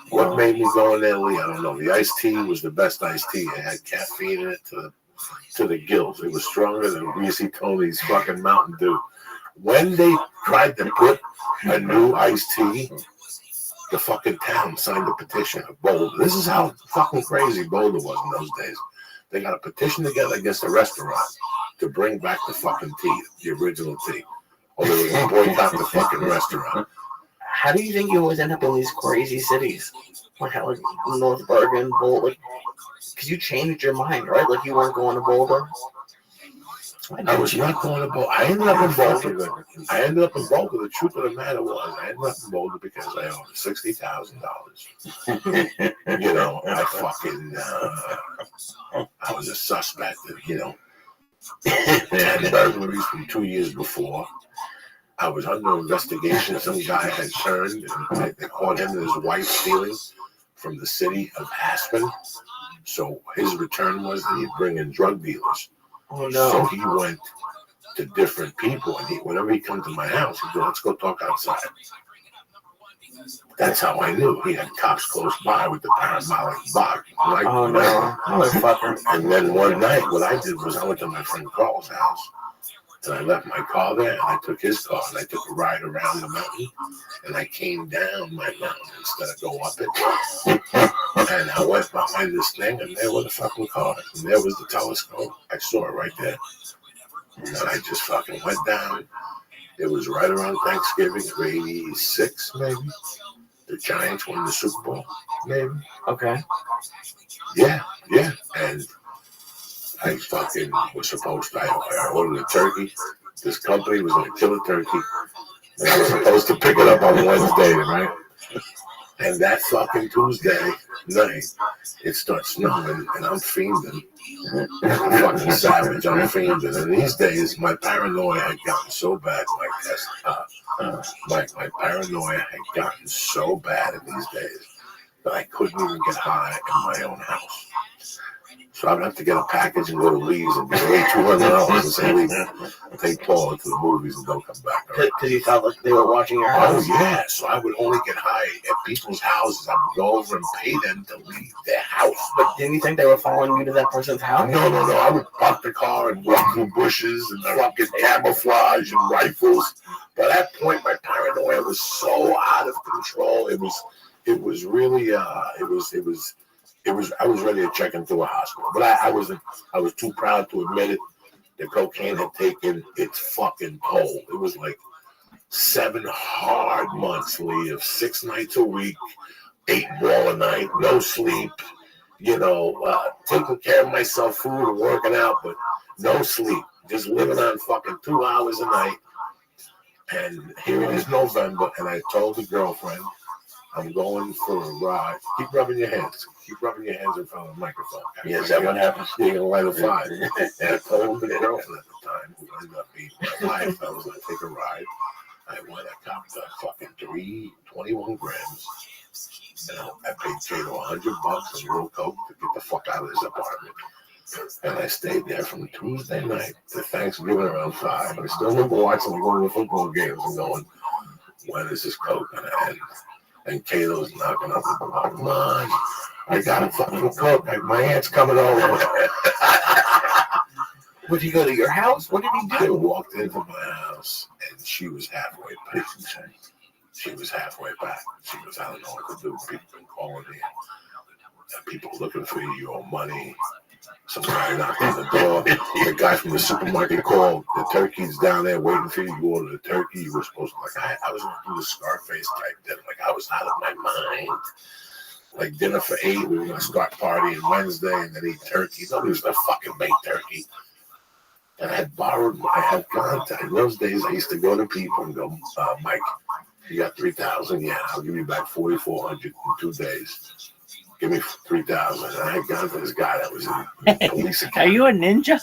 What made me go in there, Lee? I don't know. The iced tea was the best iced tea. It had caffeine in it to the gills. It was stronger than Greasy Tony's fucking Mountain Dew. When they tried to put a new iced tea, the fucking town signed a petition of Boulder. This is how fucking crazy Boulder was in those days. They got a petition together against the restaurant to bring back the fucking tea, the original tea. Or they were going to boycott the fucking restaurant. How do you think you always end up in these crazy cities? Like North Bergen, Boulder? Because you changed your mind, right? Like you weren't going to Boulder? I was not going to Boulder. I ended up in Boulder. The truth of the matter was, I ended up in Boulder because I owed $60,000. You know, I fucking, I was a suspect, you know. They had burglaries from 2 years before. I was under investigation. Some guy had turned, and they caught him and his wife stealing from the city of Aspen. So his return was that he'd bring in drug dealers. Oh, no. So he went to different people, and whenever he comes to my house, he'd go, let's go talk outside. That's how I knew. He had cops close by with the parabolic box. Like, oh, no. Motherfucker. And then one night, what I did was I went to my friend Carl's house, and I left my car there, and I took his car, and I took a ride around the mountain, and I came down my mountain instead of go up it. And I went behind this thing, and there were the fucking cars, and there was the telescope. I saw it right there. And then I just fucking went down. It was right around Thanksgiving of '86, maybe. The Giants won the Super Bowl, maybe. Okay. Yeah. And I fucking was supposed to, I ordered a turkey. This company was going to kill a turkey. And I was supposed to pick it up on Wednesday, right? And that fucking Tuesday night, it starts snowing, and I'm fiending. I'm fucking savage, I'm fiending. And these days, my paranoia had gotten so bad, my paranoia had gotten so bad in these days that I couldn't even get high in my own house. So I would have to get a package and go to Lee's and pay $200 and say, Lee, take Paul to the movies and don't come back. Because you thought like they were watching your house? Oh, yeah. So I would only get high at people's houses. I would go over and pay them to leave their house. But didn't you think they were following you to that person's house? No. I would park the car and walk through bushes and fucking camouflage and rifles. By that point, my paranoia was so out of control. It was really, I was ready to check into a hospital, but I was too proud to admit it. The cocaine had taken its fucking toll. It was like 7 hard months, Lee, of 6 nights a week, 8 ball a night, no sleep, you know, taking care of myself, food and working out, but no sleep, just living on fucking 2 hours a night. And here it is November, and I told the girlfriend, I'm going for a ride. Keep rubbing your hands. Keep rubbing your hands in front of the microphone. Yeah, is that what happens? You're going to light a fire. And I told the girlfriend at the time, who ended up being my wife, I was going to take a ride. I went, I copped fucking 21 grams. And I paid Kato $100 and a little coke to get the fuck out of his apartment. And I stayed there from Tuesday night to Thanksgiving around 5. I still remember watching and going to football games and going, when is this coke going to end? And Kato's knocking on the door. Come on, I got a fucking coke. My aunt's coming over. Would he go to your house? What did he do? I walked into my house, and she was halfway back. She was halfway back. She was, I don't know what to do. People been calling me. People looking for you. You owe money. Some guy knocked on the door. The guy from the supermarket called. The turkey's down there waiting for you. You ordered a turkey. You were supposed to, I was going to do the Scarface type dinner. Like, I was out of my mind. Like, dinner for 8. We were going to start partying Wednesday and then eat turkey. Nobody was going to fucking make turkey. And I had gone to, in those days, I used to go to people and go, Mike, you got $3,000? Yeah, I'll give you back $4,400 in 2 days. Give me $3,000. And I had gone to this guy that was in police academy. Are you a ninja?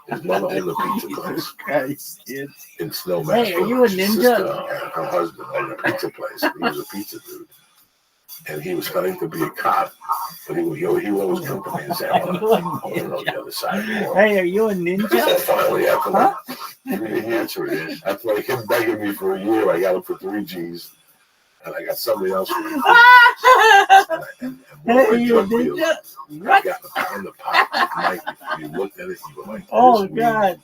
His mother owned a pizza place Christ, dude. in Snowmass. Hey, are you a His ninja? sister, her husband owned a pizza place. He was a pizza dude. And he was studying to be a cop. But he would always come to me and say, I want to know the other side of the world. Hey, are you a ninja? So finally, after the answer is, after like him begging me for a year, I got him for 3 G's. And I got somebody else. Hey, you a ninja? What? I got a pound of pop. Mike, if you looked at it, you were like, oh, God.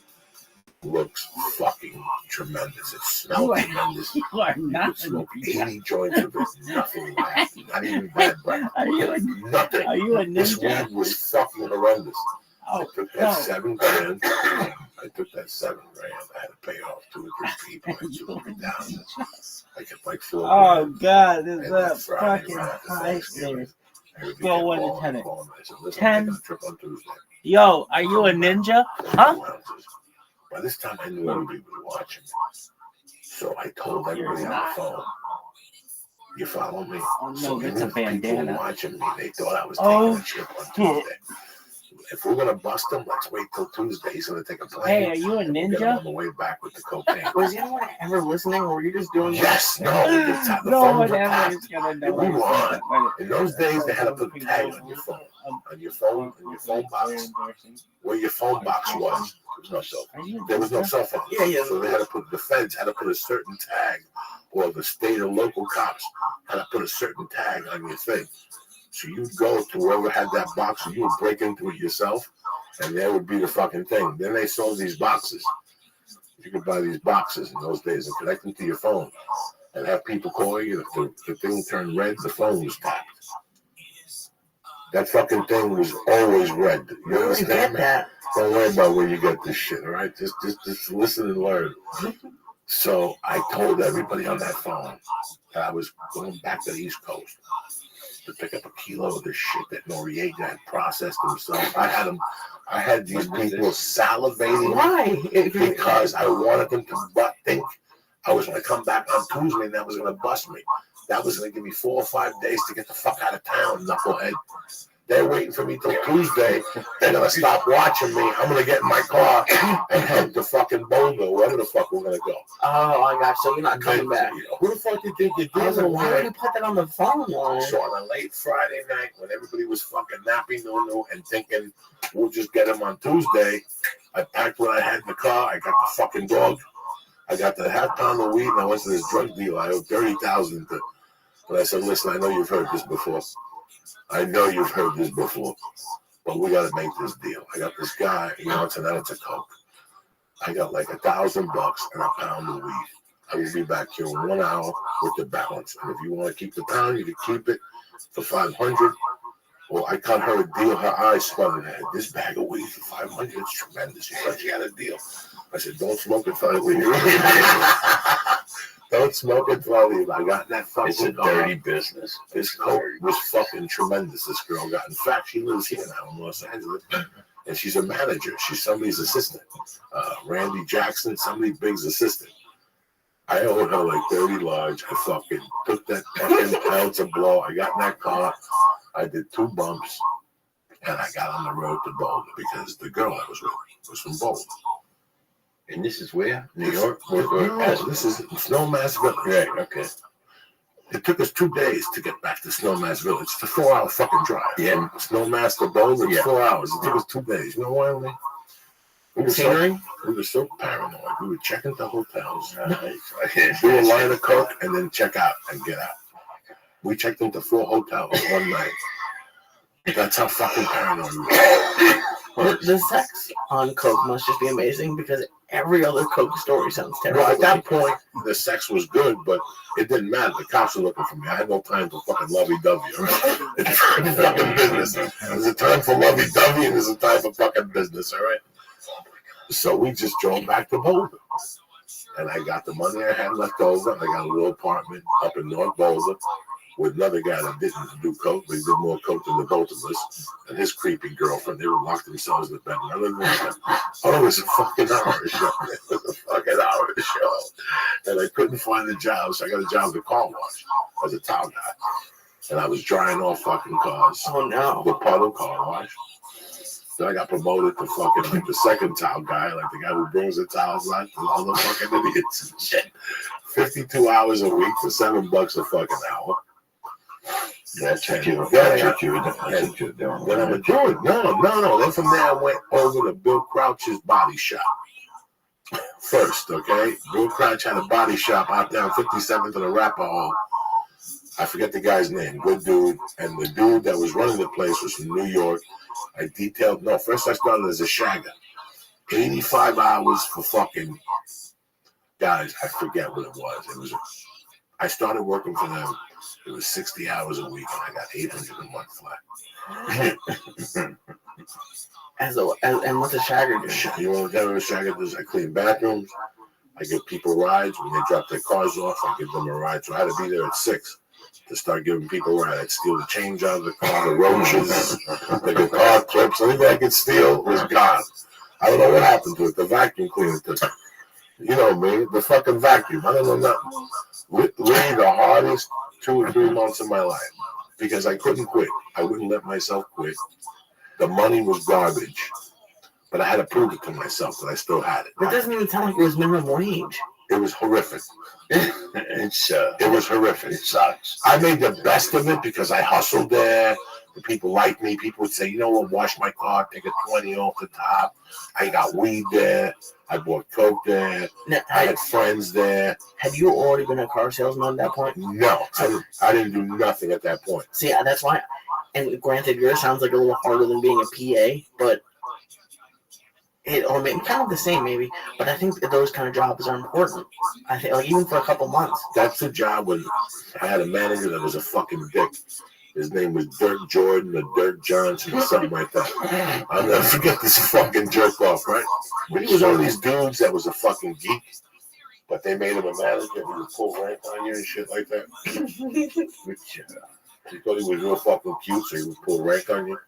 Looks fucking tremendous. It smells tremendous. You are You not could smoke 80 joints of it. Nothing left. Not even bad breath. Are you a, nothing. Are you a This ninja? weed was fucking horrendous. Oh, I took that $7 grand. I took that $7 grand. I had to pay off 2 or 3 people. I took it down. I kept like 4 Oh, grand. God. This is And a then Friday, fucking right after high Thanksgiving, stairs. everybody Go kept 1 to calling 10. me. I said, listen, 10. I'm taking a trip on Tuesday. Yo, are you a ninja? Huh? By this time, I knew everybody was watching. So I told everybody on the phone, you follow me? Oh, no, so that's a bandana. People watching me, they thought I was taking a trip on Tuesday. If we're going to bust him, let's wait till Tuesday. He's going to take a plane. Hey, are you a We'll get him ninja? on the way back with the cocaine. Was anyone ever listening, or were you just doing Yes, no. The No phones one were ever tapped. is going to know. We were on. In those days, they had to put a tag on your phone. On your phone box. Where your phone box was. There was no cell phone. There was no cell phone. Yeah. So they had to put, the feds had to put a certain tag, or the state or local cops had to put a certain tag on your thing. So you'd go to whoever had that box, and you would break into it yourself, and there would be the fucking thing. Then they sold these boxes. You could buy these boxes in those days and connect them to your phone and have people call you. If the thing turned red, the phone was tapped. That fucking thing was always red. You understand me? Don't worry about where you get this shit, all right? Just listen and learn. So I told everybody on that phone that I was going back to the East Coast to pick up a kilo of this shit that Noriega had processed himself. I had these people salivating. Why? Because I wanted them to think I was going to come back on Tuesday and that was going to bust me. That was going to give me 4 or 5 days to get the fuck out of town, knucklehead. They're waiting for me till Tuesday. They're going to stop watching me. I'm going to get in my car and head to fucking Boulder, wherever the fuck we're going to go. Oh, I got you. So you're not coming back. Who the fuck do you think you're I was like, doing? why would you put that on the phone line? So on a late Friday night, when everybody was fucking napping and thinking we'll just get him on Tuesday, I packed what I had in the car. I got the fucking dog. I got the half pound of weed, and I went to this drug dealer. I owed $30,000 to. But I said, listen, I know you've heard this before. But we got to make this deal. I got this guy, he wants an ounce of coke. I got like $1,000 and a pound of weed. I will be back here in 1 hour with the balance. And if you want to keep the pound, you can keep it for $500. Well, I cut her a deal. Her eyes spun. This bag of weed for $500. It's tremendous. She thought she had a deal. I said, don't smoke it for the weed. Don't smoke it for the weed. I got that fucking. It's a dirty business. This coke was fucking tremendous. This girl got. In fact, she lives here now in Los Angeles. And she's a manager. She's somebody's assistant. Randy Jackson, somebody big's assistant. I owed her like 30 large. I fucking took that fucking ounce of blow. I got in that car. I did 2 bumps. And I got on the road to Boulder because the girl I was with was from Boulder. And this is where? New York? No, this is Snowmass Village. Right, okay. It took us 2 days to get back to Snowmass Village. It's a 4-hour fucking drive. Yeah. Snowmass to Boulder, it's 4 hours. It took us 2 days. You know why, Lee? We were so paranoid. We would check into hotels, do a line of coke, and then check out and get out. We checked into 4 hotels one night. That's how fucking paranoid we were. The sex on coke must just be amazing because every other coke story sounds terrible. Well, at that point, the sex was good, but it didn't matter. The cops were looking for me. I had no time for fucking lovey-dovey. Right? It's fucking business. There's a time for lovey-dovey and there's a time for fucking business, all right? So we just drove back to Boulder. And I got the money I had left over. I got a little apartment up in North Boulder with another guy that didn't do coke, but he did more coke than the both of us. And his creepy girlfriend, they would lock themselves in the bed. And it was a fucking hour show. It was a fucking hour show. And I couldn't find a job, so I got a job at the car wash as a towel guy. And I was drying off fucking cars. Oh, no. The puddle car wash. Then I got promoted to fucking like the second towel guy, like the guy who brings the towels out to all the fucking idiots and shit. 52 hours a week for $7 a fucking hour. That's what you were doing. Then I'm doing. No. Then from there I went over to Bill Crouch's body shop. First, okay? Bill Crouch had a body shop out down 57th and Arapahoe. I forget the guy's name. Good dude. And the dude that was running the place was from New York. First I started as a shagger. 85 hours for fucking guys. I forget what it was. I started working for them. It was 60 hours a week, and I got 800 a month flat. And what's a shagger do? You want to know what a shagger does? I clean bathrooms. I give people rides. When they drop their cars off, I give them a ride. So I had to be there at 6 to start giving people a ride. I'd steal the change out of the car, the roaches, the guitar clips, anything I could steal was gone. I don't know what happened to it. The vacuum cleaner took it. You know me, the fucking vacuum. I don't know nothing. Literally the hardest 2 or 3 months of my life because I couldn't quit. I wouldn't let myself quit. The money was garbage, but I had to prove it to myself that I still had it. It doesn't even sound like it was minimum wage. It was horrific. It was horrific. It sucks. I made the best of it because I hustled there. The people liked me. People would say, you know what, wash my car, take a 20 off the top. I got weed there. I bought coke there. Now, I had friends there. Had you already been a car salesman at that point? No, I didn't do nothing at that point. See, that's why. And granted, yours sounds like a little harder than being a PA, but or maybe kind of the same, maybe. But I think that those kind of jobs are important. I think, like even for a couple months. That's the job when I had a manager that was a fucking dick. His name was Dirk Jordan or Dirk Johnson or something like that. I'll never forget this fucking jerk off, right? But he was one of these dudes that was a fucking geek, but they made him a manager. He would pull rank on you and shit like that. Which he thought he was real fucking cute, so he would pull rank on you.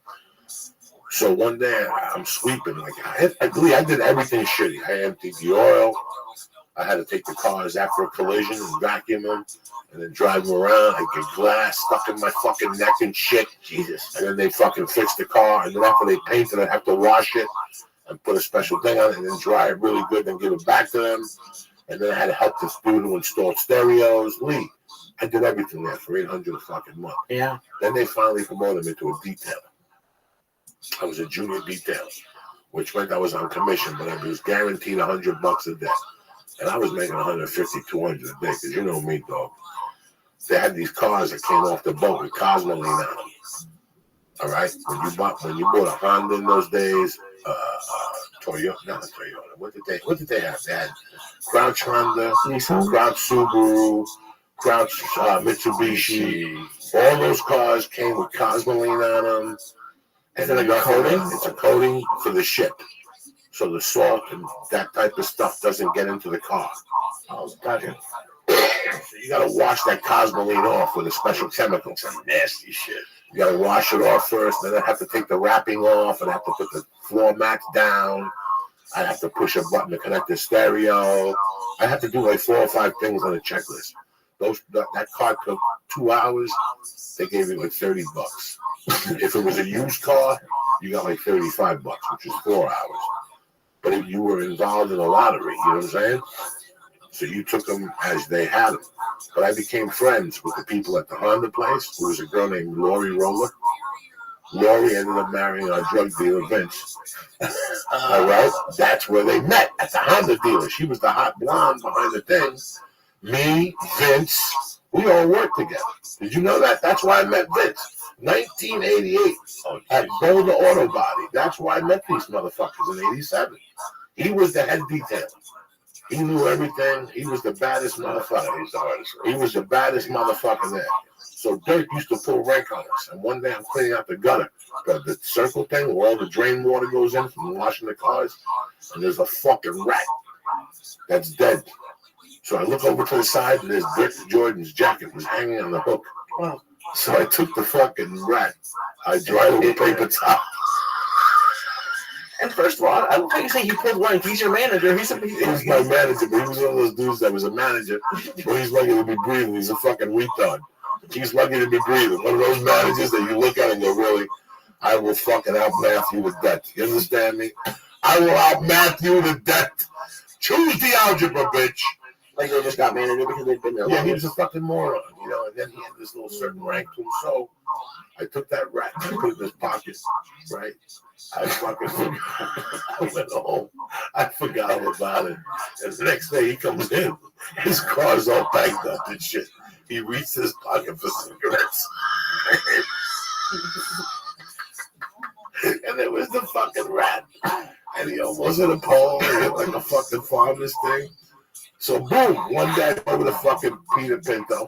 So one day I'm sweeping, like I did everything shitty. I emptied the oil. I had to take the cars after a collision and vacuum them, and then drive them around. I get glass stuck in my fucking neck and shit. Jesus. And then they fucking fix the car, and then after they paint it, I have to wash it and put a special thing on it, and then dry it really good, then give it back to them. And then I had to help this dude who installed stereos. Lee, I did everything there for $800 a fucking month. Yeah. Then they finally promoted me to a detailer. I was a junior detailer, which meant I was on commission, but I was guaranteed $100 a day. And I was making $150, $200 a day, because you know me, dog. They had these cars that came off the boat with Cosmoline on them. All right? When you bought a Honda in those days, Toyota, not a Toyota. What did they have? They had Crouch Honda, Crouch Subaru, Crouch Mitsubishi. All those cars came with Cosmoline on them. Is it like a coating? It's a coating for the ship. So the salt and that type of stuff doesn't get into the car. Oh, gotcha. So you gotta wash that Cosmoline off with a special chemical. Some nasty shit. You gotta wash it off first, then I have to take the wrapping off, and I have to put the floor mats down. I have to push a button to connect the stereo. I have to do like 4 or 5 things on a checklist. That car took 2 hours. They gave me like $30. If it was a used car, you got like $35, which is 4 hours. But if you were involved in a lottery, you know what I'm saying? So you took them as they had them. But I became friends with the people at the Honda place. There was a girl named Lori Roller. Lori ended up marrying our drug dealer, Vince. All right? That's where they met, at the Honda dealer. She was the hot blonde behind the thing. Me, Vince, we all worked together. Did you know that? That's why I met Vince. 1988 at Boulder Auto Body. That's why I met these motherfuckers in 87. He was the head detailer. He knew everything. He was the baddest motherfucker. He was the baddest motherfucker there. So Dirk used to pull rank on us. And one day I'm cleaning out the gutter, the circle thing where all the drain water goes in from washing the cars, and there's a fucking rat that's dead. So I look over to the side, and there's Dirk Jordan's jacket was hanging on the hook. Wow. So I took the fucking rat. I dried it with paper towel. And first of all, I don't think you say he pulled rank. He's your manager. He's my manager, but he was one of those dudes that was a manager. But he's lucky to be breathing. He's a fucking retard. He's lucky to be breathing. One of those managers that you look at and go, really? I will fucking outmath you to death. You understand me? I will outmath you to death. Choose the algebra, bitch. Like they just got manager because they've been there. Yeah, he was a fucking moron, you know, and then he had this little certain rank to him. So I took that rat and I put it in his pocket, right? I fucking I went home. I forgot all about it. And the next day he comes in. His car's all bagged up and shit. He reached his pocket for cigarettes. And there was the fucking rat. And he almost hit a pole. He hit like a fucking farmer's thing. So boom, one day over the fucking Peter Pinto.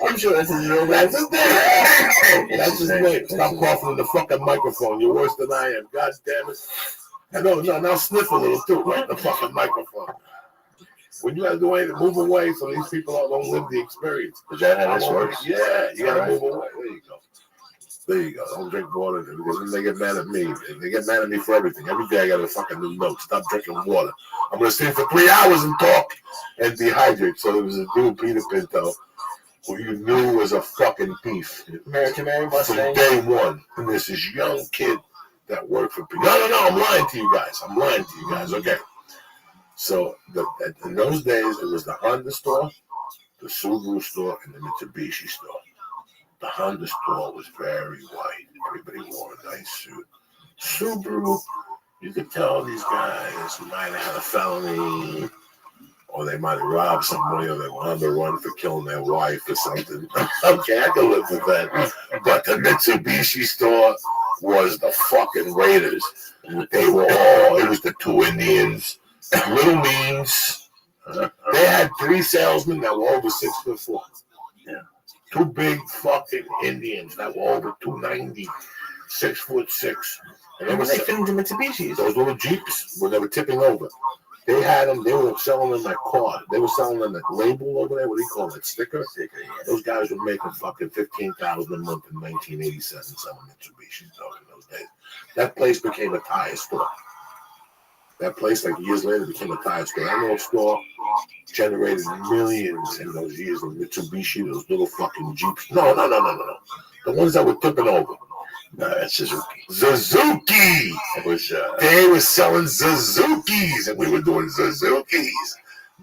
I'm sure that's his real name. That's his name. That's his name. Stop coughing in the fucking microphone. You're worse than I am. God damn it. No, now sniff a little too, right? The fucking microphone. When you gotta do anything, move away so these people don't live the experience. Is that how this works? Yeah, you gotta move away. There you go. There you go. Don't drink water because then they get mad at me. They get mad at me for everything. Every day I got a fucking new note. Stop drinking water. I'm gonna stay for 3 hours and talk and dehydrate. So there was a dude, Peter Pinto, who you knew was a fucking thief. American Mary From Mustang. day one. And there's this young kid that worked for Peter. No, I'm lying to you guys. Okay. So in those days, it was the Honda store, the Subaru store, and the Mitsubishi store. The Honda store was very white. Everybody wore a nice suit. Subaru, you could tell these guys might have had a felony, or they might have robbed somebody, or they were on the run for killing their wife or something. Okay, I can live with that. But the Mitsubishi store was the fucking Raiders. They were all, it was the two Indians, Little Means. They had 3 salesmen that were over 6'4". Yeah. 2 big fucking Indians that were over 290, 6'6". And they fit into Mitsubishis. Those little Jeeps when they were tipping over. They had them. They were selling them like car. They were selling them like label over there. What do you call it? Sticker. Those guys were making fucking $15,000 a month in 1987 selling Mitsubishis in those days. That place became a tire store. That place, like years later, became a tire store. That little store generated millions in those years of Mitsubishi, those little fucking Jeeps. No. The ones that were tipping over. No, that's Suzuki. It was, they were selling Suzukis, and we were doing Suzukis.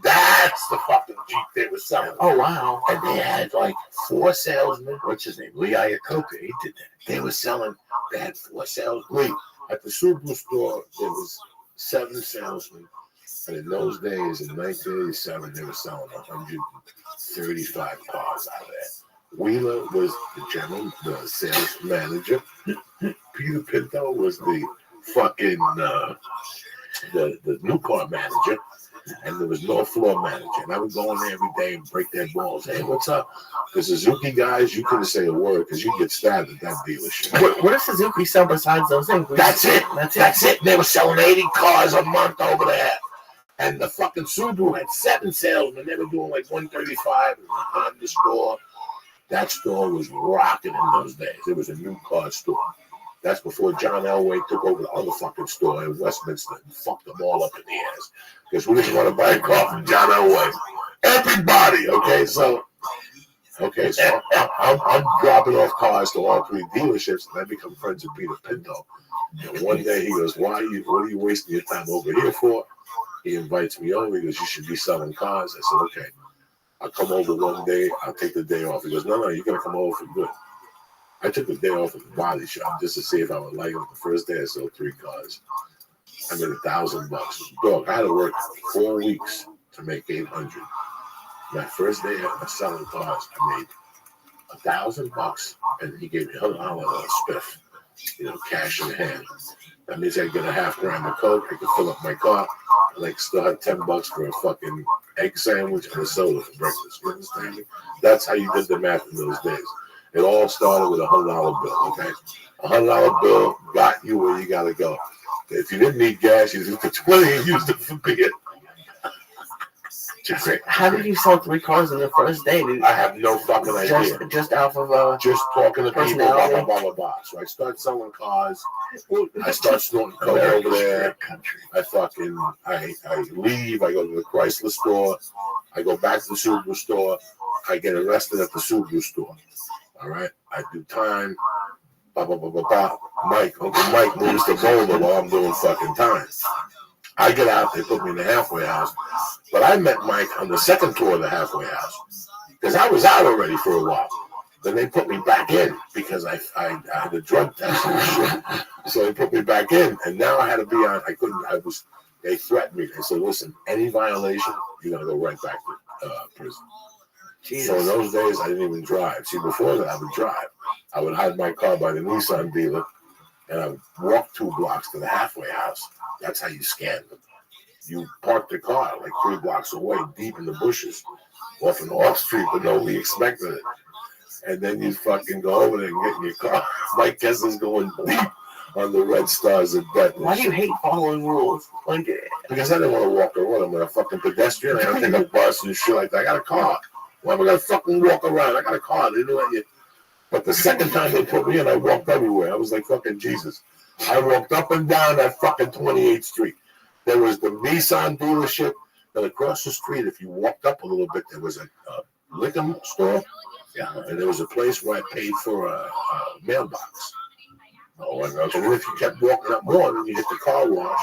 That's the fucking Jeep they were selling. Oh, wow. And they had like 4 salesmen. What's his name? Lee Iacocca. He did that. They had 4 salesmen. At the Subaru store, there was 7 salesmen. And in those days, in 1987, they were selling 135 cars out of there. Wheeler was the sales manager. Peter Pinto was the fucking the new car manager, and there was no floor manager. And I would go in there every day and break their balls. Hey, what's up? The Suzuki guys, you couldn't say a word because you get stabbed at that dealership. What does Suzuki sell besides those things? That's it. They were selling 80 cars a month over there. And the fucking Subaru had 7 salesmen. They were doing like 135 in the Honda store. That store was rocking in those days. It was a new car store. That's before John Elway took over the other fucking store in Westminster and fucked them all up in the ass. Because we didn't want to buy a car from John Elway. Everybody, okay? So I'm dropping off cars to all 3 dealerships, and I become friends with Peter Pinto. And one day he goes, what are you wasting your time over here for? He invites me over. He goes, you should be selling cars. I said, okay. I'll come over one day. I'll take the day off. He goes, no, you're going to come over for good. I took the day off at the body shop just to see if I would like it. The first day I sold 3 cars. I made $1,000. Dog, I had to work 4 weeks to make $800. My first day of selling cars, I made $1,000, and he gave me $100 spiff, cash in hand. That means I get a half gram of Coke. I can fill up my car, and I still have $10 for a fucking egg sandwich and a soda for breakfast. You understand me? That's how you did the math in those days. It all started with a $100 bill, okay? A $100 bill got you where you got to go. If you didn't need gas, you used the 20 and used it for beer. How did you sell 3 cars in the first day, dude? I have no fucking idea. Just off of just talking to people, blah, blah, blah, blah. So I start selling cars. I start snorting coke over there. I leave. I go to the Chrysler store. I go back to the Subaru store. I get arrested at the Subaru store. All right, I do time. Uncle Mike moves the boulder while I'm doing fucking time. I get out, they put me in the halfway house. But I met Mike on the second tour of the halfway house. Because I was out already for a while. Then they put me back in because I had a drug test and shit. So they put me back in, and now I had to be on. They threatened me. They said, listen, any violation, you're going to go right back to prison. Jesus. So in those days, I didn't even drive. See, before that, I would drive. I would hide my car by the Nissan dealer, and I would walk 2 blocks to the halfway house. That's how you scanned them. You parked the car like 3 blocks away, deep in the bushes, off an off street, but nobody expected it. And then you fucking go over there and get in your car. Mike Kessler's going deep on the red stars of death. Why do you hate following rules? Like, because I didn't want to walk around. I'm a fucking pedestrian. I gotta take a bus and shit like that. I got a car. Why am I gonna fucking walk around? I got a car. They didn't let you. But the second time they put me in, I walked everywhere. I was like fucking Jesus. I walked up and down that fucking 28th Street. There was the Nissan dealership, and across the street, if you walked up a little bit, there was a liquor store. Yeah, and there was a place where I paid for a mailbox. Oh, and then if you kept walking up more, then you hit the car wash.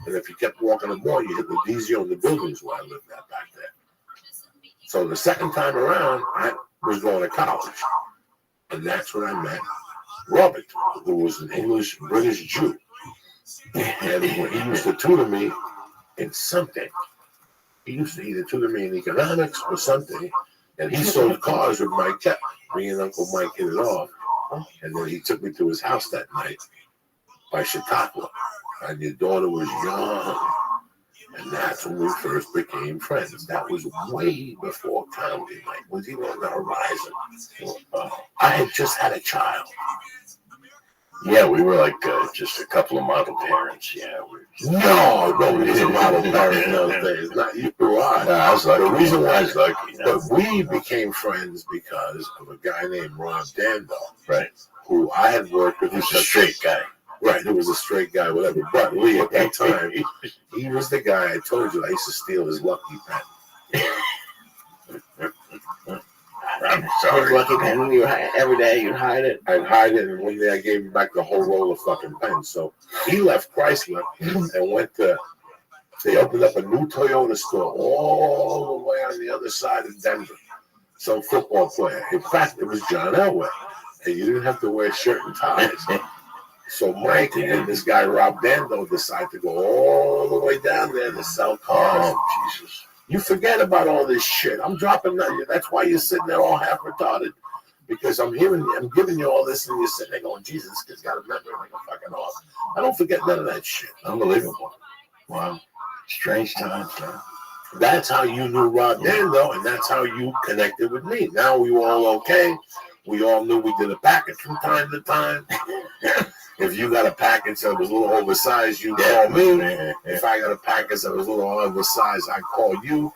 And if you kept walking up more, you hit the DZO and the buildings where I lived at back there. So the second time around, I was going to college. And that's when I met Robert, who was an English-British Jew. And he used to tutor me in something. He used to either tutor me in economics or something. And he sold cars with Mike. Me and Uncle Mike hit it off. And then he took me to his house that night by Chautauqua. And your daughter was young. And that's when we first became friends. That was way before comedy. Mike was even on the horizon. I had just had a child. Yeah, we were like just a couple of model parents. Yeah. No, we didn't model parents in those days. Not you or I. No, I was lucky. The reason why I was lucky. But we became friends because of a guy named Rob Dando. Right. Who I had worked with. He was a straight guy. Right, he was a straight guy, whatever. But Lee, at that time, he was the guy I told you I used to steal his lucky pen. I'm sorry. His lucky pen, every day you'd hide it. I'd hide it, and one day I gave him back the whole roll of fucking pens. So he left Chrysler and went to, they opened up a new Toyota store all the way on the other side of Denver. Some football player. In fact, it was John Elway. And you didn't have to wear shirt and ties. So Mike and this guy Rob Dando decided to go all the way down there to sell cars. Oh, Jesus. You forget about all this shit. I'm dropping that. That's why you're sitting there all half retarded. Because I'm giving you all this, and you're sitting there going, Jesus, this kid's got a memory like a fucking horse. I don't forget none of that shit. Unbelievable. Wow. Strange times, man. That's how you knew Rob Dando, and that's how you connected with me. Now we were all okay. We all knew we did a package from time to time. If you got a package that was a little oversized, you call me. If I got a package that was a little oversized, I call you.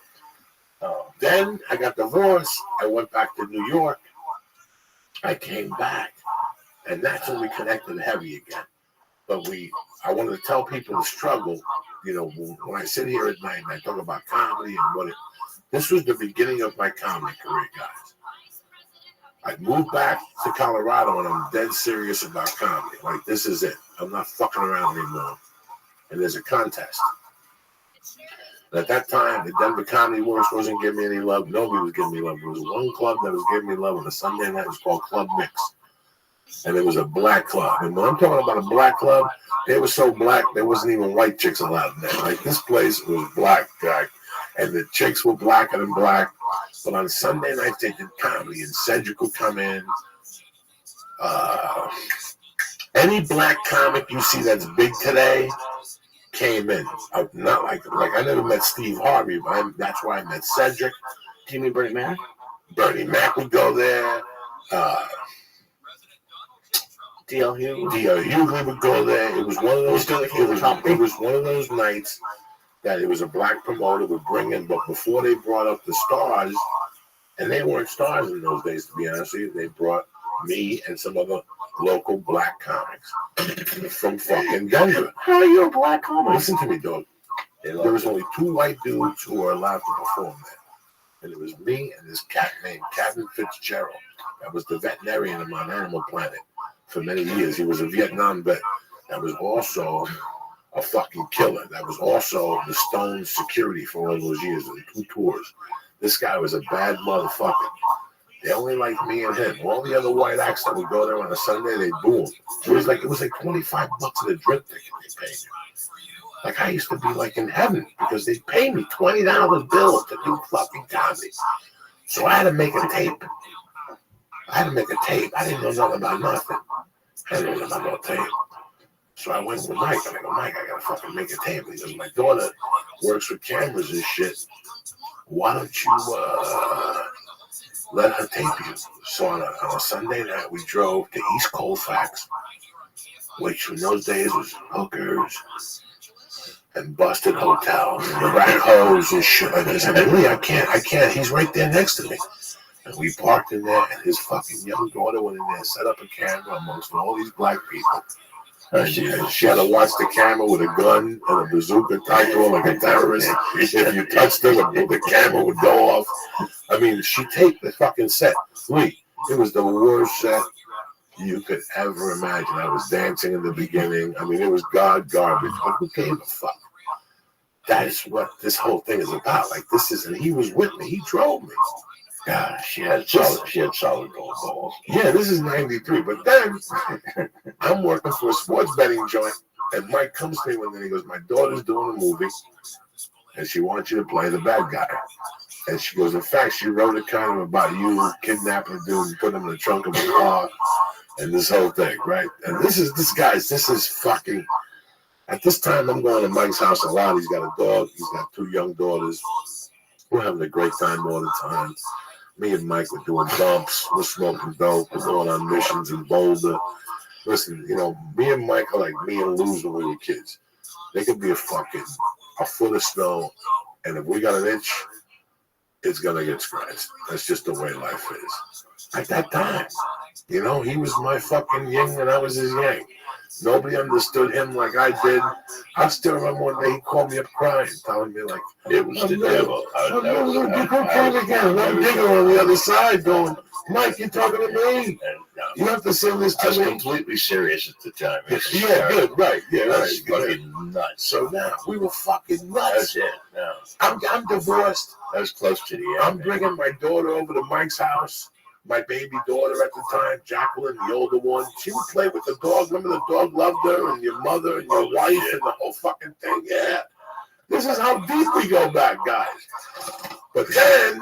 Then I got divorced. I went back to New York. I came back, and that's when we connected heavy again. But I wanted to tell people the struggle. You know, when I sit here at night and I talk about comedy and this was the beginning of my comedy career, guys. I moved back to Colorado and I'm dead serious about comedy. Like, this is it. I'm not fucking around anymore. And there's a contest. And at that time, the Denver Comedy Works wasn't giving me any love. Nobody was giving me love. There was one club that was giving me love on a Sunday night. It was called Club Mix. And it was a black club. And when I'm talking about a black club, they were so black, there wasn't even white chicks allowed in there. Like, this place was black, guy. And the chicks were blacker than black. But on Sunday nights, they did comedy, and Cedric would come in. Any black comic you see that's big today came in. Not like I never met Steve Harvey, but that's why I met Cedric. Do you mean Bernie Mac? Bernie Mac would go there. D.L. Hughley. D.L. Hughley would go there. It was one of those. It was one of those nights that it was a black promoter would bring in, but before they brought up the stars, and they weren't stars in those days, to be honest with you, they brought me and some other local black comics from fucking Denver. How are you a black comic? Listen to me, dog. There was only 2 white dudes who were allowed to perform there. And it was me and this cat named Captain Fitzgerald. That was the veterinarian on Animal Planet for many years. He was a Vietnam vet. That was also a fucking killer. That was also the Stone security for all those years and 2 tours. This guy was a bad motherfucker. They only liked me and him. All the other white acts that would go there on a Sunday, they boo him. It was like $25 in a drink ticket they paid. Like I used to be like in heaven because they paid me $20 bill to do fucking comedy. So I had to make a tape. I didn't know nothing about nothing. I didn't know nothing about no tape. So I went with Mike. And I go, Mike, I gotta fucking make a tape. He goes, my daughter works with cameras and shit. Why don't you let her tape you? So on a Sunday night, we drove to East Colfax, which in those days was hookers and busted hotels and crack hoes and shit. I said, Lee, I can't. He's right there next to me. And we parked in there, and his fucking young daughter went in there, set up a camera amongst all these black people. And she had to watch the camera with a gun and a bazooka tied to her like a terrorist. If you touched her, the camera would go off. I mean, she taped the fucking set. Lee, it was the worst set you could ever imagine. I was dancing in the beginning. I mean, it was garbage, but who gave a fuck? That is what this whole thing is about. Like, and he was with me. He drove me. God, she had solid gold balls. Yeah, this is 93. But then I'm working for a sports betting joint, and Mike comes to me one day. He goes, my daughter's doing a movie, and she wants you to play the bad guy. And she goes, in fact, she wrote it kind of about you kidnapping a dude and putting him in the trunk of a car, and this whole thing, right? And this is fucking. At this time, I'm going to Mike's house a lot. He's got a dog. He's got 2 young daughters. We're having a great time all the time. Me and Mike were doing bumps. We're smoking dope. We're going on missions in Boulder. Listen, me and Mike are like me and Luz when we were kids. They could be a foot of snow, and if we got an inch, it's gonna get scratched. That's just the way life is. At that time, he was my fucking yin and I was his yang. Nobody understood him like I did. I still remember one day he called me up crying, telling me like it was the devil. I'm never gonna do cocaine again. One digger on the other side going, Mike, you're talking to me. You have to send this to me. I was completely serious at the time. Yeah, good, right. Yeah, right. Fucking nuts. So now we were fucking nuts. That's it. No. I'm divorced. That was close to the end. I'm bringing my daughter over to Mike's house. My baby daughter at the time, Jacqueline, the older one, she would play with the dog. Remember the dog loved her and your mother and your wife and the whole fucking thing? Yeah. This is how deep we go back, guys. But then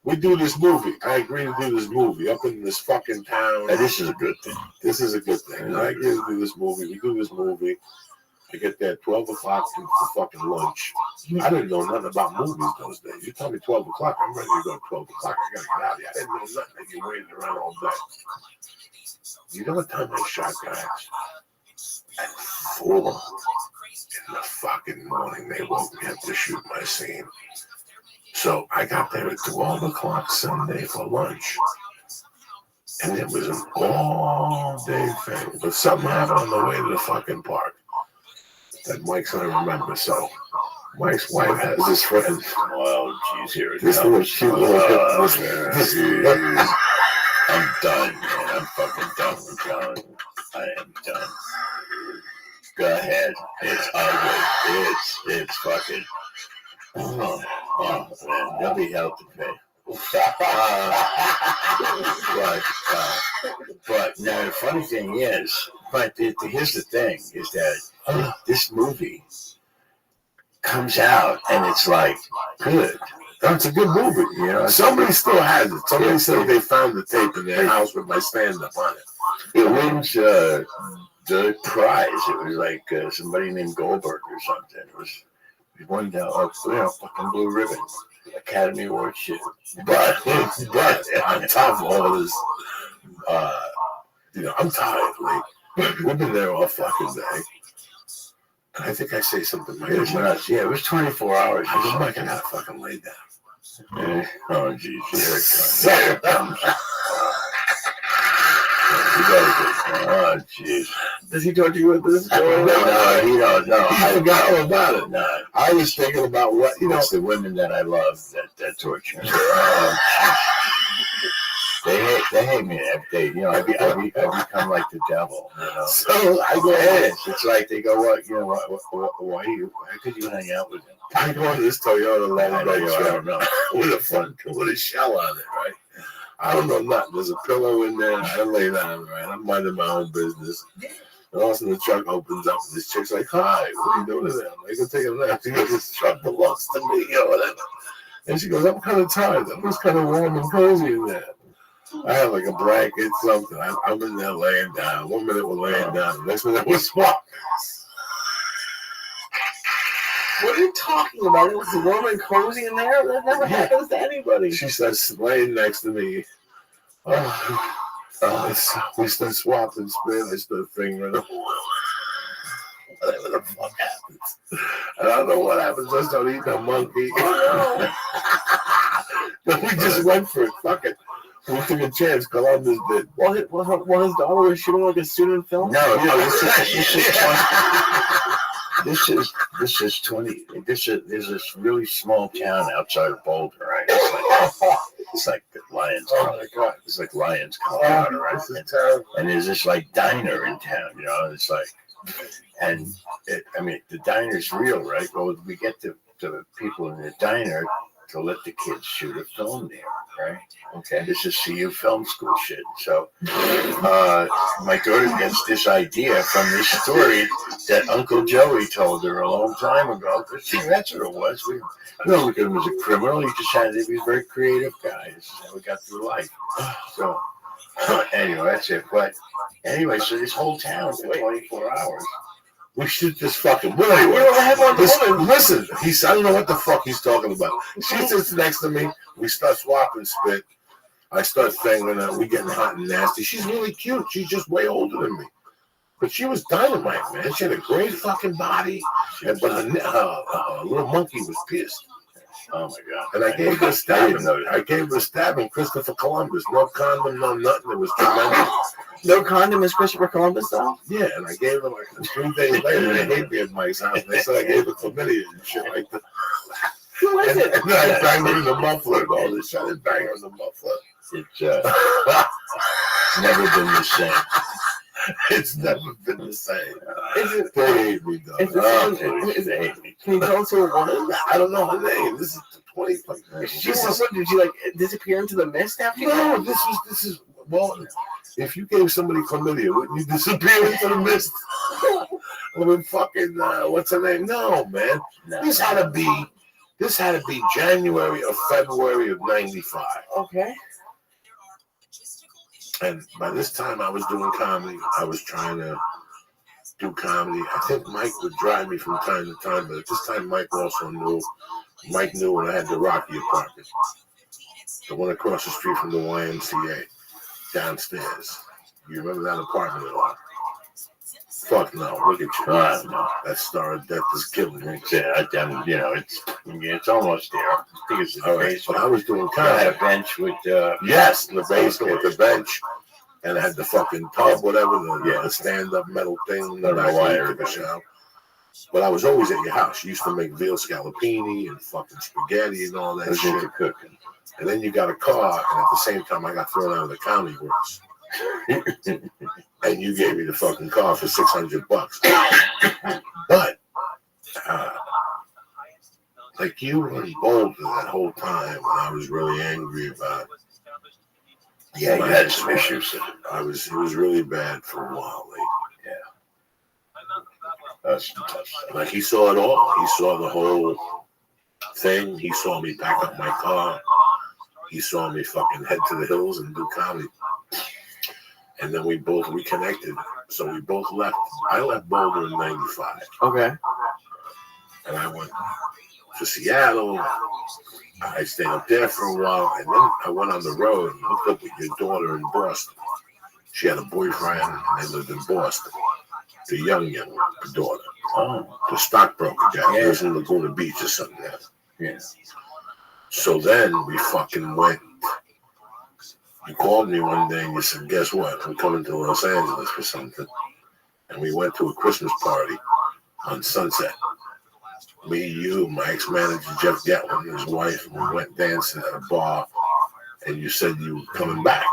we do this movie. I agree to do this movie up in this fucking town. And this is a good thing. This is a good thing. I agree to do this movie. We do this movie. I get there at 12 o'clock for fucking lunch. I didn't know nothing about movies those days. You tell me 12 o'clock, I'm ready to go at 12 o'clock. I got to get out of here. I didn't know nothing. You waited around all day. You know what time I shot, guys? At 4 in the fucking morning, they woke me up to shoot my scene. So I got there at 12 o'clock Sunday for lunch. And it was an all-day thing. But something happened on the way to the fucking park that Mike's gonna remember. So Mike's wife has this friend. Well, geez, here it this little cute little I'm done, man. I'm fucking done with John. I am done. Go ahead. It's ugly. It's fucking. Oh man, there'll be hell to pay. But now the funny thing is, here's the thing, is that this movie comes out and it's like good. That's a good movie. Somebody still has it. Somebody said they found the tape in their house with my stand-up on it. It wins the prize. It was like somebody named Goldberg or something. We won the fucking Blue Ribbon. Academy Award shit. But on top of all this, I'm tired, Lee. We've been there all fucking day. And I think I say something. It was 24 hours. I'm not gonna fucking lay down. Oh, geez. Here it comes. Oh, jeez. Does he torture you with this? No, he don't know. I forgot all about it. No. I was thinking about what, It's the women that I love that torture me. They hate me. I become like the devil. So I go, It's like they go, what? Why could you hang out with him? I go on this Toyota long bed I truck don't know. with a shell on it, right? I don't know nothing. There's a pillow in there. I lay down, right? I'm minding my own business. And all of a sudden the truck opens up and this chick's like, hi, what are you doing today? I'm like, go take a nap. She goes, this truck belongs to me or whatever. And she goes, I'm kind of tired. It was kind of warm and cozy in there. I have like a blanket, something. I'm in there laying down. 1 minute we're laying down. The next minute we're swapping. What are you talking about? It was warm and cozy in there? That never happens to anybody. She starts laying next to me. We start swapping spin. I start fingering them. Whatever the fuck happens. I don't know what happens. I start eating a monkey. Then we just went for it. Fuck it. We took a chance. Columbus did. While his daughter was shooting like a student film? No, this is 20. There's this really small town outside of Boulder, right? It's like Lyons. Oh my God! It's like Lyons, Colorado, right? This is terrible. And there's this like diner in town, It's like, the diner's real, right? Well, we get to the people in the diner to let the kids shoot a film there, right? Okay. This is CU film school shit. So my daughter gets this idea from this story that Uncle Joey told her a long time ago. See, that's what it was. We don't look at him as a criminal. He just had to be a very creative guy. This is how we got through life. So anyway, that's it. But anyway, so this whole town for 24 hours. We shoot this fucking. But anyway, listen. I don't know what the fuck he's talking about. She sits next to me. We start swapping spit. I start fingering her. We getting hot and nasty. She's really cute. She's just way older than me. But she was dynamite, man. She had a great fucking body. But a little monkey was pissed. Oh my God! And I gave her a stabbing. I gave her a stabbing. Christopher Columbus. No condom, no nothing. It was tremendous. No condom is Christopher Columbus, though? Yeah, and I gave her like 3 days later. They hate me at Mike's house. They said I gave her chlamydia and shit like that. Who was it? And I banged her in the muffler. All this shit. I didn't bang her in the muffler. It's never been the same. It's never been the same. They hate me, though. They hate me. Can you tell us who it was? I don't know her name. This is 20. Did you like disappear into the mist after? No, this is. Well, if you gave somebody chlamydia, wouldn't you disappear into the mist? With fucking what's her name? No, man. No. This had to be January or February of '95. Okay. And by this time, I was doing comedy. I was trying to do comedy. I think Mike would drive me from time to time, but at this time, Mike also knew. Mike knew when I had the Rocky apartment, the one across the street from the YMCA, downstairs. You remember that apartment at all? Fuck no! Look at you. No. That Star of Death is killing me. Yeah, it's almost there. I think it's the basement. But I was doing I comedy. had a bench with Yes, the basement with the bench, and I had the fucking tub, whatever, the stand-up metal thing. I don't know why took a shower. But I was always at your house. You used to make veal scallopini and fucking spaghetti and all that I was shit. into cooking. And then you got a car, and at the same time, I got thrown out of the County Works. And you gave me the fucking car for $600. But like you were in Boulder that whole time, and I was really angry about. Yeah, you had some issues. It was really bad for a while. That's tough. Like he saw it all. He saw the whole thing. He saw me pack up my car. He saw me fucking head to the hills and do comedy. And then we both reconnected. So we both left. I left Boulder in '95. Okay. And I went to Seattle. I stayed up there for a while. And then I went on the road and hooked up with your daughter in Boston. She had a boyfriend and they lived in Boston. The young daughter. Oh. The stockbroker guy. He was in Laguna Beach or something like that. Yeah. So then we fucking went. You called me one day and you said, guess what? I'm coming to Los Angeles for something. And we went to a Christmas party on Sunset. Me, you, my ex-manager, Jeff Gatlin, and his wife, and we went dancing at a bar. And you said you were coming back.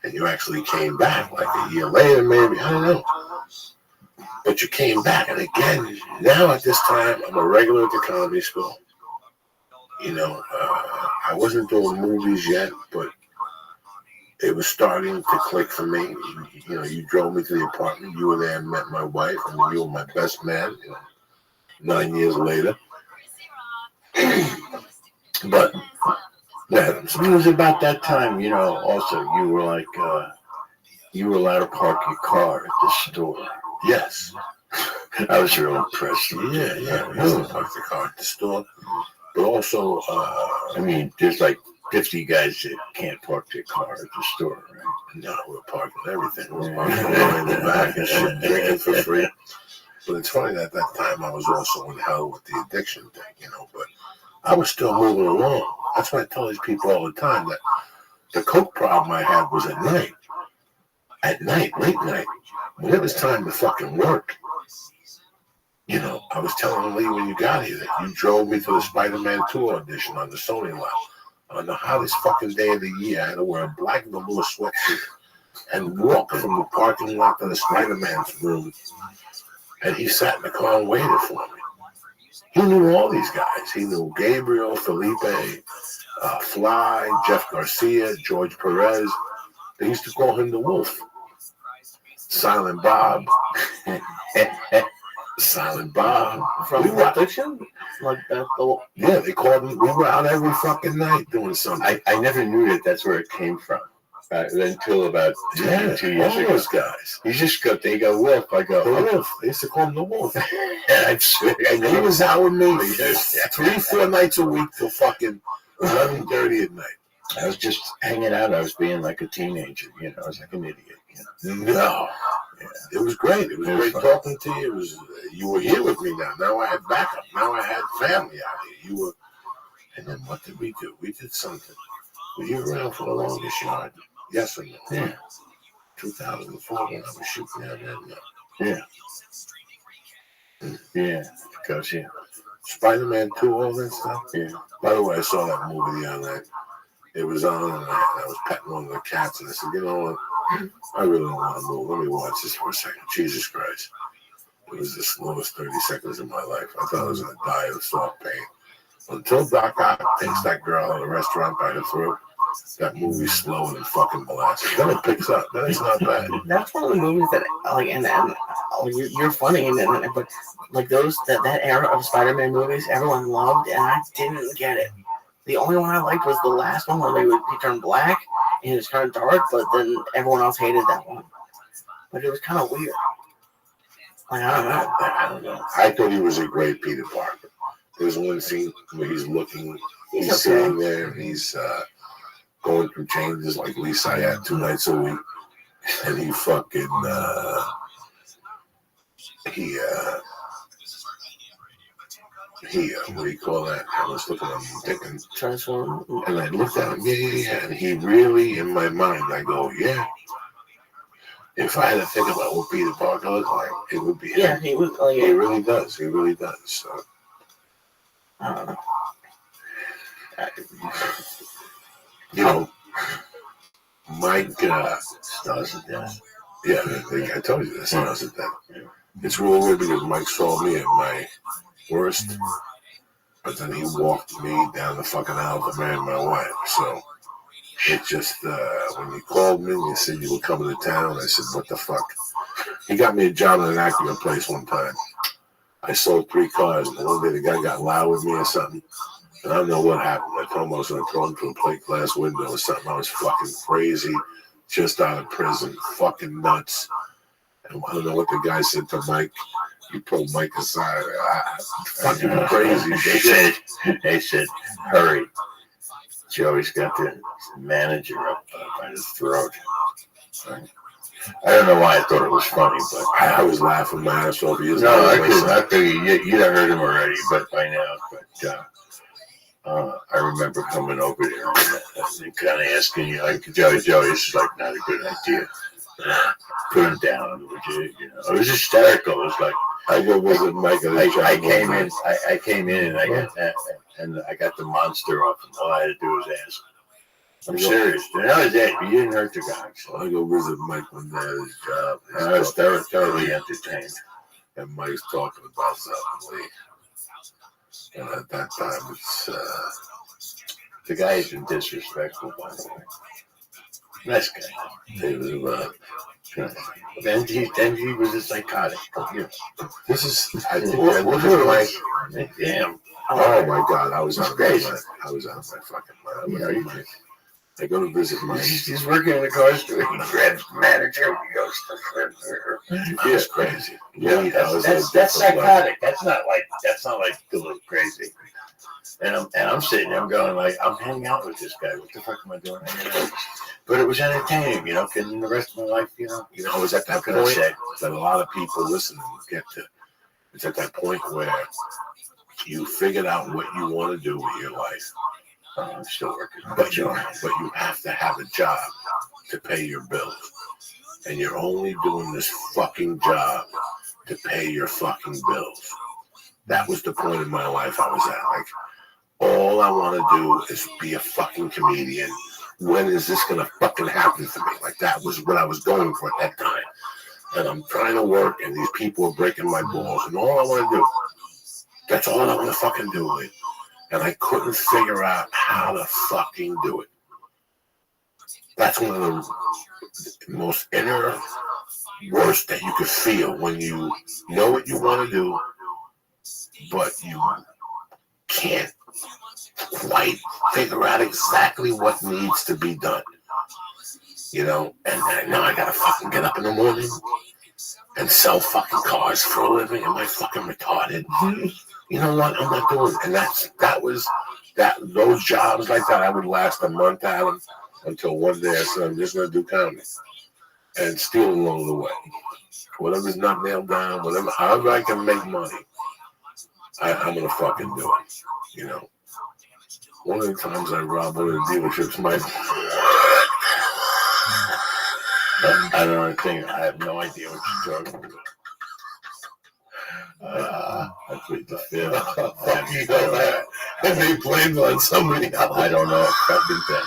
And you actually came back like a year later, maybe. I don't know. But you came back. And again, now at this time, I'm a regular at the Comedy School. You know, I wasn't doing movies yet, but it was starting to click for me. You know, you drove me to the apartment. You were there and met my wife. I mean, you were my best man, you know, 9 years later. But yeah, so it was about that time, you know, also you were like, you were allowed to park your car at the store. Yes. I was real impressed. Yeah. We used to park the car at the store. But also, I mean, there's like 50 guys that can't park their car at the store, right? No, we're parking everything. We're parking in the back and shit, drinking for free. But it's funny that at that time I was also in hell with the addiction thing, you know, but I was still moving along. That's why I tell these people all the time that the coke problem I had was at night. At night, late night, when it was time to fucking work. You know, I was telling Lee when you got here that you drove me to the Spider-Man 2 audition on the Sony lot. On the hottest fucking day of the year, I had to wear a black velour sweatsuit and walk from the parking lot to the Spider-Man's room. And he sat in the car and waited for me. He knew all these guys. He knew Gabriel, Felipe, Fly, Jeff Garcia, George Perez. They used to call him the Wolf. Silent Bob. Silent Bob. From Fiction? Like that? Yeah, they called him. We were out every fucking night doing something. I never knew that that's where it came from. Until about 2 years ago. All those guys. You just go, they go, Wolf. I go, the Wolf. They used to call him the Wolf. I swear, he was out with me 3-4 nights a week till fucking 11:30 at night. I was just hanging out. I was being like a teenager, you know. I was like an idiot. You know? No. Yeah. It was great. It was great fun. Talking to you. It was, you were here with me now. Now I had backup. Now I had family out here. You were, and then what did we do? We did something. Were you around for the longest yard? Yes or no? Yeah. 2004 when I was shooting out there. Yeah. Yeah. Because, yeah. Spider-Man 2, all that stuff. Yeah. By the way, I saw that movie the other night. It was on, and I was petting one of the cats, and I said, you know what? I really don't want to move. Let me watch this for a second. Jesus Christ. It was the slowest 30 seconds of my life. I thought I was going to die of soft pain. Until Doc Ock takes that girl in a restaurant by the throat, that movie's slow and fucking molasses. Then it picks up. Then it's not bad. That's one of the movies that, like, and you're funny, but like that era of Spider-Man movies, everyone loved, and I didn't get it. The only one I liked was the last one where he turned black and it was kind of dark, but then everyone else hated that one. But it was kind of weird. Like, I don't know. I thought he was a great Peter Parker. There's one scene where he's looking, he's okay. sitting there, and he's going through changes like Lisa I had 2 nights a week, and he fucking what do you call that? I was looking at him thinking, Transform. And I looked at him, yeah. And he really, in my mind, I go, yeah. If I had to think about what Peter Parker looked like, it would be him. Yeah, he was. Oh, yeah. He really does. He really does. So. I don't know. You know, Mike stars at that. Yeah, I told you that stars at that. It's real weird because Mike saw me at my worst, but then he walked me down the fucking aisle to marry my wife. So it just, when you called me and you said you were coming to town, I said, what the fuck? He got me a job at an Acura place one time. I sold 3 cars, and one day the guy got loud with me or something. And I don't know what happened. I told him I was going to throw him through a plate glass window or something. I was fucking crazy, just out of prison, fucking nuts. And I don't know what the guy said to Mike. He pulled Mike aside. Fucking crazy. They said, hurry. Joey's got the manager up by his throat. I don't know why I thought it was funny, but I was laughing my ass off. No, I figured you'd have heard him already, but by now. But I remember coming over there and kind of asking you, like, Joey, this is like not a good idea. Put him down, would you? You know, it was hysterical. It was like I go visit Mike. I came in, and I got the monster off, and all I had to do was ask. I'm serious. That was it. You didn't hurt the guy. So I go visit Mike one day at his job. And I was thoroughly entertained. And Mike's talking about something. And at that time, it's the guy has been disrespectful, by the way. Nice guy. He was, and he was a psychotic. This is, I think, like, damn. Oh my God, I was out of my mind. I was out of my fucking mind. I go to visit Mike. He's working in the car store. He grabs the manager. He goes to It's crazy. Yeah, that's psychotic. That's not like a little crazy. And I'm sitting there, I'm going like, I'm hanging out with this guy. What the fuck am I doing? But it was entertaining, you know. Because in the rest of my life, you know, I was at that point that a lot of people listening get to. It's at that point where you figured out what you want to do with your life. I'm still working, but you have to have a job to pay your bills, and you're only doing this fucking job to pay your fucking bills. That was the point in my life I was at. Like, all I want to do is be a fucking comedian. When is this gonna fucking happen to me? Like, that was what I was going for at that time. And I'm trying to work, and these people are breaking my balls, and all I want to do, that's all I want to fucking do, Lee. And I couldn't figure out how to fucking do it. That's one of the most inner worst that you could feel when you know what you want to do, but you can't quite figure out exactly what needs to be done. You know, and now I gotta fucking get up in the morning and sell fucking cars for a living. Am I fucking retarded? You know what? I'm not doing it. And those jobs like that, I would last a month at them until one day I said, I'm just going to do comedy and steal along the way. Whatever's not nailed down, however I can make money, I'm going to fucking do it. You know, one of the times I robbed one of the dealerships, I don't understand. I have no idea what you're talking about. I plead the fifth. You know that. And they blamed on somebody else. I don't know. That'd be them.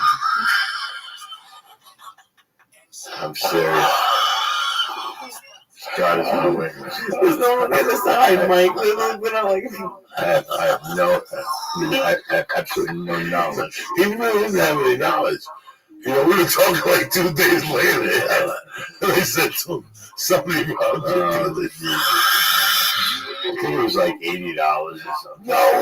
I'm serious. God is my witness. There's no one on the other side, Mike. I have absolutely no knowledge. Even though I didn't have any knowledge. You know, we were talking like 2 days later. And I said to him, somebody robbed the I think it was like $80 or something. No, it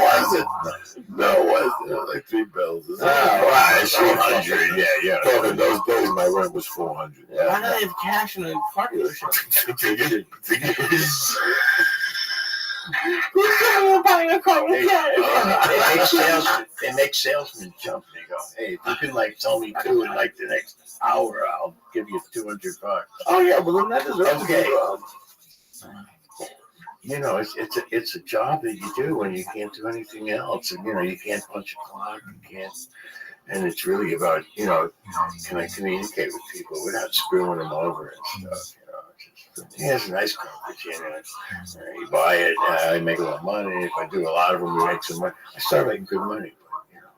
wasn't. Like 3 bills. Oh, wow, it's 400. Yeah. Talking those days, my rent was $400. Yeah. Why do they have cash in a car dealership? Who's going to buy a car with cash? They make salesmen jump. They go, hey, if you can like sell me 2 in like the next hour, I'll give you $200. Oh yeah, well then that deserves okay. You know, it's a job that you do when you can't do anything else. And, you know, you can't punch a clock, you can't. And it's really about, you know, can I communicate with people without screwing them over and stuff, you know. Yeah, it's a nice company, you know. You buy it, I make a lot of money. If I do a lot of them, we make some money. I start making good money, but, you know.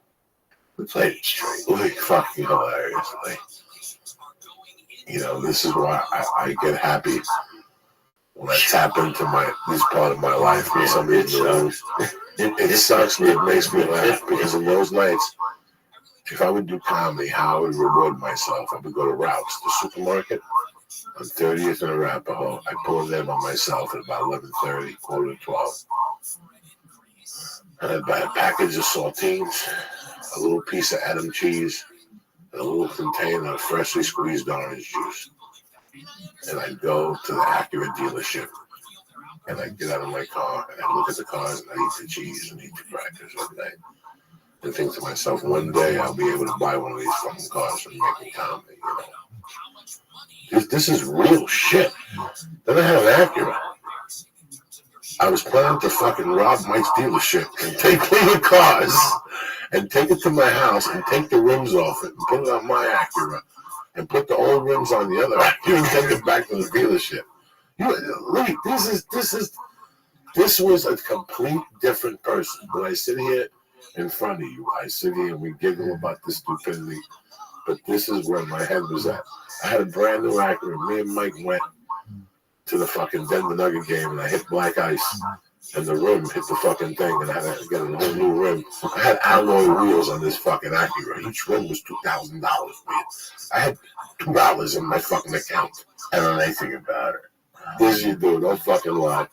We played it straight. Like, fucking hilarious. Like, you know, this is why I get happy when I tap into this part of my life with somebody knows. It sucks me, it makes me laugh, because in those nights, if I would do comedy, how I would reward myself, I would go to Ralph's, the supermarket, on 30th and Arapahoe. I pull in there by myself at about 11:30, 11:45. And I'd buy a package of saltines, a little piece of Adam cheese, and a little container of freshly squeezed orange juice. And I'd go to the Acura dealership, and I'd get out of my car, and I'd look at the cars, and I'd eat the cheese and eat the crackers all night. And think to myself, one day I'll be able to buy one of these fucking cars and make me comedy, you know. This is real shit. Then I had an Acura. I was planning to fucking rob Mike's dealership and take one of the cars and take it to my house and take the rims off it and put it on my Acura and put the old rims on the other Acura and take it back to the dealership. Look, this was a complete different person. When I sit here in front of you, I sit here and we giggle about this stupidity, but this is where my head was at. I had a brand new Acura. Me and Mike went to the fucking Denver Nugget game and I hit black ice and the rim hit the fucking thing and I had to get a whole new rim. I had alloy wheels on this fucking Acura. Each rim was $2,000. I had $2 in my fucking account. I don't know anything about it. Yes, you do. Don't fucking lie.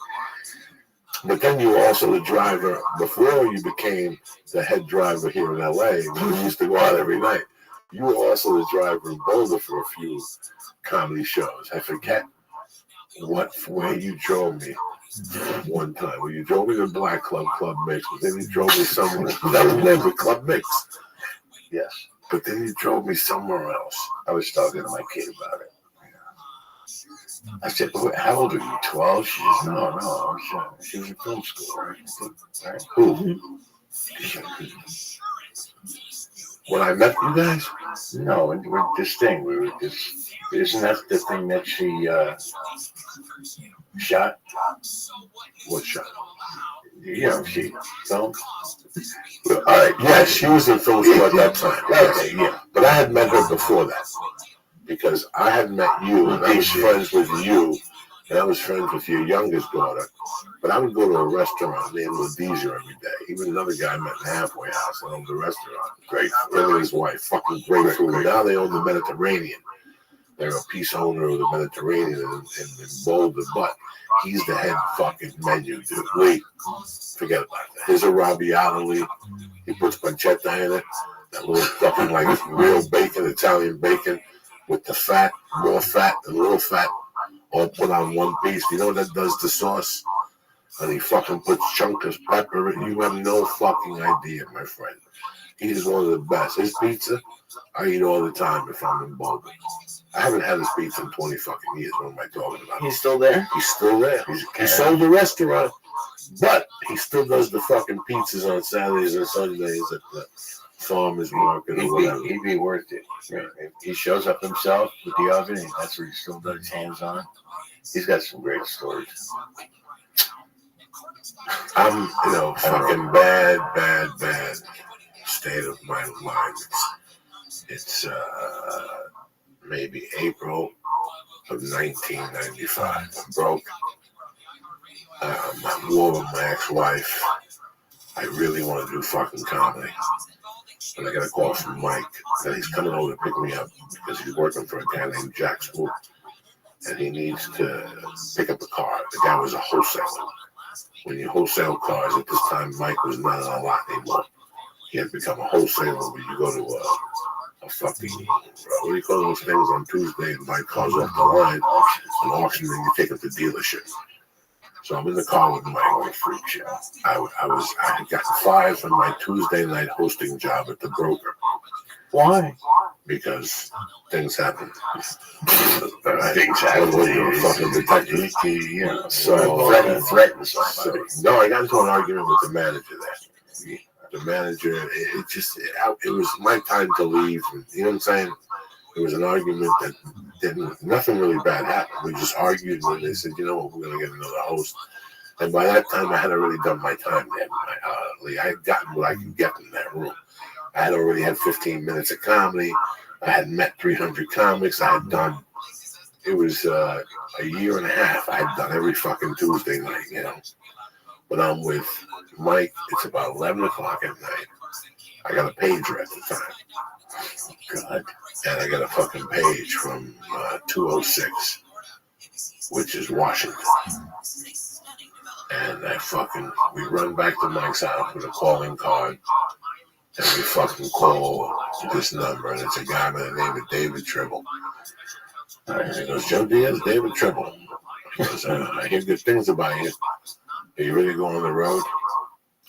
But then you were also the driver before you became the head driver here in LA. We used to go out every night. You were also the driver in Boulder for a few comedy shows. I forget where you drove me one time. Well, you drove me to Black Club Mix, but then you drove me somewhere. That was never Club Mix. Yes. But then you drove me somewhere else. I was talking to my kid about it. I said, how old are you, 12? She says, no. She was in film school, right? Who? When I met you guys? No, and with this thing. Isn't that the thing that she shot? What shot? Yeah, she filmed. All right, yeah, she was in film school at that time. Okay, yeah. But I had met her before that. Because I had met you, and I was friends with you, and I was friends with your youngest daughter. But I would go to a restaurant named Ladizia every day. Even another guy I met in the halfway house that owned the restaurant. Great, him and his wife, fucking great food. Now they own the Mediterranean. They're a piece owner of the Mediterranean in Boulder, but he's the head fucking menu dude. Wait, forget about that. There's a ravioli. He puts pancetta in it. That little fucking like real bacon, Italian bacon. With the fat, more fat, and little fat, all put on one piece. You know what that does to sauce? And he fucking puts chunks of pepper in it. You have no fucking idea, my friend. He is one of the best. His pizza, I eat all the time if I'm in Boulder. I haven't had his pizza in 20 fucking years. What am I talking about? He's still there? He's still there. He sold the restaurant, but he still does the fucking pizzas on Saturdays and Sundays at the farmer's market or whatever. He'd be worth it. If he shows up himself with the oven, and that's where he still does his hands on. He's got some great stories. I'm, fucking bad state of my mind. It's maybe April of 1995. I'm broke. I'm war with my ex-wife. I really want to do fucking comedy. And I got a call from Mike that he's coming over to pick me up because he's working for a guy named Jack Spook. And he needs to pick up a car. The guy was a wholesaler. When you wholesale cars, at this time, Mike was not on a lot anymore. He had become a wholesaler where you go to a fucking, what do you call those things on Tuesday and buy cars off the line, an auction, and you take them to dealership. So I'm in the car with my freak show. I had gotten fired from my Tuesday night hosting job at the broker. Why? Because things happen. Things happen when you're a fucking detective. Yeah. So threatens. No, I got into an argument with the manager there. The manager, it was my time to leave. You know what I'm saying? It was an argument that nothing really bad happened. We just argued, and they said, you know what, we're going to get another host. And by that time, I had already done my time there. I had gotten what I could get in that room. I had already had 15 minutes of comedy. I had met 300 comics. I had done, it was a year and a half. I had done every fucking Tuesday night, But I'm with Mike. It's about 11 o'clock at night. I got a pager at the time. God. And I got a fucking page from 206, which is Washington. And we run back to Mike's house with a calling card. And we fucking call this number. And it's a guy by the name of David Tribble. And he goes, Joe Diaz, David Tribble. He goes, I hear good things about you. Are you ready to go on the road?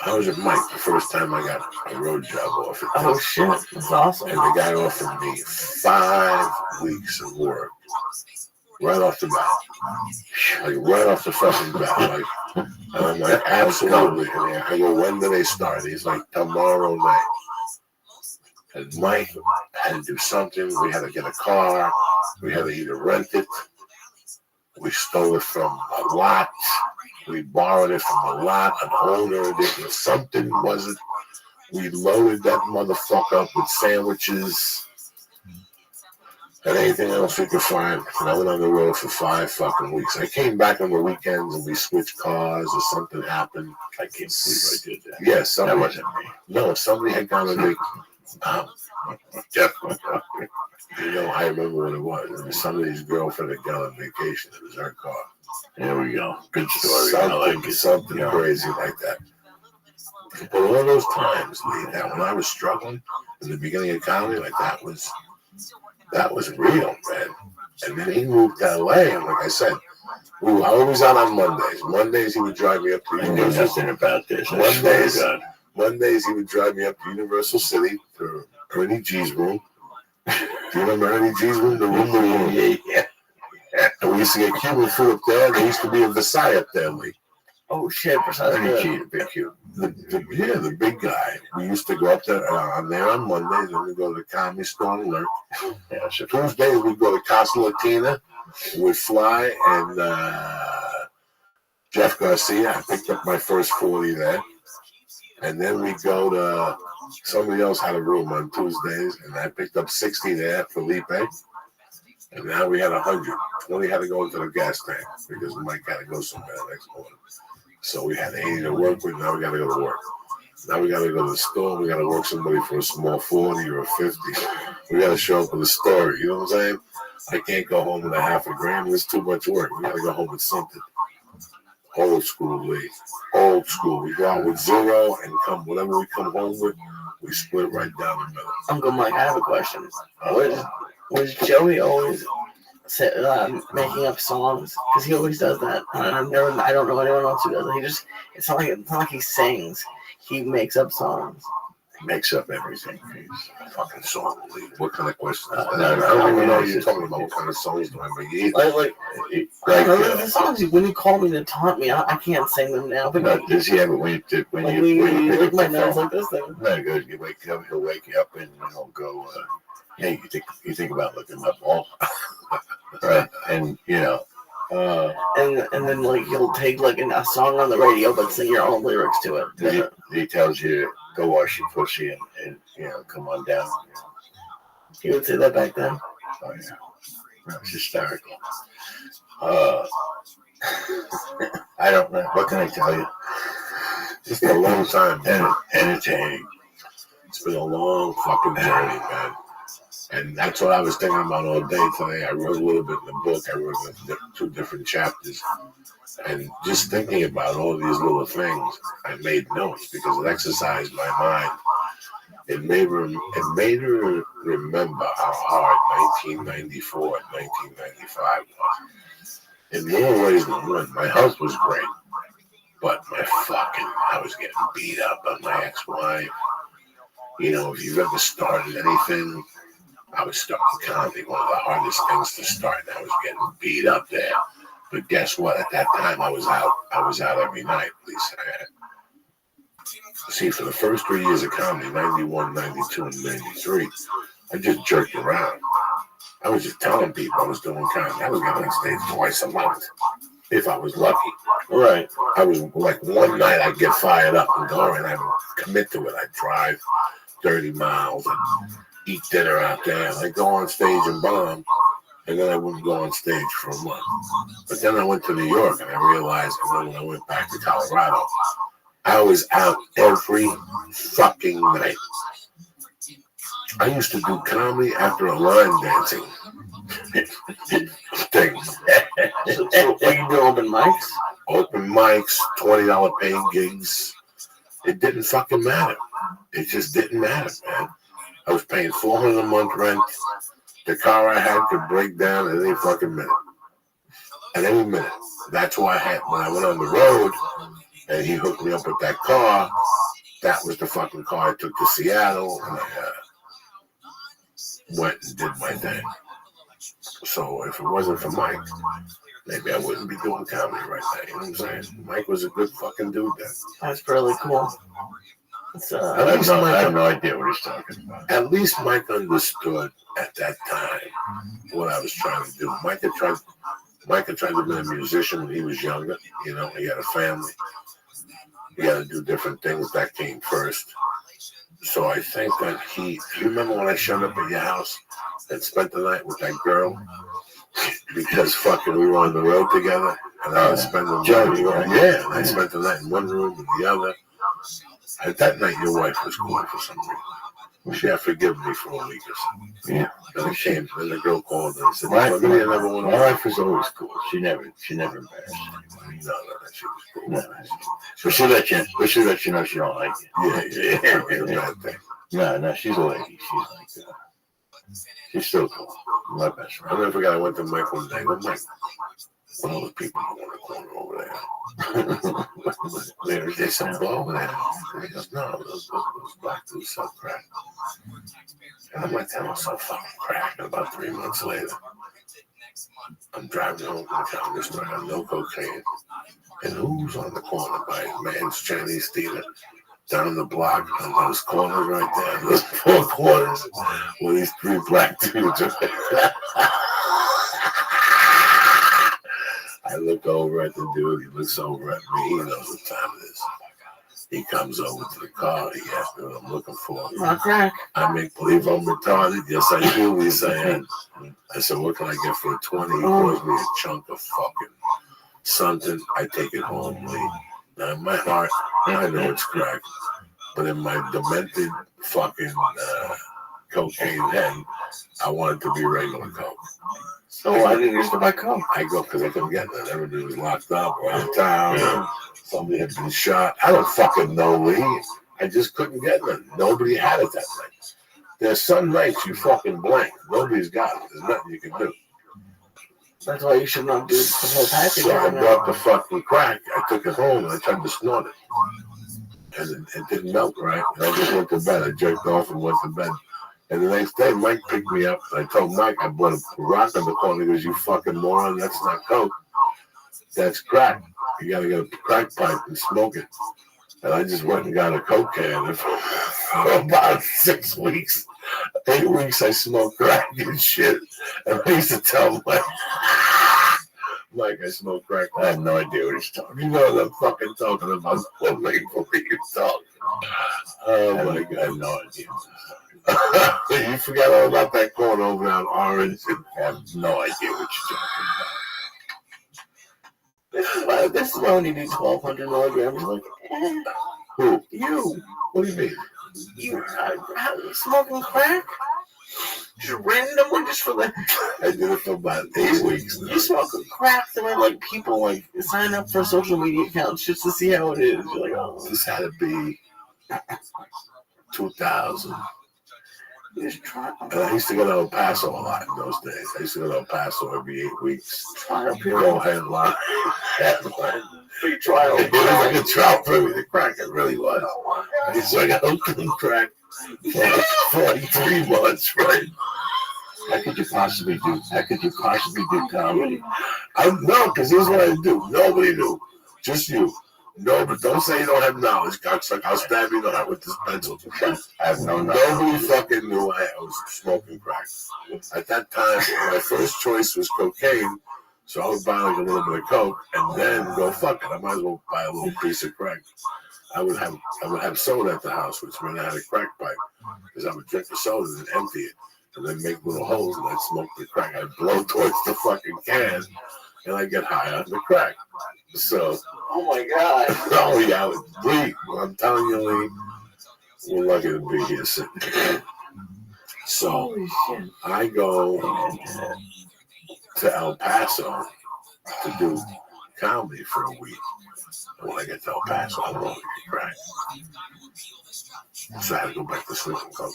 I was at Mike the first time I got a road job offered. Oh, shit. That's awesome. And the guy offered me 5 weeks of work. Right off the bat. Like, right off the fucking bat. Like, and I'm like, absolutely. And I go, when do they start? He's like, tomorrow night. And Mike had to do something. We had to get a car. We had to either rent it. We stole it from a lot. We borrowed it from a lot. An owner, something wasn't. We loaded that motherfucker up with sandwiches and anything else we could find. And I went on the road for 5 fucking weeks. I came back on the weekends and we switched cars or something happened. I can't believe I did that. Yeah, somebody. That wasn't me. No, somebody had gone on You know, I remember what it was. Somebody's girlfriend had gone on vacation. It was her car. There we go. Good story. Something crazy like that. But all those times, Lee, that when I was struggling in the beginning of comedy, like that was real, man. And then he moved to LA, and like I said, we were always out on Mondays. Mondays he would drive me up to Universal. Nothing about this. Mondays he would drive me up to Universal City to Ernie G's room. Do you remember Ernie G's room? The room. Yeah. And we used to get Cuban food up there. There used to be a Versailles up there, Lee. Oh shit! Ernie G, the big Cuban. The big guy. We used to go up there on Mondays, and we'd go to the Comedy Store and learn. Yeah, so Tuesdays we'd go to Casa Latina. We'd fly, and Jeff Garcia. I picked up my first 40 there. And then we'd go to, somebody else had a room on Tuesdays, and I picked up 60 there, Felipe. And now we had 100. 20 had to go into the gas tank because Mike had to go somewhere the next morning. So we had 80 to work with. Now we got to go to work. Now we got to go to the store. We got to work somebody for a small 40 or a 50. We got to show up with a story. You know what I'm saying? I can't go home with a half a grand. It's too much work. We got to go home with something. Old school, Lee. Old school. We go out with 0 and whatever we come home with, we split right down the middle. Uncle Mike, I have a question. Was Joey always making up songs? Because he always does that. I don't know anyone else who does it. It's not like he sings. He makes up songs. He makes up everything. He's a fucking song. What kind of question is that? I don't even know you're talking about what kind of songs do I make. The songs when you call me to taunt me, I can't sing them now. But does he ever when you lick my nose like this thing? No, good. You wake up, he'll wake you up and he'll go. Hey, you think about looking up all right, and you know. And then like you'll take like a song on the radio but sing your own lyrics to it. He tells you go wash your pussy and you know come on down. He would say that back then. Oh yeah, that was hysterical. I don't know. What can I tell you? It's been a long time. Entertaining. It's been a long fucking journey, man. And that's what I was thinking about all day today. I wrote a little bit in the book. I wrote 2 different chapters. And just thinking about all these little things, I made notes because it exercised my mind. It made her remember how hard 1994 and 1995 was. In more ways than one, my health was great. But I was getting beat up by my ex-wife. You know, if you've ever started anything, I was starting comedy, one of the hardest things to start, and I was getting beat up there. But guess what? At that time, I was out every night, at least I had. See, for the first 3 years of comedy, 91, 92, and 93, I just jerked around. I was just telling people I was doing comedy. I was getting on stage twice a month, if I was lucky. Right. I was like one night I'd get fired up and go, and I'd commit to it. I'd drive 30 miles and eat dinner out there. I'd go on stage and bomb, and then I wouldn't go on stage for a month. But then I went to New York, and I realized when I went back to Colorado, I was out every fucking night. I used to do comedy after a line dancing thing. So you do open mics? Open mics, $20 paying gigs. It didn't fucking matter. It just didn't matter, man. I was paying $400 a month rent. The car I had could break down at any fucking minute. At any minute. That's why when I went on the road and he hooked me up with that car, that was the fucking car I took to Seattle, and I went and did my thing. So if it wasn't for Mike, maybe I wouldn't be doing comedy right now. You know what I'm saying? Mike was a good fucking dude then. That's really cool. I have no idea what he's talking about. At least Mike understood at that time what I was trying to do. Mike had tried to be a musician when he was younger. You know, he had a family. He had to do different things. That came first. So I think that you remember when I showed up at your house and spent the night with that girl? Because fucking we were on the road together, and I was spending the night. Yeah, and I spent the night in one room and the other. And that night, your wife was cool for some reason. She had forgiven me for a week or something. Yeah. Then it came, then the girl called and said, My wife was always cool. She never embarrassed me. No, she was cool. No. But she let you know she don't like it. Yeah. No, she's a lady. She's like she's still cool. My best friend. I never forgot I went to Mike one day. I'm like, what all the people in the corner over there? There's some blow over there. And he goes, no, those black dudes sell crack. And I'm like, that was so fucking crack. And about 3 months later, I'm driving home from the town store. I have no cocaine. And who's on the corner by Man's Chinese Theater? Down the block on those corners right there, those 4 corners with these 3 black dudes. I look over at the dude, he looks over at me, he knows what time it is. He comes over to the car, he asks me what I'm looking for. Crack. I make believe I'm retarded. Yes, I do. He's saying, I said, what can I get for a 20? He pours me a chunk of fucking something. I take it home, Lee. Now, in my heart, I know it's crack. But in my demented fucking cocaine head, I want it to be regular coke. So why didn't you used to buy coke? I go because I couldn't get that. Everybody was locked up or out of town. Somebody had been shot. I don't fucking know, Lee. I just couldn't get none. Nobody had it that night. There's some nights you fucking blank. Nobody's got it. There's nothing you can do. That's why you should not do the whole package. So I brought the fucking crack. I took it home and I tried to snort it. And it didn't melt right. And I just went to bed. I jerked off and went to bed. And the next day, Mike picked me up. I told Mike I bought a rock in the corner. He goes, you fucking moron. That's not coke. That's crack. You got to get a crack pipe and smoke it. And I just went and got a coke can. And for about 6 weeks, 8 weeks, I smoked crack and shit. And I used to tell Mike, I smoke crack. I have no idea what he's talking about. You know what I'm fucking talking about. What make believe you're talking. Oh my God, I have no idea. You forgot all about that corn over there on Orange. I have no idea what you're talking about. This is why when you do 1,200 milligrams, you're like, Who? You. What do you mean? You smoking crack? Just randomly, just for the. I did it for about 8 weeks. You smoking crack? There were like people like sign up for social media accounts just to see how it is. You're like, oh, this had to be 2000. Just try. And I used to go to El Paso a lot in those days. I used to go to El Paso every 8 weeks. Try up here. Go ahead and lie. Free trial. It was a good trial for me. The crack, it really was. So I got Oakland crack for like 3 months, right? How could you possibly do comedy? I know, because here's what I do. Nobody knew. Just you. No, but don't say you don't have knowledge, cocksucker. I'll stab you in the heart with this pencil. I have no knowledge. Nobody fucking knew I was smoking crack. At that time, my first choice was cocaine, so I would buy like a little bit of coke and then go fuck it. I might as well buy a little piece of crack. I would have soda at the house, which meant I had a crack pipe, because I would drink the soda and empty it, and then make little holes and I'd smoke the crack. I'd blow towards the fucking can, and I'd get high on the crack. So, oh my God. Oh yeah, I would bleed. Well, I'm telling you, Lee, we're lucky to be here sitting here. So, I go to El Paso to do comedy for a week. And when I get to El Paso, I'm going to get crack. So I had to go back to sleep and coke.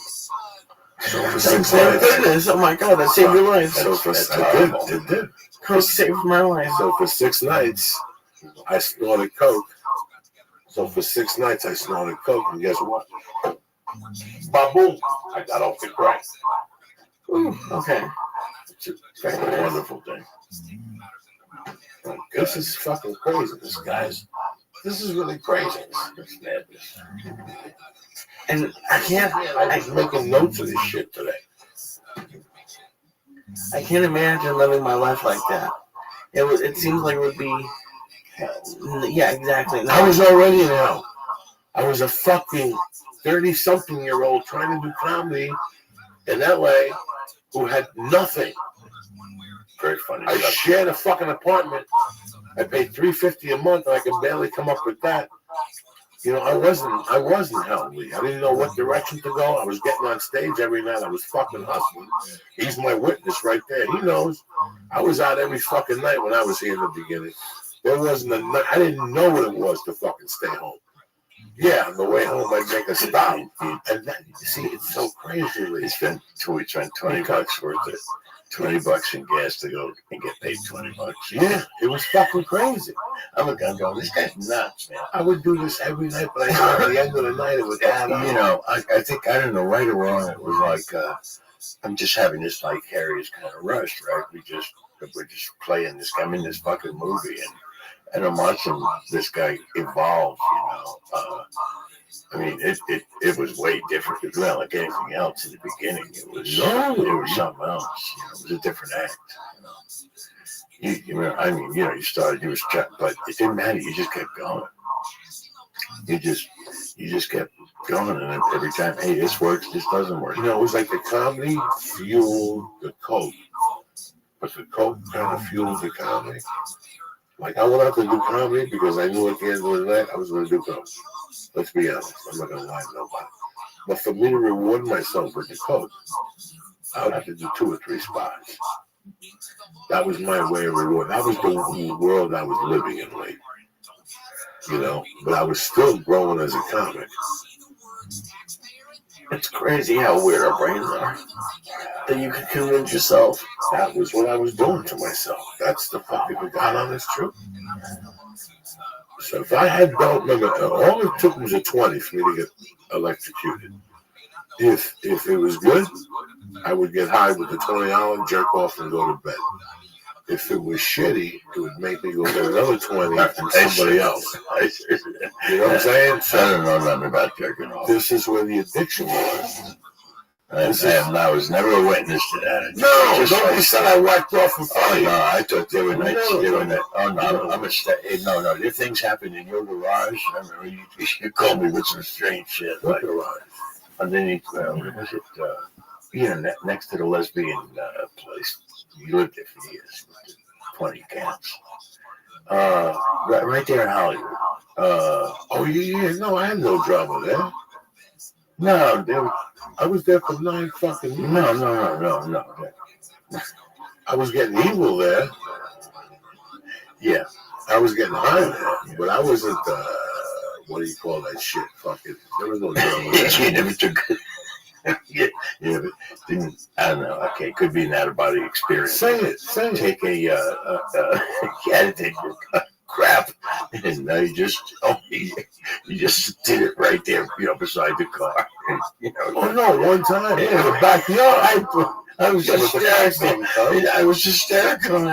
So for 6 nights, oh my God, that saved your life. So for it did. Coke saved my life. So for 6 nights, I snorted coke. So for 6 nights, I snorted coke, and guess what? Ba-boom! I got off the crack. Ooh, okay. It's a wonderful thing. This is fucking crazy. This guy's This is really crazy. It's madness. And I'm making notes of this shit today. I can't imagine living my life like that. It seems like it would be. Yeah, exactly. I was already in hell. I was a fucking 30-something-year-old trying to do comedy in LA who had nothing. Very funny. I shared a fucking apartment. I paid $350 a month, and I could barely come up with that. You know, I wasn't hell, Lee. I didn't know what direction to go. I was getting on stage every night. I was fucking hustling. He's my witness right there. He knows. I was out every fucking night when I was here in the beginning. There wasn't a night. I didn't know what it was to fucking stay home. Yeah, on the way home, I'd make a stop. And that, you see, it's so crazy, Lee. We spent $20 worth of $20 in gas to go and get paid $20. Yeah, it was fucking crazy. I'm looking, going, this guy's nuts, man. I would do this every night, but I know at the end of the night it would add up. You know, I think, I don't know, right or wrong, it was like, I'm just having this vicarious kind of rush, right? We're just playing this, I'm in this fucking movie, and I'm watching this guy evolve, you know. I mean, it was way different. It's not like anything else in the beginning. It was something else. You know, it was a different act. You know, I mean, you know, you was but it didn't matter. You just kept going. You just kept going, and every time, hey, this works, this doesn't work. You know, it was like the comedy fueled the coke, but the coke kind of fueled the comedy. Like, I went out to do comedy because I knew at the end of the night I was going to do coke. Let's be honest. I'm not going to lie to nobody. But for me to reward myself with the coke, I would have to do 2 or 3 spots. That was my way of reward. That was the world I was living in, like, you know. But I was still growing as a comic. It's crazy how weird our brains are. That you can convince yourself. That was what I was doing to myself. That's the fucking God honest truth. So if I had don't remember, all it took was a 20 for me to get electrocuted. If it was good, I would get high with the $20, jerk off, and go to bed. If it was shitty, it would make me go get another 20 from somebody else. You know what I'm saying? So I don't know nothing about jerking off. This is where the addiction was. I was never a witness to that. No, nobody said I whacked off for Oh, fun. no, I thought they were nights. No, They were nights. Oh, no, no, if things happen in your garage, I remember you called me with some strange shit. What garage? Underneath, what was it? You know, next to the lesbian place. You lived there for years. 20 cats. Right there in Hollywood. Oh, yeah, no, I had no drama there. No, I was there for 9 fucking years. No. I was getting evil there. Yeah. I was getting high there, but I wasn't, what do you call that shit? Fucking, there was no drama there. You never took yeah, I don't know. Okay, could be an out-of-body experience. Say it. Take you had to take your crap, and you just did it right there, you know, beside the car. You know, Oh, no, one time in the backyard. I was hysterical. I was hysterical.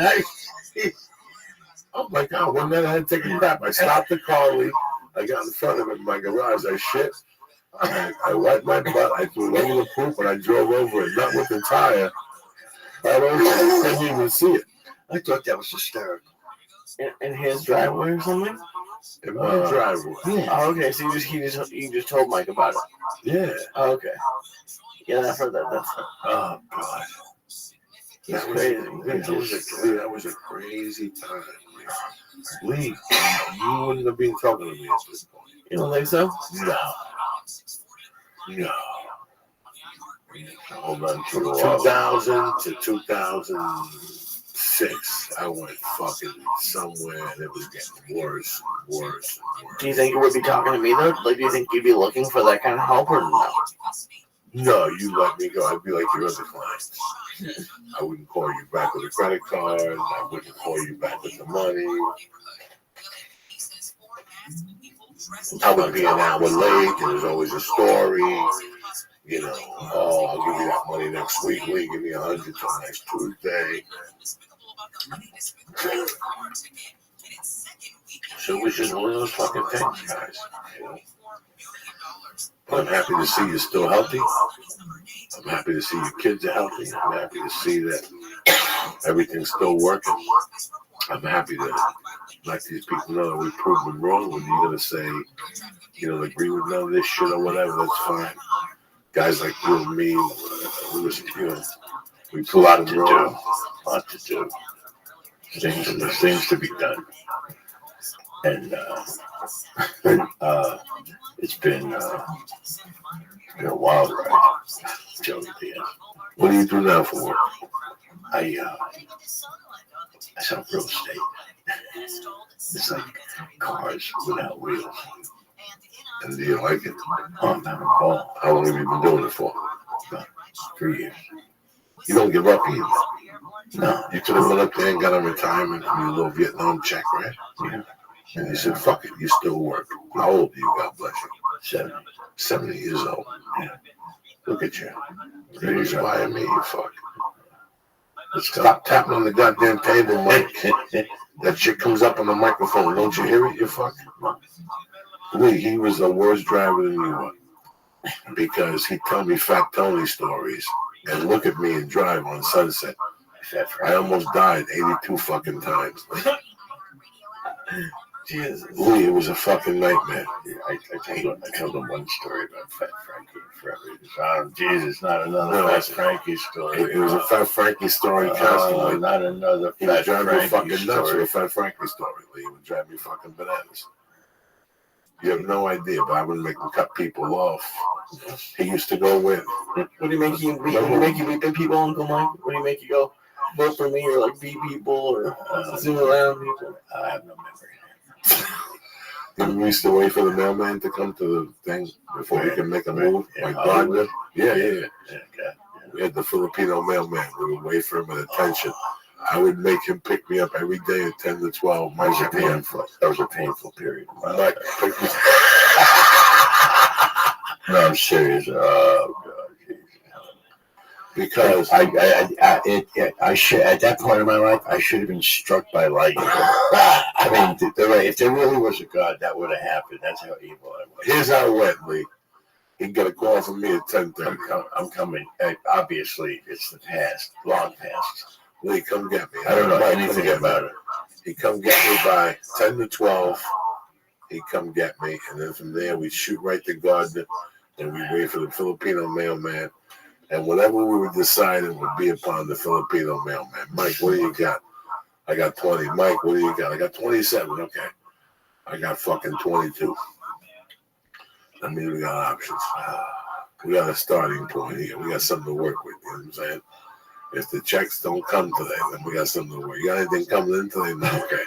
Oh, my God, one night I had to take a crap. I stopped the car, Lee. I got in front of it in my garage. I shit. I wiped my butt. I threw regular poop, and I drove over it, not with the tire. Right over it. I couldn't even see it. I thought that was hysterical. In his driveway or something? In my driveway. Yeah. Oh, okay. So you just told Mike about it. Yeah. Oh, okay. Yeah, I've heard that. Oh, God. That's crazy. That was a crazy time. Lee, you wouldn't have been talking to me at this point. You don't think so? No. Hold on. From 2000 to 2006, I went fucking somewhere, and it was getting worse and worse and worse. Do you think you would be talking to me though? Like, do you think you'd be looking for that kind of help or no? No, you let me go. I'd be like your other clients. I wouldn't call you back with a credit card. I wouldn't call you back with the money. I would be an hour late. There was always a story. You know, oh, I'll give you that money next week. Lee, give me 100 till next Tuesday. So So which is one of those fucking things, guys. You know? But I'm happy to see you're still healthy. I'm happy to see your kids are healthy. I'm happy to see that everything's still working. I'm happy to let these people know that we proved them wrong. When you're gonna say you don't agree with none of this shit or whatever, that's fine. Guys like you and me, we put a lot to do. Lot to do. Things to be done. And it's been a wild ride. Joey, what do you do now for work? I sell real estate. It's like cars without wheels. And do you like it? Oh, I'm having a ball. How long have you been doing it for? About 3 years. You don't give up either. No. You could have went up there and got a retirement and your little Vietnam check, right? Yeah. And you said, fuck it, you still work. How old are you, God bless you? 70. 70 years old. Yeah. Look at you. You're inspiring me, you fuck. Stop tapping on the goddamn table, Mike. That shit comes up on the microphone. Don't you hear it, you fuck? Lee, he was the worst driver than you were. Because he'd tell me Fat Tony stories and look at me and drive on Sunset. I almost died 82 fucking times. Jesus. Lee, it was a fucking nightmare. I told him one story about Fat Frankie forever. Jesus, not another Fat Frankie story. It was a Fat Frankie story constantly. Not another Fat Frankie fucking nuts with a Fat Frankie story. Lee, it would drive me fucking bananas. You have no idea, but I would make him cut people off. He used to go with. What do you make you beat people, Uncle Mike? What do you make you go? Vote for me, or like beat people, or zoom around people? I have no memory. We used to wait for the mailman to come to the thing before we can make a move. Like Gardner. Yeah. We had the Filipino mailman. We would wait for him at attention. I would make him pick me up every day at 10 to 12. That was a painful period. Mike, pick me. No, I'm serious. Oh, God. Because I should, at that point in my life, I should have been struck by lightning. I mean, if there really was a God, that would have happened. That's how evil I was. Here's how it went, Lee. He got a call from me at 10:30. I'm coming. Obviously, it's the past, long past. Lee, come get me. I don't know anything about it. He come get me by 10 to 12. He'd come get me, and then from there we'd shoot right to Gardner, and we'd wait for the Filipino mailman. And whatever we were deciding would be upon the Filipino mailman. Mike, what do you got? I got 20. Mike, what do you got? I got 27. Okay. I got fucking 22. That means we got options. We got a starting point here. We got something to work with. You know what I'm saying? If the checks don't come today, then we got something to work. You got anything coming in today? No, okay.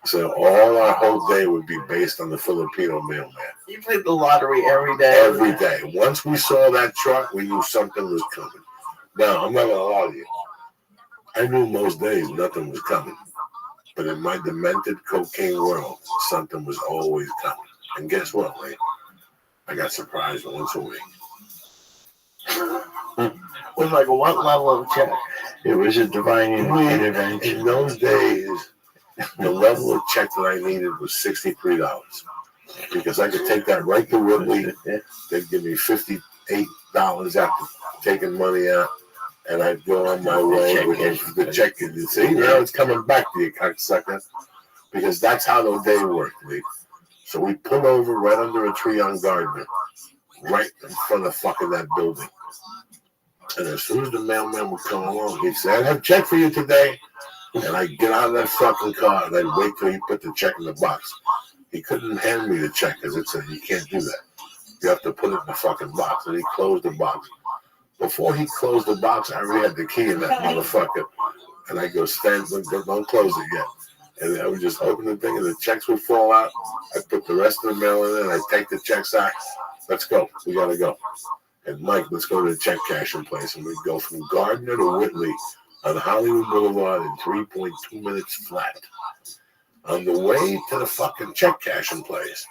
So all our whole day would be based on the Filipino mailman. You played the lottery every day. Every day. Once we saw that truck, we knew something was coming. Now, I'm not going to lie to you. I knew most days nothing was coming. But in my demented cocaine world, something was always coming. And guess what, Lee? I got surprised once a week. Was like what level of check? It was a divine intervention. In those days, the level of check that I needed was $63. Because I could take that right to Whitley. They'd give me $58 after taking money out. And I'd go on my way with the check. And you'd say, now it's coming back to you, cocksucker. Because that's how the day worked, Lee. So we pulled over right under a tree on Gardner. Right in front of fucking that building. And as soon as the mailman would come along, he'd say, I have a check for you today. And I'd get out of that fucking car and I'd wait till he put the check in the box. He couldn't hand me the check because it said, you can't do that. You have to put it in the fucking box. And he closed the box. Before he closed the box, I already had the key in that motherfucker. And I go, don't close it yet. And I would just open the thing and the checks would fall out. I'd put the rest of the mail in and I'd take the checks out. Let's go. We got to go. And Mike, let's go to the check cashing place. And we'd go from Gardner to Whitley on Hollywood Boulevard in 3.2 minutes flat. On the way to the fucking check cashing place,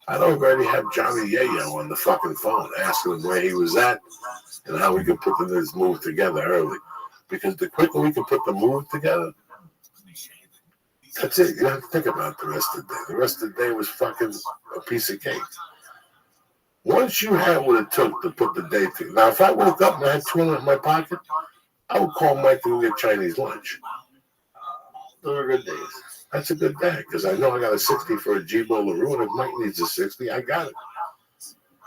I'd already have Johnny Yayo on the fucking phone asking him where he was at and how we could put this move together early. Because the quicker we could put the move together, That's it. You don't have to think about the rest of the day. The rest of the day was fucking a piece of cake. Once you had what it took to put the day together. Now, if I woke up and I had $200 in my pocket, I would call Mike to get Chinese lunch. Those are good days. That's a good day because I know I got a 60 for a G-Bowl LaRue, and if Mike needs a 60, I got it.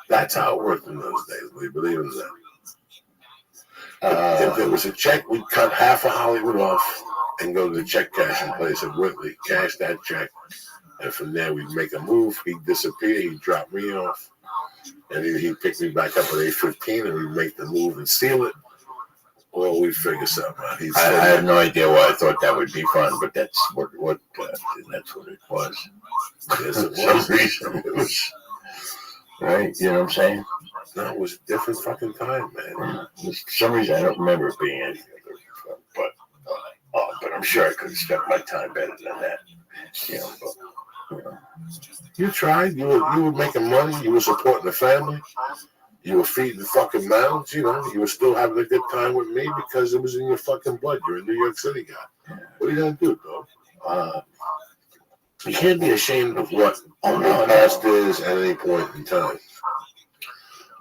That's how it worked in those days. We believe in that. If there was a check, we'd cut half of Hollywood off and go to the check cashing place at Whitley, cash that check, and from there we'd make a move. He'd disappear. He'd drop me off, and he'd pick me back up at 8:15, and we'd make the move and seal it. Or we'd figure something out. I have no idea why I thought that would be fun, but that's what that's what it was. Yes, it For some was. reason, it was right. You know what I'm saying? No, it was a different fucking time, man. For some reason, I don't remember it being anything other fun, but I'm sure I could have spent my time better than that. You know, but, you know. You tried. You were making money. You were supporting the family. You were feeding the fucking mouths. You know, you were still having a good time with me because it was in your fucking blood. You're a New York City guy. What are you gonna do, dog? You can't be ashamed of what your past is at any point in time.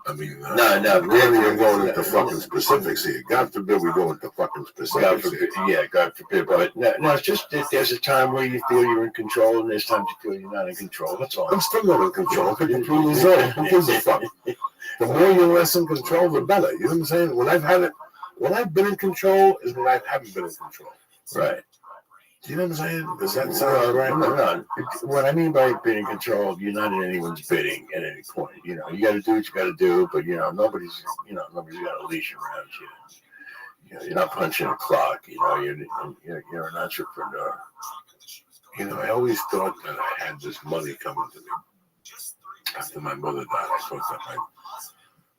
I mean, no, really, you're going into fucking specifics here. God forbid we go into fucking specifics. God forbid. But no, it's just that there's a time where you feel you're in control, and there's times you feel you're not in control. That's all. I'm still not in control. 52 years old. Who gives a fuck? The more you're less in control, the better. You know what I'm saying? When I've been in control is when I haven't been in control. Right. You know what I'm saying? Does that sound right? No. What I mean by being in control, you're not in anyone's bidding at any point. You know, you got to do what you got to do, but nobody's got a leash around you. You know, you're not punching a clock. You know, you're an entrepreneur. You know, I always thought that I had this money coming to me. After my mother died, I thought that my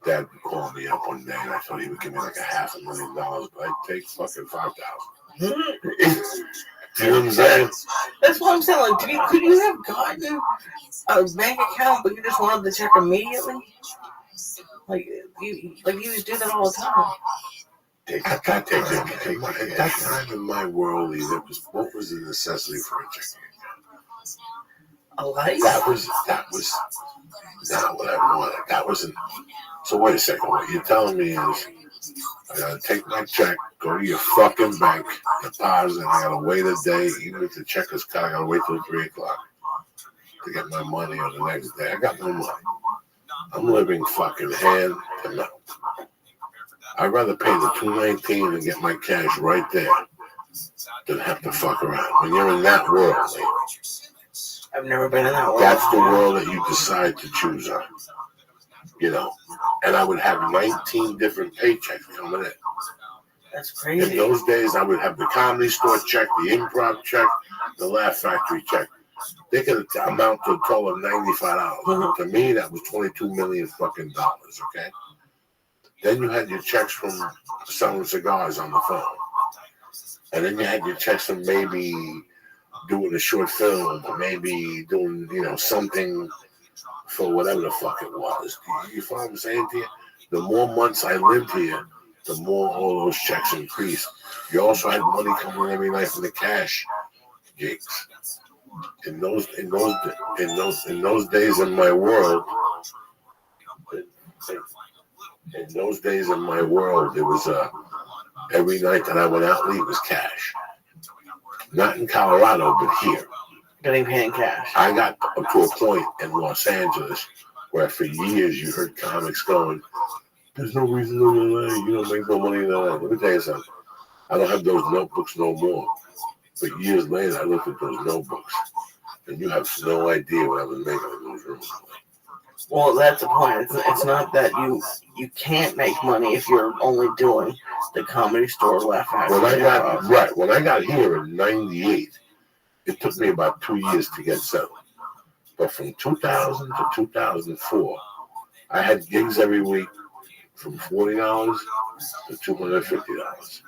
dad would call me up one day, and I thought he would give me like $500,000, but I'd take fucking $5,000. You know what I'm saying? That's what I'm saying. Like, could you have gotten a bank account, but you just wanted the check immediately? Like you just do that all the time. At that time in my world, what was the necessity for a checking account? A life? That was not what I wanted. That wasn't. So wait a second. What you're telling me is I gotta take my check, go to your fucking bank, deposit, and I gotta wait a day. Even if the check is cut, I gotta wait till 3 o'clock to get my money on the next day. I got no money. I'm living fucking hand to mouth. I'd rather pay the $2.19 and get my cash right there than have to fuck around. When you're in that world, like, I've never been in that world. that's the world that you decide to choose on. You know, and I would have 19 different paychecks coming in. That's crazy. In those days, I would have the Comedy Store check, the Improv check, the Laugh Factory check. They could amount to a total of $95. To me, that was $22 million fucking dollars. Okay. Then you had your checks from selling cigars on the phone, and then you had your checks from maybe doing a short film, or maybe doing something for whatever the fuck it was. You follow what I'm saying to you? The more months I lived here, the more all those checks increased. You also had money coming in every night from the cash gigs. In those days in my world, it was every night that I went out and eat was cash. Not in Colorado, but here. Getting paid in cash. I got to a point in Los Angeles where for years you heard comics going, there's no reason to LA, you don't make no money in LA. Let me tell you something. I don't have those notebooks no more. But years later, I looked at those notebooks, and you have no idea what I was making in those rooms. Well, that's the point. It's not that you can't make money if you're only doing the Comedy Store, Laugh Factory. When I got here in '98, it took me about 2 years to get settled. But from 2000 to 2004, I had gigs every week from $40 to $250.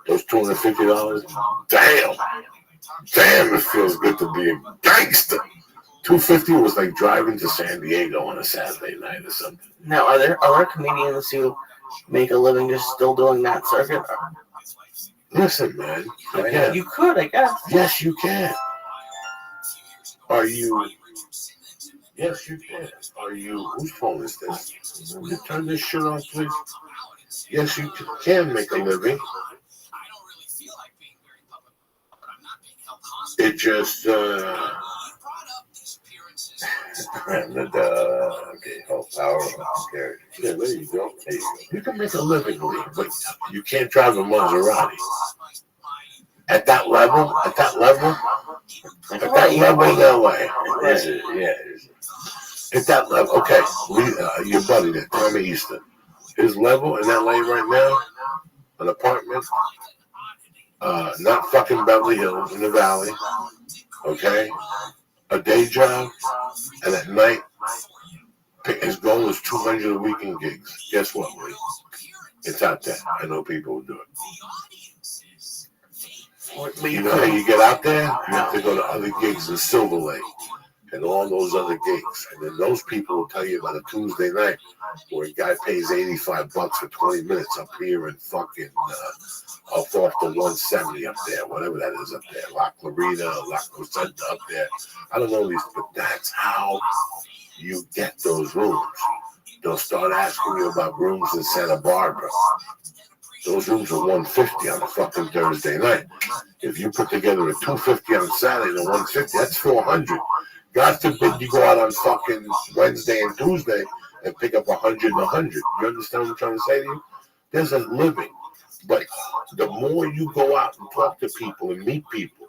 Those $250, damn, it feels good to be a gangster. $250 was like driving to San Diego on a Saturday night or something. Now, are there other comedians who make a living just still doing that circuit? Listen, man. Again, You could, I guess. yes, you can. Are you? Yes, you can. Are you? Whose phone is this? Will you turn this shit off, please? Yes, you can make a living. It just, okay, help power, okay. Yeah, there you go. There you go. You can make a living, but you can't drive a Maserati. At that level, in LA, is it? Yeah, is it? At that level, okay, your buddy there, Tommy Easton, his level in LA right now, an apartment, not fucking Beverly Hills, in the Valley, okay, a day job, and at night, his goal is 200 a week in gigs. Guess what, Lee? It's out there. I know people who do it. You know how you get out there? You have to go to other gigs in Silver Lake and all those other gigs. And then those people will tell you about a Tuesday night where a guy pays $85 for 20 minutes up here in fucking off the 170 up there, whatever that is up there, La Clarita, La Cosenta up there. I don't know these, but that's how you get those rooms. They'll start asking you about rooms in Santa Barbara. Those rooms are $150 on a fucking Thursday night. If you put together a $250 on Saturday and a $150, that's $400. God forbid you go out on fucking Wednesday and Tuesday and pick up $100 and $100. You understand what I'm trying to say to you? There's a living. But the more you go out and talk to people and meet people,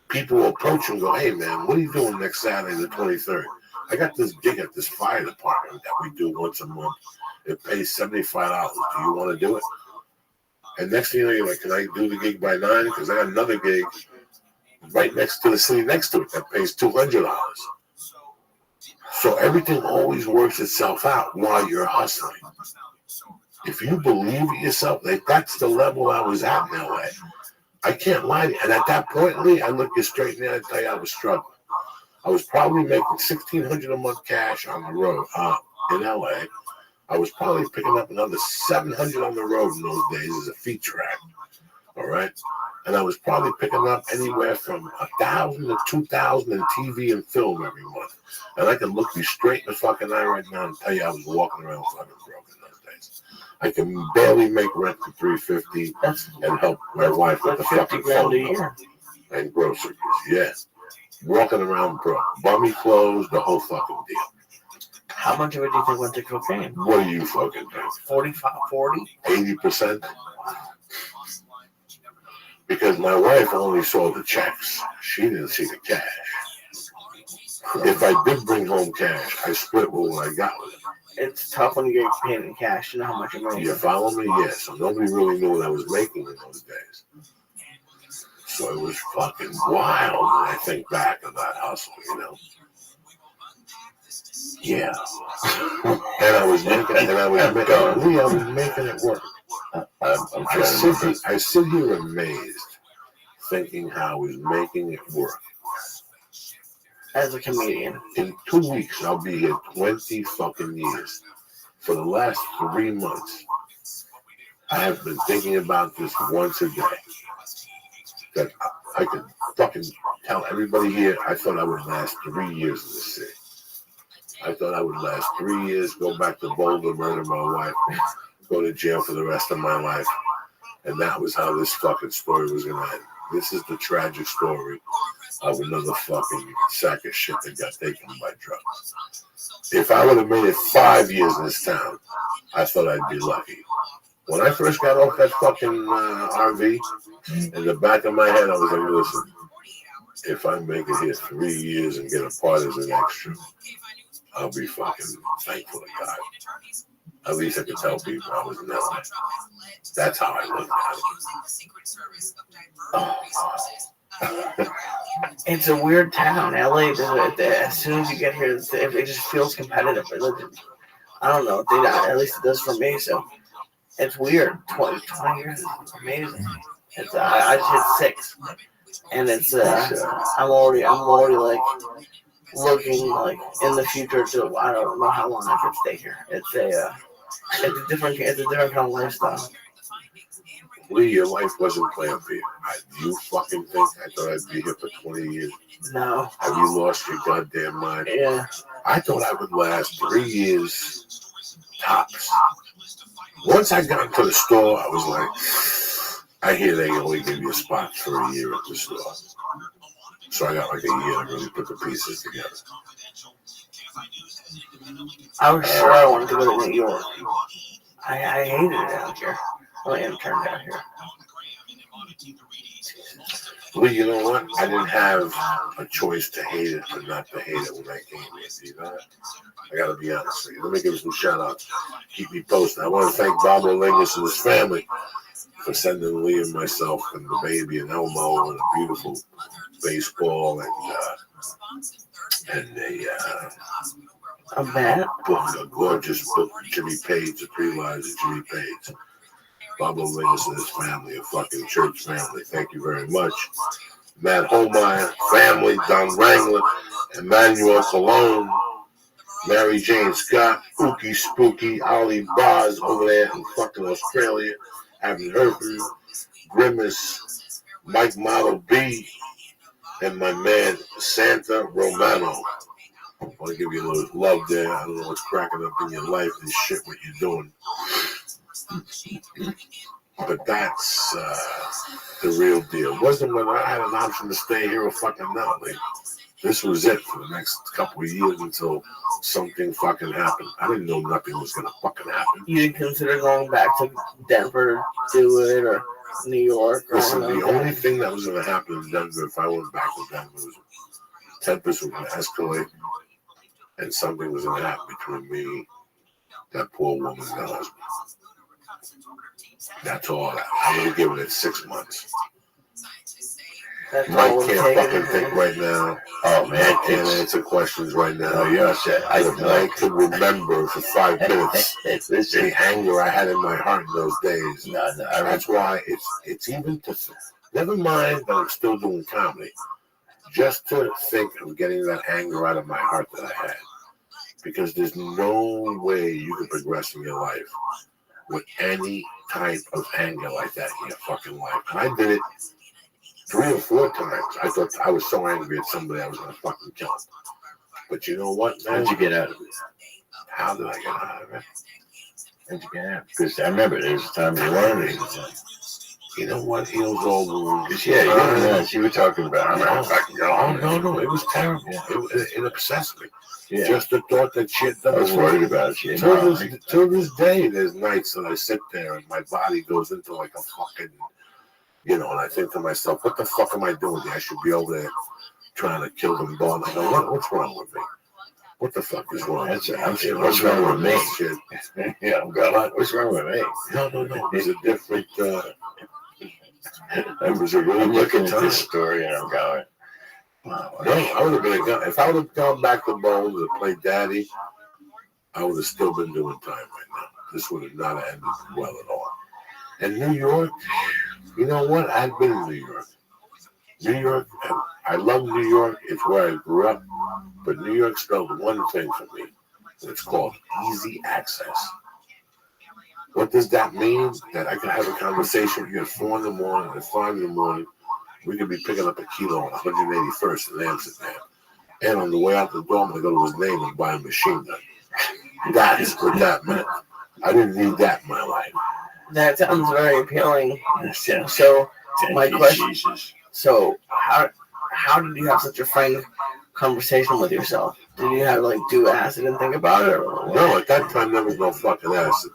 people will approach you and go, hey man, what are you doing next Saturday the 23rd? I got this gig at this fire department that we do once a month. It pays $75. Do you want to do it? And next thing you know, you're like, can I do the gig by 9? Because I got another gig right next to the city next to it that pays $200. So everything always works itself out while you're hustling. If you believe in yourself, like that's the level I was at in LA. I can't lie to you. And at that point, Lee, I look you straight in the eye and tell you I was struggling. I was probably making $1,600 a month cash on the road in LA. I was probably picking up another $700 on the road in those days as a feature act. All right. And I was probably picking up anywhere from $1,000 to $2,000 in TV and film every month. And I can look you straight in the fucking eye right now and tell you I was walking around fucking broke in those days. I can barely make rent for $350 and help my wife with the fucking phone bill and groceries. Yeah. Walking around broke. Bummy clothes, the whole fucking deal. How much of it do you think went to cocaine? What do you fucking think? 45, 40? 80%. Because my wife only saw the checks. She didn't see the cash. If I did bring home cash, I split what I got with it. It's tough when you get paid in cash. You know how much you're making. You follow me? Yes. So nobody really knew what I was making in those days. So it was fucking wild when I think back of that hustle, you know. Yeah. And I was making it work. I sit here amazed, thinking how I was making it work. As a comedian. In 2 weeks, I'll be here 20 fucking years. For the last 3 months, I have been thinking about this once a day. That I could fucking tell everybody here I thought I would last 3 years in the city. I thought I would last 3 years, go back to Boulder, murder my wife, go to jail for the rest of my life. And that was how this fucking story was going to end. This is the tragic story of another fucking sack of shit that got taken by drugs. If I would have made it 5 years in this town, I thought I'd be lucky. When I first got off that fucking RV, in the back of my head, I was like, listen, if I make it here 3 years and get a part as an extra, I'll be fucking thankful to God. At least I can tell people I was in LA. That's how I look at it. It's a weird town. LA, as soon as you get here, it just feels competitive. I don't know. At least it does for me. So it's weird. 20 years is amazing. I just hit 6. And it's I'm already like looking like in the future to I don't know how long I could stay here. It's a different kind of lifestyle. Lee, your life wasn't planned for you. You fucking think I thought I'd be here for 20 years? No. Have you lost your goddamn mind? Yeah. I thought I would last 3 years tops. Once I got into the store, I was like, I hear they only give you a spot for a year at the store. So I got like a year to really put the pieces together. I was sure I wanted to go to New York. I hated it out here. I am turned out here. Well, you know what? I didn't have a choice to hate it or not to hate it when I came here. You know? I gotta be honest with you. Let me give you some shout outs. Keep me posted. I want to thank Bob Olingus and his family for sending Lee and myself and the baby and Elmo and a beautiful baseball and a bat book, a gorgeous book, Jimmy Page, The Three Lives of Jimmy Page. Bob Olingus and his family, a fucking church family. Thank you very much. Matt Holmeyer, family, Don Wrangler, Emmanuel Cologne, Mary Jane Scott, Ookie Spooky, Ollie Boz over there in fucking Australia. Haven't heard from you. Grimace, Mike Model B, and my man Santa Romano. I want to give you a little love there. I don't know what's cracking up in your life and shit, what you're doing. But that's the real deal. It wasn't when I had an option to stay here or fucking not. Like, this was it for the next couple of years until something fucking happened. I didn't know nothing was going to fucking happen. You didn't consider going back to Denver to do it or New York? Or Listen, the only thing that was going to happen in Denver if I went back to Denver was tempers were going to escalate and something was going to happen between me, that poor woman, and her husband. That's all. I'm going to give it 6 months. Mike can't fucking think right now. Oh, man, I can't answer questions right now. Oh, yes, I can remember for 5 minutes the anger I had in my heart in those days. No, that's why it's even to never mind that I'm still doing comedy. Just to think of getting that anger out of my heart that I had, because there's no way you can progress in your life with any type of anger like that in your fucking life. And I did it 3 or 4 times. I thought I was so angry at somebody I was going to fucking kill them. But you know what, man? How'd you get out of it? How did I get out of it? How'd you get out? Because I remember there was a time you learned. You know what? Heals all wounds. Yeah, you were talking about it. No, it was terrible. It obsessed me. Yeah. Just the thought that shit that I was worried about you. Till this day, there's nights that I sit there and my body goes into like a fucking, and I think to myself, what the fuck am I doing here? I should be over there trying to kill them both. I go, what's wrong with me? What the fuck is wrong? I'm saying, what's wrong with me? Shit. Yeah, I'm going, what's wrong with me? No. It's a different, it was a really I'm looking at time. this story and I'm going, wow. No, I would have been if I would have gone back to Bones to play Daddy, I would have still been doing time right now. This would have not ended well at all. And New York, you know what? I've been in New York. New York, I love New York. It's where I grew up. But New York spelled one thing for me. And it's called easy access. What does that mean? That I can have a conversation with you at 4 in the morning, at 5 in the morning. We could be picking up a kilo on 181st in Amsterdam. And on the way out the door, I'm going to go to his name and buy a machine gun. That is what that meant. I didn't need that in my life. That sounds very appealing. So, my question, so how did you have such a frank conversation with yourself? Did you have, do acid and think about it? Or no, at that time, there was no fucking acid.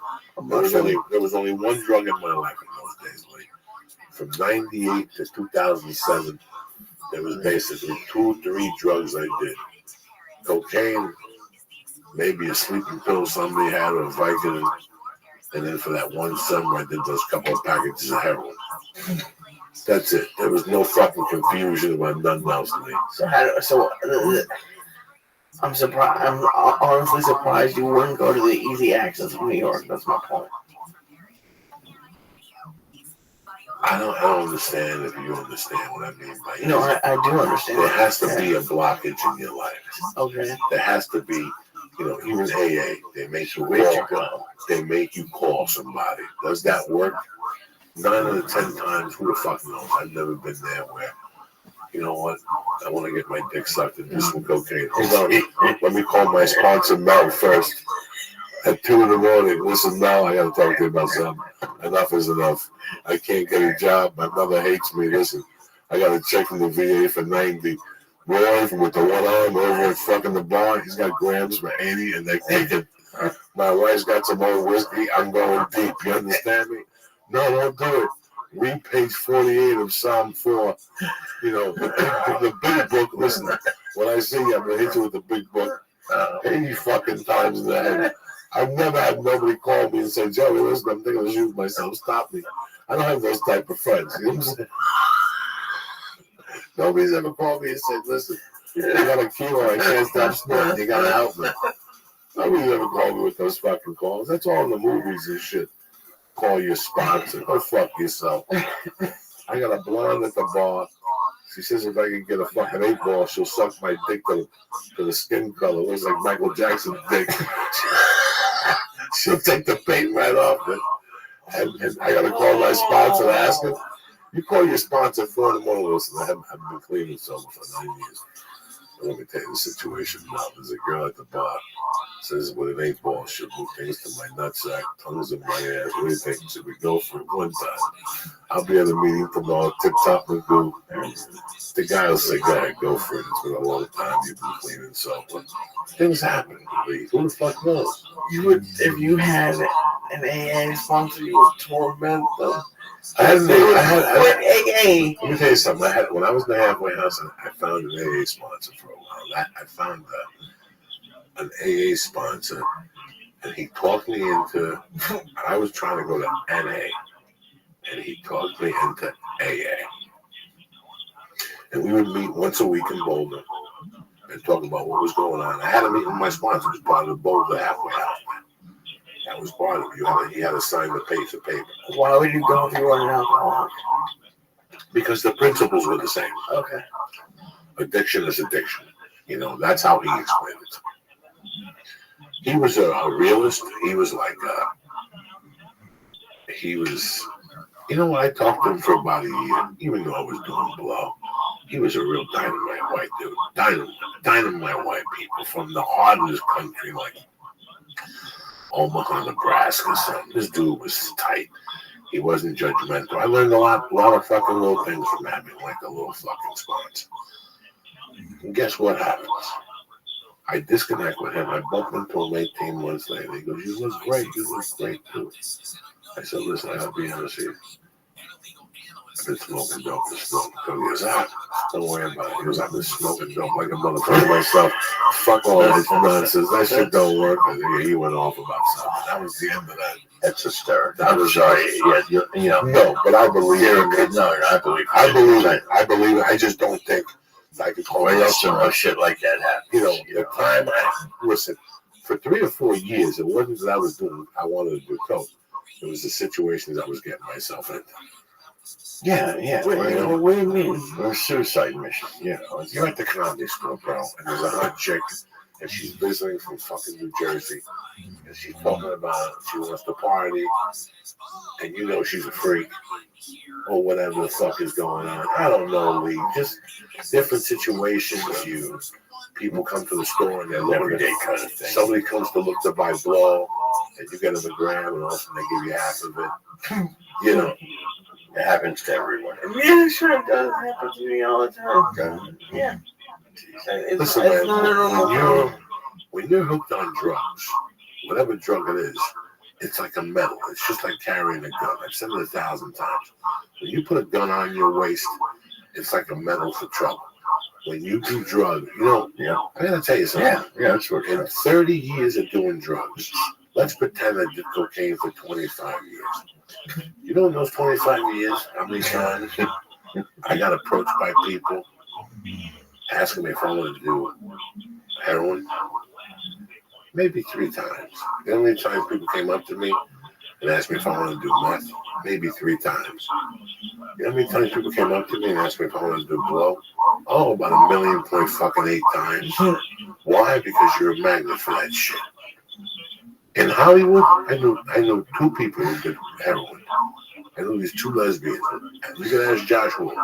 There was only one drug in my life in those days. From 98 to 2007, there was basically 2-3 drugs I did. Cocaine, maybe a sleeping pill somebody had, or a Vicodin. And then for that one summer, I did those couple of packages of heroin. That's it. There was no fucking confusion about nothing else to me. I'm surprised. I'm honestly surprised you wouldn't go to the easy access of New York. That's my point. I don't understand if you understand what I mean by it. No, I do understand. There has to be a blockage in your life. Okay. There has to be, even AA, they make you call somebody. Does that work? 9 out of 10 times, who the fuck knows? I've never been there where, you know what? I want to get my dick sucked and do some cocaine. Hold on. Let me call my sponsor, Mel, first. At 2 in the morning. Listen, Mel, I got to talk to you about something. Enough is enough. I can't get a job. My mother hates me. Listen, I got a check from the VA for 90. Roy with the one arm over at fucking the bar. He's got grams for 80, and they take it. My wife's got some more whiskey. I'm going deep. You understand me? No, don't do it. Read page 48 of Psalm 4. You know, the big book. Listen, when I see you, I'm going to hit you with the big book 80 fucking times in the head. I've never had nobody call me and say, Joey, listen, I'm thinking of shooting myself. Stop me. I don't have those type of friends. You know what I'm saying? Nobody's ever called me and said, listen, you got a kilo. I can't stop snorting. You got to help me. Nobody's ever called me with those fucking calls. That's all in the movies and shit. Call your sponsor. Go fuck yourself. I got a blonde at the bar. She says if I can get a fucking 8-ball, she'll suck my dick to the skin color. It looks like Michael Jackson's dick. She'll take the paint right off it. And I got to call my sponsor to ask him. You call your sponsor for the morning. Listen, I haven't been cleaning sober for 9 years. Let me tell you the situation now. There's a girl at the bar. Says with an 8-ball, she'll move things to my nutsack, tongues in my ass. What do you think? Should we go for it one time? I'll be at a meeting tomorrow, tip top and go. The guy will say, go ahead, go for it. It's been a long time. You've been cleaning sober. Things happen. Who the fuck knows? You would, if you had an AA sponsor, you would torment them. I had AA. Let me tell you something. When I was in the halfway house, I found an AA sponsor for a while. I found an AA sponsor, and he talked me into. I was trying to go to NA, and he talked me into AA. And we would meet once a week in Boulder and talk about what was going on. I had a meeting with my sponsor as part of the Boulder halfway house. That was part of it. He had to sign the piece of paper. Why would you go if you weren't an alcoholic? Because the principles were the same. Okay. Addiction is addiction. You know, that's how he explained it. He was a realist. He was like, you know what? I talked to him for about a year, even though I was doing blow. He was a real dynamite white dude. Dynamite white people from the heart of this country, like Omaha, Nebraska. So this dude was tight. He wasn't judgmental. I learned a lot of fucking little things from having like a little fucking sponsor. And guess what happens? I disconnect with him. I bump into him 18 months later. He goes, you look great. You look great too. I said, listen, I gotta be honest with you. I've been smoking dope for smoking. So he goes, don't worry about it. He goes, I've been smoking dope like a motherfucker myself. Fuck all that nonsense. That shit don't work. And he went off about something. That was the end of that. That's hysterical. I'm sorry. Yeah, you know. No, but I believe it. No, I believe it. I believe it. I just don't think I could call else to know shit like that happen. You know, the time listen, for 3 or 4 years, it wasn't that I wanted to do coke. It was the situations I was getting myself into. Yeah. What do you mean? A suicide mission. You know, you're at the comedy store, bro, and there's a hot chick, and she's visiting from fucking New Jersey, and she's talking about she wants to party, and you know she's a freak, or whatever the fuck is going on. I don't know, Lee. Just different situations. People come to the store and they're looking everyday kind of thing. Somebody comes to look to buy blow, and you get them a gram, and all of a sudden they give you half of it. You know. It happens to everyone. Yeah, sure, it does happen to me all the time. Okay. Yeah. Listen, man, when you're hooked on drugs, whatever drug it is, it's like a metal. It's just like carrying a gun. I've said it 1,000 times. When you put a gun on your waist, it's like a metal for trouble. When you do drugs, I gotta tell you something. Yeah, that's what. In 30 years of doing drugs, let's pretend I did cocaine for 25 years. You know, in those 25 years, how many times I got approached by people asking me if I wanted to do heroin? Maybe 3 times. The only time people came up to me and asked me if I wanted to do meth, maybe 3 times. You know how many times people came up to me and asked me if I wanted to do blow? Oh, about 1.8 times. Why? Because you're a magnet for that shit. In Hollywood, I know 2 people who did heroin. I knew these two lesbians. And you can ask Joshua.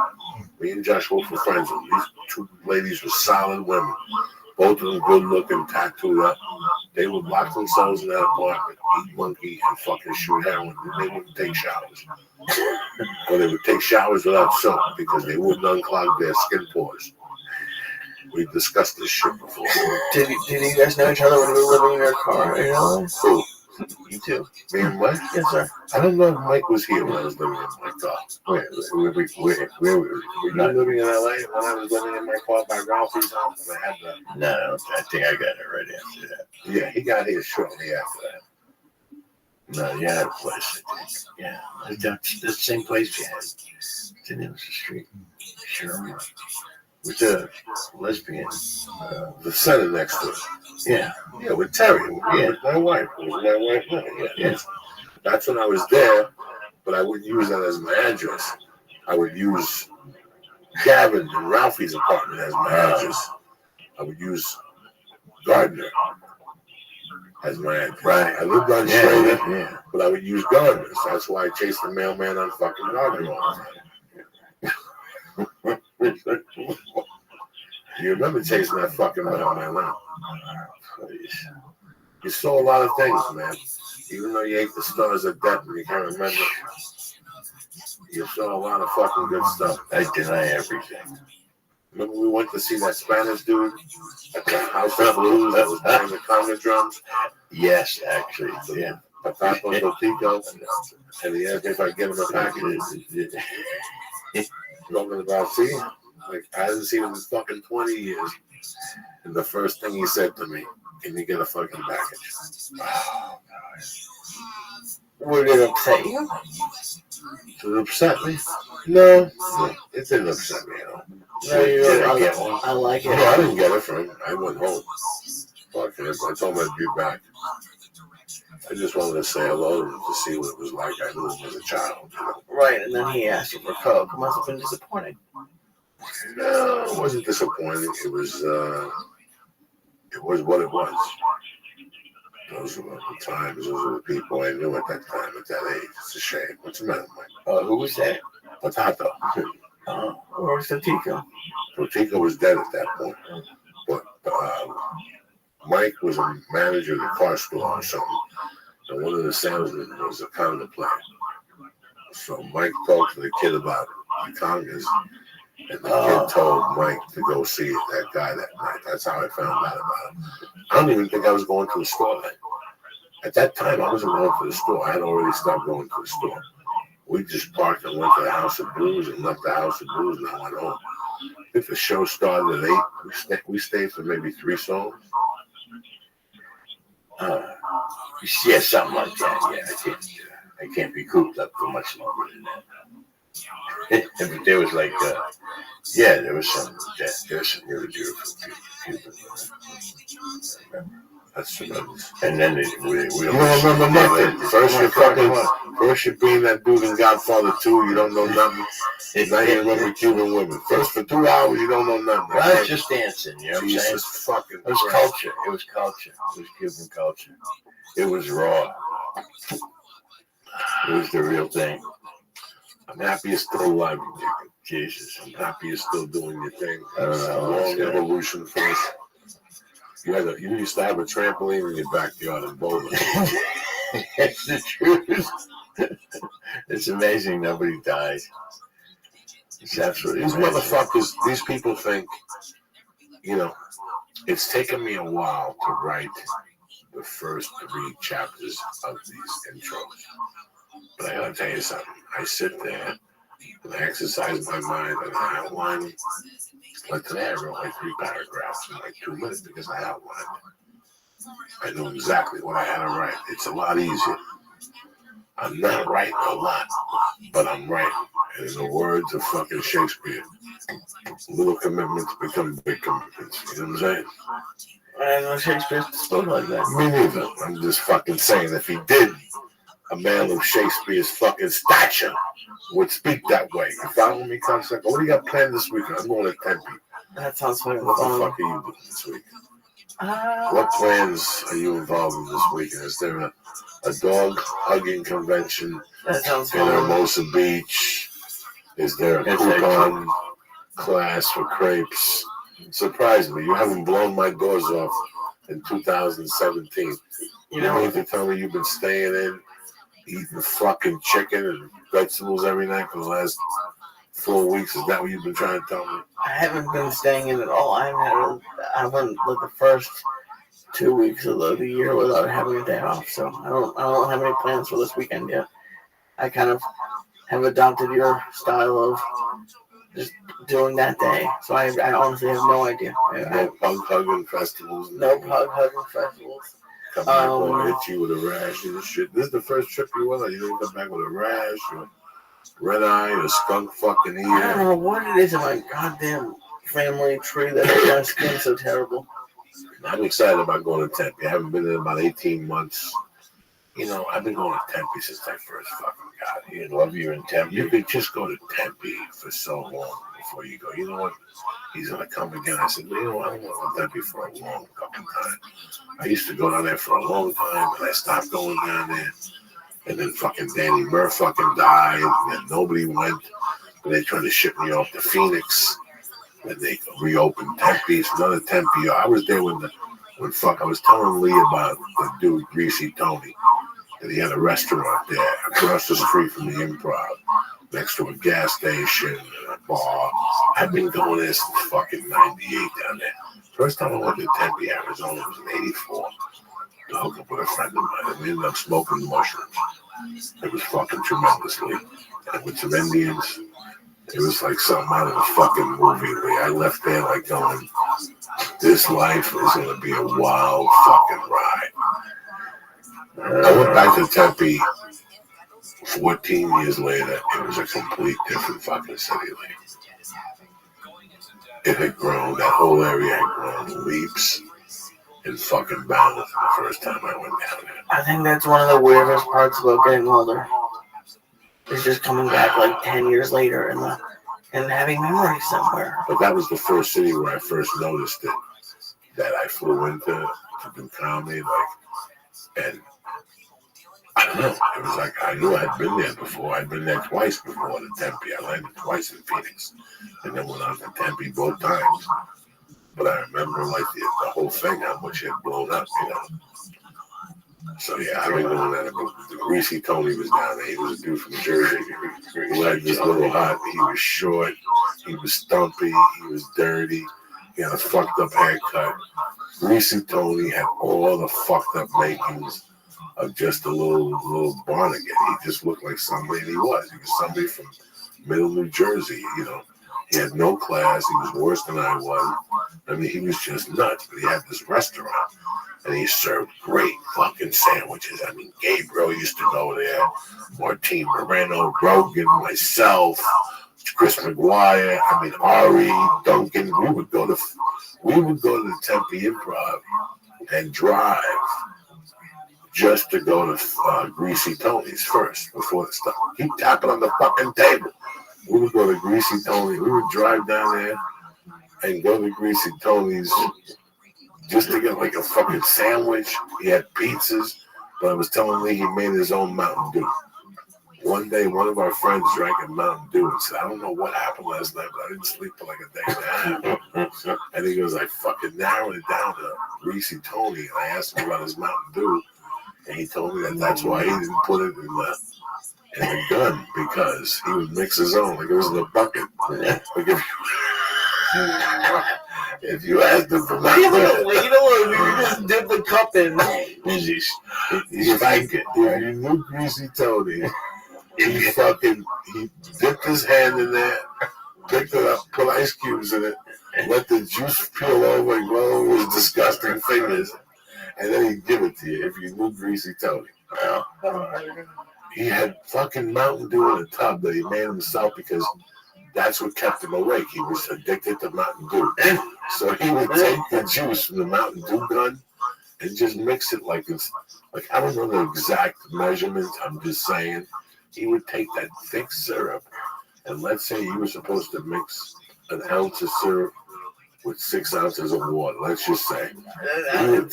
Me and Joshua were friends with them. These two ladies were solid women. Both of them good looking, tattooed up. They would lock themselves in that apartment, eat monkey, and fucking shoot heroin. They wouldn't take showers. Or they would take showers without soap because they wouldn't unclog their skin pores. We've discussed this shit before. Did you guys know each other when you were living in your car? You know? Who? You too. Me and Mike? Yes, sir. I don't know if Mike was here when I was living in my car. Where were you living in LA when I was living in my car by Ralphie's house? And I had the... No, I think I got it right after that. Yeah, he got here shortly after that. No, you had a place, I think. Yeah, that's the same place you had. The name of the street. Sure. With the lesbian. The center next to it. Yeah. Yeah, with Terry. Yeah. With my wife. Yeah. That's when I was there, but I wouldn't use that as my address. I would use Gavin and Ralphie's apartment as my address. I would use Gardner as my address. Right. I lived on Schrader, but I would use Gardner's. That's why I chased the mailman on fucking Gardner all the time. You remember chasing that fucking mailman, huh? You saw a lot of things, man. Even though you ate the stars of death and you can't remember, you saw a lot of fucking good stuff. I deny everything. Remember we went to see that Spanish dude at the House of Blues that was playing the conga drums? Yes, actually. Yeah. Pataco Totico. And he asked me if I'd get him a package. Talking about seeing him. Like, I hadn't seen him in fucking 20 years. And the first thing he said to me, can you get a fucking package? Oh, God. Would it upset you? Did it upset me? No, it didn't upset me at all. No, Did I get one? I like it. No, I didn't get it from him. I went home. Fuck it. I told him I'd be back. I just wanted to say hello to him to see what it was like. I knew him as a child. You know? Right, and then he asked you for Coke. It must have been disappointing. No, it wasn't disappointing. It was what it was. Those were the times. Those were the people I knew at that time, at that age. It's a shame. What's the matter, Mike? Who was that? Potato. Where was Totico? Totico was dead at that point. But Mike was a manager of the car store or something. And one of the salesmen was a conga player. So Mike talked to the kid about the congas. And the kid told Mike to go see that guy that night. That's how I found out about him. I don't even think I was going to the store then. At that time, I wasn't going to the store. I had already stopped going to the store. We just parked and went to the House of Blues and left the House of Blues and I went home. If the show started at 8, we stayed for maybe 3 songs. Yeah, something like that. Yeah, I can't be cooped up for much longer than that. But there was like, there was some really beautiful people. That's tremendous. And then we you don't remember nothing. First you're being that dude in Godfather 2, you don't know nothing. Now you remember Cuban women. First for 2 hours, you don't know nothing. That's just dancing, you know what I'm saying? Jesus fucking It was culture. It was culture. It was Cuban culture. It was raw. It was the real thing. I'm happy you're still alive, Jesus. I'm happy you're still doing your thing. I don't know. Long evolution for us. You used to have a trampoline in your backyard in Boulder. It's the truth. It's amazing nobody died. It's absolutely These amazing. motherfuckers, these people think, it's taken me a while to write the first 3 chapters of these intros. But I gotta tell you something. I sit there and I exercise my mind and I outline. Like today I wrote like 3 paragraphs in like 2 minutes because I outlined it. I knew exactly what I had to write. It's a lot easier. I'm not writing a lot, but I'm writing. And in the words of fucking Shakespeare, little commitments become big commitments. You know what I'm saying? I didn't know Shakespeare spoke like that. Me neither. I'm just fucking saying if he did, a man of Shakespeare's fucking stature would speak that way. You follow me, cocksucker? What do you got planned this weekend? I'm going to Tempe. That sounds funny. What the fuck are you doing this week? What plans are you involved in this weekend? Is there a dog hugging convention? That sounds in good. Hermosa Beach. Is there a coupon class for crepes? Surprise me, you haven't blown my doors off in 2017. You mean to tell me you've been staying in, eating fucking chicken and vegetables every night for the last 4 weeks? Is that what you've been trying to tell me? I haven't been staying in at all. I went like the first 2 weeks of the year without having a day off, so I don't have any plans for this weekend yet. I kind of have adopted your style of just doing that day, so I honestly have no idea. No pug hugging festivals. No pug hugging festivals. Come back all itchy with a rash and shit. This is the first trip you went on. You didn't come back with a rash or red eye or skunk fucking ear. I don't know what it is in my goddamn family tree that makes my skin so terrible. I'm excited about going to Tempe. I haven't been there in about 18 months. You know, I've been going to Tempe since I first fucking got here. Love you in Tempe. You could just go to Tempe for so long before you go. You know what? He's going to come again. I said, well, you know what? I don't want to go to Tempe for a long fucking time. I used to go down there for a long time, but I stopped going down there. And then fucking Danny Murph fucking died, and nobody went. And they tried to ship me off to Phoenix. And they reopened Tempe. It's another Tempe. I was there when I was telling Lee about the dude, Greasy Tony. And he had a restaurant there across the street from the Improv, next to a gas station and a bar. I've been going there since fucking 98 down there. First time I went to Tempe, Arizona was in 84 to hook up with a friend of mine. And we ended up smoking mushrooms. It was fucking tremendously. And with some Indians, it was like something out of a fucking movie. I left there like going, this life is going to be a wild fucking ride. I went back to Tempe 14 years later. It was a complete different fucking city. It had grown, that whole area had grown leaps and fucking bounds the first time I went down there. I think that's one of the weirdest parts about getting older. It's just coming back like 10 years later and having memories somewhere. But that was the first city where I first noticed it, that I flew into to do comedy, and I don't know, it was like I knew I had been there before. I'd been there twice before to Tempe. I landed twice in Phoenix and then went on to Tempe both times. But I remember like the whole thing, how much it had blown up, you know. So yeah, I've been going at it. The Greasy Tony was down there. He was a dude from Jersey. He had this little hut. He was short. He was stumpy. He was dirty. He had a fucked up haircut. Greasy Tony had all the fucked up makings of just a little Barnegat. He just looked like somebody, and he was. He was somebody from middle New Jersey, you know. He had no class. He was worse than I was. I mean, he was just nuts. But he had this restaurant, and he served great fucking sandwiches. I mean, Gabriel used to go there. Martine Moreno, Rogan, myself, Chris McGuire. I mean, Ari, Duncan. We would go to the Tempe Improv and drive just to go to Greasy Tony's first before the stuff. Keep tapping on the fucking table. We would go to Greasy Tony. We would drive down there and go to Greasy Tony's just to get like a fucking sandwich. He had pizzas, but I was telling Lee he made his own Mountain Dew. One day, one of our friends drank a Mountain Dew and said, I don't know what happened last night, but I didn't sleep for like a day and a half. And he goes, I fucking narrowed it down to Greasy Tony. And I asked him about his Mountain Dew, and he told me that that's why he didn't put it in the gun, because he would mix his own, like it was in a bucket. Like if you asked him for Mountain Dew, you just dip the cup in. If you knew Greasy Tony, he dipped his hand in there, picked it up, put ice cubes in it, let the juice peel over and go over his disgusting fingers, and then he'd give it to you if you knew Greasy Tony. He had fucking Mountain Dew in a tub that he made himself because that's what kept him awake. He was addicted to Mountain Dew. So he would take the juice from the Mountain Dew gun and just mix it like it's, like I don't know the exact measurements, I'm just saying. He would take that thick syrup, and let's say he was supposed to mix an ounce of syrup with 6 ounces of water, let's just say. He would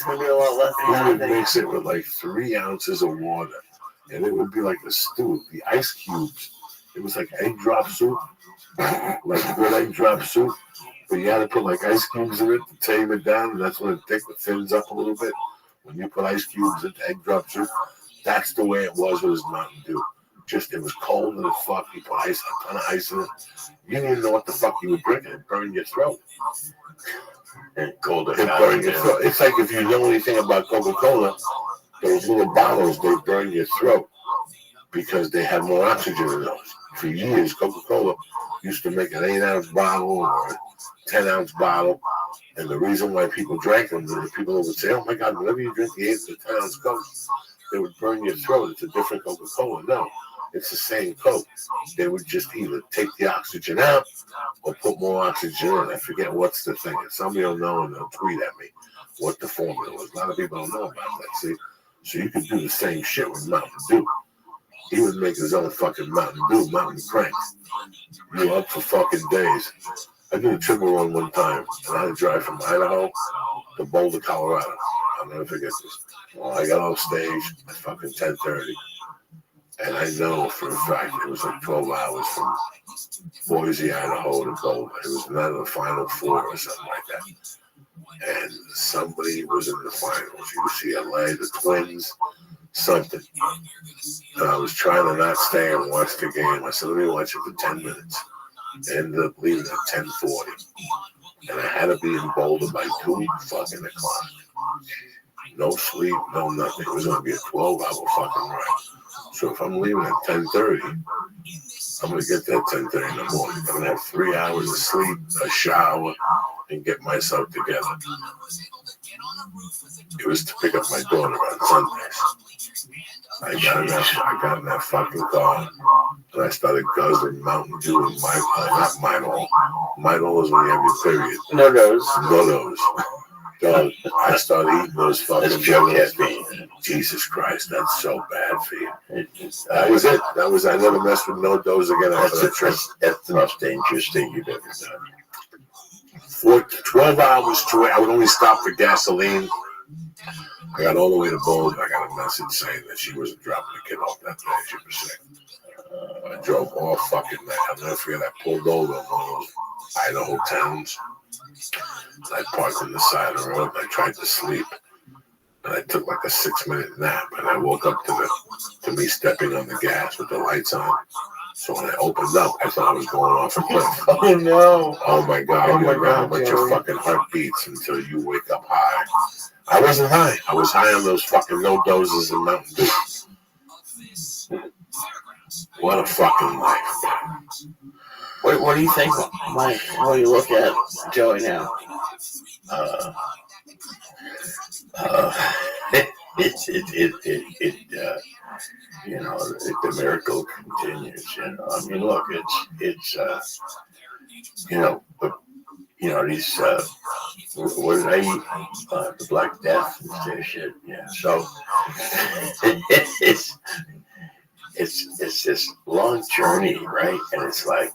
mix it with like 3 ounces of water and it would be like a stew. The ice cubes, it was like egg drop soup, like good egg drop soup, but you had to put like ice cubes in it to tame it down, and that's when it thins up a little bit. When you put ice cubes into egg drop soup, that's the way it was with his Mountain Dew. Just, it was cold as fuck. You put a ton of ice in it. You didn't even know what the fuck you were drinking. It burned your throat. And colder. It burned your throat. It's like if you know anything about Coca-Cola, those little bottles, they burn your throat because they have more oxygen in those. For years, Coca-Cola used to make an 8-ounce bottle or a 10-ounce bottle. And the reason why people drank them, the people would say, oh my God, whenever you drink the 8 to 10-ounce Coke, they would burn your throat. It's a different Coca-Cola. No, it's the same Coke. They would just either take the oxygen out or put more oxygen in. I forget what's the thing. If somebody will know and they'll tweet at me what the formula was. A lot of people don't know about that. See, so you could do the same shit with Mountain Dew. He would make his own fucking Mountain Dew, Mountain Crank. You up for fucking days. I did a triple run one time, and I had to drive from Idaho to Boulder, Colorado. I'll never forget this. Well, I got off stage at fucking 10:30, and I know for a fact it was like 12 hours from Boise, Idaho to Boulder. It was not in the Final Four or something like that. And somebody was in the finals. UCLA, the Twins, something. And I was trying to not stay and watch the game. I said, let me watch it for 10 minutes. I ended up leaving at 10:40. And I had to be in Boulder by 2 fucking o'clock. No sleep, no nothing. It was going to be a 12-hour fucking ride. So if I'm leaving at 10:30, I'm going to get there at 10:30 in the morning. I'm going to have 3 hours of sleep, a shower, and get myself together. It was to pick up my daughter on Sundays. I got in that fucking car, and I started guzzling Mountain Dew and not Milo. Milo is when you have your period. No dose. So I started eating those fucking caffeine. Jesus Christ, that's so bad for you. That was it. I never messed with no dose again. That's the most dangerous thing you've ever done. For 12 hours, I would only stop for gasoline. I got all the way to Boulder. I got a message saying that she wasn't dropping the kid off that day. She was sick. I drove all fucking night. I'll never forget. I pulled over in one of those Idaho towns. I parked on the side of the road and I tried to sleep. And I took like a 6-minute nap. And I woke up to me stepping on the gas with the lights on. So when I opened up, I thought I was going off a cliff. Oh no! Oh my God! Oh my God! How much your fucking heart beats until you wake up high. I wasn't high. I was high on those fucking no doses and Mountain Dew. What a fucking life. What do you think, Mike? When you look at Joey now? The miracle continues. I mean, look, it's these what did I eat? The Black Death and this shit. Yeah. So it's this long journey, right? And it's like,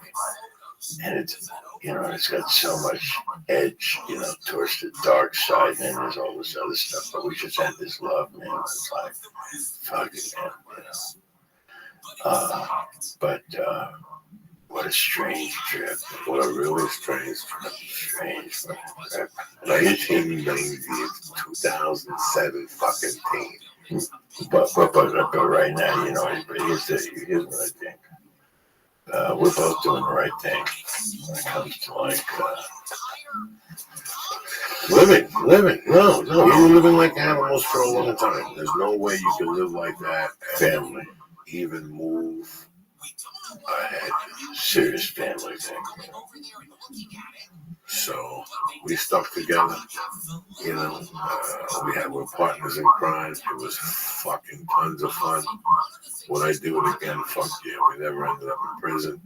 and it's got so much edge, towards the dark side, and then there's all this other stuff. But we just had this love, man. It's like, fuck it, man. But what a strange trip. What a really strange trip. 1990, 2007 fucking team. But right now, here's what I think. We're both doing the right thing when it comes to living. No, you were living like animals for a long time. There's no way you can live like that. Family, even move ahead. Serious family thing. So we stuck together. We're partners in crime. It was fucking tons of fun. Would I do it again? Fuck yeah. We never ended up in prison.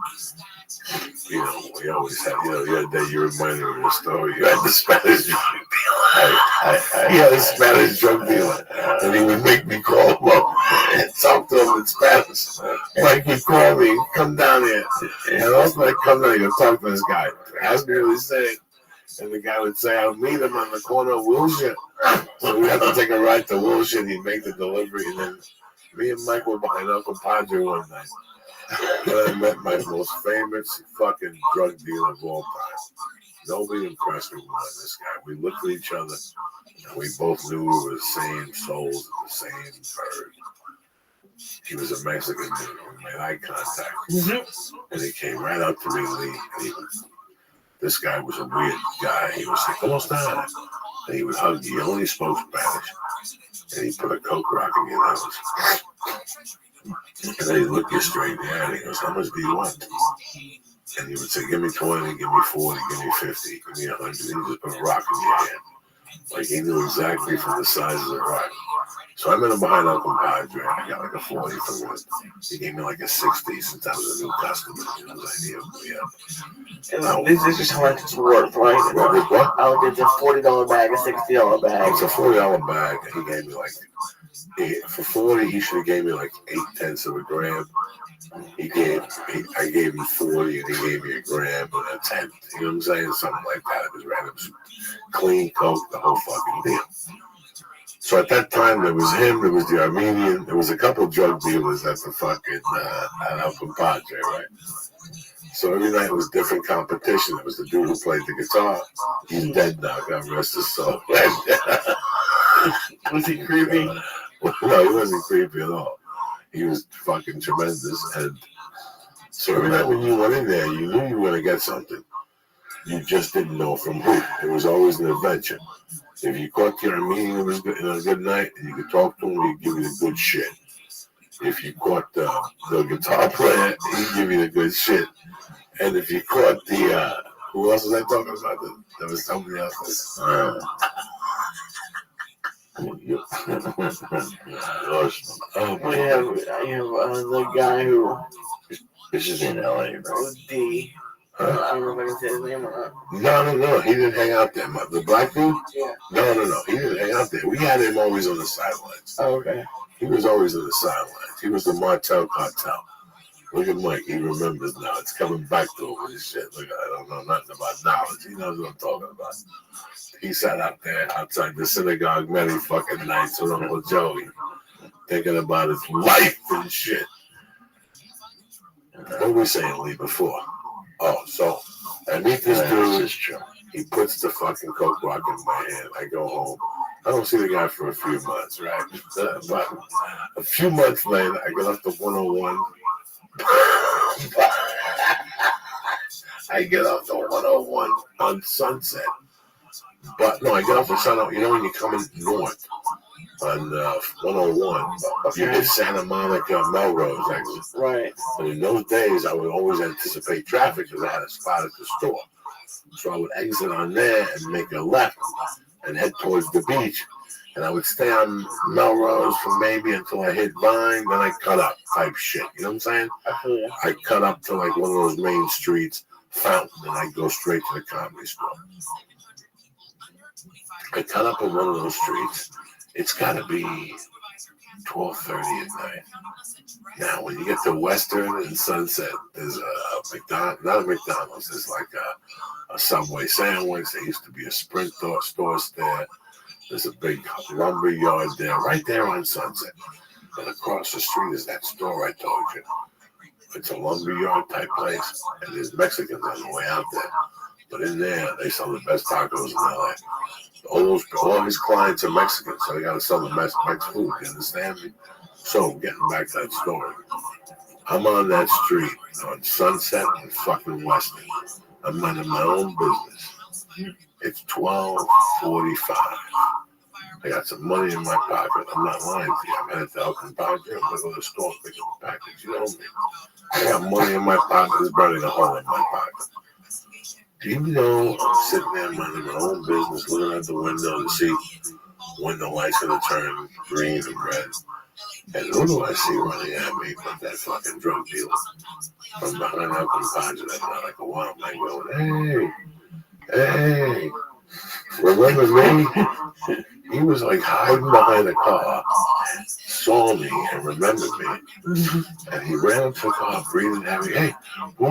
We always had, the other day you reminded me of the story. You had the Spanish drug dealer. He had a Spanish drug dealer. And he would make me call him up and talk to him in Spanish. Mike would call me, come down here. And also I come down here and talk to this guy. Ask me what he's saying. And the guy would say, I'll meet him on the corner of Wilshire. So we have to take a ride to Wilshire. He'd make the delivery. And then Me and Mike were behind Uncle Padre one night. And I met my most famous fucking drug dealer of all time. Nobody impressed me more than this guy. We looked at each other, and we both knew we were the same souls, the same bird. He was a Mexican dude. We made eye contact. And he came right up to me, Lee. And this guy was a weird guy. He was like, "¿Cómo está?" And he would hug you. He only spoke Spanish. And he put a Coke rock in your nose. And then he'd look you straight in the eye and he goes, "How much do you want?" And he would say, "Give me 20, give me 40, give me 50, give me 100. He just put a rock in your hand. Like he knew exactly from the size of the rock. So I met him behind Uncle Padre. I got like a 40 from him. He gave me like a 60 since I was a new customer. You know, idea of me up. And this is how much it's worth, right? What? I'll get a $40 bag, a $60 bag. It's a $40 bag. And he gave me like, for 40, he should have gave me like 0.8 of a gram. I gave him 40 and he gave me a gram and a tenth. You know what I'm saying? Something like that. It was random. Clean Coke, the whole fucking deal. So at that time, there was him, there was the Armenian, there was a couple of drug dealers at the fucking, at Uncle Padre, right? So every night was different competition. There was the dude who played the guitar. He's dead now, God rest his soul. Was he creepy? No, he wasn't creepy at all. He was fucking tremendous. And so every night when you went in there, you knew you were going to get something. You just didn't know from who. It was always an adventure. If you caught the Armenian, it was good, a good night, and you could talk to him, he'd give you the good shit. If you caught the guitar player, he'd give you the good shit. And if you caught the, who else was I talking about? There was somebody else. The guy who. This is in LA, bro. D. I don't know if I can say his name or not. No. He didn't hang out there. The black dude? Yeah. No. He didn't hang out there. We had him always on the sidelines. Oh, okay. He was always on the sidelines. He was the Martel Cartel. Look at Mike. He remembers now. It's coming back to him with his shit. Look, I don't know nothing about knowledge. He knows what I'm talking about. He sat out there outside the synagogue many fucking nights with Uncle Joey, thinking about his life and shit. What were we saying, Lee, before? Oh, so I meet this dude. He puts the fucking Coke rock in my hand. I go home. I don't see the guy for a few months, right? But a few months later, I get off the 101. I get off the 101 on Sunset. But no, I get off the Sunset. You know when you're coming north on 101, you hit Santa Monica, Melrose exit. Right. And in those days, I would always anticipate traffic because I had a spot at the store. So I would exit on there and make a left and head towards the beach. And I would stay on Melrose for maybe until I hit Vine, then I cut up type shit. You know what I'm saying? I cut up to like one of those main streets, Fountain, and I go straight to the Comedy Store. I cut up on one of those streets. It's got to be 12:30 at night. Now, when you get to Western and Sunset, there's a McDonald's, not a McDonald's, there's like a Subway sandwich. There used to be a Sprint store there. There's a big lumber yard there, right there on Sunset. And across the street is that store I told you. It's a lumber yard type place, and there's Mexicans on the way out there. But in there, they sell the best tacos in LA. All his clients are Mexican, so they got to sell the best Mexican food. You understand me? So, getting back to that story. I'm on that street on Sunset and fucking Western. I'm minding my own business. It's 12:45. I got some money in my pocket. I'm not lying to you. I'm headed to Elkin Padre. I'm going to go to the store and pick up a package. You know me. I got money in my pocket. It's burning a hole in my pocket. Do you know I'm sitting there minding my own business, looking out the window to see when the lights are going to turn green and red? And who do I see running at me but that fucking drug dealer from behind Elkin Padre? That's not like a wild man going, hey, remember me? He was like hiding behind a car, saw me and remembered me. And he ran up to the car, breathing heavy. Hey, who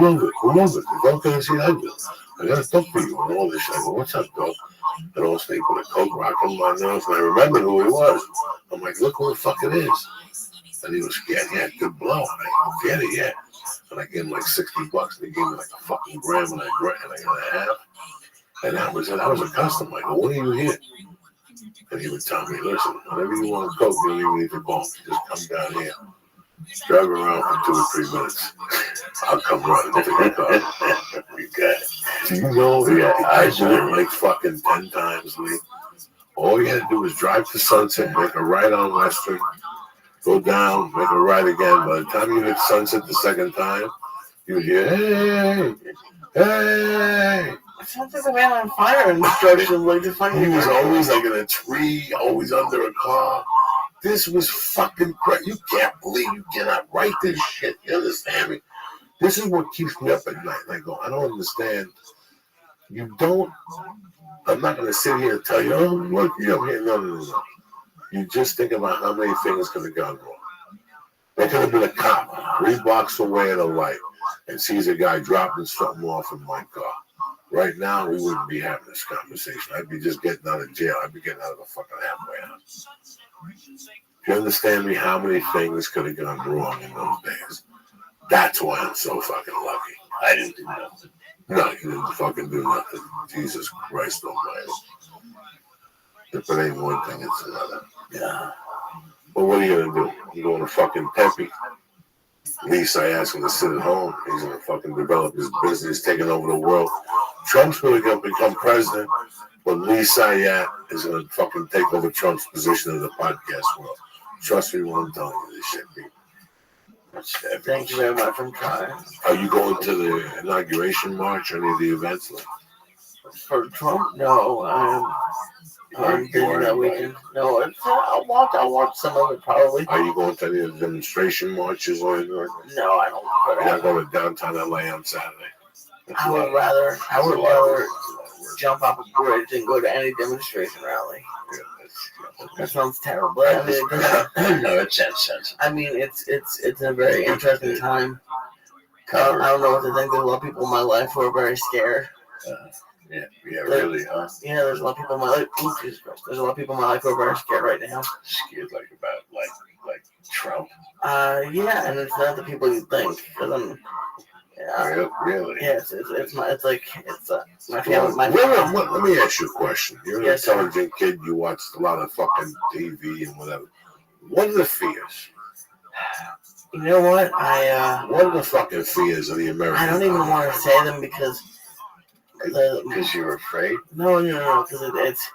was it? The dog can't see that good. I got to talk to you and all this shit. I go, what's up, dog? And all of a sudden he put a Coke rock in my nose and I remembered who he was. I'm like, look who the fuck it is. And he was scared. He had good blow. I didn't get it yet. And I gave him like $60. And he gave me like a fucking gram and a half. And that was it. I was accustomed. Like, when are you here? And he would tell me, listen, whenever you want to coke, you don't even need to go. Just come down here. Drive around for 2 or 3 minutes. I'll come running to your car. You got it. Do you know? Yeah, I did it like fucking 10 times, Lee. All you had to do was drive to Sunset, make a right on Western, go down, make a right again. By the time you hit Sunset the second time, you would hear, hey, hey. It sounds like a man on fire instruction. Like the funny. He was always like in a tree, always under a car. This was fucking great. You can't believe you cannot write this shit. You understand me? This is what keeps me up at night. I go, I don't understand. You don't. I'm not going to sit here and tell you, oh, look, you don't hear. No. You just think about how many things could have gone wrong. There could have been a cop 3 blocks away at a light and sees a guy dropping something off in my car. Right now, we wouldn't be having this conversation. I'd be just getting out of jail. I'd be getting out of the fucking halfway house. You understand me? How many things could have gone wrong in those days? That's why I'm so fucking lucky. I didn't do nothing. No, you didn't fucking do nothing. Jesus Christ almighty. If it ain't one thing, it's another. Yeah. But what are you gonna do? You going to fucking Pepe? At least I asked him to sit at home. He's gonna fucking develop his business, taking over the world. Trump's gonna become president, but Lee Sayat is gonna fucking take over Trump's position in the podcast world. Trust me when I'm telling you this shit, people. Thank you very much. I'm trying. Are you going to the inauguration march or any of the events? For Trump? No, I'm busy that weekend. No, I'll watch some of it probably. Are you going to any of the demonstration marches or anything? No, I don't. You're not going to downtown LA on Saturday. I would rather jump off a bridge than go to any demonstration rally. That sounds terrible. I mean, no, it sounds sensible. I mean, it's a very interesting time. I don't know what to think. There's a lot of people in my life who are very scared. Really, huh? Yeah, there's a lot of people in my life. Ooh, Jesus Christ. There's a lot of people in my life who are very scared right now. Scared like about like Trump. Yeah, and it's not the people you think. Because I'm. Really? Yeah, it's my family. Let me ask you a question. You're an intelligent kid. You watched a lot of fucking TV and whatever. What are the fears? You know what? What are the fucking fears of the American? I don't even want to say them because you're afraid. No. Because it's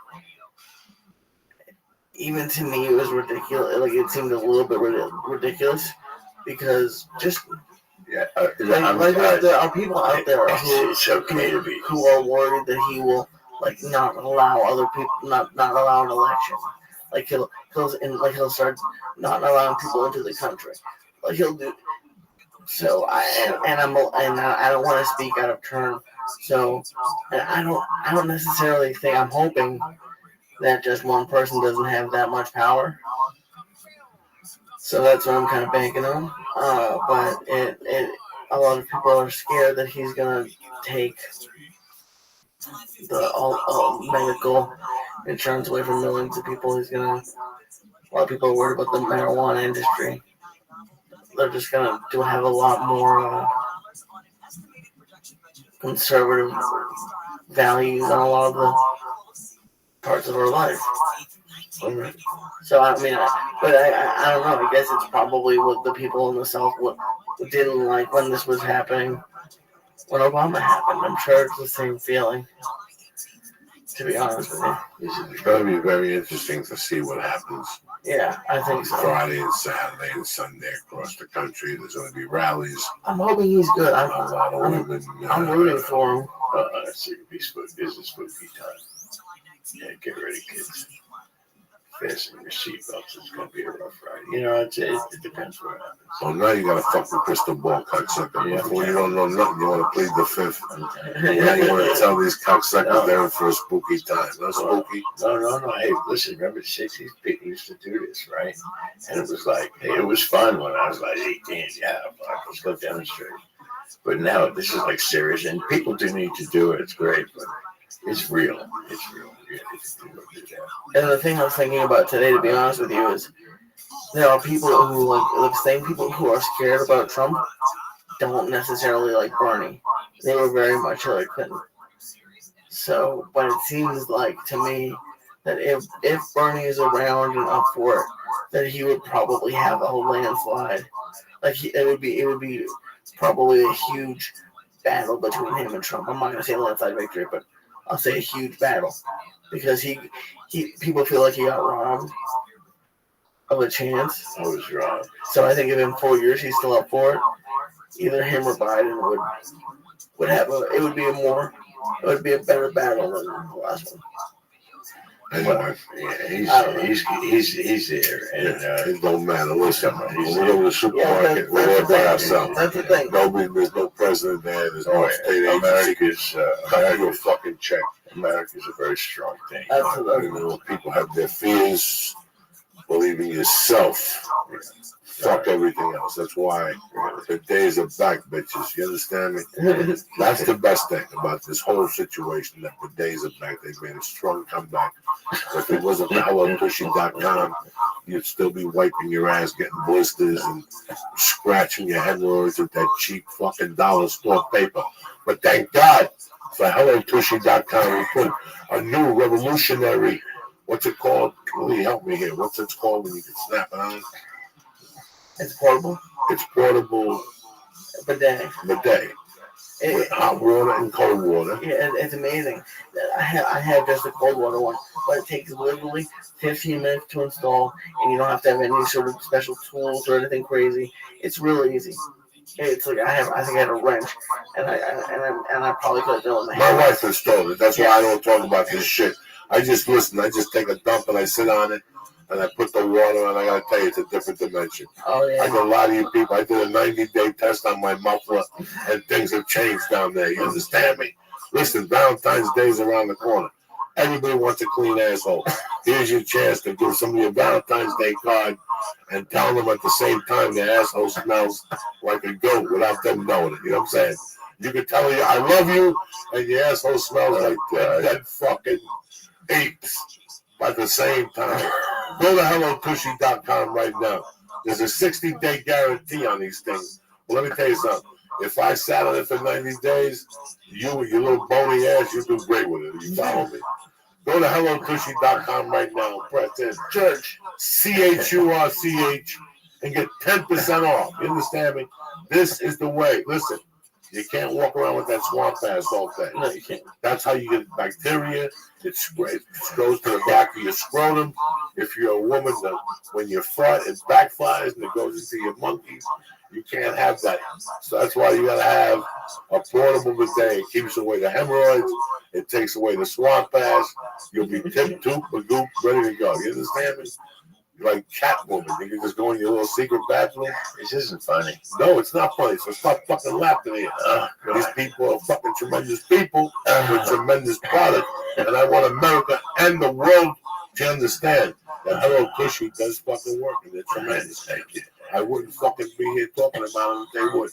even to me it was ridiculous. Like it seemed a little bit ridiculous because just. Yeah, there are people out there who are worried that he will not allow other people, not allow an election. Like he'll start not allowing people into the country. Like he'll do. So I don't want to speak out of turn. So I don't necessarily think. I'm hoping that just one person doesn't have that much power. So that's what I'm kind of banking on. But a lot of people are scared that he's gonna take the medical insurance away from millions of people. A lot of people are worried about the marijuana industry. They're just gonna have a lot more conservative values on a lot of the parts of our life. So I mean, I don't know. I guess it's probably what the people in the South didn't like when this was happening. When Obama happened, I'm sure it's the same feeling. To be honest with you, it's going to be very interesting to see what happens. Yeah, I think so. Friday and Saturday and Sunday across the country, there's going to be rallies. I'm hoping he's good. I'm rooting for him. It's a spooky time. Yeah, get ready, kids. Fasten your seatbelts. It's going to be a rough ride. You know, it depends what happens. So now you got a fucking crystal ball cocksucker. Yeah, before you don't know nothing, you want to plead the fifth. Now you want to tell these cocksuckers they're in for a spooky time. Not spooky. No. Hey, listen, remember the 60s? People used to do this, right? And it was like, hey, it was fun when I was like 18. Yeah, let's go demonstrate. But now this is like serious, and people do need to do it. It's great, but it's real. It's real. And the thing I was thinking about today, to be honest with you, is there are people who like the same people who are scared about Trump don't necessarily like Bernie. They were very much Hillary Clinton. So, but it seems like to me that if Bernie is around and up for it, that he would probably have a whole landslide. Like it would be probably a huge battle between him and Trump. I'm not gonna say a landslide victory, but I'll say a huge battle because he people feel like he got robbed of a chance. I was wrong. So I think if in 4 years he's still up for it, either him or Biden would have it would be a better battle than the last one. Anyway, yeah, he's there, and it don't matter. Listen, when we go to the supermarket, we're there by ourselves. That's the thing. There's no president there. There's no state agency. America's fucking check. America's a very strong thing. Absolutely. You know, people have their fears. Believe in yourself. Fuck everything else. That's why the days are back, bitches. You understand me? That's the best thing about this whole situation, that the days are back. They've made a strong comeback. If it wasn't for HelloTushy.com, you'd still be wiping your ass, getting blisters, and scratching your hemorrhoids with that cheap fucking dollar store paper. But thank God for HelloTushy.com. We put a new revolutionary, what's it called? Really help me here. What's it called when you can snap it on? It's portable. It's portable. Bidet. With hot water and cold water. Yeah, it's amazing. I have just a cold water one, but it takes literally 15 minutes to install, and you don't have to have any sort of special tools or anything crazy. It's really easy. It's like I think I had a wrench, and I probably could have done it. My wife installed it. That's why I don't talk about this shit. I just listen. I just take a dump and I sit on it. And I put the water on. I gotta tell you, it's a different dimension. Oh yeah. I know a lot of you people. I did a 90-day test on my muffler, and things have changed down there. You understand me? Listen, Valentine's Day is around the corner. Everybody wants a clean asshole. Here's your chance to give somebody a Valentine's Day card and tell them at the same time their asshole smells like a goat without them knowing it. You know what I'm saying? You can tell you I love you, and your asshole smells like dead fucking apes at the same time. Go to HelloTushy.com right now. There's a 60-day guarantee on these things. Well, let me tell you something. If I sat on it for 90 days, you with your little bony ass, you do great with it. You follow me? Go to HelloTushy.com right now. Press in Church, CHURCH, and get 10% off. You understand me? This is the way. Listen, you can't walk around with that swamp ass all day. No, you can't. That's how you get bacteria. It goes to the back of your scrotum. If you're a woman, when you fart, it backfires and it goes into your monkeys. You can't have that. So that's why you got to have a portable bidet. It keeps away the hemorrhoids. It takes away the swamp ass. You'll be tip-toop, bagoop, ready to go. You understand me? Like Catwoman. You can just go in your little secret bathroom. This isn't funny. No, it's not funny. So stop fucking laughing at it. These people are fucking tremendous people with tremendous product. And I want America and the world to understand that Hello Tushy does fucking work. And they're tremendous. Thank you. I wouldn't fucking be here talking about it if they would.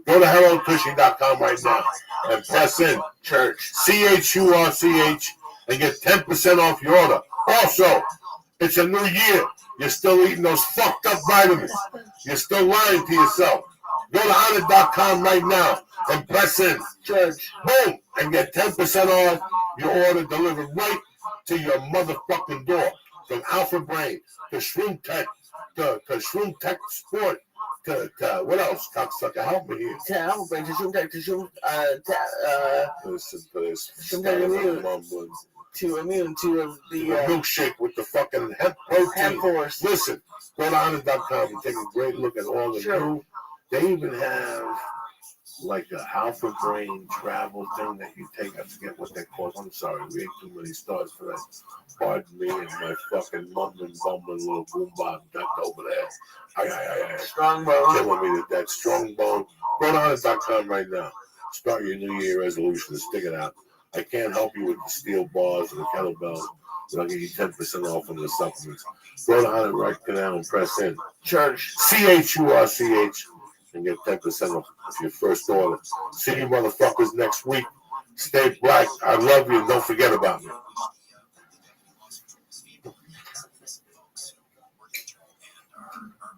Go to HelloTushy.com right now and press in Church, CHURCH, and get 10% off your order. Also, it's a new year. You're still eating those fucked up vitamins. You're still lying to yourself. Go to Honor.com right now and press in Church, boom, and get 10% off your order delivered right to your motherfucking door. From Alpha Brain to Shroom Tech to Shroom Tech Sport to what else? Cocksucker, help me here. To Alpha Brain to Shroom Tech to Shroom Listen to this. Shroom Tech Immune to Immune to the milkshake with the fucking hemp protein. Hemp Force. Listen, go to Honor.com and take a great look at all the new. They even have like a Alpha Brain travel thing that you take. I forget what they call it. I'm sorry, we ate too many stars for that. Pardon me and my fucking mumbling little boom bob duck over there. Strong bone. Killing me with that strong bone. Go to Honor.com right now. Start your New Year resolution and stick it out. I can't help you with the steel bars or the kettlebells, but I'll give you 10% off on the supplements. Go to Honor right now and press in Church, CHURCH, and get 10% off your first order. See you motherfuckers next week. Stay black. I love you. Don't forget about me.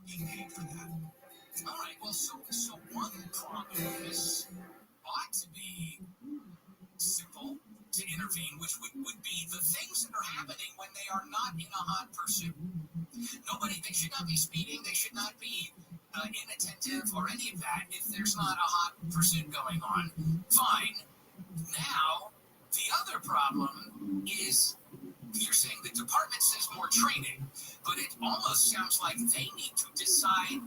being paid for that. All right, well, so one problem is ought to be simple to intervene, which would be the things that are happening when they are not in a hot pursuit. They should not be speeding, they should not be inattentive or any of that if there's not a hot pursuit going on. Fine. Now, the other problem is you're saying the department says more training, but it almost sounds like they need to decide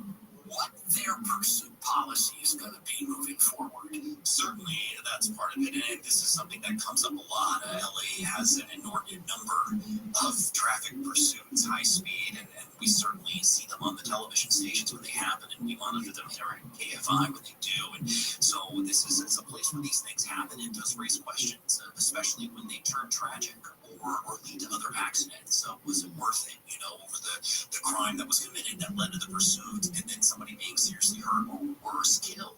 what their pursuit policy is going to be moving forward. Certainly, that's part of it, and this is something that comes up a lot. LA has an inordinate number of traffic pursuits, high speed, and we certainly see them on the television stations when they happen, and we monitor them here at KFI when they do. And so this is a place where these things happen. It does raise questions, especially when they turn tragic or lead to other accidents. Was it worth it, over the crime that was committed that led to the pursuit, and then somebody being seriously hurt or worse, killed?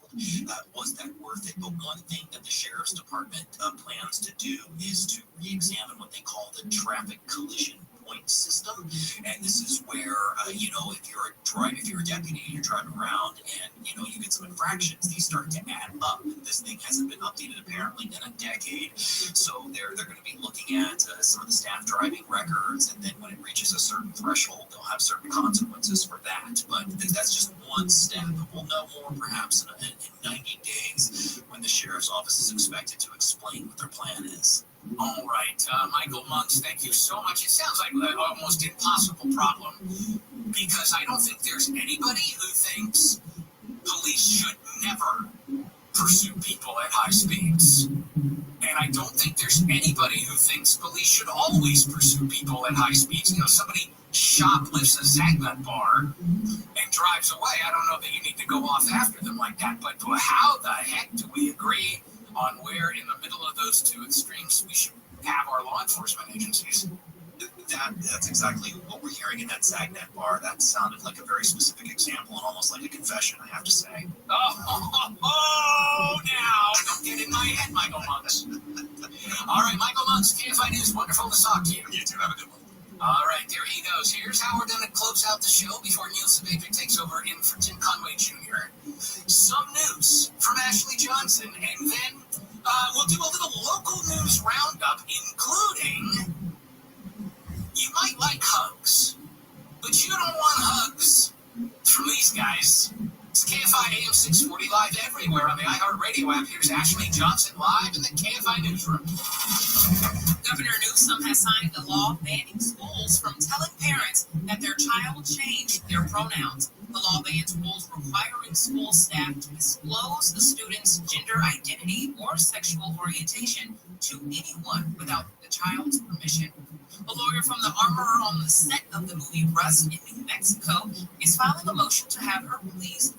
Was that worth it? But one thing that the Sheriff's Department plans to do is to re-examine what they call the traffic collision point system. And this is where, if you're a deputy and you're driving around and, you get some infractions, these start to add up. This thing hasn't been updated apparently in a decade. So they're going to be looking at some of the staff driving records, and then when it reaches a certain threshold, they'll have certain consequences for that. But that's just one step. We'll know more perhaps in 90 days when the Sheriff's Office is expected to explain what their plan is. All right, Michael Monks, thank you so much. It sounds like an almost impossible problem, because I don't think there's anybody who thinks police should never pursue people at high speeds. And I don't think there's anybody who thinks police should always pursue people at high speeds. Somebody shoplifts a Zagnut bar and drives away. I don't know that you need to go off after them like that, but how the heck do we agree on where in the middle of those two extremes we should have our law enforcement agencies? That's exactly what we're hearing in that Zagnut bar. That sounded like a very specific example and almost like a confession, I have to say. Now, don't get in my head, Michael Monks. All right, Michael Monks, KFI News, wonderful to talk to you. You too, have a good one. All right, there he goes. Here's how we're going to close out the show before Neil Sabavic takes over in for Tim Conway Jr. Some news from Ashley Johnson, and then we'll do a little local news roundup, including you might like hugs, but you don't want hugs from these guys. It's KFI AM 640 live everywhere on the iHeartRadio app. Here's Ashley Johnson live in the KFI newsroom. Governor Newsom has signed a law banning schools from telling parents that their child changed their pronouns. The law bans schools requiring school staff to disclose the student's gender identity or sexual orientation to anyone without the child's permission. A lawyer from the armorer on the set of the movie Rust in New Mexico is filing a motion to have her released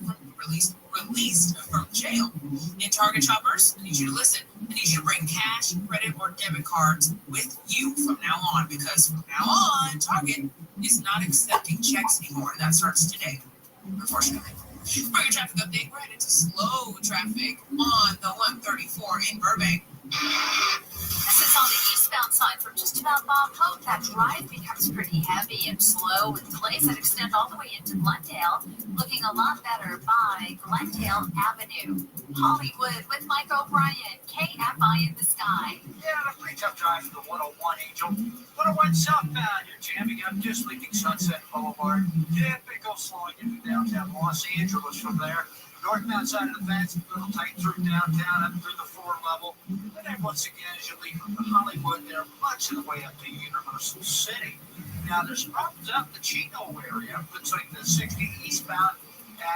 from jail. In Target shoppers, I need you to listen. I need you to bring cash, credit, or debit cards with you from now on, because from now on, Target is not accepting checks anymore, and that starts today, unfortunately. For your traffic update, we're headed to slow traffic on the 134 in Burbank. This is on the eastbound side from just about Bob Hope. That drive becomes pretty heavy and slow with delays that extend all the way into Glendale. Looking a lot better by Glendale Avenue. Hollywood with Mike O'Brien, KFI in the sky. Yeah, a pretty tough drive for the 101 Angel. 101 southbound, you're jamming up just leaving Sunset Boulevard. Typical slowing into downtown Los Angeles from there. Northbound side of the fence, a little tight through downtown, up through the floor level. And then once again, as you leave Hollywood, they're much of the way up to Universal City. Now, there's problems out in the Chino area. Looks like the 60 eastbound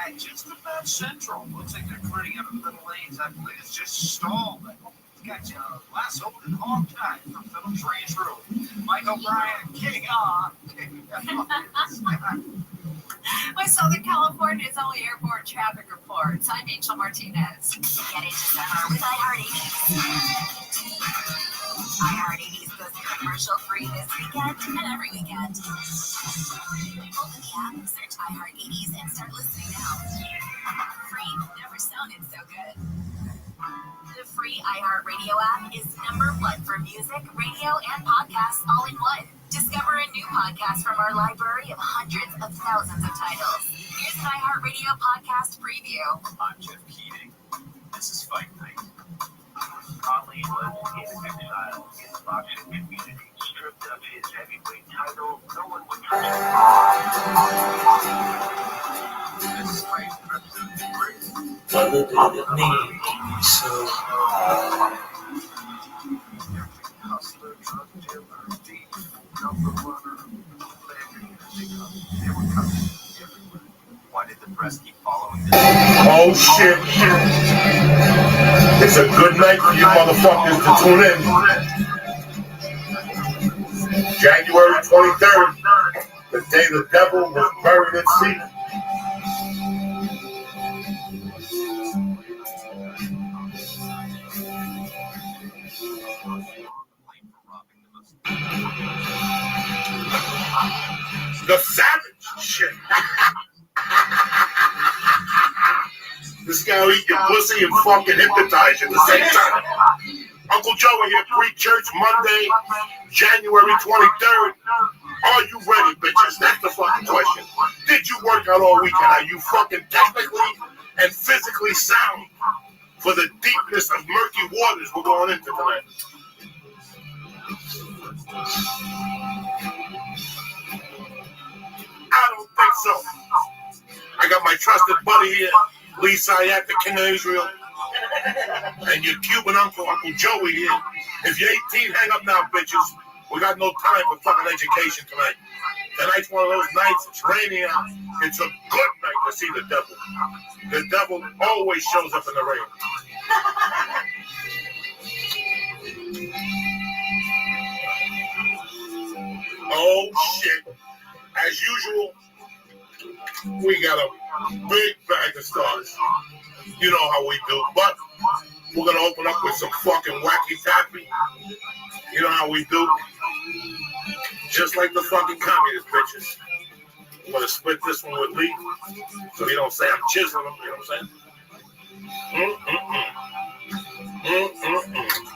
at just about Central. Looks like they're clearing up the middle lanes. I believe it's just stalled. It's got you last open hog time from Phillips Range Road. Mike O'Brien, King on. My Southern California's only airport traffic reports. I'm Angel Martinez. Get into summer with iHeart80s. iHeart80s goes commercial-free this weekend and every weekend. Open the app, search iHeart80s, and start listening now. Free never sounded so good. The free iHeartRadio app is #1 for music, radio, and podcasts all in one. Discover a new podcast from our library of hundreds of thousands of titles. an iHeartRadio podcast preview. I'm Jeff Keating. This is Fight Night. Conley was in exile in the boxing community, stripped of his heavyweight title. No one would trust him. This is Fight representing Grace. Mother didn't need so hard. Hustler, drug dealer, thief, number runner, bootlegger, they were coming everywhere. Why did the press keep following this? Oh shit. It's a good night for you motherfuckers to tune in. January 23rd, the day the devil was buried at sea. The savage shit. This guy will eat your pussy and fucking hypnotize you at the same time. Uncle Joe here, pre-church Monday, January 23rd. Are you ready, bitches? That's the fucking question. Did you work out all weekend? Are you fucking technically and physically sound for the deepness of murky waters we're going into tonight? I don't think so. I got my trusted buddy here, Lee Sayat, the King of Israel, and your Cuban uncle, Uncle Joey here. If you're 18, hang up now, bitches. We got no time for fucking education tonight. Tonight's one of those nights, it's raining out. It's a good night to see the devil. The devil always shows up in the rain. Oh, shit. As usual, we got a big bag of stars. You know how we do. But we're going to open up with some fucking wacky tappy. You know how we do. Just like the fucking communist bitches. I'm going to split this one with Lee so he don't say I'm chiseling him. You know what I'm saying?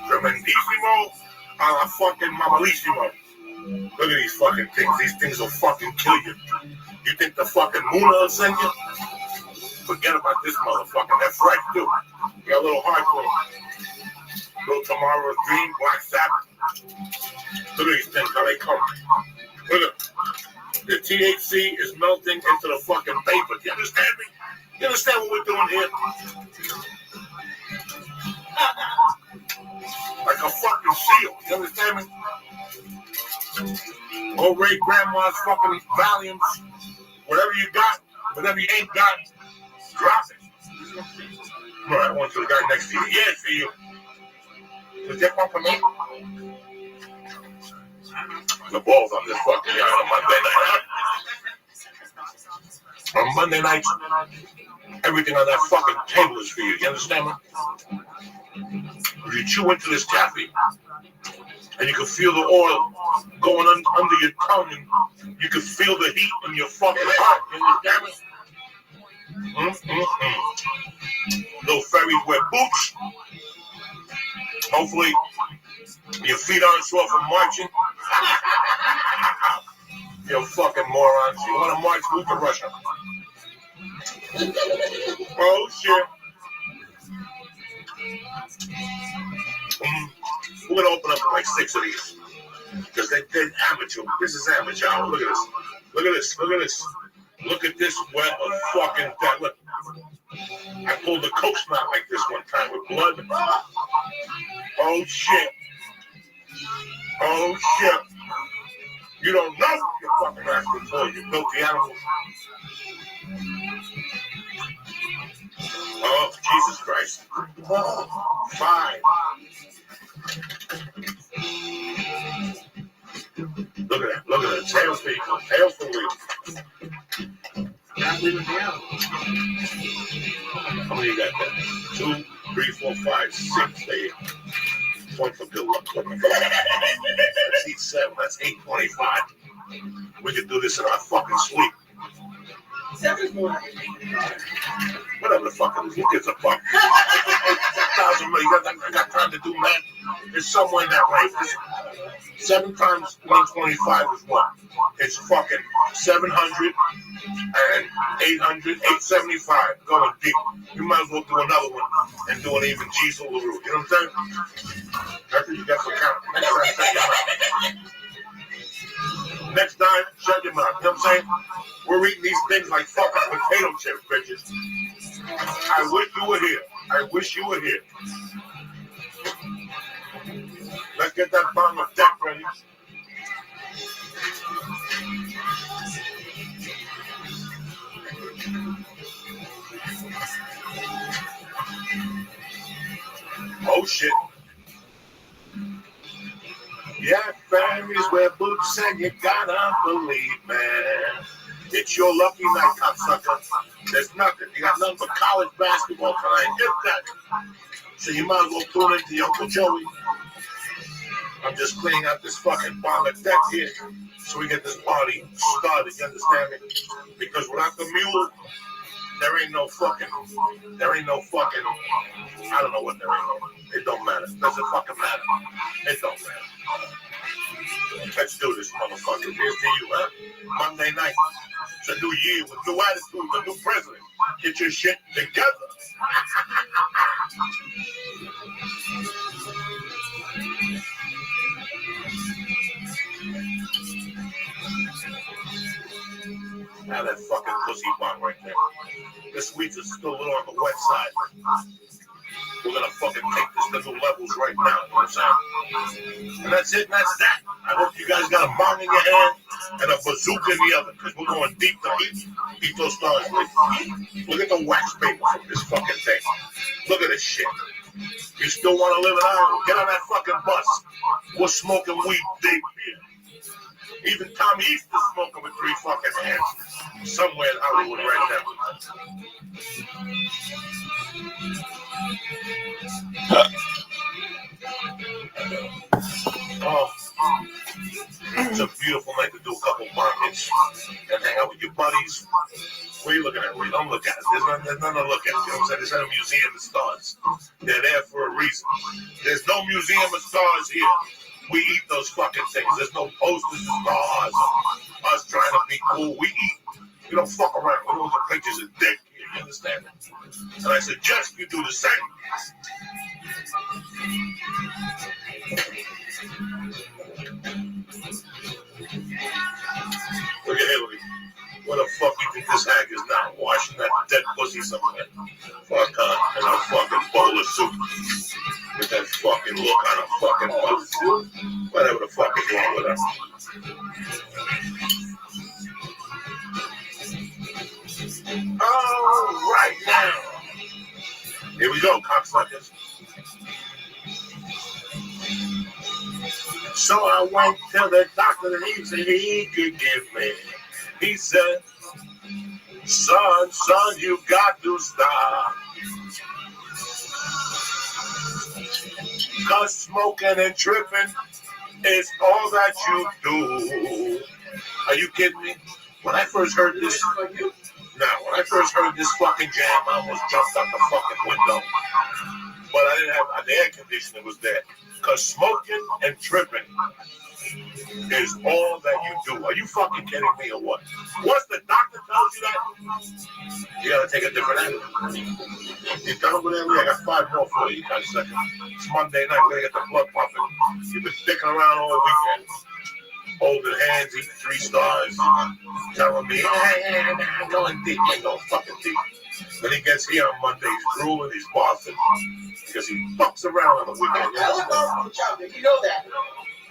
Tremendissimo a la fucking mamalissimo. Look at these fucking things. These things will fucking kill you. You think the fucking Muna will send you? Forget about this motherfucker. That's right, too. You got a little hardcore. Little Tomorrow's Dream, Black Sabbath. Look at these things, how they come. Look at the THC is melting into the fucking paper. Do you understand me? You understand what we're doing here? Like a fucking seal. You understand me? Old Ray Grandma's fucking volumes. Whatever you got, whatever you ain't got, drop it. All right, one to the guy next to you. Yeah, it's for you. Is that one for me? The balls on this fucking guy on Monday night. On Monday night, everything on that fucking table is for you. You understand me? If you chew into this taffy, and you can feel the oil going under your tongue, and you can feel the heat in your fucking heart. You understand me? Little fairies wear boots. Hopefully, your feet aren't sore from marching. You fucking morons. You want to march? Move to Russia. Oh, shit. We're going to open up like 6 of these. Because they're amateur. This is amateur hour. Look at this. Look at this. Look at this. Look at this wet of fucking death. Look. I pulled the Coke snot like this one time with blood. Oh, shit. Oh, shit. You don't know you're fucking asking for. You filthy animals. Oh, Jesus Christ. 5. Look at that. Look at that. Tail for you. Tail for you. Not leaving me out. How many you got there? 2, 3, 4, 5, 6. There you go. Point for good luck. That's 7. That's 825. We can do this in our fucking sleep. 7 more. Whatever the fuck it is. Who gives a fuck? 1,000 million. I got time to do math. There's somewhere in that range. 7 times 125 is what? It's fucking 700 And 800-875, going deep. You might as well do another one and do an even Cecil LaRue. You know what I'm saying? That's what you got for count. Next time, shut your mouth. You know what I'm saying? We're eating these things like fucking potato chips, bitches. I wish you were here. I wish you were here. Let's get that bomb of death ready. Oh shit. Yeah, families wear boots and you gotta believe, man. It's your lucky night, cocksucker. There's nothing. You got nothing but college basketball tonight. If that. So you might as well tune into your Uncle Joey. I'm just cleaning out this fucking bomb of death here so we get this party started, you understand me? Because without the mule, there ain't no fucking, I don't know what there ain't no, it don't matter. Doesn't fucking matter. It don't matter. Let's do this, motherfucker. Here's to you, huh? Monday night. It's a new year with new attitude, a new president. Get your shit together. Now that fucking pussy bomb right there. This week's is still a little on the wet side. We're gonna fucking take this to new levels right now. You know what I'm saying? And that's it, and that's that. I hope you guys got a bomb in your hand and a bazooka in the other, because we're going deep to eat those stars. Look at the wax paper from this fucking thing. Look at this shit. You still want to live in Iowa? Get on that fucking bus. We're smoking weed deep here. Even Tommy East is smoking with 3 fucking hands. Somewhere in Hollywood right now. Oh, it's a beautiful night to do a couple markets and hang out with your buddies. What are you looking at? Don't look at it. There's nothing to look at. You know what I'm saying? There's not a museum of stars. They're there for a reason. There's no museum of stars here. We eat those fucking things. There's no posters of stars. Us trying to be cool. We eat. We don't fuck around. We don't look at pictures of dick. You understand? And I suggest you do the same. Look at Hillary. What the fuck you think this hag is now? Washing that dead pussy somewhere. Fuck her in a fucking bowl of soup. With that fucking look on her fucking mouth. Whatever the fuck is wrong with her. All right now. Here we go, cocksuckers. So I went to the doctor and he said he could give me. He said, son, you got to stop. Cause smoking and tripping is all that you do. Are you kidding me? When I first heard this, fucking jam, I almost jumped out the fucking window. But I didn't have, the air conditioning was there. Cause smoking and tripping is all that you do. Are you fucking kidding me or what? Once the doctor tells you that, you gotta take a different angle. You done over there? I got 5 more for you, guys. It's Monday night. We're gonna get the blood pumping. You've been sticking around all weekend, holding hands, eating 3 stars, telling me, I'm going deep. Ain't no fucking deep. Then he gets here on Monday, he's drooling, he's barfing, because he fucks around on the weekend. You know that.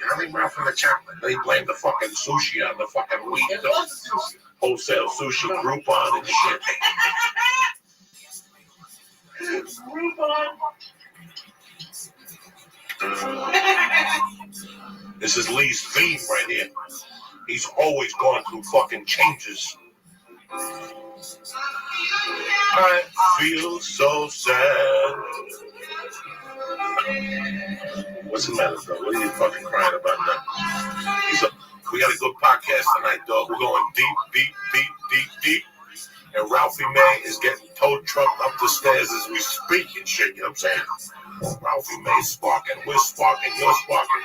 I think around from the chocolate. They blame the fucking sushi on the fucking weed. Wholesale sushi, Groupon and shit. This is Lee's theme right here. He's always going through fucking changes. I feel so sad. What's the matter, bro? What are you fucking crying about now? We got a good podcast tonight, dog. We're going deep. And Ralphie May is getting tow trucked up the stairs as we speak and shit. You know what I'm saying? Ralphie May's sparking. We're sparking. You're sparking.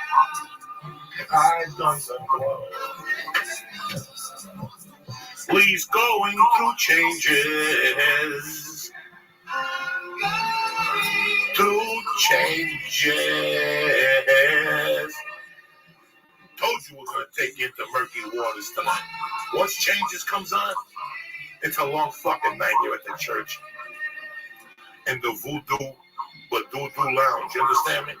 I've done some blow. Please going through changes. Through changes. Told you we're going to take you into murky waters tonight. Once changes comes on, it's a long fucking night here at the church. In the voodoo lounge. You understand me?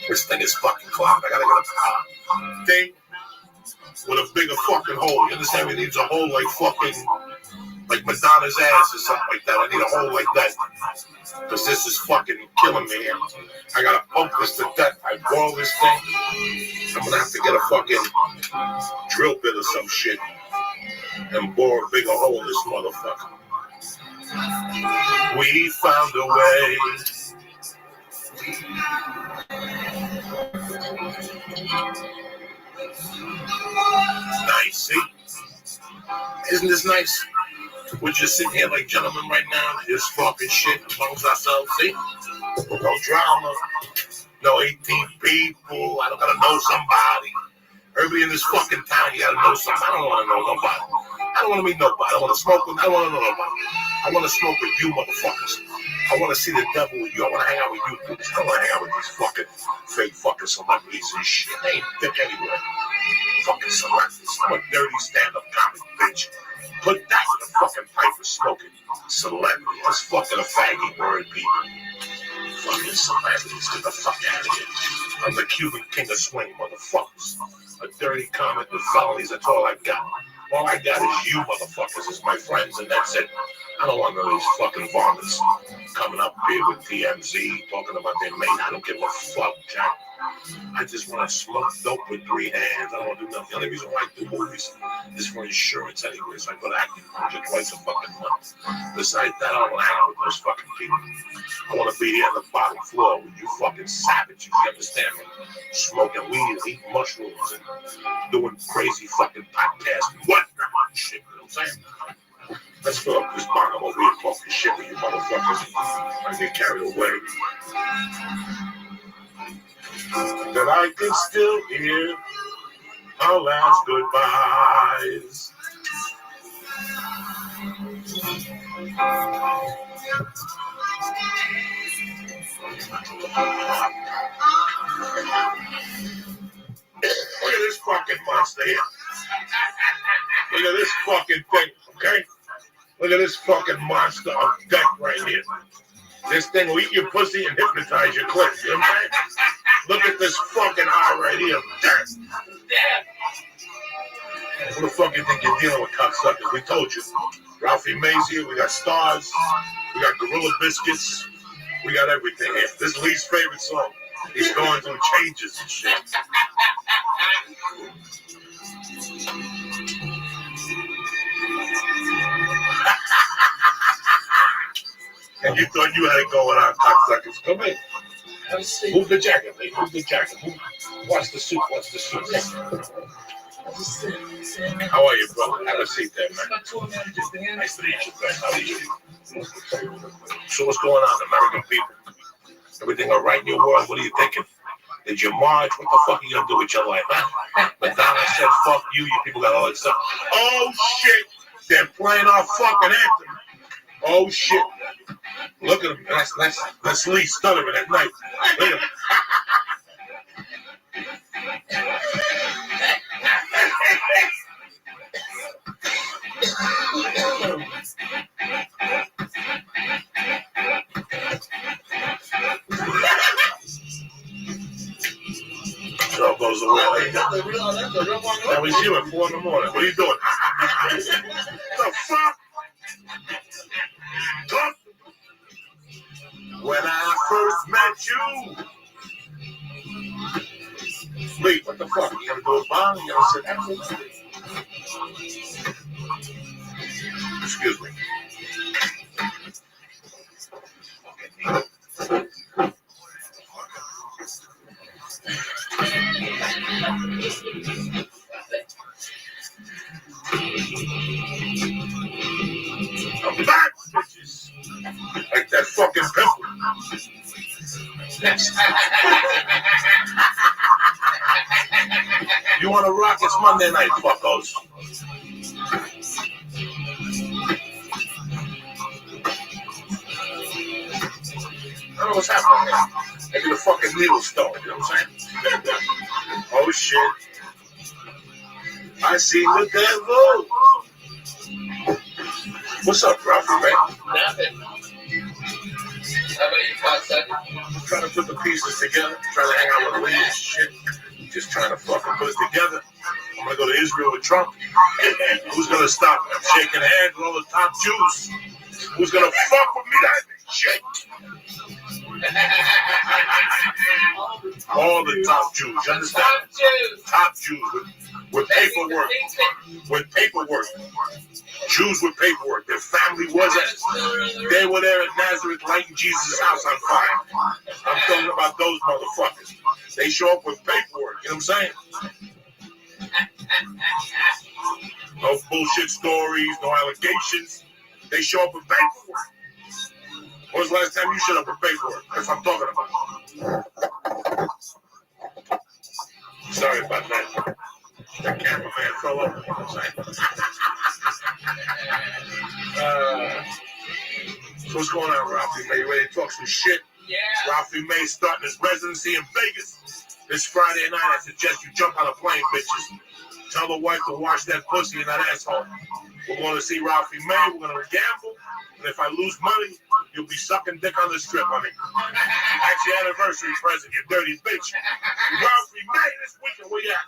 This thing is fucking clogged. I gotta get a thing with a bigger fucking hole. You understand me? It needs a hole like fucking, like Madonna's ass or something like that. I need a hole like that. Because this is fucking killing me here. I gotta pump this to death. I boil this thing. I'm gonna have to get a fucking drill bit or some shit and bore a bigger hole in this motherfucker. We found a way. Nice, see? Isn't this nice? We're just sitting here like gentlemen right now, just talking shit amongst ourselves, see? No drama, no 18 people, I don't gotta know somebody. Everybody in this fucking town, you gotta know somebody. I don't wanna know nobody. I don't wanna meet nobody. I don't wanna smoke with, I don't wanna know nobody. I wanna smoke with you motherfuckers. I wanna see the devil with you. I wanna hang out with you. I don't wanna hang out with these fucking fake fucking celebrities and shit. They ain't thick anywhere. Fucking celebrities. I'm a dirty stand-up comic bitch. Put that in the fucking pipe of smoking. Celebrity. That's fucking a faggy word, people. Fucking celebrities. Get the fuck out of here. I'm the Cuban king of swing, motherfuckers. A dirty comic with felonies. That's all I got. All I got is you motherfuckers as my friends, and that's it. I don't want none of these fucking varmints coming up here with TMZ, talking about their mate. I don't give a fuck, Jack. I just want to smoke dope with 3 hands. I don't want to do nothing. The only reason why I do movies is for insurance anyway, so I go to acting project twice a fucking month. Besides that, I don't want to hang out with those fucking people. I want to be here on the bottom floor with you fucking savages, you understand me? Smoking weed and eating mushrooms and doing crazy fucking podcasts and whatnot and shit, you know what I'm saying? Let's fill up this bottle over here talking shit with you motherfuckers. I get carried away. That I can still hear our last goodbyes. Look at this fucking monster here. Look at this fucking thing, okay? Look at this fucking monster of death right here. This thing will eat your pussy and hypnotize your clit. You know what I'm saying? Look at this fucking eye right here. Death. Who the fuck you think you're dealing with, cocksuckers? We told you. Ralphie Mays here. We got stars. We got Gorilla Biscuits. We got everything here. This is Lee's favorite song. He's going through changes and shit. And you thought you had it going on, cocksuckers. Come in. Move the jacket, Lee. Move the jacket. Watch the suit. Watch the suit. How are you, brother? Have a seat there, man. Nice to meet you, man. How are you? So what's going on, American people? Everything all right in your world? What are you thinking? Did you march? What the fuck are you gonna do with your life, huh? Madonna said, fuck you. You people got all that stuff. Oh, shit. They're playing our fucking anthem. Oh, shit. Look at him. That's Lee stuttering at night. Look at him. So it goes away. That was you at 4 in the morning. What are you doing? The fuck? Talk. When I first met you. Wait, what the fuck? You gonna do a bomb? You gonna sit down? Excuse me. I'm back, bitches. Like that fucking next. You want to rock? It's Monday night, fuckos. I don't know what's happening there. Maybe the fucking needle stone, you know what I'm saying? Oh shit. I seen the devil. What's up, Ralphie, man? Nothing. How about you, cocksucker? Trying to put the pieces together, trying to hang out with Lee and shit. Just trying to fucking put it together. I'm gonna go to Israel with Trump. Who's gonna stop me? I'm shaking hands with all the top Jews. Who's gonna fuck with me? That shit. All the top Jews, you understand? Top Jews with paperwork. With paperwork. Jews with paperwork. Their family was at. They were there at Nazareth lighting Jesus' house on fire. I'm talking about those motherfuckers. They show up with paperwork, you know what I'm saying? No bullshit stories, no allegations. They show up with paperwork. When was the last time you showed up with paperwork? That's what I'm talking about. Sorry about that. The cameraman fell over. You know what I'm saying? So what's going on, Ralphie May? You ready to talk some shit? Yeah. Ralphie May starting his residency in Vegas. This Friday night, I suggest you jump on a plane, bitches. Tell the wife to wash that pussy in that asshole. We're going to see Ralphie May. We're going to gamble. And if I lose money, you'll be sucking dick on the strip, honey. That's your anniversary present, you dirty bitch. Ralphie May this weekend, where you at?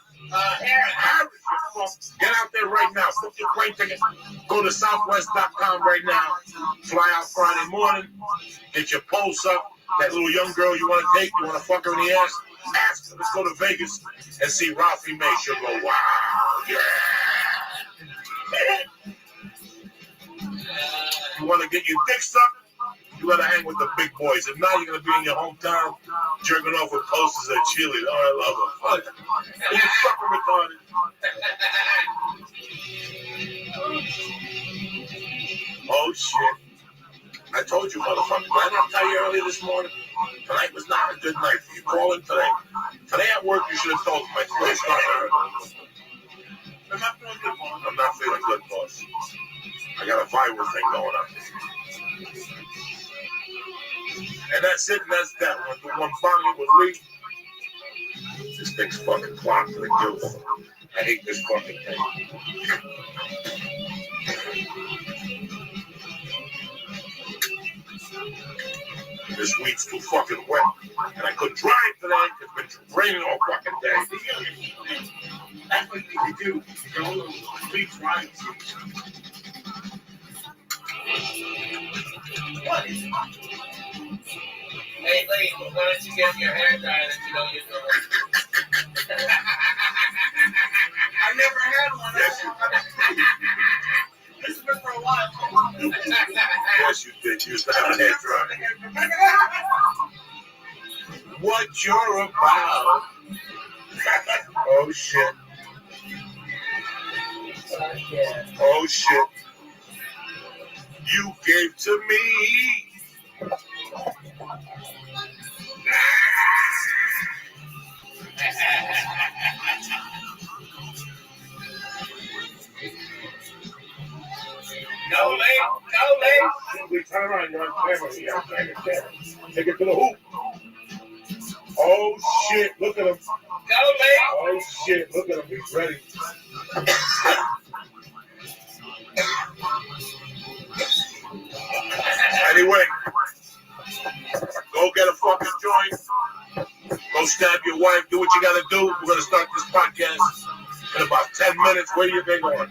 Harris, you fuck. Get out there right now. Book your plane ticket. Go to southwest.com right now. Fly out Friday morning. Get your pulse up. That little young girl you want to date, you want to fuck her in the ass, ask her. Let's go to Vegas and see Ralphie May. She'll go, wow, yeah. You want to get your dick sucked? You got to hang with the big boys. If not, you're going to be in your hometown jerking off with posters of Chile. Oh, I love her. Fuck. You fucking retarded. Oh, shit. I told you, motherfucker. I didn't tell you earlier this morning. Tonight was not a good night for you. Call in today. Today at work, you should have told me my throat's not hurt. I'm not feeling good, boss. I'm not feeling good, boss. I got a viral thing going on. And that's it, and that's that. When the one bonding with Lee, this thing's fucking clocked to the gills. I hate this fucking thing. This week's too fucking wet, and I couldn't drive today because it's been raining all fucking day. That's what you need to do. Go to the beach ride. What is it? Hey, Lee, why don't you get your hair done if you don't use the I never had one. This has been for a while. Yes, you did. You used to have a hair dryer. What you're about. Oh, shit. Oh, shit. You gave to me. Go, Lee. We turn around, you're on camera here. Take it to the hoop. Oh, shit. Look at him. Go, Lee. Oh, shit. Look at him. He's ready. Anyway, go get a fucking joint. Go stab your wife. Do what you gotta do. We're gonna start this podcast in about 10 minutes. Where do you think on?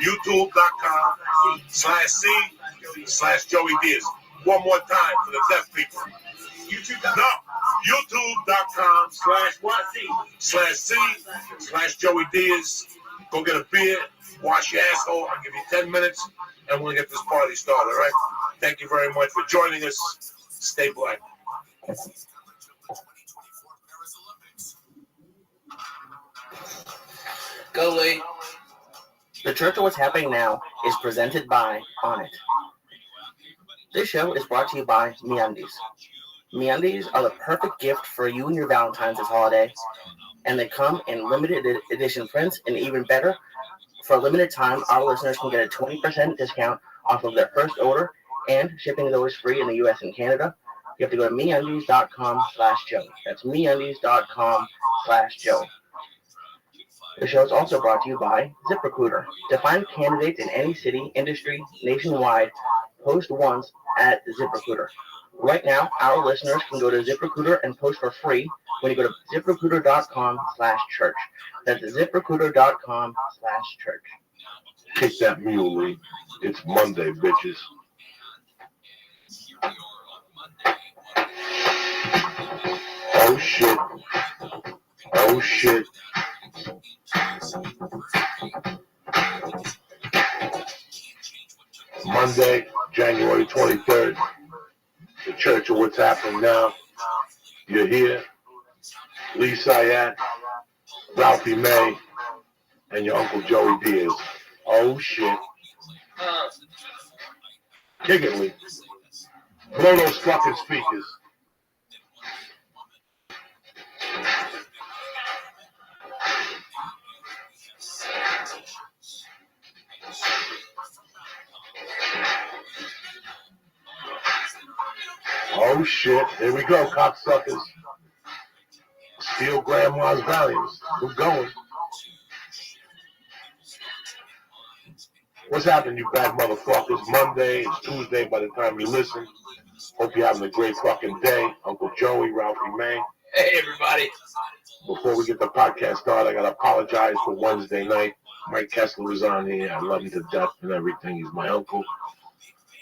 YouTube.com/C/Joey Diaz. One more time for the deaf people. YouTube.com/C/Joey Diaz. Go get a beer. Wash your asshole. I'll give you 10 minutes, and we'll get this party started, all right? Thank you very much for joining us. Stay black. Go, Lee. The Church of What's Happening Now is presented by On It. This show is brought to you by MeUndies. MeUndies are the perfect gift for you and your Valentine's this holiday, and they come in limited edition prints, and even better, for a limited time, our listeners can get a 20% discount off of their first order, and shipping is always free in the U.S. and Canada. You have to go to MeUndies.com/Joe. That's MeUndies.com/Joe. The show is also brought to you by ZipRecruiter. To find candidates in any city, industry, nationwide, post once at ZipRecruiter. Right now, our listeners can go to ZipRecruiter and post for free when you go to ZipRecruiter.com/church. That's ZipRecruiter.com/church. Kick that mule, Lee. It's Monday, bitches. Oh shit. Oh shit. Monday, January 23rd. The Church of What's Happening Now. You're here. Lee Sayat, Ralphie May, and your Uncle Joey Diaz. Oh shit. Kick it, Lee. Blow those fucking speakers. Oh shit, here we go, cocksuckers. Steal grandma's values. We're going. What's happening, you bad motherfuckers? Monday, it's Tuesday by the time you listen. Hope you're having a great fucking day. Uncle Joey, Ralphie May. Hey, everybody. Before we get the podcast started, I gotta apologize for Wednesday night. Mike Kessler was on here. I love him to death and everything. He's my uncle.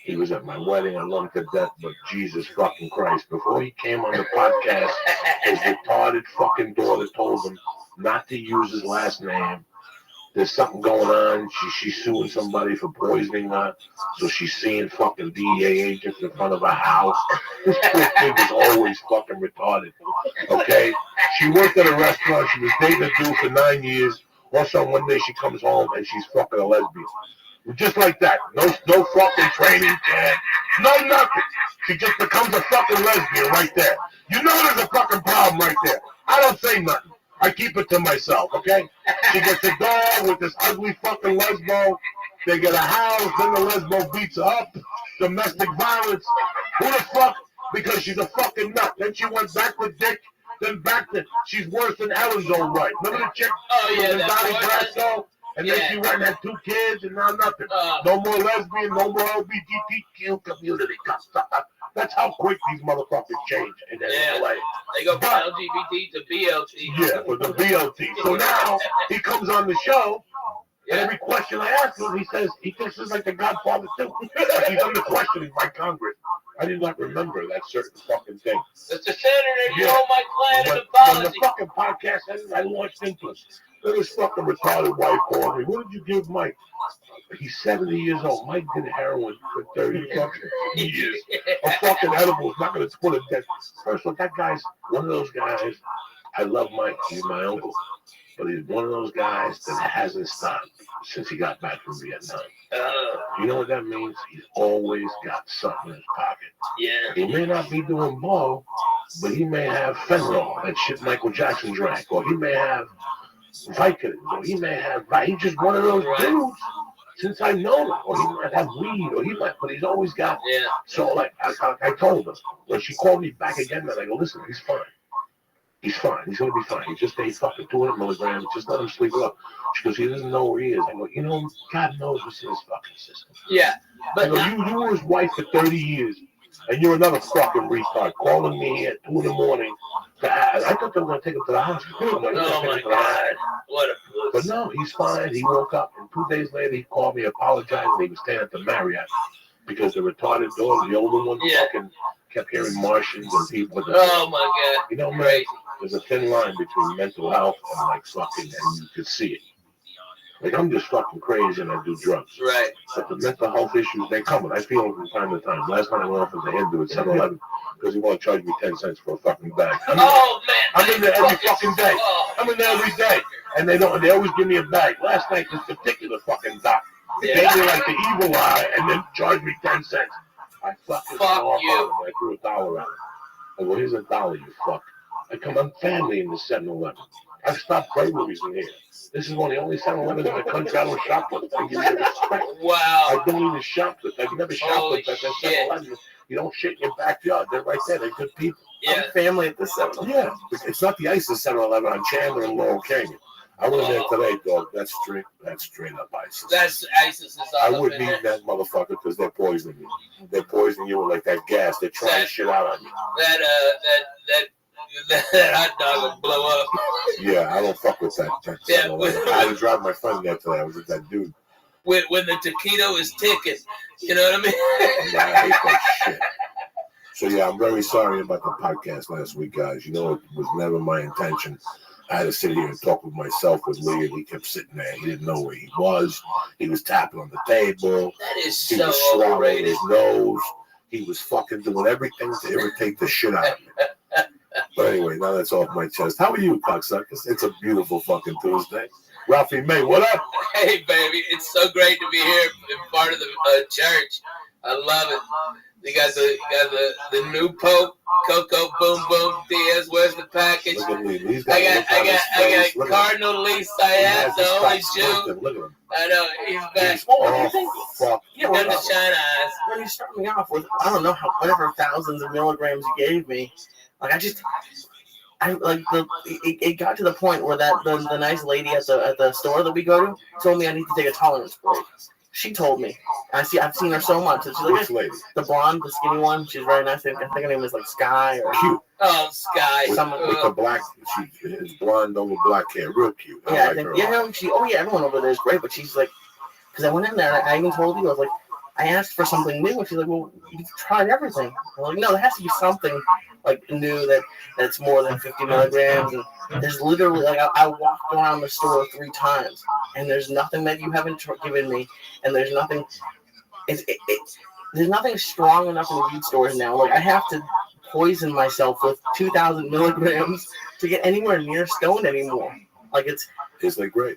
He was at my wedding. I love him to death, but Jesus fucking Christ. Before he came on the podcast, his retarded fucking daughter told him not to use his last name. There's something going on. She's suing somebody for poisoning her, so she's seeing fucking DEA agents in front of her house. This poor kid was always fucking retarded, okay? She worked at a restaurant. She was dating a dude for 9 years. Also, one day she comes home and she's fucking a lesbian. Just like that. No fucking training camp. No nothing. She just becomes a fucking lesbian right there. You know there's a fucking problem right there. I don't say nothing. I keep it to myself, okay? She gets a dog with this ugly fucking lesbo. They get a house, then the lesbo beats her up. Domestic violence. Who the fuck? Because she's a fucking nut. Then she went back to Dick, then back to, she's worse than Ellen's old right. Remember the chick? Oh, yeah, that Donnie Brasco? And then she went and had 2 kids and now nothing. No more lesbian, no more LGBTQ community. That's how quick these motherfuckers change in LA. They go from LGBT to BLT. Yeah, with the BLT. So now he comes on the show, and every question I ask him, he says he thinks he's like the Godfather too. Like he's under questioning by Congress. I did not remember that certain fucking thing. It's the senator, you know my clan and the When the fucking podcast ended, I launched into it. Then this fucking retarded wife called me. What did you give Mike? He's 70 years old. Mike did heroin for 30 fucking years. A fucking edible is not going to put him dead. First of all, that guy's one of those guys. I love Mike. He's my uncle. But he's one of those guys that hasn't stopped since he got back from Vietnam. You know what that means? He's always got something in his pocket. Yeah. He may not be doing blow, but he may have fentanyl, that shit Michael Jackson drank, or he may have Vicodin, or he may have, he's just one of those dudes since I know him, or he might have weed, or he might, but he's always got, so like, I told him, when she called me back again, I go, listen, he's fine. He's fine. He's going to be fine. He just ate fucking 200 milligrams. Just let him sleep it up. She goes, he doesn't know where he is. I go, you know, God knows what's in his fucking system. Yeah. But I go, you were his wife for 30 years, and you're another fucking retard calling me at 2 in the morning. I thought they were going to take him to the hospital. Oh, my God. What a puss. But no, he's fine. He woke up, and 2 days later, he called me, apologized, and he was staying at the Marriott because the retarded daughter, the older one, fucking kept hearing Martians and people. Oh, my God. You know, man, there's a thin line between mental health and, like, fucking, and you could see it. Like, I'm just fucking crazy and I do drugs. Right. But the mental health issues, they come, and I feel them from time to time. Last night I went off as a Hindu at 7-Eleven because he wanted to charge me 10 cents for a fucking bag. I'm in there every fucking day. I'm in there every day. And they always give me a bag. Last night, this particular fucking doc gave me like the evil eye and then charged me 10 cents. I fucking Fuck you. I threw $1 at him. I go, here's $1, you fuck. I come, I'm family in the 7-Eleven. I've stopped burglaries in here. This is one of the only 7-Elevens in the country I don't shoplift. I give you respect. Wow. I don't even shoplift. I've never Holy shoplifted at that shit. 7-Eleven. You don't shit in your backyard. They're right there. They're good people. Yeah. I'm family at the 7-Eleven. Yeah. It's not the ISIS 7-Eleven on Chandler and Laurel Canyon. I went in there today, dog. That's straight up ISIS. That's ISIS is all I up wouldn't in eat there. that motherfucker because they're poisoning you. They're poisoning you with like that gas. They're trying shit out on you. That hot dog will blow up. Yeah, I don't fuck with that. Yeah, I was driving my friend there today. I was with that dude. When the taquito is ticking, you know what I mean? Yeah, I hate that shit. So yeah, I'm very sorry about the podcast last week, guys. You know, it was never my intention. I had to sit here and talk with myself with Lee, and he kept sitting there. He didn't know where he was. He was tapping on the table. That is He so was swallowing overrated. his nose. He was fucking doing everything to irritate the shit out of me. But anyway, now that's off my chest. How are you, cocksuckers? It's a beautiful fucking Tuesday. Ralphie May, what up? Hey, baby, it's so great to be here and part of the church. I love it. You got the new Pope, Coco Boom Boom Diaz. Where's the package? Look at Lee. He's I got Cardinal Lee Sayat, the only Jew. Look at him. I know he's back. Fuck. You got the China eyes. When you start me off with, I don't know whatever thousands of milligrams you gave me, like it got to the point where the nice lady at the store that we go to told me I need to take a tolerance break. She told me. I've seen her so much. And she's like, Which lady? The blonde, the skinny one. She's very nice. I think her name is like Sky or cute. Oh, Sky. With the black, she is blonde over black hair, real cute. Yeah, I think. Yeah, everyone over there is great, but she's like, because I went in there and I even told you, I was like, I asked for something new, and she's like, well, you've tried everything. I'm like, no, there has to be something like new that's more than 50 milligrams. And there's literally, like, I walked around the store 3 times, and there's nothing that you haven't given me, and there's nothing, there's nothing strong enough in the weed stores now. Like, I have to poison myself with 2,000 milligrams to get anywhere near stoned anymore. Like, It's like great.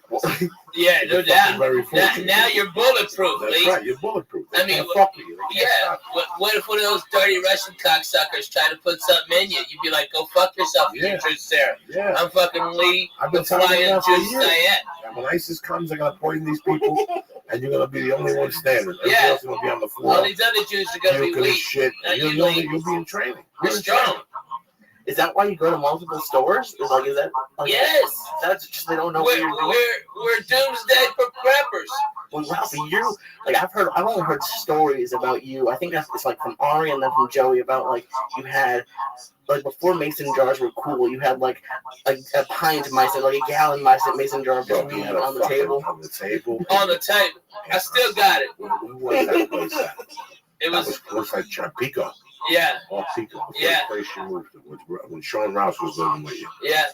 Yeah, no doubt. Very Now you're bulletproof, That's Lee. right, you're bulletproof. I mean, what if one of those dirty Russian cocksuckers tried to put something in you? You'd be like, go fuck yourself, you truth, Sarah. Yeah. I'm fucking Lee, I've the been telling flying you that for juice years. I am. When ISIS comes, they're going to poison these people, and you're going to be the only one standing. Everybody Yeah. else is going to be on the floor. All these other Jews are going to be Puking and weak. shit. You'll be in training. You're strong. Is that why you go to multiple stores? Is that? Like, Yes. That's just they don't know We're doomsday for preppers. Well, Ralphie, I've only heard stories about you. I think it's like from Ari and then from Joey about like you had like before mason jars were cool. You had like a pint mason, like a gallon mason jar of weed on the table. On the table. On the table. I still got it. Who was that place at? It was close like Pico. Yeah. Off Pico. The Yeah. first place you moved to, when Sean Rouse was living with you. Yeah.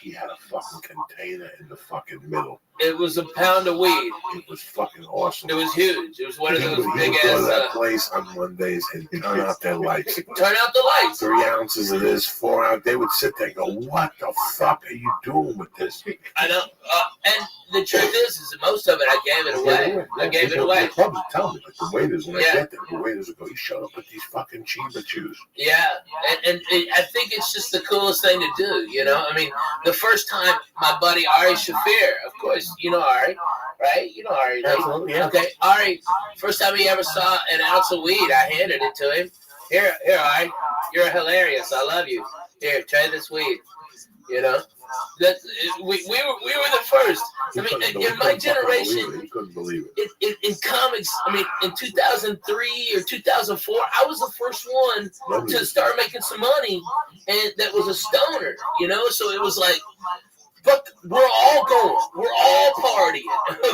He had a fucking container in the fucking middle. It was a pound of weed. It was fucking awesome. It was huge. It was one of those big He would go to that ass. place on Mondays and turn out their lights. Turn out the lights. 3 ounces of this, 4 ounces. They would sit there and go, "What the fuck are you doing with this?" I know. And the truth is that most of it I gave it away. I gave it away. The clubs would tell me, like the waiters, when I Yeah. get there, the waiters would go, "You showed up with these fucking Chiba chews." Yeah, and I think it's just the coolest thing to do, you know? I mean, the first time my buddy Ari Shafir, of course, you know Ari, right? You know Ari. Right? Absolutely, yeah. Okay, Ari, first time he ever saw an ounce of weed, I handed it to him. Here, Ari, you're hilarious. I love you. Here, try this weed. You know? We were the first. I mean, in my generation, You couldn't believe it. in comics, I mean, in 2003 or 2004, I was the first one to start making some money, and that was a stoner, you know? So it was like, but we're all going. We're all partying,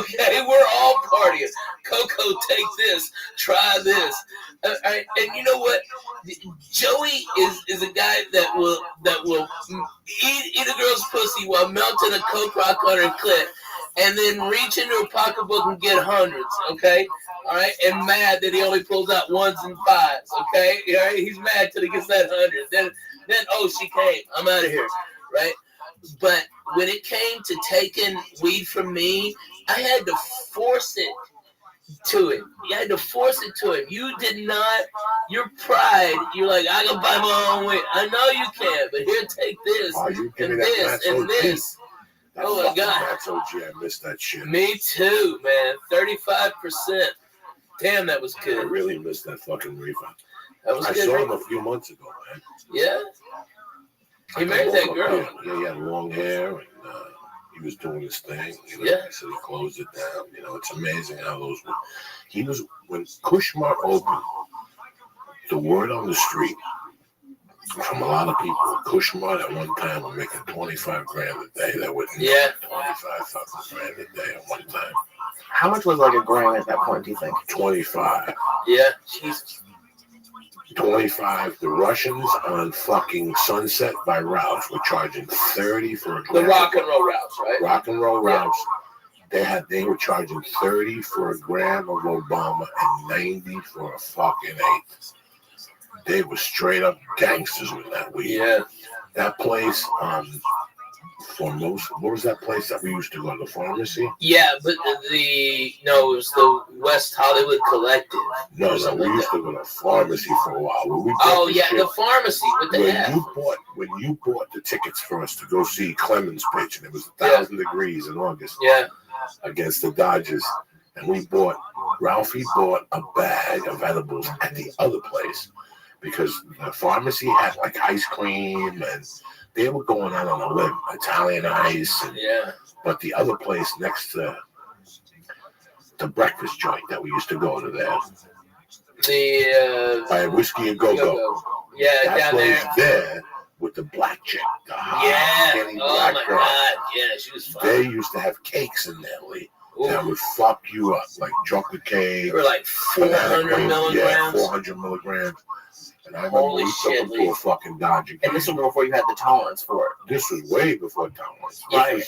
okay? We're all partying. Coco, take this. Try this. And you know what? Joey is a guy that will eat a girl's pussy while melting a coke rock on her clit, and then reach into her pocketbook and get hundreds, okay? All right? And mad that he only pulls out 1s and 5s, okay? All right? He's mad till he gets that 100. Then oh, she came. I'm out of here, right? But when it came to taking weed from me, I had to force it to it. You had to force it to him. You did not. Your pride. You're like, I can buy my own way. I know you can, but here, take this and this and this. Oh my God. That's OG. I missed that shit. Me too, man. 35%. Damn, that was good. I really missed that fucking refund. That was I good. saw him a few months ago, man. Yeah. He married that girl. Yeah, he had long hair and he was doing his thing. You know, Yeah. So he closed it down. You know, it's amazing how those were. He was, when Kushmart opened, the word on the street from a lot of people, Kushmart at one time were making 25 grand a day. That would 25 fucking grand a day at one time. How much was like a grand at that point, do you think? 25. Yeah. Jesus. 25. The Russians on fucking Sunset by Ralph's were charging 30 for a gram. The rock and roll Ralphs, right? Rock and roll Ralphs. They were charging 30 for a gram of Obama and 90 for a fucking eighth. They were straight up gangsters with that weed. Yeah. That place, what was that place that we used to go to, the pharmacy? Yeah, but it was the West Hollywood Collective. No, we used to go to the pharmacy for a while. The pharmacy with the F. When you bought the tickets for us to go see Clemens pitch, and it was 1,000 degrees in August against the Dodgers, and Ralphie bought a bag of edibles at the other place because the pharmacy had like ice cream and they were going out on a limb, Italian ice. But the other place next to the breakfast joint that we used to go to there. By Whiskey and Go-Go. Yeah, that down place there. With the black chick. Oh my God. Yeah, she was fun. They used to have cakes in there, Lee. That would fuck you up, like chocolate cake. They were like 400 milligrams. Yeah, 400 milligrams. And I remember we took them to a fucking Dodger game. And this was before you had the tolerance for it. This was way before tolerance. Right.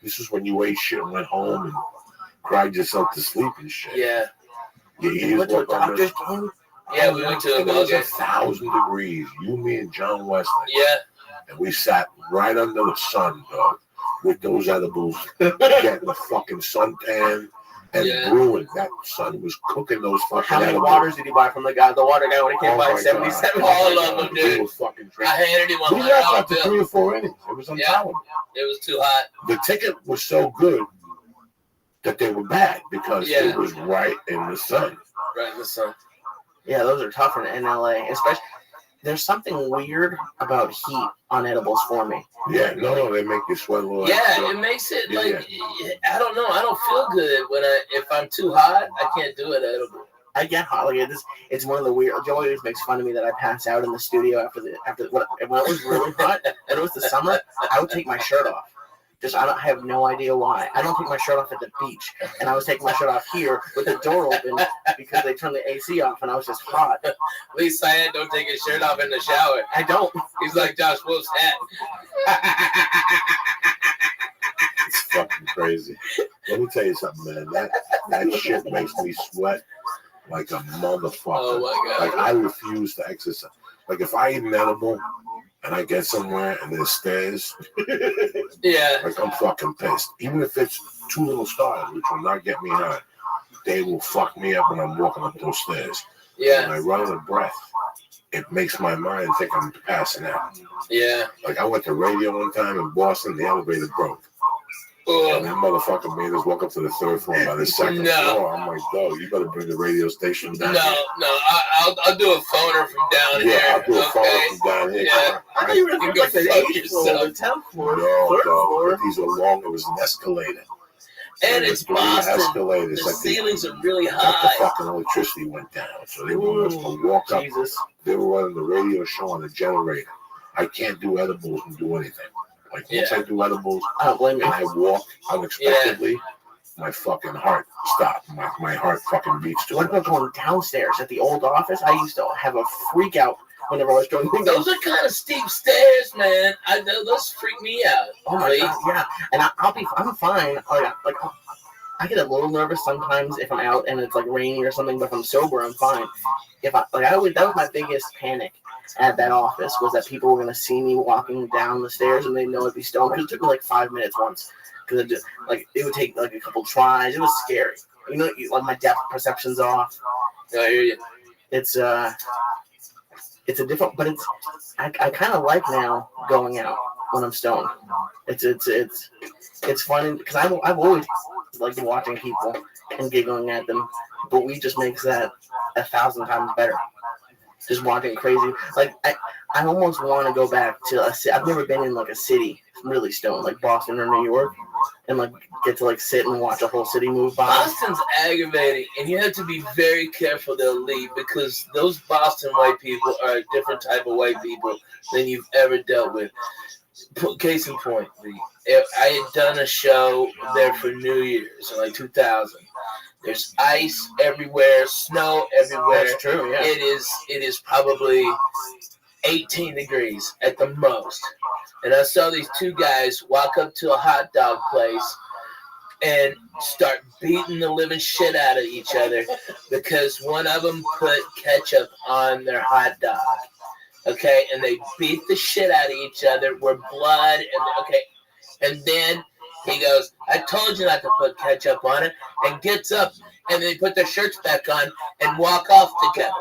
This was when you ate shit and went home and cried yourself to sleep and shit. Yeah. You went to a doctor's game? Yeah, we went to a ball game. 1,000 degrees. You, me, and John Wesley. Yeah. And we sat right under the sun, dog, with those edibles, getting the fucking suntan and brewing. That sun was cooking those fucking How many edibles. waters did he buy from the water guy when he came by 77? All of them, dude. We were fucking I handed him We left after 3 or 4 innings. It was untolerable. It was too hot. The ticket was so good that they were bad because it was right in the sun. Right in the sun. Yeah, those are tough in LA, especially. There's something weird about heat on edibles for me. Yeah, no, they make you sweat a little. Yeah, it makes it I don't know. I don't feel good if I'm too hot. I can't do it edible. I get hot. Like it's one of the weird. Joe always makes fun of me that I pass out in the studio after when it was really hot and it was the summer. I would take my shirt off. I have no idea why. I don't take my shirt off at the beach, and I was taking my shirt off here with the door open because they turned the AC off, and I was just hot. At least Syed don't take his shirt off in the shower. I don't. He's like Josh Wolf's hat. It's fucking crazy. Let me tell you something, man. That shit makes me sweat like a motherfucker. Oh my God. Like I refuse to exercise. Like if I eat an edible and I get somewhere and there's stairs, like I'm fucking pissed. Even if it's 2 little stars, which will not get me high, they will fuck me up when I'm walking up those stairs. Yeah. When I run out of breath, it makes my mind think I'm passing out. Yeah. Like I went to radio one time in Boston, the elevator broke. And that motherfucker made us walk up to the 3rd floor by the 2nd floor. I'm like, dog, you better bring the radio station down. No, I'll do a phoner from down here. Yeah, I'll do a phoner from down here. Yeah. I thought you were going to go to the 8th floor, the 10th floor, 3rd floor. These are long. It was an escalator. And it's Boston. Escalators. The ceilings are really The high. fucking electricity went down, so they wanted us to walk up. They were running the radio show on the generator. I can't do edibles and do anything. Like once I do edibles and I walk unexpectedly, my fucking heart stopped. My heart fucking beats to it. What about going downstairs at the old office? I used to have a freak out whenever I was doing things. Those are kind of steep stairs, man. Those freak me out. Oh my God, yeah. And I'm fine. I get a little nervous sometimes if I'm out and it's like rainy or something, but if I'm sober, I'm fine. That was my biggest panic at that office, was that people were going to see me walking down the stairs and they know I'd be stoned. Because it took me like 5 minutes once. Because it would take like a couple tries. It was scary. like my depth perception's off. I hear you. It's a different, but I kind of like now going out when I'm stoned. It's fun because I've always liked watching people and giggling at them, but weed just makes that 1,000 times better. Just walking crazy. Like I almost want to go back to a city. I've never been in like a city really stoned, like Boston or New York, and like get to like sit and watch a whole city move by. Boston's aggravating, and you have to be very careful they'll leave because those Boston white people are a different type of white people than you've ever dealt with. Case in point, I had done a show there for New Year's in like 2000. There's ice everywhere, snow everywhere. That's true, yeah. It is probably 18 degrees at the most. And I saw these two guys walk up to a hot dog place and start beating the living shit out of each other because one of them put ketchup on their hot dog. Okay, and they beat the shit out of each other where blood and then he goes, I told you not to put ketchup on it, and gets up and they put their shirts back on and walk off together.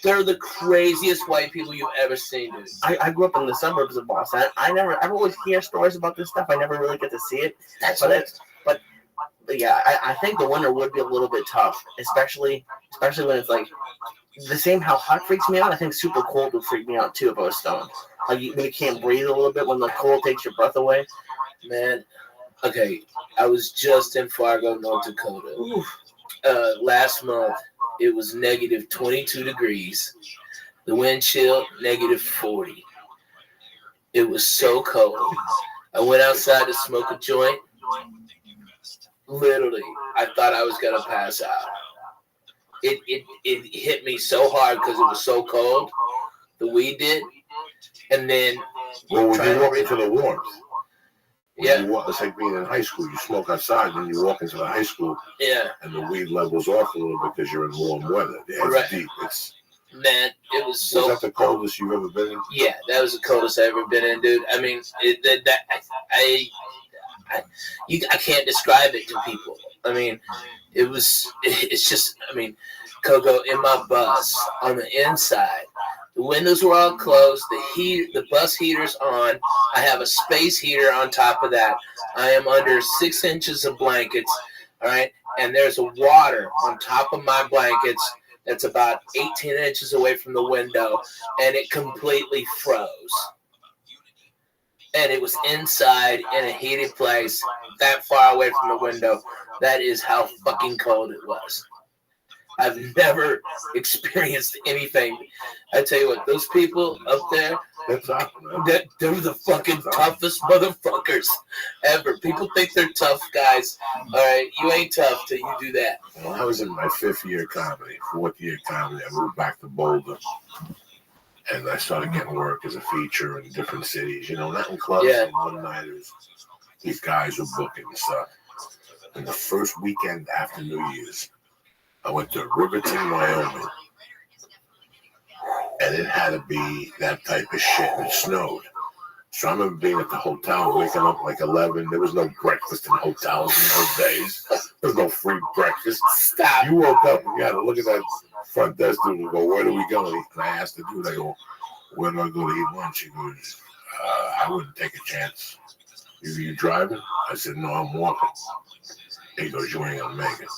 They're the craziest white people you've ever seen, dude. I grew up in the suburbs of Boston. I always hear stories about this stuff. I never really get to see it. But yeah, I think the winter would be a little bit tough, especially when it's like the same how hot freaks me out. I think super cold would freak me out too if I was stoned. Like when you can't breathe a little bit when the cold takes your breath away. Man, okay, I was just in Fargo, North Dakota. Last month, it was negative 22 degrees. The wind chill, negative 40. It was so cold. I went outside to smoke a joint. Literally, I thought I was going to pass out. It hit me so hard because it was so cold. The weed did. And then... Well, when you walk into the warmth. Yeah. It's like being in high school. You smoke outside, then you walk into the high school. Yeah. And the weed levels off a little bit because you're in warm weather. It's deep. Man, it was so... Was that the coldest you've ever been in? Yeah, that was the coldest I've ever been in, dude. I mean, I can't describe it to people. I mean, it's just, I mean, Coco, in my bus, on the inside, the windows were all closed, the bus heater's on, I have a space heater on top of that, I am under 6 inches of blankets, all right, and there's a water on top of my blankets that's about 18 inches away from the window, and it completely froze. And it was inside in a heated place, that far away from the window. That is how fucking cold it was. I've never experienced anything. I tell you what, those people up there, they're the fucking toughest motherfuckers ever. People think they're tough guys. All right, you ain't tough till you do that. Well, I was in my 4th year comedy. I moved back to Boulder. And I started getting work as a feature in different cities, not in clubs and one-nighters. These guys were booking and stuff. And the first weekend after New Year's, I went to Riverton, Wyoming. And it had to be that type of shit. It snowed. So I remember being at the hotel, waking up like 11. There was no breakfast in hotels in those days. There was no free breakfast. Stop. You woke up and you had to look at that front desk dude and go, where do we go? And I asked the dude, I go, where do I go to eat lunch? He goes, I wouldn't take a chance. You driving? I said, no, I'm walking. He goes, you ain't gonna make it.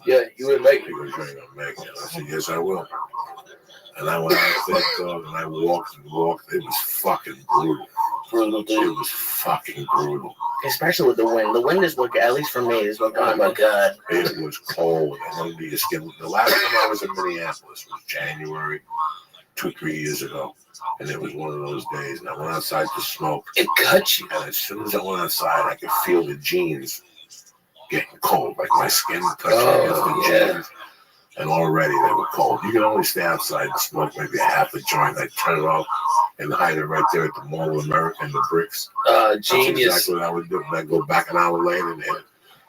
Yeah, you wouldn't make it. He goes, you ain't gonna make it. I said, yes, I will. And I went out that dog and I walked and walked. It was fucking brutal. It was fucking brutal. Especially with the wind. The wind is what, at least for me, is what got Oh my God. It was cold. Under your skin. The last time I was in Minneapolis was January 2-3 years ago. And it was one of those days. And I went outside to smoke. It cut you. And as soon as I went outside, I could feel the jeans getting cold. Like my skin touching against the jeans. And already they were cold. You can only stay outside and smoke maybe a half a joint. I turn it off and hide it right there at the Mall of America and the bricks. Genius. That's exactly what I would do. And I go back an hour later and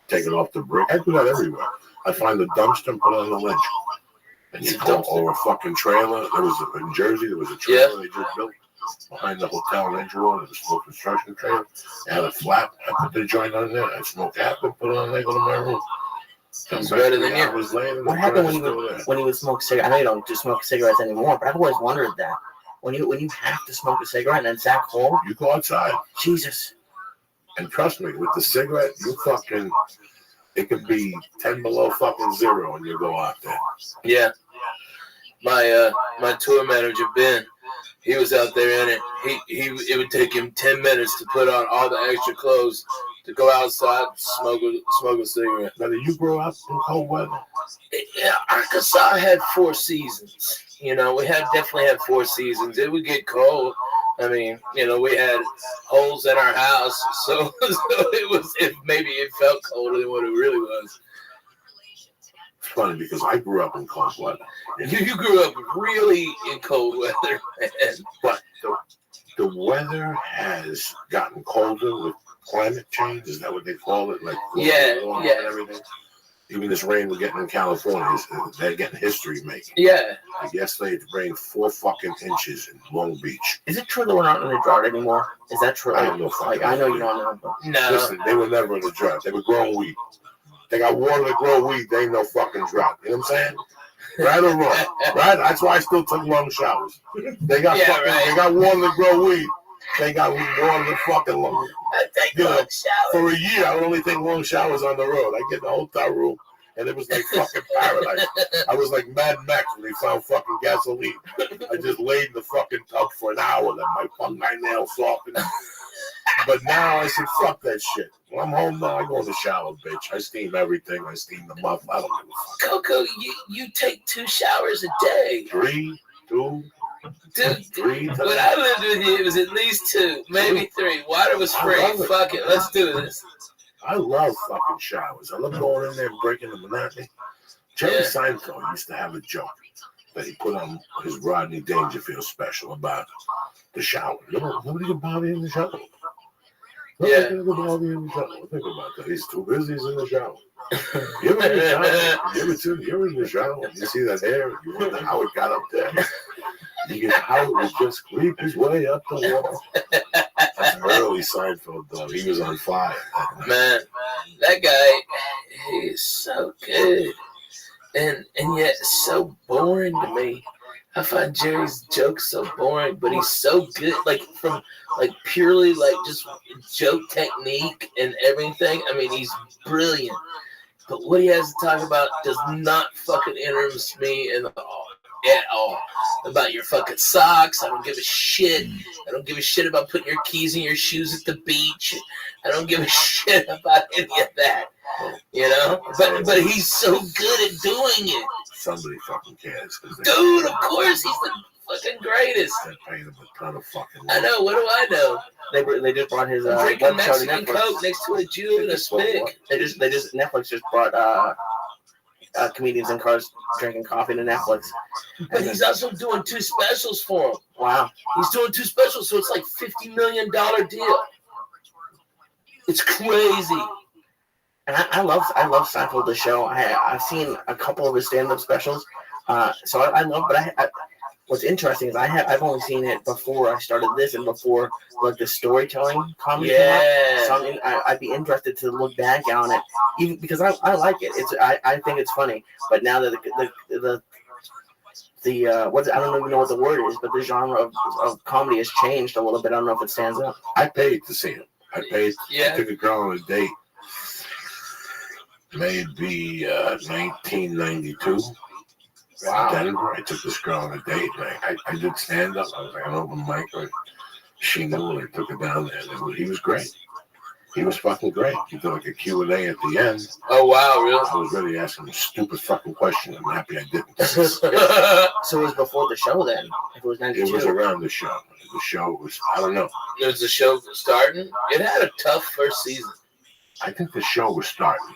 take it off the brick. I do that everywhere. I find the dumpster and put it on the ledge. And you go over a fucking trailer. In Jersey, there was a trailer they just built behind the hotel in Edgewater. It was a construction trailer. It had a flap. I put the joint on there. I smoked half and put it on there, go to my room. He's better than you. What happened when you would smoke cigarettes? I know you don't just smoke cigarettes anymore, but I've always wondered that. When you have to smoke a cigarette and then sack home, you go outside. Jesus. And trust me, with the cigarette, it could be 10 below fucking zero and you go out there. Yeah. My tour manager, Ben, he was out there in it. It would take him 10 minutes to put on all the extra clothes to go outside, smoke a cigarette. Now, did you grow up in cold weather? Yeah, Arkansas had 4 seasons. We definitely had 4 seasons. It would get cold. I mean, we had holes in our house, so maybe it felt colder than what it really was. It's funny because I grew up in cold weather. You grew up really in cold weather, man. But the weather has gotten colder with climate change. Is that what they call it? Like yeah. And everything. Even this rain we're getting in California, they're getting history making. Yeah. Like yesterday, it rained 4 fucking inches in Long Beach. Is it true that we're not in a drought anymore? Is that true? I have no fucking idea. I know you don't know. But... No. Listen, they were never in a drought. They were growing wheat. They got water to grow wheat. They ain't no fucking drought. You know what I'm saying? Right or wrong? Right? That's why I still took long showers. They got They got water to grow wheat. They got water to fucking long. For a year, I would only take long showers on the road. I get in the hotel room, and it was like fucking paradise. I was like Mad Max when they found fucking gasoline. I just laid in the fucking tub for an hour, let my fucking nails soften. But now I said, fuck that shit. When I'm home now, I go in the shower, bitch. I steam everything. I steam the muff. I don't give a fuck. Coco, you take 2 showers a day. 3, 2. Dude, 3. When I lived with you, it was at least 2, maybe 3. Water was free. Fuck it. Let's do this. I love fucking showers. I love going in there and breaking the monotony. Jerry Seinfeld used to have a joke that he put on his Rodney Dangerfield special about the shower. Nobody can bother you in the shower. Nobody can bother you in the shower. Think about that. He's too busy. He's in the shower. You're in the shower. You're in the shower. You see that hair? You wonder how it got up there. You get how it would just creep his way up the wall. That's early Seinfeld, though. He was on fire. Man, that guy, he is so good. And yet so boring to me. I find Jerry's jokes so boring, but he's so good, from purely just joke technique and everything. I mean, he's brilliant. But what he has to talk about does not fucking interest me at all. About your fucking socks. I don't give a shit. I don't give a shit about putting your keys in your shoes at the beach. I don't give a shit about any of that. But he's so good at doing it. Somebody fucking cares. Dude, of course he's the fucking greatest. They're paying him a ton of fucking money. I know. What do I know? They just brought his drinking Mexican Coke next to a Jew and a spick. Netflix just brought comedians in cars drinking coffee to Netflix. But he's also doing 2 specials for him. Wow. He's doing 2 specials, so it's like $50 million deal. It's crazy. And I love Seinfeld the show. I've seen a couple of his stand-up specials. So I love, but what's interesting is I've only seen it before I started this and before the storytelling comedy. Yeah. So I'd be interested to look back on it, even because I like it. I think it's funny. But now that I don't even know what the word is, but the genre of comedy has changed a little bit. I don't know if it stands up. I paid to see it. I took a girl on a date. Maybe 1992. Wow. Denver. I took this girl on a date. I did stand up. I was like an open mic. She knew, and I took her down there. And he was great. He was fucking great. He did a Q&A at the end. Oh, wow, really? I was really asking a stupid fucking question. I'm happy I didn't. So it was before the show then? If it was 92? It was around the show. The show was, I don't know. It was the show starting? It had a tough first season. I think the show was starting.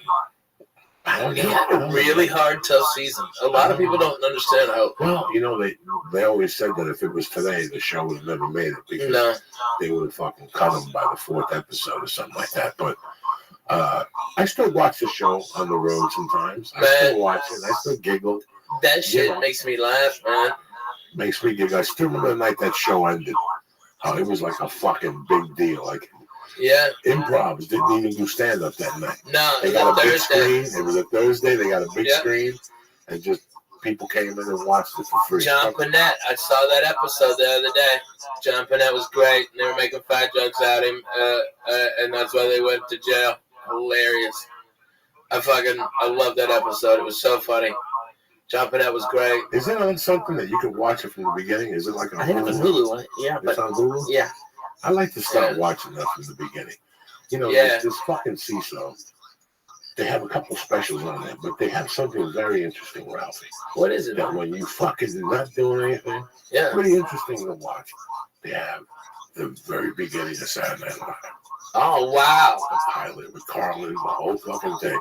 He had a really hard, tough season. A lot of people don't understand how. Well, they always said that if it was today, the show would have never made it because they would have fucking cut him by the 4th episode or something like that. But I still watch the show on the road sometimes. I still watch it. I still giggle. That shit makes me laugh, man. Makes me giggle. I still remember the night that show ended. It was like a fucking big deal. Yeah. Improvs didn't even do stand up that night. No, they got a big screen. It was a Thursday. They got a big screen, and just people came in and watched it for free. John Panette, I saw that episode the other day. John Panette was great, and they were making fat jokes at him, and that's why they went to jail. Hilarious. I love that episode. It was so funny. John Panette was great. Is it on something that you can watch it from the beginning? Is it like on I think it's on Hulu. Yeah, it's on Hulu? Yeah. I like to start watching that from the beginning. You know, this fucking CISO, they have a couple specials on there, but they have something very interesting, Ralphie. What is it? That when you fucking not doing anything, pretty interesting to watch. They have the very beginning of Saturday Night Live. Oh, wow. The pilot with Carlin, the whole fucking thing.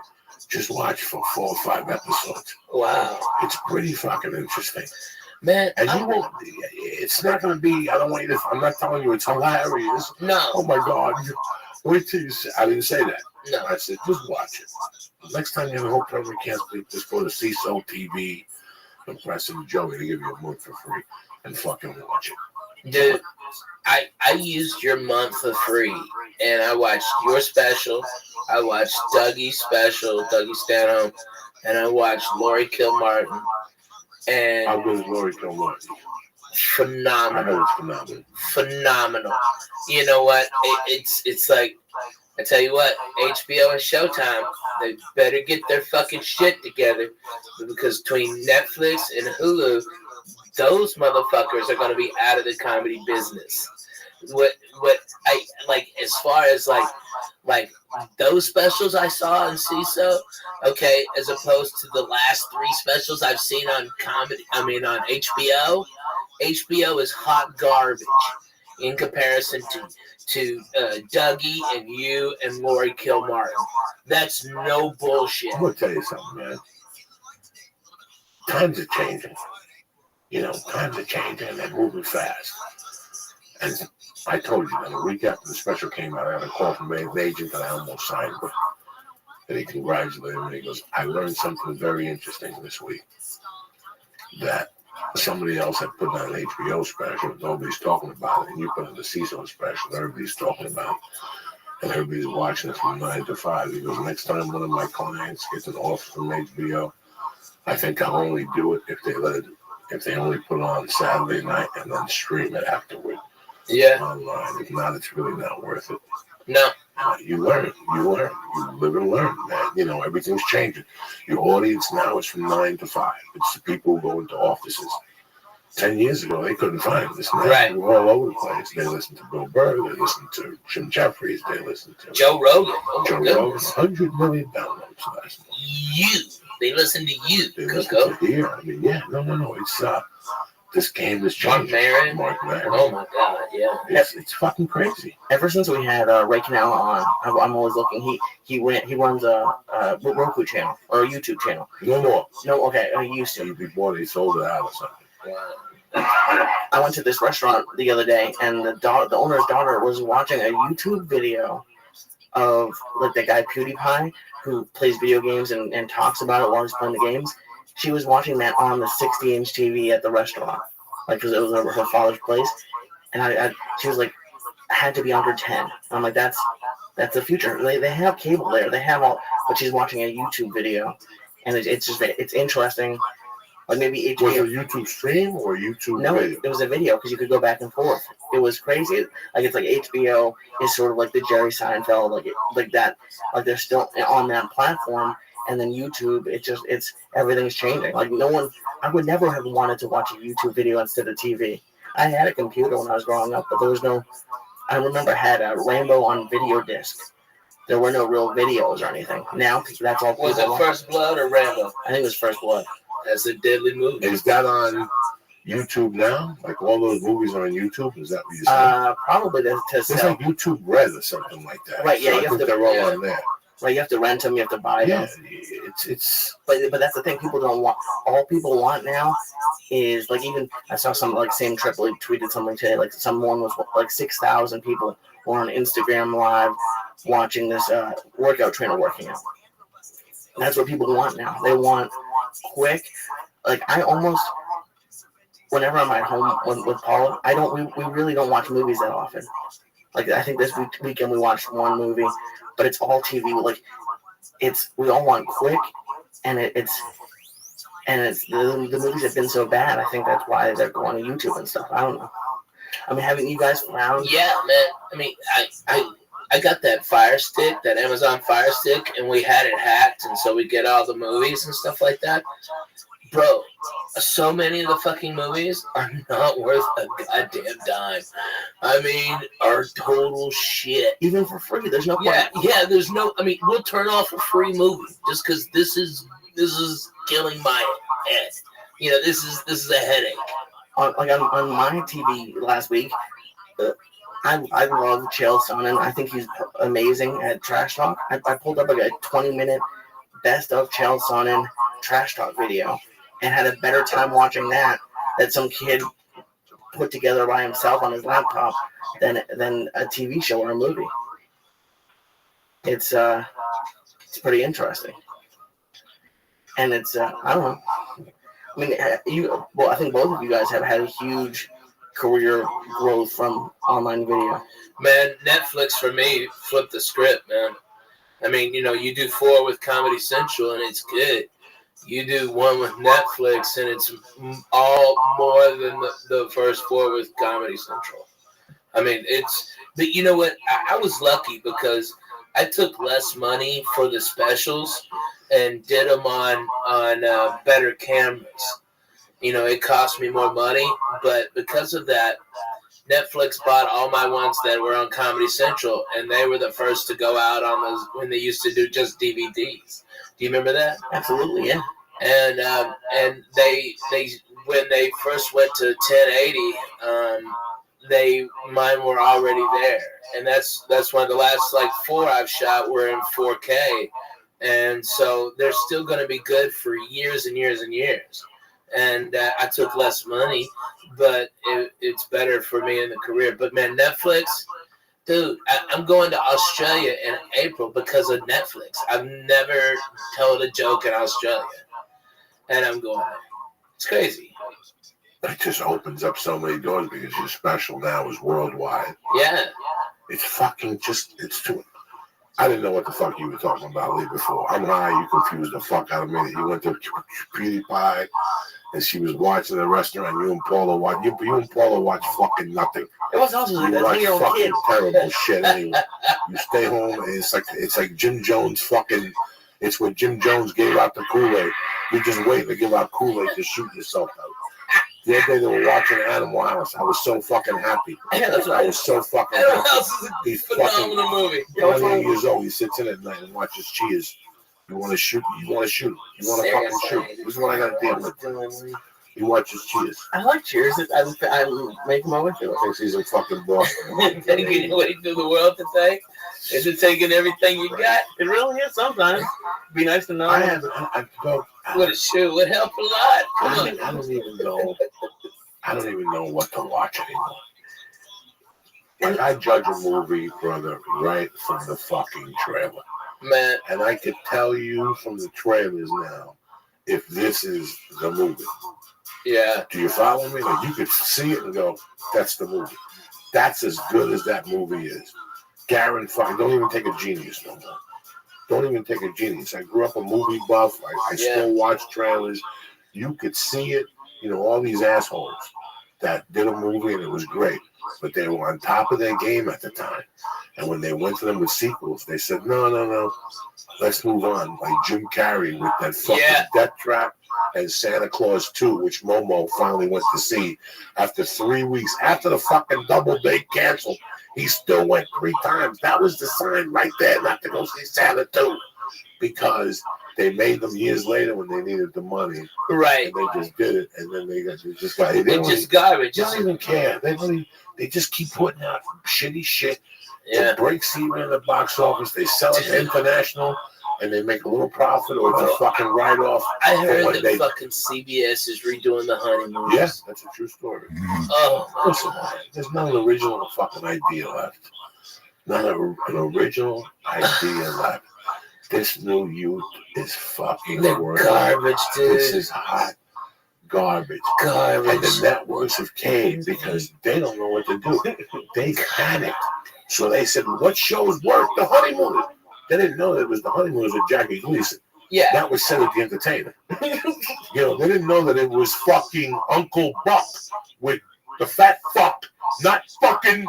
Just watch for 4 or 5 episodes. Wow. It's pretty fucking interesting. Man, and you won't, it's not going to be, I'm not telling you it's hilarious. No. Oh my God. Wait till you see, I didn't say that. No. I said, just watch it. Next time you have a hotel room can't sleep, just go to CISO TV and press in Joey to give you a month for free and fucking watch it. Dude, I used your month for free, and I watched your special. I watched Dougie's special, Dougie Stanhope, and I watched Lori Kilmartin. And how good is Lori Kilmartin? Phenomenal. I heard it's phenomenal. Phenomenal. You know what? It's like, I tell you what, HBO and Showtime, they better get their fucking shit together, because between Netflix and Hulu, those motherfuckers are going to be out of the comedy business. What I like, as far as like those specials I saw on CISO, okay, as opposed to the last 3 specials I've seen on on HBO. HBO is hot garbage in comparison to Dougie and you and Lori Kilmartin. That's no bullshit. I'm gonna tell you something, man. Times are changing. You know, times are changing and they're moving fast. And I told you that a week after the special came out, I got a call from an agent that I almost signed with. And he congratulated me. He goes, I learned something very interesting this week. That somebody else had put on an HBO special. Nobody's talking about it. And you put on the CISO special. Everybody's talking about it. And everybody's watching it from 9 to 5. He goes, next time one of my clients gets an offer from HBO, I think I'll only do it if they only put it on Saturday night and then stream it afterward. Yeah. Online. If not, it's really not worth it. No. You learn. You live and learn, man. You know, everything's changing. Your audience now is from 9 to 5. It's the people who go into offices. 10 years ago, they couldn't find this. Now right. We're all over the place. They listen to Bill Burr. They listen to Jim Jeffries. They listen to Joe Rogan. Joe Rogan. 100 million downloads last month. They listen to you. They listen to here. I mean, yeah. No. It's this game is changing. Mark Maron. Oh my God, yeah. It's fucking crazy. Ever since we had Ray Canal on, I'm always looking. He runs a Roku channel or a YouTube channel. No more. No, okay. He used to. Before they sold it out or something. I went to this restaurant the other day, and the owner's daughter was watching a YouTube video of like the guy PewDiePie who plays video games and talks about it while he's playing the games. She was watching that on the 60-inch TV at the restaurant, like because it was her father's place, and she was like, I had to be under 10. And I'm like, that's the future. They have cable there. They have all, but she's watching a YouTube video, and it's interesting. Like maybe HBO. Was it a YouTube stream or YouTube video? It was a video because you could go back and forth. It was crazy. Like it's like HBO is sort of like the Jerry Seinfeld, like that. Like they're still on that platform, and then YouTube. It's everything's changing. Like I would never have wanted to watch a YouTube video instead of TV. I had a computer when I was growing up, but there was no. I remember I had a Rainbow on video disc. There were no real videos or anything. Now that's all. Was it First Blood or Rambo? I think it was First Blood. That's a deadly movie. Is that on YouTube now? Like all those movies are on YouTube? Is that what you're saying? Probably it's like YouTube Red or something like that. Right, yeah. So they're all on there. Right, you have to rent them, you have to buy them. It's. But that's the thing. People don't want. All people want now is like even I saw some like Sam Tripoli tweeted something today. Like someone was like 6,000 people were on Instagram Live watching this workout trainer working out. And that's what people want now. They want quick. Like I almost, whenever I'm at home with Paula, we really don't watch movies that often. Like I think this weekend we watched one movie, but it's all TV. Like we all want quick, and it's the movies have been so bad. I think that's why they're going to YouTube and stuff. I don't know. I mean, haven't you guys found? Yeah, man. I mean, I got that Fire Stick, that Amazon Fire Stick, and we had it hacked, and so we get all the movies and stuff like that. Bro, so many of the fucking movies are not worth a goddamn dime. I mean, are total shit. Even for free, there's no point. Yeah, there's no. I mean, we'll turn off a free movie just because this is killing my head. You know, this is a headache. On my TV last week, I love Chael Sonnen. I think he's amazing at trash talk. I pulled up like a 20-minute best of Chael Sonnen trash talk video and had a better time watching that some kid put together by himself on his laptop than a TV show or a movie. It's pretty interesting. And it's I don't know. I mean, I think both of you guys have had a huge career growth from online video. Man, Netflix for me flipped the script, man. I mean, you know, you do 4 with Comedy Central and it's good. You do 1 with Netflix and it's all more than the first 4 with Comedy Central. I mean, but you know what? I was lucky because I took less money for the specials and did them on better cameras. You know, it cost me more money, but because of that, Netflix bought all my ones that were on Comedy Central, and they were the first to go out on those when they used to do just DVDs. Do you remember that? Absolutely, yeah. And they when they first went to 1080, mine were already there, and that's one of the last 4 I've shot were in 4K. And so they're still going to be good for years and years and years. And I took less money, but it's better for me in the career. But, man, Netflix, dude, I'm going to Australia in April because of Netflix. I've never told a joke in Australia, and I'm going there. It's crazy. It just opens up so many doors because your special now is worldwide. Yeah. It's fucking it's too... I didn't know what the fuck you were talking about Lee before. I'm high, you confused the fuck out of me. You went to PewDiePie, and she was watching the restaurant. You and Paula watch fucking nothing. It was also you watch fucking terrible shit anyway. You stay home, and it's like Jim Jones fucking. It's what Jim Jones gave out the Kool-Aid. You're just waiting to give out Kool-Aid to shoot yourself out. The other day they were watching Animal House. I was so fucking happy. Yeah, that's right. I was so fucking happy. Animal House is a phenomenal movie. 28 years old. He sits in at night and watches Cheers. You want to shoot? You want to shoot? You want to fucking shoot? This is what I got to deal with. He watches Cheers. I like Cheers. I'm making my way through it. Thinks he's a fucking boss. Taking your way through the world to take? Is it taking everything you got? It really is sometimes. Be nice to know. What a shoot. Would help a lot. I don't even know. I don't even know what to watch anymore. Like, I judge a movie, brother, right from the fucking trailer. Man. And I could tell you from the trailers now if this is the movie. Yeah. Do you follow me? Like, you could see it and go, that's the movie. That's as good as that movie is. Guaranteed. Don't even take a genius no more. Don't even take a genius. I grew up a movie buff. I still watch trailers. You could see it. You know, all these assholes that did a movie and it was great, but they were on top of their game at the time. And when they went to them with sequels, they said, no, let's move on. Like Jim Carrey with that fucking Death Trap and Santa Claus 2, which Momo finally went to see after 3 weeks. After the fucking double date canceled, he still went 3 times. That was the sign right there not to go see Santa 2. Because they made them years later when they needed the money. Right. And they just did it. And then they just got it. They don't even care. They just keep putting out shitty shit. Yeah. It breaks even in the box office. They sell it to international. And they make a little profit, or it's a fucking write-off. I heard that fucking CBS is redoing the Honeymoon. Yes, that's a true story. Oh, listen, there's not an original fucking idea left. Not an original idea left. This new youth is fucking garbage, dude. This is hot garbage. And the networks have caved because they don't know what to do. They panicked. So they said, what shows work? The Honeymooners. They didn't know that it was the Honeymooners with Jackie Gleason. Yeah. That was Cedric the Entertainer. You know, they didn't know that it was fucking Uncle Buck with the fat fuck, not fucking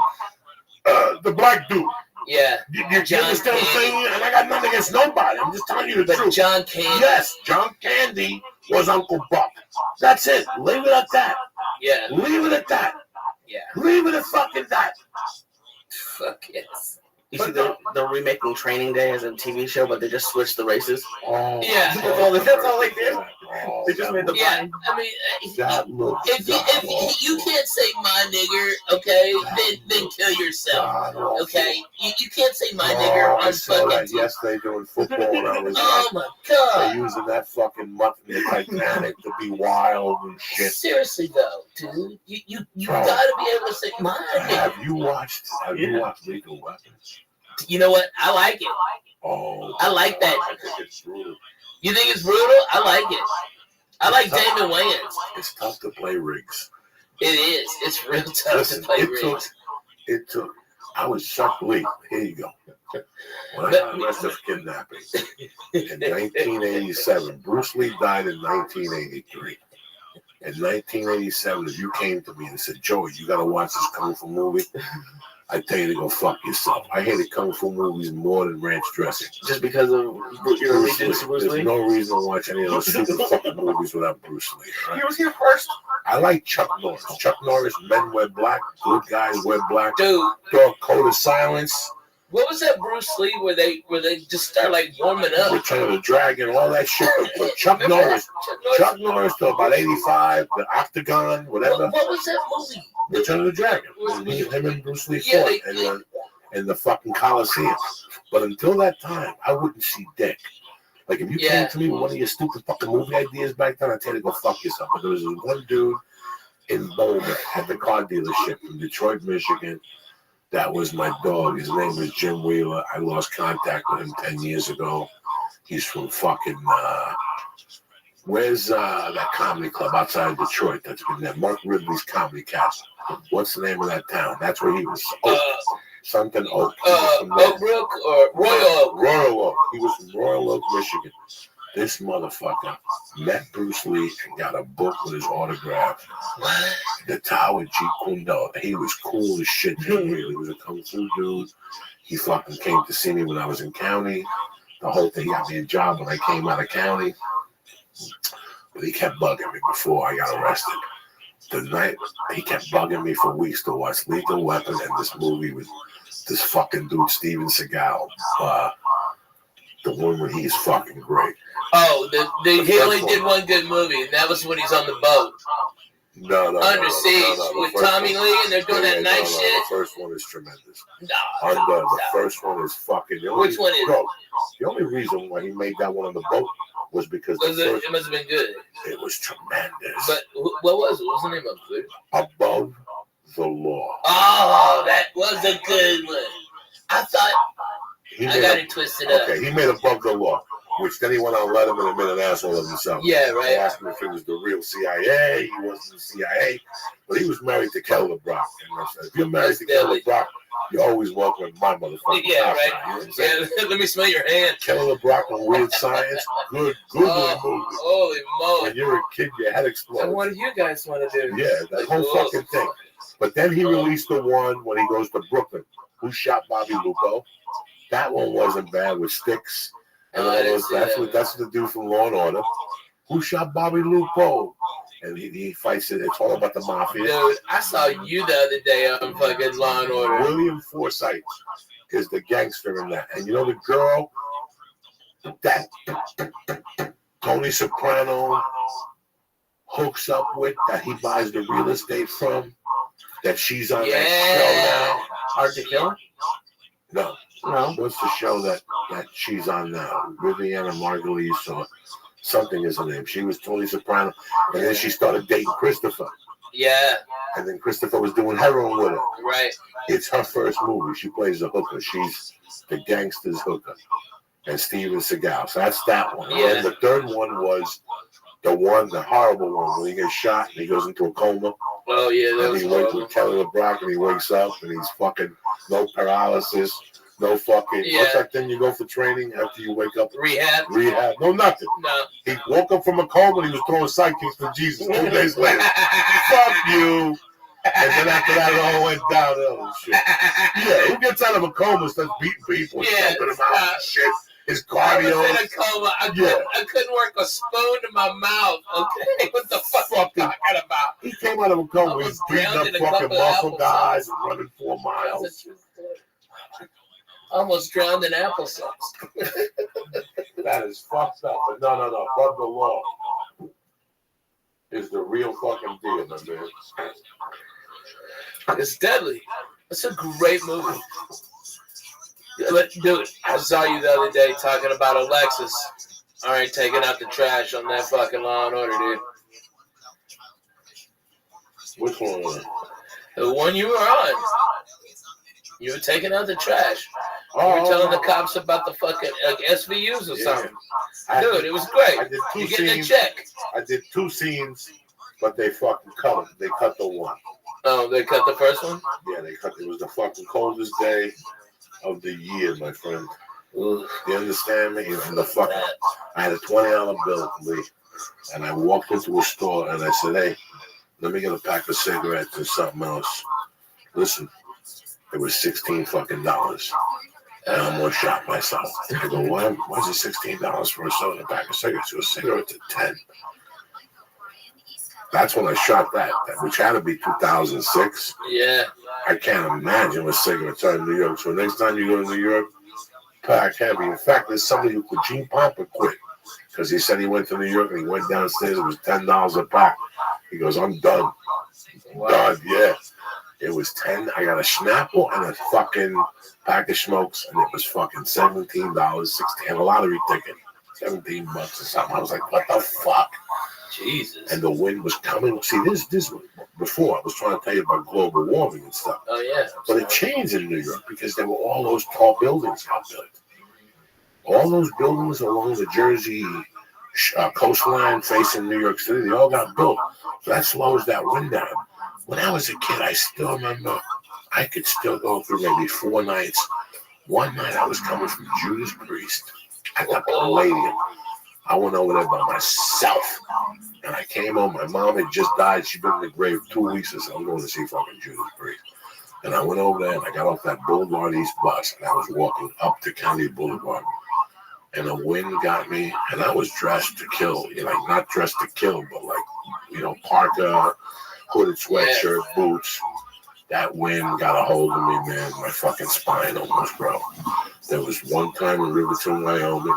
the black dude. Yeah. You understand what I'm saying? And I got nothing against nobody. I'm just telling you the truth. John Candy. Yes, John Candy was Uncle Buck. That's it. Leave it at that. Yeah. Leave it at that. Yeah. Leave it at fucking that. Fuck yes. You see, they're remaking Training Day as a TV show, but they just switched the races. Oh, yeah, that's all they did. They just made the I mean, if you can't say my nigger, okay, then kill yourself. Okay, you can't say my nigger on fucking. Yesterday doing football, and I was oh my god! They're using that fucking mutt in the Titanic to be wild and shit. Seriously though, dude, you gotta be able to say my nigger. Have you watched Lethal Weapons? You know what? I like it. Oh, I like that. It's brutal. You think it's brutal? I like it. I like Damon Wayans. It's tough to play Riggs. It is. It's real tough to play Riggs. It took. I was Chuck Lee. Here you go. When I got arrested for kidnapping in 1987, Bruce Lee died in 1983. In 1987, if you came to me and said, Joey, you got to watch this kung fu movie, I tell you to go fuck yourself. I hated kung fu movies more than ranch dressing. Just because of your allegiance to Bruce Lee? There's no reason to watch any of those stupid fucking movies without Bruce Lee. Right? He was here first. I like Chuck Norris. Chuck Norris, Men Wear Black, Good Guys Wear Black. Dude. Dog Code of Silence. What was that Bruce Lee where they just start like warming up? Return of the Dragon, all that shit. But Chuck Norris till about 85, the Octagon, whatever. What was that movie? Return of the Dragon. Him and Bruce Lee fought in the fucking Coliseum. But until that time, I wouldn't see dick. Like, if you came to me with one of your stupid fucking movie ideas back then, I'd tell you to go fuck yourself. But there was this one dude in Boulder at the car dealership in Detroit, Michigan. That was my dog. His name was Jim Wheeler. I lost contact with him 10 years ago. He's from fucking, where's that comedy club outside Detroit that's been there? Mark Ridley's Comedy Castle. What's the name of that town? That's where he was. Something Oak. Oak Brook or Royal Oak? Royal Oak. He was from Royal Oak, Michigan. This motherfucker met Bruce Lee and got a book with his autograph. The Tower Jeet Kune Do. He was cool as shit. He was a kung fu dude. He fucking came to see me when I was in county. The whole thing, he got me a job when I came out of county. But he kept bugging me before I got arrested. The night, he kept bugging me for weeks to watch Lethal Weapon and this movie with this fucking dude, Steven Seagal. The one where he's fucking great. Oh, he only did one good movie, and that was when he's on the boat. No. Under Siege with Tommy Lee, and they're doing that nice shit. The first one is tremendous. The first one is fucking. Which one is it? The only reason why he made that one on the boat was because it must have been good. It was tremendous. But what was it? What was the name of it? Above the Law. Oh, that was a good one. I thought I got it twisted up. Okay, he made Above the Law, which then he went on Letterman and made an asshole of himself. Yeah, right. They asked him if he was the real CIA. He wasn't the CIA, but he was married to Kelly LeBrock. And I said, if you're married to Kelly LeBrock, you're always welcome in my motherfucking yeah, house. right. Now, you know what I'm saying? Yeah, let me smell your hand. Kelly LeBrock on Weird Science, good movie. Holy moly! When you're a kid, your head explodes. And what do you guys want to do? Yeah, that whole fucking thing. But then he released the one when he goes to Brooklyn. Who Shot Bobby Lupo? That one wasn't bad with Sticks. And that's the dude from Law and Order. Who Shot Bobby Lupo? And he fights it. It's all about the mafia. Dude, I saw you the other day on fucking Law and Order. William Forsythe is the gangster in that. And you know the girl that Tony Soprano hooks up with, that he buys the real estate from, that she's on that show now. Hard to Kill? No. What's the show that she's on now? Viviana Margulies or something is her name. She was Tony Soprano, and then she started dating Christopher. Yeah. And then Christopher was doing heroin with her. Right. It's her first movie. She plays a hooker. She's the gangster's hooker. And Steven Seagal. So that's that one. Yeah. And the third one was The horrible one, when he gets shot and he goes into a coma. Oh yeah, that And was he wakes horrible. with Kelly LeBrock and he wakes up and he's fucking no paralysis, no fucking. Yeah. What's that thing you go for training after you wake up? Rehab. No, nothing. No. He woke up from a coma and he was throwing sidekicks for Jesus 2 days later. Fuck you. And then after that, it all went downhill and shit. Yeah, who gets out of a coma and starts beating people and choking them out and shit? His cardio. I was in a coma. I couldn't work a spoon in my mouth. Okay, what the fuck are you talking about? He came out of a coma. He's beating up fucking muscle guys and running 4 miles. Almost drowned in applesauce. That is fucked up. But no. Above the law is the real fucking deal, my man. It's deadly. It's a great movie. Dude, I saw you the other day talking about Alexis. All right, taking out the trash on that fucking Law and Order, dude. Which one? The one you were on. You were taking out the trash. You were telling the cops about the fucking SVUs or something. Dude, it was great. I did 2 You're scenes. getting a check. I did 2 scenes, but they fucking cut them. They cut the one. Oh, they cut the first one? Yeah, they cut. It was the fucking coldest day of the year, my friend. You understand me? And I had a $20 bill, Lee, and I walked into a store and I said, "Hey, let me get a pack of cigarettes and something else." Listen, it was $16 fucking dollars. And I almost shot myself. I go, why is it $16 for a soda pack of cigarettes? It was cigarettes at $10. That's when I shot that, which had to be 2006. Yeah. I can't imagine what cigarettes are in New York. So next time you go to New York, pack heavy. In fact, there's somebody who quit. Gene Pompa quit because he said he went to New York and he went downstairs. It was $10 a pack. He goes, I'm done. Wow. Done, yeah. It was 10. I got a Snapple and a fucking pack of smokes, and it was fucking $17, 16, and a lottery ticket, $17 or something. I was like, what the fuck? Jesus. And the wind was coming. See, this before I was trying to tell you about global warming and stuff. Oh yeah. But it changed in New York because there were all those tall buildings got built. All those buildings along the Jersey coastline facing New York City, they all got built. So that slows that wind down. When I was a kid, I still remember I could still go through maybe 4 nights. One night I was coming from Judas Priest at the Palladium. I went over there by myself. And I came home. My mom had just died. She'd been in the grave 2 weeks or so. I'm going to see fucking Judas Priest. And I went over there and I got off that Boulevard East bus and I was walking up to County Boulevard. And the wind got me, and I was dressed to kill. Like, not dressed to kill, but like, parka, hooded sweatshirt, boots. That wind got a hold of me, man. My fucking spine almost broke. There was one time in Riverton, Wyoming,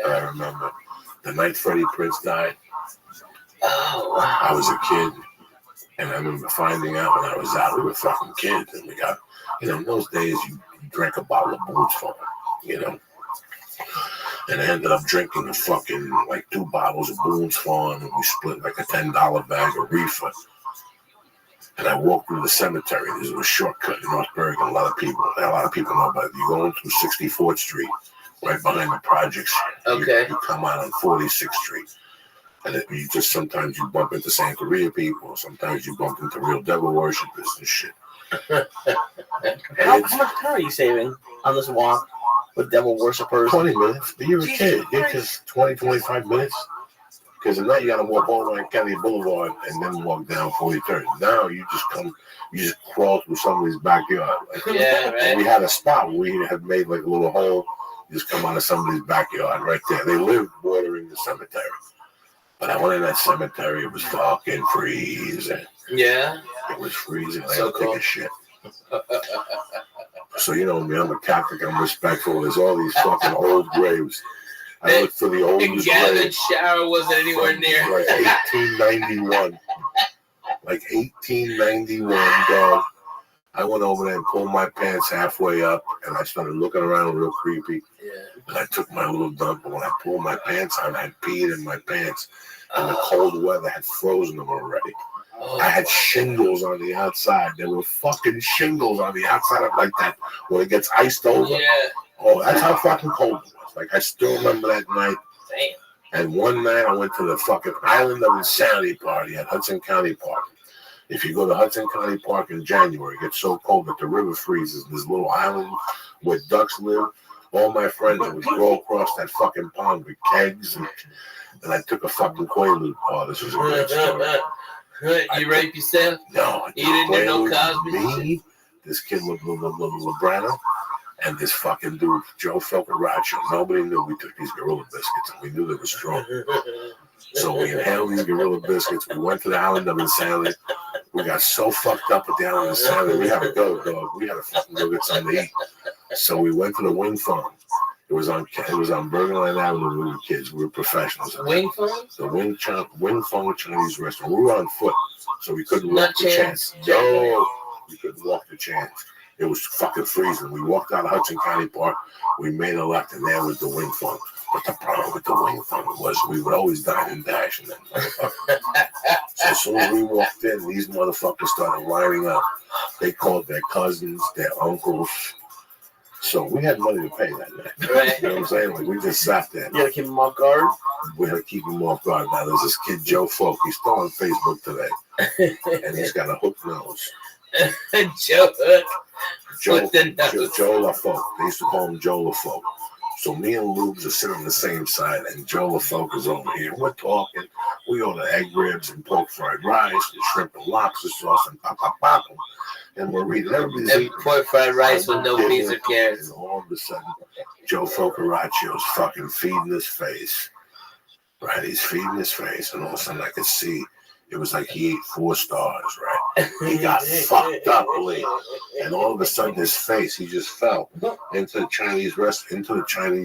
I remember, the night Freddie Prinze died. Oh, wow. I was a kid, and I remember finding out when I was out, we were fucking kids, and we got, in those days, you drank a bottle of booze for them, And I ended up drinking a fucking, 2 bottles of Boone's Farm, and we split like a $10 bag of reefer. And I walked through the cemetery. There's a shortcut in North Bergen. A lot of people know about it. You go in through 64th Street, right behind the projects. Okay. You come out on 46th Street. And sometimes you bump into Santeria people. Sometimes you bump into real devil worshippers and shit. How much time are you saving on this walk with devil worshippers? 20 minutes. But you're a kid. It's just 20, 25 minutes. Because at night you got to walk all around County Boulevard and then walk down 43rd. Now you just crawl through somebody's backyard. Yeah, right. And we had a spot where we had made like a little hole. You just come out of somebody's backyard right there. They lived bordering the cemetery. But I went in that cemetery. It was fucking freezing. Yeah. It was freezing. I So had to take cool. a shit. So me, I'm a Catholic. I'm respectful. There's all these fucking old graves. I looked for the oldest gathered grave. shower wasn't anywhere near. Like 1891. Like 1891, dog. I went over there and pulled my pants halfway up, and I started looking around real creepy. Yeah. And I took my little dump, and when I pulled my pants on, I had peed in my pants, and the cold weather had frozen them already. I had shingles on the outside. There were fucking shingles on the outside of like that when it gets iced over. Yeah. Oh, that's how fucking cold it was. Like, I still remember that night. Damn. And one night I went to the fucking Island of Insanity party at Hudson County Park. If you go to Hudson County Park in January, it gets so cold that the river freezes. This little island where ducks live. All my friends would go across that fucking pond with kegs, and I took a fucking Quaalude. Oh, this was a great story. You rape yourself? No. You didn't do no Quaalude, Cosby? Me, this kid with Lebrano, and this fucking dude, Joe Rothschild. Nobody knew we took these Gorilla Biscuits, and we knew they were strong. So we inhaled these Gorilla Biscuits. We went to the Island of Insanity. We got so fucked up at the Island of Insanity. We had to go, dog. We had to fucking go get something to eat. So we went to the Wing Farm. It was on Bergenline Avenue. We were kids. We were professionals. Wing Farm? The Wing Farm Chinese restaurant. We were on foot, so we couldn't walk the chance. Chance. No, we couldn't walk the chance. It was fucking freezing. We walked out of Hudson County Park. We made a left, and there was the Wing Farm. But the problem with the Wing Farm was we would always dine and dash in that motherfucker. So as soon as we walked in, these motherfuckers started lining up. They called their cousins, their uncles. So we had money to pay that night. Right. You know what I'm saying? Like, we just sat there. You had to keep them off guard? We had to keep him off guard. Now, there's this kid, Joe Folk. He's still on Facebook today. And he's got a hook nose. Joe Hook. Joe LaFolk. They used to call him Joe LaFolk. So me and Lubes are sitting on the same side, and Joe LaFolk is over here. We're talking. We order egg ribs and pork fried rice and shrimp and lobster sauce and papa. And we're reading. Everybody's eating. Pork fried rice with no beans or carrots. And all of a sudden, Joe Focaracci's fucking feeding his face. Right? He's feeding his face, and all of a sudden I could see. It was like he ate 4 stars, right? He got fucked up, Lee. And all of a sudden, his face, he just fell into the Chinese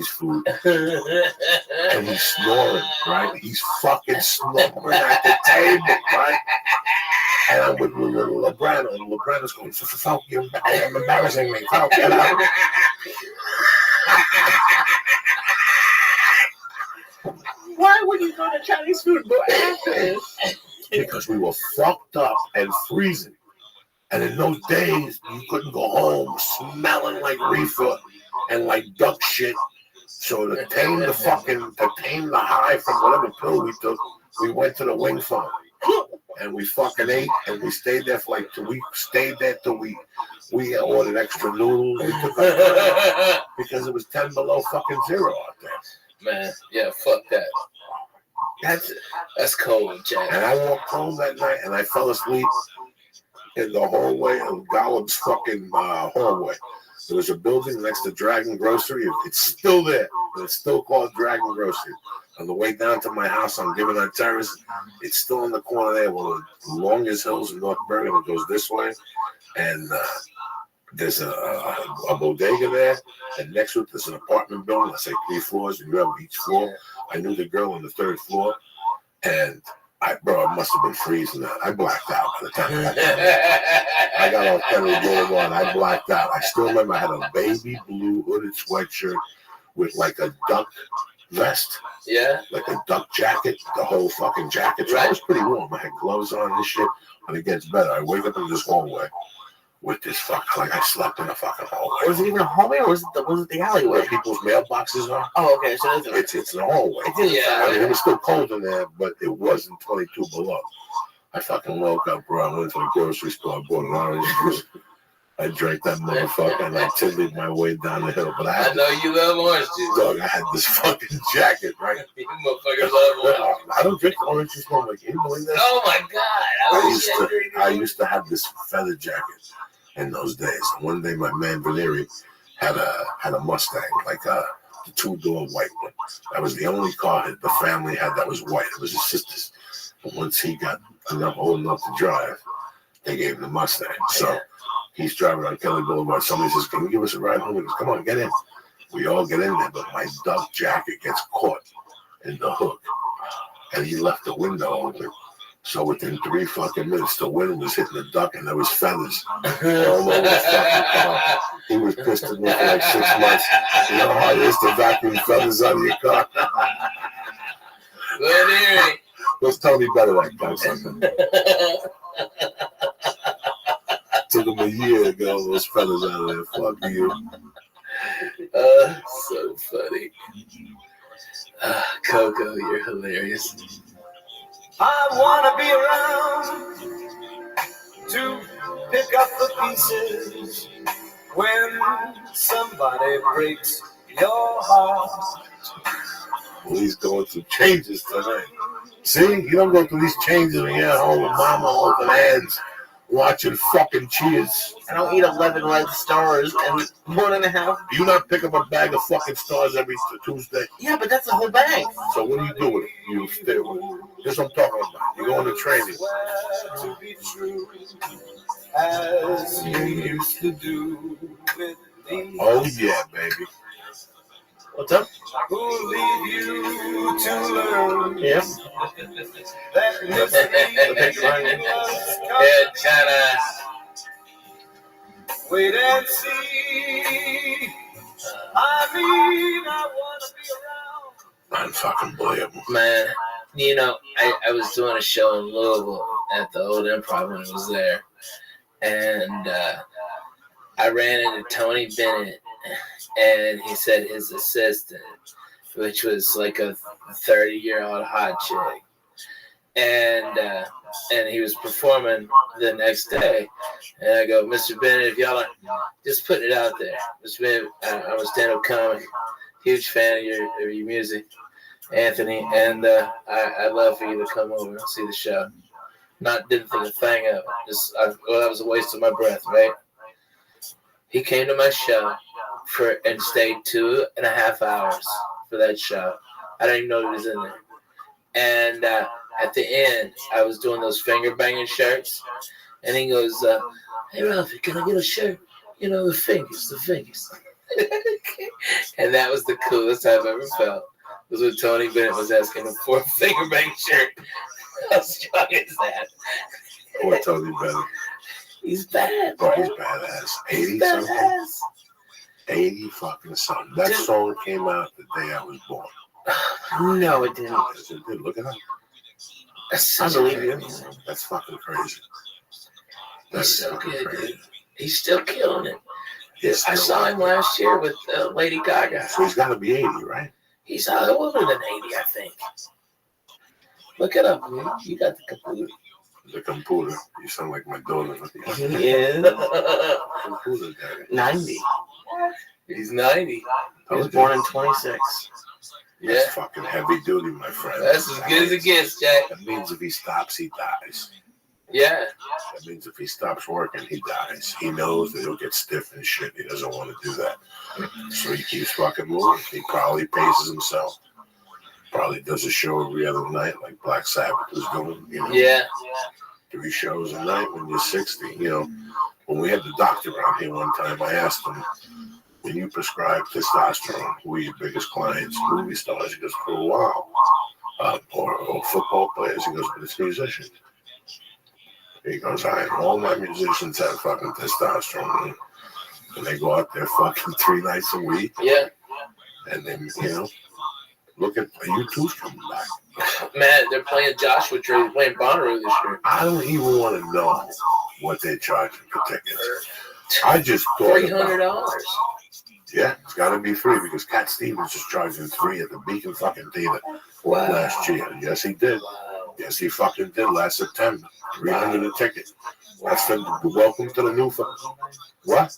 food. And he's snoring, right? He's fucking snoring at the table, right? And I'm with little Lebrano, and Lebrano's going, "Fuck you, I'm embarrassing me. Fuck, get out." Why would you go to Chinese food after this? Because we were fucked up and freezing. And in those days, you couldn't go home smelling like reefer and like duck shit. So to tame the high from whatever pill we took, we went to the Wing Farm. And we fucking ate, and we stayed there for like 2 weeks. Stayed there till we ordered extra noodles. We took because it was 10 below fucking zero out there. Man, yeah, fuck that. That's cold, Jack. And I walked home that night, and I fell asleep in the hallway of Gollum's fucking hallway. There was a building next to Dragon Grocery. It's still there. It's still called Dragon Grocery. On the way down to my house on Gibbonite Terrace, it's still in the corner there, one of the longest hills in North Bergen. It goes this way. And there's a bodega there. And next to it, there's an apartment building. That's like 3 floors, and you have each floor. I knew the girl on the 3rd floor. And I must have been freezing out. I blacked out by the time I got there. I got off Kennedy Boulevard. I blacked out. I still remember I had a baby blue hooded sweatshirt with like a duck vest. Yeah. Like a duck jacket, the whole fucking jacket. So I was pretty warm. I had gloves on and shit. And it gets better. I wake up in this hallway with this fucking, like I slept in a fucking hallway. Was it even a hallway, or was it the alleyway? Where people's mailboxes are. Oh, okay. So it's the hallway. Yeah. I mean, it was still cold in there, but it wasn't 22 below. I fucking woke up, bro. I went to the grocery store. I bought an orange juice. I drank that motherfucker, and I tilted my way down the hill. But I know you love orange juice. Dog, I had this fucking jacket, right? You motherfuckers love orange juice. I don't drink orange juice, man. Like, can you believe that? Oh my God! I used to have this feather jacket in those days. And one day, my man Valeri had a Mustang, like the 2-door white one. That was the only car the family had that was white. It was his sister's. But once he got old enough to drive, they gave him the Mustang. So he's driving on Kelly Boulevard. Somebody says, "Can you give us a ride home?" He goes, "Come on, get in." We all get in there, but my duck jacket gets caught in the hook. And he left the window open. So within 3 fucking minutes, the wind was hitting the duck, and there was feathers all over the fucking car. He was pissed at me for like 6 months. You know how it is to vacuum feathers out of your car? Let's tell me better that cocksucker. Took him a year to get all those feathers out of there. Fuck you. So funny. Coco, you're hilarious. I wanna be around to pick up the pieces when somebody breaks your heart. Well, he's going through changes tonight. See, you don't go through these changes when you're at home with mama holding hands, watching fucking Cheers. I don't eat 11 red stars and 1.5. Do you not pick up a bag of fucking stars every Tuesday? Yeah, but that's a whole bag. So what do you do with it? You stay with it. That's what I'm talking about. You go into training. To be true, as you used to do with me. Oh yeah, baby. What's up? Who leave you to learn? Yeah. That Yeah, China. wait and see. I mean, I want to be around. I'm fucking believable. Man, you know, I was doing a show in Louisville at the old Improv when I was there. And I ran into Tony Bennett, and he said his assistant, which was like a 30-year-old hot chick. And he was performing the next day. And I go, Mr. Bennett, if y'all are just putting it out there. Mr. Bennett, I'm a stand-up comic, huge fan of your music, Anthony, and I'd love for you to come over and see the show. Didn't think a thing of it. That was a waste of my breath, right? He came to my show and stayed 2.5 hours for that show. I didn't even know he was in there. And at the end, I was doing those finger banging shirts, and he goes, "Hey Ralphie, can I get a shirt? You know, the fingers." And that was the coolest I've ever felt. Was when Tony Bennett was asking him for a finger banging shirt. How strong is that? Poor Tony Bennett. He's bad, bro. bro. He's badass. 80 something. 80 fucking something. That song came out the day I was born. No, it didn't. Yes, it did. Look it up. I believe you. That's fucking crazy. He's so good, dude. He's still killing it. Yes, I saw him last year with Lady Gaga. So he's got to be 80, right? He's older than 80, I think. Look it up, man. You got the computer. The computer. You sound like my daughter. He is Computer daddy. 90. He's 90. He was born in 26. Yeah. That's fucking heavy duty, my friend. That's as good as it gets, Jack. That means if he stops, he dies. Yeah. That means if he stops working, he dies. He knows that he'll get stiff and shit. He doesn't want to do that. So he keeps fucking moving. He probably paces himself. Probably does a show every other night like Black Sabbath was doing. You know? Yeah. 3 shows a night when you're 60. You know, when we had the doctor around here one time, I asked him, when you prescribe testosterone, who are your biggest clients? Movie stars. He goes, for a while. Or football players. He goes, but it's musicians. He goes, all my musicians have fucking testosterone. And they go out there fucking 3 nights a week. Yeah. And then, you know, look at U2's coming back. Man, they're playing Joshua Tree. They're playing Bonnaroo this year. I don't even want to know what they're charging for tickets. I just thought $300. Yeah, it's got to be free because Cat Stevens is charging $3 at the Beacon fucking theater last year. Yes, he did. Yes, he fucking did last September. $300 a ticket. That's the welcome to the new phone. What?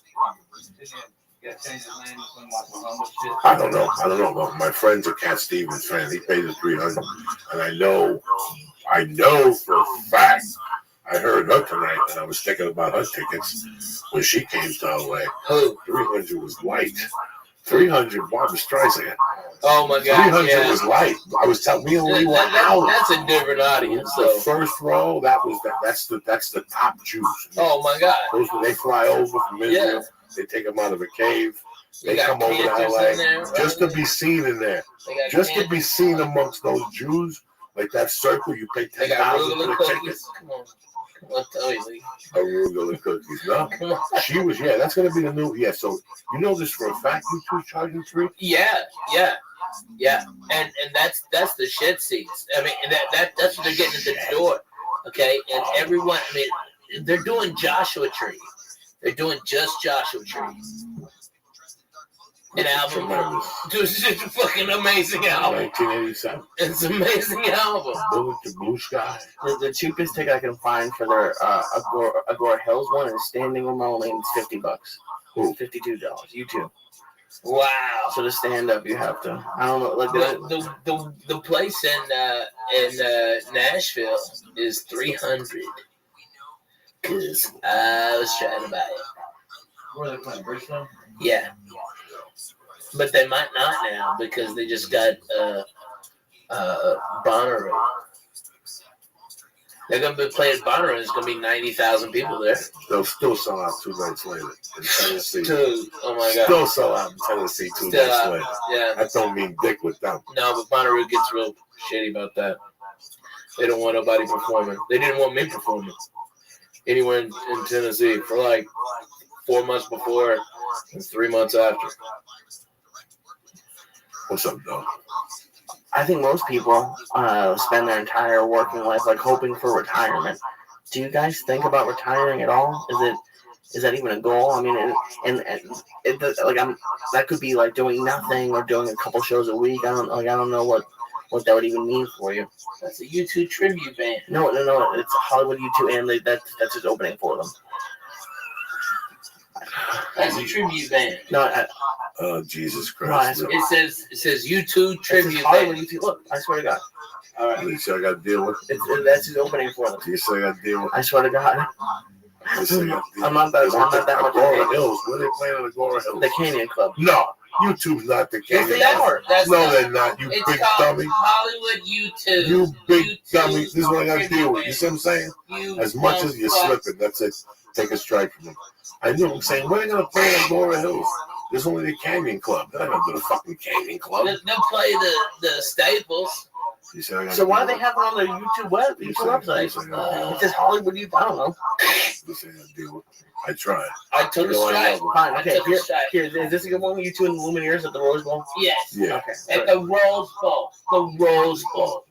I don't know. But my friend's a Cat Stevens fan. He paid the $300, and I know for a fact. I heard her tonight, and I was thinking about her tickets when she came to LA. Who? 300 was light. 300, Barbra Streisand. Oh my God! 300 was light. I was telling me we were out. That's a different audience. The first row, that's the top Jews. Oh my God! Those they fly over from Israel. Yeah. They take them out of a cave. They come over to LA just to be seen in there. Just to be seen amongst those Jews. Like that circle, you pay $10,000 for the ticket. Come on, Tony. Arugula cookies. No, she was. Yeah, that's gonna be the new. Yeah, so you know this for a fact. You two charging $3. Yeah, and that's the shit seats. I mean, that's what they're getting at the door. Okay, and everyone. I mean, they're doing Joshua Tree. They're doing just Joshua Tree. an album. Tremendous. It's a fucking amazing album. 1987. It's an amazing album. Blue Sky. The cheapest ticket I can find for their Agora Hills one is standing room only, and it's $50. Ooh. $52. U2. Wow. So to stand up, you have to. I don't know. Like the place in Nashville is $300. Cause I was trying to buy it. Where are they playing? Bridgestone? Yeah. But they might not now because they just got Bonnaroo. They're going to be playing Bonnaroo. There's going to be 90,000 people there. They'll still sell out 2 nights later in Tennessee. Oh my God. Still sell out in Tennessee 2 nights later. Yeah. That don't mean dick with them. No, but Bonnaroo gets real shitty about that. They don't want nobody performing. They didn't want me performing anywhere in Tennessee for like 4 months before and 3 months after. What's up, dog? I think most people spend their entire working life like hoping for retirement. Do you guys think about retiring at all? Is that even a goal? I mean, that could be like doing nothing or doing a couple shows a week. I don't know what that would even mean for you. That's a U2 tribute band. No, it's Hollywood U2, and that's just opening for them. That's a tribute band. No, oh Jesus Christ! No, it says U2 tribute Hollywood band. U2. Look, I swear to God. All right. You say I got to deal with it? That's his opening for them. You say I got to deal with it? I swear to God. You say I got to deal I'm not that much. Agora Hills. Where they playing on Agora Hills? The Canyon Club. No, YouTube's not the Canyon Club. That's no, not. They're not. You It's big called dummy. Hollywood U2. You big U2 dummy. This is what I got to deal with. You see what I'm saying? As much as you're slipping, that's it. Take a strike from them. I knew I'm saying, where are they going to play at Agora Hills? There's only the Canyon Club. They're not going to do the fucking Canyon Club. They'll play the Staples. So why do they have it on the YouTube website? It says Hollywood U2. I don't know. I tried. I took a strike. Fine. Okay. Here. Is this a good one? U2 and the Lumineers at the Rose Bowl? Yes. Yeah. Okay. At the Rose Bowl. The Rose Bowl.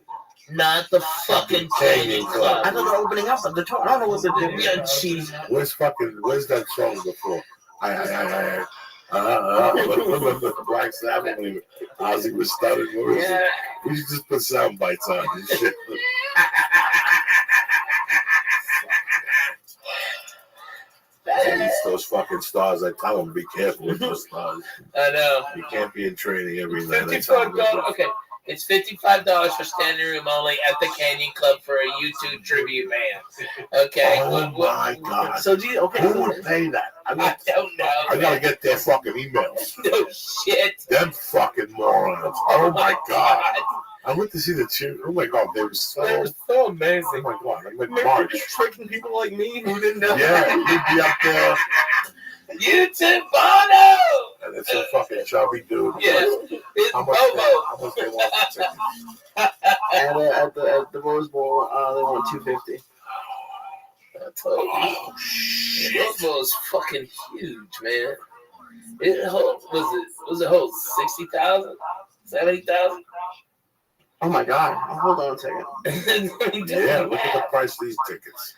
Not the fucking Canyon Club. I thought they're opening up at the top. I don't know what they're doing. Yeah, jeez. Where's that song before? Black Sabbath when Ozzy was stuttering. Yeah. We should just put sound bites on this shit. Those fucking stars, I tell them, be careful with those stars. I know. You can't be in training every night. $55. Okay. It's $55 for standing room only at the Canyon Club for a U2 tribute band. Okay. Oh my God. So who would pay that? I don't know. I gotta get their fucking emails. No shit. Them fucking morons. Oh my God. I went to see the cheer. Oh my God, they were so amazing. Oh my God, I'm like Maybe March. you're tricking people like me who didn't know. Yeah, you'd be up there. U2 Bono! And it's a fucking chubby dude. Yes, it's How much they want for tickets? At the Rose Bowl, they want $250. Oh shit! Rose Bowl is fucking huge, man. It hold 60,000, 70,000. Oh my God! Hold on a second. Yeah, look at the price of these tickets.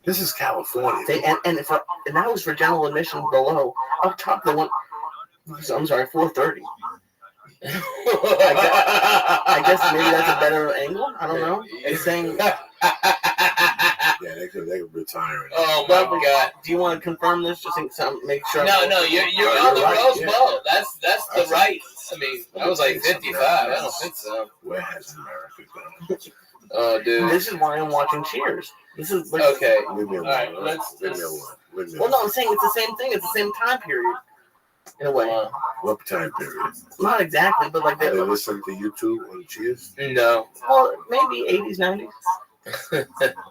This is California. And that was for general admission below. Up top, they want. I'm sorry, $430. I guess maybe that's a better angle. I don't know. It's saying. Yeah, they could retire it. Oh my God! Do you want to confirm this? Just make sure. No, you're on the Rose Bowl. That's the right. I mean, I was like 55. I don't think so. Where has America gone? Oh, dude. This is why I'm watching Cheers. This is okay. Leave me alone. All right, Leave me alone. Well, no, I'm saying it's the same thing. It's the same time period. In a way. What time period? Not exactly, but like they listen to YouTube on Cheers? No. Well, maybe 80s, 90s.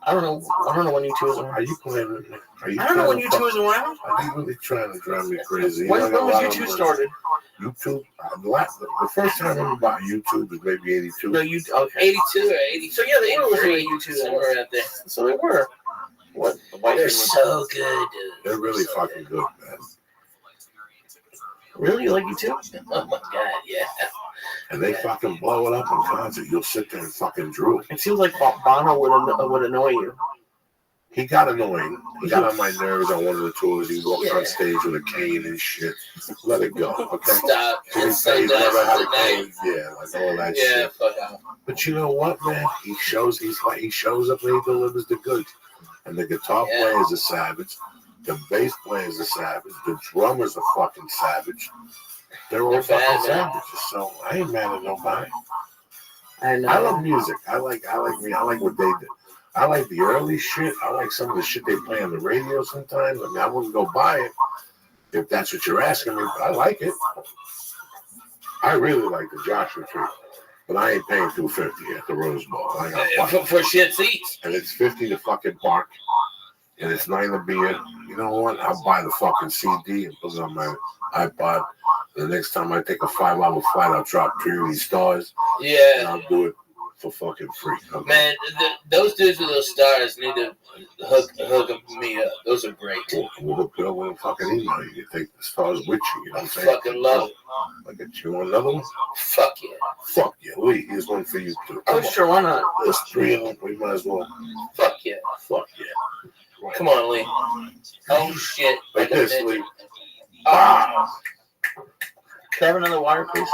I don't know when U2 is around. Are you playing? I don't know when U2 is around. Are you really trying to drive me crazy? When was U2 started? YouTube. The first time I ever bought YouTube was maybe 82. No, okay. 82 or 80. So yeah, they were listening to U2 somewhere out there. So they were. What? They're so good, dude. They're really fucking good, man. Really? You like U2? Oh my God, yeah. And they fucking blow it up in concert. You'll sit there and fucking drool. It seems like Bono would annoy you. He got annoying. He got on my nerves on one of the tours. He walked on stage with a cane and shit. Let it go, okay? Stop. Jimmy Page never had a cane. Yeah, like all that shit. Fuck off. But you know what, man? He shows up and he delivers the goods. And the guitar player is a savage. The bass player is a savage. The drummer's a fucking savage. They're all fucking savages. So I ain't mad at nobody. I love music. I like what they do. I like the early shit. I like some of the shit they play on the radio sometimes. I mean, I wouldn't go buy it if that's what you're asking me, but I like it. I really like the Joshua Tree, but I ain't paying $250 at the Rose Bowl. I got for shit seats. And it's $50 to fucking park, and it's $9 a beer. You know what? I'll buy the fucking CD and put it on my iPod. The next time I take a 5-hour flight, I'll drop Trinity Stars. Yeah. And I'll do it for fucking free. Okay? Man, those dudes with those stars need to hook me up. Those are great. We'll hook you up with a fucking email. You can take the stars with you. You know what I'm saying? Fucking love it. I get you another one? Fuck yeah. Fuck yeah. Lee, here's one for you too. Oh, sure, why not? There's 3 of them. We might as well. Fuck yeah. Fuck yeah. Right. Come on, Lee. Oh, shit. Like this, Lee. Ah! Can I have another water, please?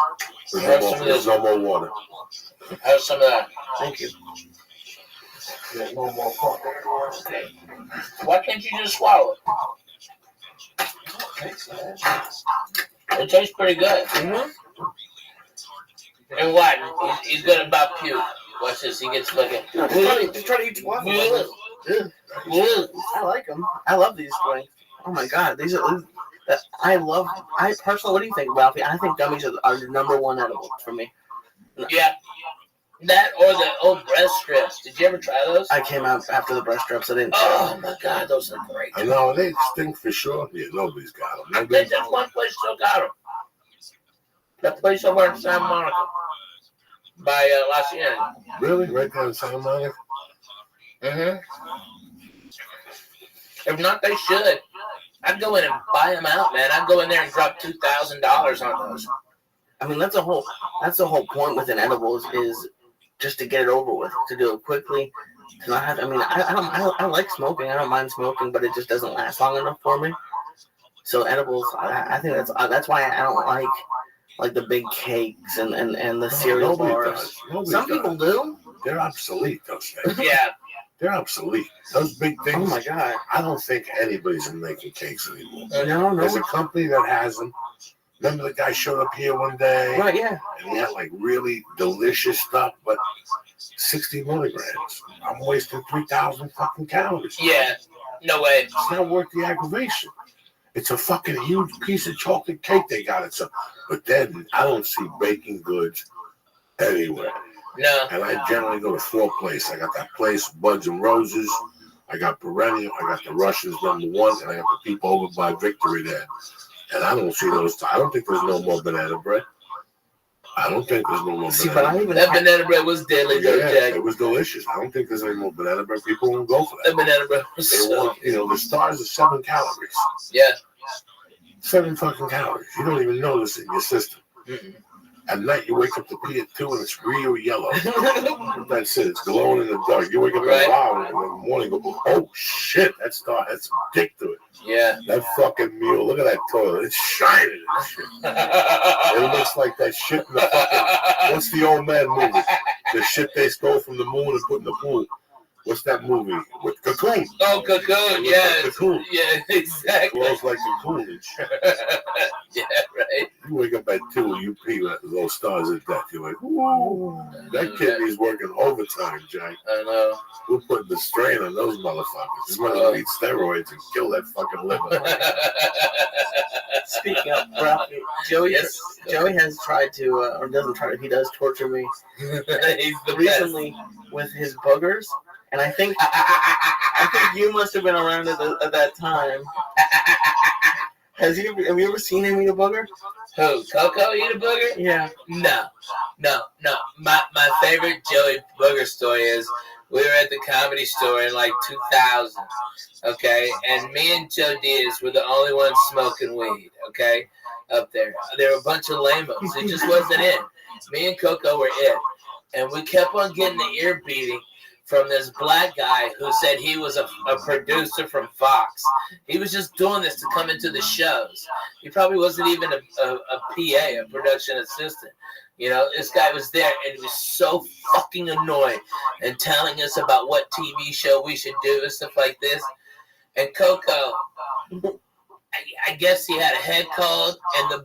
There's no more water. Have some of that. Thank you. There's no more fucking water. Why can't you just swallow it? It tastes pretty good. Mm-hmm. And what? He's gonna about puke. Watch this. He gets fucking. Just try to eat waffle. I like them. I love these drinks. Oh my god, these are. I personally. What do you think, Ralphie? I think gummies are the number one edible for me. Yeah. That or the old breast strips. Did you ever try those? I came out after the breast strips. I didn't. Oh my god, those are great. I know they stink for sure. Yeah, nobody's got them. There's just one place still got them. That place over in Santa Monica by La Cienega. Really, right there in Santa Monica. Mm-hmm. If not, they should. I'd go in and buy them out, man. I'd go in there and drop $2,000 on those. I mean, that's the whole point with an edible is just to get it over with, to do it quickly. To not have. I mean, I like smoking. I don't mind smoking, but it just doesn't last long enough for me. So edibles, I think that's why I don't like the big cakes and the cereal bars. Some people do. They're obsolete, those things. Yeah. They're obsolete. Those big things. Oh my god! I don't think anybody's making cakes anymore. No. There's a company that has them. Remember the guy showed up here one day? Right, yeah. And he had like really delicious stuff, but 60 milligrams. I'm wasting 3,000 fucking calories. Yeah. No way. It's not worth the aggravation. It's a fucking huge piece of chocolate cake they got it. So, but then I don't see baking goods anywhere. No. And I generally go to 4 places. I got that place, Buds and Roses. I got Perennial. I got the Russians #1, and I got the people over by Victory there. And I don't see those. I don't think there's no more banana bread. I don't think there's no more banana bread. That banana bread was deadly, though, Jack. It was delicious. I don't think there's any more banana bread. People won't go for that. That banana bread was the stars are 7 calories. Yeah. 7 fucking calories. You don't even notice it in your system. Mm-mm. At night, you wake up to pee at 2 and it's real yellow. That's it. It's glowing in the dark. You wake up and wow, and in the morning, go, oh shit, that star has some dick to it. Yeah. That fucking mule. Look at that toilet. It's shining and shit. It looks like that shit in the fucking. What's the old man movie? The shit they stole from the moon and put in the pool. What's that movie with Cocoon? Oh, Cocoon, yeah. Like Cocoon. Yeah, exactly. It glows like Cocoon and shit. Yeah, right. You wake up at 2, you pee at those stars at death. You're like, ooh, that kidney's working overtime, Jack. I know. We're putting the strain on those motherfuckers. This motherfucker eat steroids and kill that fucking liver. Speaking of Ralphie, Joey has tried to, or doesn't try to, he does torture me. He's the recently best. With his boogers. And I think you must have been around at that time. Have you ever seen him eat a booger? Who? Coco eat a booger? Yeah. No. My favorite Joey booger story is we were at the Comedy Store in like 2000, okay? And me and Joe Diaz were the only ones smoking weed, okay? Up there. There were a bunch of lamos. It just wasn't it. Me and Coco were it. And we kept on getting the ear beating from this black guy who said he was a producer from Fox. He was just doing this to come into the shows. He probably wasn't even a PA, a production assistant. You know, this guy was there and he was so fucking annoyed and telling us about what TV show we should do and stuff like this. And Coco, I guess he had a head cold, and the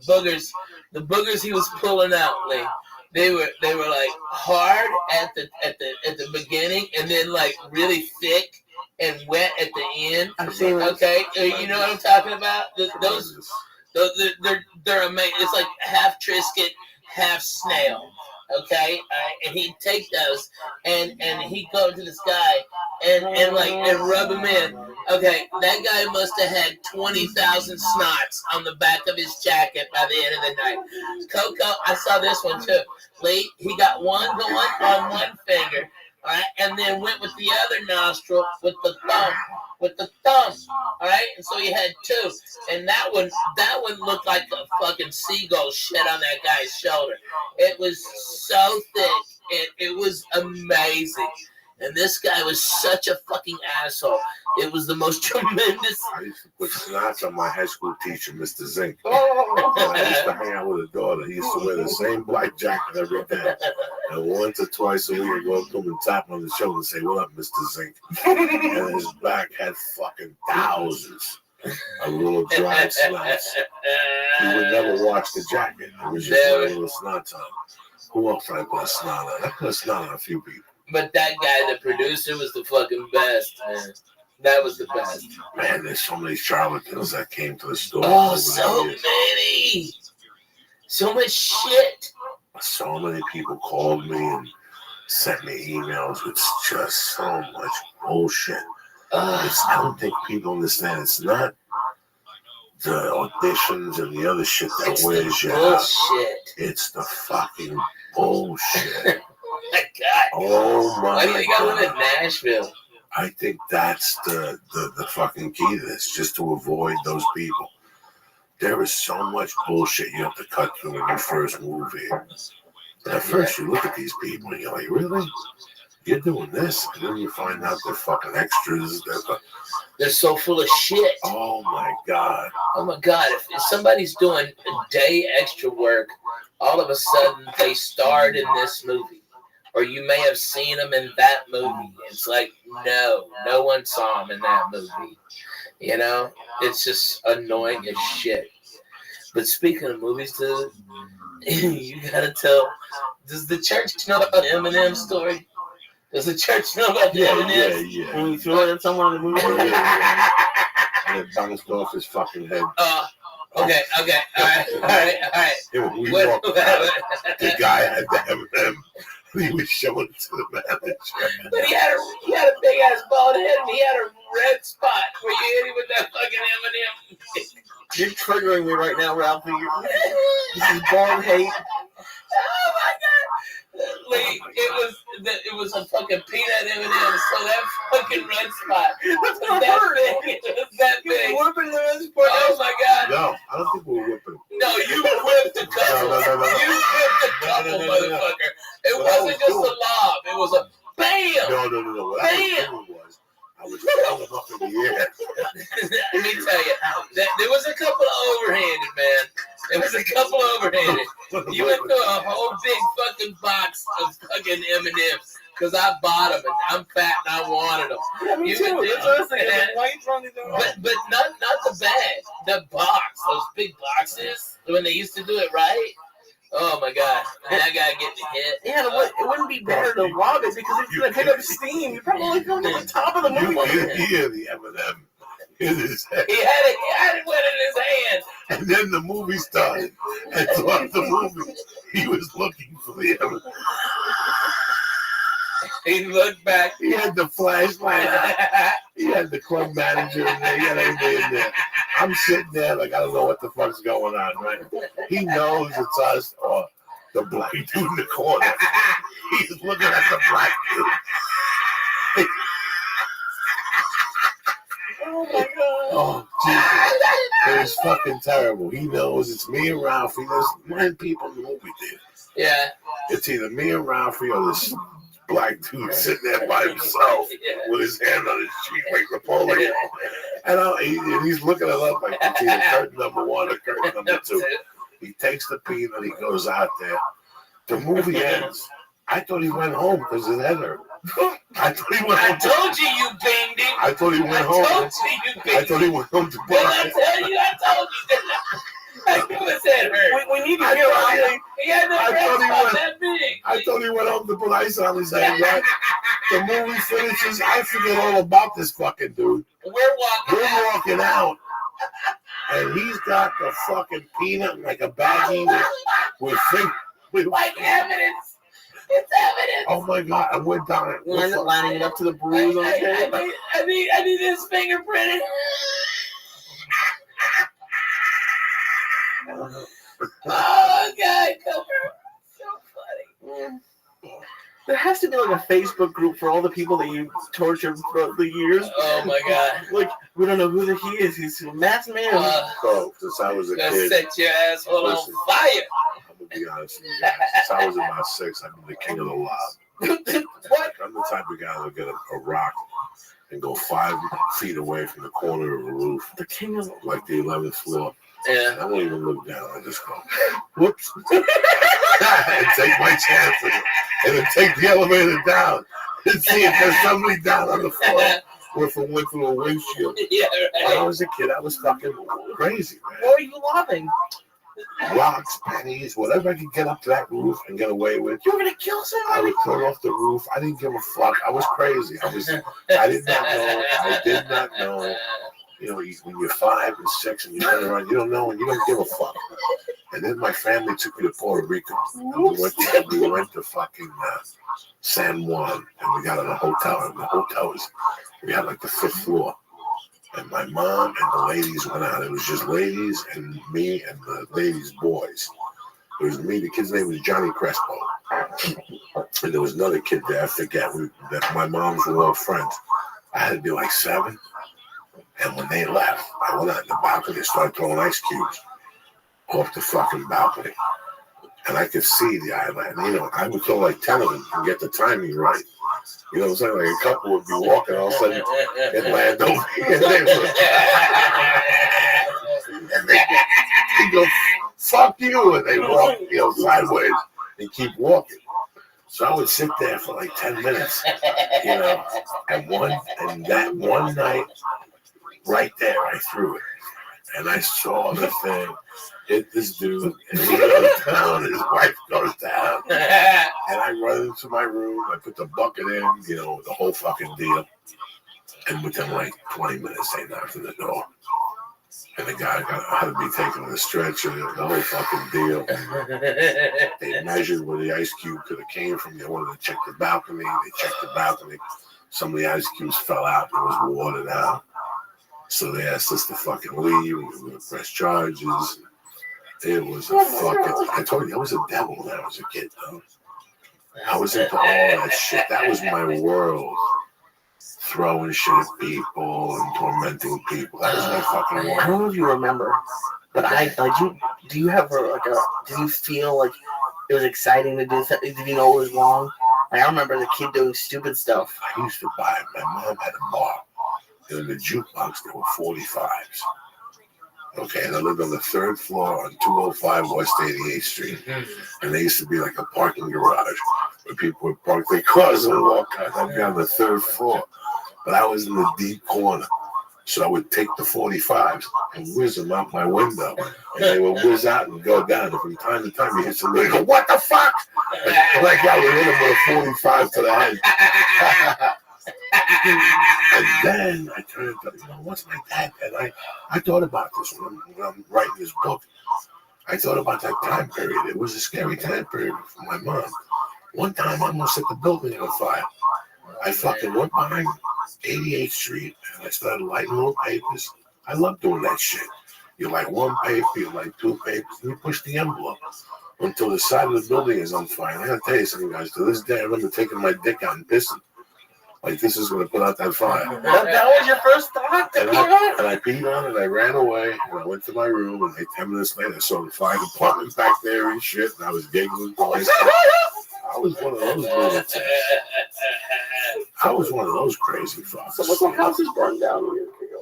boogers he was pulling out, like, they were like hard at the beginning, and then like really thick and wet at the end. I've seen it. Okay, you know what I'm talking about? Those they're amazing. It's like half Triscuit, half snail. Okay, and he'd take those and he'd go to this guy and rub him in. Okay, that guy must have had 20,000 snots on the back of his jacket by the end of the night. Coco, I saw this one too. Lee, he got one going on one finger, all right, and then went with the other nostril with the thumb. All right, and so he had two, and that one looked like a fucking seagull shit on that guy's shoulder. It was so thick, it was amazing, and this guy was such a fucking asshole. It was the most tremendous. I used to put snots on my high school teacher, Mr. Zink. I used to hang out with a daughter. He used to wear the same black jacket every day. And once or twice a week, I'd go up to him and tap him on the shoulder and say, "What up, Mr. Zink?" And his back had fucking thousands of little dried snots. He would never wash the jacket. It was just a little snot on. Who else did I put a snot on? I put a snot on a few people. But that guy, the producer, was the fucking best, man. That was the best. Man, there's so many charlatans that came to the store. Oh, so many. So much shit. So many people called me and sent me emails with just so much bullshit. I don't think people understand. It's not the auditions and the other shit that wears you out. It's the fucking bullshit. My God. Oh my God. Why do you think I live in Nashville? I think that's the fucking key to this, just to avoid those people. There is so much bullshit you have to cut through when you first move here. And at first you look at these people and you're like, really? You're doing this? And then you find out they're fucking extras. They're so full of shit. Oh my God. Oh my God. If somebody's doing a day extra work, all of a sudden they starred in this movie. Or you may have seen them in that movie. It's like, no one saw them in that movie. You know? It's just annoying as shit. But speaking of movies, dude, you gotta tell, does the church know about the Eminem story? Does the church know about the Eminem? Yeah. When you throw it at someone in the movie? And it bounced off his fucking head. Okay. All right. We walked out, the guy had the Eminem. He was showing it to the manager. But he had a big ass bald head and he had a red spot where you hit him with that fucking Eminem. You're triggering me right now, Ralphie. This is bald hate. Oh my God! Lee, it was a fucking peanut M&M, so that fucking red spot was that big. It was that big. Whooping the red spot. Oh my God! No, I don't think we're whipping. No, you whipped a couple. No. You whipped a couple, motherfucker. It wasn't just a lob. It was a bam. No. What I was throwing them up in the air. Let me tell you, there was a couple of overhanded, man. There was a couple of overhanded. You went through a whole big fucking box of fucking M&Ms because I bought them and I'm fat and I wanted them. Yeah, me too. That's what I was saying. But not the bag, the box. Those big boxes when they used to do it right. Oh my God! That guy getting hit. Yeah, it wouldn't be better to rob it because it's gonna pick up steam. You're probably going to the top of the movie. You hear the M&M in his head. He had it wet in his hand. And then the movie started. And throughout the movie, he was looking for the M&M. He looked back. He had the flashlight. He had the club manager in there. He had everybody in there. I'm sitting there like I don't know what the fuck's going on, right? He knows it's us or the black dude in the corner. He's looking at the black dude. Oh my God. Oh, Jesus. It was fucking terrible. He knows it's me and Ralphie. There's 9 people in the movie theater. Yeah. It's either me and Ralphie or this black dude sitting there by himself with his hand on his cheek like Napoleon. And he's looking it up like it's either curtain number 1 or curtain number 2. He takes the peanut, he goes out there. The movie ends. I thought he went home because his head hurt. I thought he went home. I told you banged him. I thought he went home. I thought he went home to buy. I told you. I knew his head hurt. We need to hear all he had that big. I thought he went home to put ice on his head, right? The movie finishes. I forget all about this fucking dude. We're walking out. And he's got the fucking peanut like a baggie with like evidence. It's evidence. Oh my God, and we're dying. We're lining it up to the bruise on his head. I need his fingerprinted. Oh God, Cooper. So funny. There has to be like a Facebook group for all the people that you tortured throughout the years. Oh my God! Like we don't know who he is. He's a masked man. So since I was a kid, set your asshole on fire. I'm gonna be honest with you guys. Since I was about 6, I've been the king of the lob. What? I'm the type of guy that'll get a rock and go 5 feet away from the corner of a roof. The king of like the 11th floor. Yeah. I won't even look down. I just go, whoops, and take my chances, and then take the elevator down and see if there's somebody down on the floor. Or if it went through a windshield. Yeah, right. When I was a kid, I was fucking crazy, man. What are you lobbing? Rocks, pennies, whatever I could get up to that roof and get away with. You were gonna kill somebody? I would throw it off the roof. I didn't give a fuck. I was crazy. I did not know. I did not know. You know, when you're 5 and 6 and you run around, you don't know and you don't give a fuck. And then my family took me to Puerto Rico. And we went to fucking San Juan, and we got in a hotel. And the hotel we had like the 5th floor. And my mom and the ladies went out. It was just ladies and me and the ladies' boys. It was me. The kid's name was Johnny Crespo. And there was another kid there. I forget. That my moms were all friends. I had to be like 7. And when they left, I went out in the balcony and started throwing ice cubes off the fucking balcony. And I could see the island. You know, I would throw like 10 of them and get the timing right. You know what I'm saying? Like a couple would be walking, all of a sudden it land over here. And they go, fuck you. And they walk, sideways and keep walking. So I would sit there for like 10 minutes, and that one night, right there, I threw it. And I saw the thing hit this dude, and he goes down, and his wife goes down. And I run into my room, I put the bucket in, the whole fucking deal. And within like 20 minutes, they knocked on the door. And the guy had to be taken to the stretcher, the whole fucking deal. They measured where the ice cube could have came from. They wanted to check the balcony. They checked the balcony. Some of the ice cubes fell out. It was watered out. So they asked us to fucking leave. We were going to press charges. It was a fucking... I told you, I was a devil when I was a kid, though. I was into all that shit. That was my world. Throwing shit at people and tormenting people. That was my fucking world. I don't know if you remember, but do you have did you feel like it was exciting to do something? Did you know it was wrong? I remember the kid doing stupid stuff. I used to buy it. My mom had a bar. And in the jukebox, there were 45s. Okay, and I lived on the 3rd floor on 205 West 88th Street. And there used to be like a parking garage where people would park their cars and walk out. I'd be on the 3rd floor. But I was in the deep corner. So I would take the 45s and whiz them out my window. And they would whiz out and go down. And from time to time, you hit somebody and go, what the fuck? Like I would hit him with a 45 to the head. And then I turned to, what's my dad? And I thought about this when I'm writing this book. I thought about that time period. It was a scary time period for my mom. One time I almost set the building on fire. I fucking went behind 88th Street and I started lighting little papers. I love doing that shit. You light one paper, you light 2 papers, and you push the envelope until the side of the building is on fire. And I gotta tell you something, guys. To this day, I remember taking my dick out and pissing. Like, this is going to put out that fire. That was your first thought? And I peed on it, I ran away, and I went to my room, and like 10 minutes later, I saw the fire department back there and shit, and I was giggling to myself. I was one of those lunatics. I was one of those crazy fucks. So what houses burned down years ago?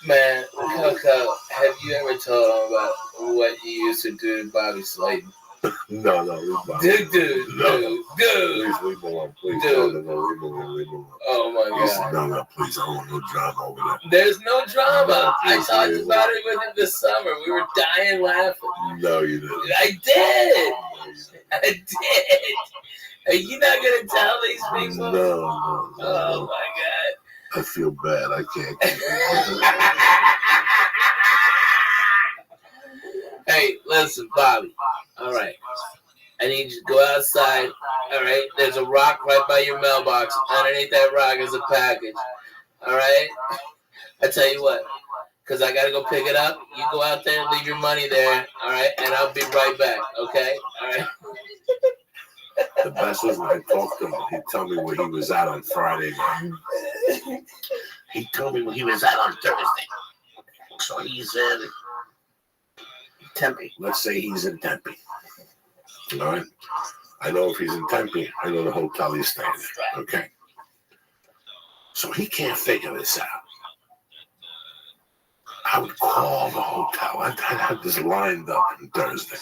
Man, Coco, have you ever told him about what you used to do to Bobby Slayton? No, leave Bobby. Dude. Please leave me alone. Please. Dude. No, leave me alone. Oh my God. No, please. I don't want no drama over there. There's no drama. I talked about it with him this summer. We were dying laughing. No, you didn't. I did. Are you not gonna tell these people? No. Oh my God. I feel bad. I can't. Hey, listen, Bobby. All right. I need you to go outside. All right. There's a rock right by your mailbox. Underneath that rock is a package. All right. I tell you what, because I got to go pick it up. You go out there and leave your money there. All right. And I'll be right back. Okay. All right. The best was when I talked to him. He'd tell me where he was at on Friday night. He told me where he was at on Thursday. So he's in Tempe. Let's say he's in Tempe. All right. I know if he's in Tempe, I know the hotel he's staying at. Okay. So he can't figure this out. I would call the hotel. I'd have this lined up on Thursday.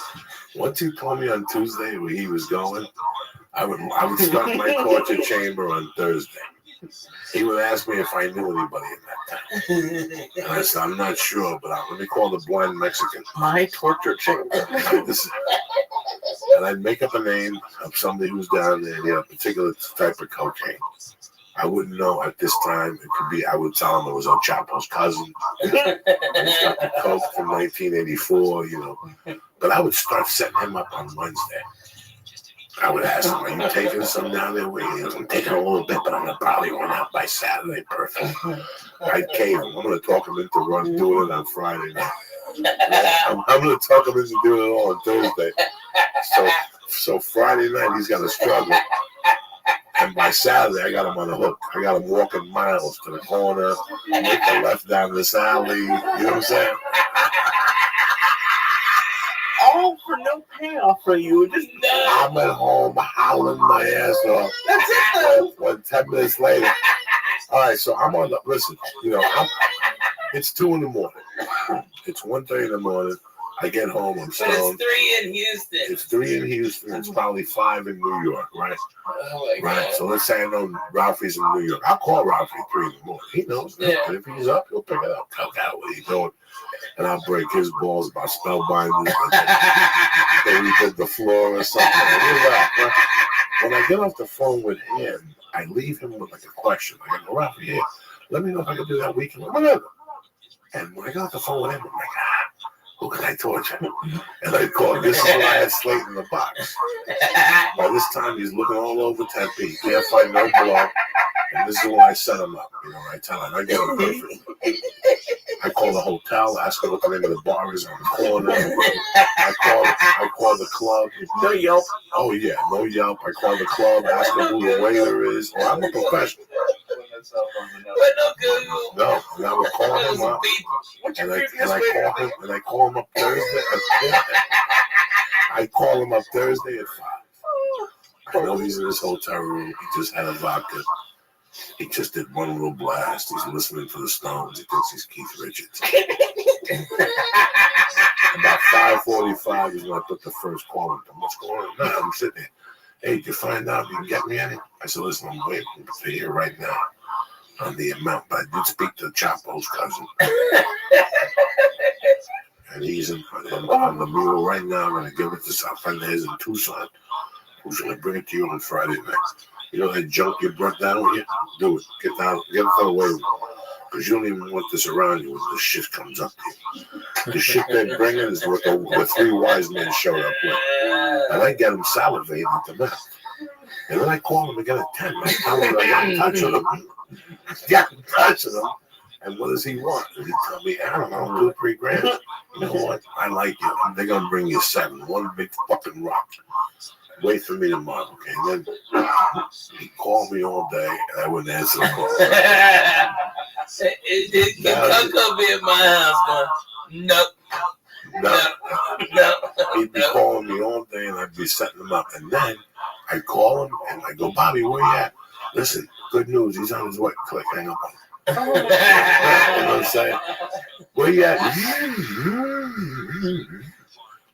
Once he told me on Tuesday where he was going, I would start my torture chamber on Thursday. He would ask me if I knew anybody in that town. And I said, I'm not sure, but let me call the blind Mexican. My torture chamber. And I'd make up a name of somebody who's down there, a particular type of cocaine. I wouldn't know at this time. It could be, I would tell him it was El Chapo's cousin. He's got the coke from 1984, But I would start setting him up on Wednesday. I would ask him, are you taking some down there? He goes, I'm taking a little bit, but I'm going to probably run out by Saturday. Perfect. I'd cave him. I'm going to talk him into doing it on Friday night. I'm going to talk him into doing it all on Thursday. So Friday night, he's got to struggle. And by Saturday, I got him on the hook. I got him walking miles to the corner, make a left down this alley. You know what I'm saying? All for no payoff for you. Just I'm at home howling my ass off. That's it, though. 10 minutes later. All right, so I'm on the, listen, it's 2 in the morning. It's 1:30 in the morning. I get home, I'm stoned. But it's 3 in Houston. It's 3 in Houston. It's probably 5 in New York, right? Oh my right. God. So let's say I know Ralphie's in New York. I'll call Ralphie at 3 in the morning. He knows. Yeah. And if he's up, he'll pick it up. Tell God what he's doing. And I'll break his balls about spellbinders. Maybe did the floor or something. When I get off the phone with him, I leave him with like a question. I go, Ralphie, here, let me know if I can do that weekend. Whatever. And when I get off the phone with him, I'm like, who can I torture? And I call. This is why I had Slate in the box. By this time, he's looking all over Tempe. He can't find no blow. And this is why I set him up. I tell him, I get him perfect. I call the hotel, ask her what the name of the bar is on the corner. I call the club. No Yelp. Oh, yeah, no Yelp. I call the club, ask her who the waiter is. Oh, I'm a professional. No, and I would call him up. And I call him up Thursday. I call him up Thursday at 5. I know he's in his hotel room. He just had a vodka. He just did one little blast. He's listening to the Stones. He thinks he's Keith Richards. About 5:45 is when I put the first call in. What's going on? No, I'm sitting there. Hey, did you find out if you can get me any? I said, listen, I'm waiting to hear right now on the amount. But I did speak to Chapo's cousin. And he's on the mule right now. I'm going to give it to some friend of his in Tucson, who's going to bring it to you on Friday night. You know that junk you brought down with you? Do it. Get it away with it. Because you don't even want this around you when this shit comes up to you. The shit they're bringing is what the 3 wise men showed up with. And I get them salivating at the mouth. And then I call them again at 10. I tell them I got in touch with them. Got in touch with them. And what does he want? And he tell me, I don't know, 2 or 3 grand. You know what? I like you. They're going to bring you 7. One big fucking rock. Wait for me tomorrow, okay? And then he called me all day, and I wouldn't answer the call. Can Coco be at my house? Nope. No. He'd be calling me all day, and I'd be setting him up. And then I'd call him, and I'd go, Bobby, where you at? Listen, good news. He's on his way. Click, hang up on him. You know what I'm saying? Where you at?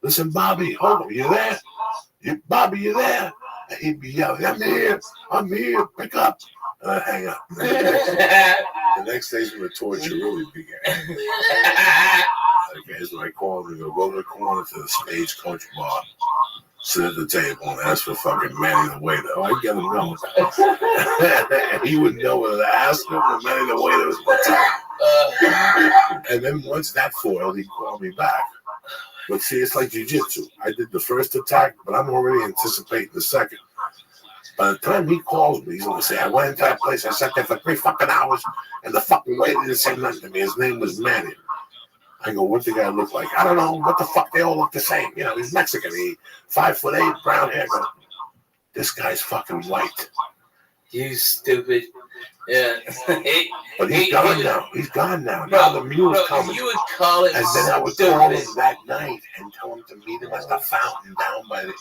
Listen, Bobby, hold on. You there? Bobby, you there? And he'd be yelling, I'm here, pick up. And I'd hang up. The next day's when the torture really began. Okay, so I called him and go to the corner to the Stagecoach bar, sit at the table and ask for fucking Manny the waiter. Oh, I get him going. And he wouldn't know whether to ask him or Manny the waiter was my time. And then once that foiled, he'd call me back. But see, it's like jiu-jitsu. I did the first attack, but I'm already anticipating the second. By the time he calls me, he's going to say, I went into that place, I sat there for 3 fucking hours, and the fucking waiter didn't say nothing to me. His name was Manny. I go, what the guy look like? I don't know. What the fuck? They all look the same. You know, he's Mexican. He 5'8", brown hair. Go, this guy's fucking white. You stupid. Yeah. But he's gone now. He's gone now. Now the mule's coming. You would call it and then I would call him that night and tell him to meet him at the fountain down by the